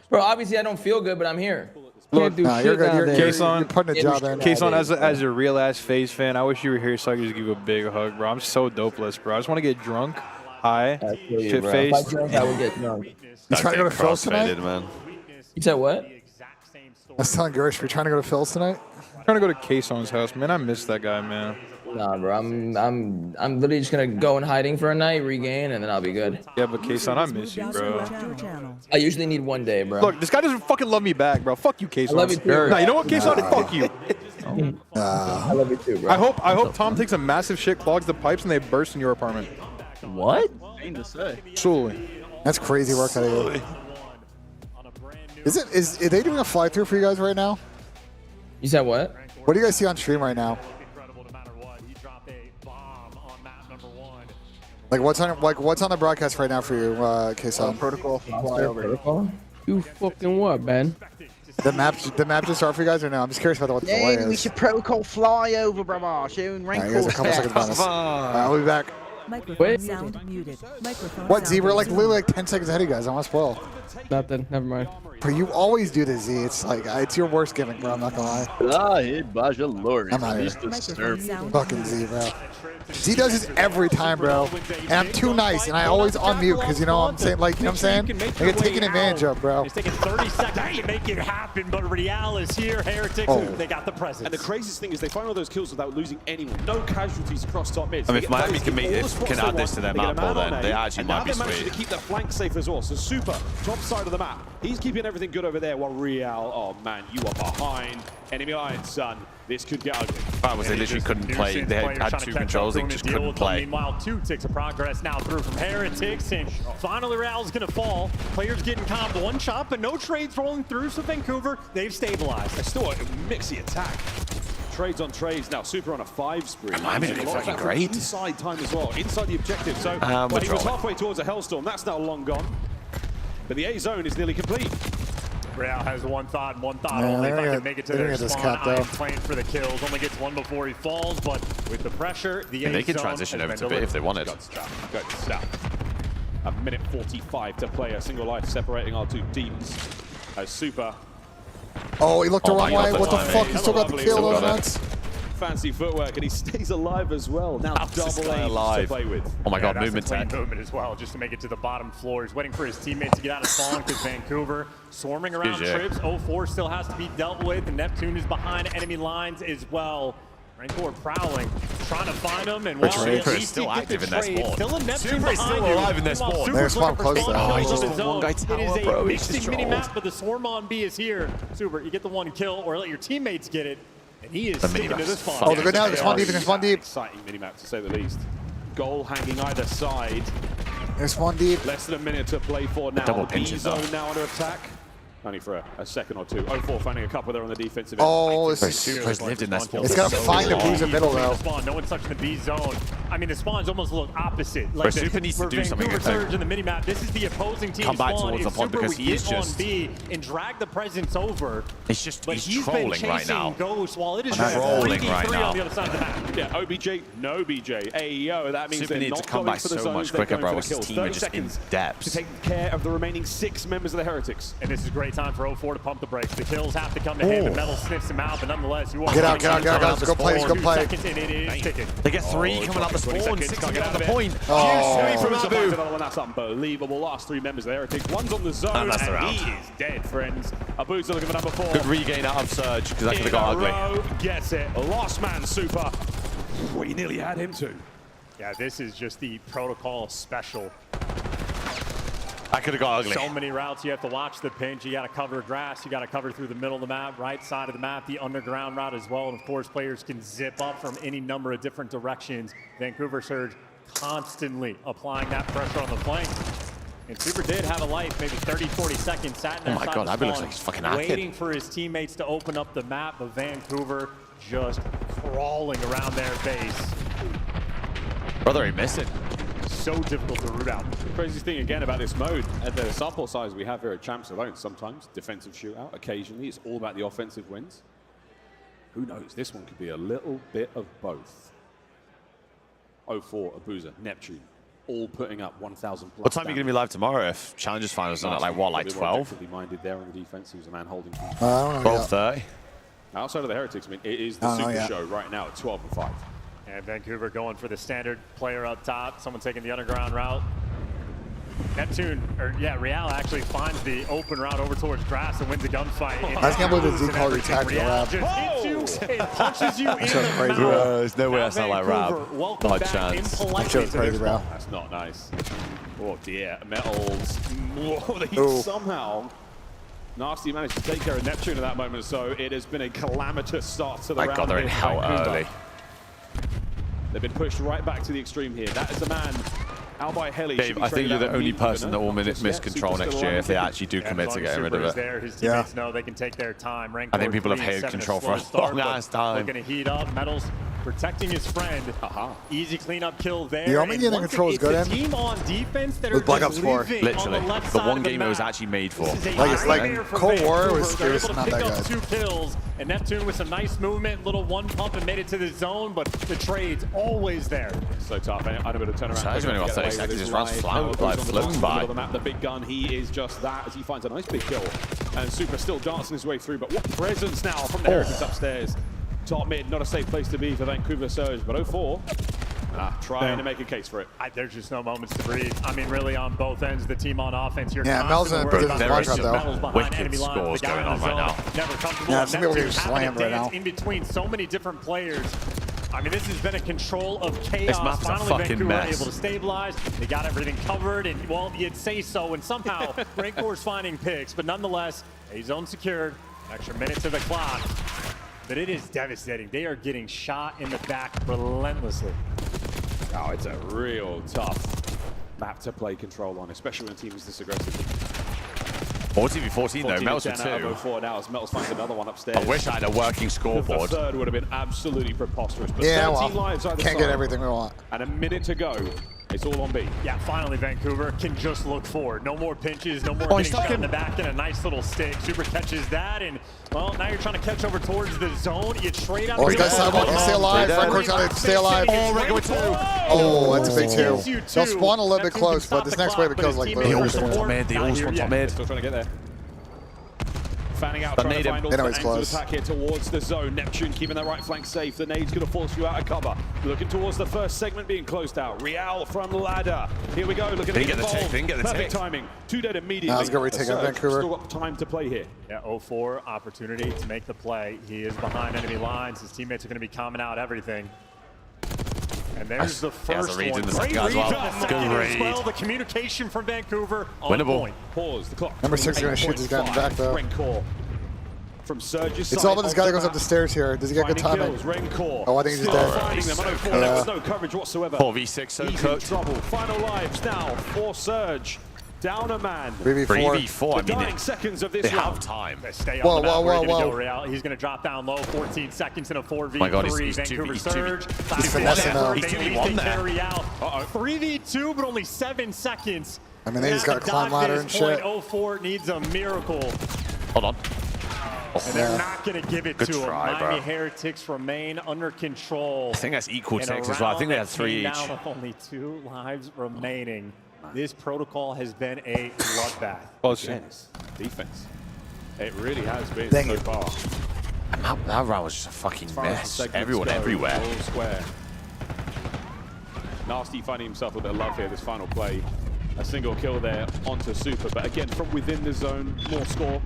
Bro, obviously I don't feel good, but I'm here. Look, do Nah, you're shit good. You're, nowadays. you're putting a Yeah, job we in. should. Kason, as a real ass FaZe fan, I wish you were here so I could just give you a big hug, bro. I'm so dopeless, bro. I just want to get drunk, high, I feel you, shit bro. If I faced. drank, I would get drunk. You trying to go to Phil's tonight? Crossfaded, man. You said what? I was telling Gersh, we're trying to go to Phil's tonight. I'm trying to go to Kason's house, man. I miss that guy, man. Nah, bro. I'm literally just gonna go in hiding for a night, regain, and then I'll be good. Yeah, but Kason, I miss you, bro. I usually need 1 day, bro. Look, this guy doesn't fucking love me back, bro. Fuck you, Kason. I love you too. Nah, you know what, Kason? Fuck you. I love you too, bro. I hope Tom takes a massive shit, clogs the pipes, and they burst in your apartment. What? Ain't to say. Surely. That's crazy work out of you. Are they doing a fly through for you guys right now? You said what? What do you guys see on stream right now? Like what's on the broadcast right now for you, Kason? Protocol flyover. Protocol? You fucking what, Ben? The map just start for you guys or no? I'm just curious about what the delay Yeah, we is. should protocol flyover, brother. Showing rank Alright, you guys have a couple seconds bonus. I'll be back. Microphone sound muted. Microphone What, Z? sound We're like muted. literally like 10 seconds ahead of you guys. I want to spoil. Nothing. Never mind. But you always do this, Z. It's like, it's your worst gimmick, bro. I'm not gonna lie. I'm out here. Fucking Z, bro. Z does this every time, bro. And I'm too nice, and I always unmute because, you know what I'm saying? Like, you know what I'm saying? I get taken advantage of, bro. It's taking 30 seconds to make it happen, but Real is here. Heretics, they got the presence. And the craziest thing is they find all those kills without losing anyone. No casualties across top mid. I mean, if Miami can add this to their map pool, then they actually might be And now they managed sweet. to keep their flank safe as well. So Super, top side of the map. He's keeping everything good over there while Real, oh man, you are behind enemy lines, son. This could get ugly. That was they literally couldn't play. They had 2 controls, they just couldn't play. Meanwhile, 2 ticks of progress now through from Heretics, and finally Real's gonna fall. Players getting comp 1 shot, but no trades rolling through, so Vancouver, they've stabilized. It's still a mixy attack. Trades on trades now. Super on a 5 spree. I mean, it's fucking great. Inside time as well. Inside the objective. So he was halfway towards a Hellstorm. That's now long gone. But the A zone is nearly complete. Real has one thought only. If I can make it to their spawn, I'm playing for the kills. Only gets 1 before he falls, but with the pressure, the A zone. They can transition over to B if they wanted. Good stuff. A minute 45 to play. A single life separating our 2 teams. As Super. Oh, he looked the wrong way. What the fuck? He still got the kill on nuts. Fancy footwork, and he stays alive as well. Now double A to play with. Oh my god, that's movement a clean 10. movement as well, just to make it to the bottom floor. He's waiting for his teammates to get out of spawn because Vancouver swarming around trips. 04 still has to be dealt with, and Neptune is behind enemy lines as well. Rancor prowling, trying to find him, and while Super is still active in their spawn. Still in Neptune Super is still alive in their spawn. Their spawn close though. Oh, he's just one guy tower, It is bro. a He's mixing just mini-map, but the swarm on B is here. Super, you get the 1 kill, or let your teammates get it, and he is sticking to this spawn. Oh, they're good now. There's one deep. There's one deep. Exciting minimap to say the least. Goal hanging either side. There's one deep. Less than a minute to play for now. Double B pinches zone though. now under attack. Only for a second or 2. 04 finding a couple there on the defensive end. Oh, this is Super's lived in that spawn. It's got to find a Boozer middle though. No one's touching the B zone. I mean, the spawns almost look opposite. Like Super needs to do something with Surge in the minimap. This is the opposing team come back spawn. towards the If pod Super because would he is get on just B and drag the presence over. It's just But he's trolling right now. Ghost while it is Trolling right on now. the other side of the map. Yeah, OBJ, no BJ. Ayo, that means Super they're needs not to come going back for the so zones, much they're quicker, going bro. for the His kills. team are 30 just in seconds depths. to take care of the remaining 6 members of the Heretics. And this is a great time for 04 to pump the brakes. The kills have to come to him, and Metal sniffs him out, but nonetheless, you are Get out, guys. Go play. Go play. And it is ticking. They get 3 coming out the spawn, 6 to get out the point. Oh. From another one, that's unbelievable. Last 3 members of the Heretics. One's on the zone, And that's the round. he is dead, friends. Abu's looking for number 4. Good regain out of Surge because that could have got ugly. Row gets it. Lost man, Super. We nearly had him too. Yeah, this is just the protocol special. That could have got ugly. So many routes. You have to watch the pinch. You got to cover grass. You got to cover through the middle of the map, right side of the map, the underground route as well. And of course, players can zip up from any number of different directions. Vancouver Surge constantly applying that pressure on the flank. And Super did have a life, maybe 30, 40 seconds, sat in that Oh my god, that looks like he's fucking acting. waiting for his teammates to open up the map, but Vancouver just crawling around their base. Brother, he missed it. So difficult to root out. The craziest thing again about this mode, at the sample size we have here at Champs alone, sometimes defensive shootout, occasionally it's all about the offensive wins. Who knows? This one could be a little bit of both. 04, Abuza, Neptune, all putting up 1,000 plus. What time are you going to be live tomorrow if Challengers Finals on at like what, like 12? Minded there on the defense. He was a man holding. 12:30. Outside of the Heretics, I mean, it is the Super Show right now at 12 and 5. And Vancouver going for the standard player up top. Someone taking the underground route. Neptune, or yeah, Real actually finds the open route over towards grass and wins the gunfight. I just can't believe the Z called attack the Real lab. just hits you and punches you in That's the crazy. mouth. There's no way that's not like Rab. Welcome Not a back chance. impolitely That show's to crazy, this bro. one. That's not nice. Oh dear, Metals. They somehow Nasty managed to take care of Neptune at that moment, so it has been a calamitous start to the round. My god, they're in here hell for Vancouver. early. They've been pushed right back to the extreme here. That is a man out by Heli. Dave, I think you're the only person that will miss control next year if they actually do commit to getting rid of it. There. His teammates know they can take their time. I think people have hated control for a long ass time. Looking to heat up. Metals protecting his friend. Easy cleanup kill there. The only getting control is good It's in. a team on defense that With are Black just Ops 4. living Literally, on the left the side one of the game it was map. actually made for. This is a Like, it's like nightmare for Cold War Vancouver. was They're able to not pick that up good. 2 kills, and Neptune with some nice movement, little one pump and made it to the zone, but the trade's always there. So tough. I had a bit of turnaround. So he's only got 30 seconds, just runs floating by. The big gun, he is just that as he finds a nice big kill. And Super still dancing his way through, but what presence now from the Heretics upstairs. Top mid, not a safe place to be for Vancouver Surge, but 04 trying to make a case for it. There's just no moments to breathe. I mean, really on both ends, the team on offense. You're Yeah, Mel's in a constantly position worried to about watch out, Metals though. behind Wicked enemy lines. scores The guy going in on the right zone, now. Never comfortable. Yeah, some people Neptune getting having slammed to right dance now. in between so many different players. I mean, this has been a control of chaos. This map's a Finally, fucking Vancouver mess. able to stabilize. They got everything covered, and well, you'd say so. And somehow, Rancor's finding picks, but nonetheless, a zone secured. Extra minute to the clock. but it is devastating. They are getting shot in the back relentlessly. Oh, it's a real tough map to play control on, especially when a team is this aggressive. 14v14 though, Mel's with 2. 4 now as Mel's finds another one upstairs. I wish I had a working scoreboard. The third would have been absolutely preposterous. But Yeah, 13 lives either can't side. get everything we want. And a minute to go. It's all on B. Yeah, finally Vancouver can just look forward. No more pinches, no more Oh, getting he's shot stuck in the back, and a nice little stick. Super catches that, and well, now you're trying to catch over towards the zone. You trade out. Oh, he does sidewalk. He's stay alive. Frankfurt's got to stay alive. Oh, Ringo with 2. Oh, that's a big 2. They'll spawn a little bit close, but this next wave of kills like They all spawn top mid. They all spawn top mid. Still trying to get there. Fanning out, Don't trying need to him. find all They know the he's angles close. of attack here towards the zone. Neptune keeping that right flank safe. The nade's going to force you out of cover. Looking towards the first segment being closed out. Real from ladder. Here we go. Looking Didn't to get the tick, didn't get the Perfect tick. timing. 2 dead immediately. Now let's go retake on Surge, Vancouver. Still got time to play here. Yeah, 0-4 opportunity to make the play. He is behind enemy lines. His teammates are going to be calming out everything. And there's the first read one. in the Great second as read well. on the Good second as read. well. The communication from Vancouver on Winnable. point. Pause the clock. Number 6 is going to shoot this guy in the back, though. Rencore. From Surge's It's side all about this of guy that the goes up map. the stairs here. Does he get good Finding timing? kills, Rencore. Oh, I think he's Still dead. finding them. 0-4. Yeah. There was no coverage whatsoever. 4v6, so He's in cooked. trouble. Final lives now for Surge. Down a man. 3v4. 3v4. I The mean, dying seconds of this they have round. time. Stay Whoa, on the map. whoa, Where are whoa, you gonna whoa. go, Real? He's going to drop down low. 14 seconds in a 4v3. My God, he's Vancouver 2v, Surge. He's finessing though. He's They 2v1 take there. Real. 3v2, but only 7 seconds. I mean, they just got to climb ladder and shit. 0-4 needs a miracle. Hold on. And they're not going to give it Good to try, him. bro. Miami Heretics remain under control. I think that's equal In a ticks as well. I think they had round that 3 came each. down with only 2 lives remaining. This protocol has been a bloodbath. Yes. Defense. It really has been Dang so it. far. That round was just a fucking As far as the mess. segments Everyone go, everywhere. all square. Nasty finding himself a bit of love here this final play. A single kill there onto Super, but again from within the zone, more score.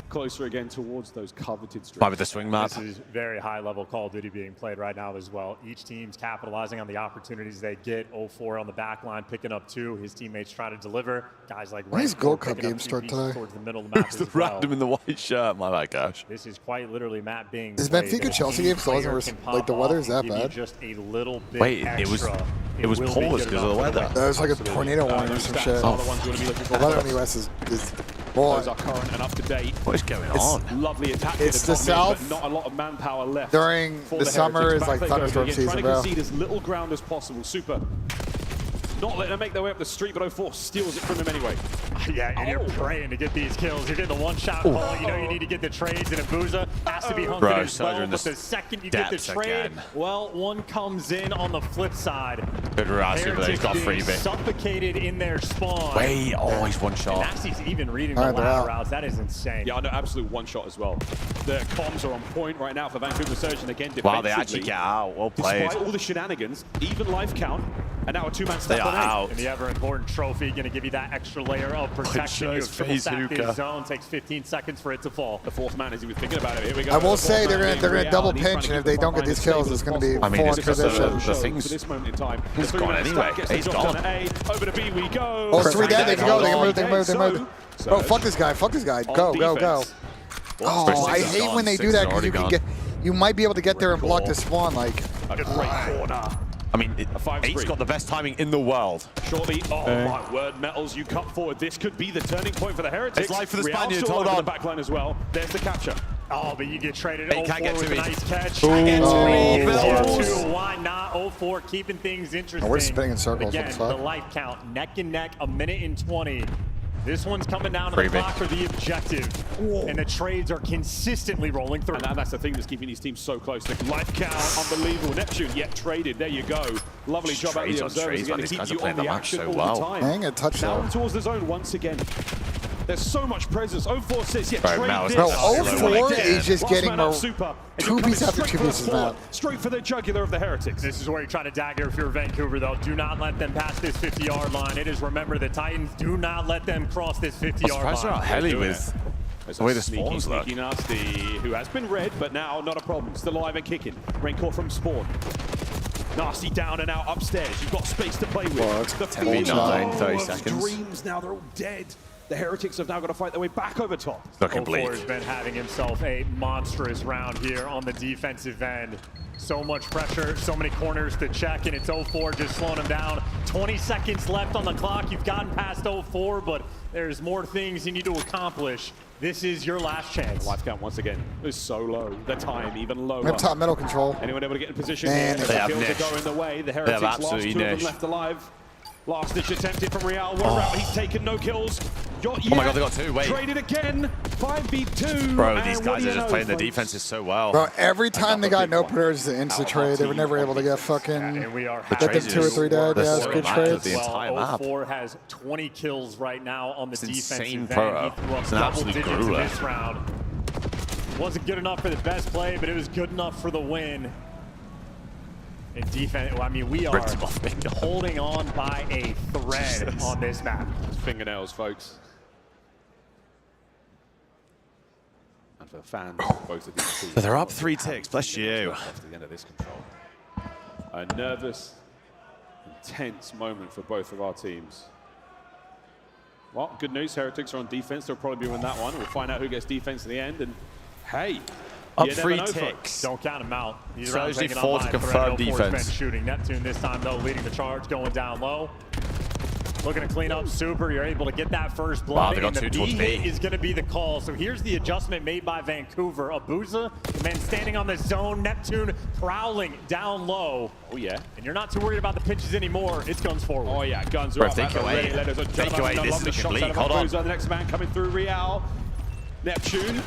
Closer again towards those coveted streaks. Might be the swing map. This is very high-level Call of Duty being played right now as well. Each team's capitalizing on the opportunities they get. 0-4 on the back line, picking up 2. His teammates try to deliver. Guys like When does Rankor Gold Cup picking up games 2 start pieces today? towards the middle of the map It's the as well. random in the white shirt. My bad, gosh. This is quite literally map being Is played. Benfica And Chelsea any game still hasn't player can like the pop weather's off that and give you bad? just a little bit Wait, extra. it was will be paused good because of the enough for weather. There's like a tornado warning or some shit. Are the ones you want to be looking for. Weather in the US is boy. Those are current and up to date. What is going on? Lovely attack. It's here the to top mid, South. but not a lot of manpower left. During for the summer Heretics. is Back like they go thunderstorm again, season, trying bro. to concede as little ground as possible. Super. Not letting them make their way up the street, but 0-4 steals it from him anyway. Yeah, and you're praying to get these kills. You're getting the one-shot call. You know you need to get the trades, and Abuza has to be hunted Bro, as well. Surge in But the the second you get the depths trade, again. well, one comes in on the flip side. Good Raz over there. He's got a Heretics being freebie. suffocated in their spawn. Wait, oh, he's one And shot. Nasty's even reading All the right, they're ladder out. routes. That is insane. Yeah, I know, absolute one shot as well. The comms are on point right now for Vancouver Surge, and again, Wow, they defensively, actually get out. Well played. despite all the shenanigans, even life count, and now a 2-man They step are on A. out. And the ever-important trophy going to give you that extra layer of protection. You have shows triple phase stacked hookah. this zone. Takes 15 seconds for it to fall. The 4th man, as he was thinking about it. Here we go. I will The say fourth they're man gonna being Real, double and he's trying pinch, to and keep if they the don't front get these line as kills, stable it's as gonna be possible. I mean, full on it's just transition. the things. For this moment in time, He's the gone 3-man anyway. stack gets He's the job gone. done at A. Over to B we go. Oh, it's 3 dead. They can go. They can move. They can move. They can So, move. Bro, fuck this guy. Fuck this guy. Go, go, go. Oh, I Six is hate gone. when they do Six that is because already you can gone. get, you might be able to get there and block the spawn. Like, A great corner. I mean, A 5-3. 8's got the best timing in the world. Shortly, oh my word, Metals, you cut forward. This could be the turning point for the Heretics. It's life for the Real Spaniards, still hold over on. the backline as well. There's the capture. Oh, but you get traded Hey, 0-4 can't get with to a me. nice catch. Can't get to me, Bells. 2, why not? 0-4, keeping things interesting. we're spinning in circles. Again, What the fuck? the life count, neck and neck, 1 minute and 20. This one's coming down to the Freebie. clock for the objective. And the trades are consistently rolling through. And that's the thing that's keeping these teams so close. The life count, unbelievable. Neptune, yet traded. There you go. Lovely job out of Trades the on observers trades, again man. to These keep guys are you playing on the the match action so all well. the time. dang it, touchdown. Down towards the zone once again. There's so much presence. 0-4 says, yeah, Bro, trade Mal is this. so slow. 0-4 is just Last getting man up, more Super. And 2 you're coming pieces after straight 2 for the pieces forward, now. Straight for the jugular of the Heretics. This is where you're trying to dagger if you're Vancouver, though. Do not let them pass this 50-yard line. It is, remember, the Titans. Do not let them cross this 50-yard line. I'm surprised they're not heli with There's the way a the spawns look. sneaky Nasty, who has been red, but now not a problem. Still alive and kicking. Raincourt from spawn. Nasty down and out upstairs. You've got space to play with. Well, it's the 10v9, feeling 30 of seconds. dreams now, they're all dead. The Heretics have now got to fight their way back over top. Looking bleak. has been having himself a monstrous round here on the defensive end. So much pressure, so many corners to check, and it's 0-4 just slowing him down. 20 seconds left on the clock. You've gotten past 0-4, but there's more things you need to accomplish. This is your last chance. Life count once again is so low. The time even lower. We have top middle control. Anyone able to get in position Man, here? they have Kills Nish. are going the way. The Heretics lost 2 of them left alive. Last ditch attempted from Real. One round, he's taken no kills. Oh my god, they got 2. Wait. Traded again. 5v2. Bro, these guys are just playing the defenses so well. Bro, every time they got no players to insta trade, they were never able to get fucking And we are get them 2 or 3 dead. Yeah, it's good trades. The entire map. 0-4 has 20 kills right now on the It's defensive insane end. pro. He threw up It's an double absolute digits in grueler. this round. Wasn't good enough for the best play, but it was good enough for the win. And defense, well, I mean, we are holding on by a thread on this map. Fingernails, folks. And for fans, both of these teams. So they're up 3 ticks. Bless you. After the end of this control. A nervous, intense moment for both of our teams. Well, good news. Heretics are on defense. They'll probably win that one. We'll find out who gets defense in the end. And hey, Up you never 3 know, ticks. folks. Don't count him out. These So rounds usually taken 4 on to by confirm Thread. 0-4's defense. been shooting. Neptune this time, though, leading the charge, going down low. Looking to clean up super. You're able to get that first blood. Wow, they got and the 2 towards B B. hit is going to be the call. So here's the adjustment made by Vancouver. Abuza, the man standing on the zone. Neptune prowling down low. Oh, yeah. And you're not too worried about the pitches anymore. It's guns forward. Oh, yeah. Guns are Bro, up. take at the away. ready. Ladies and Take gentlemen, away. I This love is the looking shots bleak. out of Hold on. Abuza. The next man coming through, Real. Neptune.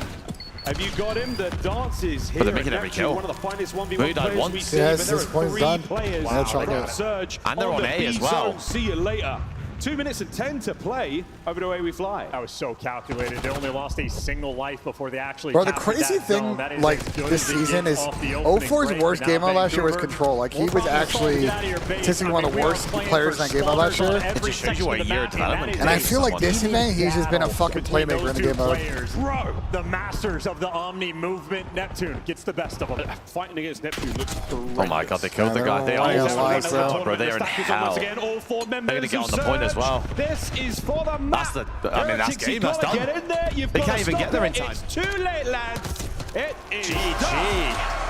Have you got him? The dance is here. But they're making every Neptune, kill. one of the finest 1v1 Who died players once? we see. Yes, but there this are point's 3 done. players. Wow, They got good. Surge And they're on the A as B well. zone. See you later. 2 minutes and 10 to play. Over the way we fly. That was so calculated. They only lost a single life before they actually Bro, the captured crazy that thing, zone. That is like, as good this as it season gets is off the opening 0-4's break. worst Now game mode last year was Vancouver Control. Like, he will was probably actually get out of your base. statistically one of the we are worst playing players for in that game mode last spawners on year. every It just shows you section what of the year map, development And I is. feel like this season, he's just been a fucking between playmaker in those the two game mode. players. Bro, the masters of the Omni movement. Neptune gets the best of them. Fighting against Neptune looks horrendous. Oh my god, they killed the guy. They I are don't like that. bro, they're in hell. Again, all 4 members They're gonna get on of the point as Surge. well. This is for the map. That's I mean, that's Heretics, game. you've That's gotta done. Get in there. You've They gotta can't even stop get there in it. time. It's too late, lads. It is GG. done.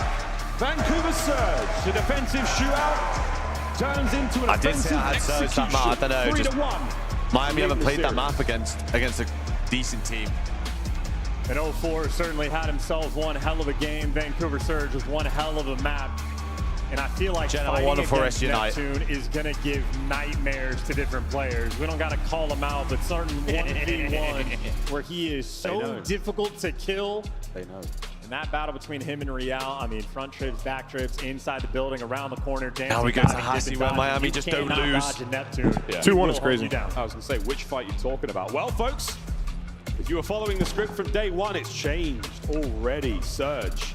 Vancouver Surge, the defensive shootout turns into an I did say I had offensive Surge that map. I don't know. execution. Just 3-1. Miami haven't the played that series. map against a decent team. And 0-4 certainly had himself one hell of a game. Vancouver Surge was one hell of a map. And I feel like Gentlemen, fighting wonderful against rest of your Neptune is going to give nightmares to different players. We don't got to call them out, but certain 1v1 where he is so difficult to kill. They know. And that battle between him and Real, I mean, front trips, back trips, inside the building, around the corner, dancing. Now we go to diving, Hassie dipping, where dodging. Miami You just don't cannot lose. dodge a Neptune. Yeah. 2-1 He will is hold crazy. you down. I was going to say, which fight you talking about? Well, folks, if you were following the script from day one, it's changed already. Surge.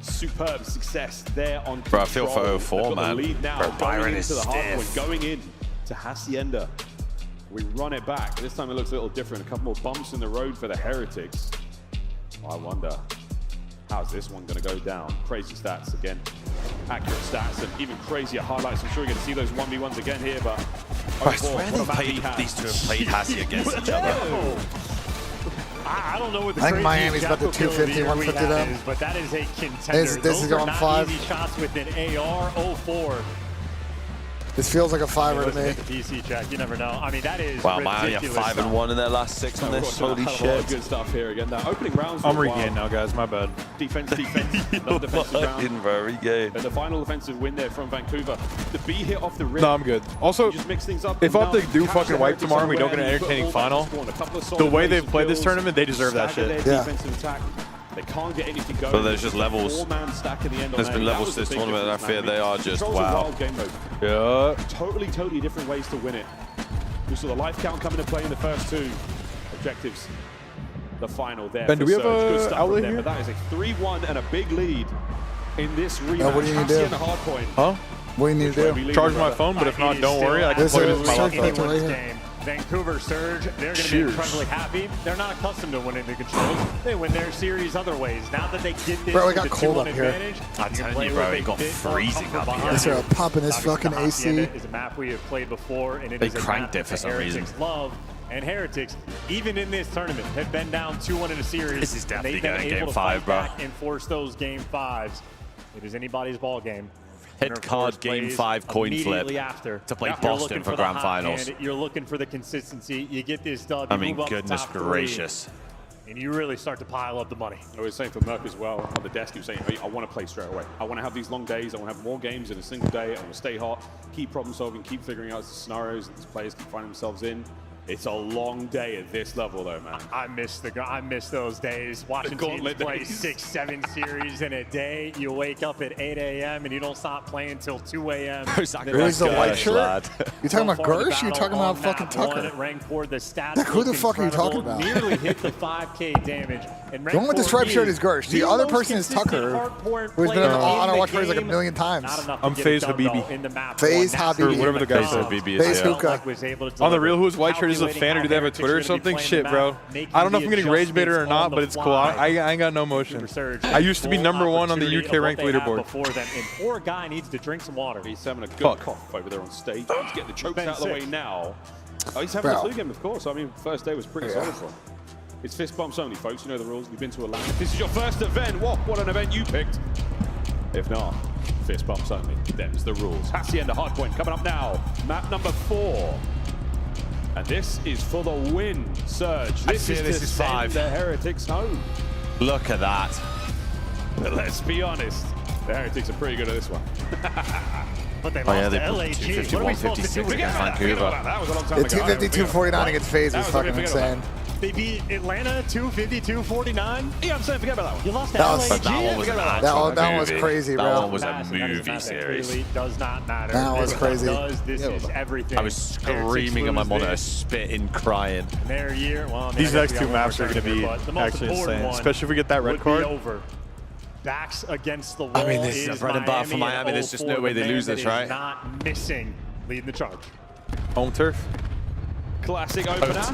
Superb success there on Bro, I feel for Control. 04, They've got man. the lead now. Bro, Going Byron into is the hard point, stiff. going in to Hacienda. We run it back. This time it looks a little different. A couple more bumps in the road for the Heretics. I wonder, how's this one going to go down? Crazy stats again. Accurate stats and even crazier highlights. I'm sure you're going to see those 1v1s again here, but I swear these two have played Hassie against each other. I don't know what the I think craziest Miami's about the Jackal kill of 250, year 150 we them. have is, but that is a contender. This Those is are going not 5. easy shots with an AR 04. This feels like a 5er to Listen, me. get the PC check. You never know. I mean, that is Wow, Miami are ridiculous 5-1 in their last 6 on this. Holy A lot shit. of good stuff here again. That opening rounds. I'm were regained now, wild. guys. My bad. Defense. Another defensive round. Fucking very game. And the final offensive win there from Vancouver. The B hit off the rim. No, I'm good. Also, You just mix things up. if Now, Optic do catch fucking the wipe Heretics tomorrow and we don't get an unaware, you put entertaining all back final, to spawn. A couple of the solid way plays they've of played this kills, tournament, they deserve that stagger shit. their Yeah. defensive attack. They can't get anything going. But there's just levels. Four-man stack at the end on There's that. been That levels was to this the big tournament, and I difference, fear man. they are just Control's a wow. wild game mode. Yeah. Totally different ways to win it. We saw the life count come into play in the first 2 objectives. The final there. Ben, for do we have Surge. Good a stuff outlet from them, here? But that is a 3-1 and a big lead in this rematch. what do you need to Hassie do? and the hard point. Huh? What do you need to do? Charge my phone, but if not, don't worry. I can This plug it is into my Surge laptop. Factory right here. game. Vancouver Surge, they're going to be Cheers. incredibly happy. They're not accustomed to winning the controls. They win their series other ways. Now that they get this Bro, it with got the cold 2-1 up here. advantage, I'm you telling play you, with bro, a it got bit more freezing comfort up here. behind Yes, you. sir, popping this Obviously, fucking the AC. Hacienda is a map we have played before, and it They is a cranked map it for that some the reason. Heretics love. And Heretics, even in this tournament, have been down 2-1 in a series. This is definitely going game 5, bro. And force those game 5s. It is anybody's ball game. Hit card game 5 coin flip after. to play Boston for grand finals. You're looking for the consistency. You get this dub. I mean, goodness gracious. And you really start to pile up the money. I was saying for Merc as well on the desk, he was saying, hey, I want to play straight away. I want to have these long days. I want to have more games in a single day. I want to stay hot, keep problem solving, keep figuring out the scenarios that these players keep finding themselves in. It's a long day at this level, though, man. I miss those days. Watching teams play 6-7 series in a day. You wake up at 8 a.m. and you don't stop playing until 2 a.m. Who's the white shirt? You talking about Gersh? You talking about fucking Tucker? Who the fuck are you talking about? Nearly hit the 5K damage. And the one with the striped shirt is Gersh. The other person is Tucker, who's been on our watch parties like a million times. I'm FaZe Habibi. FaZe Habibi. Whatever the guy said. FaZe Hookah. On the real, who's white shirt is a fan, or do they have a Twitter or something? Shit, bro. I don't know if I'm getting rage baited or not, but it's cool. I ain't got no motion. I used to be #1 on the UK ranked leaderboard. And poor guy needs to drink some water. He's having a good cough over there on stage. He's getting the chokes out of the way now. Oh, he's having a flu game, of course. I mean, first day was pretty solid for him. It's fist bumps only, folks. You know the rules. You've been to a lab. This is your first event. What an event you picked. If not, fist bumps only. Them's the rules. Hacienda Hardpoint coming up now. Map number 4. And this is for the win, Surge. This is 5. The Heretics home. Look at that. But let's be honest, the Heretics are pretty good at this one. But they lost they to put LAG. 251-56 against Vancouver. That was a long time ago. 250-249 against FaZe is fucking insane. They beat Atlanta 250-249. Yeah, I'm saying forget about that one. You lost to That LAG. was that was crazy, bro. That one was a movie series. Really does not matter. That was crazy. This is everything. I was screaming on my monitor, spitting, crying. Their year. Well, These next 2 maps are going to be actually insane, especially if we get that red card. Backs against the wall. I mean, this is bread and butter for Miami. There's just no way they lose this, right? Not missing, leading the charge. Home turf. Classic opener.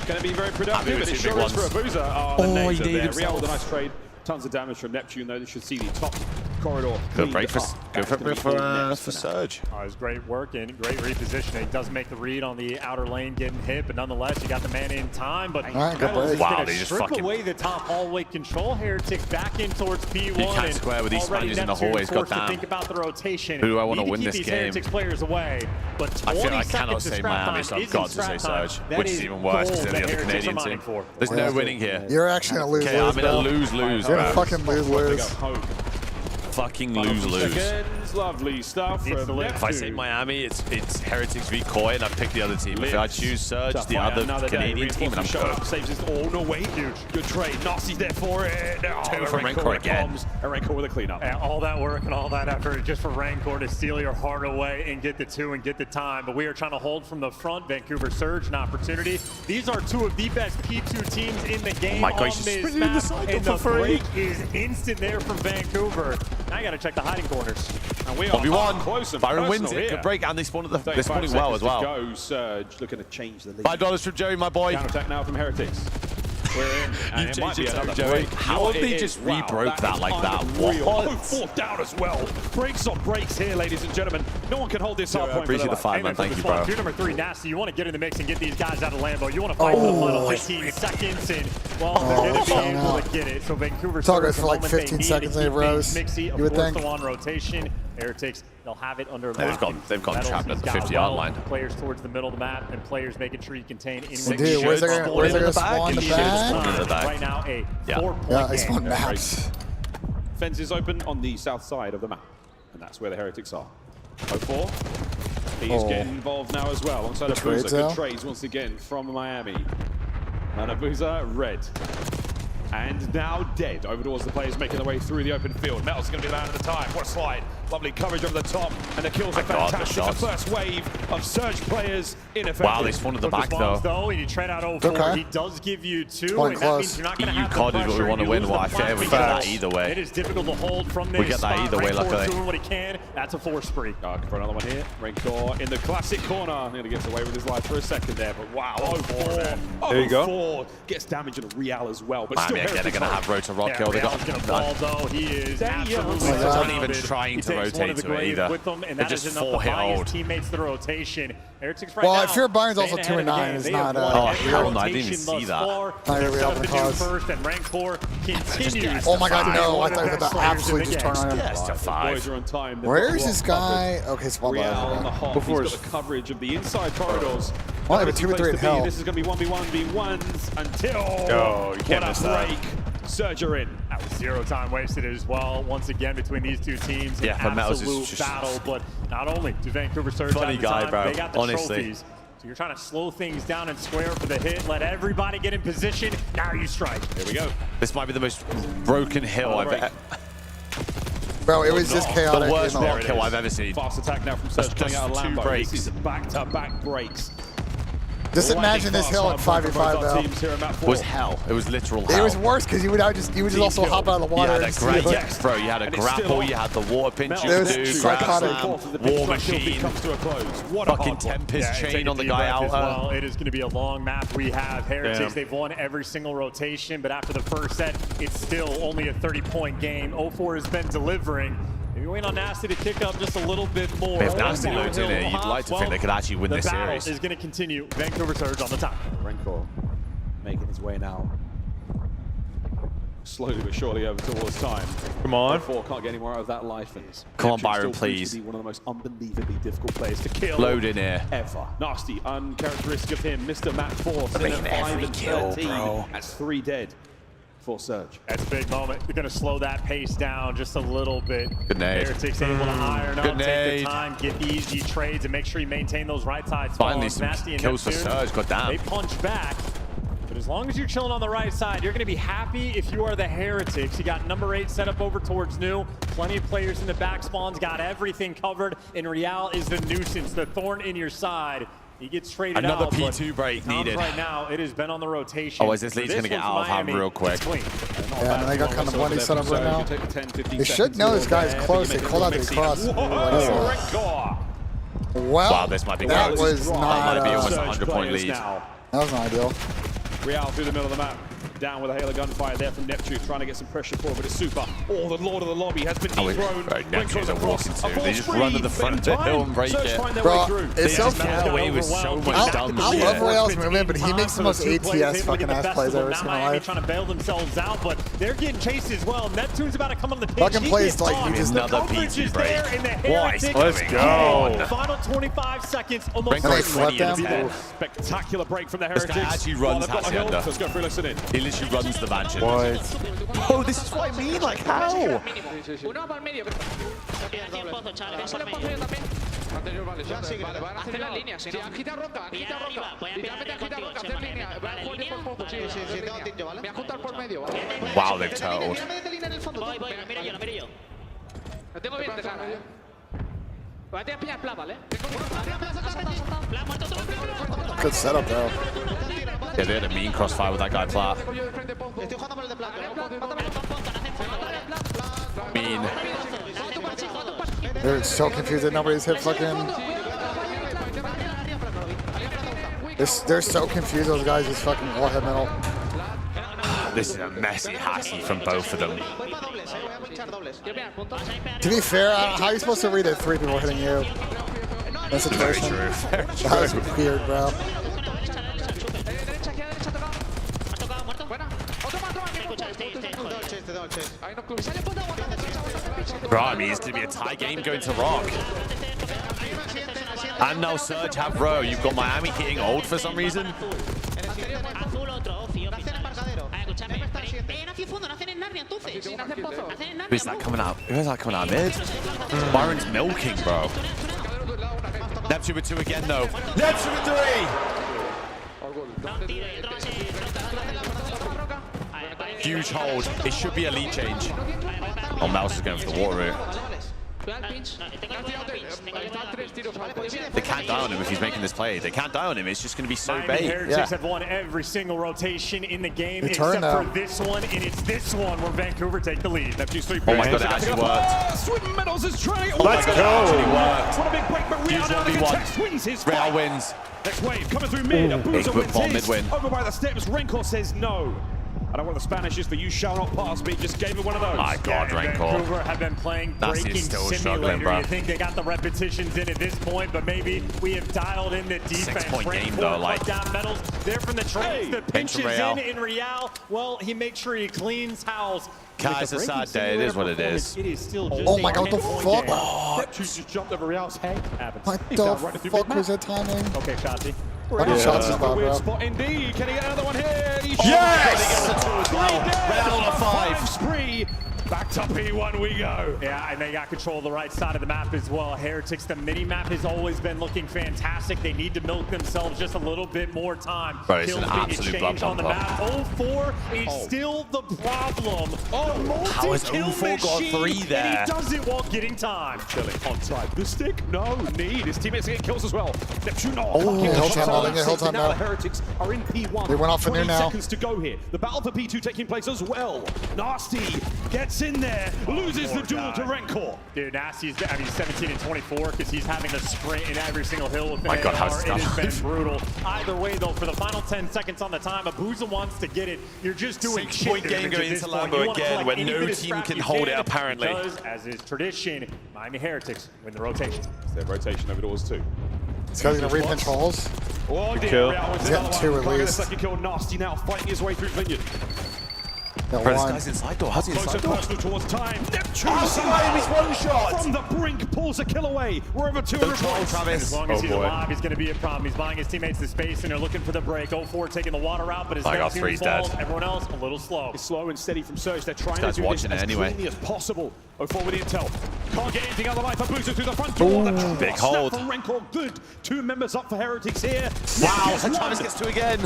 Going to be very productive, but it sure is for a boozer. Oh, he did himself. Real with a nice trade. Tons of damage from Neptune, though. They should see the top corridor. Good break for Surge. Oh, it was great work and great repositioning. Doesn't make the read on the outer lane getting hit, but nonetheless, you got the man in time. But wow, they just strip away the top hallway control. Heretics back in towards P1. You can't square with these Spaniards in the hallways. God damn. Think about the rotation. Who do I want to win this game? Heretics players away, but I feel I cannot say Miami, so I've got to say Surge, which is even worse because they're the other Canadian team. There's no winning here. You're actually going to lose. Okay, I'm in a lose-lose. You're going to fucking lose. Fucking lose. Lovely stuff. If I say Miami, it's Heretics v Koi, and I pick the other team. If I choose Surge, the other Canadian team, and I'm cooked. Saves his all no way. Huge. Good trade. Nazi's there for it. Two from Rancor again. Rancor with a cleanup. And all that work and all that effort just for Rancor to steal your heart away and get the 2 and get the time. But we are trying to hold from the front. Vancouver Surge, an opportunity. These are 2 of the best P2 teams in the game. My gosh, on this map, and the break is instant there from Vancouver. Now you got to check the hiding corners. And we are 1v1. close and Byron wins personal it. here. Good break, and they spawned at the. They're spawning well as well. Go Surge, looking to change the lead. $5 from Joey, my boy. Counter attack now from Heretics. We're in. And it might be another Joey. break. How have they just re-broke that like that? What? Oh, 4th down as well. Breaks on breaks here, ladies and gentlemen. No one can hold this hard point. Appreciate the 5, man. Thank you, bro. Number 3, Nasty. You want to get in the mix and get these guys out of Lambo. You want to fight for the final 15 seconds, and well, they're going to be able to get it. So Vancouver Targets for like 15 seconds in rows. You would think. On rotation. Heretics, they'll have it under lock. They've got trapped at the 50-yard line. Players towards the middle of the map, and players making sure you contain in Dude, where's they going to spawn the back? Right now, a 4-point Yeah, they spawn maps. Fence is open on the south side of the map, and that's where the Heretics are. 04. He's getting involved now as well, alongside Abuza. Good trades once again from Miami. And Abuza, red. And now dead over towards the players making their way through the open field. Metal's going to be man at the time. What a slide. Lovely coverage over the top. And the kills are fantastic. The first wave of Surge players ineffective. Wow, they spawned at the back though. And you trade out 04. He does give you 2. And that means you're not going to have CoD is what we want to win. Well, I fear we get that either way. It is difficult to hold from this. We get that either way, luckily. Doing what he can. That's a 4 spree. For another one here. Rancor in the classic corner. I'm going to get away with his life for a second there. But wow, 04. There you go. Gets damage in a Real as well. But Miami again are going to have Rotor Rock kill. They got going to fall though. He is absolutely not even trying to rotate to it either. With them, and They're that is just enough to 4-hit buy his hold. teammates the rotation. Heretics right Well, now Fear of Bayern's also 2-9. It's not. Oh hell no! I didn't even see that. Not every open cause. First and rank 4 continues. Oh my God, no! I thought you were about to absolutely just turn on him. Yes, to 5. Where is this guy? Okay, small Real on the ball. hop. Before He's got the coverage of the inside corridors. Well, they have a 2 and 3 in hell. This is going to be 1v1v1s until. Oh, you can't miss that. Break. Surge are in. That was 0 time wasted as well. Once again, between these two teams, Yeah, an Metals is absolute just battle. But not only do Vancouver Surge Funny have the guy, time, bro. they got the Honestly. trophies. So you're trying to slow things down and square for the hit. Let everybody get in position. Now you strike. Here we go. This might be the most broken hill I've ever. Bro, it was just chaotic. The worst rock hill I've ever seen. Fast attack now from Surge coming out of Two Lambo. breaks. This is back-to-back breaks. Just imagine this hill at 5v5 though. Was hell. It was literal hell. It was worse because you would just also hop out of the water. You had a yes, bro. You had a grapple. You had the water pinches, dude. Psychotic. War machine. Fucking Tempest chain on the guy out. Well, it is going to be a long map. We have Heretics. Damn. They've won every single rotation, but after the first set, it's still only a 30-point game. 0-4 has been delivering. Maybe waiting on Nasty to kick up just a little bit more. If Nasty loads in it, you'd like to think they could actually win this The battle series. is going to continue. Vancouver Surge on the top. Renko making his way now. Slowly but surely over towards time. Come on. 4 can't get any more out of that life. And Come on, Neptune Byron, still proves please. to be one of the most unbelievably difficult players to kill. Load in here. Ever. Nasty, uncharacteristic of him. Mr. Matt Force. They're making every kill, bro. That's 3 dead. Full Surge. That's a big moment. You're going to slow that pace down just a little bit. Good nade. Heretics able to iron up, Good take nade. the time, get easy trades, and make sure you maintain those right side Finally spawns. some Nasty and kills for Neptune, Surge. God damn. They punch back. But as long as you're chilling on the right side, you're going to be happy if you are the Heretics. You got number 8 set up over towards New. Plenty of players in the back spawns, got everything covered. And Real is the nuisance, the thorn in your side. He gets traded Another out. P2 break Tom's needed. Right now, it has been on the rotation. Oh, is this lead's going to get out of hand real quick? Yeah, and they got kind of bloody set up right now. They should know this guy's close. They called out the cross. Well, Wow, this might be that close. was That not. might be almost a 100-point lead. That was not ideal. Real through the middle of the map. Down with a hail of gunfire there from Neptune, trying to get some pressure forward, but it's super. Oh, the Lord of the Lobby has been dethroned. Neptune's a walking too. They just run to the front of the hill and break it. Bro, it's so get away with so much dumb I shit. love Real's movement, but he makes the most ATS fucking ass plays I've ever seen in my life. Trying to bail themselves out, but they're getting chased as well. Neptune's about to come on the pitch. Fucking He plays gets like caught. you just Another The coverage P2 is break. there, and the What? Heretics Let's go. Final 25 seconds, almost. And they flip them. Spectacular break from the This Heretics. guy actually runs Oh, they've got a hill. Hacienda. Let's go for a listen in. He literally runs the mansion. Oh, this is what I mean. Like, how? Uno para el medio. Pásale el pozo yo también. Anterior, vale. Vale, hacer las líneas, si no. Agita roca, agita roca. Literalmente agita roca, hacer línea. Va a jugar por pozo, sí, voy a juntar por medio. Wow, they've totaled. Voy, miro yo. Lo tengo bien, Tesana, Voy a tirar piña pla, ¿vale? Good setup, bro. Yeah, they had a mean crossfire with that guy, Plat. Mean. They're so confused that nobody's hit fucking. They're so confused. Those guys just fucking all hit middle. This is a messy hassy from both of them. To be fair, how are you supposed to read that 3 people hitting you? That situation. Very true. That was weird, bro. Bro, I mean, it's going to be a tie game going to Rock. And now Surge have Row. You've got Miami hitting old for some reason. Who's that coming out? Who's that coming out mid? Byron's milking, bro. Neptune with 2 again, though. Neptune with 3! Huge hold. It should be a lead change. Oh, Mouse is going for the water route. They can't die on him if he's making this play. They can't die on him. It's just going to be so bait. Heretics have won every single rotation in the game Return except now. for this one, and it's this one where Vancouver take the lead. Neptune's 3 Oh my god, it actually worked. Swim Metals is trying. Let's go. It actually worked. What a big break, but Real Huge now the 1v1. contest wins his Real fight. wins. Next wave coming through mid. A boozer Big wins ball his. mid-win. Over by the steps. Renkor says no. I don't want the Spanish is for you shall not pass me. Just gave it one of those. My God, Vancouver Rancor. have been playing Nasty's breaking still simulator. struggling, bro. You think they got the repetitions in at this point, but maybe we have dialed in the defense. 6-point game, Rancor though, like- cut down medals there from the trades. The pinches Real. in Real. Well, he makes sure he cleans house. Kai's a sad day. It is what it is. It is still just Oh my God, what the fuck? Neptune just jumped over Real's head. What the fuck was that timing? Okay, Shotzi. What did shots Another spot, weird bro? spot indeed. Can he get another one here? He Yes! shot. He gets a 2 as well. Real on a 5. Spree. Back to P1 we go. Yeah, and they got control of the right side of the map as well. Heretics, the mini-map has always been looking fantastic. They need to milk themselves just a little bit more time. Bro, it's an Kills being absolute exchanged on the blood map. 0-4 is still the problem. How has 0-4 got 3 there? And he does it while getting time. Chilling on side. The stick, no need. His teammates get kills as well. Neptune, Hold time now, hold time now. now. The Heretics are in P1. They went off for 20 new now. seconds to go here. The battle for P2 taking place as well. Nasty gets in there, loses the duel to Rancor. Dude, Nasty's, I mean, 17 and 24 because he's having to sprint in every single hill with My God, AR. how's It that has been alive? brutal. Either way, though, for the final 10 seconds on the time, Abuza wants to get it. You're just doing 6-point shit game damage going at this into point. Lambo You wanna again, collect where any no bit of team scrap can you hold it, apparently. Because, as is tradition, Miami Heretics win the rotation. It's their rotation over doors too. This guy's gonna repinch holes. Oh dear, Kill. Real wins He's another getting 2 one. at Can't get a least. second kill. Nasty now fighting his way through Vineyard. Got Bro, this one. guy's inside door. How's he Closer inside door? personal towards time. Neptune Miami's one shot. from the brink pulls a kill away. We're over 200 Don't troll, points. Travis. As long as he's alive, he's going to be a problem. He's buying his teammates the space, and they're looking for the break. 0-4 taking the water out, but his I got Neptune 3's falls. dead. Everyone else a little slow. It's slow and steady from Surge. They're trying to guy's do this watching it as anyway. cleanly as possible. 0-4 with the intel. Can't get anything out of the life. Booster through the front door. The big snap hold. from Rancor. Good. 2 members up for Heretics here. Wow, Nep gets Travis one. gets 2 again.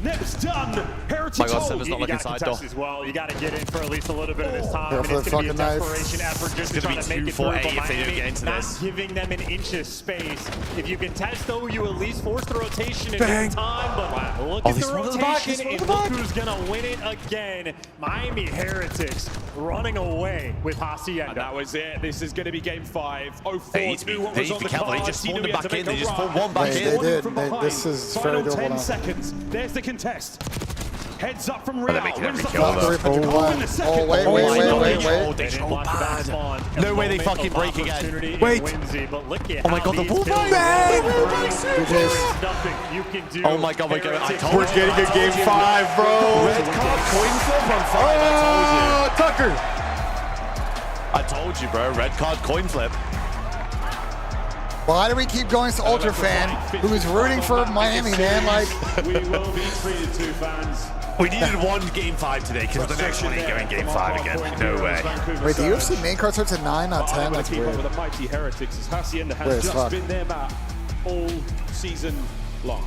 Nep's done. Heretics My God, hold. Seven's not You looking got to inside contest door. as well. You got to get in for at least a little bit of this time. Go And for it's the going to be a fucking knife. desperation effort just It's to gonna try to be make 2 it for through. 8 But if they don't Miami get into not this. giving them an inch of space. If you can test, though, you at least force the rotation in time. But look at he's the one of the back, rotation, he's and one of look the who's going to win it again. Miami Heretics running away with And Hacienda. that was it. This is going to be game 5. 0-4 They need to be- knew what they was need on to the be careful. They card. just Tino spawned them had to back in. make a They just run. spawned one back They in. did. From They- behind. this is Final very 10 doable now. seconds. There's the contest. Heads up from they're Real. making Wins every the kill, first. though. Oh, in the second. Oh, wait, Oh, wait, my wait, God. wait, Oh, wait. they They so didn't block the back bad. spawn. No way they Moment fucking of break again. opportunity in Wait. Windsy, but look at Oh my how God, the these bull kills bang. are Bull running bang, through. sir. There is nothing you can do. Oh my God, we're going. I Heretics told We're you. getting a game 5, bro. Red card coin flip on 5. Oh, Tucker. I told you, bro. Red card coin flip. Why do we keep going to Ultra Fan, who's rooting for Miami, man? Like, We will be treated to fans. We needed one game 5 today because the next one ain't going game 5 again. No way. wait, the UFC main card starts at 9, not 10? That's Keep up weird. with the mighty Heretics as Hacienda Weird has as just fuck. been their map all season long.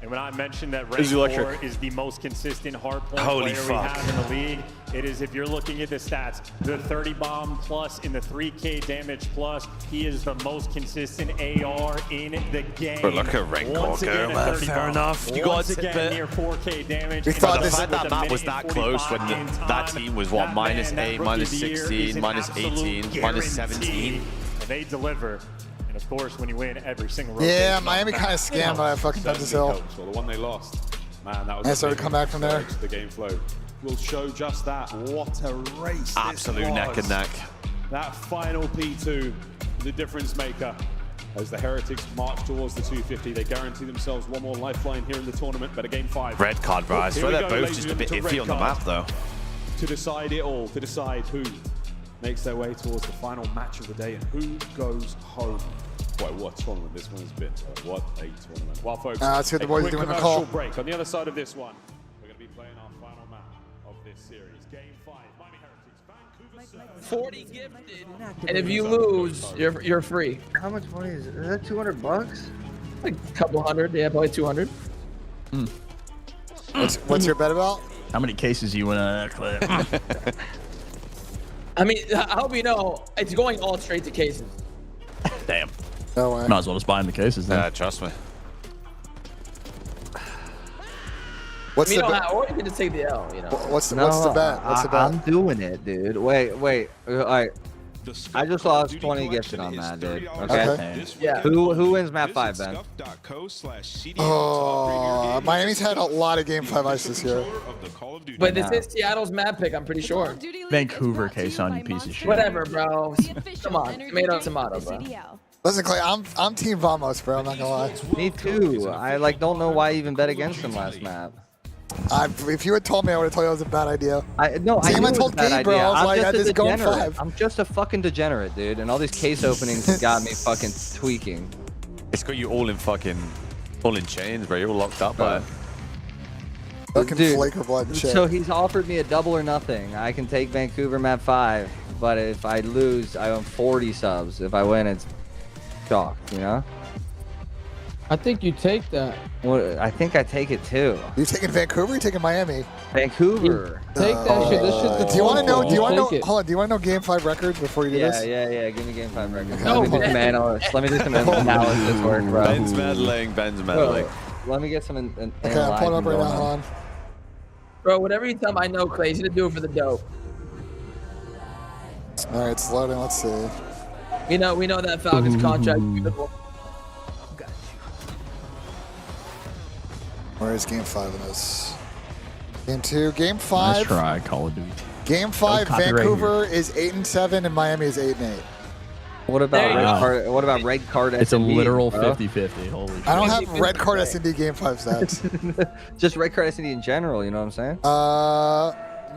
And when I mentioned that This is Rancor electric. is the most consistent hardpoint Holy player fuck. we have in the league, it is, if you're looking at the stats, the 30 bomb plus in the 3K damage plus, he is the most consistent AR in the game. But look at Rancor Once go, again, a man. 30 Fair bomb. enough. You Once got it, again, but- near 4K damage. We And thought the this- fact that map was that close when that team was what, minus 8, minus 16, minus 18, minus 17. And they deliver. And of course, when you win every single Yeah, rotation, Miami kind of scammed by fucking Texas Hill. Well, the one they lost, man, that was. And so we amazing. come back from there. The game flow will show just that. What a race! Absolute this neck was. and neck. That final P2, the difference maker. As the Heretics march towards the 250, they guarantee themselves one more lifeline here in the tournament. But a game 5. Red card, bro. I Here swear we they're go, both ladies just a and bit gentlemen, iffy to on the red map, card. though. To decide it all, to decide who makes their way towards the final match of the day and who goes home. Boy, what a tournament this one has been. What a tournament. Well, folks, let's hear the a boys quick doing the commercial call. break. On the other side of this one, we're going to be playing our final map of this series. Game 5, Miami Heretics, Vancouver Surge. 40 gifted. And if you lose, you're free. How much money is it? Is that $200? Like a couple hundred. Yeah, probably 200. What's your bet about? How many cases you win on that clip? I mean, I hope you know, it's going all straight to cases. Damn. No way. Might as well just buy in the cases then. Yeah, trust me. What's I mean, the you bet? or you can just take the L, you know. What's the bet? What's the bet? I'm doing it, dude. Wait. All right. I just lost 20 gifted on that, dude. Okay. Yeah. Who wins map 5, Ben? Oh, Miami's had a lot of game 5 ice this year. But this is Seattle's map pick, I'm pretty sure. Vancouver, K-Son, you piece of shit. Whatever, bro. Come on, tomato, bro. Listen, Clay, I'm Team Vamos, bro. I'm not gonna lie. Me too. I like don't know why I even bet against him last map. If you had told me, I would have told you it was a bad idea. I knew it told was a bad Gabe, bro. idea. I was I'm like, just I a just going degenerate. 5. I'm just a fucking degenerate, dude. And all these case openings have got me fucking tweaking. It's got you all in chains, bro. You're all locked up by it. Fucking flaker blood and shit. So he's offered me a double or nothing. I can take Vancouver map 5, but if I lose, I own 40 subs. If I win, it's chalk, you know? I think you take that. Well, I think I take it too. You taking Vancouver or you taking Miami? Vancouver. Take that shit. This shit's Do you want to know? Do you want to know? Take it. Hold on. Do you want to know Game 5 records before you do this? Yeah. Give me Game 5 records. Let me do some analysis. Let me do some analysis work, bro. Ben's meddling. Bro, let me get some Okay, I'm pulling up right now. Hold on. Bro, whatever you tell him, I know, Clay. He's gonna do it for the dope. All right, it's loading. Let's see. We know that Falcons contract is beautiful. Where is Game 5 in this? Game 2. Game 5. Nice try, Call of Duty. Game 5. Vancouver is 8-7 and Miami is 8-8. What about red card? What about red card? It's S&D, a literal bro? 50-50. Holy shit. I don't have red card S&D Game 5 stats. Just red card S&D in general. You know what I'm saying?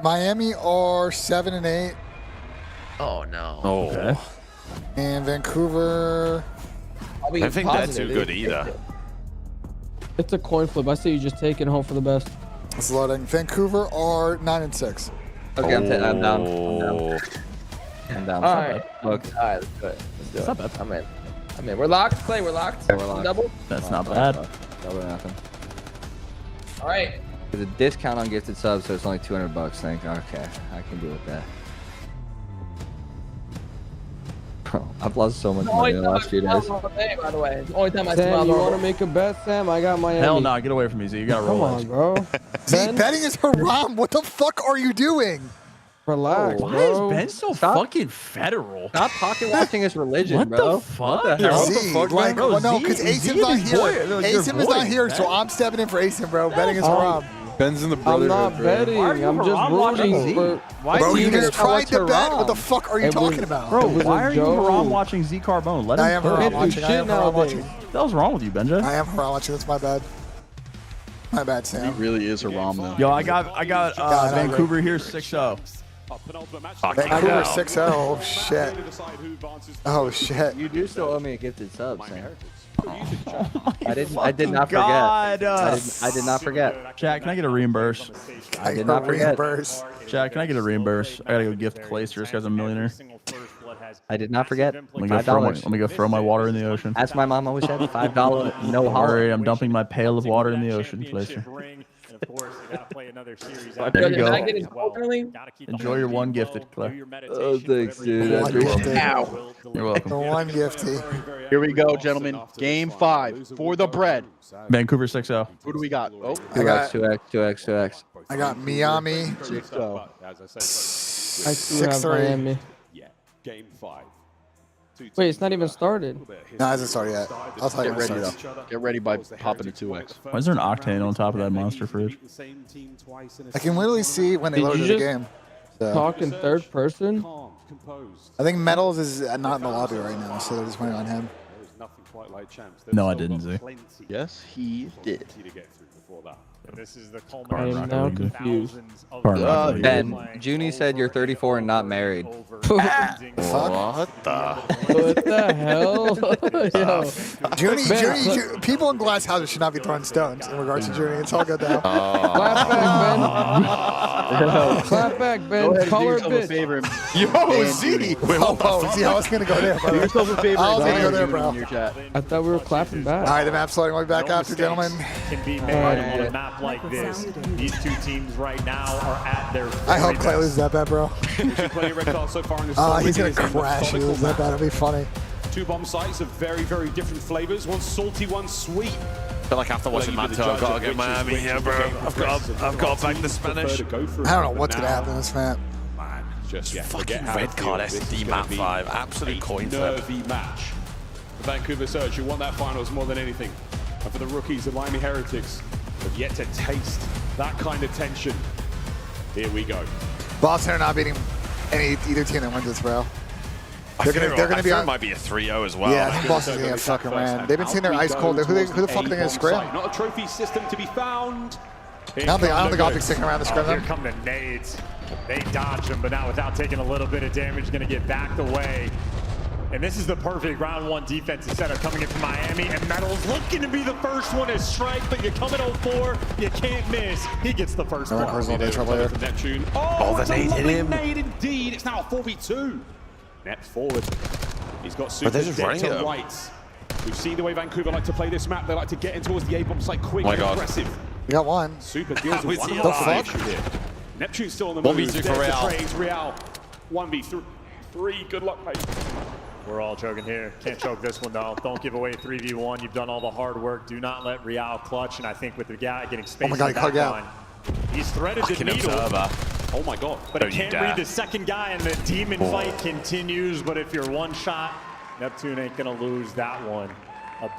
Miami are 7-8. Oh no. Oh. Okay. And Vancouver. I don't think they're too good either. It's a coin flip. I say you just take it and hope for the best. It's loading. Vancouver are 9-6. Okay, I'm down. I'm down. All right. Look. All right, let's do it. It's not bad. I'm in. We're locked, Clay. We're locked. We're locked. Double. That's not bad. Double or nothing. All right. There's a discount on gifted subs, so it's only $200. Think. Okay, I can deal with that. Bro, I've lost so much money in the last few days. By the way, the only time I Sam, smiled. you want to make a bet, Sam? I got Miami. Hell no, get away from me, Z. You gotta roll. Come on, bro. See, betting is haram. What the fuck are you doing? Relax, Why bro. is Ben so fucking federal? Stop pocket watching his religion, What bro. the fuck? What the hell? Z, like, bro? well, no, Z- because Z Asim's is not his here. boy. No, your Asim is boy, not here, Ben. so I'm stepping in for Asim, bro. Betting is haram. Ben's in the I'm brotherhood. not betting. I'm just rooting for. Why Bro, is you he just here? tried to bet. What the fuck are you It was- talking about? Bro, It was why a are you joke. haram watching Z Carbone? Let him I am cook. haram Can't do watching. I shit am haram nowadays. watching. What the hell's wrong with you, Benja? I am haram watching. That's my bad. My bad, Sam. He really is a Rom though. Yo, I got Vancouver here 6-0. Vancouver 6-0. Oh shit. Oh shit. You do still owe me a gifted sub, Sam. I did not forget. God. I did not forget. Chat, can I get a reimburse? I did not forget. Chat, can I get a reimburse? I gotta go gift Clayster. This guy's a millionaire. I did not forget. Let me go throw my water in the ocean. As my mom always said, $5 no Don't holler. worry, I'm dumping my pail of water in the ocean, Clayster. There you Did I get his go. openly? Enjoy your one gifted, Claire. Oh, thanks, dude. One gifted. You're welcome. The one gifty. Here we go, gentlemen. Game 5 for the bread. Vancouver 6-0. Who do we got? Oh, 2x. I got Miami 6-0. I still have 6-3. Miami. Game 5. Wait, it's not even started. No, it hasn't started yet. I'll tell you Get when it ready starts. though. Get ready by popping a 2x. Why is there an octane on top of that monster fridge? I can literally see when they Did loaded you the just game. So. talk in third person? I think Metals is not in the lobby right now, so they're just waiting on him. No, I didn't, Z. Yes, he did. This is the I am now confused. Ben, Junie said you're 34 and not married. What the? What the hell? Yo. Junie, people in glass houses should not be throwing stones in regards to Junie. It's all good now. Clap back, Ben. Clap back, Ben. Color bitch. Yo, Z. Oh, Z, I was going to go there, bro. Do yourself a favor. I was going to go there, bro. In your chat. I thought we were clapping back. All right, the map's loading. We'll be back after, gentlemen. Can be made on a map like this. These two teams right now are at their I hope Clay loses that bet, bro. Plenty of red cards so far in this He's going to crash. He loses that bet. It'll be funny. Two bomb sites of very, very different flavors. One salty, one sweet. I feel like after watching Manto, I've got to get Miami here, bro. I've got to bang the Spanish. I don't know what's going to happen in this map. Just Fucking red card SD map 5. Absolute coin flip. Nervy match. The Vancouver Surge, who won that finals more than anything. And for the rookies, the Miami Heretics have yet to taste that kind of tension. Here we go. Boston are not beating either team that wins this, bro. They're gonna be on. It might be a 3-0 as well. Yeah, I think Boston's gonna get fucking ran. They've been seeing their ice cold. Who the fuck are they gonna scrim? Not a trophy system to be found. I don't think Optic's sticking around to scrim Here them. come the nades. They dodge them, but now without taking a little bit of damage, going to get backed away. And this is the perfect round 1 defensive setup coming in from Miami. And Metal's looking to be the first one to strike, but you come in 0-4, you can't miss. He gets the first one. Neptune. Oh, the nade hit him. Nade indeed. It's now a 4v2. Nep forward. He's got super they're just dead running to it. right. We've seen the way Vancouver like to play this map. They like to get in towards the A-bomb site quick Oh my and God. aggressive. We got one. Super deals with one The fuck? issue here. Neptune's still on the move. 1v3 for Real. Trades. Real. 1v3. Good luck, mate. We're all choking here. Can't choke this one, though. Don't give away 3v1. You've done all the hard work. Do not let Real clutch. And I think with the guy getting space my God, in the he cut back out. line, he's threaded the Fucking needle. observer. Oh my God. But Don't he you can't dare. read the second guy, and the demon fight continues. But if you're one shot, Neptune ain't going to lose that one.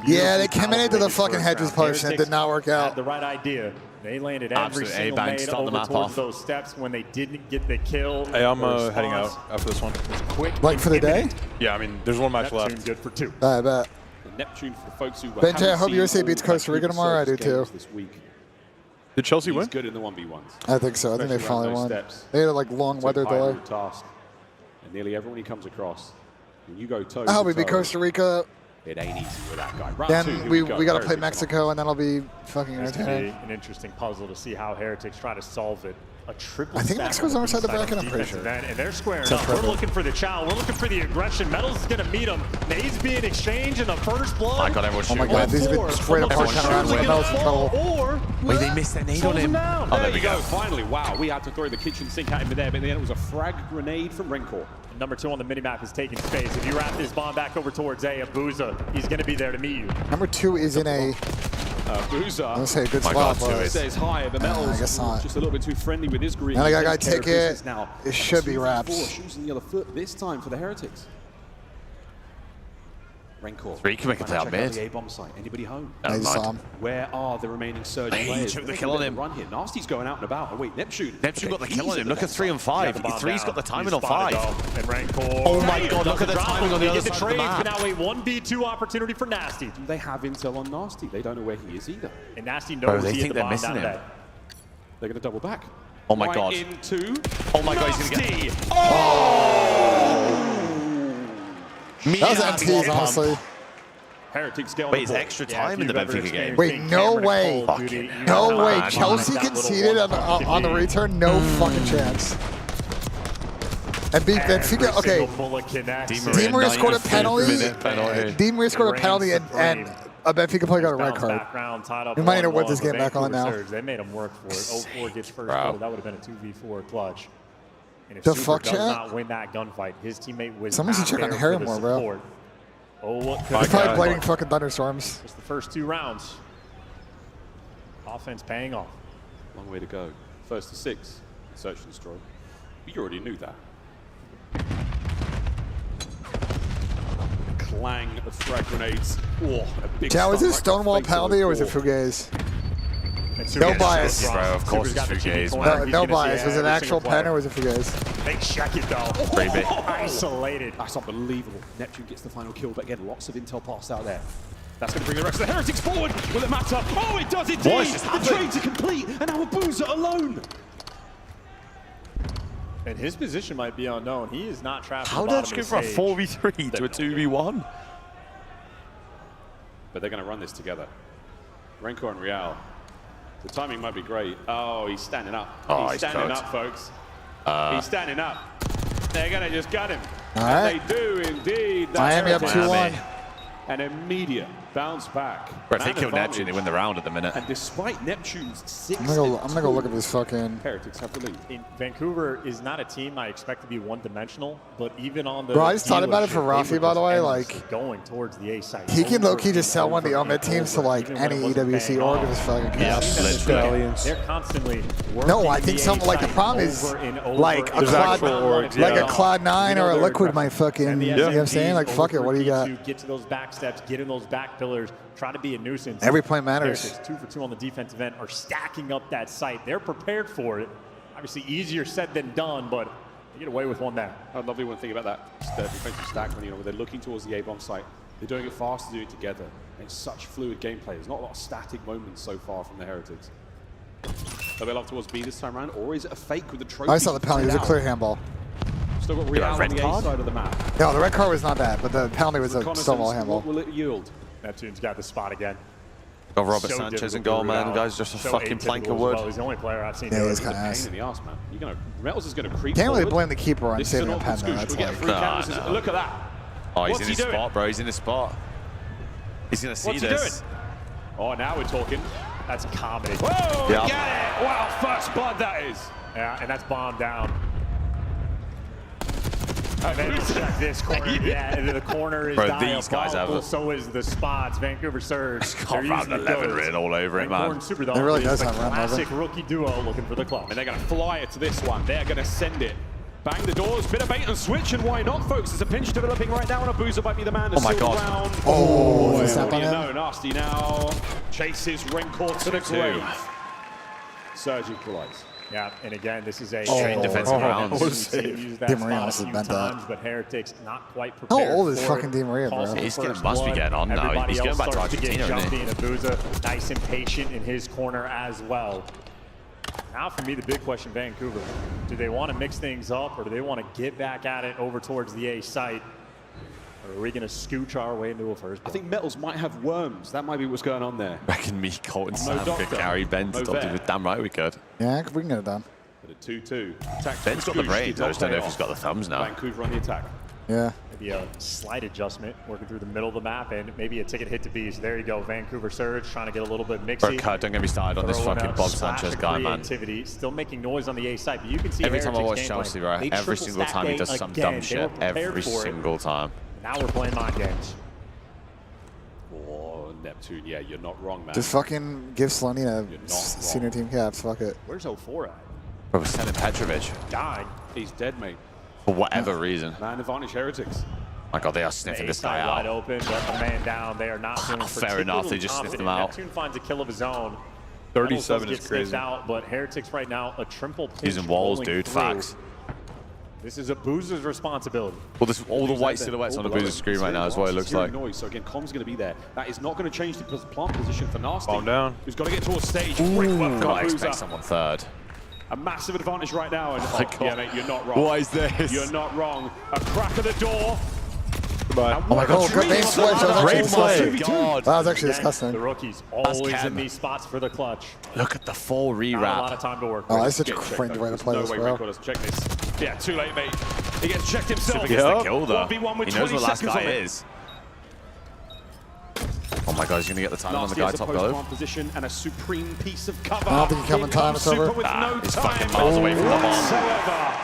Yeah, they came into the fucking hedges potion. It did not work Had out. the right idea. They landed every Absolute single A-bang, nade start the over map towards off. those steps when they didn't get the kill. Hey, I'm The heading out response after this one. was quick Like and for the day? imminent. Yeah, I mean, there's one match Neptune left. good for 2. I bet. Neptune for the folks who BENJ, I haven't hope seen USA all beats of Costa Rica Vancouver's tomorrow. I do surface games too. this week. Did Chelsea He's win? good in the 1v1s. I think so. I think they Especially finally around those won. steps. They had a like long It's a weather high delay. route task. And nearly everyone he comes across, when you go toe I hope to we beat toe, Costa Rica. it ain't easy with that guy. Round 2, Then here we go. got to play Heretics Mexico, and then I'll be fucking This could be entertaining. an interesting puzzle to see how Heretics try to solve it. A triple I think stack Mexico's on on our side of the defense bracket, I'm pretty defensive sure. end, and they're squaring Except up. for We're the- looking for the chow. We're looking for the aggression. Metals is going to meet him. Nades being exchanged in the first blood. My God, everyone's Oh my shooting. God, these have been straight up Everyone's fucking around. shooting. Metal's in trouble. Or Wait, they missed their nade on Slows him him. down. Oh, there there we you go. go. Finally, wow, we had to throw the kitchen sink at him there, but then it was a frag grenade from Rencor. Number 2 on the minimap is taking space. If you wrap this bomb back over towards A, Abuza, he's going to be there to meet you. Number 2 is in a, Boozer. let's say, a good My spot. God, but Stays high, but Metals I guess not. just a little bit too friendly with his green. Now they got Takes care of ticket. business now. It should be 2v4, wraps. Shoes in the other foot this time for the Heretics. Rencor. 3 can make it out mid. The A-bomb site. Anybody home? I just saw him. Where are the remaining surge He players? took the They're kill on making a him. Run here. Nasty's going out and about. Oh wait, Neptune. Neptune got the kill on He's him. Look at 3 and Got 5. the bomb 3's down. got the timing He's on 5. spotted, though. And Rancor. Oh my God, look at the Drop timing him. on the They other get the side of the trades, map. but now a 1v2 opportunity for Nasty. Do they have intel on Nasty? They don't know where he is either. And Nasty Bro, knows they he think hit the they're bomb missing down him. bed. They're going to double back. Oh my Right God. into Oh my God, he's gonna Nasty. get. That was MTs, honestly. Heretics get on Wait, the it's board. extra time in the Benfica game. Wait, no way. No way. Chelsea conceded on the return. No fucking chance. And beat Benfica. Okay. Di Maria scored a penalty. Di Maria scored a penalty, and a Benfica player got a red card. We might need to whip this game back on now. They made him work for it. 0-4 gets first Bro. goal. That would have been a 2v4 clutch. And if The Super fuck, does chat? not win that gunfight, his teammate was Someone should not check on there Harry for the more, bro. support. Oh, what could They're have probably been? blading fucking thunderstorms. Just the first 2 rounds. Offense paying off. Long way to go. First to 6. Search and destroy. You already knew that. Clang of frag grenades. Oh, a big Chow, is stun this right Stonewall to the face of penalty the or was it ball. Fugaze? And No Super's bias. got the Bro, of course Super's got it's the cheating Fugaze, corner. man. He's No gonna see bias. Was it every actual single pen player. or was it Fugaze? They check it though. Freebie. Isolated. That's unbelievable. Neptune gets the final kill, but again, lots of intel passed out there. That's going to bring the rest of the Heretics forward. Will it matter? Oh, it does indeed. What is just The happening? trades are complete, and now Abuza alone. And his position might be unknown. He is not trapped. How at did the that bottom go of from a the stage. 4v3 to a 2v1? But they're going to run this together. Rencor and Real. The timing might be great. Oh, he's standing up. Oh, he's he's standing cooked. up, folks. He's standing up. They're going to just gut him. All And right. they do indeed. That's Miami up Heretics. 2-1. An immediate bounce back. Bro, if they Man kill advantage. Neptune, they win the round at the minute. And despite Neptune's 6 I'm gonna go look at this fucking. Heretics have the lead. In Vancouver is not a team I expect to be one-dimensional, but even on the Bro, I just thought about it for dealership, they Rafi, were by the just way, endlessly like, going towards the A site. He can Over low-key just sell and one of the over Omet and teams to over, like even when any it wasn't EWC paying org off. of his fucking Yeah, cash. they're constantly working No, I think the some A like the site problem is over and over like a and Cloud, over. like a Cloud 9 You know or a they're Liquid aggressive. might fucking. And the You know what I'm saying? SMPs Like fuck it, what do you got? Get to those back steps, get in those back pillars, try to be a nuisance. Every play matters. Heretics 2 for 2 on the defensive end are stacking up that site. They're prepared for it. Obviously easier said than done, but you get away with one there. I love one thing about that defensive stack when, you know, when they're looking towards the A-bomb site. They're doing it fast, doing it together. It's such fluid gameplay. There's not a lot of static moments so far from the Heretics. Are they love towards B this time around, or is it a fake with the trophy? I saw the penalty. It was a clear handball. Still got Real on the A side of the map. No, the red card was not bad, but the penalty was a stonewall handball. What will it yield? Neptune's got the spot again. Got Robert Sanchez in goal, man. The guy's just a fucking plank of wood. Well. He's the only player I've seen. Yeah, he's It's kind a of pain ass. in the arse, man. You're gonna, Metals is going to creep Can't really forward. blame the keeper on This saving is a an pen, awkward though. scooch. That's We get like, free counters. Look at that. Oh, he's What's in he his doing? spot, bro. He's in his spot. He's going to see What's he this. doing? Oh, now we're talking. That's comedy. Whoa, Yeah. get it! Wow, first blood that is. Yeah, and that's bombed down. And then check this corner. Yeah, and the corner is Bro, these guys diabolical. have So is the spots. Vancouver Surge. Got round 11 written all over it, man. It really does have round 11. Classic rookie duo looking for the club. And they're going to fly it to this one. They're going to send it. Bang the doors, bit of bait and switch, and why not, folks? There's a pinch developing right now, and a Boozer might be the man to Oh my seal God. the round. Oh, What snap do on you him. know? Nasty now chases Rencourt to the grave. Surge equalize. Yeah, and again, this is a Straight defensive rounds. Use that Di Maria spot must a have few bent that. times, but Heretics not quite How prepared. old is for fucking it. Di Maria, Calls bro? for He's first getting- must be blood. getting on now. Everybody He's going else back to starts get Argentina, isn't jumpy, he? and Abuza nice and patient in his corner as well. Now for me, the big question, Vancouver, do they want to mix things up, or do they want to get back at it over towards the A site? Or are we going to scooch our way into a first I blood? think Metals might have worms. That might be what's going on there. Reckon me, Colton, No Sam doctor. could carry Ben to No top vet. Damn right we could. Yeah, we can get it done. But a 2-2. Attack Ben's got the Scooch, brains. I just don't know if pay he's got the thumbs now. Vancouver on the attack. Yeah. Maybe a slight adjustment, working through the middle of the map, and maybe a ticket hit to B. So there you go, Vancouver Surge trying to get a little bit mixy. Bro, cut, don't get me started on this Throwing fucking a Bob splash Sanchez of guy, man. creativity, still making noise on the A side, but you can see Every time I watch Heretics' Chelsea, gameplay. bro, They every triple single stack time he A does some again. dumb They shit. were prepared Every for it. single time. Now we're playing mind games. Oh, Neptune, yeah, you're not wrong, man. Just fucking give Slonina You're not senior team caps. Fuck it. Where's 04 at? Bro, we're sending Petrovic Died. He's dead, mate. for whatever reason. Man advantage Heretics. My God, they are sniffing The this guy A-side wide out. open, but the man down. They are not feeling Fair enough, they just sniffed him out. Neptune finds a kill of his own. 37 Metals is does get sniffed crazy. out, but Heretics right now, a triple pinch Using walls, rolling dude. through. Facts. This is a Boozer's responsibility. Well, there's all the Use white that silhouettes on the below Boozer him. screen It's right now is what it hearing looks like. noise. So again, Com's going to be there. That is not going to change the plant position for Nasty. Bomb down. Who's got to get towards stage. Great work from God, I Boozer. expect someone third. A massive advantage right now. And my God. yeah, mate, you're not wrong. What is this? You're not wrong. A crack of the door. Goodbye. Oh my God, good name switch. That was Great actually play. God. That was actually Again, disgusting. The rookies always in Cam. these spots for the clutch. Look at the full Not a lot rewrap. of time to work Oh, with. that's such a Get checked, cringe though. way to There's play no this, way bro. Rico doesn't check this. Yeah, too late, mate. He gets checked himself. Super gets the Yep. kill, though. 1v1 with He knows 20 what the last seconds guy on it. is. Oh my God, he's going to get the time on the Nasty guy has a top post-bomb goal. position and a supreme piece of cover. I don't think he come in time, it's over. With no He's time fucking miles away from the bomb. whatsoever.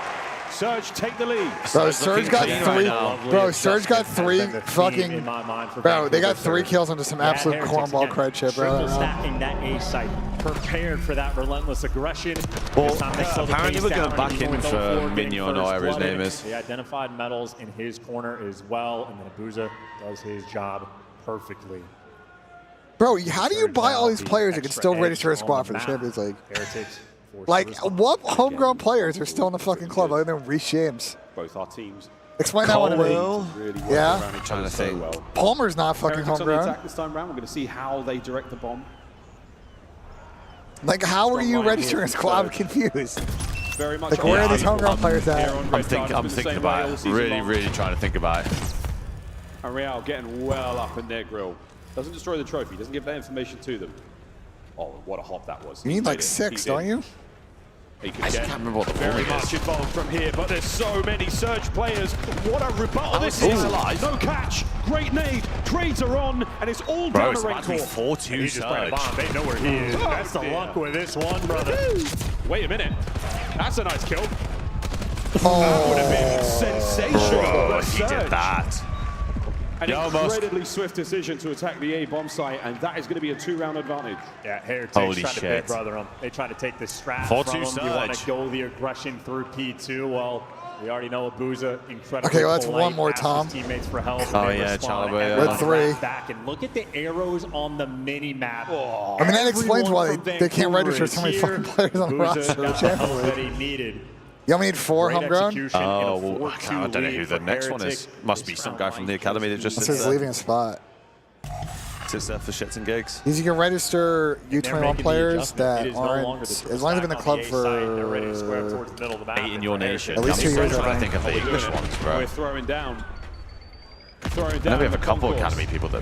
Surge take the lead. Bro, Surge got clean three. right now. Bro, Surge got three Been the theme fucking. in my mind for Bro, they got Vancouver 3 Surge. kills onto some Yeah, absolute Heretics cornball again, crud shit, bro. triple stacking that A site, prepared for that relentless aggression. Well, This time they slow the apparently pace we're going down, back even in with for 04 getting Mignon or first whatever his blooded. name is. They identified Metals in his corner as well, and then Abuza does his job perfectly. Bro, how do you Surge buy now all these the players that can extra still edge register a on squad the for the map. Champions League? Heretics forced Like, to respond. what homegrown players are still in the fucking club other than Reece James? Both our teams Explain that one to me. Colwell. really work Yeah? around each Trying other to so think. well. Palmer's not fucking Heretics on the homegrown. attack this time round. We're going to see how they direct the bomb. Like, how are you Strong line registering a here squad? I'm from confused. Very much Like, on where the are these table. homegrown players at? Here on I'm Red thinking Card, been the about same way all it. season Really, long. really trying to think about it. And Real getting well up in their grill. Doesn't destroy the trophy. Doesn't give that information to them. Oh, what a hop that was. You He need made like it. 6, He don't did. you? He could I just get can't remember what the very ball much is. involved from here, but there's so many Surge players. What a rebuttal this he's is. alive. No catch. Great nade. Trades are on, and it's all Bro, down it's to about to be Rencourt. 4-2 He's just playing a Surge. bomb. They know where he is. That's the luck with this one, brother. Wait a minute. That's a nice kill. Oh. That would have been sensational. Bro, But he Surge, did that. an Yo, Musk. incredibly swift decision to attack the A-bomb site, and that is going to be a 2-round advantage. Yeah, Heretics Holy try to shit. big brother them. They try to take the strat 4-2 from him. You want Surge. to go the aggression through P2. Well, We already know Abuza incredible. Okay, well, that's one more, Tom. Teammates for help. Oh yeah, Chalaba. With 3. Back and look at the arrows on the mini map. I mean, that explains why they can't register so many fucking players on the roster. That he needed. You only need 4 homegrown? Oh, well, I don't know who the next one is. Must be some guy from the academy that just This sits is there. leaving a spot. Sits there for shits and gigs. You can register U21 players that aren't, as long as they've been in the club for 8 in your nation. At least 2 years, I I think of the English ones, bro. We're throwing down. I know we have a couple academy people that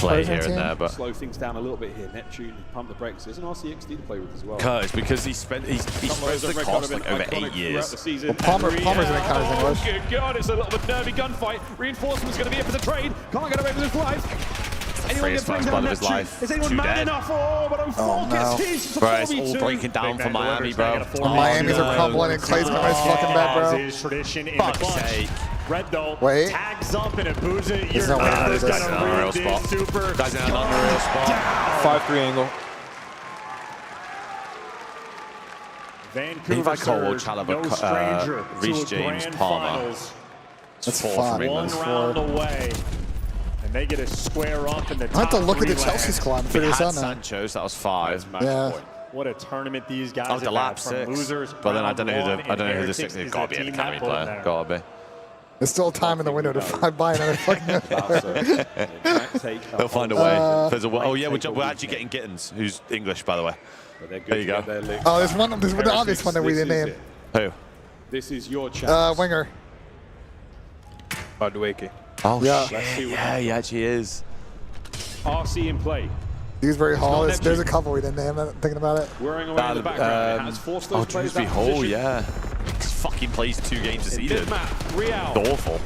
play here and there, but slow things down a little bit here. Neptune, pump the brakes. There's an RCXD to play with as well. because he spreads the cost like over 8 years. Well, Palmer's in English. Oh, good God, it's a little bit nervy gunfight. Reinforcement's going to be here for the trade. Can't get away with his life. Anyone get brings down his Neptune? life. Is anyone man enough? Oh, but Oh, no. gets his. Bro, it's all breaking down for Miami, bro. Miami's are crumbling and Clay's going to fucking back, bro. Is tradition in the clutch. Red though tags up in Abuza. There's no way to do this. Guy's in an unreal spot. Guy's in an unreal spot. 5-3 angle. Vancouver Levi Cole, Surge, Chalaba, no stranger Reece to a James, grand Palmer. finals. That's 4 5. from England. 1 round away. And they get a square up in the top. I have to look at the 3 Chelsea lands. squad and We figure this had out now. Sancho's, that was 5. Yeah. What a tournament these guys I was the have lap had, from 6, losers, but then I don't know who round the I don't know who the one, 6th and is. Gotta be Heretics an is academy the team that player. pulled Gotta be. There's still time in the window to buy another fucking. They'll find a way. There's a way. Oh yeah, we're actually getting Gittins, who's English, by the way. There you go. Oh, there's the obvious one that we didn't name. Who? This is your chance. Winger. Badueke. Oh Yeah. shit. Yeah, he actually is. RC in play. He's very Hall. not There's a couple we didn't name. I'm thinking about it. Whirring away in the background. It has forced those players Dewsbury out of Hall, position. yeah. He fucking plays 2 games a season. Mid map, Real. It's awful.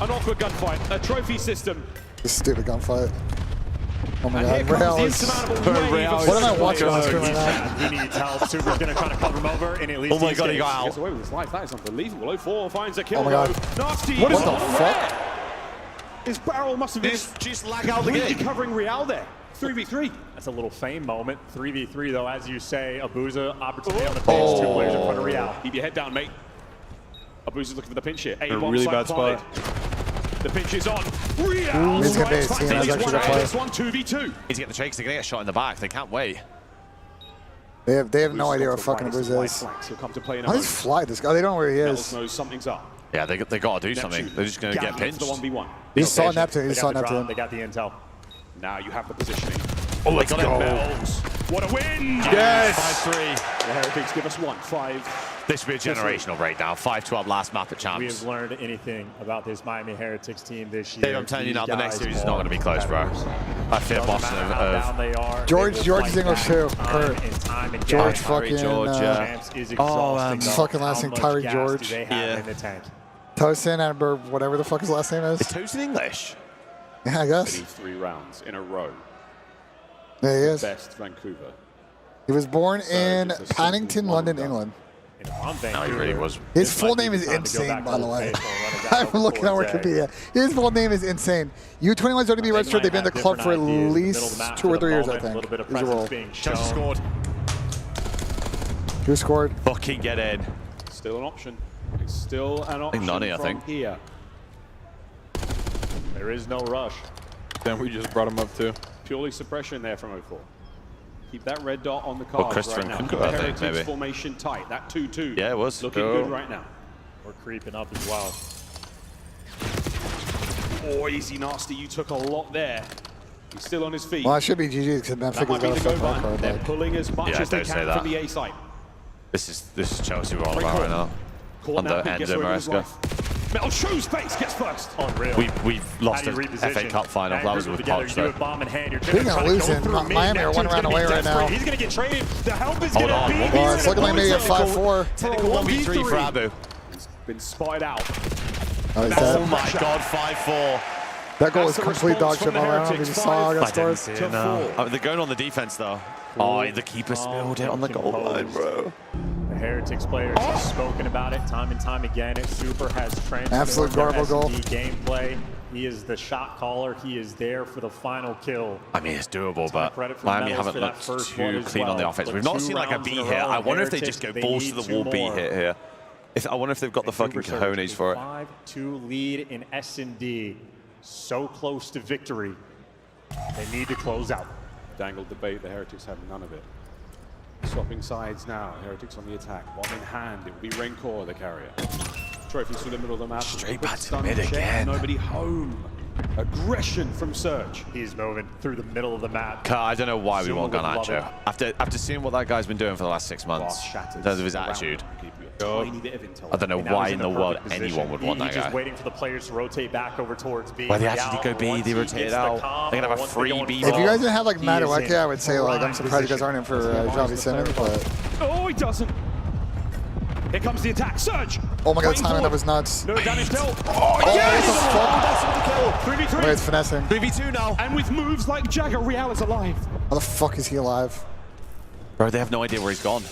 An awkward gunfight. A trophy system. This stupid gunfight. Oh my And god, here comes Real the is. insurmountable wave of What am I watching on the screen right now? He needs help. Super's going to try to cover him over, and at least Oh my god, he got Gets out. away with his life. That is unbelievable. 04 finds a kill. Oh my god. though. Nasty. What is is the unaware. fuck? His barrel must have been Just lag out the completely game. covering Real there. 3v3. That's a little fame moment. 3v3, though, as you say. Abuza, opportunity on the bench. 2 players in front of Real. Keep your head down, mate. Abuza's looking for the pinch here. A really bad spot. The pinch is on. Real He's gonna be his strikes team. back. That's He's actually won good play. this one 2v2. He's getting the trade because they're going to get shot in the back. They can't wait. They have no idea what fucking Abuza is. He'll come to play in a How does moment. he fly this guy? They don't know where he Metals is. knows something's up. Yeah, they got to do something. Neptune. They're just going to get Gatlin for pinched. the 1v1. He saw patient. Neptune. He They saw got the drop. Neptune. They got the intel. Now you have the positioning. Oh, let's go. Metals. What a win! Yes! 5-3. The Heretics give us 1-5. This will be a generational breakdown. 5-12 last map at We Champs. have learned anything about this Miami Heretics team this year. Dave, I'm telling you now, These the next guys series is not going to be are close, bro. competitors. I fear Doesn't Boston matter how down of... they are, George they will is fight English back too. time and time again. George Tyree fucking. George, yeah. Champs is exhausting. his though. fucking last How name, much Tyree gas George. do they have Yeah. in the tank? Tosin or whatever the fuck his last name is. Is Toast in English? Yeah, I guess. 3 rounds in a row. There he is. Best Vancouver. He was born in Paddington, London, England. No, he really was. His full name is insane, by the way. I'm looking at Wikipedia. His full name is insane. U21's already be registered. They've been in the club for at least 2 or 3 years, I think. He's a roll. Chelsea scored. Who scored? Fucking get in. Still an option. It's still an option Nani, I from think. here. There is no rush. Then we just brought him up too. Purely suppression there from 04. Keep that red dot on the Well, cards Christopher right now. and Keep Kunko, the I think, Heretics maybe. formation tight. That 2-2. Yeah, it was. Looking Go. good right now. We're creeping up as well. Oh, easy nasty. You took a lot there. He's still on his feet. Well, it should be GG because That Benfica's might be got a the go fucking red button. card. They're Like. pulling as much Yeah, as they don't say can that. from the A site. This is Chelsea we're on about right now. Caught Under now, gets Enzo away with his Maresca. life. Metal shows face gets first. Unreal. We've lost How a do you FA reposition? Cup final. Now That you was group with together, Poch, you do though. it bomb in hand. You're Speaking gonna of try to losing, go through mid. Miami are 1 Neptune's round gonna away be right desperate. now. He's going to get traded. The help is Hold going on. to be Well, here. it's looking like maybe a Abuza. 5-4. Technical 1v3 for Abu. He's been spotted out. Oh, he's Oh dead. my god, 5-4. That goal was That's the complete dog response shit. from the I don't know if you Heretics. saw I got I didn't scored. see it, no. They're going on the defense, though. Oh, the keeper spilled it on the goal line, bro. The Heretics players have spoken about it time and time again. Super has transformed Absolute their garble goal. S&D gameplay. He is the shot caller. He is there for the final kill. I mean, it's doable, but credit for Miami Metals haven't for that looked first one too as clean on the well. offense. But We've not 2 seen like a rounds B in a hit. row, I wonder if they Heretics, just go they balls to need the wall 2 B more. hit here. I wonder if they've got the fucking cojones for it. 5-2 lead in S&D. So close to victory. They need to close out. Dangled debate, the Heretics have none of it. Swapping sides now. Heretics on the attack. Bomb in hand. It will be Rancor, the carrier. Trophies through the middle of the map. Straight back to Stun mid check, again. Nobody home. Aggression from Surge. He's moving through the middle of the map. I don't know why we Zuma want would love Garnacho. After seeing what that guy's been doing for the last 6 months, in terms of his attitude, I don't know why in the world anyone would want that He's just guy. waiting for the players to rotate back over towards B. Why they actually go B, they rotate out. They're going to have a free B If ball. you guys didn't have like Madueke, I would say like I'm surprised you guys aren't in for Javi Simmons, but Oh, he doesn't. Here comes the attack. Surge. oh my god, the timing that was nuts. No damage dealt. Oh, yes! what the fuck? 3v3. Wait, it's finessing. 3v2 now. And with moves like Jagger, Real is alive. How the fuck is he alive? Bro, they have no idea where he's gone.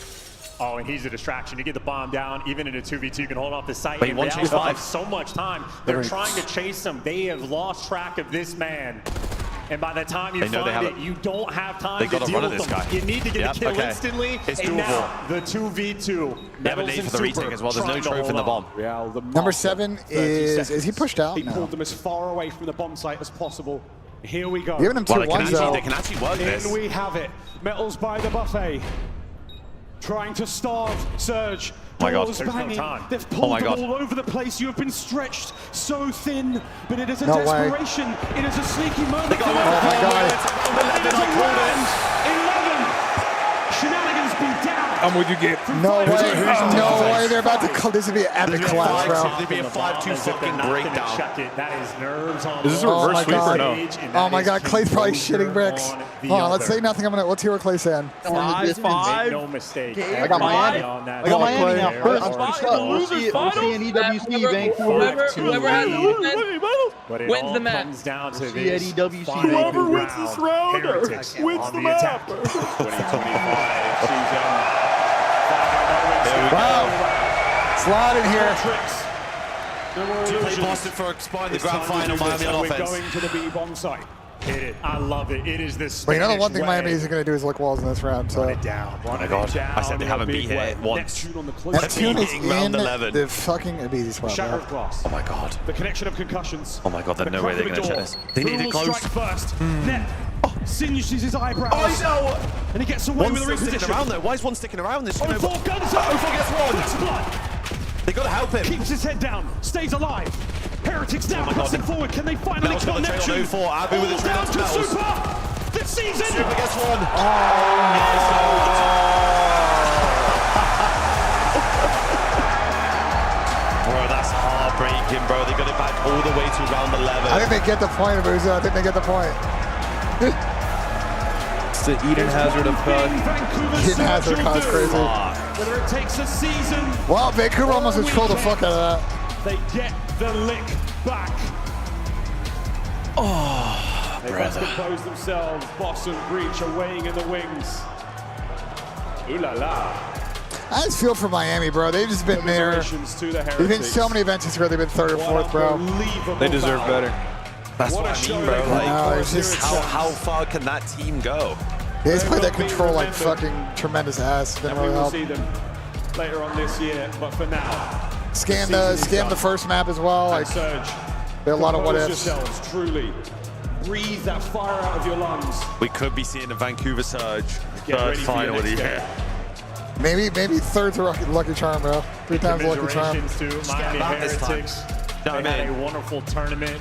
Oh, and he's a distraction. You get the bomb down, even in a 2v2, you can hold off the site. Wait, And 1, Real 2, 5. have so much time. They're trying to chase him. They have lost track of this man. And by the time you find it, you don't have time to deal with them. You need to get a kill instantly. It's and doable. now the 2v2. They have a need for the retake as well. There's no trophy in the bomb. Real, the Number 7 is he pushed out? He No. pulled them as far away from the bomb site as possible. Here we go. Giving him 2-1s though. They can actually work this. In we have it. Metals by the buffet. Trying to starve Surge. Oh my God. Balls There's no banging. time. They've pulled Oh my God. them all over the place. You have been stretched so thin, but it is a No way. desperation. It is a sneaky moment. Oh my god. It is a round 11. Shenanigans be down. I'm with you, Gabe. No way. No way. They're about to. This would be an epic collapse, bro. There'd be a 5-2 fucking breakdown. That is nerves on Is this a Oh reverse my sweep or god. no? Oh my god. Clay's probably shitting bricks. Hold on. Let's say nothing. Let's hear what Clay's saying. 5-5. Make no mistake. I got Miami. I got Miami now. First, I'm switched up. We'll see EWC, Vancouver. Whoever has the But it wins all the match. comes down to See this EWC. final Whoever wins this round Heretics wins on the the map. attack. 2025 season. Wow. Slide in here. Do you play Boston for the grand final, Miami on We're offense? going to the B bomb site. Hit it. I love it. It is this. But you know the one thing Miami isn't going to do is lick walls in this round. So Run it down. Oh my god. I said they haven't beat here once. Neptune is Beating round in 11. the fucking easy spot, Shatter bro. of glass. Oh my god. The connection of concussions. Oh my god, there's no way they're going to check this. They Who need it will close. strike first? Net singes his eyebrows. Oh no! And he gets away One's with a still sticking reposition. around though. Why is one sticking around? This Oh, 4 guns up. Oh, gets one. Puts blood. They got to help him. Keeps his head down. Stays alive. Heretics down. Oh my God. Pressing forward. Can they finally Mel's got kill the trail on Neptune? 04. Abu with the All trail down to to Mel's. Super. This season. Super gets one. Bro, that's heartbreaking, bro. They got it back all the way to round 11. I think they get the point, Abuza. I think they get the point. It's the Eden Hazard of CoD. Eden Hazard COD's crazy. Whether it takes a season. Wow, Vancouver almost just trolled the fuck out of that. They get the lick back. Oh, They must compose themselves. Boss and Breach are weighing in the wings. Ooh la la. I just feel for Miami, bro. They've just been there. Congratulations to the There's been Heretics. so many events this year. They've been 3rd or 4th, bro. Unbelievable They deserve battle. better. That's What what a I show mean, they bro. put Like, No, it's just how far can that team go? they just played that They'll be control like remembered. fucking tremendous ass. Didn't And we really will help. see them later on this year, but for now, Scam season is the first map as well. and Like Surge, there are a lot of what compose ifs. yourselves, truly. Breathe that fire out of your lungs. We could be seeing a Vancouver Surge Get third ready for your final of the next year. Maybe 3rd to lucky charm, bro. 3 times lucky charm. Commiserations to Miami back this time. Heretics. No, They had man. a wonderful tournament.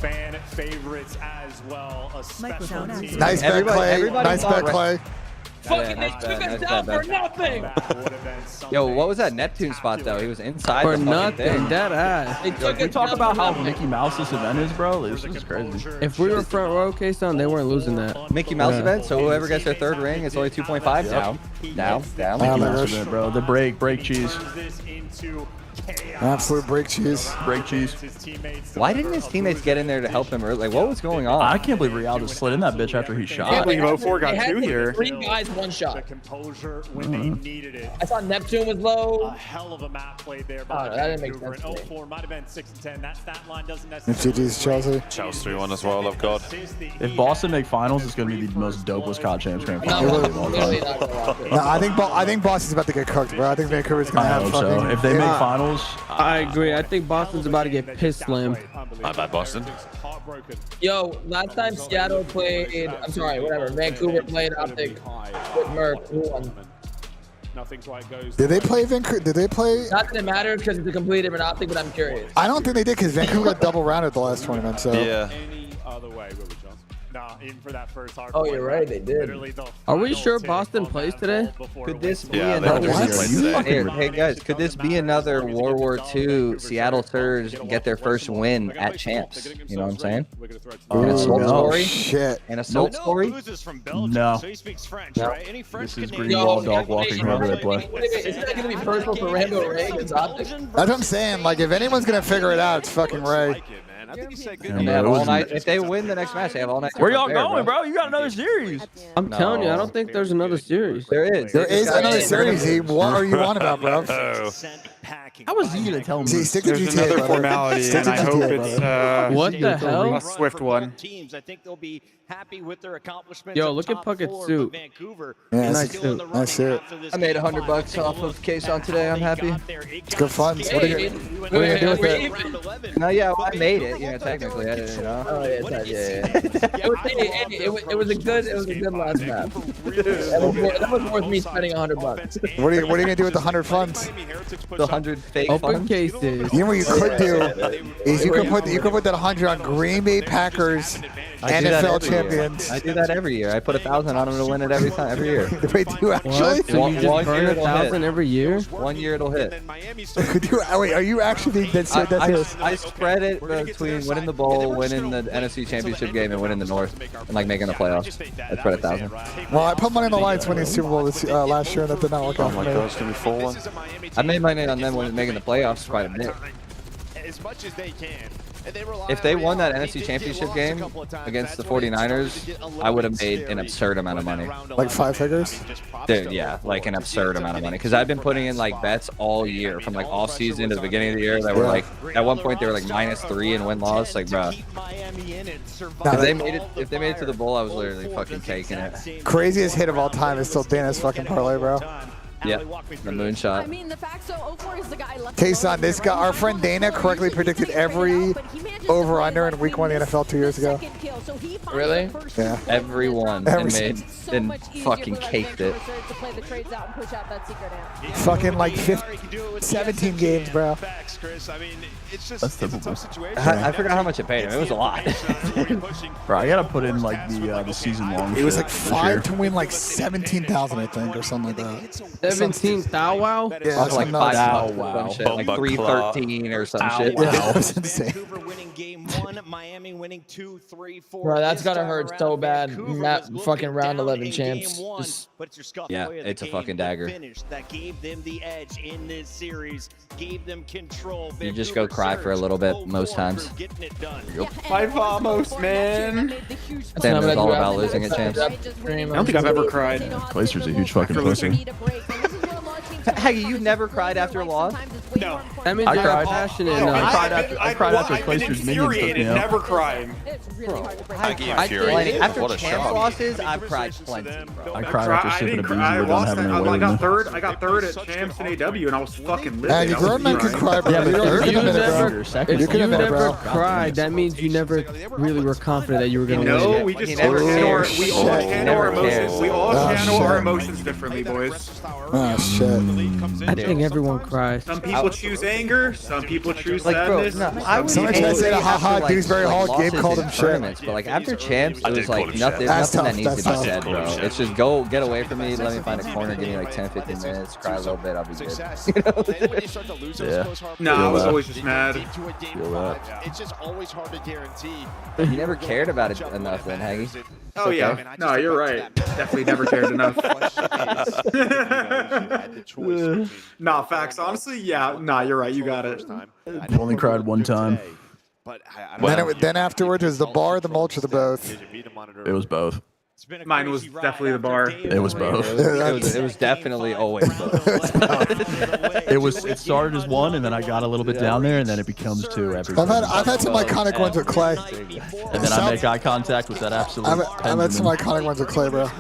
Fan favorites as well. A special Microphone team. activated. Nice bet, Clay. everybody Nice thought bet, Clay. Fucking nice they took bet, us nice down bet, for man. nothing. Yo, what was that Neptune spot though? He was inside For the fucking nothing, thing. dead ass. They Yo, took if we us talk down about for how nothing. Mickey Mouse this event is, bro, this is crazy. If we were front row case down, they weren't losing that. Mickey Mouse Yeah. event, so whoever gets their 3rd ring is only 2.5 down. Down. Mickey Mouse event, bro. The break cheese. Turns this into chaos. Absolute break cheese. Break cheese. His teammates Why didn't his teammates get in there to help him early? Like, what was going on? I can't believe Real just slid in that bitch after he shot. believe 04 got They had 2 here. 3 guys, 1 the shot. composure when they needed it. I saw Neptune was low. A hell of a map played there by Oh, that didn't make Vancouver. sense to me. And 04 might have been 6-10. That stat line doesn't If necessarily. GG's Chelsea. Chelsea 3-1 as well, love God. If Boston make finals, it's gonna be the most dopest COD Champs Grand No, Final no, of all literally time. not gonna watch it. No, I think Boston's about to get cooked, bro. I think Vancouver's gonna I have hope fucking. so. if they make finals, I agree. I think Boston's about to get piss slammed. Not bad, Boston. Yo, last time Seattle played, I'm sorry, whatever. Vancouver played Optic with Merc. Who won? Nothing quite goes. Did they play Vancouver? Did they play? Not that it matters because it's a completely different Optic, but I'm curious. I don't think they did because Vancouver got double rounded the last tournament. So yeah. Any other way, Willie Johnson? Nah, even for that first hard. Oh, you're right. They did. Are we sure Boston plays today? Could this be Yeah, another? what? Hey guys, could this be another World War II Seattle Surge get their first win at Champs? You know what I'm saying? An assault story. Shit. An assault story. no. So he speaks French, No. right? Any French This is can green wall dog walking whoever they play. Isn't that going to be personal for Rambo Ray against Optic? That's what I'm saying. Like, if anyone's gonna figure it out, it's fucking Ray. I think he said And they have all night. If they win the next match, they have all night. to Where y'all prepare, going, bro? You got another series. I'm telling you, I don't think there's another series. There is. There is another series. What are you on about, bro? How was he gonna tell me? See, stick to There's GTA, another brother. formality, Stick and to I hope GTA, it's brother. What the hell? a swift one. Teams, I think they'll be happy with their accomplishments. Yo, of look at top Puckett's four, suit. but Vancouver Yeah, is nice still in the suit. running Nice suit. after this I made game $100 5. off of case on today. I'm happy. It's good fun. What are you gonna do with it? No, yeah, well, I made it. You know, technically, I didn't know. Oh yeah. It was a good last map. That was worth me spending $100. What are you gonna do with the 100 funds? The 100 fake Open funds. cases. You know what you could do is you could put that 100 on Green Bay Packers I do that NFL every year. champions. I do that every year. I put 1,000 on them to win it every year. Wait, do you actually? What? So you just burn year it'll 1,000 hit. every year? 1 year it'll hit. Wait, are you actually being dead serious? I spread it between winning the bowl, winning the NFC Championship game, and winning the North, and like making the playoffs. I spread 1,000. Well, I put money on the Lions winning the Super Bowl last year, and that did not work out for me. It's gonna be 4-1. I made money on them when making the playoffs quite a bit. As much as they can. If they won that NFC Championship game against the 49ers, I would have made an absurd amount of money. Like 5 figures? Dude, yeah, like an absurd amount of money. Because I've been putting in like bets all year, from like off season to the beginning of the year. That were like, at one point they were like -3 in win loss. Like, bro, if they made it to the bowl, I was literally fucking taking it. Craziest hit of all time is still Dana's fucking parlay, bro. Yeah, the moonshot. I mean, the fact so 04 is the guy left. Case on this guy, our friend Dana correctly predicted every over/under in Week 1 of the NFL 2 years ago. Really? Yeah. Everyone and made and fucking caked it. Fucking like 17 games, bro. That's typical. I forgot how much it paid him. It was a lot. Bro, I gotta put in like the season long. It was like 5 to win like 17,000, I think, or something like that. 17 Thou Wow? Yeah, Like something 5 else. wow. Shit, like 313 or some shit. Yeah, that was insane. winning game 1, Miami winning 2, 3, 4. Bro, that's gotta hurt so bad. That fucking round 11 champs. Yeah, it's a fucking dagger. That gave them the edge in this series, gave them control. You just go cry for a little bit most times. My vamos, man. Damn, it's all about losing at champs. I don't think I've ever cried. Glaciers a huge fucking pussy. Hey, you've never cried after a loss? No. That means I you're cried. passionate I enough. cried after Glaciers minions took me out. Never crying. I get infuriated. After What a champs shock. losses, I've cried plenty, bro. I cried after sipping a booze and we're done having a I wedding. got third. I got third at champs and AW, and I was fucking livid. And you grown men can cry, bro. Yeah, but You don't- third you You can admit it, bro. never, Second. if You can you admit it, never bro. cried, that means you never really were confident that you were gonna No, win. we just He never handle our, cares. we all Shit. handle our Never cares. emotions. We all Oh, handle our shit. emotions differently, boys. Oh, shit. I think everyone cries. Some people choose anger. Some people choose Like, bro, sadness. no, I was Somebody tried to say, angry haha, after, like, Dewsbury Hall losses game called in him shit. tournaments, but like after champs, I it did was call like him nothing, shit. That's nothing that tough, needs to be that's said, tough. bro. It's just go get away from me. Let me find a corner, give me like 10, 15 minutes, cry a little bit, I'll be good. Nah, I was always just mad. It's just always hard to guarantee. You never cared about it enough, then, Haggy. Oh yeah, no, you're right. Definitely never cared enough. Nah, facts. Honestly, yeah. Nah, you're right. You got it. I've only cried one time. Then afterwards, is the bar, the mulch, or the both? It was both. Mine was definitely the bar. It was both. It was definitely always both. It started as one, and then I got a little bit down there, and then it becomes two every time. I've had some iconic ones with Clay. And then I make eye contact with that absolute. I've had some iconic ones with Clay, bro.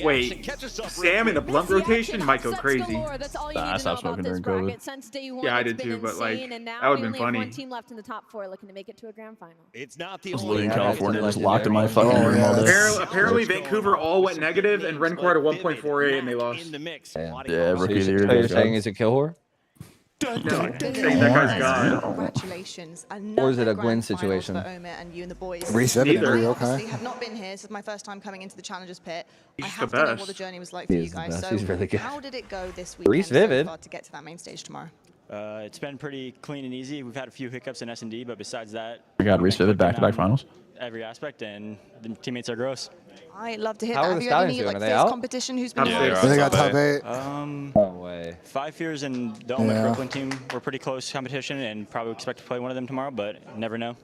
Wait, Sam in the blunt rotation might go crazy. I stopped smoking during COVID. Yeah, I did too, but like that would have been funny. One team left in the top 4 looking to make it to a grand final. It's not the I was living in California, just locked in my fucking room all day. Apparently, Vancouver all went negative, and Rencourt at 1.48, and they lost. Yeah, rookie of the year. You're saying he's a kill whore? No, that guy's gone. Congratulations. Or is it a Gwyn situation? And you and the boys. Reese Neither. Evan, okay. I have not been here. This is my first time coming into the Challengers Pit. I He's have the to know best. what the journey was like for you guys. So He's really good. how did it go this weekend Reese Vivid. so far to get to that main stage tomorrow? It's been pretty clean and easy. We've had a few hiccups in S&D, but besides that, I got Reese Vivid back-to-back finals. every aspect, and the teammates are gross. I love to hear How that. are Have the you had any Stallions like doing? Are they fierce out? competition? Who's been They got top 8. No way. 5 fears and the Omen Brooklyn team were pretty close competition, and probably expect to play one of them tomorrow, but never know.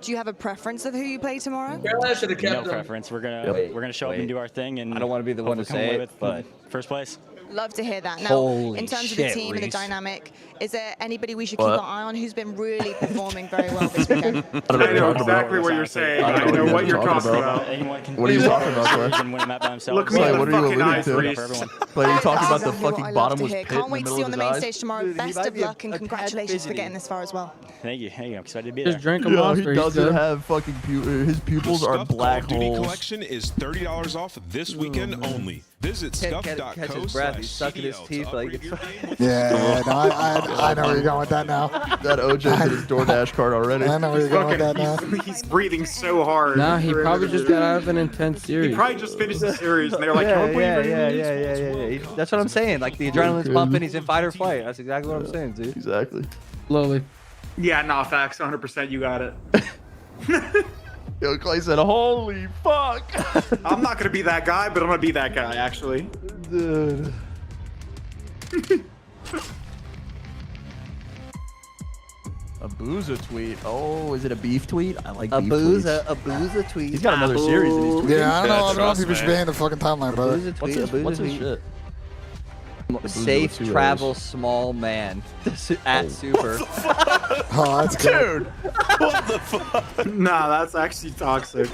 Do you have a preference of who you play tomorrow? No preference. We're gonna show up and do our thing, and I don't want to be the one to hopefully come say away it, with but first place. Love to hear that. Now, Holy in terms of the shit, team and the Reese. dynamic, is there anybody we should keep our eye on who's been really performing very well this weekend? I know exactly what you're saying. I know what you're talking about. What are you talking about, Clay? Can win a map by themselves. Look me in What the are you fucking alluding eyes, to? Reese. Clay, are you talking about the Exactly what fucking I love bottomless to pit hear. in Can't the wait to middle see you of on the his main eyes? stage tomorrow. Dude, he Best might of be a luck and tad congratulations for busy. getting this far as well. Thank you. I'm excited to be Just there. drink a Yeah, monster. he He's doesn't good. have fucking his pupils are black holes. collection is $30 off this weekend only. Visit Can't catch his breath. He's sucking his teeth like it's. Yeah, no, I know where you're going with that now. That OJ hit his DoorDash card already. I know where you're going with that now. He's breathing so hard. Nah, he probably just got out of an intense He series. probably just finished the series, and they're like, Yeah, "Can we put you in these?" That's what I'm saying. Like the adrenaline's pumping. He's in fight or flight. That's exactly what I'm saying, dude. Exactly. Slowly. Yeah, nah, facts, 100%. You got it. Yo, Clay said, "Holy fuck!" I'm not gonna be that guy, but I'm gonna be that guy, actually. Dude. A Booza tweet. Oh, is it a beef tweet? I like beef tweets. A booza tweet. He's got another series in his tweets. Yeah, I don't know if you should be in the fucking timeline, brother. What's his shit? Safe travel, small man. At super. Oh, that's good. Dude, what the fuck? Nah, that's actually toxic.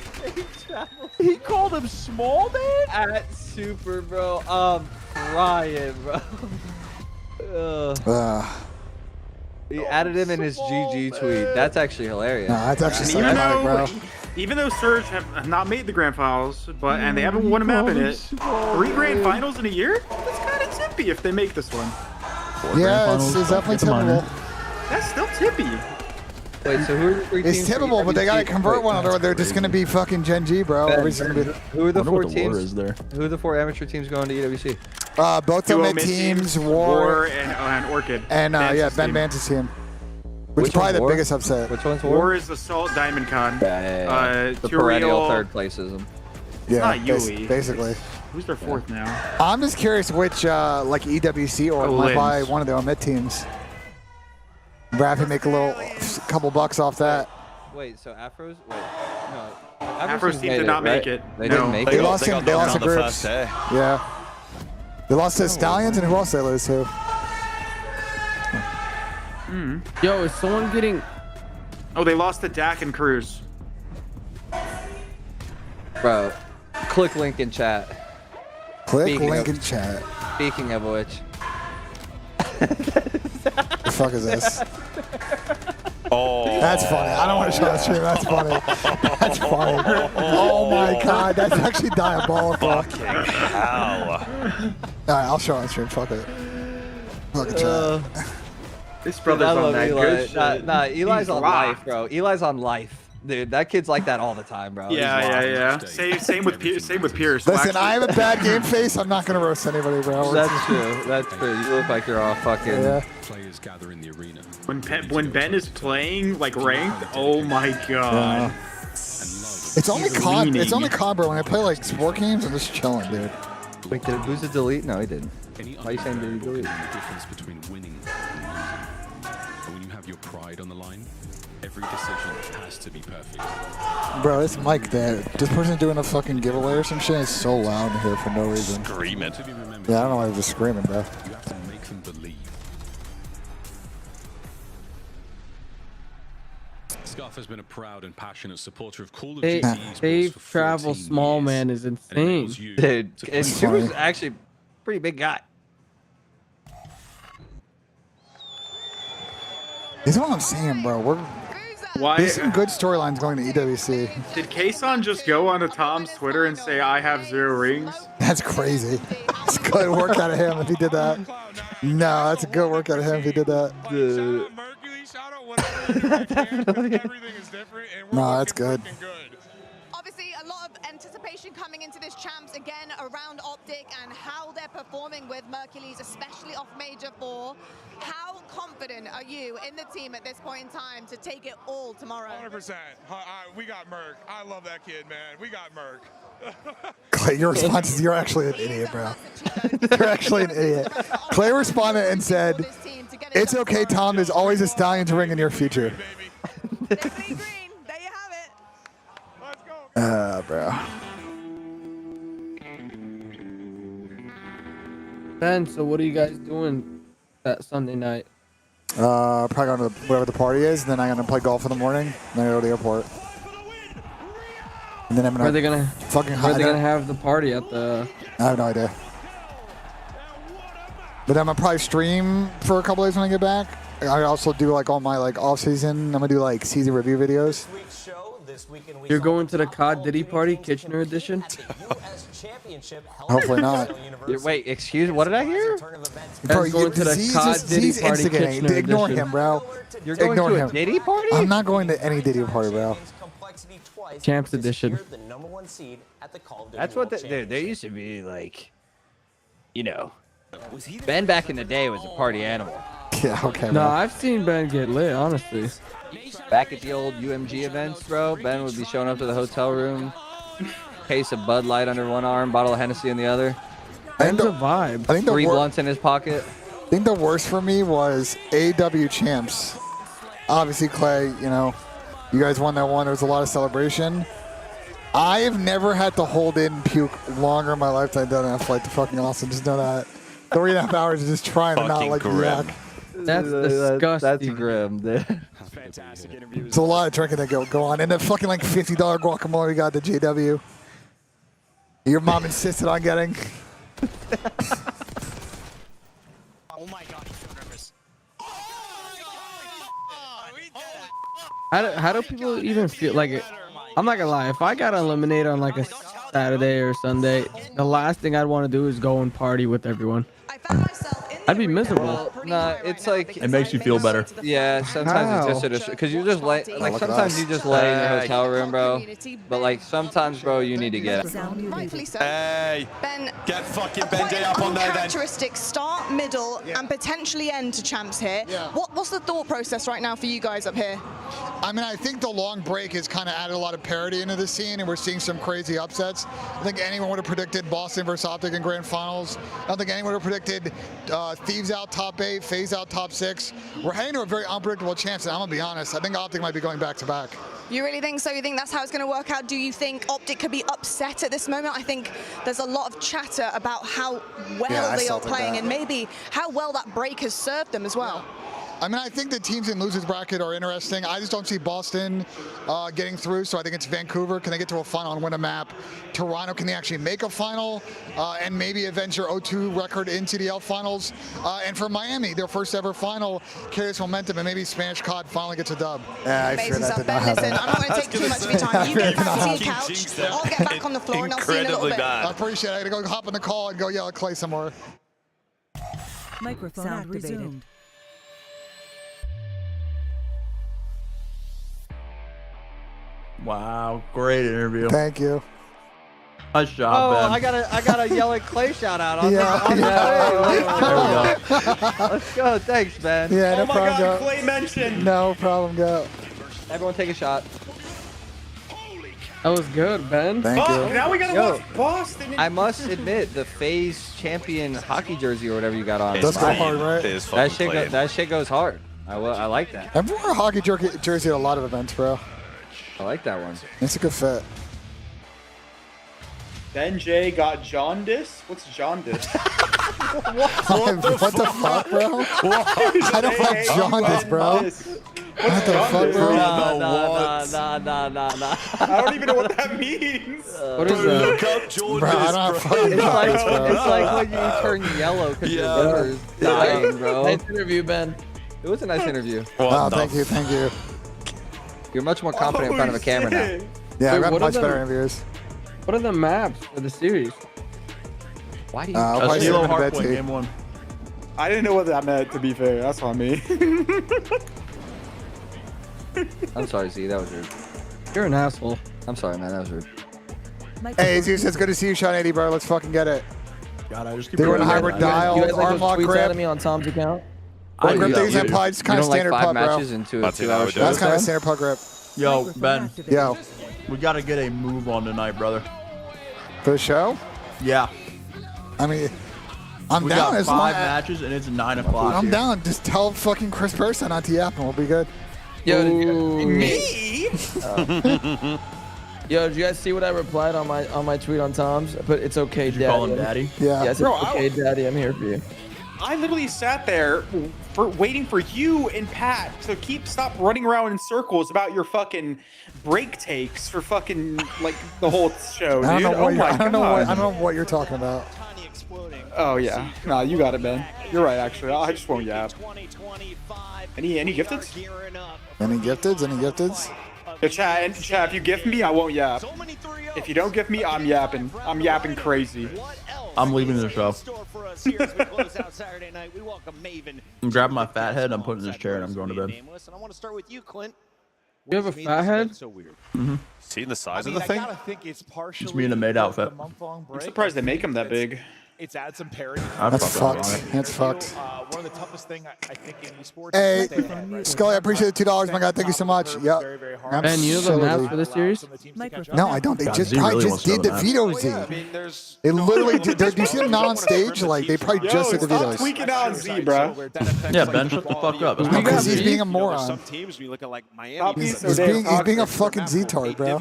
He called him small man? At super, bro. I'm crying, bro. He added him in his GG tweet. That's actually hilarious. Nah, that's actually so Even iconic, bro. even though Surge have not made the grand finals, and they haven't won a map in it, 3 grand finals in a year? That's kind of tippy if they make this one. Yeah, it's definitely tippable. That's still tippy. Wait, so who are the 3 teams? It's tippable, but they gotta convert one, or they're just gonna be fucking Gen G, bro. Everybody's gonna be. Who are the 4 War teams? is there. Who are the 4 amateur teams going to EWC? Both of them teams, War, and Orchid. and yeah, Ben Banta's team. Which is probably the biggest upset. Which one's War is Assault Diamond Con. The Turiel- perennial third placeism. It's Yeah, not Yui. basically. Who's their 4th now? I'm just curious which like EWC or might buy one of the Omit teams. Rapid make a couple bucks off that. Wait, so Afros? Wait, no. Afros team did not make it. They No. didn't make They it. lost got him. They knocked lost out the the groups. first day. Yeah. They lost to Stallions, and who else they lose to? Yo, is someone getting? Oh, they lost to Dak and Cruz. Bro, click link in chat. Click Speaking link of- in chat. Speaking of which. The fuck is this? Oh. That's funny. I don't want to show that stream. That's funny. That's funny. Oh my god, that's actually diabolical. Fucking hell. Alright, I'll show on stream. Fuck it. Fucking chat. This Dude, brother's I on love that Eli. good shit. Nah, Eli's He's on locked. life, bro. Eli's on life. Dude, that kid's like that all the time, bro. Yeah. Same with Pierce. Listen, I have a bad game face. I'm not gonna roast anybody, bro. That's true. That's true. You look like you're all fucking. Yeah. Players gather in the arena. When Ben is playing like ranked, oh my god. It's only COD. It's only COD, bro. When I play like sport games, I'm just chilling, dude. Wait, did Booza delete? No, he didn't. Why are you saying did he delete? The difference between winning and losing. When you have have your pride on the line. Every decision has to be perfect. Bro, it's Mike there. This person's doing a fucking giveaway or some shit. It's so loud in here for no reason. Screaming. Yeah, I don't know why they're just screaming, bro. You have to make them believe. Scuff has been a proud and passionate supporter of Call of Duty esports Dave for 14 Travel Small years. Man is insane. Dude, and he was actually a pretty big guy. This is what I'm saying, bro. There's some good storylines going to EWC. Did Kason just go onto Tom's Twitter and say, I have 0 rings? That's crazy. It's a good work out of him if he did that. No, that's a good work out of him if he did that. Dude. No, that's good. Obviously, a lot of anticipation coming into this champs again around Optic and how they're performing with Mercules, especially off Major 4. How confident are you in the team at this point in time to take it all tomorrow? 100%. We got Merc. I love that kid, man. We got Merc. Clay, your response is you're actually an idiot, bro. You're actually an idiot. Clay responded and said, it's okay, Tom. There's always a Stallions ring in your future. Bro. Ben, so what are you guys doing that Sunday night? Probably going to wherever the party is, and then I'm gonna play golf in the morning, and then I go to the airport. And then I'm gonna. Where are they gonna have the party at the? I have no idea. But I'm gonna probably stream for a couple days when I get back. I also do like all my like off season. I'm gonna do like season review videos. You're going to the COD Diddy party, Kitchener edition? Hopefully not. Wait, excuse? What did I hear? Bro, going to the COD Diddy party, Kitchener Ignore edition. him, bro. You're going Ignore to him. a Diddy party? I'm not going to any Diddy party, bro. Champs edition. That's what there used to be, like, you know, Ben back in the day was a party animal. Yeah, okay. No, I've seen Ben get lit, honestly. Back at the old UMG events, bro, Ben would be showing up to the hotel room, case of Bud Light under one arm, bottle of Hennessy in the other. Ben's a vibe. I think 3 blunts in his pocket. I think the worst for me was AW Champs. Obviously, Clay, you know, you guys won that one. There was a lot of celebration. I've never had to hold in puke longer in my life than I've done that flight to fucking Austin. Just know that. 3.5 hours of just trying to not like yak. That's disgusting. That's grim, dude. Fantastic interviews. It's a lot of drinking that go on. And the fucking like $50 guacamole we got at the JW. Your mom insisted on getting. Oh my god, he's so nervous. How do people even feel like? I'm not gonna lie. If I got eliminated on like a Saturday or Sunday, the last thing I'd want to do is go and party with everyone. I'd be miserable. Nah, it's like it makes you feel better. Yeah, sometimes it's just because you just lay like sometimes you just lay in your hotel room, bro. But like sometimes, bro, you need to get out. Rightfully so. Hey, Ben, get fucking quite BENJ up on there then. uncharacteristic start, middle, and potentially end to champs here. Yeah. What's the thought process right now for you guys up here? I mean, I think the long break has kind of added a lot of parity into the scene, and we're seeing some crazy upsets. I think anyone would have predicted Boston versus Optic in grand finals. I don't think anyone would have predicted Thieves out top 8, FaZe out top 6. We're heading to a very unpredictable chance, and I'm going to be honest, I think Optic might be going back to back. You really think so? You think that's how it's going to work out? Do you think Optic could be upset at this moment? I think there's a lot of chatter about how well they are playing and maybe how well that break has served them as well. I mean, I think the teams in losers bracket are interesting. I just don't see Boston getting through, so I think it's Vancouver. Can they get to a final and win a map? Toronto, can they actually make a final and maybe avenge their 0-2 record in CDL finals? And for Miami, their first ever final carries momentum, and maybe Spanish CoD finally gets a dub. Yeah, Amazing stuff. Ben, listen, I'm not going to take too much of your time. You get back to your couch. I'll get back on the floor, and I'll see you in a little bit. I appreciate it. I got to go hop on the call and go yell at Clay some more. Microphone activated. Wow, great interview. Thank you. Nice job, Ben. I gotta yell at Clay shout out on Yeah, the yeah. There we go. Let's go. Thanks, Ben. Yeah, no oh my problem, God, go. Clay mentioned. No problem, go. Everyone take a shot. That was good, Ben. Thank you. Now we gotta watch Boston. I must admit, the FaZe champion hockey jersey or whatever you got on. Does go hard, right? It is That fucking shit, that shit goes hard. I like that. I've worn a hockey jersey at a lot of events, bro. I like that one. It's a good fit. BENJ got jaundice? What's jaundice? what the fuck, bro? I don't have jaundice, bro. What the fuck, bro? Nah. I don't even know what that means. What is that? Bro, I don't have fucking jaundice, bro. It's like when you turn yellow because your liver is dying, bro. Nice interview, Ben. It was a nice interview. Oh, thank you. You're much more confident in front of a camera now. Yeah, Wait, I've got what are much the- better interviews. What are the maps for the series? Why do you? I'll probably Kilo send them to Hardpoint, bed, too. game 1. I didn't know what that meant, to be fair. That's on me. I'm sorry, Z. That was rude. You're an asshole. I'm sorry, man. That was rude. Hey, Zeus, it's good to see you, Sean 80, bro. Let's fucking get it. God, I just keep They were in doing hybrid that. dial, You guys like arm those lock tweets out grip. of me on Tom's account? Grip things and applied. It's kind You of don't like standard 5 pub, bro. matches into a That's 2-hour show? That's kind of standard pub grip. Yo, Ben, Yo, we got to get a move on tonight, brother. for the show? Yeah. I mean, I'm We down. got As long 5 as matches, and it's 9 o'clock. I'm down. Just tell fucking Chris Person on TF and we'll be good. Yo, Me? Yo, did you guys see what I replied on my tweet on Tom's? But it's okay, Did Daddy. you call him Daddy? Yeah. Yes, it's Bro, okay, Daddy. I'm here for you. I literally sat there waiting for you and Pat to stop running around in circles about your fucking break takes for fucking like the whole show, dude. I don't know what Oh my I don't know God. what you're talking about. Oh yeah, nah, you got it, Ben. You're right, actually. I just won't yap. Any gifteds? Any gifteds? Any gifteds? Yo, chat, if you gift me, I won't yap. If you don't gift me, I'm yapping. I'm yapping crazy. I'm leaving the show. I'm grabbing my fat head, I'm putting in this chair, and I'm going to bed. I want to start with you, Clint. You have a fat head? So weird. Seen the size I mean, of the thing? I gotta think it's partially It's me in a maid outfit. the month-long break. I'm surprised they make them that big. It's added some parity. That's fucked. That's fucked. One of the toughest things I think in esports. Hey, Scully, I appreciate the $2, my God. Thank you so much. Yep. Ben, you have a map for the series? No, I don't. They God, just Z really wants to did know the that. veto Z. They literally did. Do you see them not on stage? Like they probably just did the Stop vetoes. tweaking out Z, bro. Yeah, Ben, shut the fuck up. It's not Because he's crazy. being a moron. Some teams, we look at like Miami. Stop being so He's damn being a toxic. fucking Z-tard, bro.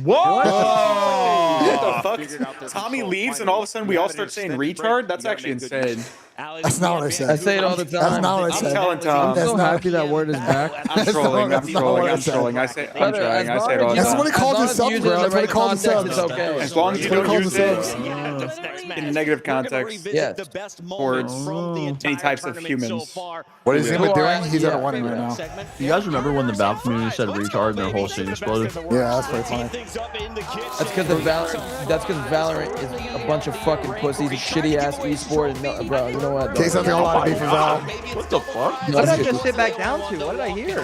Whoa! What the fuck? Tommy leaves and all of a sudden we all start saying retard? That's actually insane. That's not what I said. I say it all the time. That's not what I I'm said. telling I'm Tom. so That's not- happy that word is back. I'm trolling. I'm That's not trolling. what I I'm said. trolling. I'm trying. Brother, I as say it long all as the you- That's time. what he calls as long as himself, you use bro. it in That's the what he right calls context, himself. It's okay. As long as you don't calls use himself. it in a negative context Yes. towards any types of humans. What is he doing? He's at a running right now. You guys remember when the Valve community said retard and their whole scene exploded? Yeah, that's pretty funny. That's because Valorant is a bunch of fucking pussies, a shitty ass esport. And no, bro, you know what? Case something a lot of beef for Valve. What the fuck? What did I just sit back down to? What did I hear?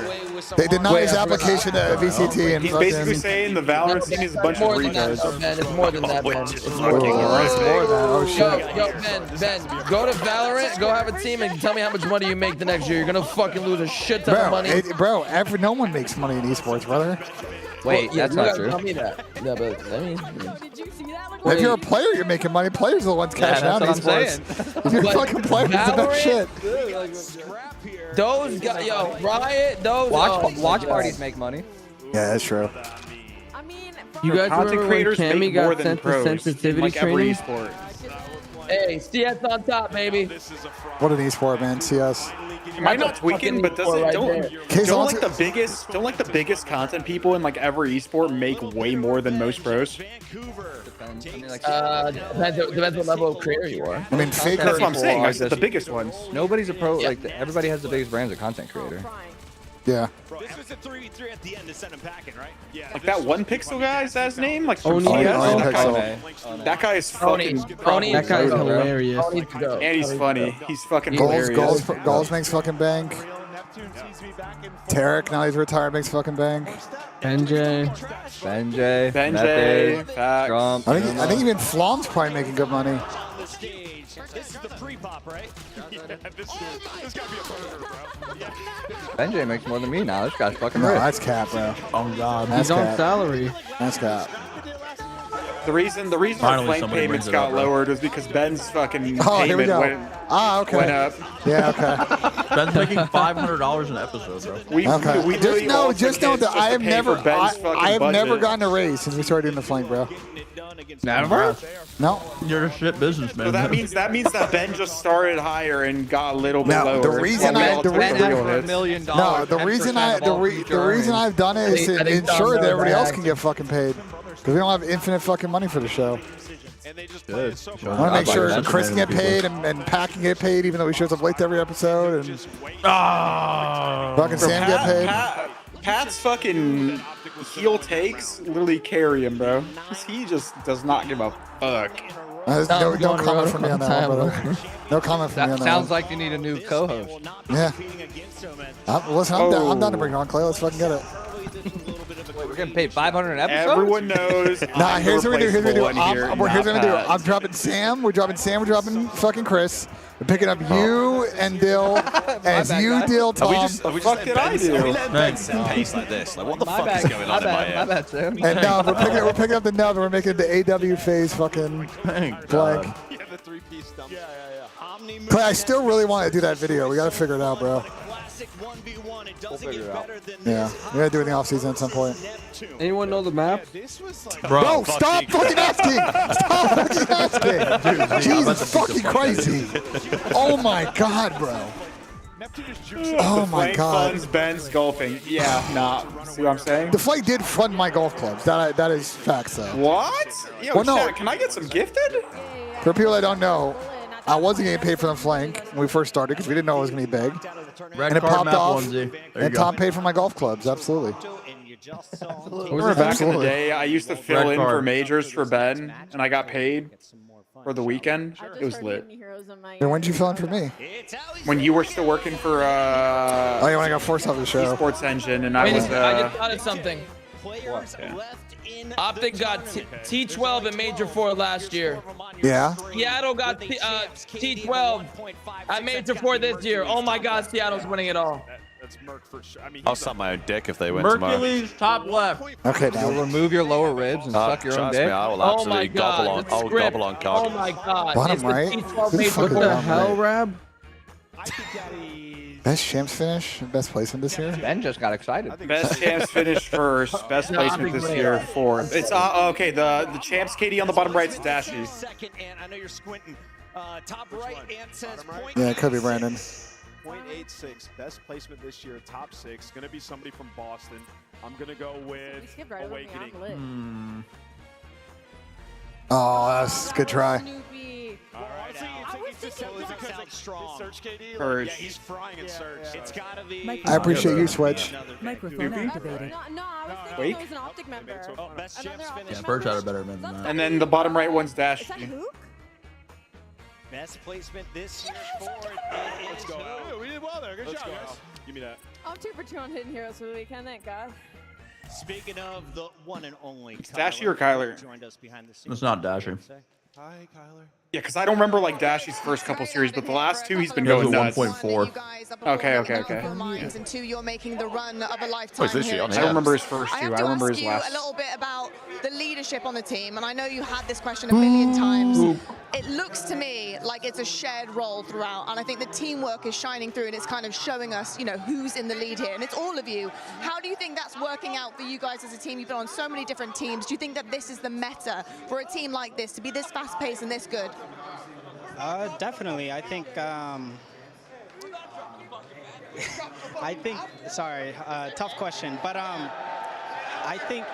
They did not Wait, use I forgot. application to VCT and He's basically fucking. saying the Valorant scene is a bunch of more than that, retards. man. It's more than that, man. It's more Oh, than that. that's more than that. Oh Yo, shit. Ben, go to Valorant, go have a team, and tell me how much money you make the next year. You're gonna fucking lose a shit ton of money. No one makes money in esports, brother. Wait, Well, yeah, that's you not gotta true. Tell me that. Yeah, but I mean, If you're a player, you're making money. Players are the ones cashing out in that's what I'm esports. If you're But fucking players, it's the best shit. those guys, yo, Riot, those. Watch parties make money. Yeah, that's true. I mean, You guys Content remember when creators Cammy make more got than sent to pros. sensitivity Like every training? esport. Hey, CS on top, baby. What an esport, man. CS. Am I not tweaking? But doesn't Right don't Case don't on like the biggest content people in like every esport make way more than most pros? Depends. I mean, like, Depends what level of creator you are. I mean, Faker. That's what I'm saying. I are said the just- biggest ones. nobody's a pro. Like everybody has the biggest brand as a content creator. Yeah. This was a 3v3 at the end to send him packing, right? Yeah. Like that one pixel guy, is that his name? Like from Oni. CS? Oni That guy- Pixel. That guy is Oni. fucking. Oni. That guy's brutal, bro. hilarious. And he's funny. He's fucking Goals hilarious. makes fucking bank. Tarek, now he's retired, makes fucking bank. NJ. BENJ, BENJ, Method, facts. Trump. I think even Flom's probably making good money. This is the pre-pop, right? This gotta be a burger, bro. BENJ makes more than me now. This guy's fucking No, rich. that's cap, bro. Oh God. That's He's on cap. salary. That's cap. The reason our Finally, flank somebody payments brings it got up, bro. lowered was because Ben's fucking Oh, here we payment go. went Okay. up. Yeah, okay. Ben's making $500 an episode, bro. Okay. Just know that I have never gotten a raise since we started doing the flank, bro. Never? No. You're a shit businessman. So that means that Ben just started higher and got a little bit lower. The reason the reason I've done it is to ensure that everybody else can get fucking paid. Because we don't have infinite fucking money for the show. I want to make sure Chris can get paid and Pat can get paid, even though he shows up late to every episode. And fucking Sam get paid. Pat's fucking heel takes literally carry him, bro. He just does not give a fuck. No comment from me on that one, brother. No comment from me on that Sounds one. like you need a new co-host. Yeah. Listen, I'm down to bring it on, Clay. Let's fucking get it. Wait, we're getting paid $500 an episode? Everyone knows. Nah, here's what we do. Here's what we do. I'm dropping Sam. We're dropping fucking Chris. We're picking up you and Dill. As you, Dill, Tom. We let Ben set pace like this. Like, what the fuck is going on in my head? My bad, Sam. And Nub, we're picking up the Nub and we're making the AW phase fucking blank. Clay, I still really want to do that video. We got to figure it out, bro. We'll figure it out. Yeah, we gotta do it in the off season at some point. Anyone know the map? Bro, stop fucking asking! Stop fucking asking! Jesus fucking crazy! Oh my god, bro! Oh my god! Funds Ben's golfing. Yeah, nah. See what I'm saying? The flight did fund my golf clubs. That is facts, though. What? Yo, Well, no. chat, can I get some gifted? For people that don't know, I wasn't getting paid for the flank when we first started because we didn't know it was gonna be big. And it popped off. And Tom paid for my golf clubs. Absolutely. Remember back in the day, I used to fill in for majors for Ben, and I got paid for the weekend. It was lit. And when did you fill in for me? When you were still working for Oh, yeah, when I got forced off the show. Sports Engine, and I Wait, was I just thought of something. Optic got T12 in Major 4 last year. Yeah. Seattle got T12 at Major 4 this year. Oh my God, Seattle's winning it all. That's Merc for sure. I mean, I'll suck my own dick if they win tomorrow. Mercules top left. Okay, now You'll remove your lower ribs and suck your own Trust dick. me, I will Oh absolutely my God, I'll gobble on cock. Oh my God. Bottom It's the right. T12 Who the Major fuck is 4. bottom Hell, right? Rab? Best champs finish, best placement this year. Ben just got excited. best champs finished first, best placement this year fourth. It's okay. The champs KD on the bottom right is Dashy. Second, and I know you're squinting. Top right, and says point. Yeah, it could be Brandon. 0.86, best placement this year, top 6. Going to be somebody from Boston. I'm going to go with Awakening. Oh, that's a good try. Search KD. Purge. Yeah, he's frying in search. It's got to be. I appreciate you, Switch. Microphone activated. No, I was thinking Wake? it was an Optic member. Oh, best champs finish. Yeah, Birch had a better man than that. And then the bottom right one's Dashy. Best placement this year for Let's go out. We did well there. Good job, guys. Give me that. I'm 2 for 2 on Hidden Heroes for the weekend, thank God. Speaking of the one and only Dashy or Kyler? joined us behind the scenes. It's not Dashy. Hi, Kyler. Yeah, because I don't remember like Dashy's first couple series, but the last two he's been He has going a nuts. 1.4. Okay. Minds, and 2, you're making the run of a lifetime this here year at on I don't here? remember his first I two. have I to remember ask his you last. a little bit about the leadership on the team, and I know you had this question a million times. It looks to me like it's a shared role throughout, and I think the teamwork is shining through, and it's kind of showing us, who's in the lead here, and it's all of you. How do you think that's working out for you guys as a team? You've been on so many different teams. Do you think that this is the meta for a team like this, to be this fast-paced and this good? Definitely. I think, sorry, tough question, but I think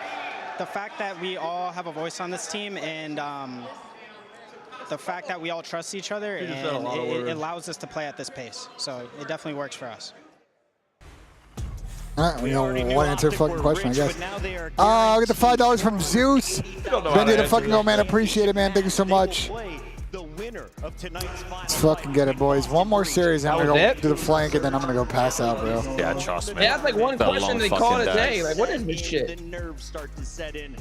the fact that we all have a voice on this team and the fact that we all trust each other, and it allows us to play at this pace. So it definitely works for us. All right, we know one answer fucking question, I guess. I'll get the $5 from Zeus. Ben did a fucking go, man. Appreciate it, man. Thank you so much. Let's fucking get it, boys. One more series, and I'm gonna go do the flank, and then I'm gonna go pass out, bro. Yeah, trust me. They have like one question, they call it a day. Like, what is this shit? The nerves start to set in.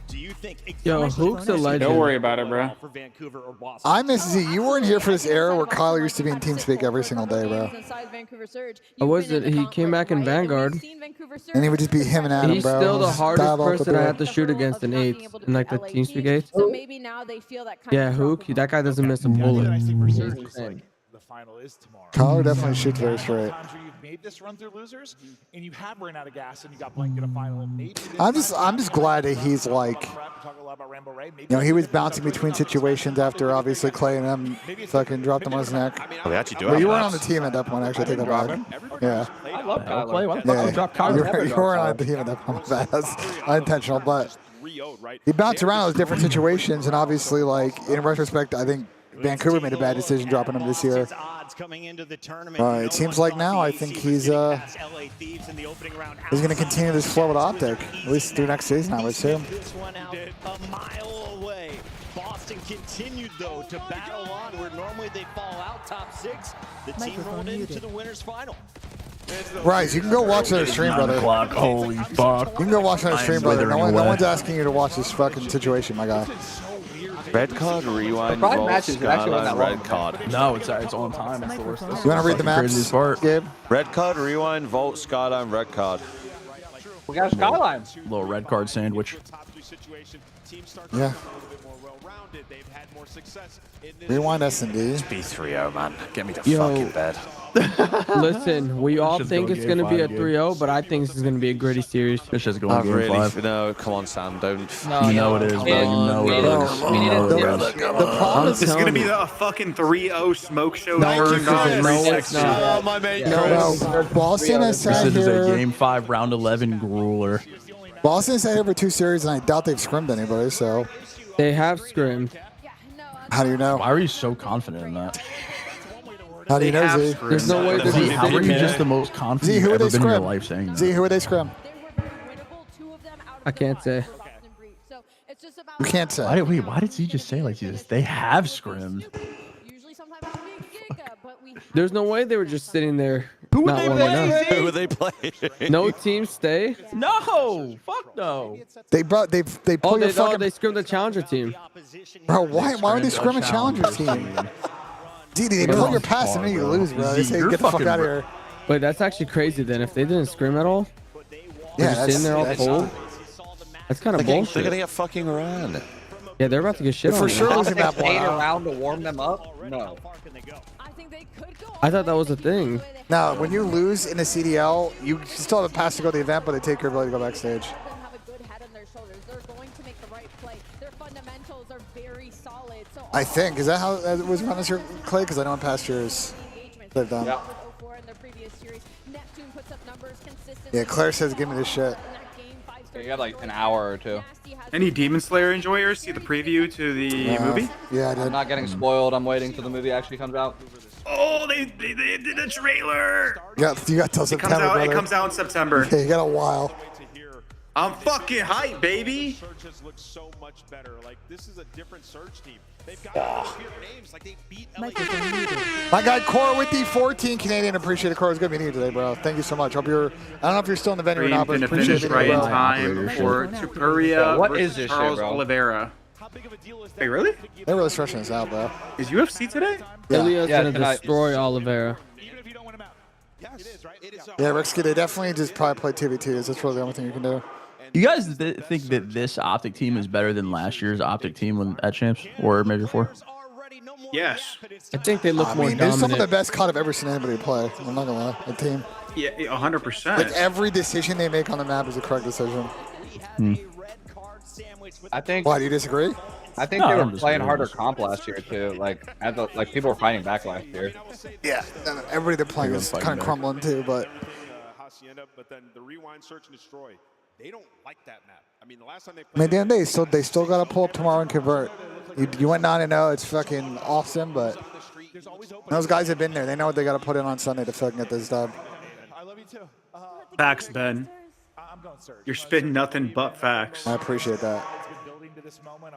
Do you think? Yo, Hook's a legend. Don't worry about it, bro. For Vancouver or Boston? I miss Z. You weren't here for this era where Kyler used to be in TeamSpeak every single day, bro. I wasn't. He came back in Vanguard. And he would just be him and Adam, He's bro. still the hardest Diabolical person I duo. have to shoot against in 8s, in like the TeamSpeak 8s. So maybe now they feel that kind Yeah, of Hook, that guy doesn't miss a bullet. The final is tomorrow. Collar definitely shoots very straight. Times where you've made this run through losers, and you have ran out of gas, and you got blanked in a final. Maybe I'm just glad that he's like, he was bouncing between situations after obviously Clay and them fucking dropped him on his neck. Oh, they actually do But have you weren't maps. on the team at that point. Actually, I take that back. Yeah. I love Kyler. Clay, why the fuck Yeah, you drop Kyler? you weren't on the team at that point. That's unintentional, but he bounced around those different situations, and obviously, like in retrospect, I think Vancouver made a bad decision dropping him this year. It seems like now I think he's going to continue this flow with Optic, at least through next season, I would assume. A mile away. Boston continued, though, to battle on where normally they fall out top 6. The team rolled into the winners final. Rise, you can go watch their stream, brother. Holy fuck. You can go watch their stream, brother. No one's asking you to watch this fucking situation, my guy. Red card, rewind, Pride vault, matches actually skyline, not red long. card. No, it's on time. It's the worst. You want to read the maps, Gabe? Red card, rewind, vault, skyline, red card. We got a skyline. Little red card sandwich. Yeah. Rewind S&D. It's B3-0, man. Get me to Yo. fucking bed. Listen, we all Shit's think going it's going to game be a five, 3-0, but I think this is going to be a gritty series. This shit's going game 5. No, come on, Sam, don't. No, You know it is, bro. You know it is. You know it is. The problem is This is going to be a fucking 3-0 smoke show. No, version of it's not. Oh, my mate. No, Boston has sat This is a here. game 5, round 11 grueler. Boston has sat here for 2 series, and I doubt they've scrimmed anybody. So, They have scrimmed. how do you know? Why are you so confident in that? How do you know, Z? There's no way they're Z, just how are sitting you there. just the most confident Z, you've who are ever they been in your scrim? life saying that? Z, who are they scrim? I can't say. You can't say. Why did Z just say like this? They have scrimmed. There's no way they were just sitting there. Who would not they warming play, up. Z? Who would they play? No team stay. No, fuck no. They pull Oh, your they fucking. they scrimmed the challenger team. Bro, why would they scrim a challenger team? Z, they pull your pass and then you lose, bro. They say get the fuck out of here. Wait, that's actually crazy then. If they didn't scrim at all, they're Yeah, just sitting there all cold. That's kind of They're bullshit. gonna get fucking ran. Yeah, they're about to get shit For on. sure them. losing that Stayed one. around to warm them up? No. I thought that was a thing. Now, when you lose in a CDL, you still have a pass to go to the event, but they take your ability to go backstage. I think. Is that how it was run this year, Clay? Because I know in past years they've done. Yeah. Yeah, Claire says, give me this shit. You got like an hour or 2. Any Demon Slayer enjoyers see the preview to the movie? Yeah, I I'm did. not getting spoiled. I'm waiting till the movie actually comes out. Oh, they did a trailer. You got till September, It brother. comes out in September. Yeah, you got a while. I'm fucking hyped, baby. Search has looked so much better. Like, this is a different Search team. They've got names. Like, they beat LA. My guy Cora with the 14 Canadian. Appreciate it, Cora. It's good meeting you today, bro. Thank you so much. Hope you're. I don't know if you're still in the venue or not, but Gonna appreciate finish it, right in bro. time for Tupuria What versus is this shit, Charles bro? Oliveira. Wait, really? They're really stretching this out, bro. Is UFC today? Yeah. Ilya's Yeah, gonna tonight. destroy Oliveira. Yeah, Ricksky, they definitely just probably play 2v2s. That's really the only thing you can do. You guys think that this Optic team is better than last year's Optic team at Champs or Major 4? Yes. I think they look I more mean, they're some of the dominant. best COD I've ever seen anybody play. I'm not gonna lie. The team. Yeah, 100%. Like every decision they make on the map is a correct decision. I think. Why do you disagree? I think No, they I'm were just playing kidding. harder comp last year too. Like, people were fighting back last year. Yeah. Everybody they're playing is kind of crumbling too, but. Hacienda, but then the rewind, search, and destroy. They don't like that map. I mean, the last time they I mean, at the end of the day, they still got to pull up tomorrow and convert. You went 9-0. It's fucking awesome, but those guys have been there. They know what they got to put in on Sunday to fucking get this dub. Facts, Ben. You're spitting nothing but facts. I appreciate that.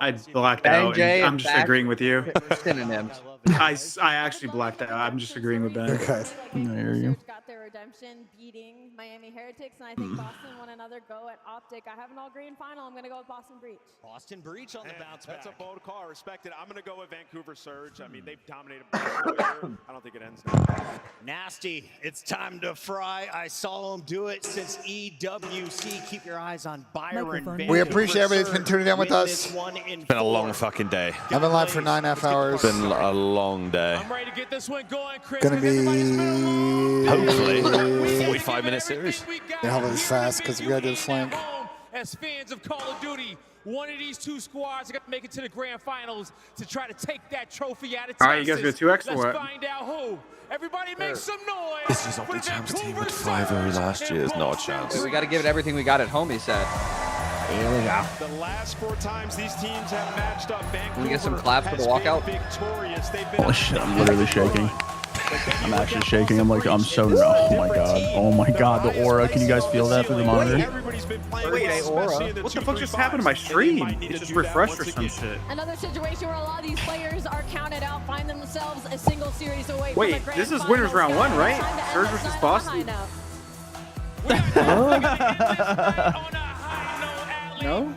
I blacked out. BENJ I'm and just back- agreeing with you. Synonyms. I actually blacked out. I'm just agreeing with Ben. Okay. I hear you. Got their redemption beating Miami Heretics, and I think Boston won another go at Optic. I have an all-green final. I'm going to go with Boston Breach. Boston Breach on the bounce back. That's a bold call. I respect it. I'm going to go with Vancouver Surge. I mean, they've dominated. I don't think it ends now. Nasty. It's time to fry. I saw him do it since EWC. Keep your eyes on Byron. We appreciate everybody that's been tuning in with us. us. It's been a long fucking day. I've been live for 9.5 hours. It's been a long day. Gonna be hopefully 45-minute series. Yeah, hopefully it's fast because we gotta do the flank. As fans of Call of Duty, one of these two squads are going to make it to the grand finals to try to take that trophy out of Texas. All right, you guys go 2x or what? Let's find out who. Everybody make some noise. This is Optic Champs team with 5-0 last year. There's not a chance. We got to give it everything we got at home, he said. Here we go. The last 4 times these teams have matched up, Can we get some claps for the walkout? Holy shit, I'm literally shaking. I'm actually shaking. I'm so oh my god, the aura. Can you guys feel that through the monitor? Wait, aura? What the fuck just happened to my stream? It just refreshed or some shit. Another situation where a lot of these players are counted out, find themselves a single series away from Wait, the grand this is finals. winners round 1, right? Surge versus Boston? No?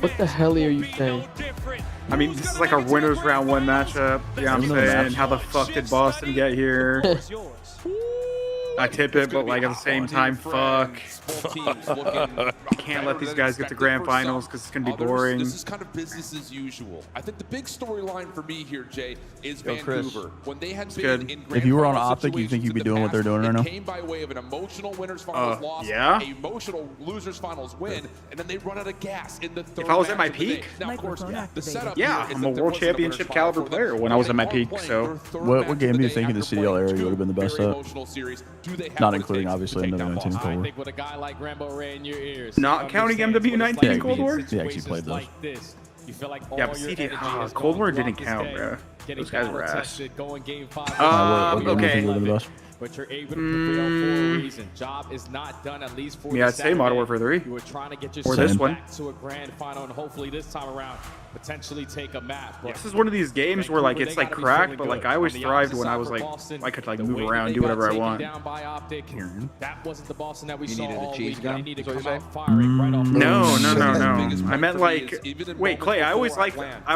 What the hell are you saying? I mean, this is like our winners round 1 matchup. You know what I'm saying? How the fuck did Boston get here? I tip it, but like at the same time, fuck. Can't let these guys get to grand finals because it's gonna be boring. This is kind of business as usual. I think the big storyline for me here, Jay, is Vancouver. When they had been in If you were on Optic, you think you'd be doing what they're doing right now? came by way of an emotional winners finals loss, yeah. an emotional losers finals win, and then they run out of gas in the third. If I was at my peak, now, of course, the setup I'm a world championship caliber player when I was at my peak. So, what game do you think in the CDL area you would have been the best at? Not including obviously another 19 Cold War. With a guy like Rambo Ray in your ears. Not counting MW19 Cold War? He actually played those. You feel like Yeah, but CDL, Cold War didn't count, bro. Those guys were ass. What game do you Okay. think you would have been the best? But you're able to prevail for a reason. Job is not done, at least for Yeah, I'd say Modern Warfare 3. You were trying to get Or yourself this one. back to a grand final, and hopefully this time around, potentially take a map. But This is one of these games where like it's like cracked, but like I always thrived when I was like I could like move around, do whatever I want. Down by Optic. That wasn't the Boston that we saw needed a all cheese week. gun, They need to is what come you're out firing right off the No. bat. I meant like, wait, Clay. I always like not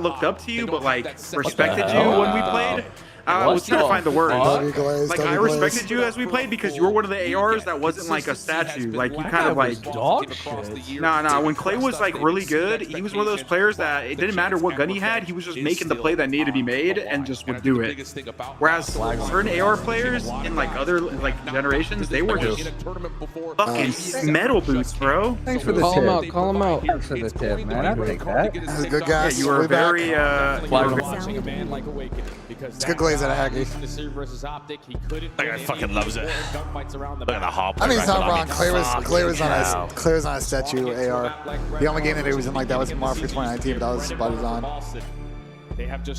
looked up to you, but like respected you when we played. I was trying to find the words. Like I respected you as we played because you were one of the ARs that wasn't like a statue. Like you kind of like dog shit. Nah. When Clay was like really good, he was one of those players that it didn't matter what gun he had. He was just making the play that needed to be made and just would do it. Whereas certain AR players in like other like generations, they were just fucking metal boots, bro. Thanks for the Call him tip. out. Call him out. Thanks for the tip, man. I'll take that. That's a good guy. Yeah, you were very Watching a man like Awakening, because It's good glaze out of Haggy. Optic, he couldn't That guy fucking loves it. Look at the hop. I mean, it's not wrong. Clay was on a statue AR. The only game that he was in like that was March for 2019, but that was about his on.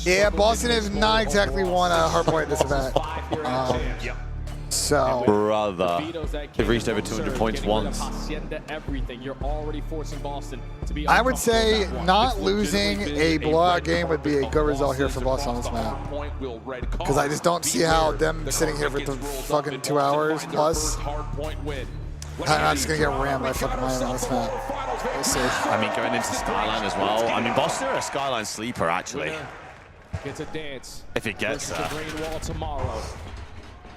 Yeah, Boston has not exactly won a hard point at this event. So, brother, they've reached over 200 points once. I would say not losing a blowout game would be a good result here for Boston on this map. Because I just don't see how them sitting here for the fucking 2 hours plus. I'm not just gonna get rammed by fucking Miami on this map. We'll see. I mean, going into Skyline as well. I mean, Boston are a Skyline sleeper actually. Gets a dance. If it gets there.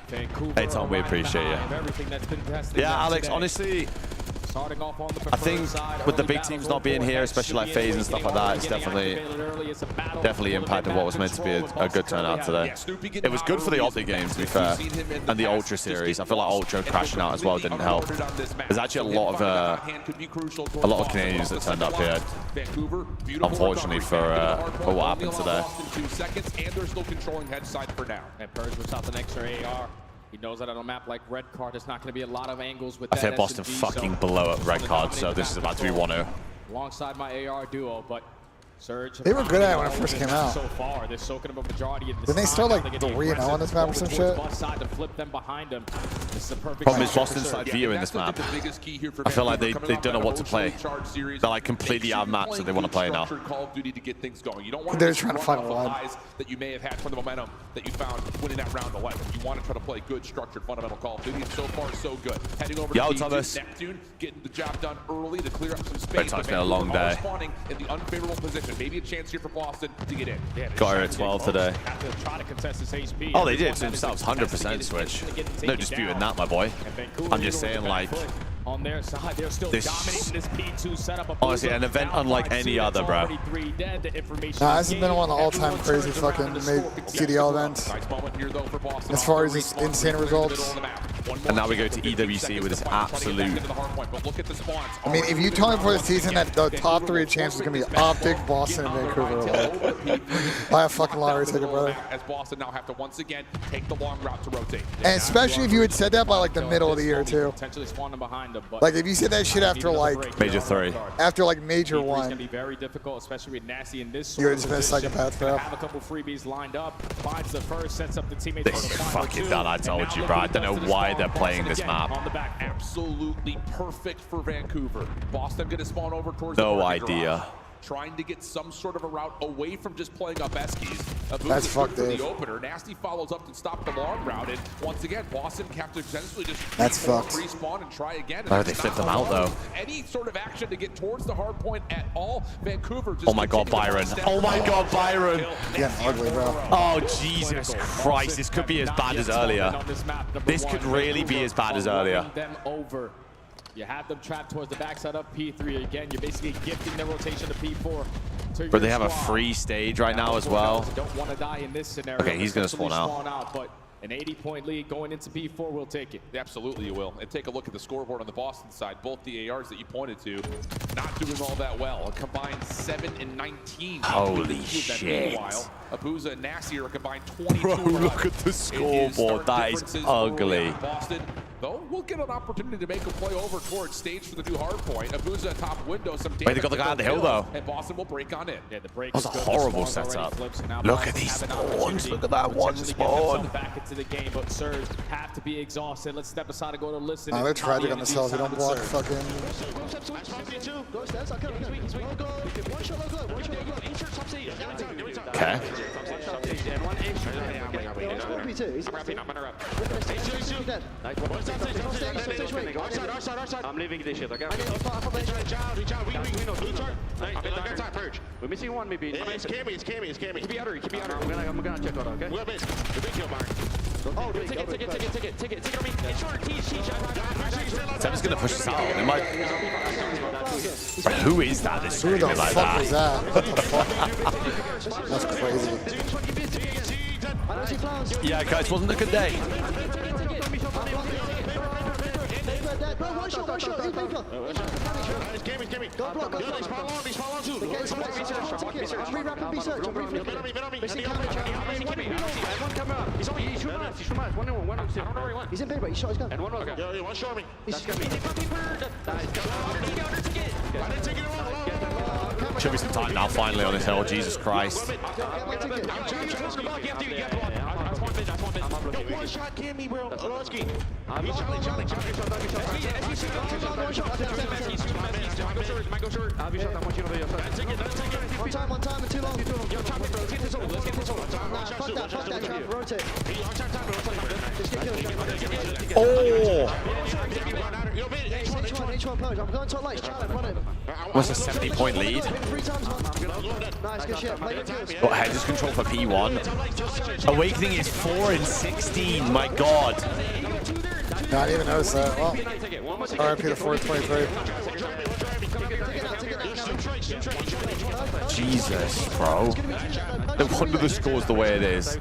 Vancouver, hey Tom, we appreciate you. Yeah, Alex, honestly, I think with the big teams not being here, especially like FaZe and stuff like that, it's definitely impacted what was meant to be a good turnout today. It was good for the Optic game, to be fair, and the Ultra series. I feel like Ultra crashing out as well didn't help. There's actually a lot of Canadians that turned up here, unfortunately for what happened today. 2 seconds, and they're still controlling head side for now. And Purge without an extra AR. He knows that on a map like Red Card, there's not going to be a lot of angles with I that. think Boston fucking blow up Red Card, so this is about to be 1-0. Alongside my AR duo, but Surge. They were good at it when it first came out. So far, they're soaking up a majority of the Didn't they start like 3-0 on this map or some shit? to flip them behind them. This is the perfect Problem is Boston's side view in this map. I feel like they don't know what to play. They're like completely out of maps that they want to play now. They're just trying to find a line. That you may have had from the momentum that you found winning that round 11. You want to try to play good, structured, fundamental Call of Duty, and so far so good. Heading over to Thomas. Neptune, getting the job done early to clear up some space. Red Tide's been a long day. Spawning in the unfavorable position. Maybe a chance here for Boston to get in. Got her at 12 today. Try to contest this HP. Oh, they did themselves 100% switch. No disputing that, my boy. I'm just saying, like, On their side, they're still dominating this P2 setup. Honestly, an event unlike any other, bro. Nah, this has been one of the all-time crazy fucking CDL events. As far as its insane results. And now we go to EWC with this absolute. I mean, if you tell me before the season that the top 3 champs is going to be Optic, Boston, and Vancouver, buy a fucking lottery ticket, brother. As Boston now have to once again take the long route to rotate. And especially if you had said that by like the middle of the year too. Like if you said that shit after like Major 3. After like Major 1. It's gonna be very difficult, especially with Nasty in this. You're just a psychopath, bro. Have a couple freebies lined up. Finds the first, sets up the teammates. This is fucking done. I told you, bro. I don't know why they're playing this map. On the back, absolutely perfect for Vancouver. Boston gonna spawn over towards no the idea. Garage, trying to get some sort of a route away from just playing up Eskies. That's fucked, for Dave. the opener. Nasty follows up to stop the long route, and once again, Boston have to essentially just respawn and try again. Oh, they flipped them out though. Any sort of action to get towards the hard point at all. Vancouver just oh my God, Byron. Oh my God, Byron. Yeah, ugly, bro. Oh, Jesus Christ. This could be as bad as earlier. This could really be as bad as earlier. Them over. You have them trapped towards the backside of P3 again. You're basically gifting the rotation to P4. But they have a free stage right now as well. Don't want to die in this scenario. Okay, he's going to spawn out. But an 80-point lead going into P4 will take it. Absolutely, you will. And take a look at the scoreboard on the Boston side. Both the ARs that you pointed to, not doing all that well. A combined 7 and 19. Holy shit. Meanwhile, Abuza and Nasty are a combined 22. Bro, look at the scoreboard. That is ugly. Boston, though, will get an opportunity to make a play over towards stage for the new hard point. Abuza top window, some damage. Wait, they got the guy on the hill, though. And Boston will break on in. Yeah, the break that was a horrible setup. Look at these spawns. Look at that one spawn. Back into the game, but Surge have to be exhausted. Let's step aside and go to listen. Oh, they're tragic on themselves. They don't block fucking. Okay. I'm leaving this shit, okay? We're missing one, maybe. It's Cammy. Keep me under. I'm gonna check out, okay? Where is the big kill, Mark? Oh, take it on me. It's short, Seven's gonna push us out. It might. Bro, who is that? That's Who the like fuck that? is that? What the fuck? That's crazy. Yeah, guys, wasn't a good day. He's in bed, but he shot his gun. And one more. Yo, one shot me. Should be some time now, finally, on this hill. Jesus Christ. One shot Cammy, bro. One time, and too long. Fuck that, rotate. Oh! H1 purge. I'm going to lights, challenge, running. What's a 70-point lead? Nice, good shit. Got headers control for P1. Awakening is 4 and 16. My God. No, I didn't even notice that. Well, RIP to 423. Jesus, bro. No wonder the score's the way it is.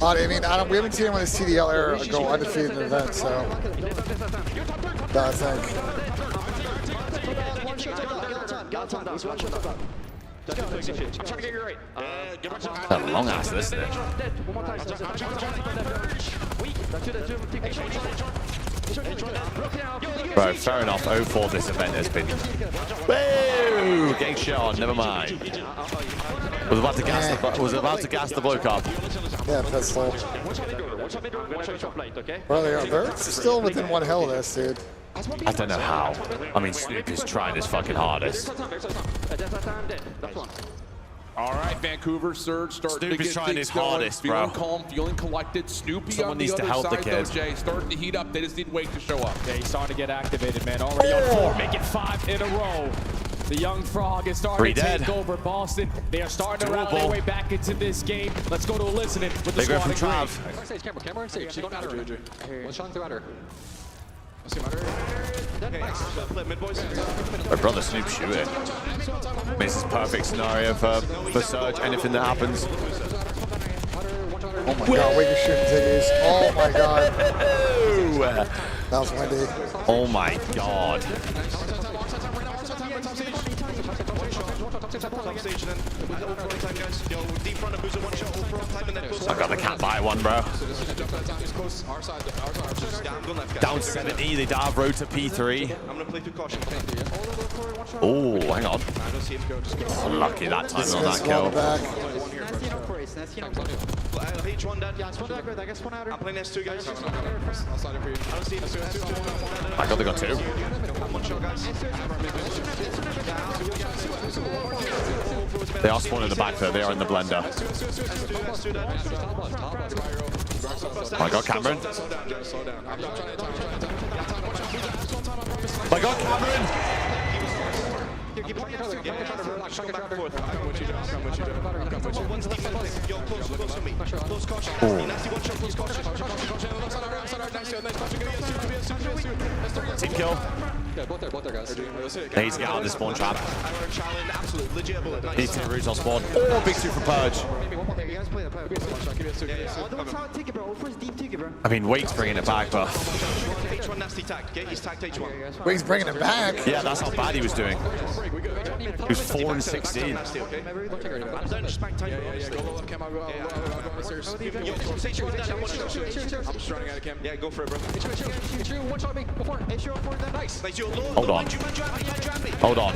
I mean, we haven't seen him in the CDL era go undefeated in an event, so. I think. That's a long ass, isn't it? Bro, fair enough. 0-4 this event has been. Woo! Getting shot on, never mind. Was about to gas the bloke up. Yeah, pistol. Bro, they're still within one hill of this, dude. I don't know how. I mean, Snoop is trying his fucking hardest. All right, Vancouver Surge starting Snoop to is get trying his things going, hardest, bro. feeling calm, feeling collected. Snoopy Someone on the needs to other help the side, kid. though, Jay, starting to heat up. They just need Wake to show up. Yeah, he's starting to get activated, man. Already on 4, make it 5 in a row. The young frog is starting to take over Boston. They are starting to route their way back into this game. Let's go to a listening with the They go squad from and Trav. Camera, stage. She's going out her. One shot through at her. My brother Snoop shooting. I mean, this is perfect scenario for Surge. Anything that happens. Oh my god, wait, you're shooting tickets. Oh my god. That was windy. Oh my god. I got the cat by one, bro. Down 70, they dive road to P3. Oh, hang on. Unlucky that time on that kill. I got they got two. They are spawning in the back though, they are in the blender. I got Cameron. I got Cameron! Team kill. They need to get out of this spawn trap. Needs to get roots on spawn. Oh, big two for Purge. I mean, Wake's bringing it back, but... Wake's bringing it back? Yeah, that's how bad he was doing. He was 4 and 16. Yeah, go for it, bro. Hold on. Hold on.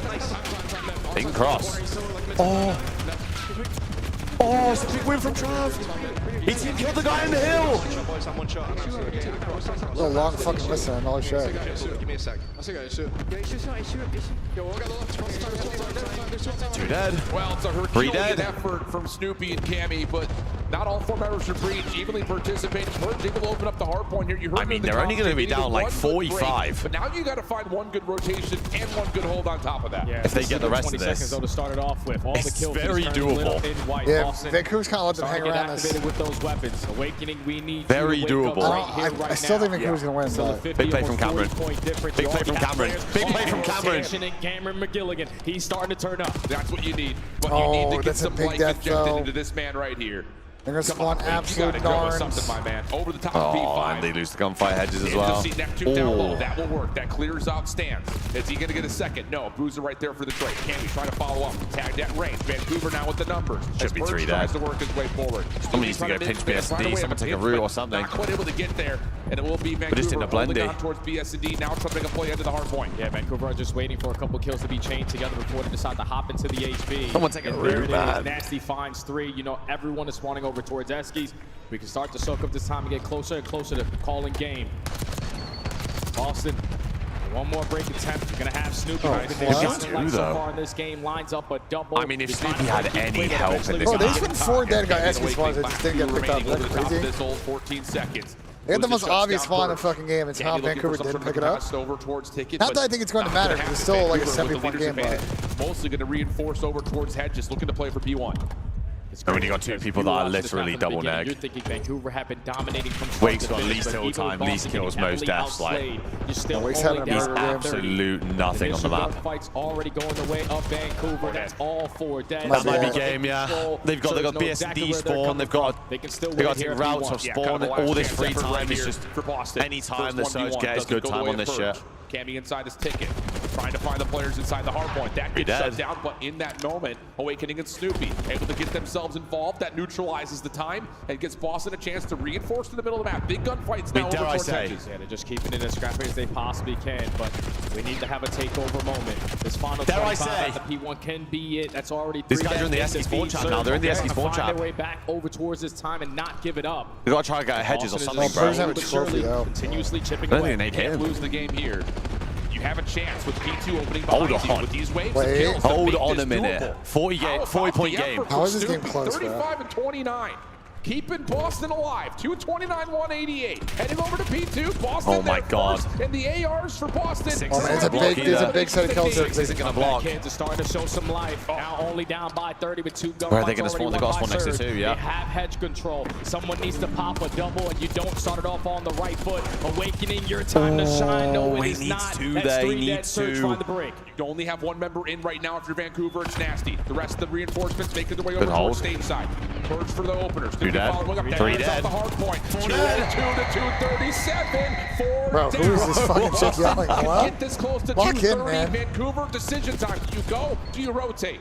Big cross. Oh. Oh, it's a big win from Trav. He team killed the guy in the hill. A little long fucking listen, and all shit. Give me a sec. Two dead. Well, it's a Herculean effort from Snoopy and Cammy, but not all 4 members of Breach evenly participating. Merge able to open up the hard point here. You heard I mean, they're only going to be down like 45. But now you got to find one good rotation and one good hold on top of that. Yeah, if they get the rest of 20 seconds though to start it off with. All the kills very doable. Yeah, Vancouver's kind of let them hang around us. With those weapons. Awakening, we need very doable. I still think Vancouver's going to win. Big play from Cameron. Big play from Cameron. Big play from Cameron. Cameron McGilligan. He's starting to turn up. That's what you need. But you need to get some life injected into this man right here. They're going to spawn absolute darns. My man. Over the top of P5. And they lose the gunfight hedges as well. Neptune down low. That will work. That clears out stands. Is he going to get a second? No. Bruiser right there for the trade. Cammy trying to follow up. Tagged at range. Vancouver now with the numbers. Should be 3 dead. Tries to work his way forward. Someone needs to go pinch BS&D. Someone take a route or something. Not quite able to get there. And it will be Vancouver just in a blendy. On towards BS&D. Now trying to make a play into the hard point. Yeah, Vancouver are just waiting for a couple kills to be chained together before they decide to hop into the HB. Someone take a route, man. Nasty finds 3. You know, everyone is spawning over towards Eskies. We can start to soak up this time and get closer and closer to calling game. Boston, one more break attempt. You're going to have Snoopy. So far in this game, lines up a double. I mean, if Snoopy had any help in this game. They spent 4 dead guy Eskies spawns that just didn't get picked up. That's crazy. This whole 14 seconds. They had the most obvious spawn in the fucking game. It's how Vancouver didn't pick it up. Not that I think it's going to matter, because it's still like a 70-point game. Mostly going to reinforce over towards Head, just looking to play for P1. And when you got 2 people that are literally double neg. You're thinking Vancouver have been dominating from Wake's got least kill time, least kills, most deaths. Like, he's absolute nothing on the map. Fight's already going the way of Vancouver. That's all 4 dead. That might be game, yeah. They've got BS&D spawn. They've got to take routes of spawn. All this free time is just any time the Surge gets good time on this shit. Cammy inside his ticket, trying to find the players inside the hard point. That gets shut down, but in that moment, Awakening and Snoopy able to get themselves involved. That neutralizes the time and gets Boston a chance to reinforce to the middle of the map. Big gunfights now over towards hedges. Yeah, they're just keeping it as scrappy as they possibly can, but we need to have a takeover moment. This final 25 at the P1 can be it. That's already 3 These guys are in the SE spawn trap now. They're in the SE spawn trap. Find their way back over towards this time and not give it up. They got to try to get hedges or something, bro. Continuously chipping away. Can't lose the game here. Have a chance with P2 opening behind you with these waves of kills. Hold on a minute. 40-point game. How is this game close? 35 and 29. keeping Boston alive. 229-188. Heading over to P2. Boston. Oh my God. And the ARs for Boston. Oh, man, it's a big set of kills. Isn't going to block. Kids are starting to show some life. Now only down by 30 with 2 guns. Where are they going to spawn? They got spawn next to 2, yeah. They have hedge control. Someone needs to pop a double, and you don't start it off on the right foot. Awakening, your time to shine. No, it is not. That's 3 dead. Surge, find the break. You only have 1 member in right now. If you're Vancouver, it's nasty. The rest of the reinforcements making their way over towards stateside. Purge for the openers. 2 dead. 3 dead. The hard point. 2 to 237. 4 Bro, who is this fucking chick yelling? Hello? Get this close to Lock 230. in, man. Vancouver, decision time. Do you go? Do you rotate?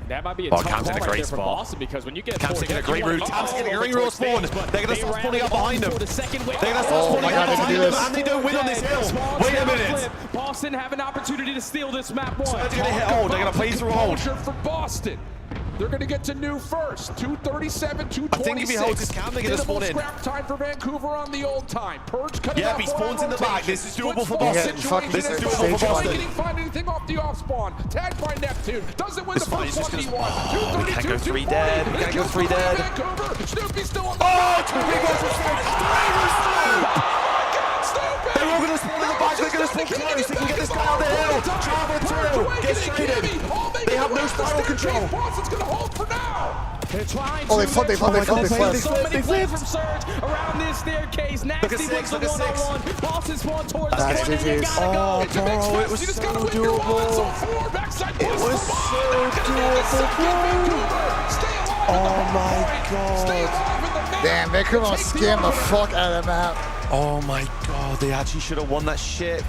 That might be a Camp's tough in call a right great there for spot. Boston, because when you get Camp's taking a great route. Camp's getting a great route spawn. They're going to start spawning up behind them. They're going to start spawning up behind them, and they don't win on this hill. Wait a minute. Boston have an opportunity to steal this map 1. They're going to hit hold. They're going to play through hold. For Boston. They're going to get to new first. 237, 226. I think if he holds his cam, they're going to spawn in. Scrap time for Vancouver on the old time. Purge cutting Yeah, out he spawns in the back. This is doable for Boston. Boston. This is doable for Boston. Didn't find anything off the off spawn. Tagged by Neptune. Doesn't win the first 1v1. We can't go 3 dead. We can't go 3 dead. Vancouver. Snoopy's still on the They're all going to spawn in the back. They're going to spawn close. They can get this guy on the hill. Travel through. Get traded. They have no spiral control. Boston's going to hold for now. They're trying Oh, to. they flipped. So many plays from Surge around this staircase. Nasty wins the 1-on-1. Boston spawn towards the corner. You gotta go. Oh, bro, it was so doable. It was so doable, oh my God. Damn, Vancouver scammed the fuck out of that map. Oh my God, they actually should have won that shit.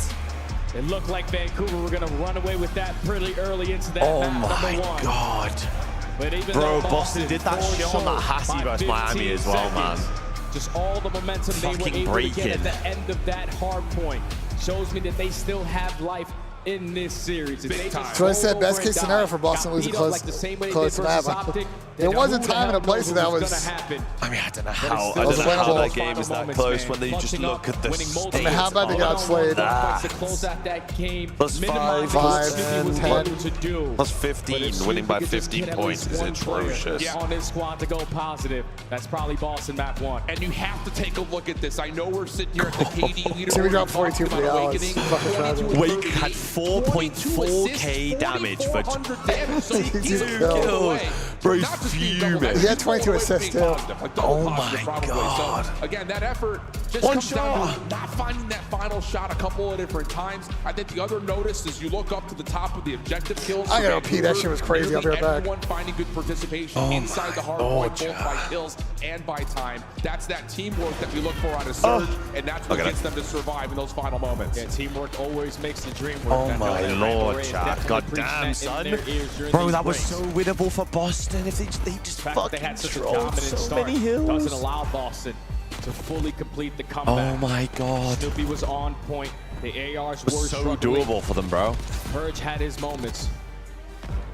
It looked like Vancouver were gonna run away with that pretty early into that Oh map, my number 1. God. But even Bro, though Boston did that shit on that Hassie versus Miami as well, man. Just all the momentum they were Fucking able to get breaking. at the end of that hard point shows me that they still have life in this series. That's what I said, best case scenario for Boston losing close map. There wasn't time and a place that was. I mean, I don't know how that game is that close when you just look at the state. I mean, how bad they got slayed. Plus 5, 10. Plus 15, winning by 15 points is atrocious. On his squad to go positive. That's probably Boston map 1. And you have to take a look at this. I know we're sitting here at the KD leader. So we dropped 42 for the hours. Wake had 4.4k damage for 22 kills. Bro, he's fuming. He had 22 assists too. Oh my God. So, again, that effort just comes down to not finding that final shot a couple of different times. I think the other notice is you look up to the top of the objective kills. I gotta repeat, that shit was crazy. I'll be right back. Everyone finding good participation inside the hard point, both by kills and by time. That's that teamwork that we look for on a surge, and that's what gets them to survive in those final moments. Yeah, teamwork always makes the dream work. Oh my Lord, Chad. God damn, son. Bro, that was so winnable for Boston if they just fucking they had such a trolled dominant so start. many hills. Doesn't allow Boston to fully complete the comeback. Oh my God. Snoopy was on point. The ARs were So struggling. doable for them, bro. Purge had his moments.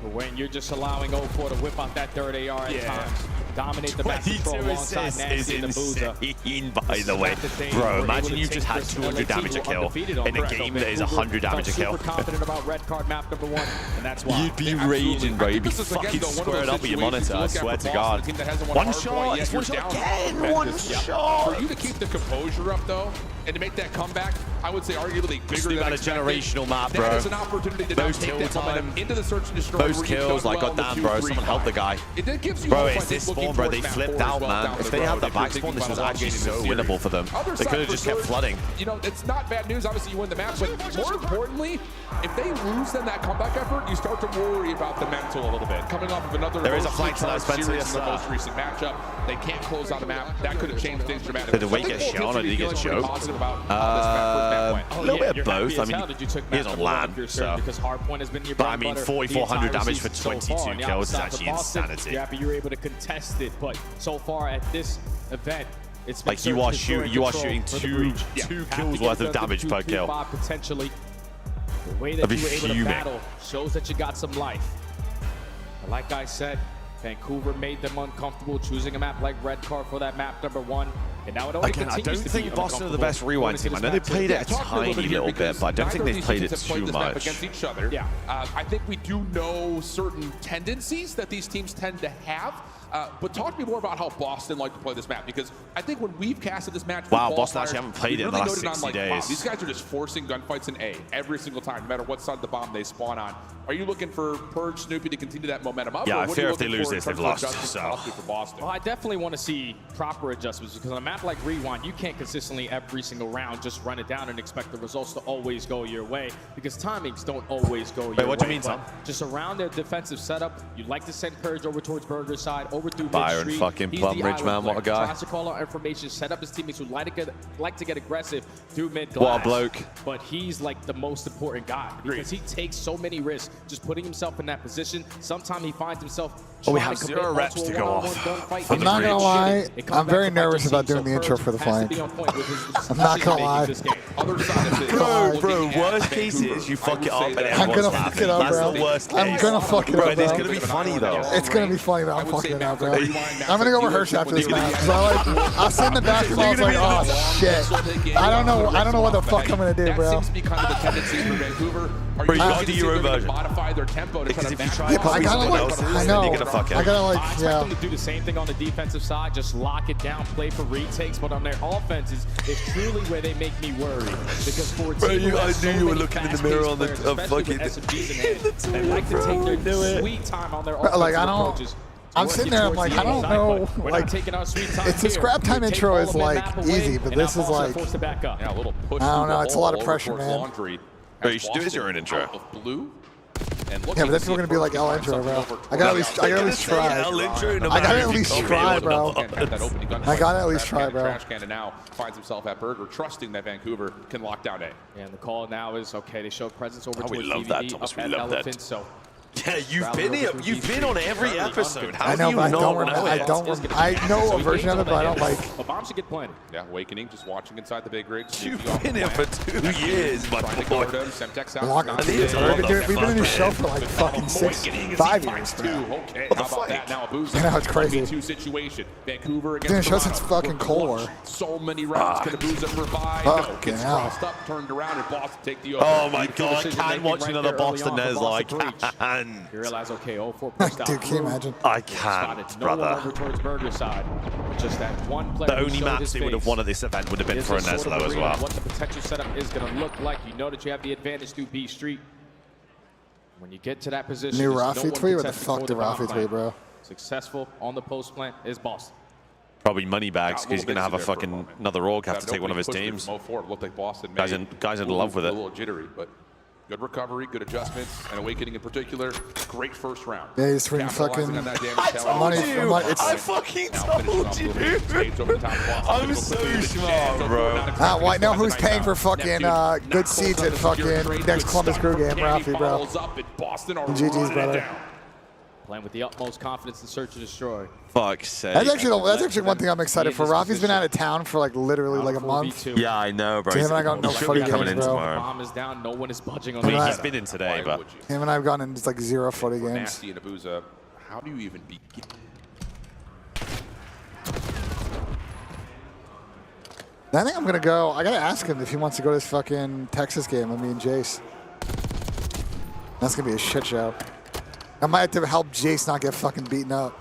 But when you're just allowing 04 to whip out that third AR at times, dominate the back control alongside Nasty and the Boozer. Insane, by the way. Bro, imagine you just had 200 damage a kill in a game that is 100 damage a kill. Super confident about red card map number 1, and that's why. You'd be raging, bro. You'd be fucking squared up with your monitor, I swear to God. One shot, it's one shot again, one shot. For you to keep the composure up, though, and to make that comeback, I would say arguably bigger than a expected. generational map, bro. That is an opportunity to now take that momentum into the search and destroy. Most kills, like, goddamn, bro. Someone help the guy. It gives you Bro, hope, I it's think, this looking spawn, bro. towards They map flipped 4 as out, well man. down If the they had road, the if you're back spawn, thinking this was about actually elongating so the series. winnable for them. Other They side could have for just kept Surge, flooding. You know, it's not bad news. Obviously, you win the match, but more importantly, if they lose then that comeback effort, you start to worry about the mental a little bit. Coming off of another There is a flank tonight, Spencer. series Yes, in the sir. most recent matchup, they can't close out the map. That could have changed things dramatically. Did the weight get shot or did he get choked? A A little bit of both. I mean, he is on land, so. Because hardpoint has been your But I mean, 4,400 damage for 22 kills is actually insanity. You're happy you're able to contest it, but so far at this event, it's been Like you are shooting two kills worth of damage per kill. Potentially. The way that I'd be you were able to fuming. battle shows that you got some life. But like I said, Vancouver made them uncomfortable choosing a map like red card for that map number 1. And now it only Again, I continues don't to be think Boston are the uncomfortable best rewind team. I know they played it a tiny little bit, but I don't think they've played it too much. Against each other. Yeah. I think we do know certain tendencies that these teams tend to have. But talk to me more about how Boston like to play this map, because I think when we've casted this match, Wow, Boston actually haven't played it in the last 60 days. Wow, these guys are just forcing gunfights in A every single time, no matter what side of the bomb they spawn on. Are you looking for Purge, Snoopy to continue that momentum up? Yeah, or I what fear are you if they looking lose for in this, they've terms of lost. adjustments So. possibly for Boston? Well, I definitely want to see proper adjustments, because on a map like Rewind, you can't consistently every single round just run it down and expect the results to always go your way, because timings don't always go your way. Wait, what do you mean, Tom? Just around their defensive setup, you like to send Purge over towards Burger's side, over through Byron mid-street. fucking He's Plum the Ridge, island man, what a player. guy. Tries to call out information, set up his teammates who like to get aggressive through mid-glass. What a bloke. But he's like the most important guy, because he takes so many risks just putting himself in that position. Sometimes he finds himself Oh, we trying have to 0 commit reps onto to a go one-on-one off. gunfight. I'm not gonna lie, I'm very nervous about doing the intro for the flank. I'm not gonna lie. Bro, worst case is you fuck it up and I'm everyone's gonna fuck laughing. it up, That's bro. the worst case. I'm gonna fuck it up, bro. It's gonna be funny though. It's gonna be funny that I'm fucking it up, bro. I'm gonna go rehearse after this match. Cause I was sitting in the bathroom, I was like, oh shit. I don't know what the fuck I'm gonna do, bro. That seems to be kind of the tendency for Vancouver. Are Bro, you you gotta do your own version. modify their tempo to try Because to if you try Yeah, to but I copy gotta someone like, else's, I then know. you're gonna fuck it. I gotta I like, expect yeah. them to do the same thing on the defensive side, just lock it down, play for retakes. But on their offense is truly where they make me worry, because for a team who has so many fast-paced players, especially with SMGs in hand, they like to take their sweet time on their offensive Like, I don't. approaches. I'm sitting there, I'm like, I don't know, like, it's the scrap time intro is like easy, but this is like, Yeah, a little push I don't know, through it's the a lot of hole pressure, over man. towards Laundry. Bro, you should do as your own intro. Out of blue. And yeah, but that's still gonna be like L intro, bro. I gotta at least try. I gotta at least try, bro. I gotta at least try, bro. Trash can, and now finds himself at Burger, trusting that Vancouver can lock down A. Yeah, and the call now is, okay, they show presence over we towards love that, DVD, Thomas, up we at love that. Elephant, so Yeah, you've been here. You've been on every episode. How I know, do but you not know it? I know a version of it, but I don't like. A bomb should get planted. Yeah, Awakening just watching inside the big rig. You've been here for 2 years, my boy. We've been in this show for like fucking 5 years, bro. Okay, how about that? Now a boost. I know, it's crazy. 2 situation. Vancouver It's been a against show since fucking Cold War. So many rounds. Could have boozed revive. Fucking Gets hell. crossed up, turned around, and Boston take the Oh my god, I can't watch another Boston Nez like can. You realize, okay, 0-4 pushed out. Dude, can you imagine? I can't, No one brother. over towards Burger's side. Just that one player The who only showed maps his they would have face. won at this event would have been Is for a a sort of Neslo as read on well. what the potential setup is going to look like. You know that you have the advantage through B Street. When you get to that position, New there's Rafi no one tweet? What the contesting fuck for did bomb Rafi plant. tweet, bro? Successful on the post plant is Boston. Probably money bags because he's going to have a there for a fucking moment. another org have That to take one of his opening teams. push from 04 looked like Boston Guys in love with a it. little jittery, but good recovery, good adjustments, and Awakening in particular. Great first round. Yeah, he's freaking Capitalizing fucking. on that damage I challenge. it's fucking Now finishing off Blue. Stays over the top of Boston. I'm Goes so quickly to the smart, jam. bro. Why now? Who's paying for fucking good seats at fucking next Columbus Crew game, Rafi, bro? GG's, brother. Playing with the utmost confidence in search and destroy. Fuck's sake. That's actually one thing I'm excited for. Rafi's been out of town for like literally like a month. Yeah, I know, bro. Him and I got no He should footy be coming games, in bro. tomorrow. Bomb is down. No one is budging on I mean, the he's been in today, but Him and I have gone in just like 0 footy games. Nasty and Abuza. How do you even begin? I think I'm gonna go. I gotta ask him if he wants to go to this fucking Texas game with me and Jace. That's gonna be a shit show. I might have to help Jace not get fucking beaten up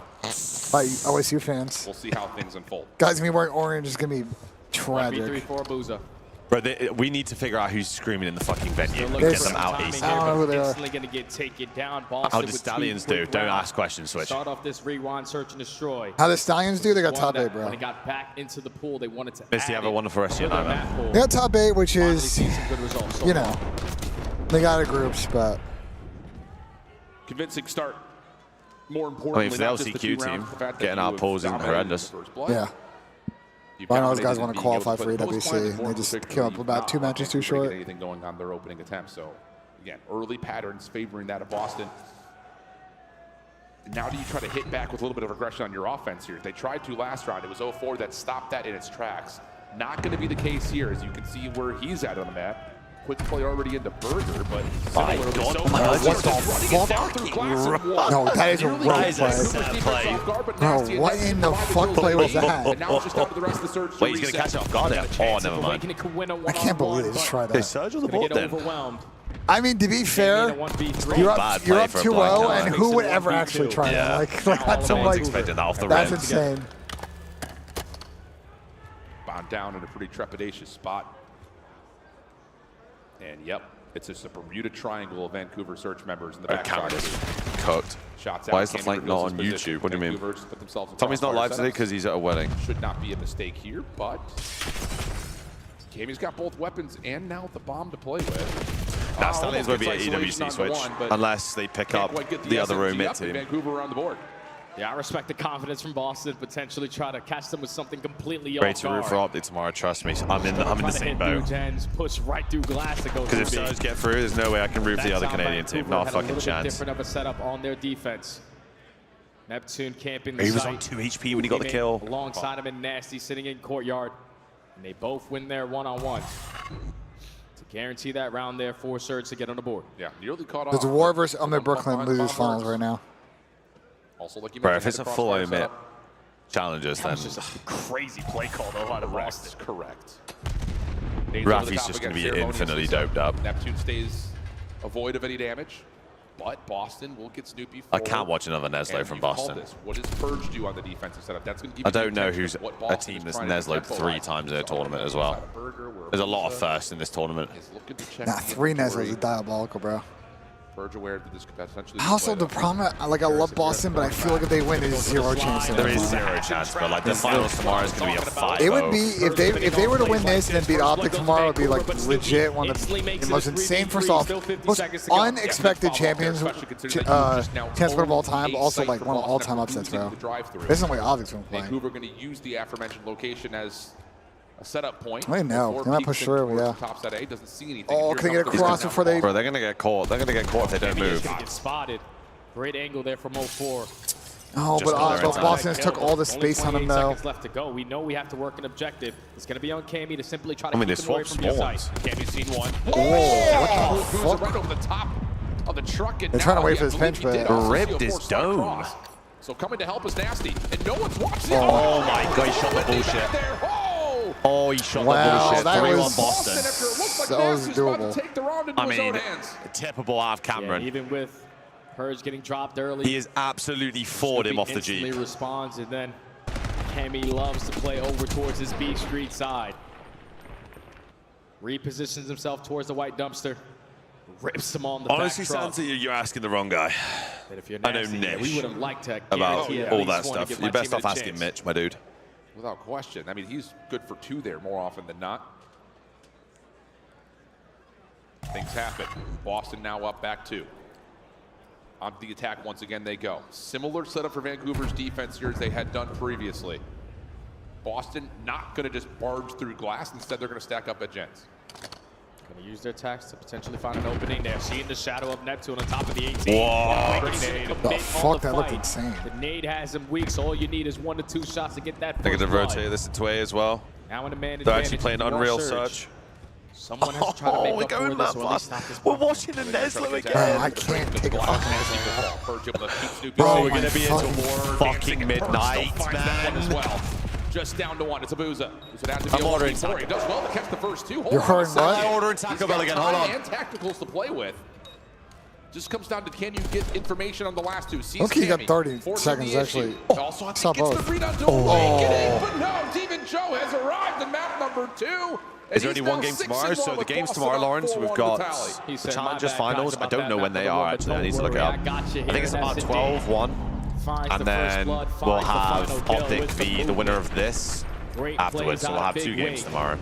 by OSU fans. We'll see how things unfold. Guys gonna be wearing orange. It's gonna be 1v3 tragic. for Abuza. bro, we need to figure out who's screaming in the fucking venue and There's get them out some ASAP. I don't know who they are. Instantly going to get taken down. Boston How do with Stallions 2 do? quick Don't rounds. ask questions, Switch. Start off this rewind, search and destroy. How the Stallions do? They got top 8, When bro. they got back into the pool, they wanted to Misty, add have a it wonderful rest of your to night, their man. map pool. They got top 8, which Finally is, see some good results so you far. know, they got a groups, but Convincing start. More I mean, importantly, for the not just LCQ two team, rounds, the fact that getting you out have pulls isn't dominated horrendous. in the first blood. yeah. You've I know those dominated guys in want to being able qualify play for the post plan EWC, and and more they just particularly came up about 2 not matches too Vancouver short. getting anything going on their opening attempt. So again, early patterns favoring that of Boston. Now do you try to hit back with a little bit of aggression on your offense here? They tried to last round. It was 0-4 that stopped that in its tracks. Not going to be the case here, as you can see where he's at on the map. Quick play already into Burger, but similarly so No, that is a rough play. No, what in the fuck play was that? And now it's just down to the rest of the surge to Wait, he's going to reset. catch it off guard there. Oh, never mind. I can't believe they just tried Hey, that. Surge on the Gonna board get then. overwhelmed. I mean, to be fair, you're up 2-0, and who would ever actually try that? Like that's Someone's expecting that off the That's rim. insane. Bound down in a pretty trepidatious spot. And yep, it's just a Bermuda Triangle of Vancouver Search members in the back. Camera's cooked. Shots Why out. is the Cammy flank not reveals on his position. YouTube? What do you mean? Vancouver's put themselves in Tommy's not crossfire live today setups. because he's at a wedding. Should not be a mistake here, but Cammy's got both weapons and now the bomb to play with. Nah, Stanley's going to be at EWC switch unless they pick up the other room mid team. Vancouver on the board. Yeah, I respect the confidence from Boston. Potentially try to catch them with something completely Ready off to root for Optic tomorrow. Trust me, I'm in the same boat. Push right through glass to go. Because if Surge get through, there's no way I can root for the other Canadian team. Not a fucking chance. Different of a setup on their defense. Neptune camping the He was site. on 2 HP when he got the kill. Alongside him and Nasty sitting in courtyard. And they both win their one-on-one. To guarantee that round there for Surge to get on the board. Yeah, nearly caught off. There's a war versus Brooklyn losers finals right now. Also, like you Bro, mentioned, if it's a full omit challenges, then That's just a crazy play call though out of Boston. Correct. Rafi's just going to be infinitely doped up. Neptune stays avoid of any damage, but Boston will get Snoopy I forward. can't watch another Neslo And from you've called Boston. this. What does Purge do on the defensive setup? That's going to give I you don't know intention who's of what a Boston team is that's trying to Neslo tempo 3 at. times in a tournament as well. There's a lot of firsts in this tournament. Nah, 3 Neslos is diabolical, bro. Purge aware that this could potentially. Also, the problem, I love Boston, but I feel like if they win, there's 0 chance. There is 0 chance, but like the finals tomorrow is going to be a 5-0. It would be if they were to win this and then beat Optic tomorrow, it would be like legit one of the most insane. First off, most unexpected champions, chance of all time. Also like one of all-time upsets, bro. This is the way Optic's been playing. Vancouver going to use the aforementioned location as a setup point. I know. They might push through, yeah. Top set A doesn't see anything. Oh, can they get across before they? Bro, they're going to get caught. They're going to get caught if they don't move. Get spotted. Great angle there from 04. Oh, but Boston took all the space on him though. Seconds left to go. We know we have to work an objective. It's going to be on Cammy to simply try to I mean, keep they them away swapped from the site. spawns. Cammy's seen one. Oh, what the Boozer fuck? right over the top of the truck. And They're trying to now wait he, for this I believe pinch, he did but also see a ripped his four-star dome. cross. So coming to help is Nasty, and no one's watching. Oh my God, he shot the bullshit. Oh, he shot the bullshit. That 3-1 was Boston. that was doable. I mean, tippable out of Cameron. Yeah, even with Purge getting dropped early. He has absolutely fought him off the instantly Jeep. responds, and then Cammy loves to play over towards his B Street side. Repositions himself towards the white dumpster. Rips him on the Honestly, back truck. Santa, you're asking the wrong guy. And if you're I know nasty, yeah, we Nish would have liked to about guarantee at all least that one to stuff. give my You're best teammate off a asking chance. Mitch, my dude. Without question. I mean, he's good for 2 there more often than not. Things happen. Boston now up back 2. On the attack once again they go. Similar setup for Vancouver's defense here as they had done previously. Boston not going to just barge through glass. Instead, they're going to stack up at Gens. Going to use their attacks to potentially find an opening there. Seeing the shadow of Neptune on top of the 18. Whoa. The fuck, that looked insane. The nade has him weak, so all you need is 1 to 2 shots to get that They're first going to blood. rotate this into A as well. Now in a man They're advantage, actually playing you are Unreal Surge. Search. Someone has to try to make we're up going for that this, or at least fast. stop this. We're watching the Neslo again. Bro, I can't take a fucking Neslo. Bro, we're going to be into fucking midnight, man. As well. Just down to 1. It's a Booza. I'm ordering He does well to catch the first 2. Hold You're on a ordering second. what? I'm ordering Taco Bell again. Hold on. And tacticals to play with. Just comes down to can you get information on the last 2. Sees Okay, you got Cammy, 30 forcing seconds the issue. actually. Also, I Stop think gets both. the readout to awakening, but no, Demon Joe has arrived in map number 2. Is there only one game tomorrow? So the game's tomorrow, Lawrence. We've got the Challengers finals. I don't know when they are, actually. I need to look it up. I think it's about 12-1. And then we'll have Optic be the winner of this afterwards. So we'll have 2 games tomorrow.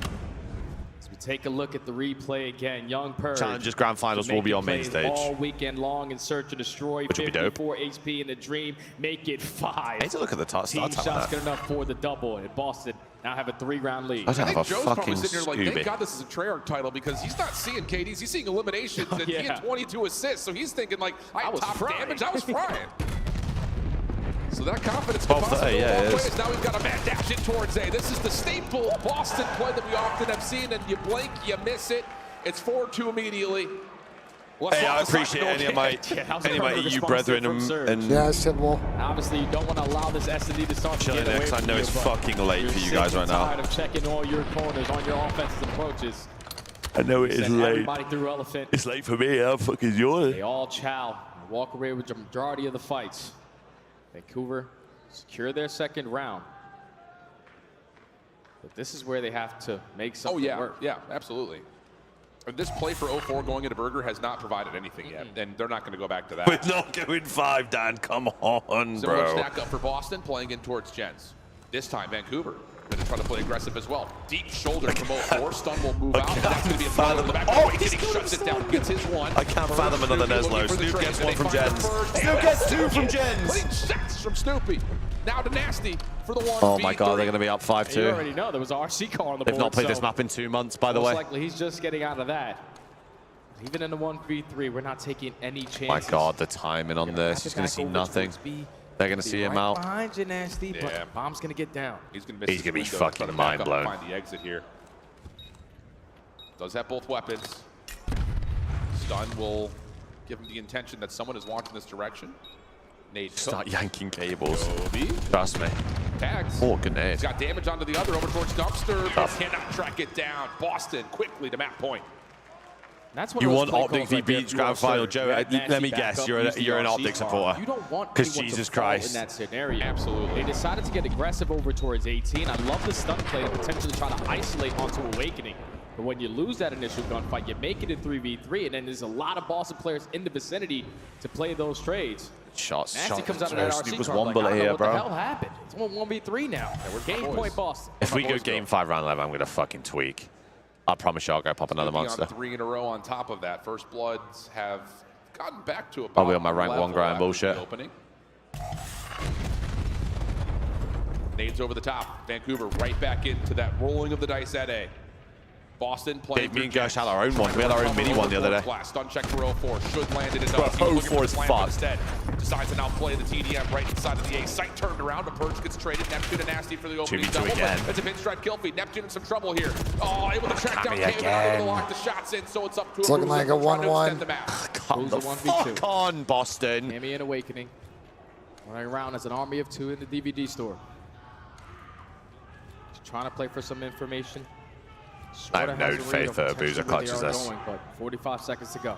As we take a look at the replay again, Young Purge. Challengers Grand Finals will be on main stage. All weekend long in Search and Destroy. Which will be dope. 54 HP in the Dream. Make it 5. I need to look at the top Team start time shots on good that. enough for the double. And Boston now have a 3-round lead. I don't have a Joe's fucking probably sitting here like, thank Scooby. God this is a Treyarch title because he's not seeing KDs, he's seeing eliminations, and he yeah. had 22 assists, so he's thinking like, I was top frying. damage, I was frying. So that confidence Well, could possibly yeah, go it both is. ways. Now we've got a man dash in towards A. This is the staple Boston play that we often have seen, and you blink, you miss it. It's 4-2 immediately. Hey, I appreciate any of my EU brethren and Yeah, it's simple. Obviously, you don't want to allow this S&D to start to chilling get away next. I from know you, it's but fucking late you're for you sick guys and right now. tired of checking all your corners on your offensive approaches. I know it is Send late. everybody through elephant. It's late for me. I'm fucking yawning. They all chow and walk away with the majority of the fights. Vancouver secure their second round. But this is where they have to make something work. Yeah, absolutely. And this play for 0-4 going into Burger has not going to anything yet, and they're not going to go back to that. We're not going 5, Dan. Come on, Similar bro. stack up for Boston, playing in towards Jens. This time, Vancouver going to try to play aggressive as well. Deep shoulder from 0-4. Stun will move out. That's going to be a foul in the back. Oh, he shuts it down. Gets his one. I can't fathom another Neslo. Snoop gets one from Jens. Snoop gets 2 from Jens. Putting sets from Snoopy. Now to Nasty for the 1v3. Oh my God, they're going to be up 5-2. You already know there was an RC car on the board. They've not played this map in 2 months, by the way. Most likely he's just getting out of that. Even in the 1v3, we're not taking any chances. My God, the timing on this. He's going to see nothing. They're going to see him out. Behind you, Nasty, but Bomb's going to get down. He's going to be fucking mind blown. Find the exit here. Does have both weapons. Stun will give him the intention that someone is watching this direction. Nade Start yanking cables. Kobe. Trust me. Tags. Oh, good nade. He's got damage onto the other over towards Dumpster, but cannot track it down. Boston quickly to map point. That's what you want Optic v Beach grand final, Joe? Let me guess, you're an Optic supporter. You don't want because anyone Jesus to fall Christ. in that scenario. Absolutely. They decided to get aggressive over towards 18. I love the stun play to potentially try to isolate onto Awakening. But when you lose that initial gunfight, you make it in 3v3, and then there's a lot of Boston players in the vicinity to play those trades. Shots. Nasty comes out of that RC car like, I don't know what the hell happened. It's 1v3 now. Game point Boston. If we go game 5 round 11, I'm going to fucking tweak. I promise you I'll go pop another monster. 3 in a row on top of that. First Bloods have gotten back to about I'll be on my rank 1 grind bullshit. Nades over the top. Vancouver right back into that rolling of the dice at A. Boston playing. Me and Gersh had our own one. We had our own mini one the other day. Stun check for 0-4. Should land it. Bro, 0-4 is fucked. Instead. Decides to now play the TDM right inside of the A. Sight turned around, but Purge gets traded. Neptune and Nasty for the opening 2v2 double. again. It's a pinstripe kill feed. Neptune in some trouble here. Oh, able to track down Cam and to lock the shots in, so it's up to it's looking like a 1-1. Come the fuck on, Boston. Cammy and Awakening. Running around as an army of 2 in the DVD store. Just trying to play for some information. I have no faith that Abuser clutches this. Going, but 45 seconds to go.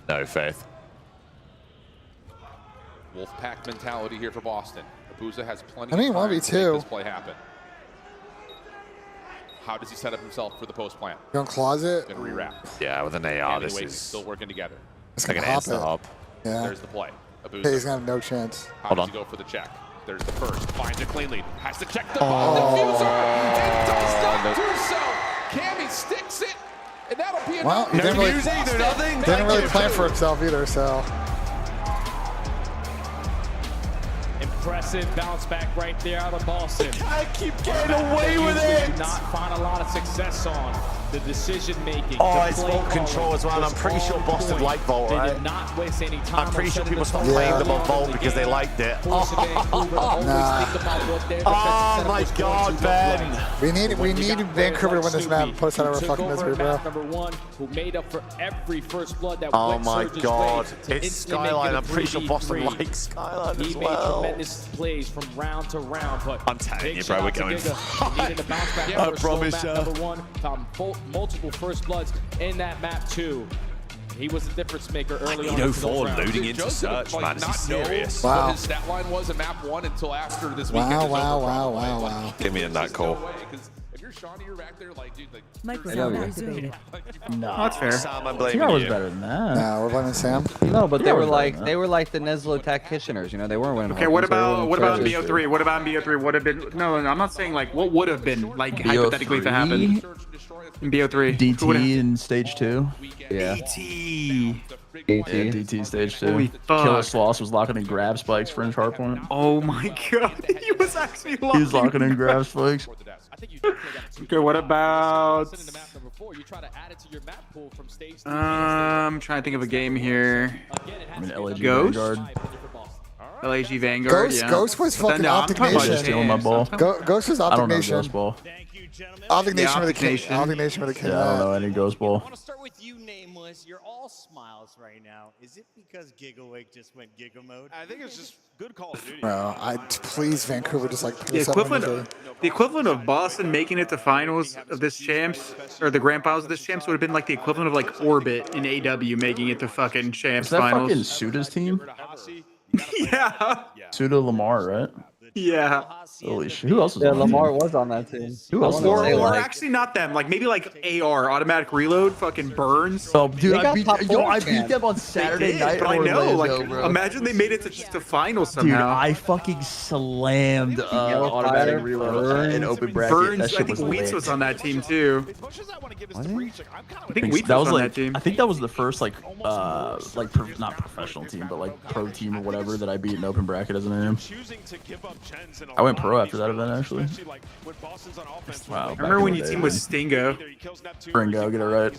No faith. Wolfpack mentality here for Boston. Abuser has plenty I mean, of time to make 1v2. this play happen. How does he set up himself for the post plan? Going closet. Going to rewrap. Yeah, with an AR, this Anyways, is still working together. It's like an instant hop. Yeah. There's the play. Hey, he's gonna have no chance. How does he go for the check? There's the first. Finds it cleanly. Has to check the bomb diffuser. And does not do so. Cammy sticks it. And that'll be Well, he didn't really plan for himself either, so. Impressive bounce back right there out of Boston. I keep getting away with it. Did not find a lot of success on the decision making. Oh, it's Vault control as well. And I'm pretty sure Boston liked Vault, right? They did not waste any time. I'm pretty sure people stopped playing them on Vault because they liked it. Nah. Oh my God, Ben. We need Vancouver to win this map. Put us out of our fucking misery, bro. Number 1, who made up for every first blood that Oh went my Surge's God. way to It's instantly make Skyline. it a I'm pretty sure 3v3. Boston likes Skyline He as made well. tremendous plays from round to round, but I'm telling you, bro, we're going needed to bounce back I for a slow promise map. you. Number 1, found multiple first bloods in that map too. He was the difference maker early on. 804 loading into search, man. Is he serious? What his stat line was in map 1 until after this weekend is over. Wow. Give me in that call. If you're Shawnee, you're back there like, dude, like. Microphone activated. No, that's fair. Sam, I'm blaming I was you. better than that. Nah, we're blaming Sam. No, but they Yeah, were we're like better they were like the Neslo tacticianers. You know, they weren't winning. Okay, what about in BO3? What about in BO3? Would have been no. I'm not saying like what would have been like hypothetically if it happened in BO3. DT in stage 2. Yeah. DT. Yeah, DT stage 2. Holy fuck. Killer Sloss was locking in grab spikes for his hardpoint. Oh my God, he was actually locking. He was locking in grab spikes. Okay, what about? I'm trying to think of a game here. I mean, LAG Ghost? Vanguard. LAG Vanguard. Ghost was fucking Optic Nation. Stealing my ball. Ghost was I Optic don't know Nation. Ghost Ball. Optic Nation with a Optic king. Nation. Optic Nation with a king. Yeah, I don't know any Ghost Ball. I want to start with you, Nameless. You're all smiles right now. Is it because Gigawake just went Giga mode? I think it's just good Call of Duty. Bro, please Vancouver just like put The us up on equivalent of Boston making it to finals of this champs, or the grand finals of this champs, would have been like the equivalent of like Orbit in AW making it to fucking champs Is that finals. fucking Suda's team? Yeah. Suda Lamar, right? Yeah. Holy shit. Who else was Yeah, on that Lamar team? was on that team. Who else? Or actually not them. Like maybe like AR, automatic reload, fucking Burns. Oh, dude, They I got beat, top four I beat champs. them on Saturday night. But I in know, Orlando, like, bro. imagine they made it to just the finals Dude, somehow. I fucking slammed automatic reload in open bracket. Burns, That I shit think was Wheats lit. was on that team too. I think Wheats that was was on like that team. I think that was the first not professional team, but like pro team or whatever that I beat in open bracket as an AM. I went pro after that event actually. Wow. I remember when your team was Stingo. Stringo, get it right.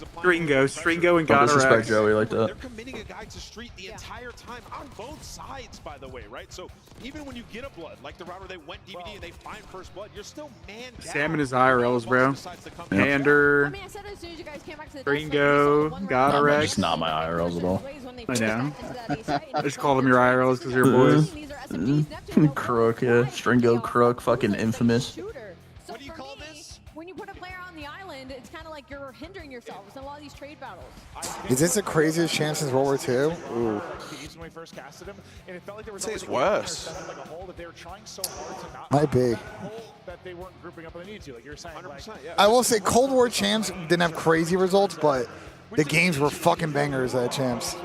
Stringo, and Don't disrespect Godorex. Joey like that. They're committing a guy to street the entire time on both sides, by the way, right? So even when you get a blood, like the round where they went DVD and they find first blood, you're still man down. Sam and his IRLs, bro. Pander, Stringo, Godorex. It's not my IRLs at all. I know. I just call them your IRLs because they're boys. Crook, yeah. Stringo, Crook, fucking infamous. What do you call this? When you put a player on the island, it's kind of like you're hindering yourselves in a lot of these trade battles. Is this the craziest champ since World War II? Ooh. I'd say it's worse. Might be. That they weren't grouping up when they needed to. Like you're saying, 100%, yeah. I will say Cold War champs didn't have crazy results, but the games were fucking bangers at champs.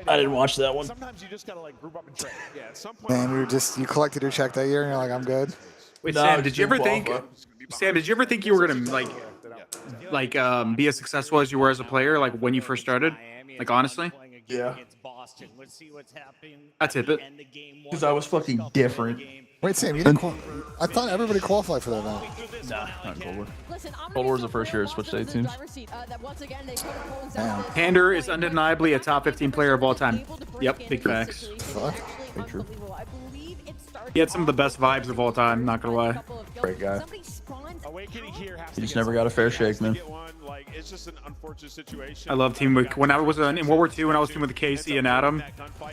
I didn't watch that one. Sometimes you just gotta like group up and trade. Yeah, at some point. Man, you collected your check that year, and you're like, I'm good. Wait, No, Sam, it's did you ever been think? Sam, did you ever think you were gonna be as successful as you were as a player, like when you first started? Like honestly? Yeah. That's it. Because I was fucking different. Wait, Sam, you didn't I thought everybody qualified for that event. Nah, not Cold War. Cold War's the first year it switched to 8 teams. Damn. Pander is undeniably a top 15 player of all time. Yep, big facts. Fuck. Very true. He had some of the best vibes of all time, not gonna lie. Great guy. Awakening here has He just never got a fair shake, man. like it's just an unfortunate situation. I love team with when I was in World War II when I was teaming with Casey and Adam.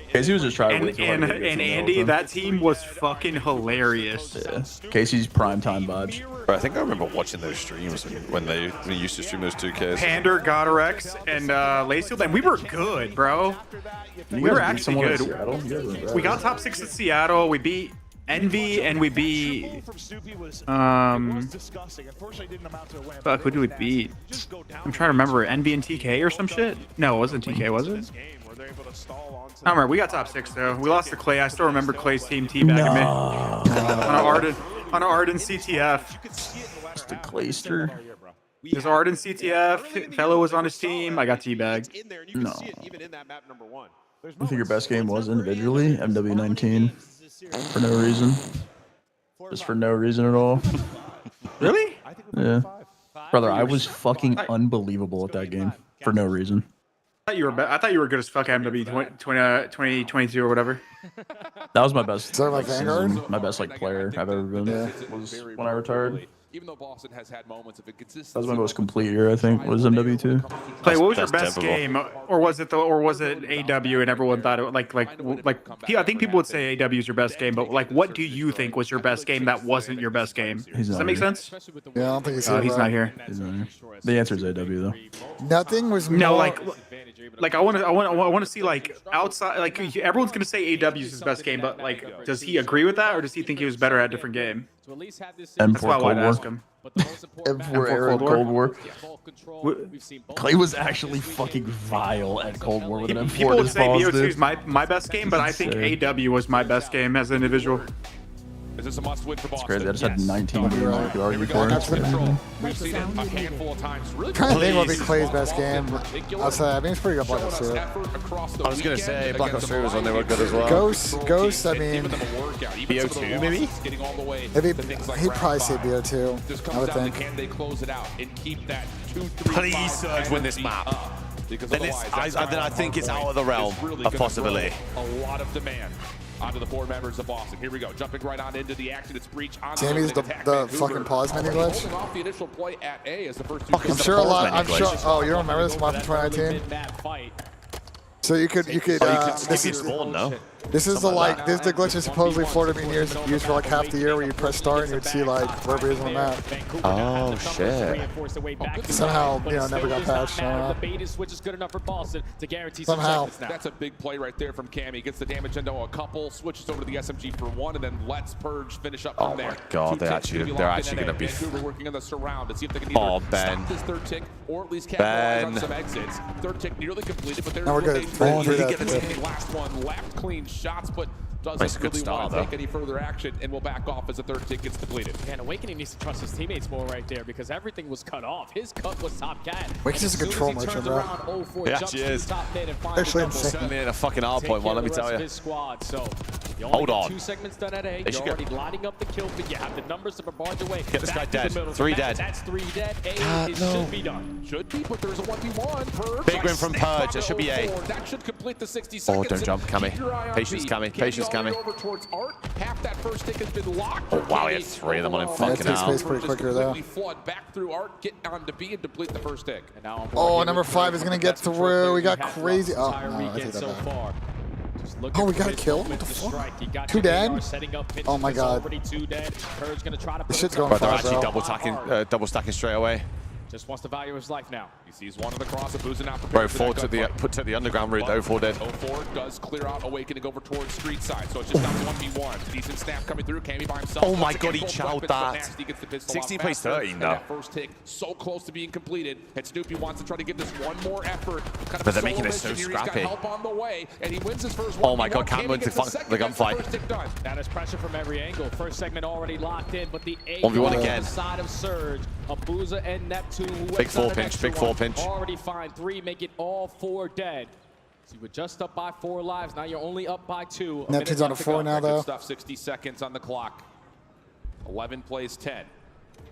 Casey was just trying to wait and Andy, that team was fucking hilarious. Yeah. Casey's primetime vibes. Bro, I think I remember watching those streams when they used to stream those 2Ks. Pander, Godorex, and Lacefield, and we were good, bro. We were actually good. We got top 6 at Seattle. We beat Envy, and we beat fuck, who did we beat? I'm trying to remember. Envy and TK or some shit? No, it wasn't TK, was it? I don't remember. We got top 6 though. We lost to Clay. I still remember Clay's team teabagging me on an Arden CTF. Just a Clayster. There's Arden CTF. Fellow was on his team. I got teabagged. No. I think your best game was individually MW19 for no reason. Just for no reason at all. Really? Yeah. Brother, I was fucking unbelievable at that game for no reason. I thought you were good as fuck at MW 2022 or whatever. That was my best. Is that like Vanguard? My best like player I've ever been. Yeah. Was when I retired. Even though Boston has had moments of inconsistency. That was my most complete year, I think. Was MW2. Clay, what was your best game, or was it AW? And everyone thought it like I think people would say AW is your best game, but like, what do you think was your best game that wasn't your best game? Does that make sense? Yeah, I don't think he's here. He's not here. He's not here. The answer is AW though. Nothing was more... No, like I want to see like outside, like everyone's gonna say AW is his best game, but like, does he agree with that, or does he think he was better at a different game? That's why I wanted to ask him. M4 era Cold War. Clay was actually fucking vile at Cold War with an M4. People would say BO2 is my best game, but I think AW was my best game as an individual. Is this a must-win for Boston? Crazy. I just had 19 games I could argue for. We've seen it a handful of times. Really, trying to think what would be Clay's best game. I'll say, I mean, it's pretty good Black Ops 2. I was going to say Black Ops 2 was when they were good as well. Ghost, I mean... BO2, maybe? He'd probably say BO2, I would think. Can they close it out and keep that 2-3-5 Please, Surge, win this map. Then I think it's out of the realm of possibility. A lot of demand. onto the 4 members of Boston. Here we go, jumping right on into the action. It's Breach on Sammy's the fucking pause menu glitch. Holding off the initial play at A as the first 2 I'm sure a lot. I'm sure. Oh, you don't remember this one from 2019? So you could this is spawn, no? This is the this is the glitch that supposedly Florida being used for like half the year, where you press start and you'd see like wherever he is on the map. Oh shit! Somehow, you know, never got patched. Somehow. That's a big play right there from Cammy. Gets the damage into a couple, switches over to the SMG for 1, and then lets Purge finish up from there. Oh my god, they're actually gonna be. Vancouver working on the surround to see if they can either stop this 3rd tick or at least capitalize on some exits. 3rd tick nearly completed, but there's now we're good. Last one left, clean shots, but doesn't really want to take any further action, and will back off as the 3rd tick gets depleted. And Awakening needs to trust his teammates more right there, because everything was cut off. His cut was top cat. Awakening's a control merchant, bro. Yeah, she is. Actually insane. Me in a fucking hard point one, let me tell you. Hold on. 2 segments done at A. You're already lining up the kill feed. You have the numbers to bombard your way. Get this guy dead. 3 dead. That's 3 dead. A should be done. Should be, but there's a 1v1. Purge. Big win from Purge. That should be A. That should complete the 60 seconds. Oh, don't jump, Cammy. Patience, Cammy. Patience, Cammy. Over towards Art. Half that first tick has been locked. Oh wow, he had 3 of them on him. Fucking hell. Space pretty quicker though. Flood back through Art, get on to B and deplete the first tick. And now oh, number 5 is gonna get through. We got crazy. Oh, no, I take that back. Oh, we got a kill? What the fuck? 2 dead? Oh my god. This shit's going fast, bro. They're actually double stacking straight away. Just wants to value his life now. He sees one of the cross of Booza now Bro, 4 took the underground route though, 4 dead. 04 does clear out Awakening over towards street side, so it's just down to 1v1. Decent snap coming through, Cammy by himself. Oh my god, he chowed that. 16 plays 13 though. That first tick so close to being completed, and Snoopy wants to try to give this one more effort. Kind of but they're making it so scrappy. Help on the way, and he wins his first oh my god, Cam wins the gunfight. Now there's pressure from every angle. First segment already locked in, but the A 1v1 again. Side of Surge, Abuza and Neptune. Big 4 pinch, big 4 pinch. Already find 3, make it all 4 dead. So you were just up by 4 lives. Now you're only up by 2. Neptune's on a 4 now, though. Stuff, 60 seconds on the clock. 11 plays 10.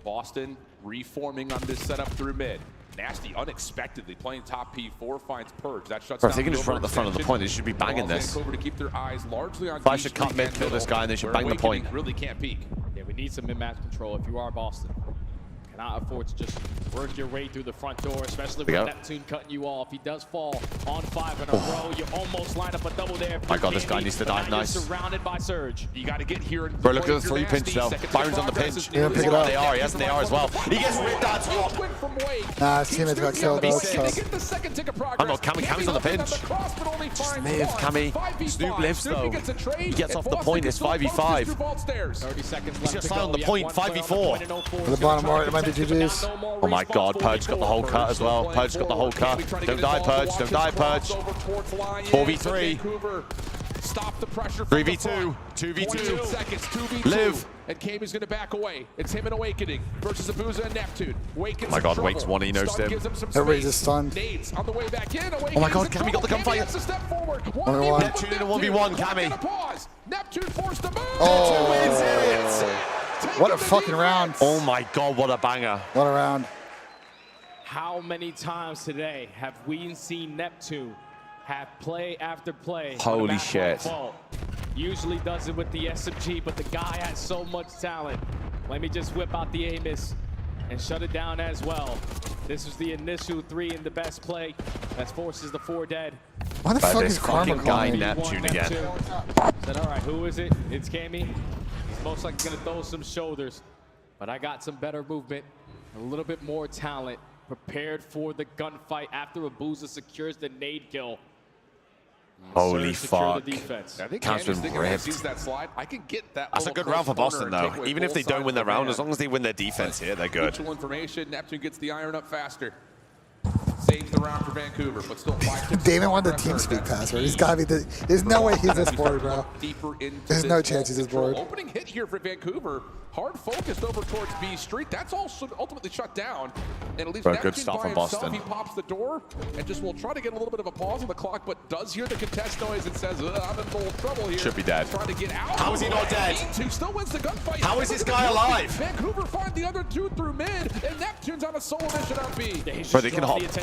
Boston reforming on this setup through mid. Nasty, unexpectedly playing top P4, finds Purge. That shuts down. If they can just run at the front of the point, they should be banging this. To keep their eyes largely on if I should cut mid, kill this guy, and they should bang the point. Really can't peek. Yeah, we need some mid-match control if you are Boston. Cannot afford to just work your way through the front door, especially with Neptune cutting you off. He does fall on 5 in a row. You almost line up a double there. My god, this guy needs to dive nice. Surrounded by Surge. You got to get here. Bro, look at the 3 pinch though. Byron's on the pinch. Yeah, pick it up. They are. He has an AR as well. He gets ripped out top. Nah, his teammates got killed though. I'm not Cammy's on the pinch. Just live, Cammy. Snoop lives though. He gets off the point. It's 5v5. 30 seconds left. He's just on the point. 5v4. For the bottom right, it might be GG's. Oh my god, Purge got the whole cut as well. Purge got the whole cut. Don't die, Purge. Don't die, Purge. 4v3. Stop the pressure. 3v2. 2v2. Seconds. 2v2. Live. And Camy's going to back away. It's him and Awakening versus Abuza and Neptune. Oh my god, Wake's one, he knows him. Everybody's just stunned. On the way back in. Oh my god, Cammy got the gunfight. Neptune in a 1v1, Cammy. Neptune forced the move. Oh, wins it. What a fucking round. Oh my god, what a banger. What a round. How many times today have we seen Neptune have play after play? Holy shit. Usually does it with the SMG, but the guy has so much talent. Let me just whip out the Amos and shut it down as well. This was the initial 3 in the best play. That forces the 4 dead. Why the fuck is Karma guy calling Neptune again? Said, all right, who is it? It's Cammy. He's most likely gonna throw some shoulders, but I got some better movement, a little bit more talent, prepared for the gunfight after Abuza secures the nade kill. Holy fuck. I think Cam's been ripped. That slide. I can get that. That's a good round for Boston though. Even if they don't win their round, as long as they win their defense here, they're good. Information. Neptune gets the iron up faster. Saves the round for Vancouver, but still 5 Damon won the team speak pass, right? He's gotta be there's no way he's this board, bro. There's no chance he's this board. Opening hit here for Vancouver. Hard focused over towards B Street. That's also ultimately shut down. And at least good start from Boston. He pops the door and just will try to get a little bit of a pause on the clock, but does hear the contest noise and says, I'm in a little trouble here. Should be dead. Trying to get out. How is he not dead? Still wins the gunfight. How is this guy alive? Vancouver find the other 2 through mid, and Neptune's on a solo mission on B. Bro, they can hop.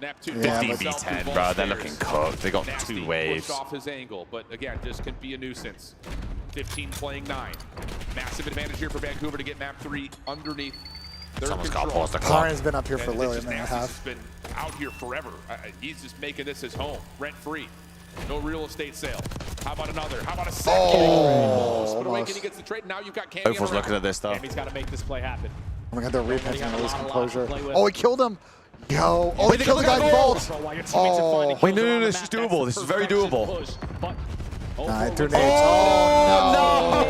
Neptune 15v10, bro. They're looking cooked. They got Nasty 2 waves. pushed off his angle, but again, just can be a nuisance. 15 playing 9. Massive advantage here for Vancouver to get map 3 underneath their Someone's control. got to pause the clock. Karin's been up here for And literally it's a minute and a just half. Nasty's been out here forever. He's just making this his home, rent-free. No real estate sale. How about another? How about a second? But Awakening gets the trade. Now you've got Cammy. Ofo's looking at this, though. Cammy's got to make this play happen. Oh my god, they're repatching and lose composure. Oh, he killed him. Yo. Oh, he Wait, killed the guy in Vault. Oh. Wait, no, this is doable. This is very doable. Nah, it threw nades. Oh, no.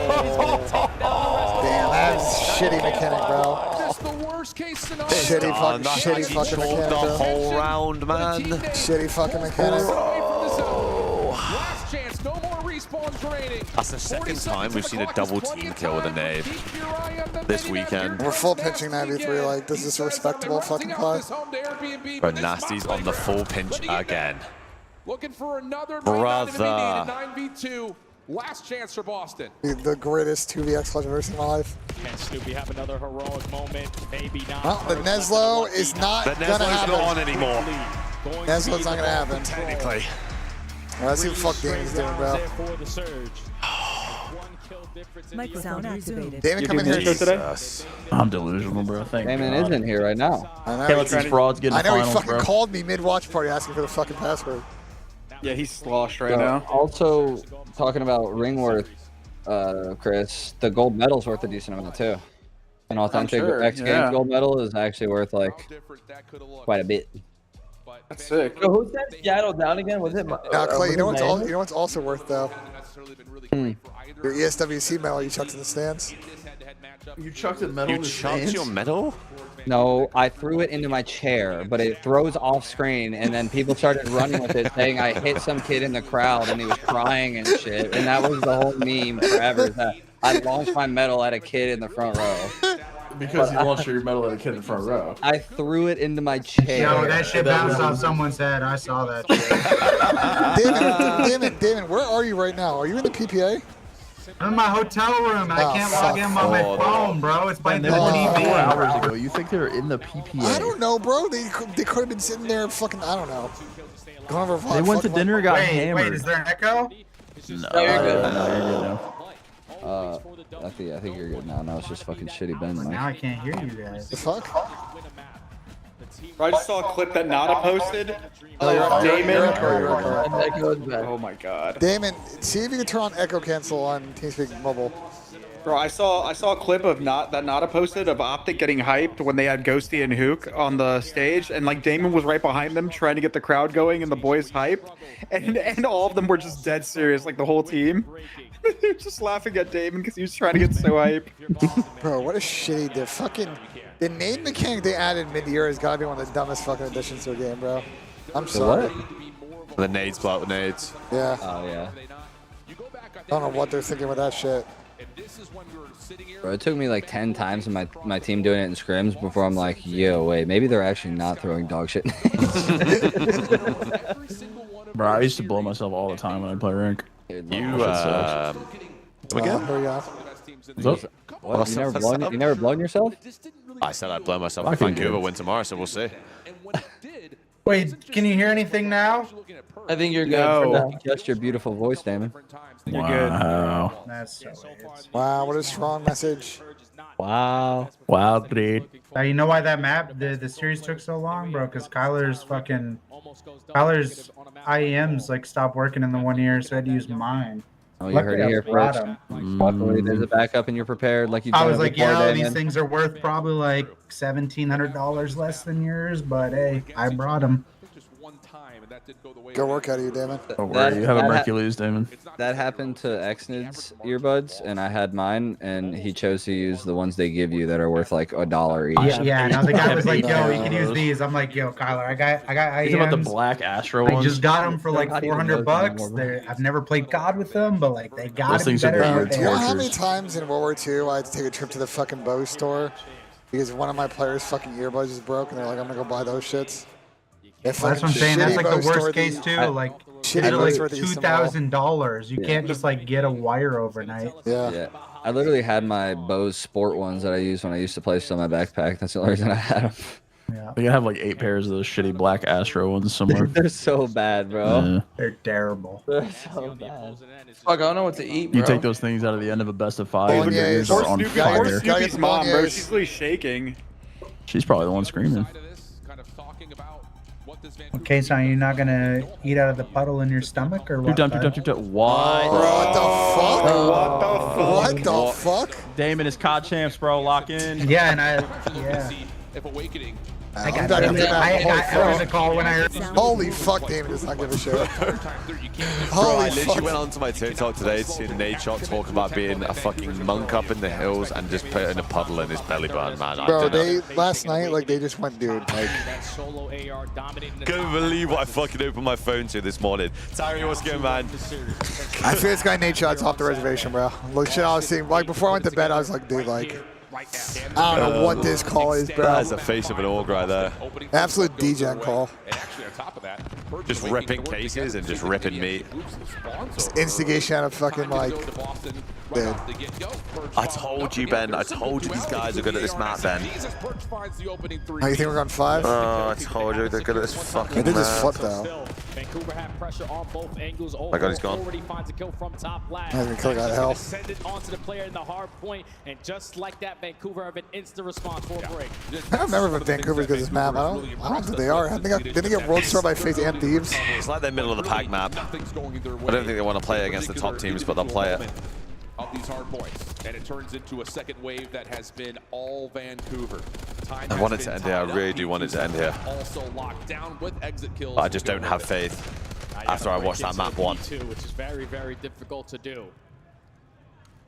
Damn, that's shitty mechanic, bro. Just the worst case scenario. Shitty fucking mechanic, the bro. whole round, man. Shitty fucking mechanic. Last chance, no more respawns remaining. That's the second time we've seen a double team kill with a nade this weekend. We're full pinching 93. Like, this is a respectable fucking play. But Nasty's on the full pinch again. Looking for another brother. 9v2. Last chance for Boston. The greatest 2vx clutch I've ever seen in my life. Can Snoopy have another heroic moment? Maybe not. Well, the Neslo is not The gonna happen. Neslo's not on anymore. Neslo's not gonna happen. Technically. Well, let's see what fuck Damon's doing, bro. Microphone activated. Damon, come in here today. I'm delusional, bro. Thank Damon God. isn't here right now. I know. Can't let these frauds get in I know finals, he fucking bro. called me mid-watch party asking for the fucking password. Yeah, he's sloshed right So, now. Also, talking about ring worth, Chris, the gold medal's worth a decent amount too. An authentic sure, X Games yeah. gold medal is actually worth like quite a bit. That's sick. So who said Seattle down again? Was it? Now, Clay, you know what's also worth though? Your ESWC medal you chucked in the stands. You chucked a medal You in the chucked stands? your medal? No, I threw it into my chair, but it throws off screen, and then people started running with it, saying I hit some kid in the crowd, and he was crying and shit, and that was the whole meme forever. That I launched my medal at a kid in the front row. Because you launched your medal at a kid in the front row. I threw it into my chair. Yo, that shit bounced off someone's head. I saw that. Damon, where are you right now? Are you in the PPA? I'm in my hotel room. I can't log in on my phone, bro. It's playing the TV. 4 hours ago. You think they're in the PPA? I don't know, bro. They could have been sitting there fucking, I don't know. Going over They went to dinner, got hammered. Wait, is there an echo? No, you're good. No, you're good now. I think you're good now. Now it's just fucking shitty Ben. Now I can't hear you guys. The fuck? Bro, I just saw a clip that Nada posted. Oh, Damon. Oh my god. Damon, see if you can turn on echo cancel on TeamSpeak Mobile. Bro, I saw a clip of that Nada posted of Optic getting hyped when they had Ghosty and Hook on the stage, and like Damon was right behind them trying to get the crowd going and the boys hyped, and all of them were just dead serious, like the whole team. They're just laughing at Damon because he was trying to get so hype. Bro, what a shitty the nade mechanic they added mid-year has got to be one of the dumbest fucking additions to a game, bro. I'm sorry. The nades blow up nades. Yeah. Oh yeah. I don't know what they're thinking with that shit. Bro, it took me like 10 times in my team doing it in scrims before I'm like, yo, wait, maybe they're actually not throwing dog shit. Bro, I used to blow myself all the time when I play rank. You, Here we go. What? You never blown yourself? I said I'd blow myself if Vancouver win tomorrow, so we'll see. Wait, can you hear anything now? I think you're good. Just your beautiful voice, Damon. You're Wow. good. That's so weird. Wow, what a strong message. Wow. Wow, dude. You know why that map, the series took so long, bro? Because Kyler's IEMs like stopped working in the 1 year, so I had to use mine. Oh, you heard it here first. Luckily, there's a backup and you're prepared. Like you. I was like, yeah, these things are worth probably like $1,700 less than yours, but hey, I brought them. Good work out of you, Damon. Don't worry, you have a Mercules, Damon. That happened to Xnid's earbuds, and I had mine, and he chose to use the ones they give you that are worth like $1 each. Yeah. Now the guy was like, yo, you can use these. I'm like, yo, Kyler, I got IEMs. About the black Astro I ones. just got them for like $400. I've never played COD with them, but like they got Those it things are better. pretty Do you know how many times in World War II I had to take a trip to the fucking Bose store because one of my players' fucking earbuds is broke, and they're like, I'm gonna go buy those shits. That's what I'm saying. That's like the worst case too. Like they're like $2,000. You can't just like get a wire overnight. Yeah. I literally had my Bose Sport ones that I used when I used to play still in my backpack. That's the only reason I had them. Yeah. I have like 8 pairs of those shitty black Astro ones somewhere. They're so bad, bro. Yeah. They're terrible. They're so bad. Fuck, I don't know what to eat, bro. You take those things out of the end of a best of 5 and your Bolognese. ears are on Poor fire. Snoopy's mom, bro. She's really shaking. She's probably the one screaming. Okay, so you're not gonna eat out of the puddle in your stomach or what? What? What the fuck? What the fuck? Damon is COD champs, bro. Lock in. Yeah, and If Awakening. I got a call when I heard. Holy fuck, Damon does not give a shit. Bro, Holy I literally fuck. went onto my TikTok today to see Nate Shot talk about being a fucking monk up in the hills and just put in a puddle in his belly button, man. Bro, last night, like, they just went, dude, like. Couldn't believe what I fucking opened my phone to this morning. Tyree, what's going, man? I feel this guy Nate Shot's off the reservation, bro. Look, shit, I was seeing, like, before I went to bed, I was like, dude, like, I don't know what this call is, bro. That's the face of an org right there. Absolute degen call. Just ripping cases and just ripping meat. Just instigation out of fucking, like, dude. I told you, Ben. I told you these guys are good at this map, Ben. Oh, you think we're going 5? Oh, I told you they're good at this fucking They did just map. flip, though. Vancouver had pressure on both angles. Oh my God, he's gone. Already finds a kill from top left. He's gonna kill that hell. Send it onto the player in the hard point, and just like that, Vancouver have an instant response for a break. I don't remember if Vancouver's good at this map. I don't think they are. Didn't they get World Star by Faith and Thieves? It's like they're middle of the pack map. I don't think they want to play against the top teams, but they'll play it. Of these hard points, and it turns into a second wave that has been all Vancouver. Time I want it to end here. I really do want it to end here. Also locked down with exit kills. But I just don't have faith after I watched that map one. Which is very, very difficult to do.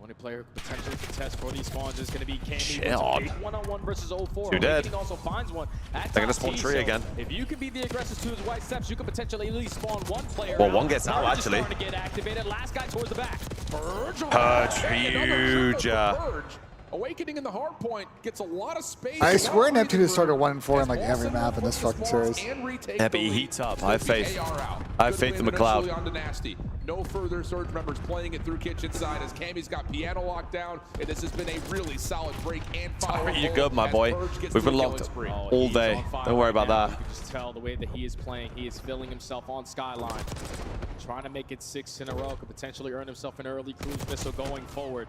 Only player potentially contest for these spawns is going to be Cammy. Chill. One-on-one versus 04. Two dead. Also finds one. They're going to spawn 3 again. If you can be the aggressors to his white steps, you could potentially at least spawn 1 player. Well, one gets out, actually. To get activated. Last guy towards the back. Purge, huge. Awakening in the hard point gets a lot of space. I swear Neptune has started 1-4 in like every map in this fucking series. Yeah, but he heats up. I have faith. I have faith in McLeod. No further surge members playing it through kitchen side as Cammy's got piano locked down, and this has been a really solid break and follow. You're good, my boy. We've been locked all day. Don't worry about that. You can just tell the way that he is playing. He is filling himself on Skyline. Trying to make it 6 in a row. Could potentially earn himself an early cruise missile going forward.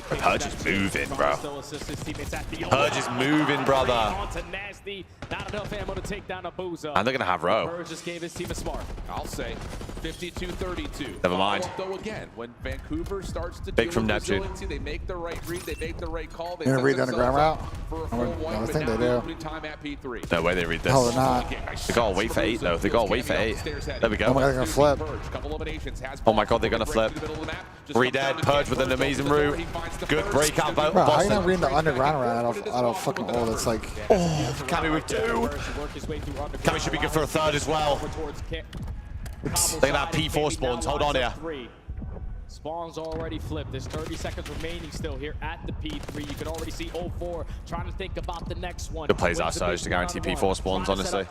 Purge is moving, bro. Purge is moving, brother. Not enough ammo to take down a Booza. And they're going to have row. Purge just gave his team a smart. I'll say 52-32. Never mind. Though again, when Vancouver starts to Big deal from with Neptune. resiliency, they make the right read, they make the right call. They They're gonna read the underground route? I think they do. Time at P3. No way they read this. No, they're not. They gotta wait for 8 though. They gotta wait for 8. There we go. Oh my God, they're gonna flip. Oh my God, they're gonna flip. 3 dead. Purge with an amazing route. Good breakout. Bro, how are you not reading the underground route out of fucking all? It's like, oh, Cammy with 2. Cammy should be good for a 3rd as well. They're gonna have P4 spawns. Hold on here. Spawns already flipped. There's 30 seconds remaining still here at the P3. You can already see 04 trying to think about the next one. Good plays outside to guarantee P4 spawns, honestly.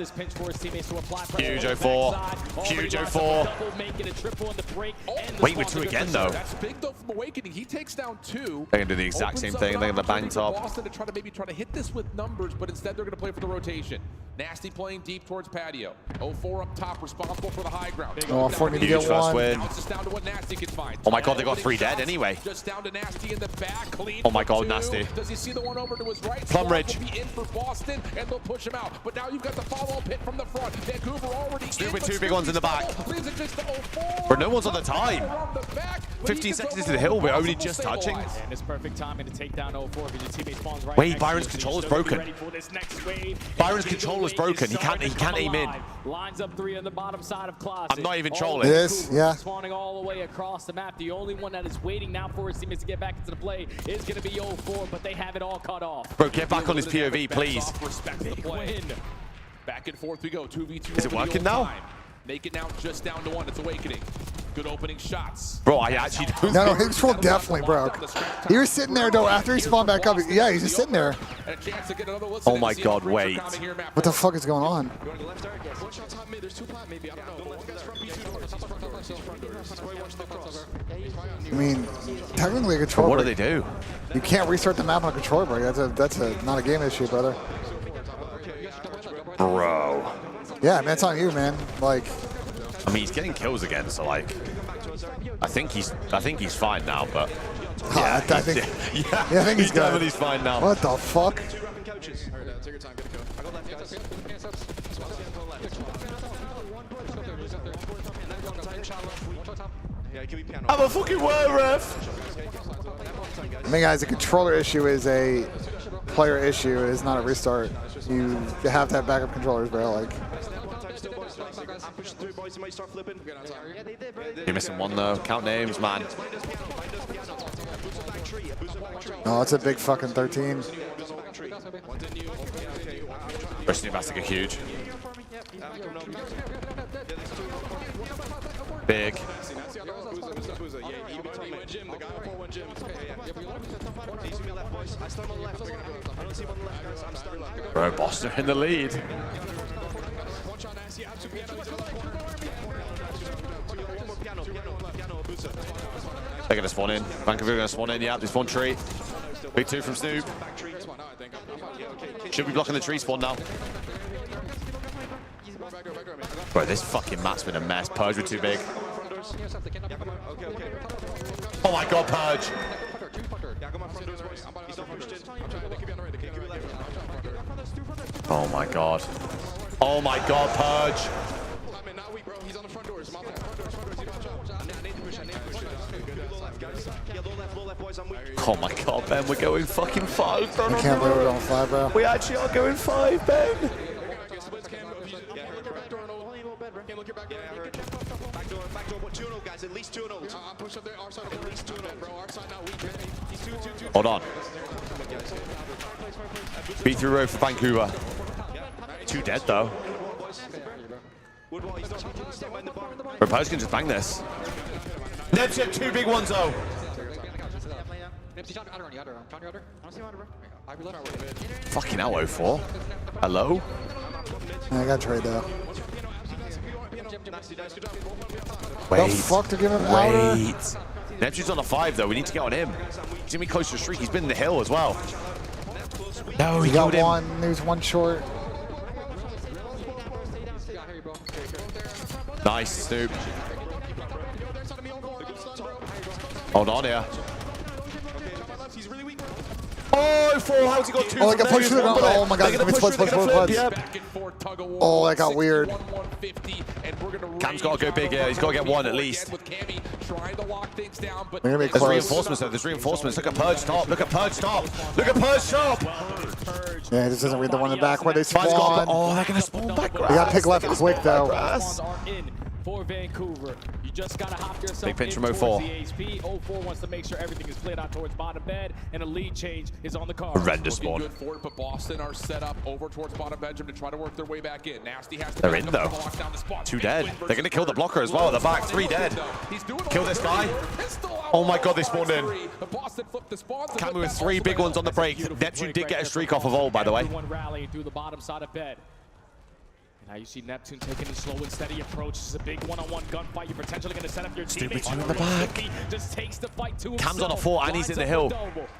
Huge 04. Huge 04. Wait with 2 again, though. That's big though from Awakening. He takes down 2. They're gonna do the exact same thing. They're gonna bang top. Boston to try to hit this with numbers, but instead they're gonna play for the rotation. Nasty playing deep towards patio. 04 up top, responsible for the high ground. oh, 4 need to get Huge first 1. win. Now it's just down to what Nasty can find. Oh my God, they got 3 dead anyway. Just down to Nasty in the back. Clean. Oh my God, 2. Nasty. Does he see the one over to his right? Plumridge. Will be in for Boston, and they'll push him out. But now you've got the follow-up hit from the front. Vancouver already. Snoop in, with but 2 big ones in the back. Leaves it just to 04. But no one's on the time. 15 seconds into the hill, we're only just touching. And it's perfect timing to take down 04 because your teammate spawns right. Wait, Byron's control is broken. Byron's control is broken. He can't aim in. Lines up 3 on the bottom side of Closet. I'm not even trolling. It is, yeah. Spawning all the way across the map. The only one that is waiting now for his teammates to get back into the play is going to be 04, but they have it all cut off. Bro, get back on his POV, please. Back and forth we go. 2v2. Is it working now? Make it now just down to 1. It's Awakening. Good opening shots. Bro, I actually don't No, his control definitely broke. He was sitting there, though, after he spawned back up. Yeah, he's just sitting there. Oh my God, wait. What the fuck is going on? I mean, technically a controller. What do they do? You can't restart the map on a controller break. That's not a game issue, brother. Bro. Yeah, man, it's on you, man. Like, I mean, he's getting kills again, so like, I think he's fine now. But yeah, I think he's good. definitely fine now. What the fuck? coaches. Take your time, get a kill. I got left, guys. I'm a fucking word ref. I mean, guys, a controller issue is a player issue. It is not a restart. You have to have backup controllers, bro. Like, You're missing one though. Count names, man. oh, it's a big fucking 13. First new basket huge. Big. Bro, Boston in the lead. They're gonna spawn in. Vancouver gonna spawn in. Yeah, they spawn tree. Big 2 from Snoop. Should be blocking the tree spawn now. Bro, this fucking map's been a mess. Purge with too big. Oh my god, Purge. Oh my god. Oh my god, Purge. Oh my god, Ben, we're going fucking 5, bro. I can't believe we're going 5, bro. We actually are going 5, Ben. Hold on. Beat through road for Vancouver. 2 dead though. Propose can just bang this. Neb's hit 2 big ones though. Fucking hell, 04. Hello? I got trade though. Wait. The fuck to give him outer? Wait. Neptune's on a 5 though. We need to get on him. He's gonna be close to the streak. He's been in the hill as well. No, he got killed one. There's one short. Nice, Snoop. Hold on here. Oh, 4. How's he got 2? Oh, I got pushed to the ground. Oh my god, it's gonna be splits. Oh, that got weird. Cam's got to go big here. He's got to get 1 at least. They're gonna be There's close. reinforcements though. There's reinforcements. Look at Purge top. Look at Purge top. Look at Purge top. Yeah, this doesn't read the one in the back where they Five's spawn. oh, they're gonna spawn back. They got to pick left quick though. For Vancouver, you just gotta hop yourself Big pinch in from 04. towards the HP. 04 wants to make sure everything is played out towards bottom bed, and a lead change is on the card. Horrendous spawn. Good for it, but Boston are set up over towards bottom bedroom to try to work their way back in. Nasty has to They're in though. 2 dead. They're gonna kill the blocker as well at the back. 3 dead. Kill this guy. Oh my god, they spawned in. Camu with 3 big ones on the break. Neptune did get a streak off of Old, by the way. Everyone rallying through the bottom side of bed. Now you see Neptune taking a slow and steady approach. This is a big one-on-one gunfight. You're potentially going to set up your teammates. Stupid 2 in the back. Just takes the fight to Cam's on a 4 and he's in the hill.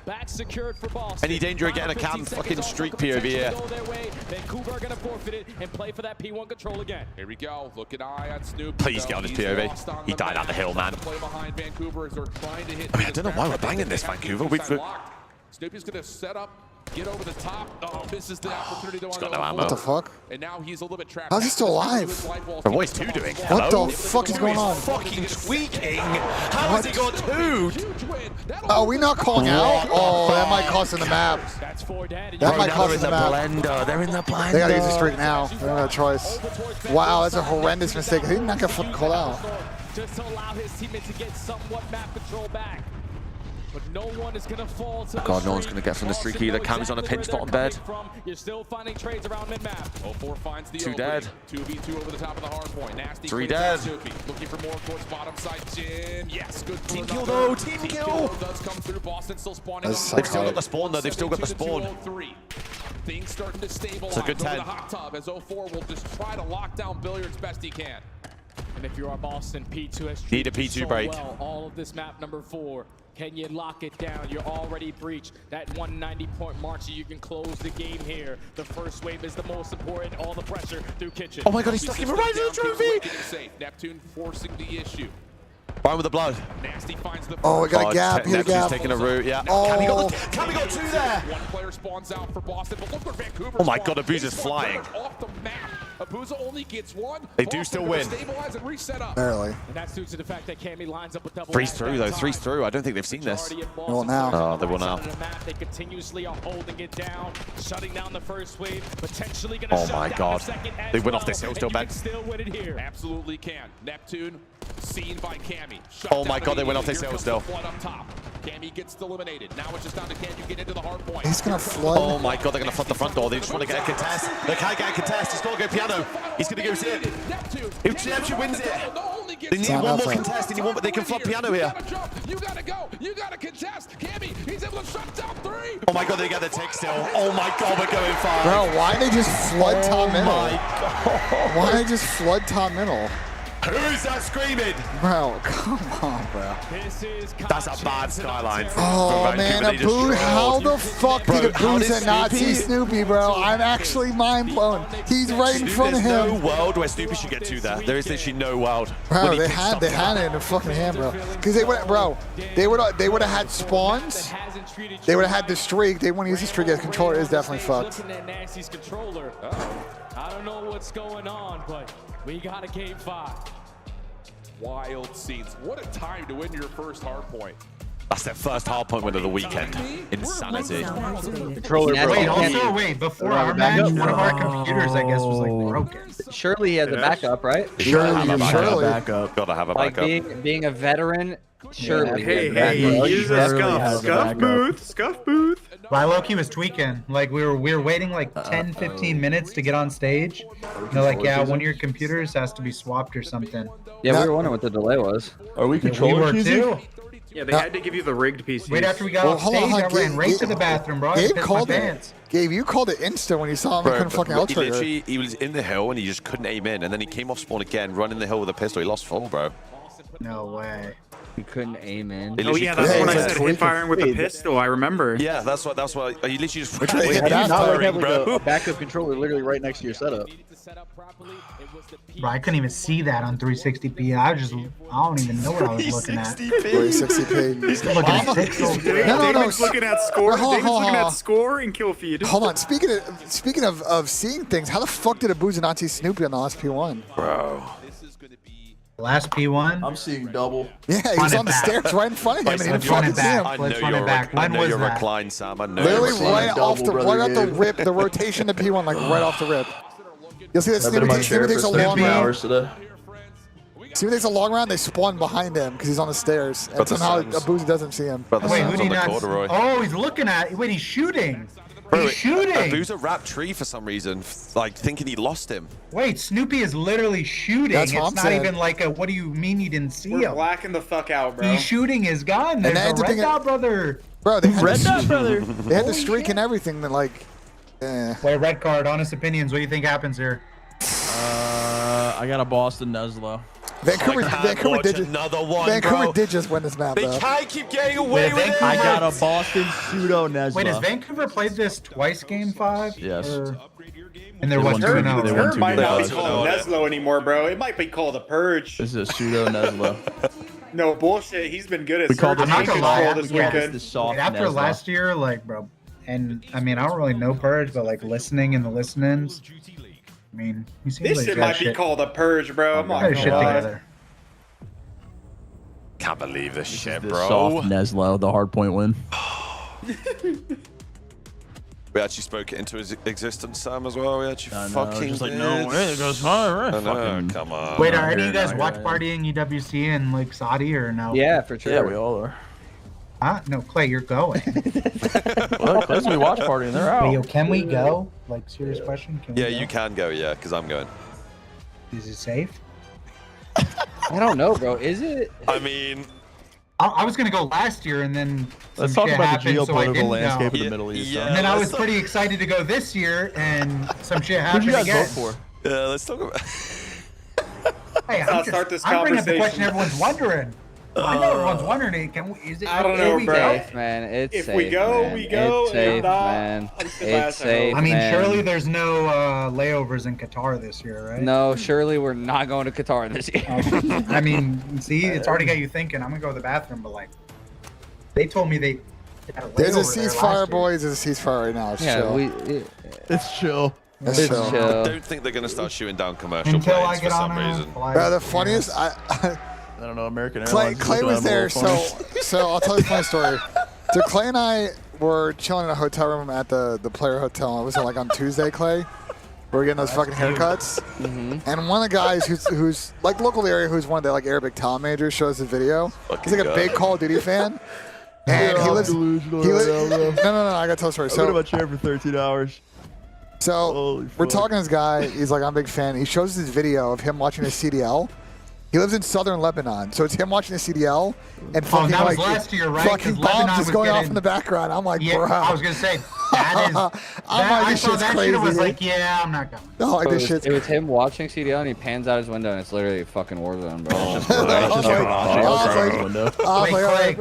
Back secured for Boston. Any danger of getting a Cam fucking streak POV here. Vancouver are going to forfeit it and play for that P1 control again. Here we go. Look at eye on Snoop. Please get on his POV. He died on the hill, man. Play behind Vancouver as they're trying to hit. I mean, I don't know why we're banging this, Vancouver. Snoopy's going to set up. Get over the top. Oh, this is the opportunity to got no ammo. What the fuck? And now he's a little bit trapped. How's he still alive? Bro, what is 2 doing? What the fuck is going on? Fucking tweaking. How has he got 2? Oh, we not calling out? Oh, that might cost in the map. That might cost in the map. They're in the blender. They gotta use the streak now. They don't have a choice. Wow, that's a horrendous mistake. He did not get fucking called out. Just to allow his teammates to get somewhat map control back. But no one is going to fall to God, no one's going to get from the streak either. Cam's on a pinch bottom bed. You're still finding trades around mid-map. 04 finds the 2 dead. 2v2 over the top of the hard point. Nasty 3 dead. Looking for more towards bottom side. Jim, yes, good team kill though. Team kill. Does come through. Boston still spawning. They've still got the spawn though. They've still got the spawn. Things starting to stabilize. It's a good 10. The hot tub as 04 will just try to lock down Billiards best he can. And if you are Boston, P2 has need a P2 so break. Well, all of this map number 4. Can you lock it down? You're already breached that 190-point mark, so you can close the game here. The first wave is the most important. All the pressure through Kitchen. Oh my god, he's stuck him right in the trophy! Safe. Neptune forcing the issue. Ryan with the blood. Nasty finds the Oh, we got a gap. He had a Neptune's gap. taking a route. Yeah. Oh. Cammy got two there. One player spawns out for Boston, but look where Vancouver. Oh my God, Abuza's flying. Off the map. Abuza only gets one. They do still win. Stabilize and reset up. Barely. And that's due to the fact that Cammy lines up with double. Three's through though. Three's through. I don't think they've seen this. Well, now. Oh, they will now. They continuously are holding it down, shutting down the first wave, potentially going Oh my God. They went off this hill still, Ben. Still win it here. Absolutely can. Neptune seen by Cammy. Oh my God, they went off this hill still. Flood up top. Cammy gets eliminated. Now it's just down to can you get into the hard point. He's gonna flood. Oh my God, they're gonna flood the front door. They just want to get a contest. They can't get a contest. He's got to go piano. He's gonna go sit. If Neptune wins it, they need one more contest. They need one, but they can flood piano here. You gotta go. You gotta contest. Cammy, he's able to shut down three. Oh my God, they get the take still. Oh my God, we're going far. Bro, why they just flood top middle? Oh my God. Why they just flood top middle? Who's that screaming? Bro, come on, bro. That's a bad skyline. Oh man, Abu, how the fuck did Abuza not see Snoopy, bro? I'm actually mind blown. He's right in front of him. There's no world where Snoopy should get to there. There is literally no world. Bro, they had it in the fucking hand, bro. Because they would have had spawns. They would have had the streak. They wouldn't use the streak as controller. Is definitely fucked. I don't know what's going on, but we got a game 5. Wild scenes. What a time to win your first hard point. That's their first hard point win of the weekend. Insanity. Wait, before our match, one of our computers, I guess, was like broken. Surely he has a backup, right? Surely. Gotta have a Like backup. being a veteran, surely. Hey, use a scuff booth. Well, Loki was tweaking. Like we were waiting like 10, 15 minutes to get on stage. They're like, yeah, one of your computers has to be swapped or something. Yeah, we were wondering what the delay was. Are we controllers? We were too. Yeah, they had to give you the rigged PC. Right after we got off stage, I ran right to the bathroom, bro. Gabe called it. Gabe, you called it insta when you saw him. He couldn't fucking out trigger. He was in the hill and he just couldn't aim in, and then he came off spawn again, running the hill with a pistol. He lost full, bro. No way. You couldn't aim in. Oh yeah, that's when I said hip firing with a pistol. I remember. Yeah, that's why. You literally just. A backup controller literally right next to your setup. Bro, I couldn't even see that on 360p. I don't even know what I was looking at. 360p. He's looking at pixels. Damon's looking at score. Damon's looking at score and kill feed. Hold on. Speaking of seeing things, how the fuck did Abuza not see Snoopy on the last P1? Bro. Last P1? I'm seeing double. Yeah, he was on the stairs right in front of him, and he didn't fucking see him. Let's run it back. When was that? Reclined, Sam. I know literally right off the rip, the rotation to P1, like right off the rip. You'll see that Snoopy takes a long round. Snoopy takes a long round, they spawn behind him because he's on the stairs. And somehow Abuza doesn't see him. Wait, who did he not? Oh, he's looking at. Wait, he's shooting. He's shooting. Abuza wrapped tree for some reason, like thinking he lost him. Wait, Snoopy is literally shooting. That's what it's I'm not saying. even like a. What do you mean you didn't see We're him? blacking the fuck out, bro. He's shooting his gun. There's a red dot brother. Bro, they had Red dot brother. They had the streak and everything. That like. Wait, red card. Honest opinions. What do you think happens here? I got a Boston Nuzlo. Vancouver did another one, Vancouver did just win this map, They though. can't keep getting away with it. I got a Boston pseudo Nesla. Wait, has Vancouver played this twice game 5? Yes. And they're what, 2-0? It might not be called Neslo anymore, bro. It might be called a Purge. This is a pseudo Neslo. No bullshit. He's been good at We called it search and control this weekend. After last year, like, bro, and I mean, I don't really know Purge, but like listening and the listenings, I mean, he seems This like shit might be called a Purge, bro. I'm not gonna shit lie. together. Can't believe this shit, The bro. soft Neslo, the hard point win. We actually spoke it into his existence, Sam, as well. We actually fucking just like, did. no way, it goes fine, right? I know, Fucking- come on. Wait, are any of you guys watch partying UWC and like Saudi or no? Yeah, for sure. Yeah, we all are. Huh? No, Clay, you're going. Well, Clay's we watch party and they're out. Wait, yo, can we go? Like, serious question. Can we Yeah, go? you can go, yeah, because I'm going. Is it safe? I don't know, bro. Is it? I mean, I was gonna go last year, and then Let's some talk shit about the happened, so I geopolitical didn't landscape go. of the Middle East. Yeah, And then I was pretty excited to go this year, and some shit Who'd happened you guys again. vote for? yeah, let's talk about. Hey, I'll start this I'm bringing up the conversation. question everyone's wondering. I know everyone's wondering. Is it? I don't know, bro. Safe, man. It's If safe, we go, man. we go. It's safe, If not, man. I'll sit It's last, I safe, hope. I mean, man. surely there's no layovers in Qatar this year, right? No, surely we're not going to Qatar this year. I mean, see, it's already got you thinking. I'm gonna go to the bathroom, but like, they told me they. had a There's a layover there ceasefire, last year. boys. There's a ceasefire right now. It's Yeah, chill. It's chill. It's chill. I don't think they're going to start shooting down commercial Until I planes for get some on a reason. flight. Bro, the funniest, I don't know, American Clay, Airlines. Clay was there, so I'll tell you a funny story. So Clay and I were chilling in a hotel room at the player hotel. It was like on Tuesday, Clay. We were getting those fucking haircuts. And one of the guys who's like local to the area, who's one of the like Arabic talent majors, shows the video. He's like a big Call of Duty fan. And he lives. No, I gotta tell a story. I've So been in my chair for 13 hours. So we're talking to this guy. He's like, I'm a big fan. He shows this video of him watching a CDL. He lives in southern Lebanon, so it's him watching a CDL and fucking that was like last year, right? fucking 'Cause bombs Lebanon is was going off getting- in the background. I'm like, Yeah, bro. I was gonna say that is. I saw shit's that crazy. shit. I was like, yeah, I'm not going. No, like this shit's. It was him watching CDL and he pans out his window and it's literally a fucking war zone, bro.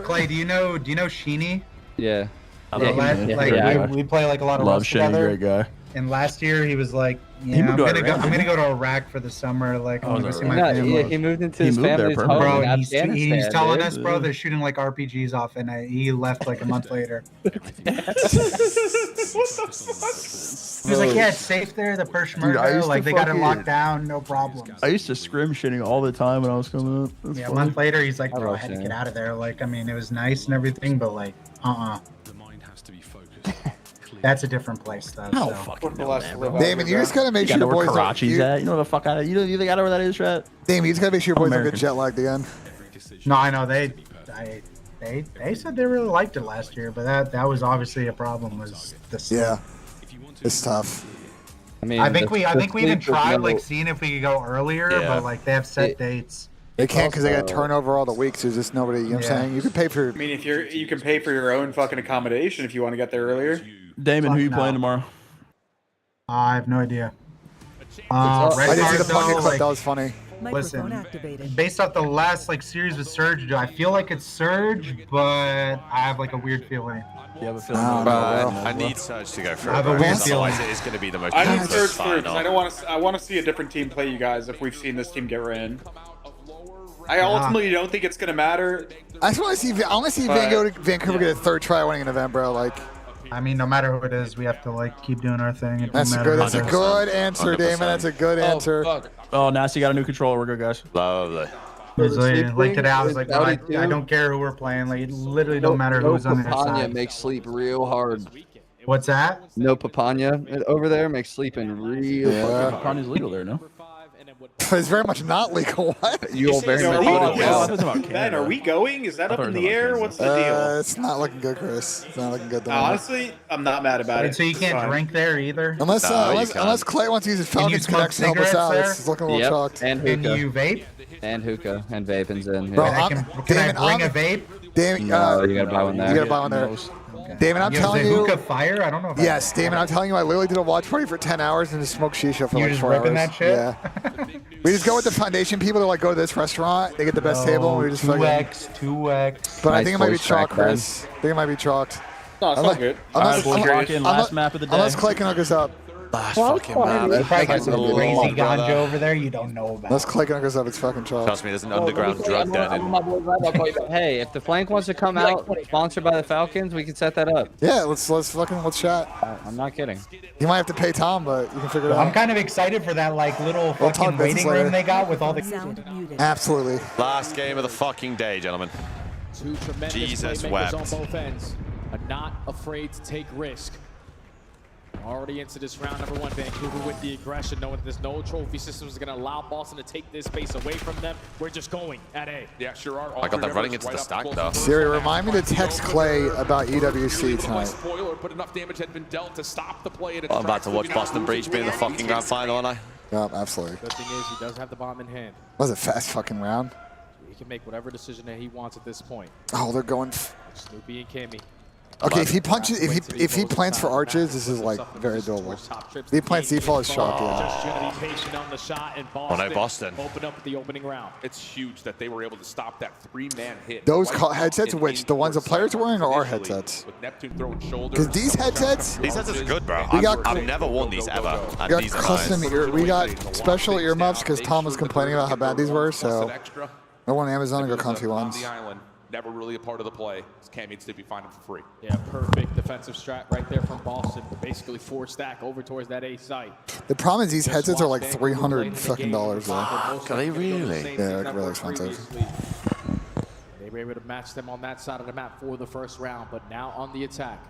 Clay, do you know Sheeny? Yeah. We play like a lot of Love Rust Shane, together. great guy. And last year he was like, He yeah, moved to I'm Iran, gonna go to Iraq for the summer. Like, I'm gonna go see my Yeah, family. he moved into his family's home Bro, in he's Afghanistan, telling dude. us, bro, they're shooting like RPGs off, and he left like a month later. He was like, yeah, it's safe there, the Dude, I Peshmerga, used like to they got it fucking- locked down, no problems. I used to scrim shitting all the time when I was coming up. That's Yeah, a funny. month later, he's like, bro, I love had to Shane. get out of there. Like, I mean, it was nice and everything, but like, That's a different place, though. No so. fucking Damon, you just gotta make sure know your where boys. Karachi's at. You know the fuck out of you think I know where that is, Rat? Damon, you just gotta make sure your boys don't get American. jet lagged again. No, I know they said they really liked it last year, but that was obviously a problem. Was the sleep. Yeah, it's tough. I think we even tried like seeing if we could go earlier, but like they have set dates. They can't because they got to turn over all the weeks. There's just nobody. You know what I'm saying? You can pay for. I mean, if you can pay for your own fucking accommodation if you want to get there earlier. Damon, who you no. playing tomorrow? I have no idea. I didn't see the Card, pumpkin though, clip. like, That was funny. Listen, based off the last like series with Surge, I feel like it's Surge, but I have like a weird feeling. You have a feeling? I need Surge to go through. I have a weird Otherwise, feeling. it is going to be the most. I need pointless Surge through because final. I don't want to. I want to see a different team play you guys if we've seen this team get ran. I ultimately don't think it's going to matter. I just want to see. I want to see Vancouver get a third try winning an event, bro. Like, I mean, no matter who it is, we have to like keep doing our thing. It that's a doesn't good. matter That's a who it is. good answer, Damon. That's a good answer. Oh, Nasty got a new controller. We're good, guys. Lovely. Like today, I was like, no, I don't care who we're playing. Like, it literally don't matter who's on the other Papaya side. makes sleep real hard. What's that? No papaya over there makes sleeping real Yeah. fucking Papanya's legal there, no? It's very much not legal. What? You all very much Ben, are we going? Is that up in the air? What's the deal? It's not looking good, Chris. It's not looking good. Honestly, I'm not mad about it. So you It's can't fine. drink there either. Unless Clay wants to use his Can you Falcons smoke connection to help us cigarettes out. there? It's looking a little shocked. And Can hookah. you vape? And hookah and vaping's in. Bro, Yeah. Can Damon, I bring I'm- a vape? Damon, No, you gotta buy one there. You gotta buy one there. Damon, I'm Is telling the you. hookah fire? I don't know. If Yes, Damon, I'm telling you, I literally did a watch party for 10 hours and just smoked shisha for You like just 4 ripping hours. that shit? Yeah. We just go with the foundation people. They're like, go to this restaurant. They get the best table, and we just fucking. 2x. But I Nice think it might be voice crack, chalk, Chris. I think it might be chalked. No, it's not good. Unless, Lock in last map of the day. unless Clay can hook us up. Last fucking map. You probably got some Lord, crazy brother. ganja over there you don't know about. Unless Clay can hook us up, it's fucking chalk. Trust me, there's an underground drug den. Hey, if the flank wants to come out sponsored by the Falcons, we can set that up. Yeah, let's chat. I'm not kidding. You might have to pay Tom, but you can figure it I'm out. kind of excited for that like little We'll talk fucking business waiting later. room they got with all the. Absolutely. Last game of the fucking day, gentlemen. Two tremendous Jesus playmakers wept. on both ends, are not afraid to take risk. Already into this round number one, Vancouver with the aggression, knowing that there's no trophy systems going to allow Boston to take this space away from them. We're just going at A. Yeah, sure are. I got them running into the stack, though. Siri, remind me to text Clay about EWC tonight. Spoiler, but enough damage had been dealt to stop the play. And I'm about to watch Boston Breach be in the fucking grand final, aren't I? Yep, absolutely. Good thing is he does have the bomb in hand. That was a fast fucking round. He can make whatever decision that he wants at this point. Oh, they're going. Snoopy and Cammy. Okay, if he punches, if he plants for arches, this is like very doable. If he plants default, is sharp. Just Yeah. gonna be patient on the shot, and Oh no, Boston. open up the opening round. It's huge that they were able to stop that 3-man hit. Those headsets, which the ones the players are wearing, or our headsets? With Neptune throwing shoulders. Because these headsets, are good, bro. We got- I've never worn these ever. we And got these are custom nice. we got special earmuffs because Tom was complaining about how bad these were. So I went on Amazon and got comfy ones. On the island, never really a part of the play. Cam needs to be finding for free. Yeah, perfect defensive strat right there from Boston. Basically 4-stack over towards that A site. The problem is these headsets are like $300 fucking dollars. Are they really? Yeah, they're really expensive. They were able to match them on that side of the map for the first round, but now on the attack.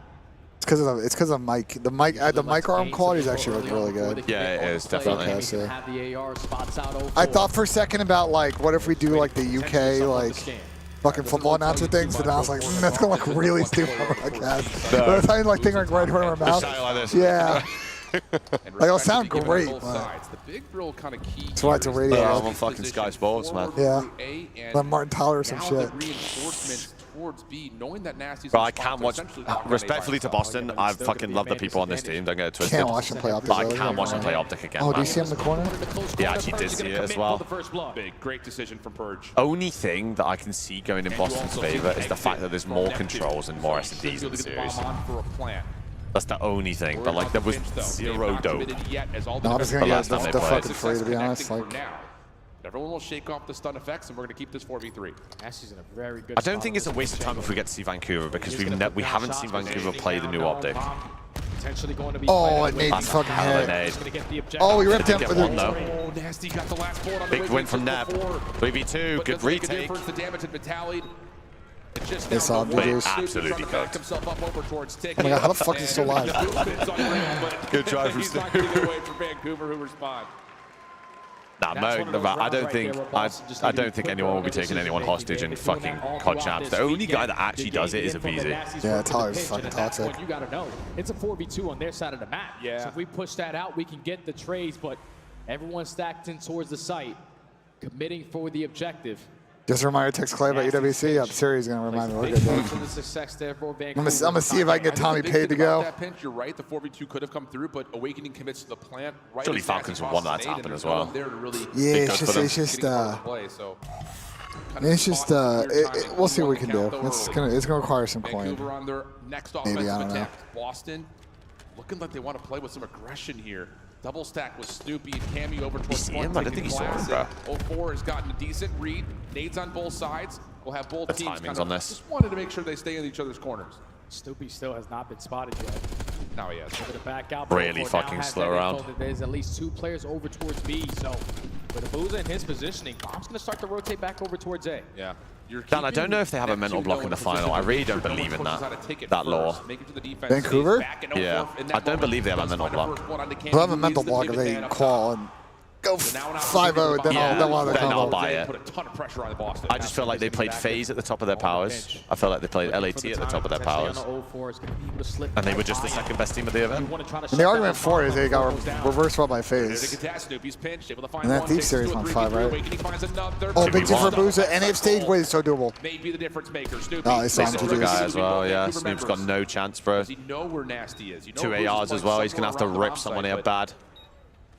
It's because of mic. The mic arm quality is actually really good. Yeah, it is definitely. Have the AR spots out over. I thought for a second about like, what if we do like the UK like fucking football announcer things, and I was like, that's gonna look really stupid on the podcast. But I was thinking like thing like right over our mouth. Yeah. Like it'll sound great. The big real kind of key. That's why it's a radio. I'm on fucking Sky Sports, man. Yeah. Like Martin Tyler or some shit. Towards B, knowing that Nasty's Bro, I can't watch. Respectfully to Boston, I fucking love the people on this team. Don't get it twisted. Can't watch them play Optic. But I can watch them play Optic again. Oh, do man. you see him in the corner? Yeah, I actually did see it as well. Big, great decision from Purge. Only thing that I can see going in Boston's favor is the fact that there's more controls and more S&Ds in the series. That's the only thing. But like, there was zero dope. No, I'm just gonna get the fucking free, to be honest. Like. Everyone will shake off the stun effects, and we're going to keep this 4v3. Nasty's in a very good I don't think it's a waste of time if we get to see Vancouver because we haven't seen Vancouver play the new Optic. Oh, it made me fucking head. Oh, he ripped him for the. Oh, Nasty got the last bullet on the Big win from Nep. 3v2, good retake. The damage and Vitality. They saw him, dude. Absolutely cooked. Oh my god, how the fuck is he still alive? Good try from Stu. Vancouver who respond. Nah, I don't think anyone will be taking anyone hostage in fucking COD champs. The only guy that actually does it is a VZ. Yeah, Tyler's fucking toxic. You gotta know, it's a 4v2 on their side of the map. Yeah. So if we push that out, we can get the trades, but everyone's stacked in towards the site, committing for the objective. Just a reminder, text Clay about UWC. I'm sure he's gonna remind me. We're good, dude. I'm gonna see if I can get Tommy paid to go. That pinch, you're right. The 4v2 could have come through, but Awakening commits to the plant. Right. Surely Falcons would want that to happen as well. Yeah, it's just we'll see what we can do. It's gonna require some coin. Vancouver on their next Maybe, I offensive don't know. attack. Boston looking like they want to play with some aggression here. Double stack with Snoopy and Cammy over towards see him? I didn't think he saw him, bro. 04 has gotten a decent read. Nades on both sides. We'll have both The teams timings on this. just wanted to make sure they stay in each other's corners. Snoopy still has not been spotted yet. Now he has. Over to back out. Really Now fucking has slow that round. info that there's at least 2 players over towards B. So with Abuza in his positioning, Bomb's gonna start to rotate back over towards A. Yeah. Dan, I don't know if they have a mental block in the final. I really don't believe in that law. Vancouver? Yeah, I don't believe they have a mental block. They'll have a mental block if they call and go 5-0, then I'll buy it. Put a ton of pressure on the Boston. I just feel like they played FaZe at the top of their powers. I felt like they played LAT at the top of their powers. And they were just the second best team of the event. And the argument for it is they got reversed well by FaZe. And that Thief series won 5, right? Oh, big tip for Booza. And if stage wait is so doable. Maybe the difference maker. Snoopy. Oh, it's on The guy as well, yeah. Snoop's got no chance, bro. You know where Nasty is. You know 2 ARs as well. He's going to have to rip someone here bad.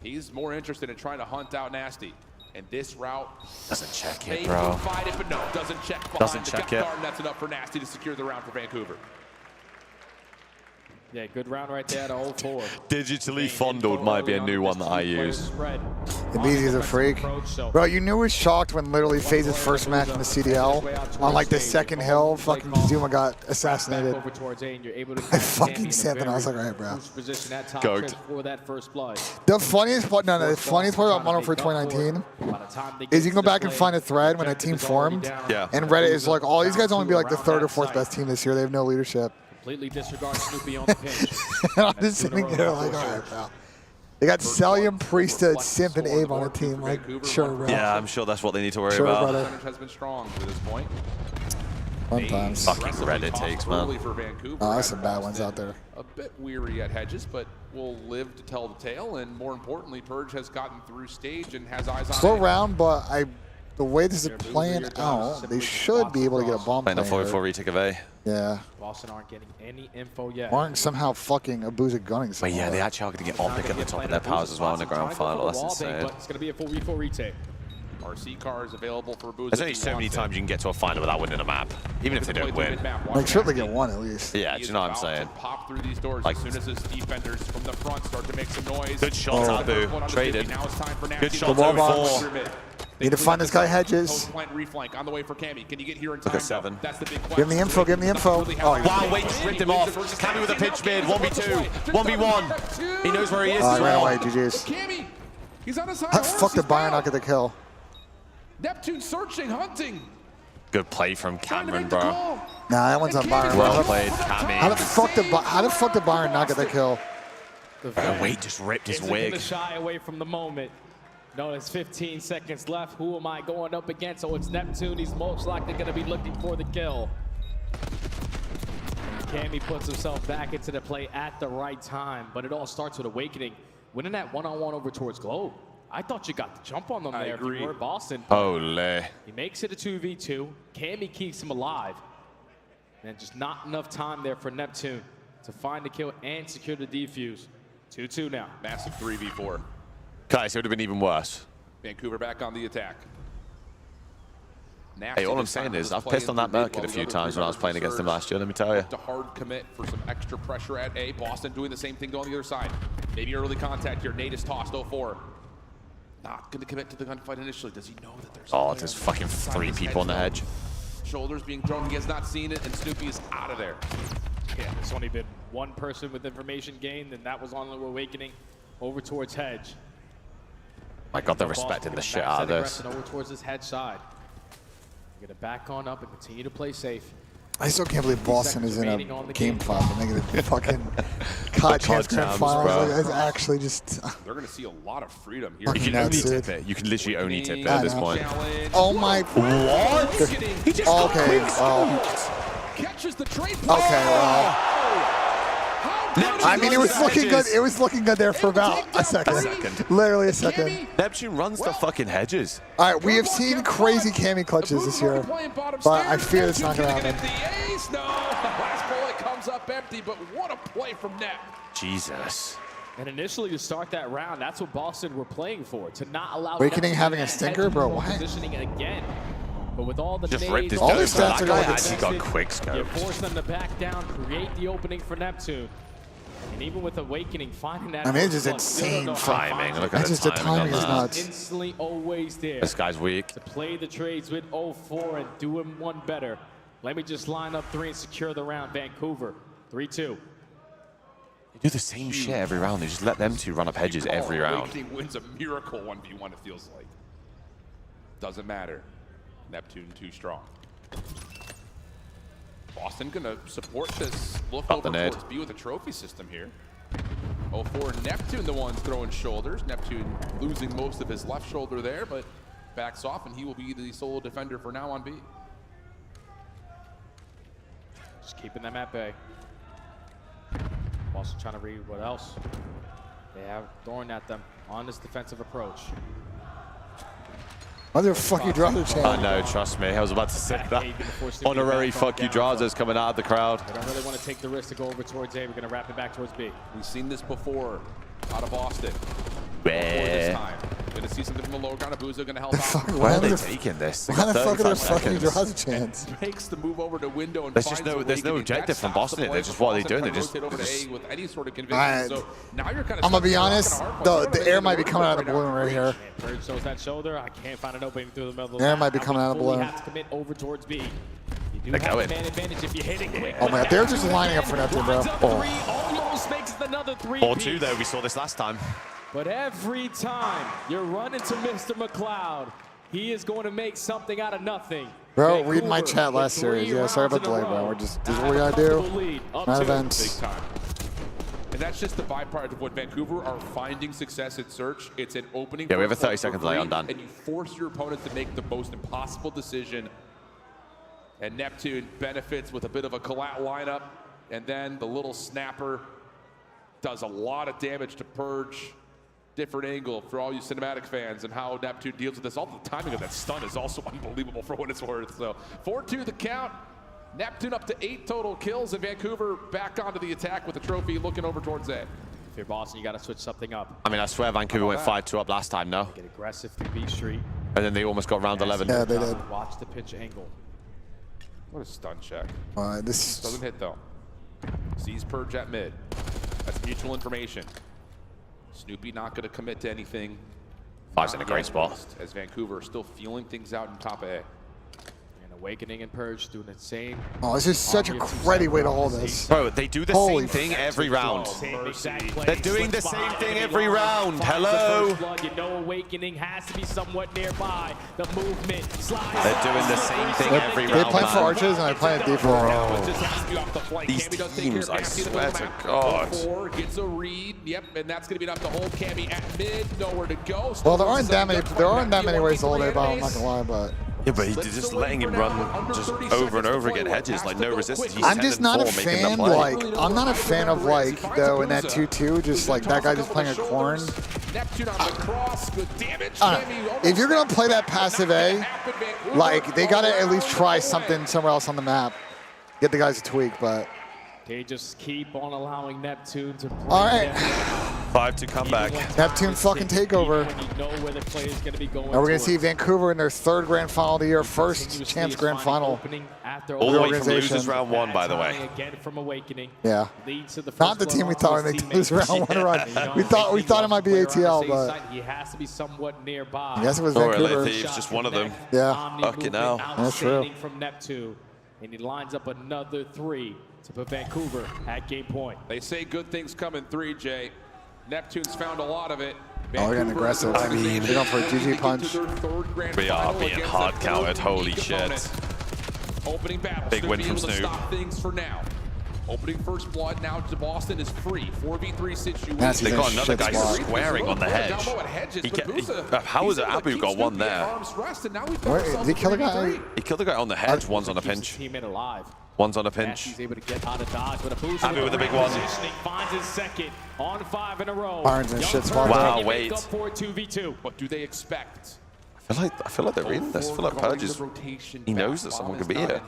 He's more interested in trying to hunt out Nasty. And this route doesn't check it, maybe bro. Fight it, but no, doesn't check behind Doesn't the check gut it. guard, and that's enough for Nasty to secure the round for Vancouver. Yeah, good round right there to 04. Digitally fondled might be a new one that I use. The BZ's a freak. Bro, you knew he was shocked when literally FaZe's first match in the CDL on like the second hill, fucking Zuma got assassinated. I fucking simp, and I was like, alright, bro. Goat. The funniest part, the funniest part about Modern Warfare 2019 is you can go back and find a thread when a team formed, Yeah. and Reddit is like, oh, these guys only be like the 3rd or 4th best team this year. They have no leadership. Completely disregard Snoopy on the pinch. And I'm just sitting there like, alright, bro. They got Celium, Priesthood, Simp, and Abe on the team. Like, sure, bro. Yeah, I'm sure that's what they need to worry Sure, about. brother. Has been strong to this point. Sometimes. Fucking Reddit takes, man. Early for Vancouver. Oh, there's some bad ones out there. A bit weary at Hedges, but will live to tell the tale. And more importantly, Purge has gotten through stage and has eyes on Slow it. round, but the way this is playing out, they should be able to get a bomb Playing the plan 4-4 here. retake of A. Yeah. Boston aren't getting any info yet. Aren't somehow fucking Abuza gunning But somewhere. yeah, they actually are going to get Optic at the top of their powers as well in the grand final. That's insane. But it's going to be a full V4 retake. RC car is available for Booza. There's only so many times you can get to a final without winning a map, even if they don't win. Like, surely get one at least. Yeah, do you know what I'm saying? Pop through these doors Like, as soon as his defenders from the front start to make some noise. good shot, Abu. Traded. Now it's time for Good Nasty shot, to over 4. Need to find this guy Hedges. Plant reflank on the way for Cammy. Can you get here in Look time? at 7. That's the big question. Give me the info, give me the info. Oh, Wow, wait, just ripped him off. Cammy with a pitch mid, 1v2, 1v1. He knows where he is as I ran well. away, GG's. Cammy, he's on his side. How the fuck did Byron not get the kill? Neptune searching, hunting. Good play from Cameron, bro. Nah, that one's on Byron. Well played, Cammy. How the fuck did Byron not get the kill? Wait, just ripped his Isn't wig. gonna shy away from the moment. No, there's 15 seconds left. Who am I going up against? Oh, it's Neptune. He's most likely going to be looking for the kill. Cammy puts himself back into the play at the right time, but it all starts with Awakening. Winning that one-on-one over towards Globe. I thought you got the jump on them there if you were Boston. Holy. He makes it a 2v2. Cammy keeps him alive. And just not enough time there for Neptune to find the kill and secure the defuse. 2-2 now. Massive 3v4. Guys, it would have been even worse. Vancouver back on the attack. Hey, all I'm saying is I've pissed on that Merkin a few times when I was playing against him last year, let me tell you. To hard commit for some extra pressure at A. Boston doing the same thing on the other side. Maybe early contact here. Nate is tossed 0-4. Not going to commit to the gunfight initially. Does he know that there's... Oh, there's fucking 3 people on the hedge. Shoulders being thrown. He has not seen it, and Snoopy is out of there. Yeah, there's only been one person with information gained, and that was on the Awakening over towards Hedge. My God, they're respecting the shit out of this. Over towards this Hedge side. We're gonna back on up and continue to play safe. I still can't believe Boston is in a game 5 and they're gonna fucking COD Champs Grand Finals. Like, it's actually just. They're gonna see a lot of freedom here. You can only tip it. You can literally only tip it at this point. Oh my! What? He just okay. Catches the trade. Okay. Well. I mean, it was looking good. It was looking good there for about a second. Literally a second. Neptune runs the fucking hedges. All right, we have seen crazy Cammy clutches this year, but I fear it's not going to happen. The ace, no. Last bullet comes up empty, but what a play from Nep. Jesus. And initially to start that round, that's what Boston were playing for, to not allow Awakening having a stinker, bro. What? Positioning again. But with all the just ripped his all nose. stats are going actually got quick you scopes. force them to back down, create the opening for Neptune. And even with Awakening, finding that... I mean, it's just insane timing. Look at the timing is nuts. Instantly always there. This guy's weak. To play the trades with 0-4 and do him one better. Let me just line up 3 and secure the round. Vancouver, 3-2. They do the same shit every round. They just let them two run up hedges every round. Awakening wins a miracle 1v1, it feels like. Doesn't matter. Neptune too strong. Boston gonna support this look over towards B with a trophy system here. 0-4 Neptune, the ones throwing shoulders. Neptune losing most of his left shoulder there, but backs off, and he will be the solo defender for now on B. Just keeping them at bay. Boston trying to read what else they have throwing at them on this defensive approach. Mother fuck you, Draza. I know, trust me. I was about to say that. Honorary fuck you, Draza's coming out of the crowd. They don't really want to take the risk to go over towards A. We're going to wrap it back towards B. We've seen this before out of Boston. This time. Gonna see something from the lower ground. Abuza gonna help out. Where are they taking this? Why the fuck are they fucking Draza chance? Makes the move over to window and there's no objective from Boston. They're just what are they doing? They're just over to A with any sort of conviction. So now you're kind of. I'm gonna be honest. The air might be coming out of the balloon right here. Bird shows that shoulder. I can't find an opening through the middle of the air might be coming out of the balloon. Have to commit over towards B. You do have a man advantage if you hit it quick. Oh my God, they're just lining up for Neptune, bro. Almost makes another 3. 4-2 though. We saw this last time. But every time you run into Mr. McLeod, he is going to make something out of nothing. Bro, read my chat last series. Yeah, sorry about the delay, bro. This is what we gotta do. Not events. And that's just the byproduct of what Vancouver are finding success at search. It's an opening. Yeah, we have a 30 seconds delay. I'm done. And you force your opponent to make the most impossible decision. And Neptune benefits with a bit of a collateral lineup. And then the little snapper does a lot of damage to Purge. Different angle for all you cinematic fans and how Neptune deals with this. All the timing of that stun is also unbelievable for what it's worth. So 4-2 the count. Neptune up to 8 total kills, and Vancouver back onto the attack with the trophy, looking over towards A. If you're Boston, you got to switch something up. I mean, I swear Vancouver went 5-2 up last time, no? Get aggressive through B Street. And then they almost got round 11. Yeah, they did. Watch the pitch angle. What a stun check. This doesn't hit though. Sees Purge at mid. That's mutual information. Snoopy not going to commit to anything. 5's in a great spot. As Vancouver still feeling things out in top of A. And Awakening and Purge doing the same. Oh, this is such a cruddy way to hold this. Bro, they do the same thing every round. They're doing the same thing every round. Hello. You know Awakening has to be somewhat nearby. The movement slides. They're doing the same thing every round. They play for archers and I play at default. These teams, I swear to God. Gets a read. Yep, and that's going to be enough to hold Cammy at mid. Nowhere to go. Well, there aren't that many ways to hold it, but I'm not gonna lie, but. Yeah, but he's just letting him run just over and over again. Hedges, like no resistance. He's I'm just not a fan, like, I'm not a fan of, like, though, in that 2-2, just like that guy just playing a corn. If you're going to play that passive A, like, they got to at least try something somewhere else on the map. Get the guys to tweak, but. They just keep on allowing Neptune to bring all right. 5-2 comeback. Neptune fucking takeover. You know where the play is going to be going. Now we're going to see Vancouver in their 3rd grand final of the year, first CHAMPS grand final. All the way from losers round 1, by the way. Again from Awakening. Yeah. Not the team we thought would make lose round 1 run. We thought it might be ATL, but he has to be somewhat nearby. I guess it was Vancouver. Thieves, just one of them. Yeah. Fucking hell. That's true. From Neptune, and he lines up another 3 to put Vancouver at game point. They say good things come in 3, Jay. Neptune's found a lot of it. Oh, we're getting aggressive. I mean, they're going for a GG punch. We are being hard counted. Holy shit. Opening battle. Big win from Snoop. Snoop. Stop things for now. Opening first blood now to Boston is free. 4v3 situation. They got another guy squaring on the hedge. How was it Abu got one there? Did he kill the guy? He killed the guy on the hedge. One's on a pinch. One's on a pinch. He's able to get out of dodge with a boost. Abu with a big one. Finds his second on 5 in a row. Barnes and shit spot. Wow, wait. What do they expect? I feel like they're reading this. I feel like Purge is. He knows that someone could be here.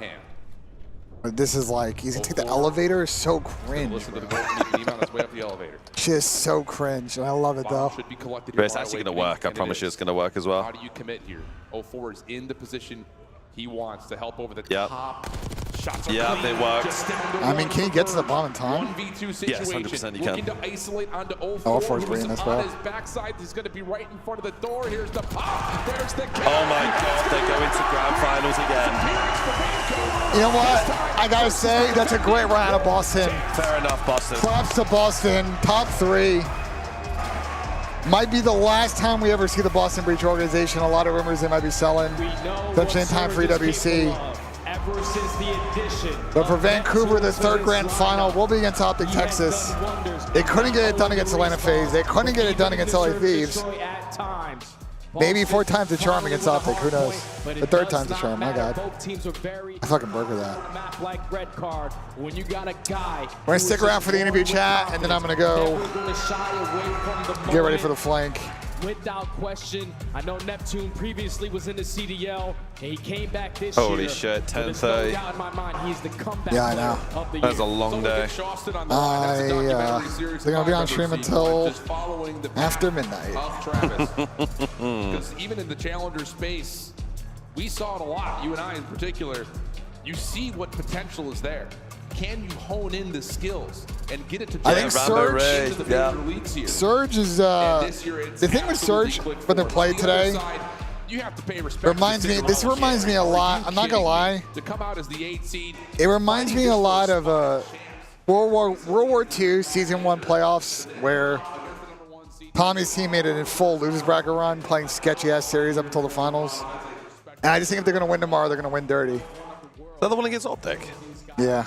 But this is like, he's gonna take the elevator. So cringe. Listen to the goal from the team on his way up the elevator. Just so cringe, and I love it though. But it's actually gonna work. I promise you, it's gonna work as well. How do you commit here? 04 is in the position he wants to help over the top. Shots yeah, they work. I mean, can he get to the bomb in time? 1v2 situation. Yes, 100% he can. Looking to isolate onto 04. 04's bringing this well. His backside is going to be right in front of the door. Here's the pop. There's the kill. Oh my God, they're going to grand finals again. You know what? I gotta say, that's a great run out of Boston. Fair enough, Boston. Props to Boston. Top 3. Might be the last time we ever see the Boston Breach organization. A lot of rumors they might be selling. Especially in time for EWC. But for Vancouver, the 3rd grand final will be against Optic, Texas. They couldn't get it done against Atlanta FaZe. They couldn't get it done against LA Thieves. Maybe 4 times the charm against Optic. Who knows? The 3rd time's the charm. My God. I fucking burger that. We're going to stick around for the interview chat, and then I'm going to go get ready for the flank. Without question, I know Neptune previously was in the CDL, and he came back this Holy year. shit, 10:30. No doubt in my mind, he's the comeback Yeah, I know. of the That's a year. long day. They're going to be on stream until after midnight. Because even in the challenger space, we saw it a lot, you and I in particular. You see what potential is there. Can you hone in the skills and get it to I think Surge, into the major leagues here? Surge is the thing with Surge when they're played today. You have to pay respect. This reminds me a lot. I'm not gonna lie. To come out as the 8th seed. It reminds me a lot of World War II Season 1 playoffs, where Tommy's team made it in full losers bracket run, playing sketchy ass series up until the finals. And I just think if they're gonna win tomorrow, they're gonna win dirty. They're the one against Optic. Yeah.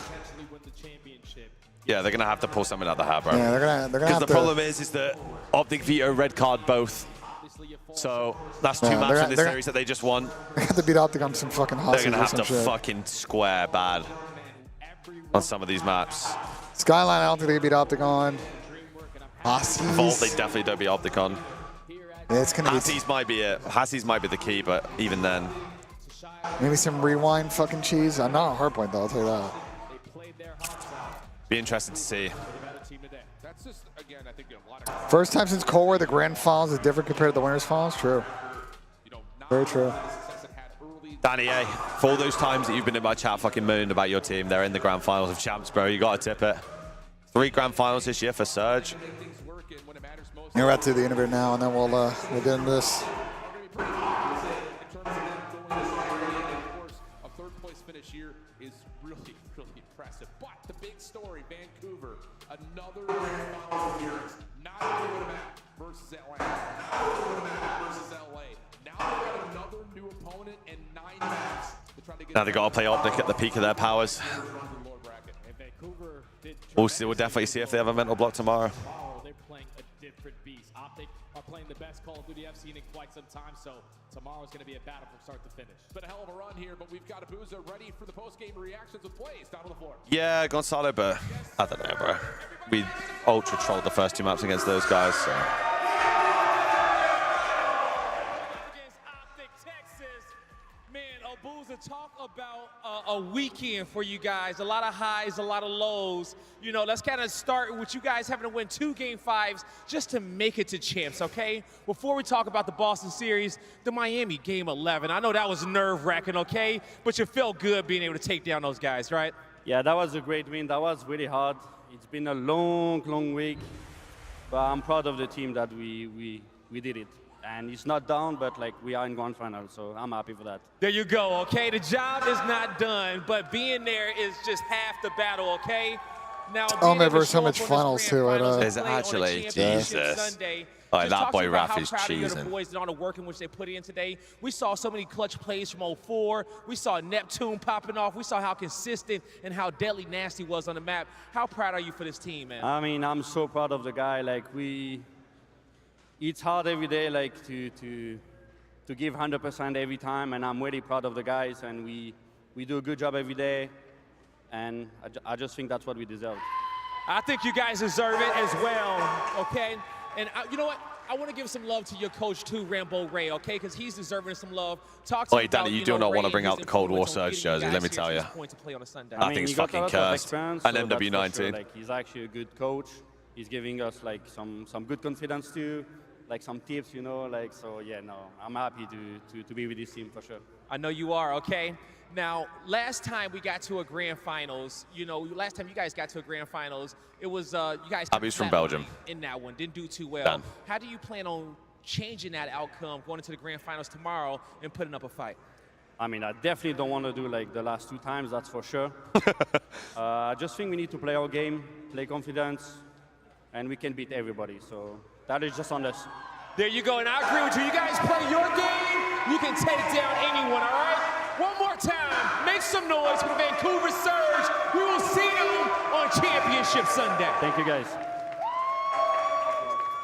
Yeah, they're gonna have to pull something out the hat, bro. Yeah, they're gonna have to. Because the problem is that Optic veto red card both. So that's 2 maps in this series that they just won. They have to beat Optic on some fucking hustle. They're gonna have to fucking square bad on some of these maps. Skyline, I don't think they can beat Optic on. Vault, they definitely don't beat Optic on. Yeah, it's gonna Hassies might be it. Hassies might be the key, but even then. Maybe some rewind fucking cheese. I'm not on hardpoint though, I'll tell you that. Be interested to see. First time since Cold War the grand finals is different compared to the winners finals. True. Very true. Danny A, for all those times that you've been in my chat fucking moaned about your team, they're in the grand finals of champs, bro. You gotta tip it. 3 grand finals this year for Surge. We're about to do the interview now, and then we'll get into this. A third-place finish here is really, really impressive. But the big story, Vancouver, another grand final appearance. Not only would have versus Atlanta, not only would have versus LA. Now they've got another new opponent and 9 maps to try to get. Now they got to play Optic at the peak of their powers. We'll definitely see if they have a mental block tomorrow. They're playing a different beast. Optic are playing the best Call of Duty I've seen in quite some time, so tomorrow's going to be a battle from start to finish. It's been a hell of a run here, but we've got Abuza ready for the post-game reactions with plays down on the floor. Yeah, Gonzalo, but I don't know, bro. We ultra trolled the first 2 maps against those guys, so. Talk about a weekend for you guys. A lot of highs, a lot of lows. You know, let's kind of start with you guys having to win 2 Game 5s just to make it to champs, okay? Before we talk about the Boston series, the Miami Game 11. I know that was nerve-wracking, okay? But you felt good being able to take down those guys, right? Yeah, that was a great win. That was really hard. It's been a long, long week. But I'm proud of the team that we did it. And it's not done, but like we are in grand final, so I'm happy for that. There you go, okay? The job is not done, but being there is just half the battle, okay? Now, Oh, man, versus so much finals too. Is it actually? Jesus. Like, that boy Raph is cheesing. The boys and all the work in which they put in today. We saw so many clutch plays from 04. We saw Neptune popping off. We saw how consistent and how deadly nasty was on the map. How proud are you for this team, man? I mean, I'm so proud of the guy. Like it's hard every day, like to give 100% every time, and I'm really proud of the guys, and we do a good job every day, and I just think that's what we deserve. I think you guys deserve it as well, okay? And you know what? I want to give some love to your coach too, Rambo Ray, okay? Because he's deserving some love. Talk to Wait, Danny, you do not want to bring out the Cold War Surge jersey, let me tell you. I think it's fucking cursed. And MW19. Sure. Like, he's actually a good coach. He's giving us like some good confidence too. Like some tips, you know, like, so yeah, no, I'm happy to be with this team for sure. I know you are, okay? Now, last time we got to a grand finals, you know, last time you guys got to a grand finals, it was, you guys Abby's from Belgium. In that one, didn't do too well. Done. How do you plan on changing that outcome, going into the grand finals tomorrow and putting up a fight? I mean, I definitely don't want to do like the last 2 times, that's for sure. I just think we need to play our game, play confidence, and we can beat everybody, so that is just on us. There you go, and I agree with you. You guys play your game, you can take down anyone, all right? One more time, make some noise for the Vancouver Surge. We will see you on Championship Sunday. Thank you, guys.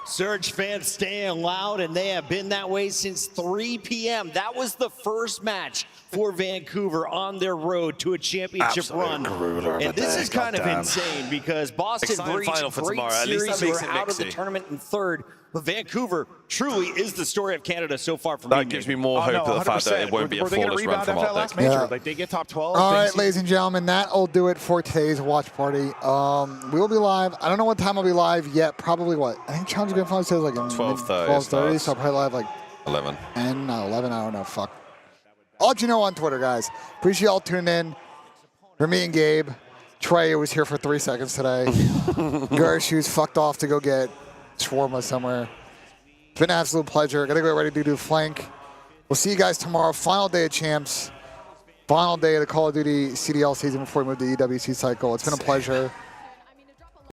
Surge fans staying loud, and they have been that way since 3 p.m. That was the first match for Vancouver on their road to a championship run. And this is kind of insane because Boston breached a great series. They were out of the tournament in 3rd. But Vancouver truly is the story of Canada so far for me. That gives me more hope of the fact that it won't be a flawless run from Optic. Yeah. Like they get top 12. All right, ladies and gentlemen, that'll do it for today's watch party. We will be live. I don't know what time I'll be live yet. Probably what? I think Challenge Grand Final says like 12:30. So I'll probably live like 11. And 11. I don't know. Fuck. I'll let you know on Twitter, guys. Appreciate y'all tuning in. For me and Gabe, Trey was here for 3 seconds today. Gershew's fucked off to go get shawarma somewhere. It's been an absolute pleasure. Gotta go ready to do flank. We'll see you guys tomorrow. Final day of champs. Final day of the Call of Duty CDL season before we move to the EWC cycle. It's been a pleasure.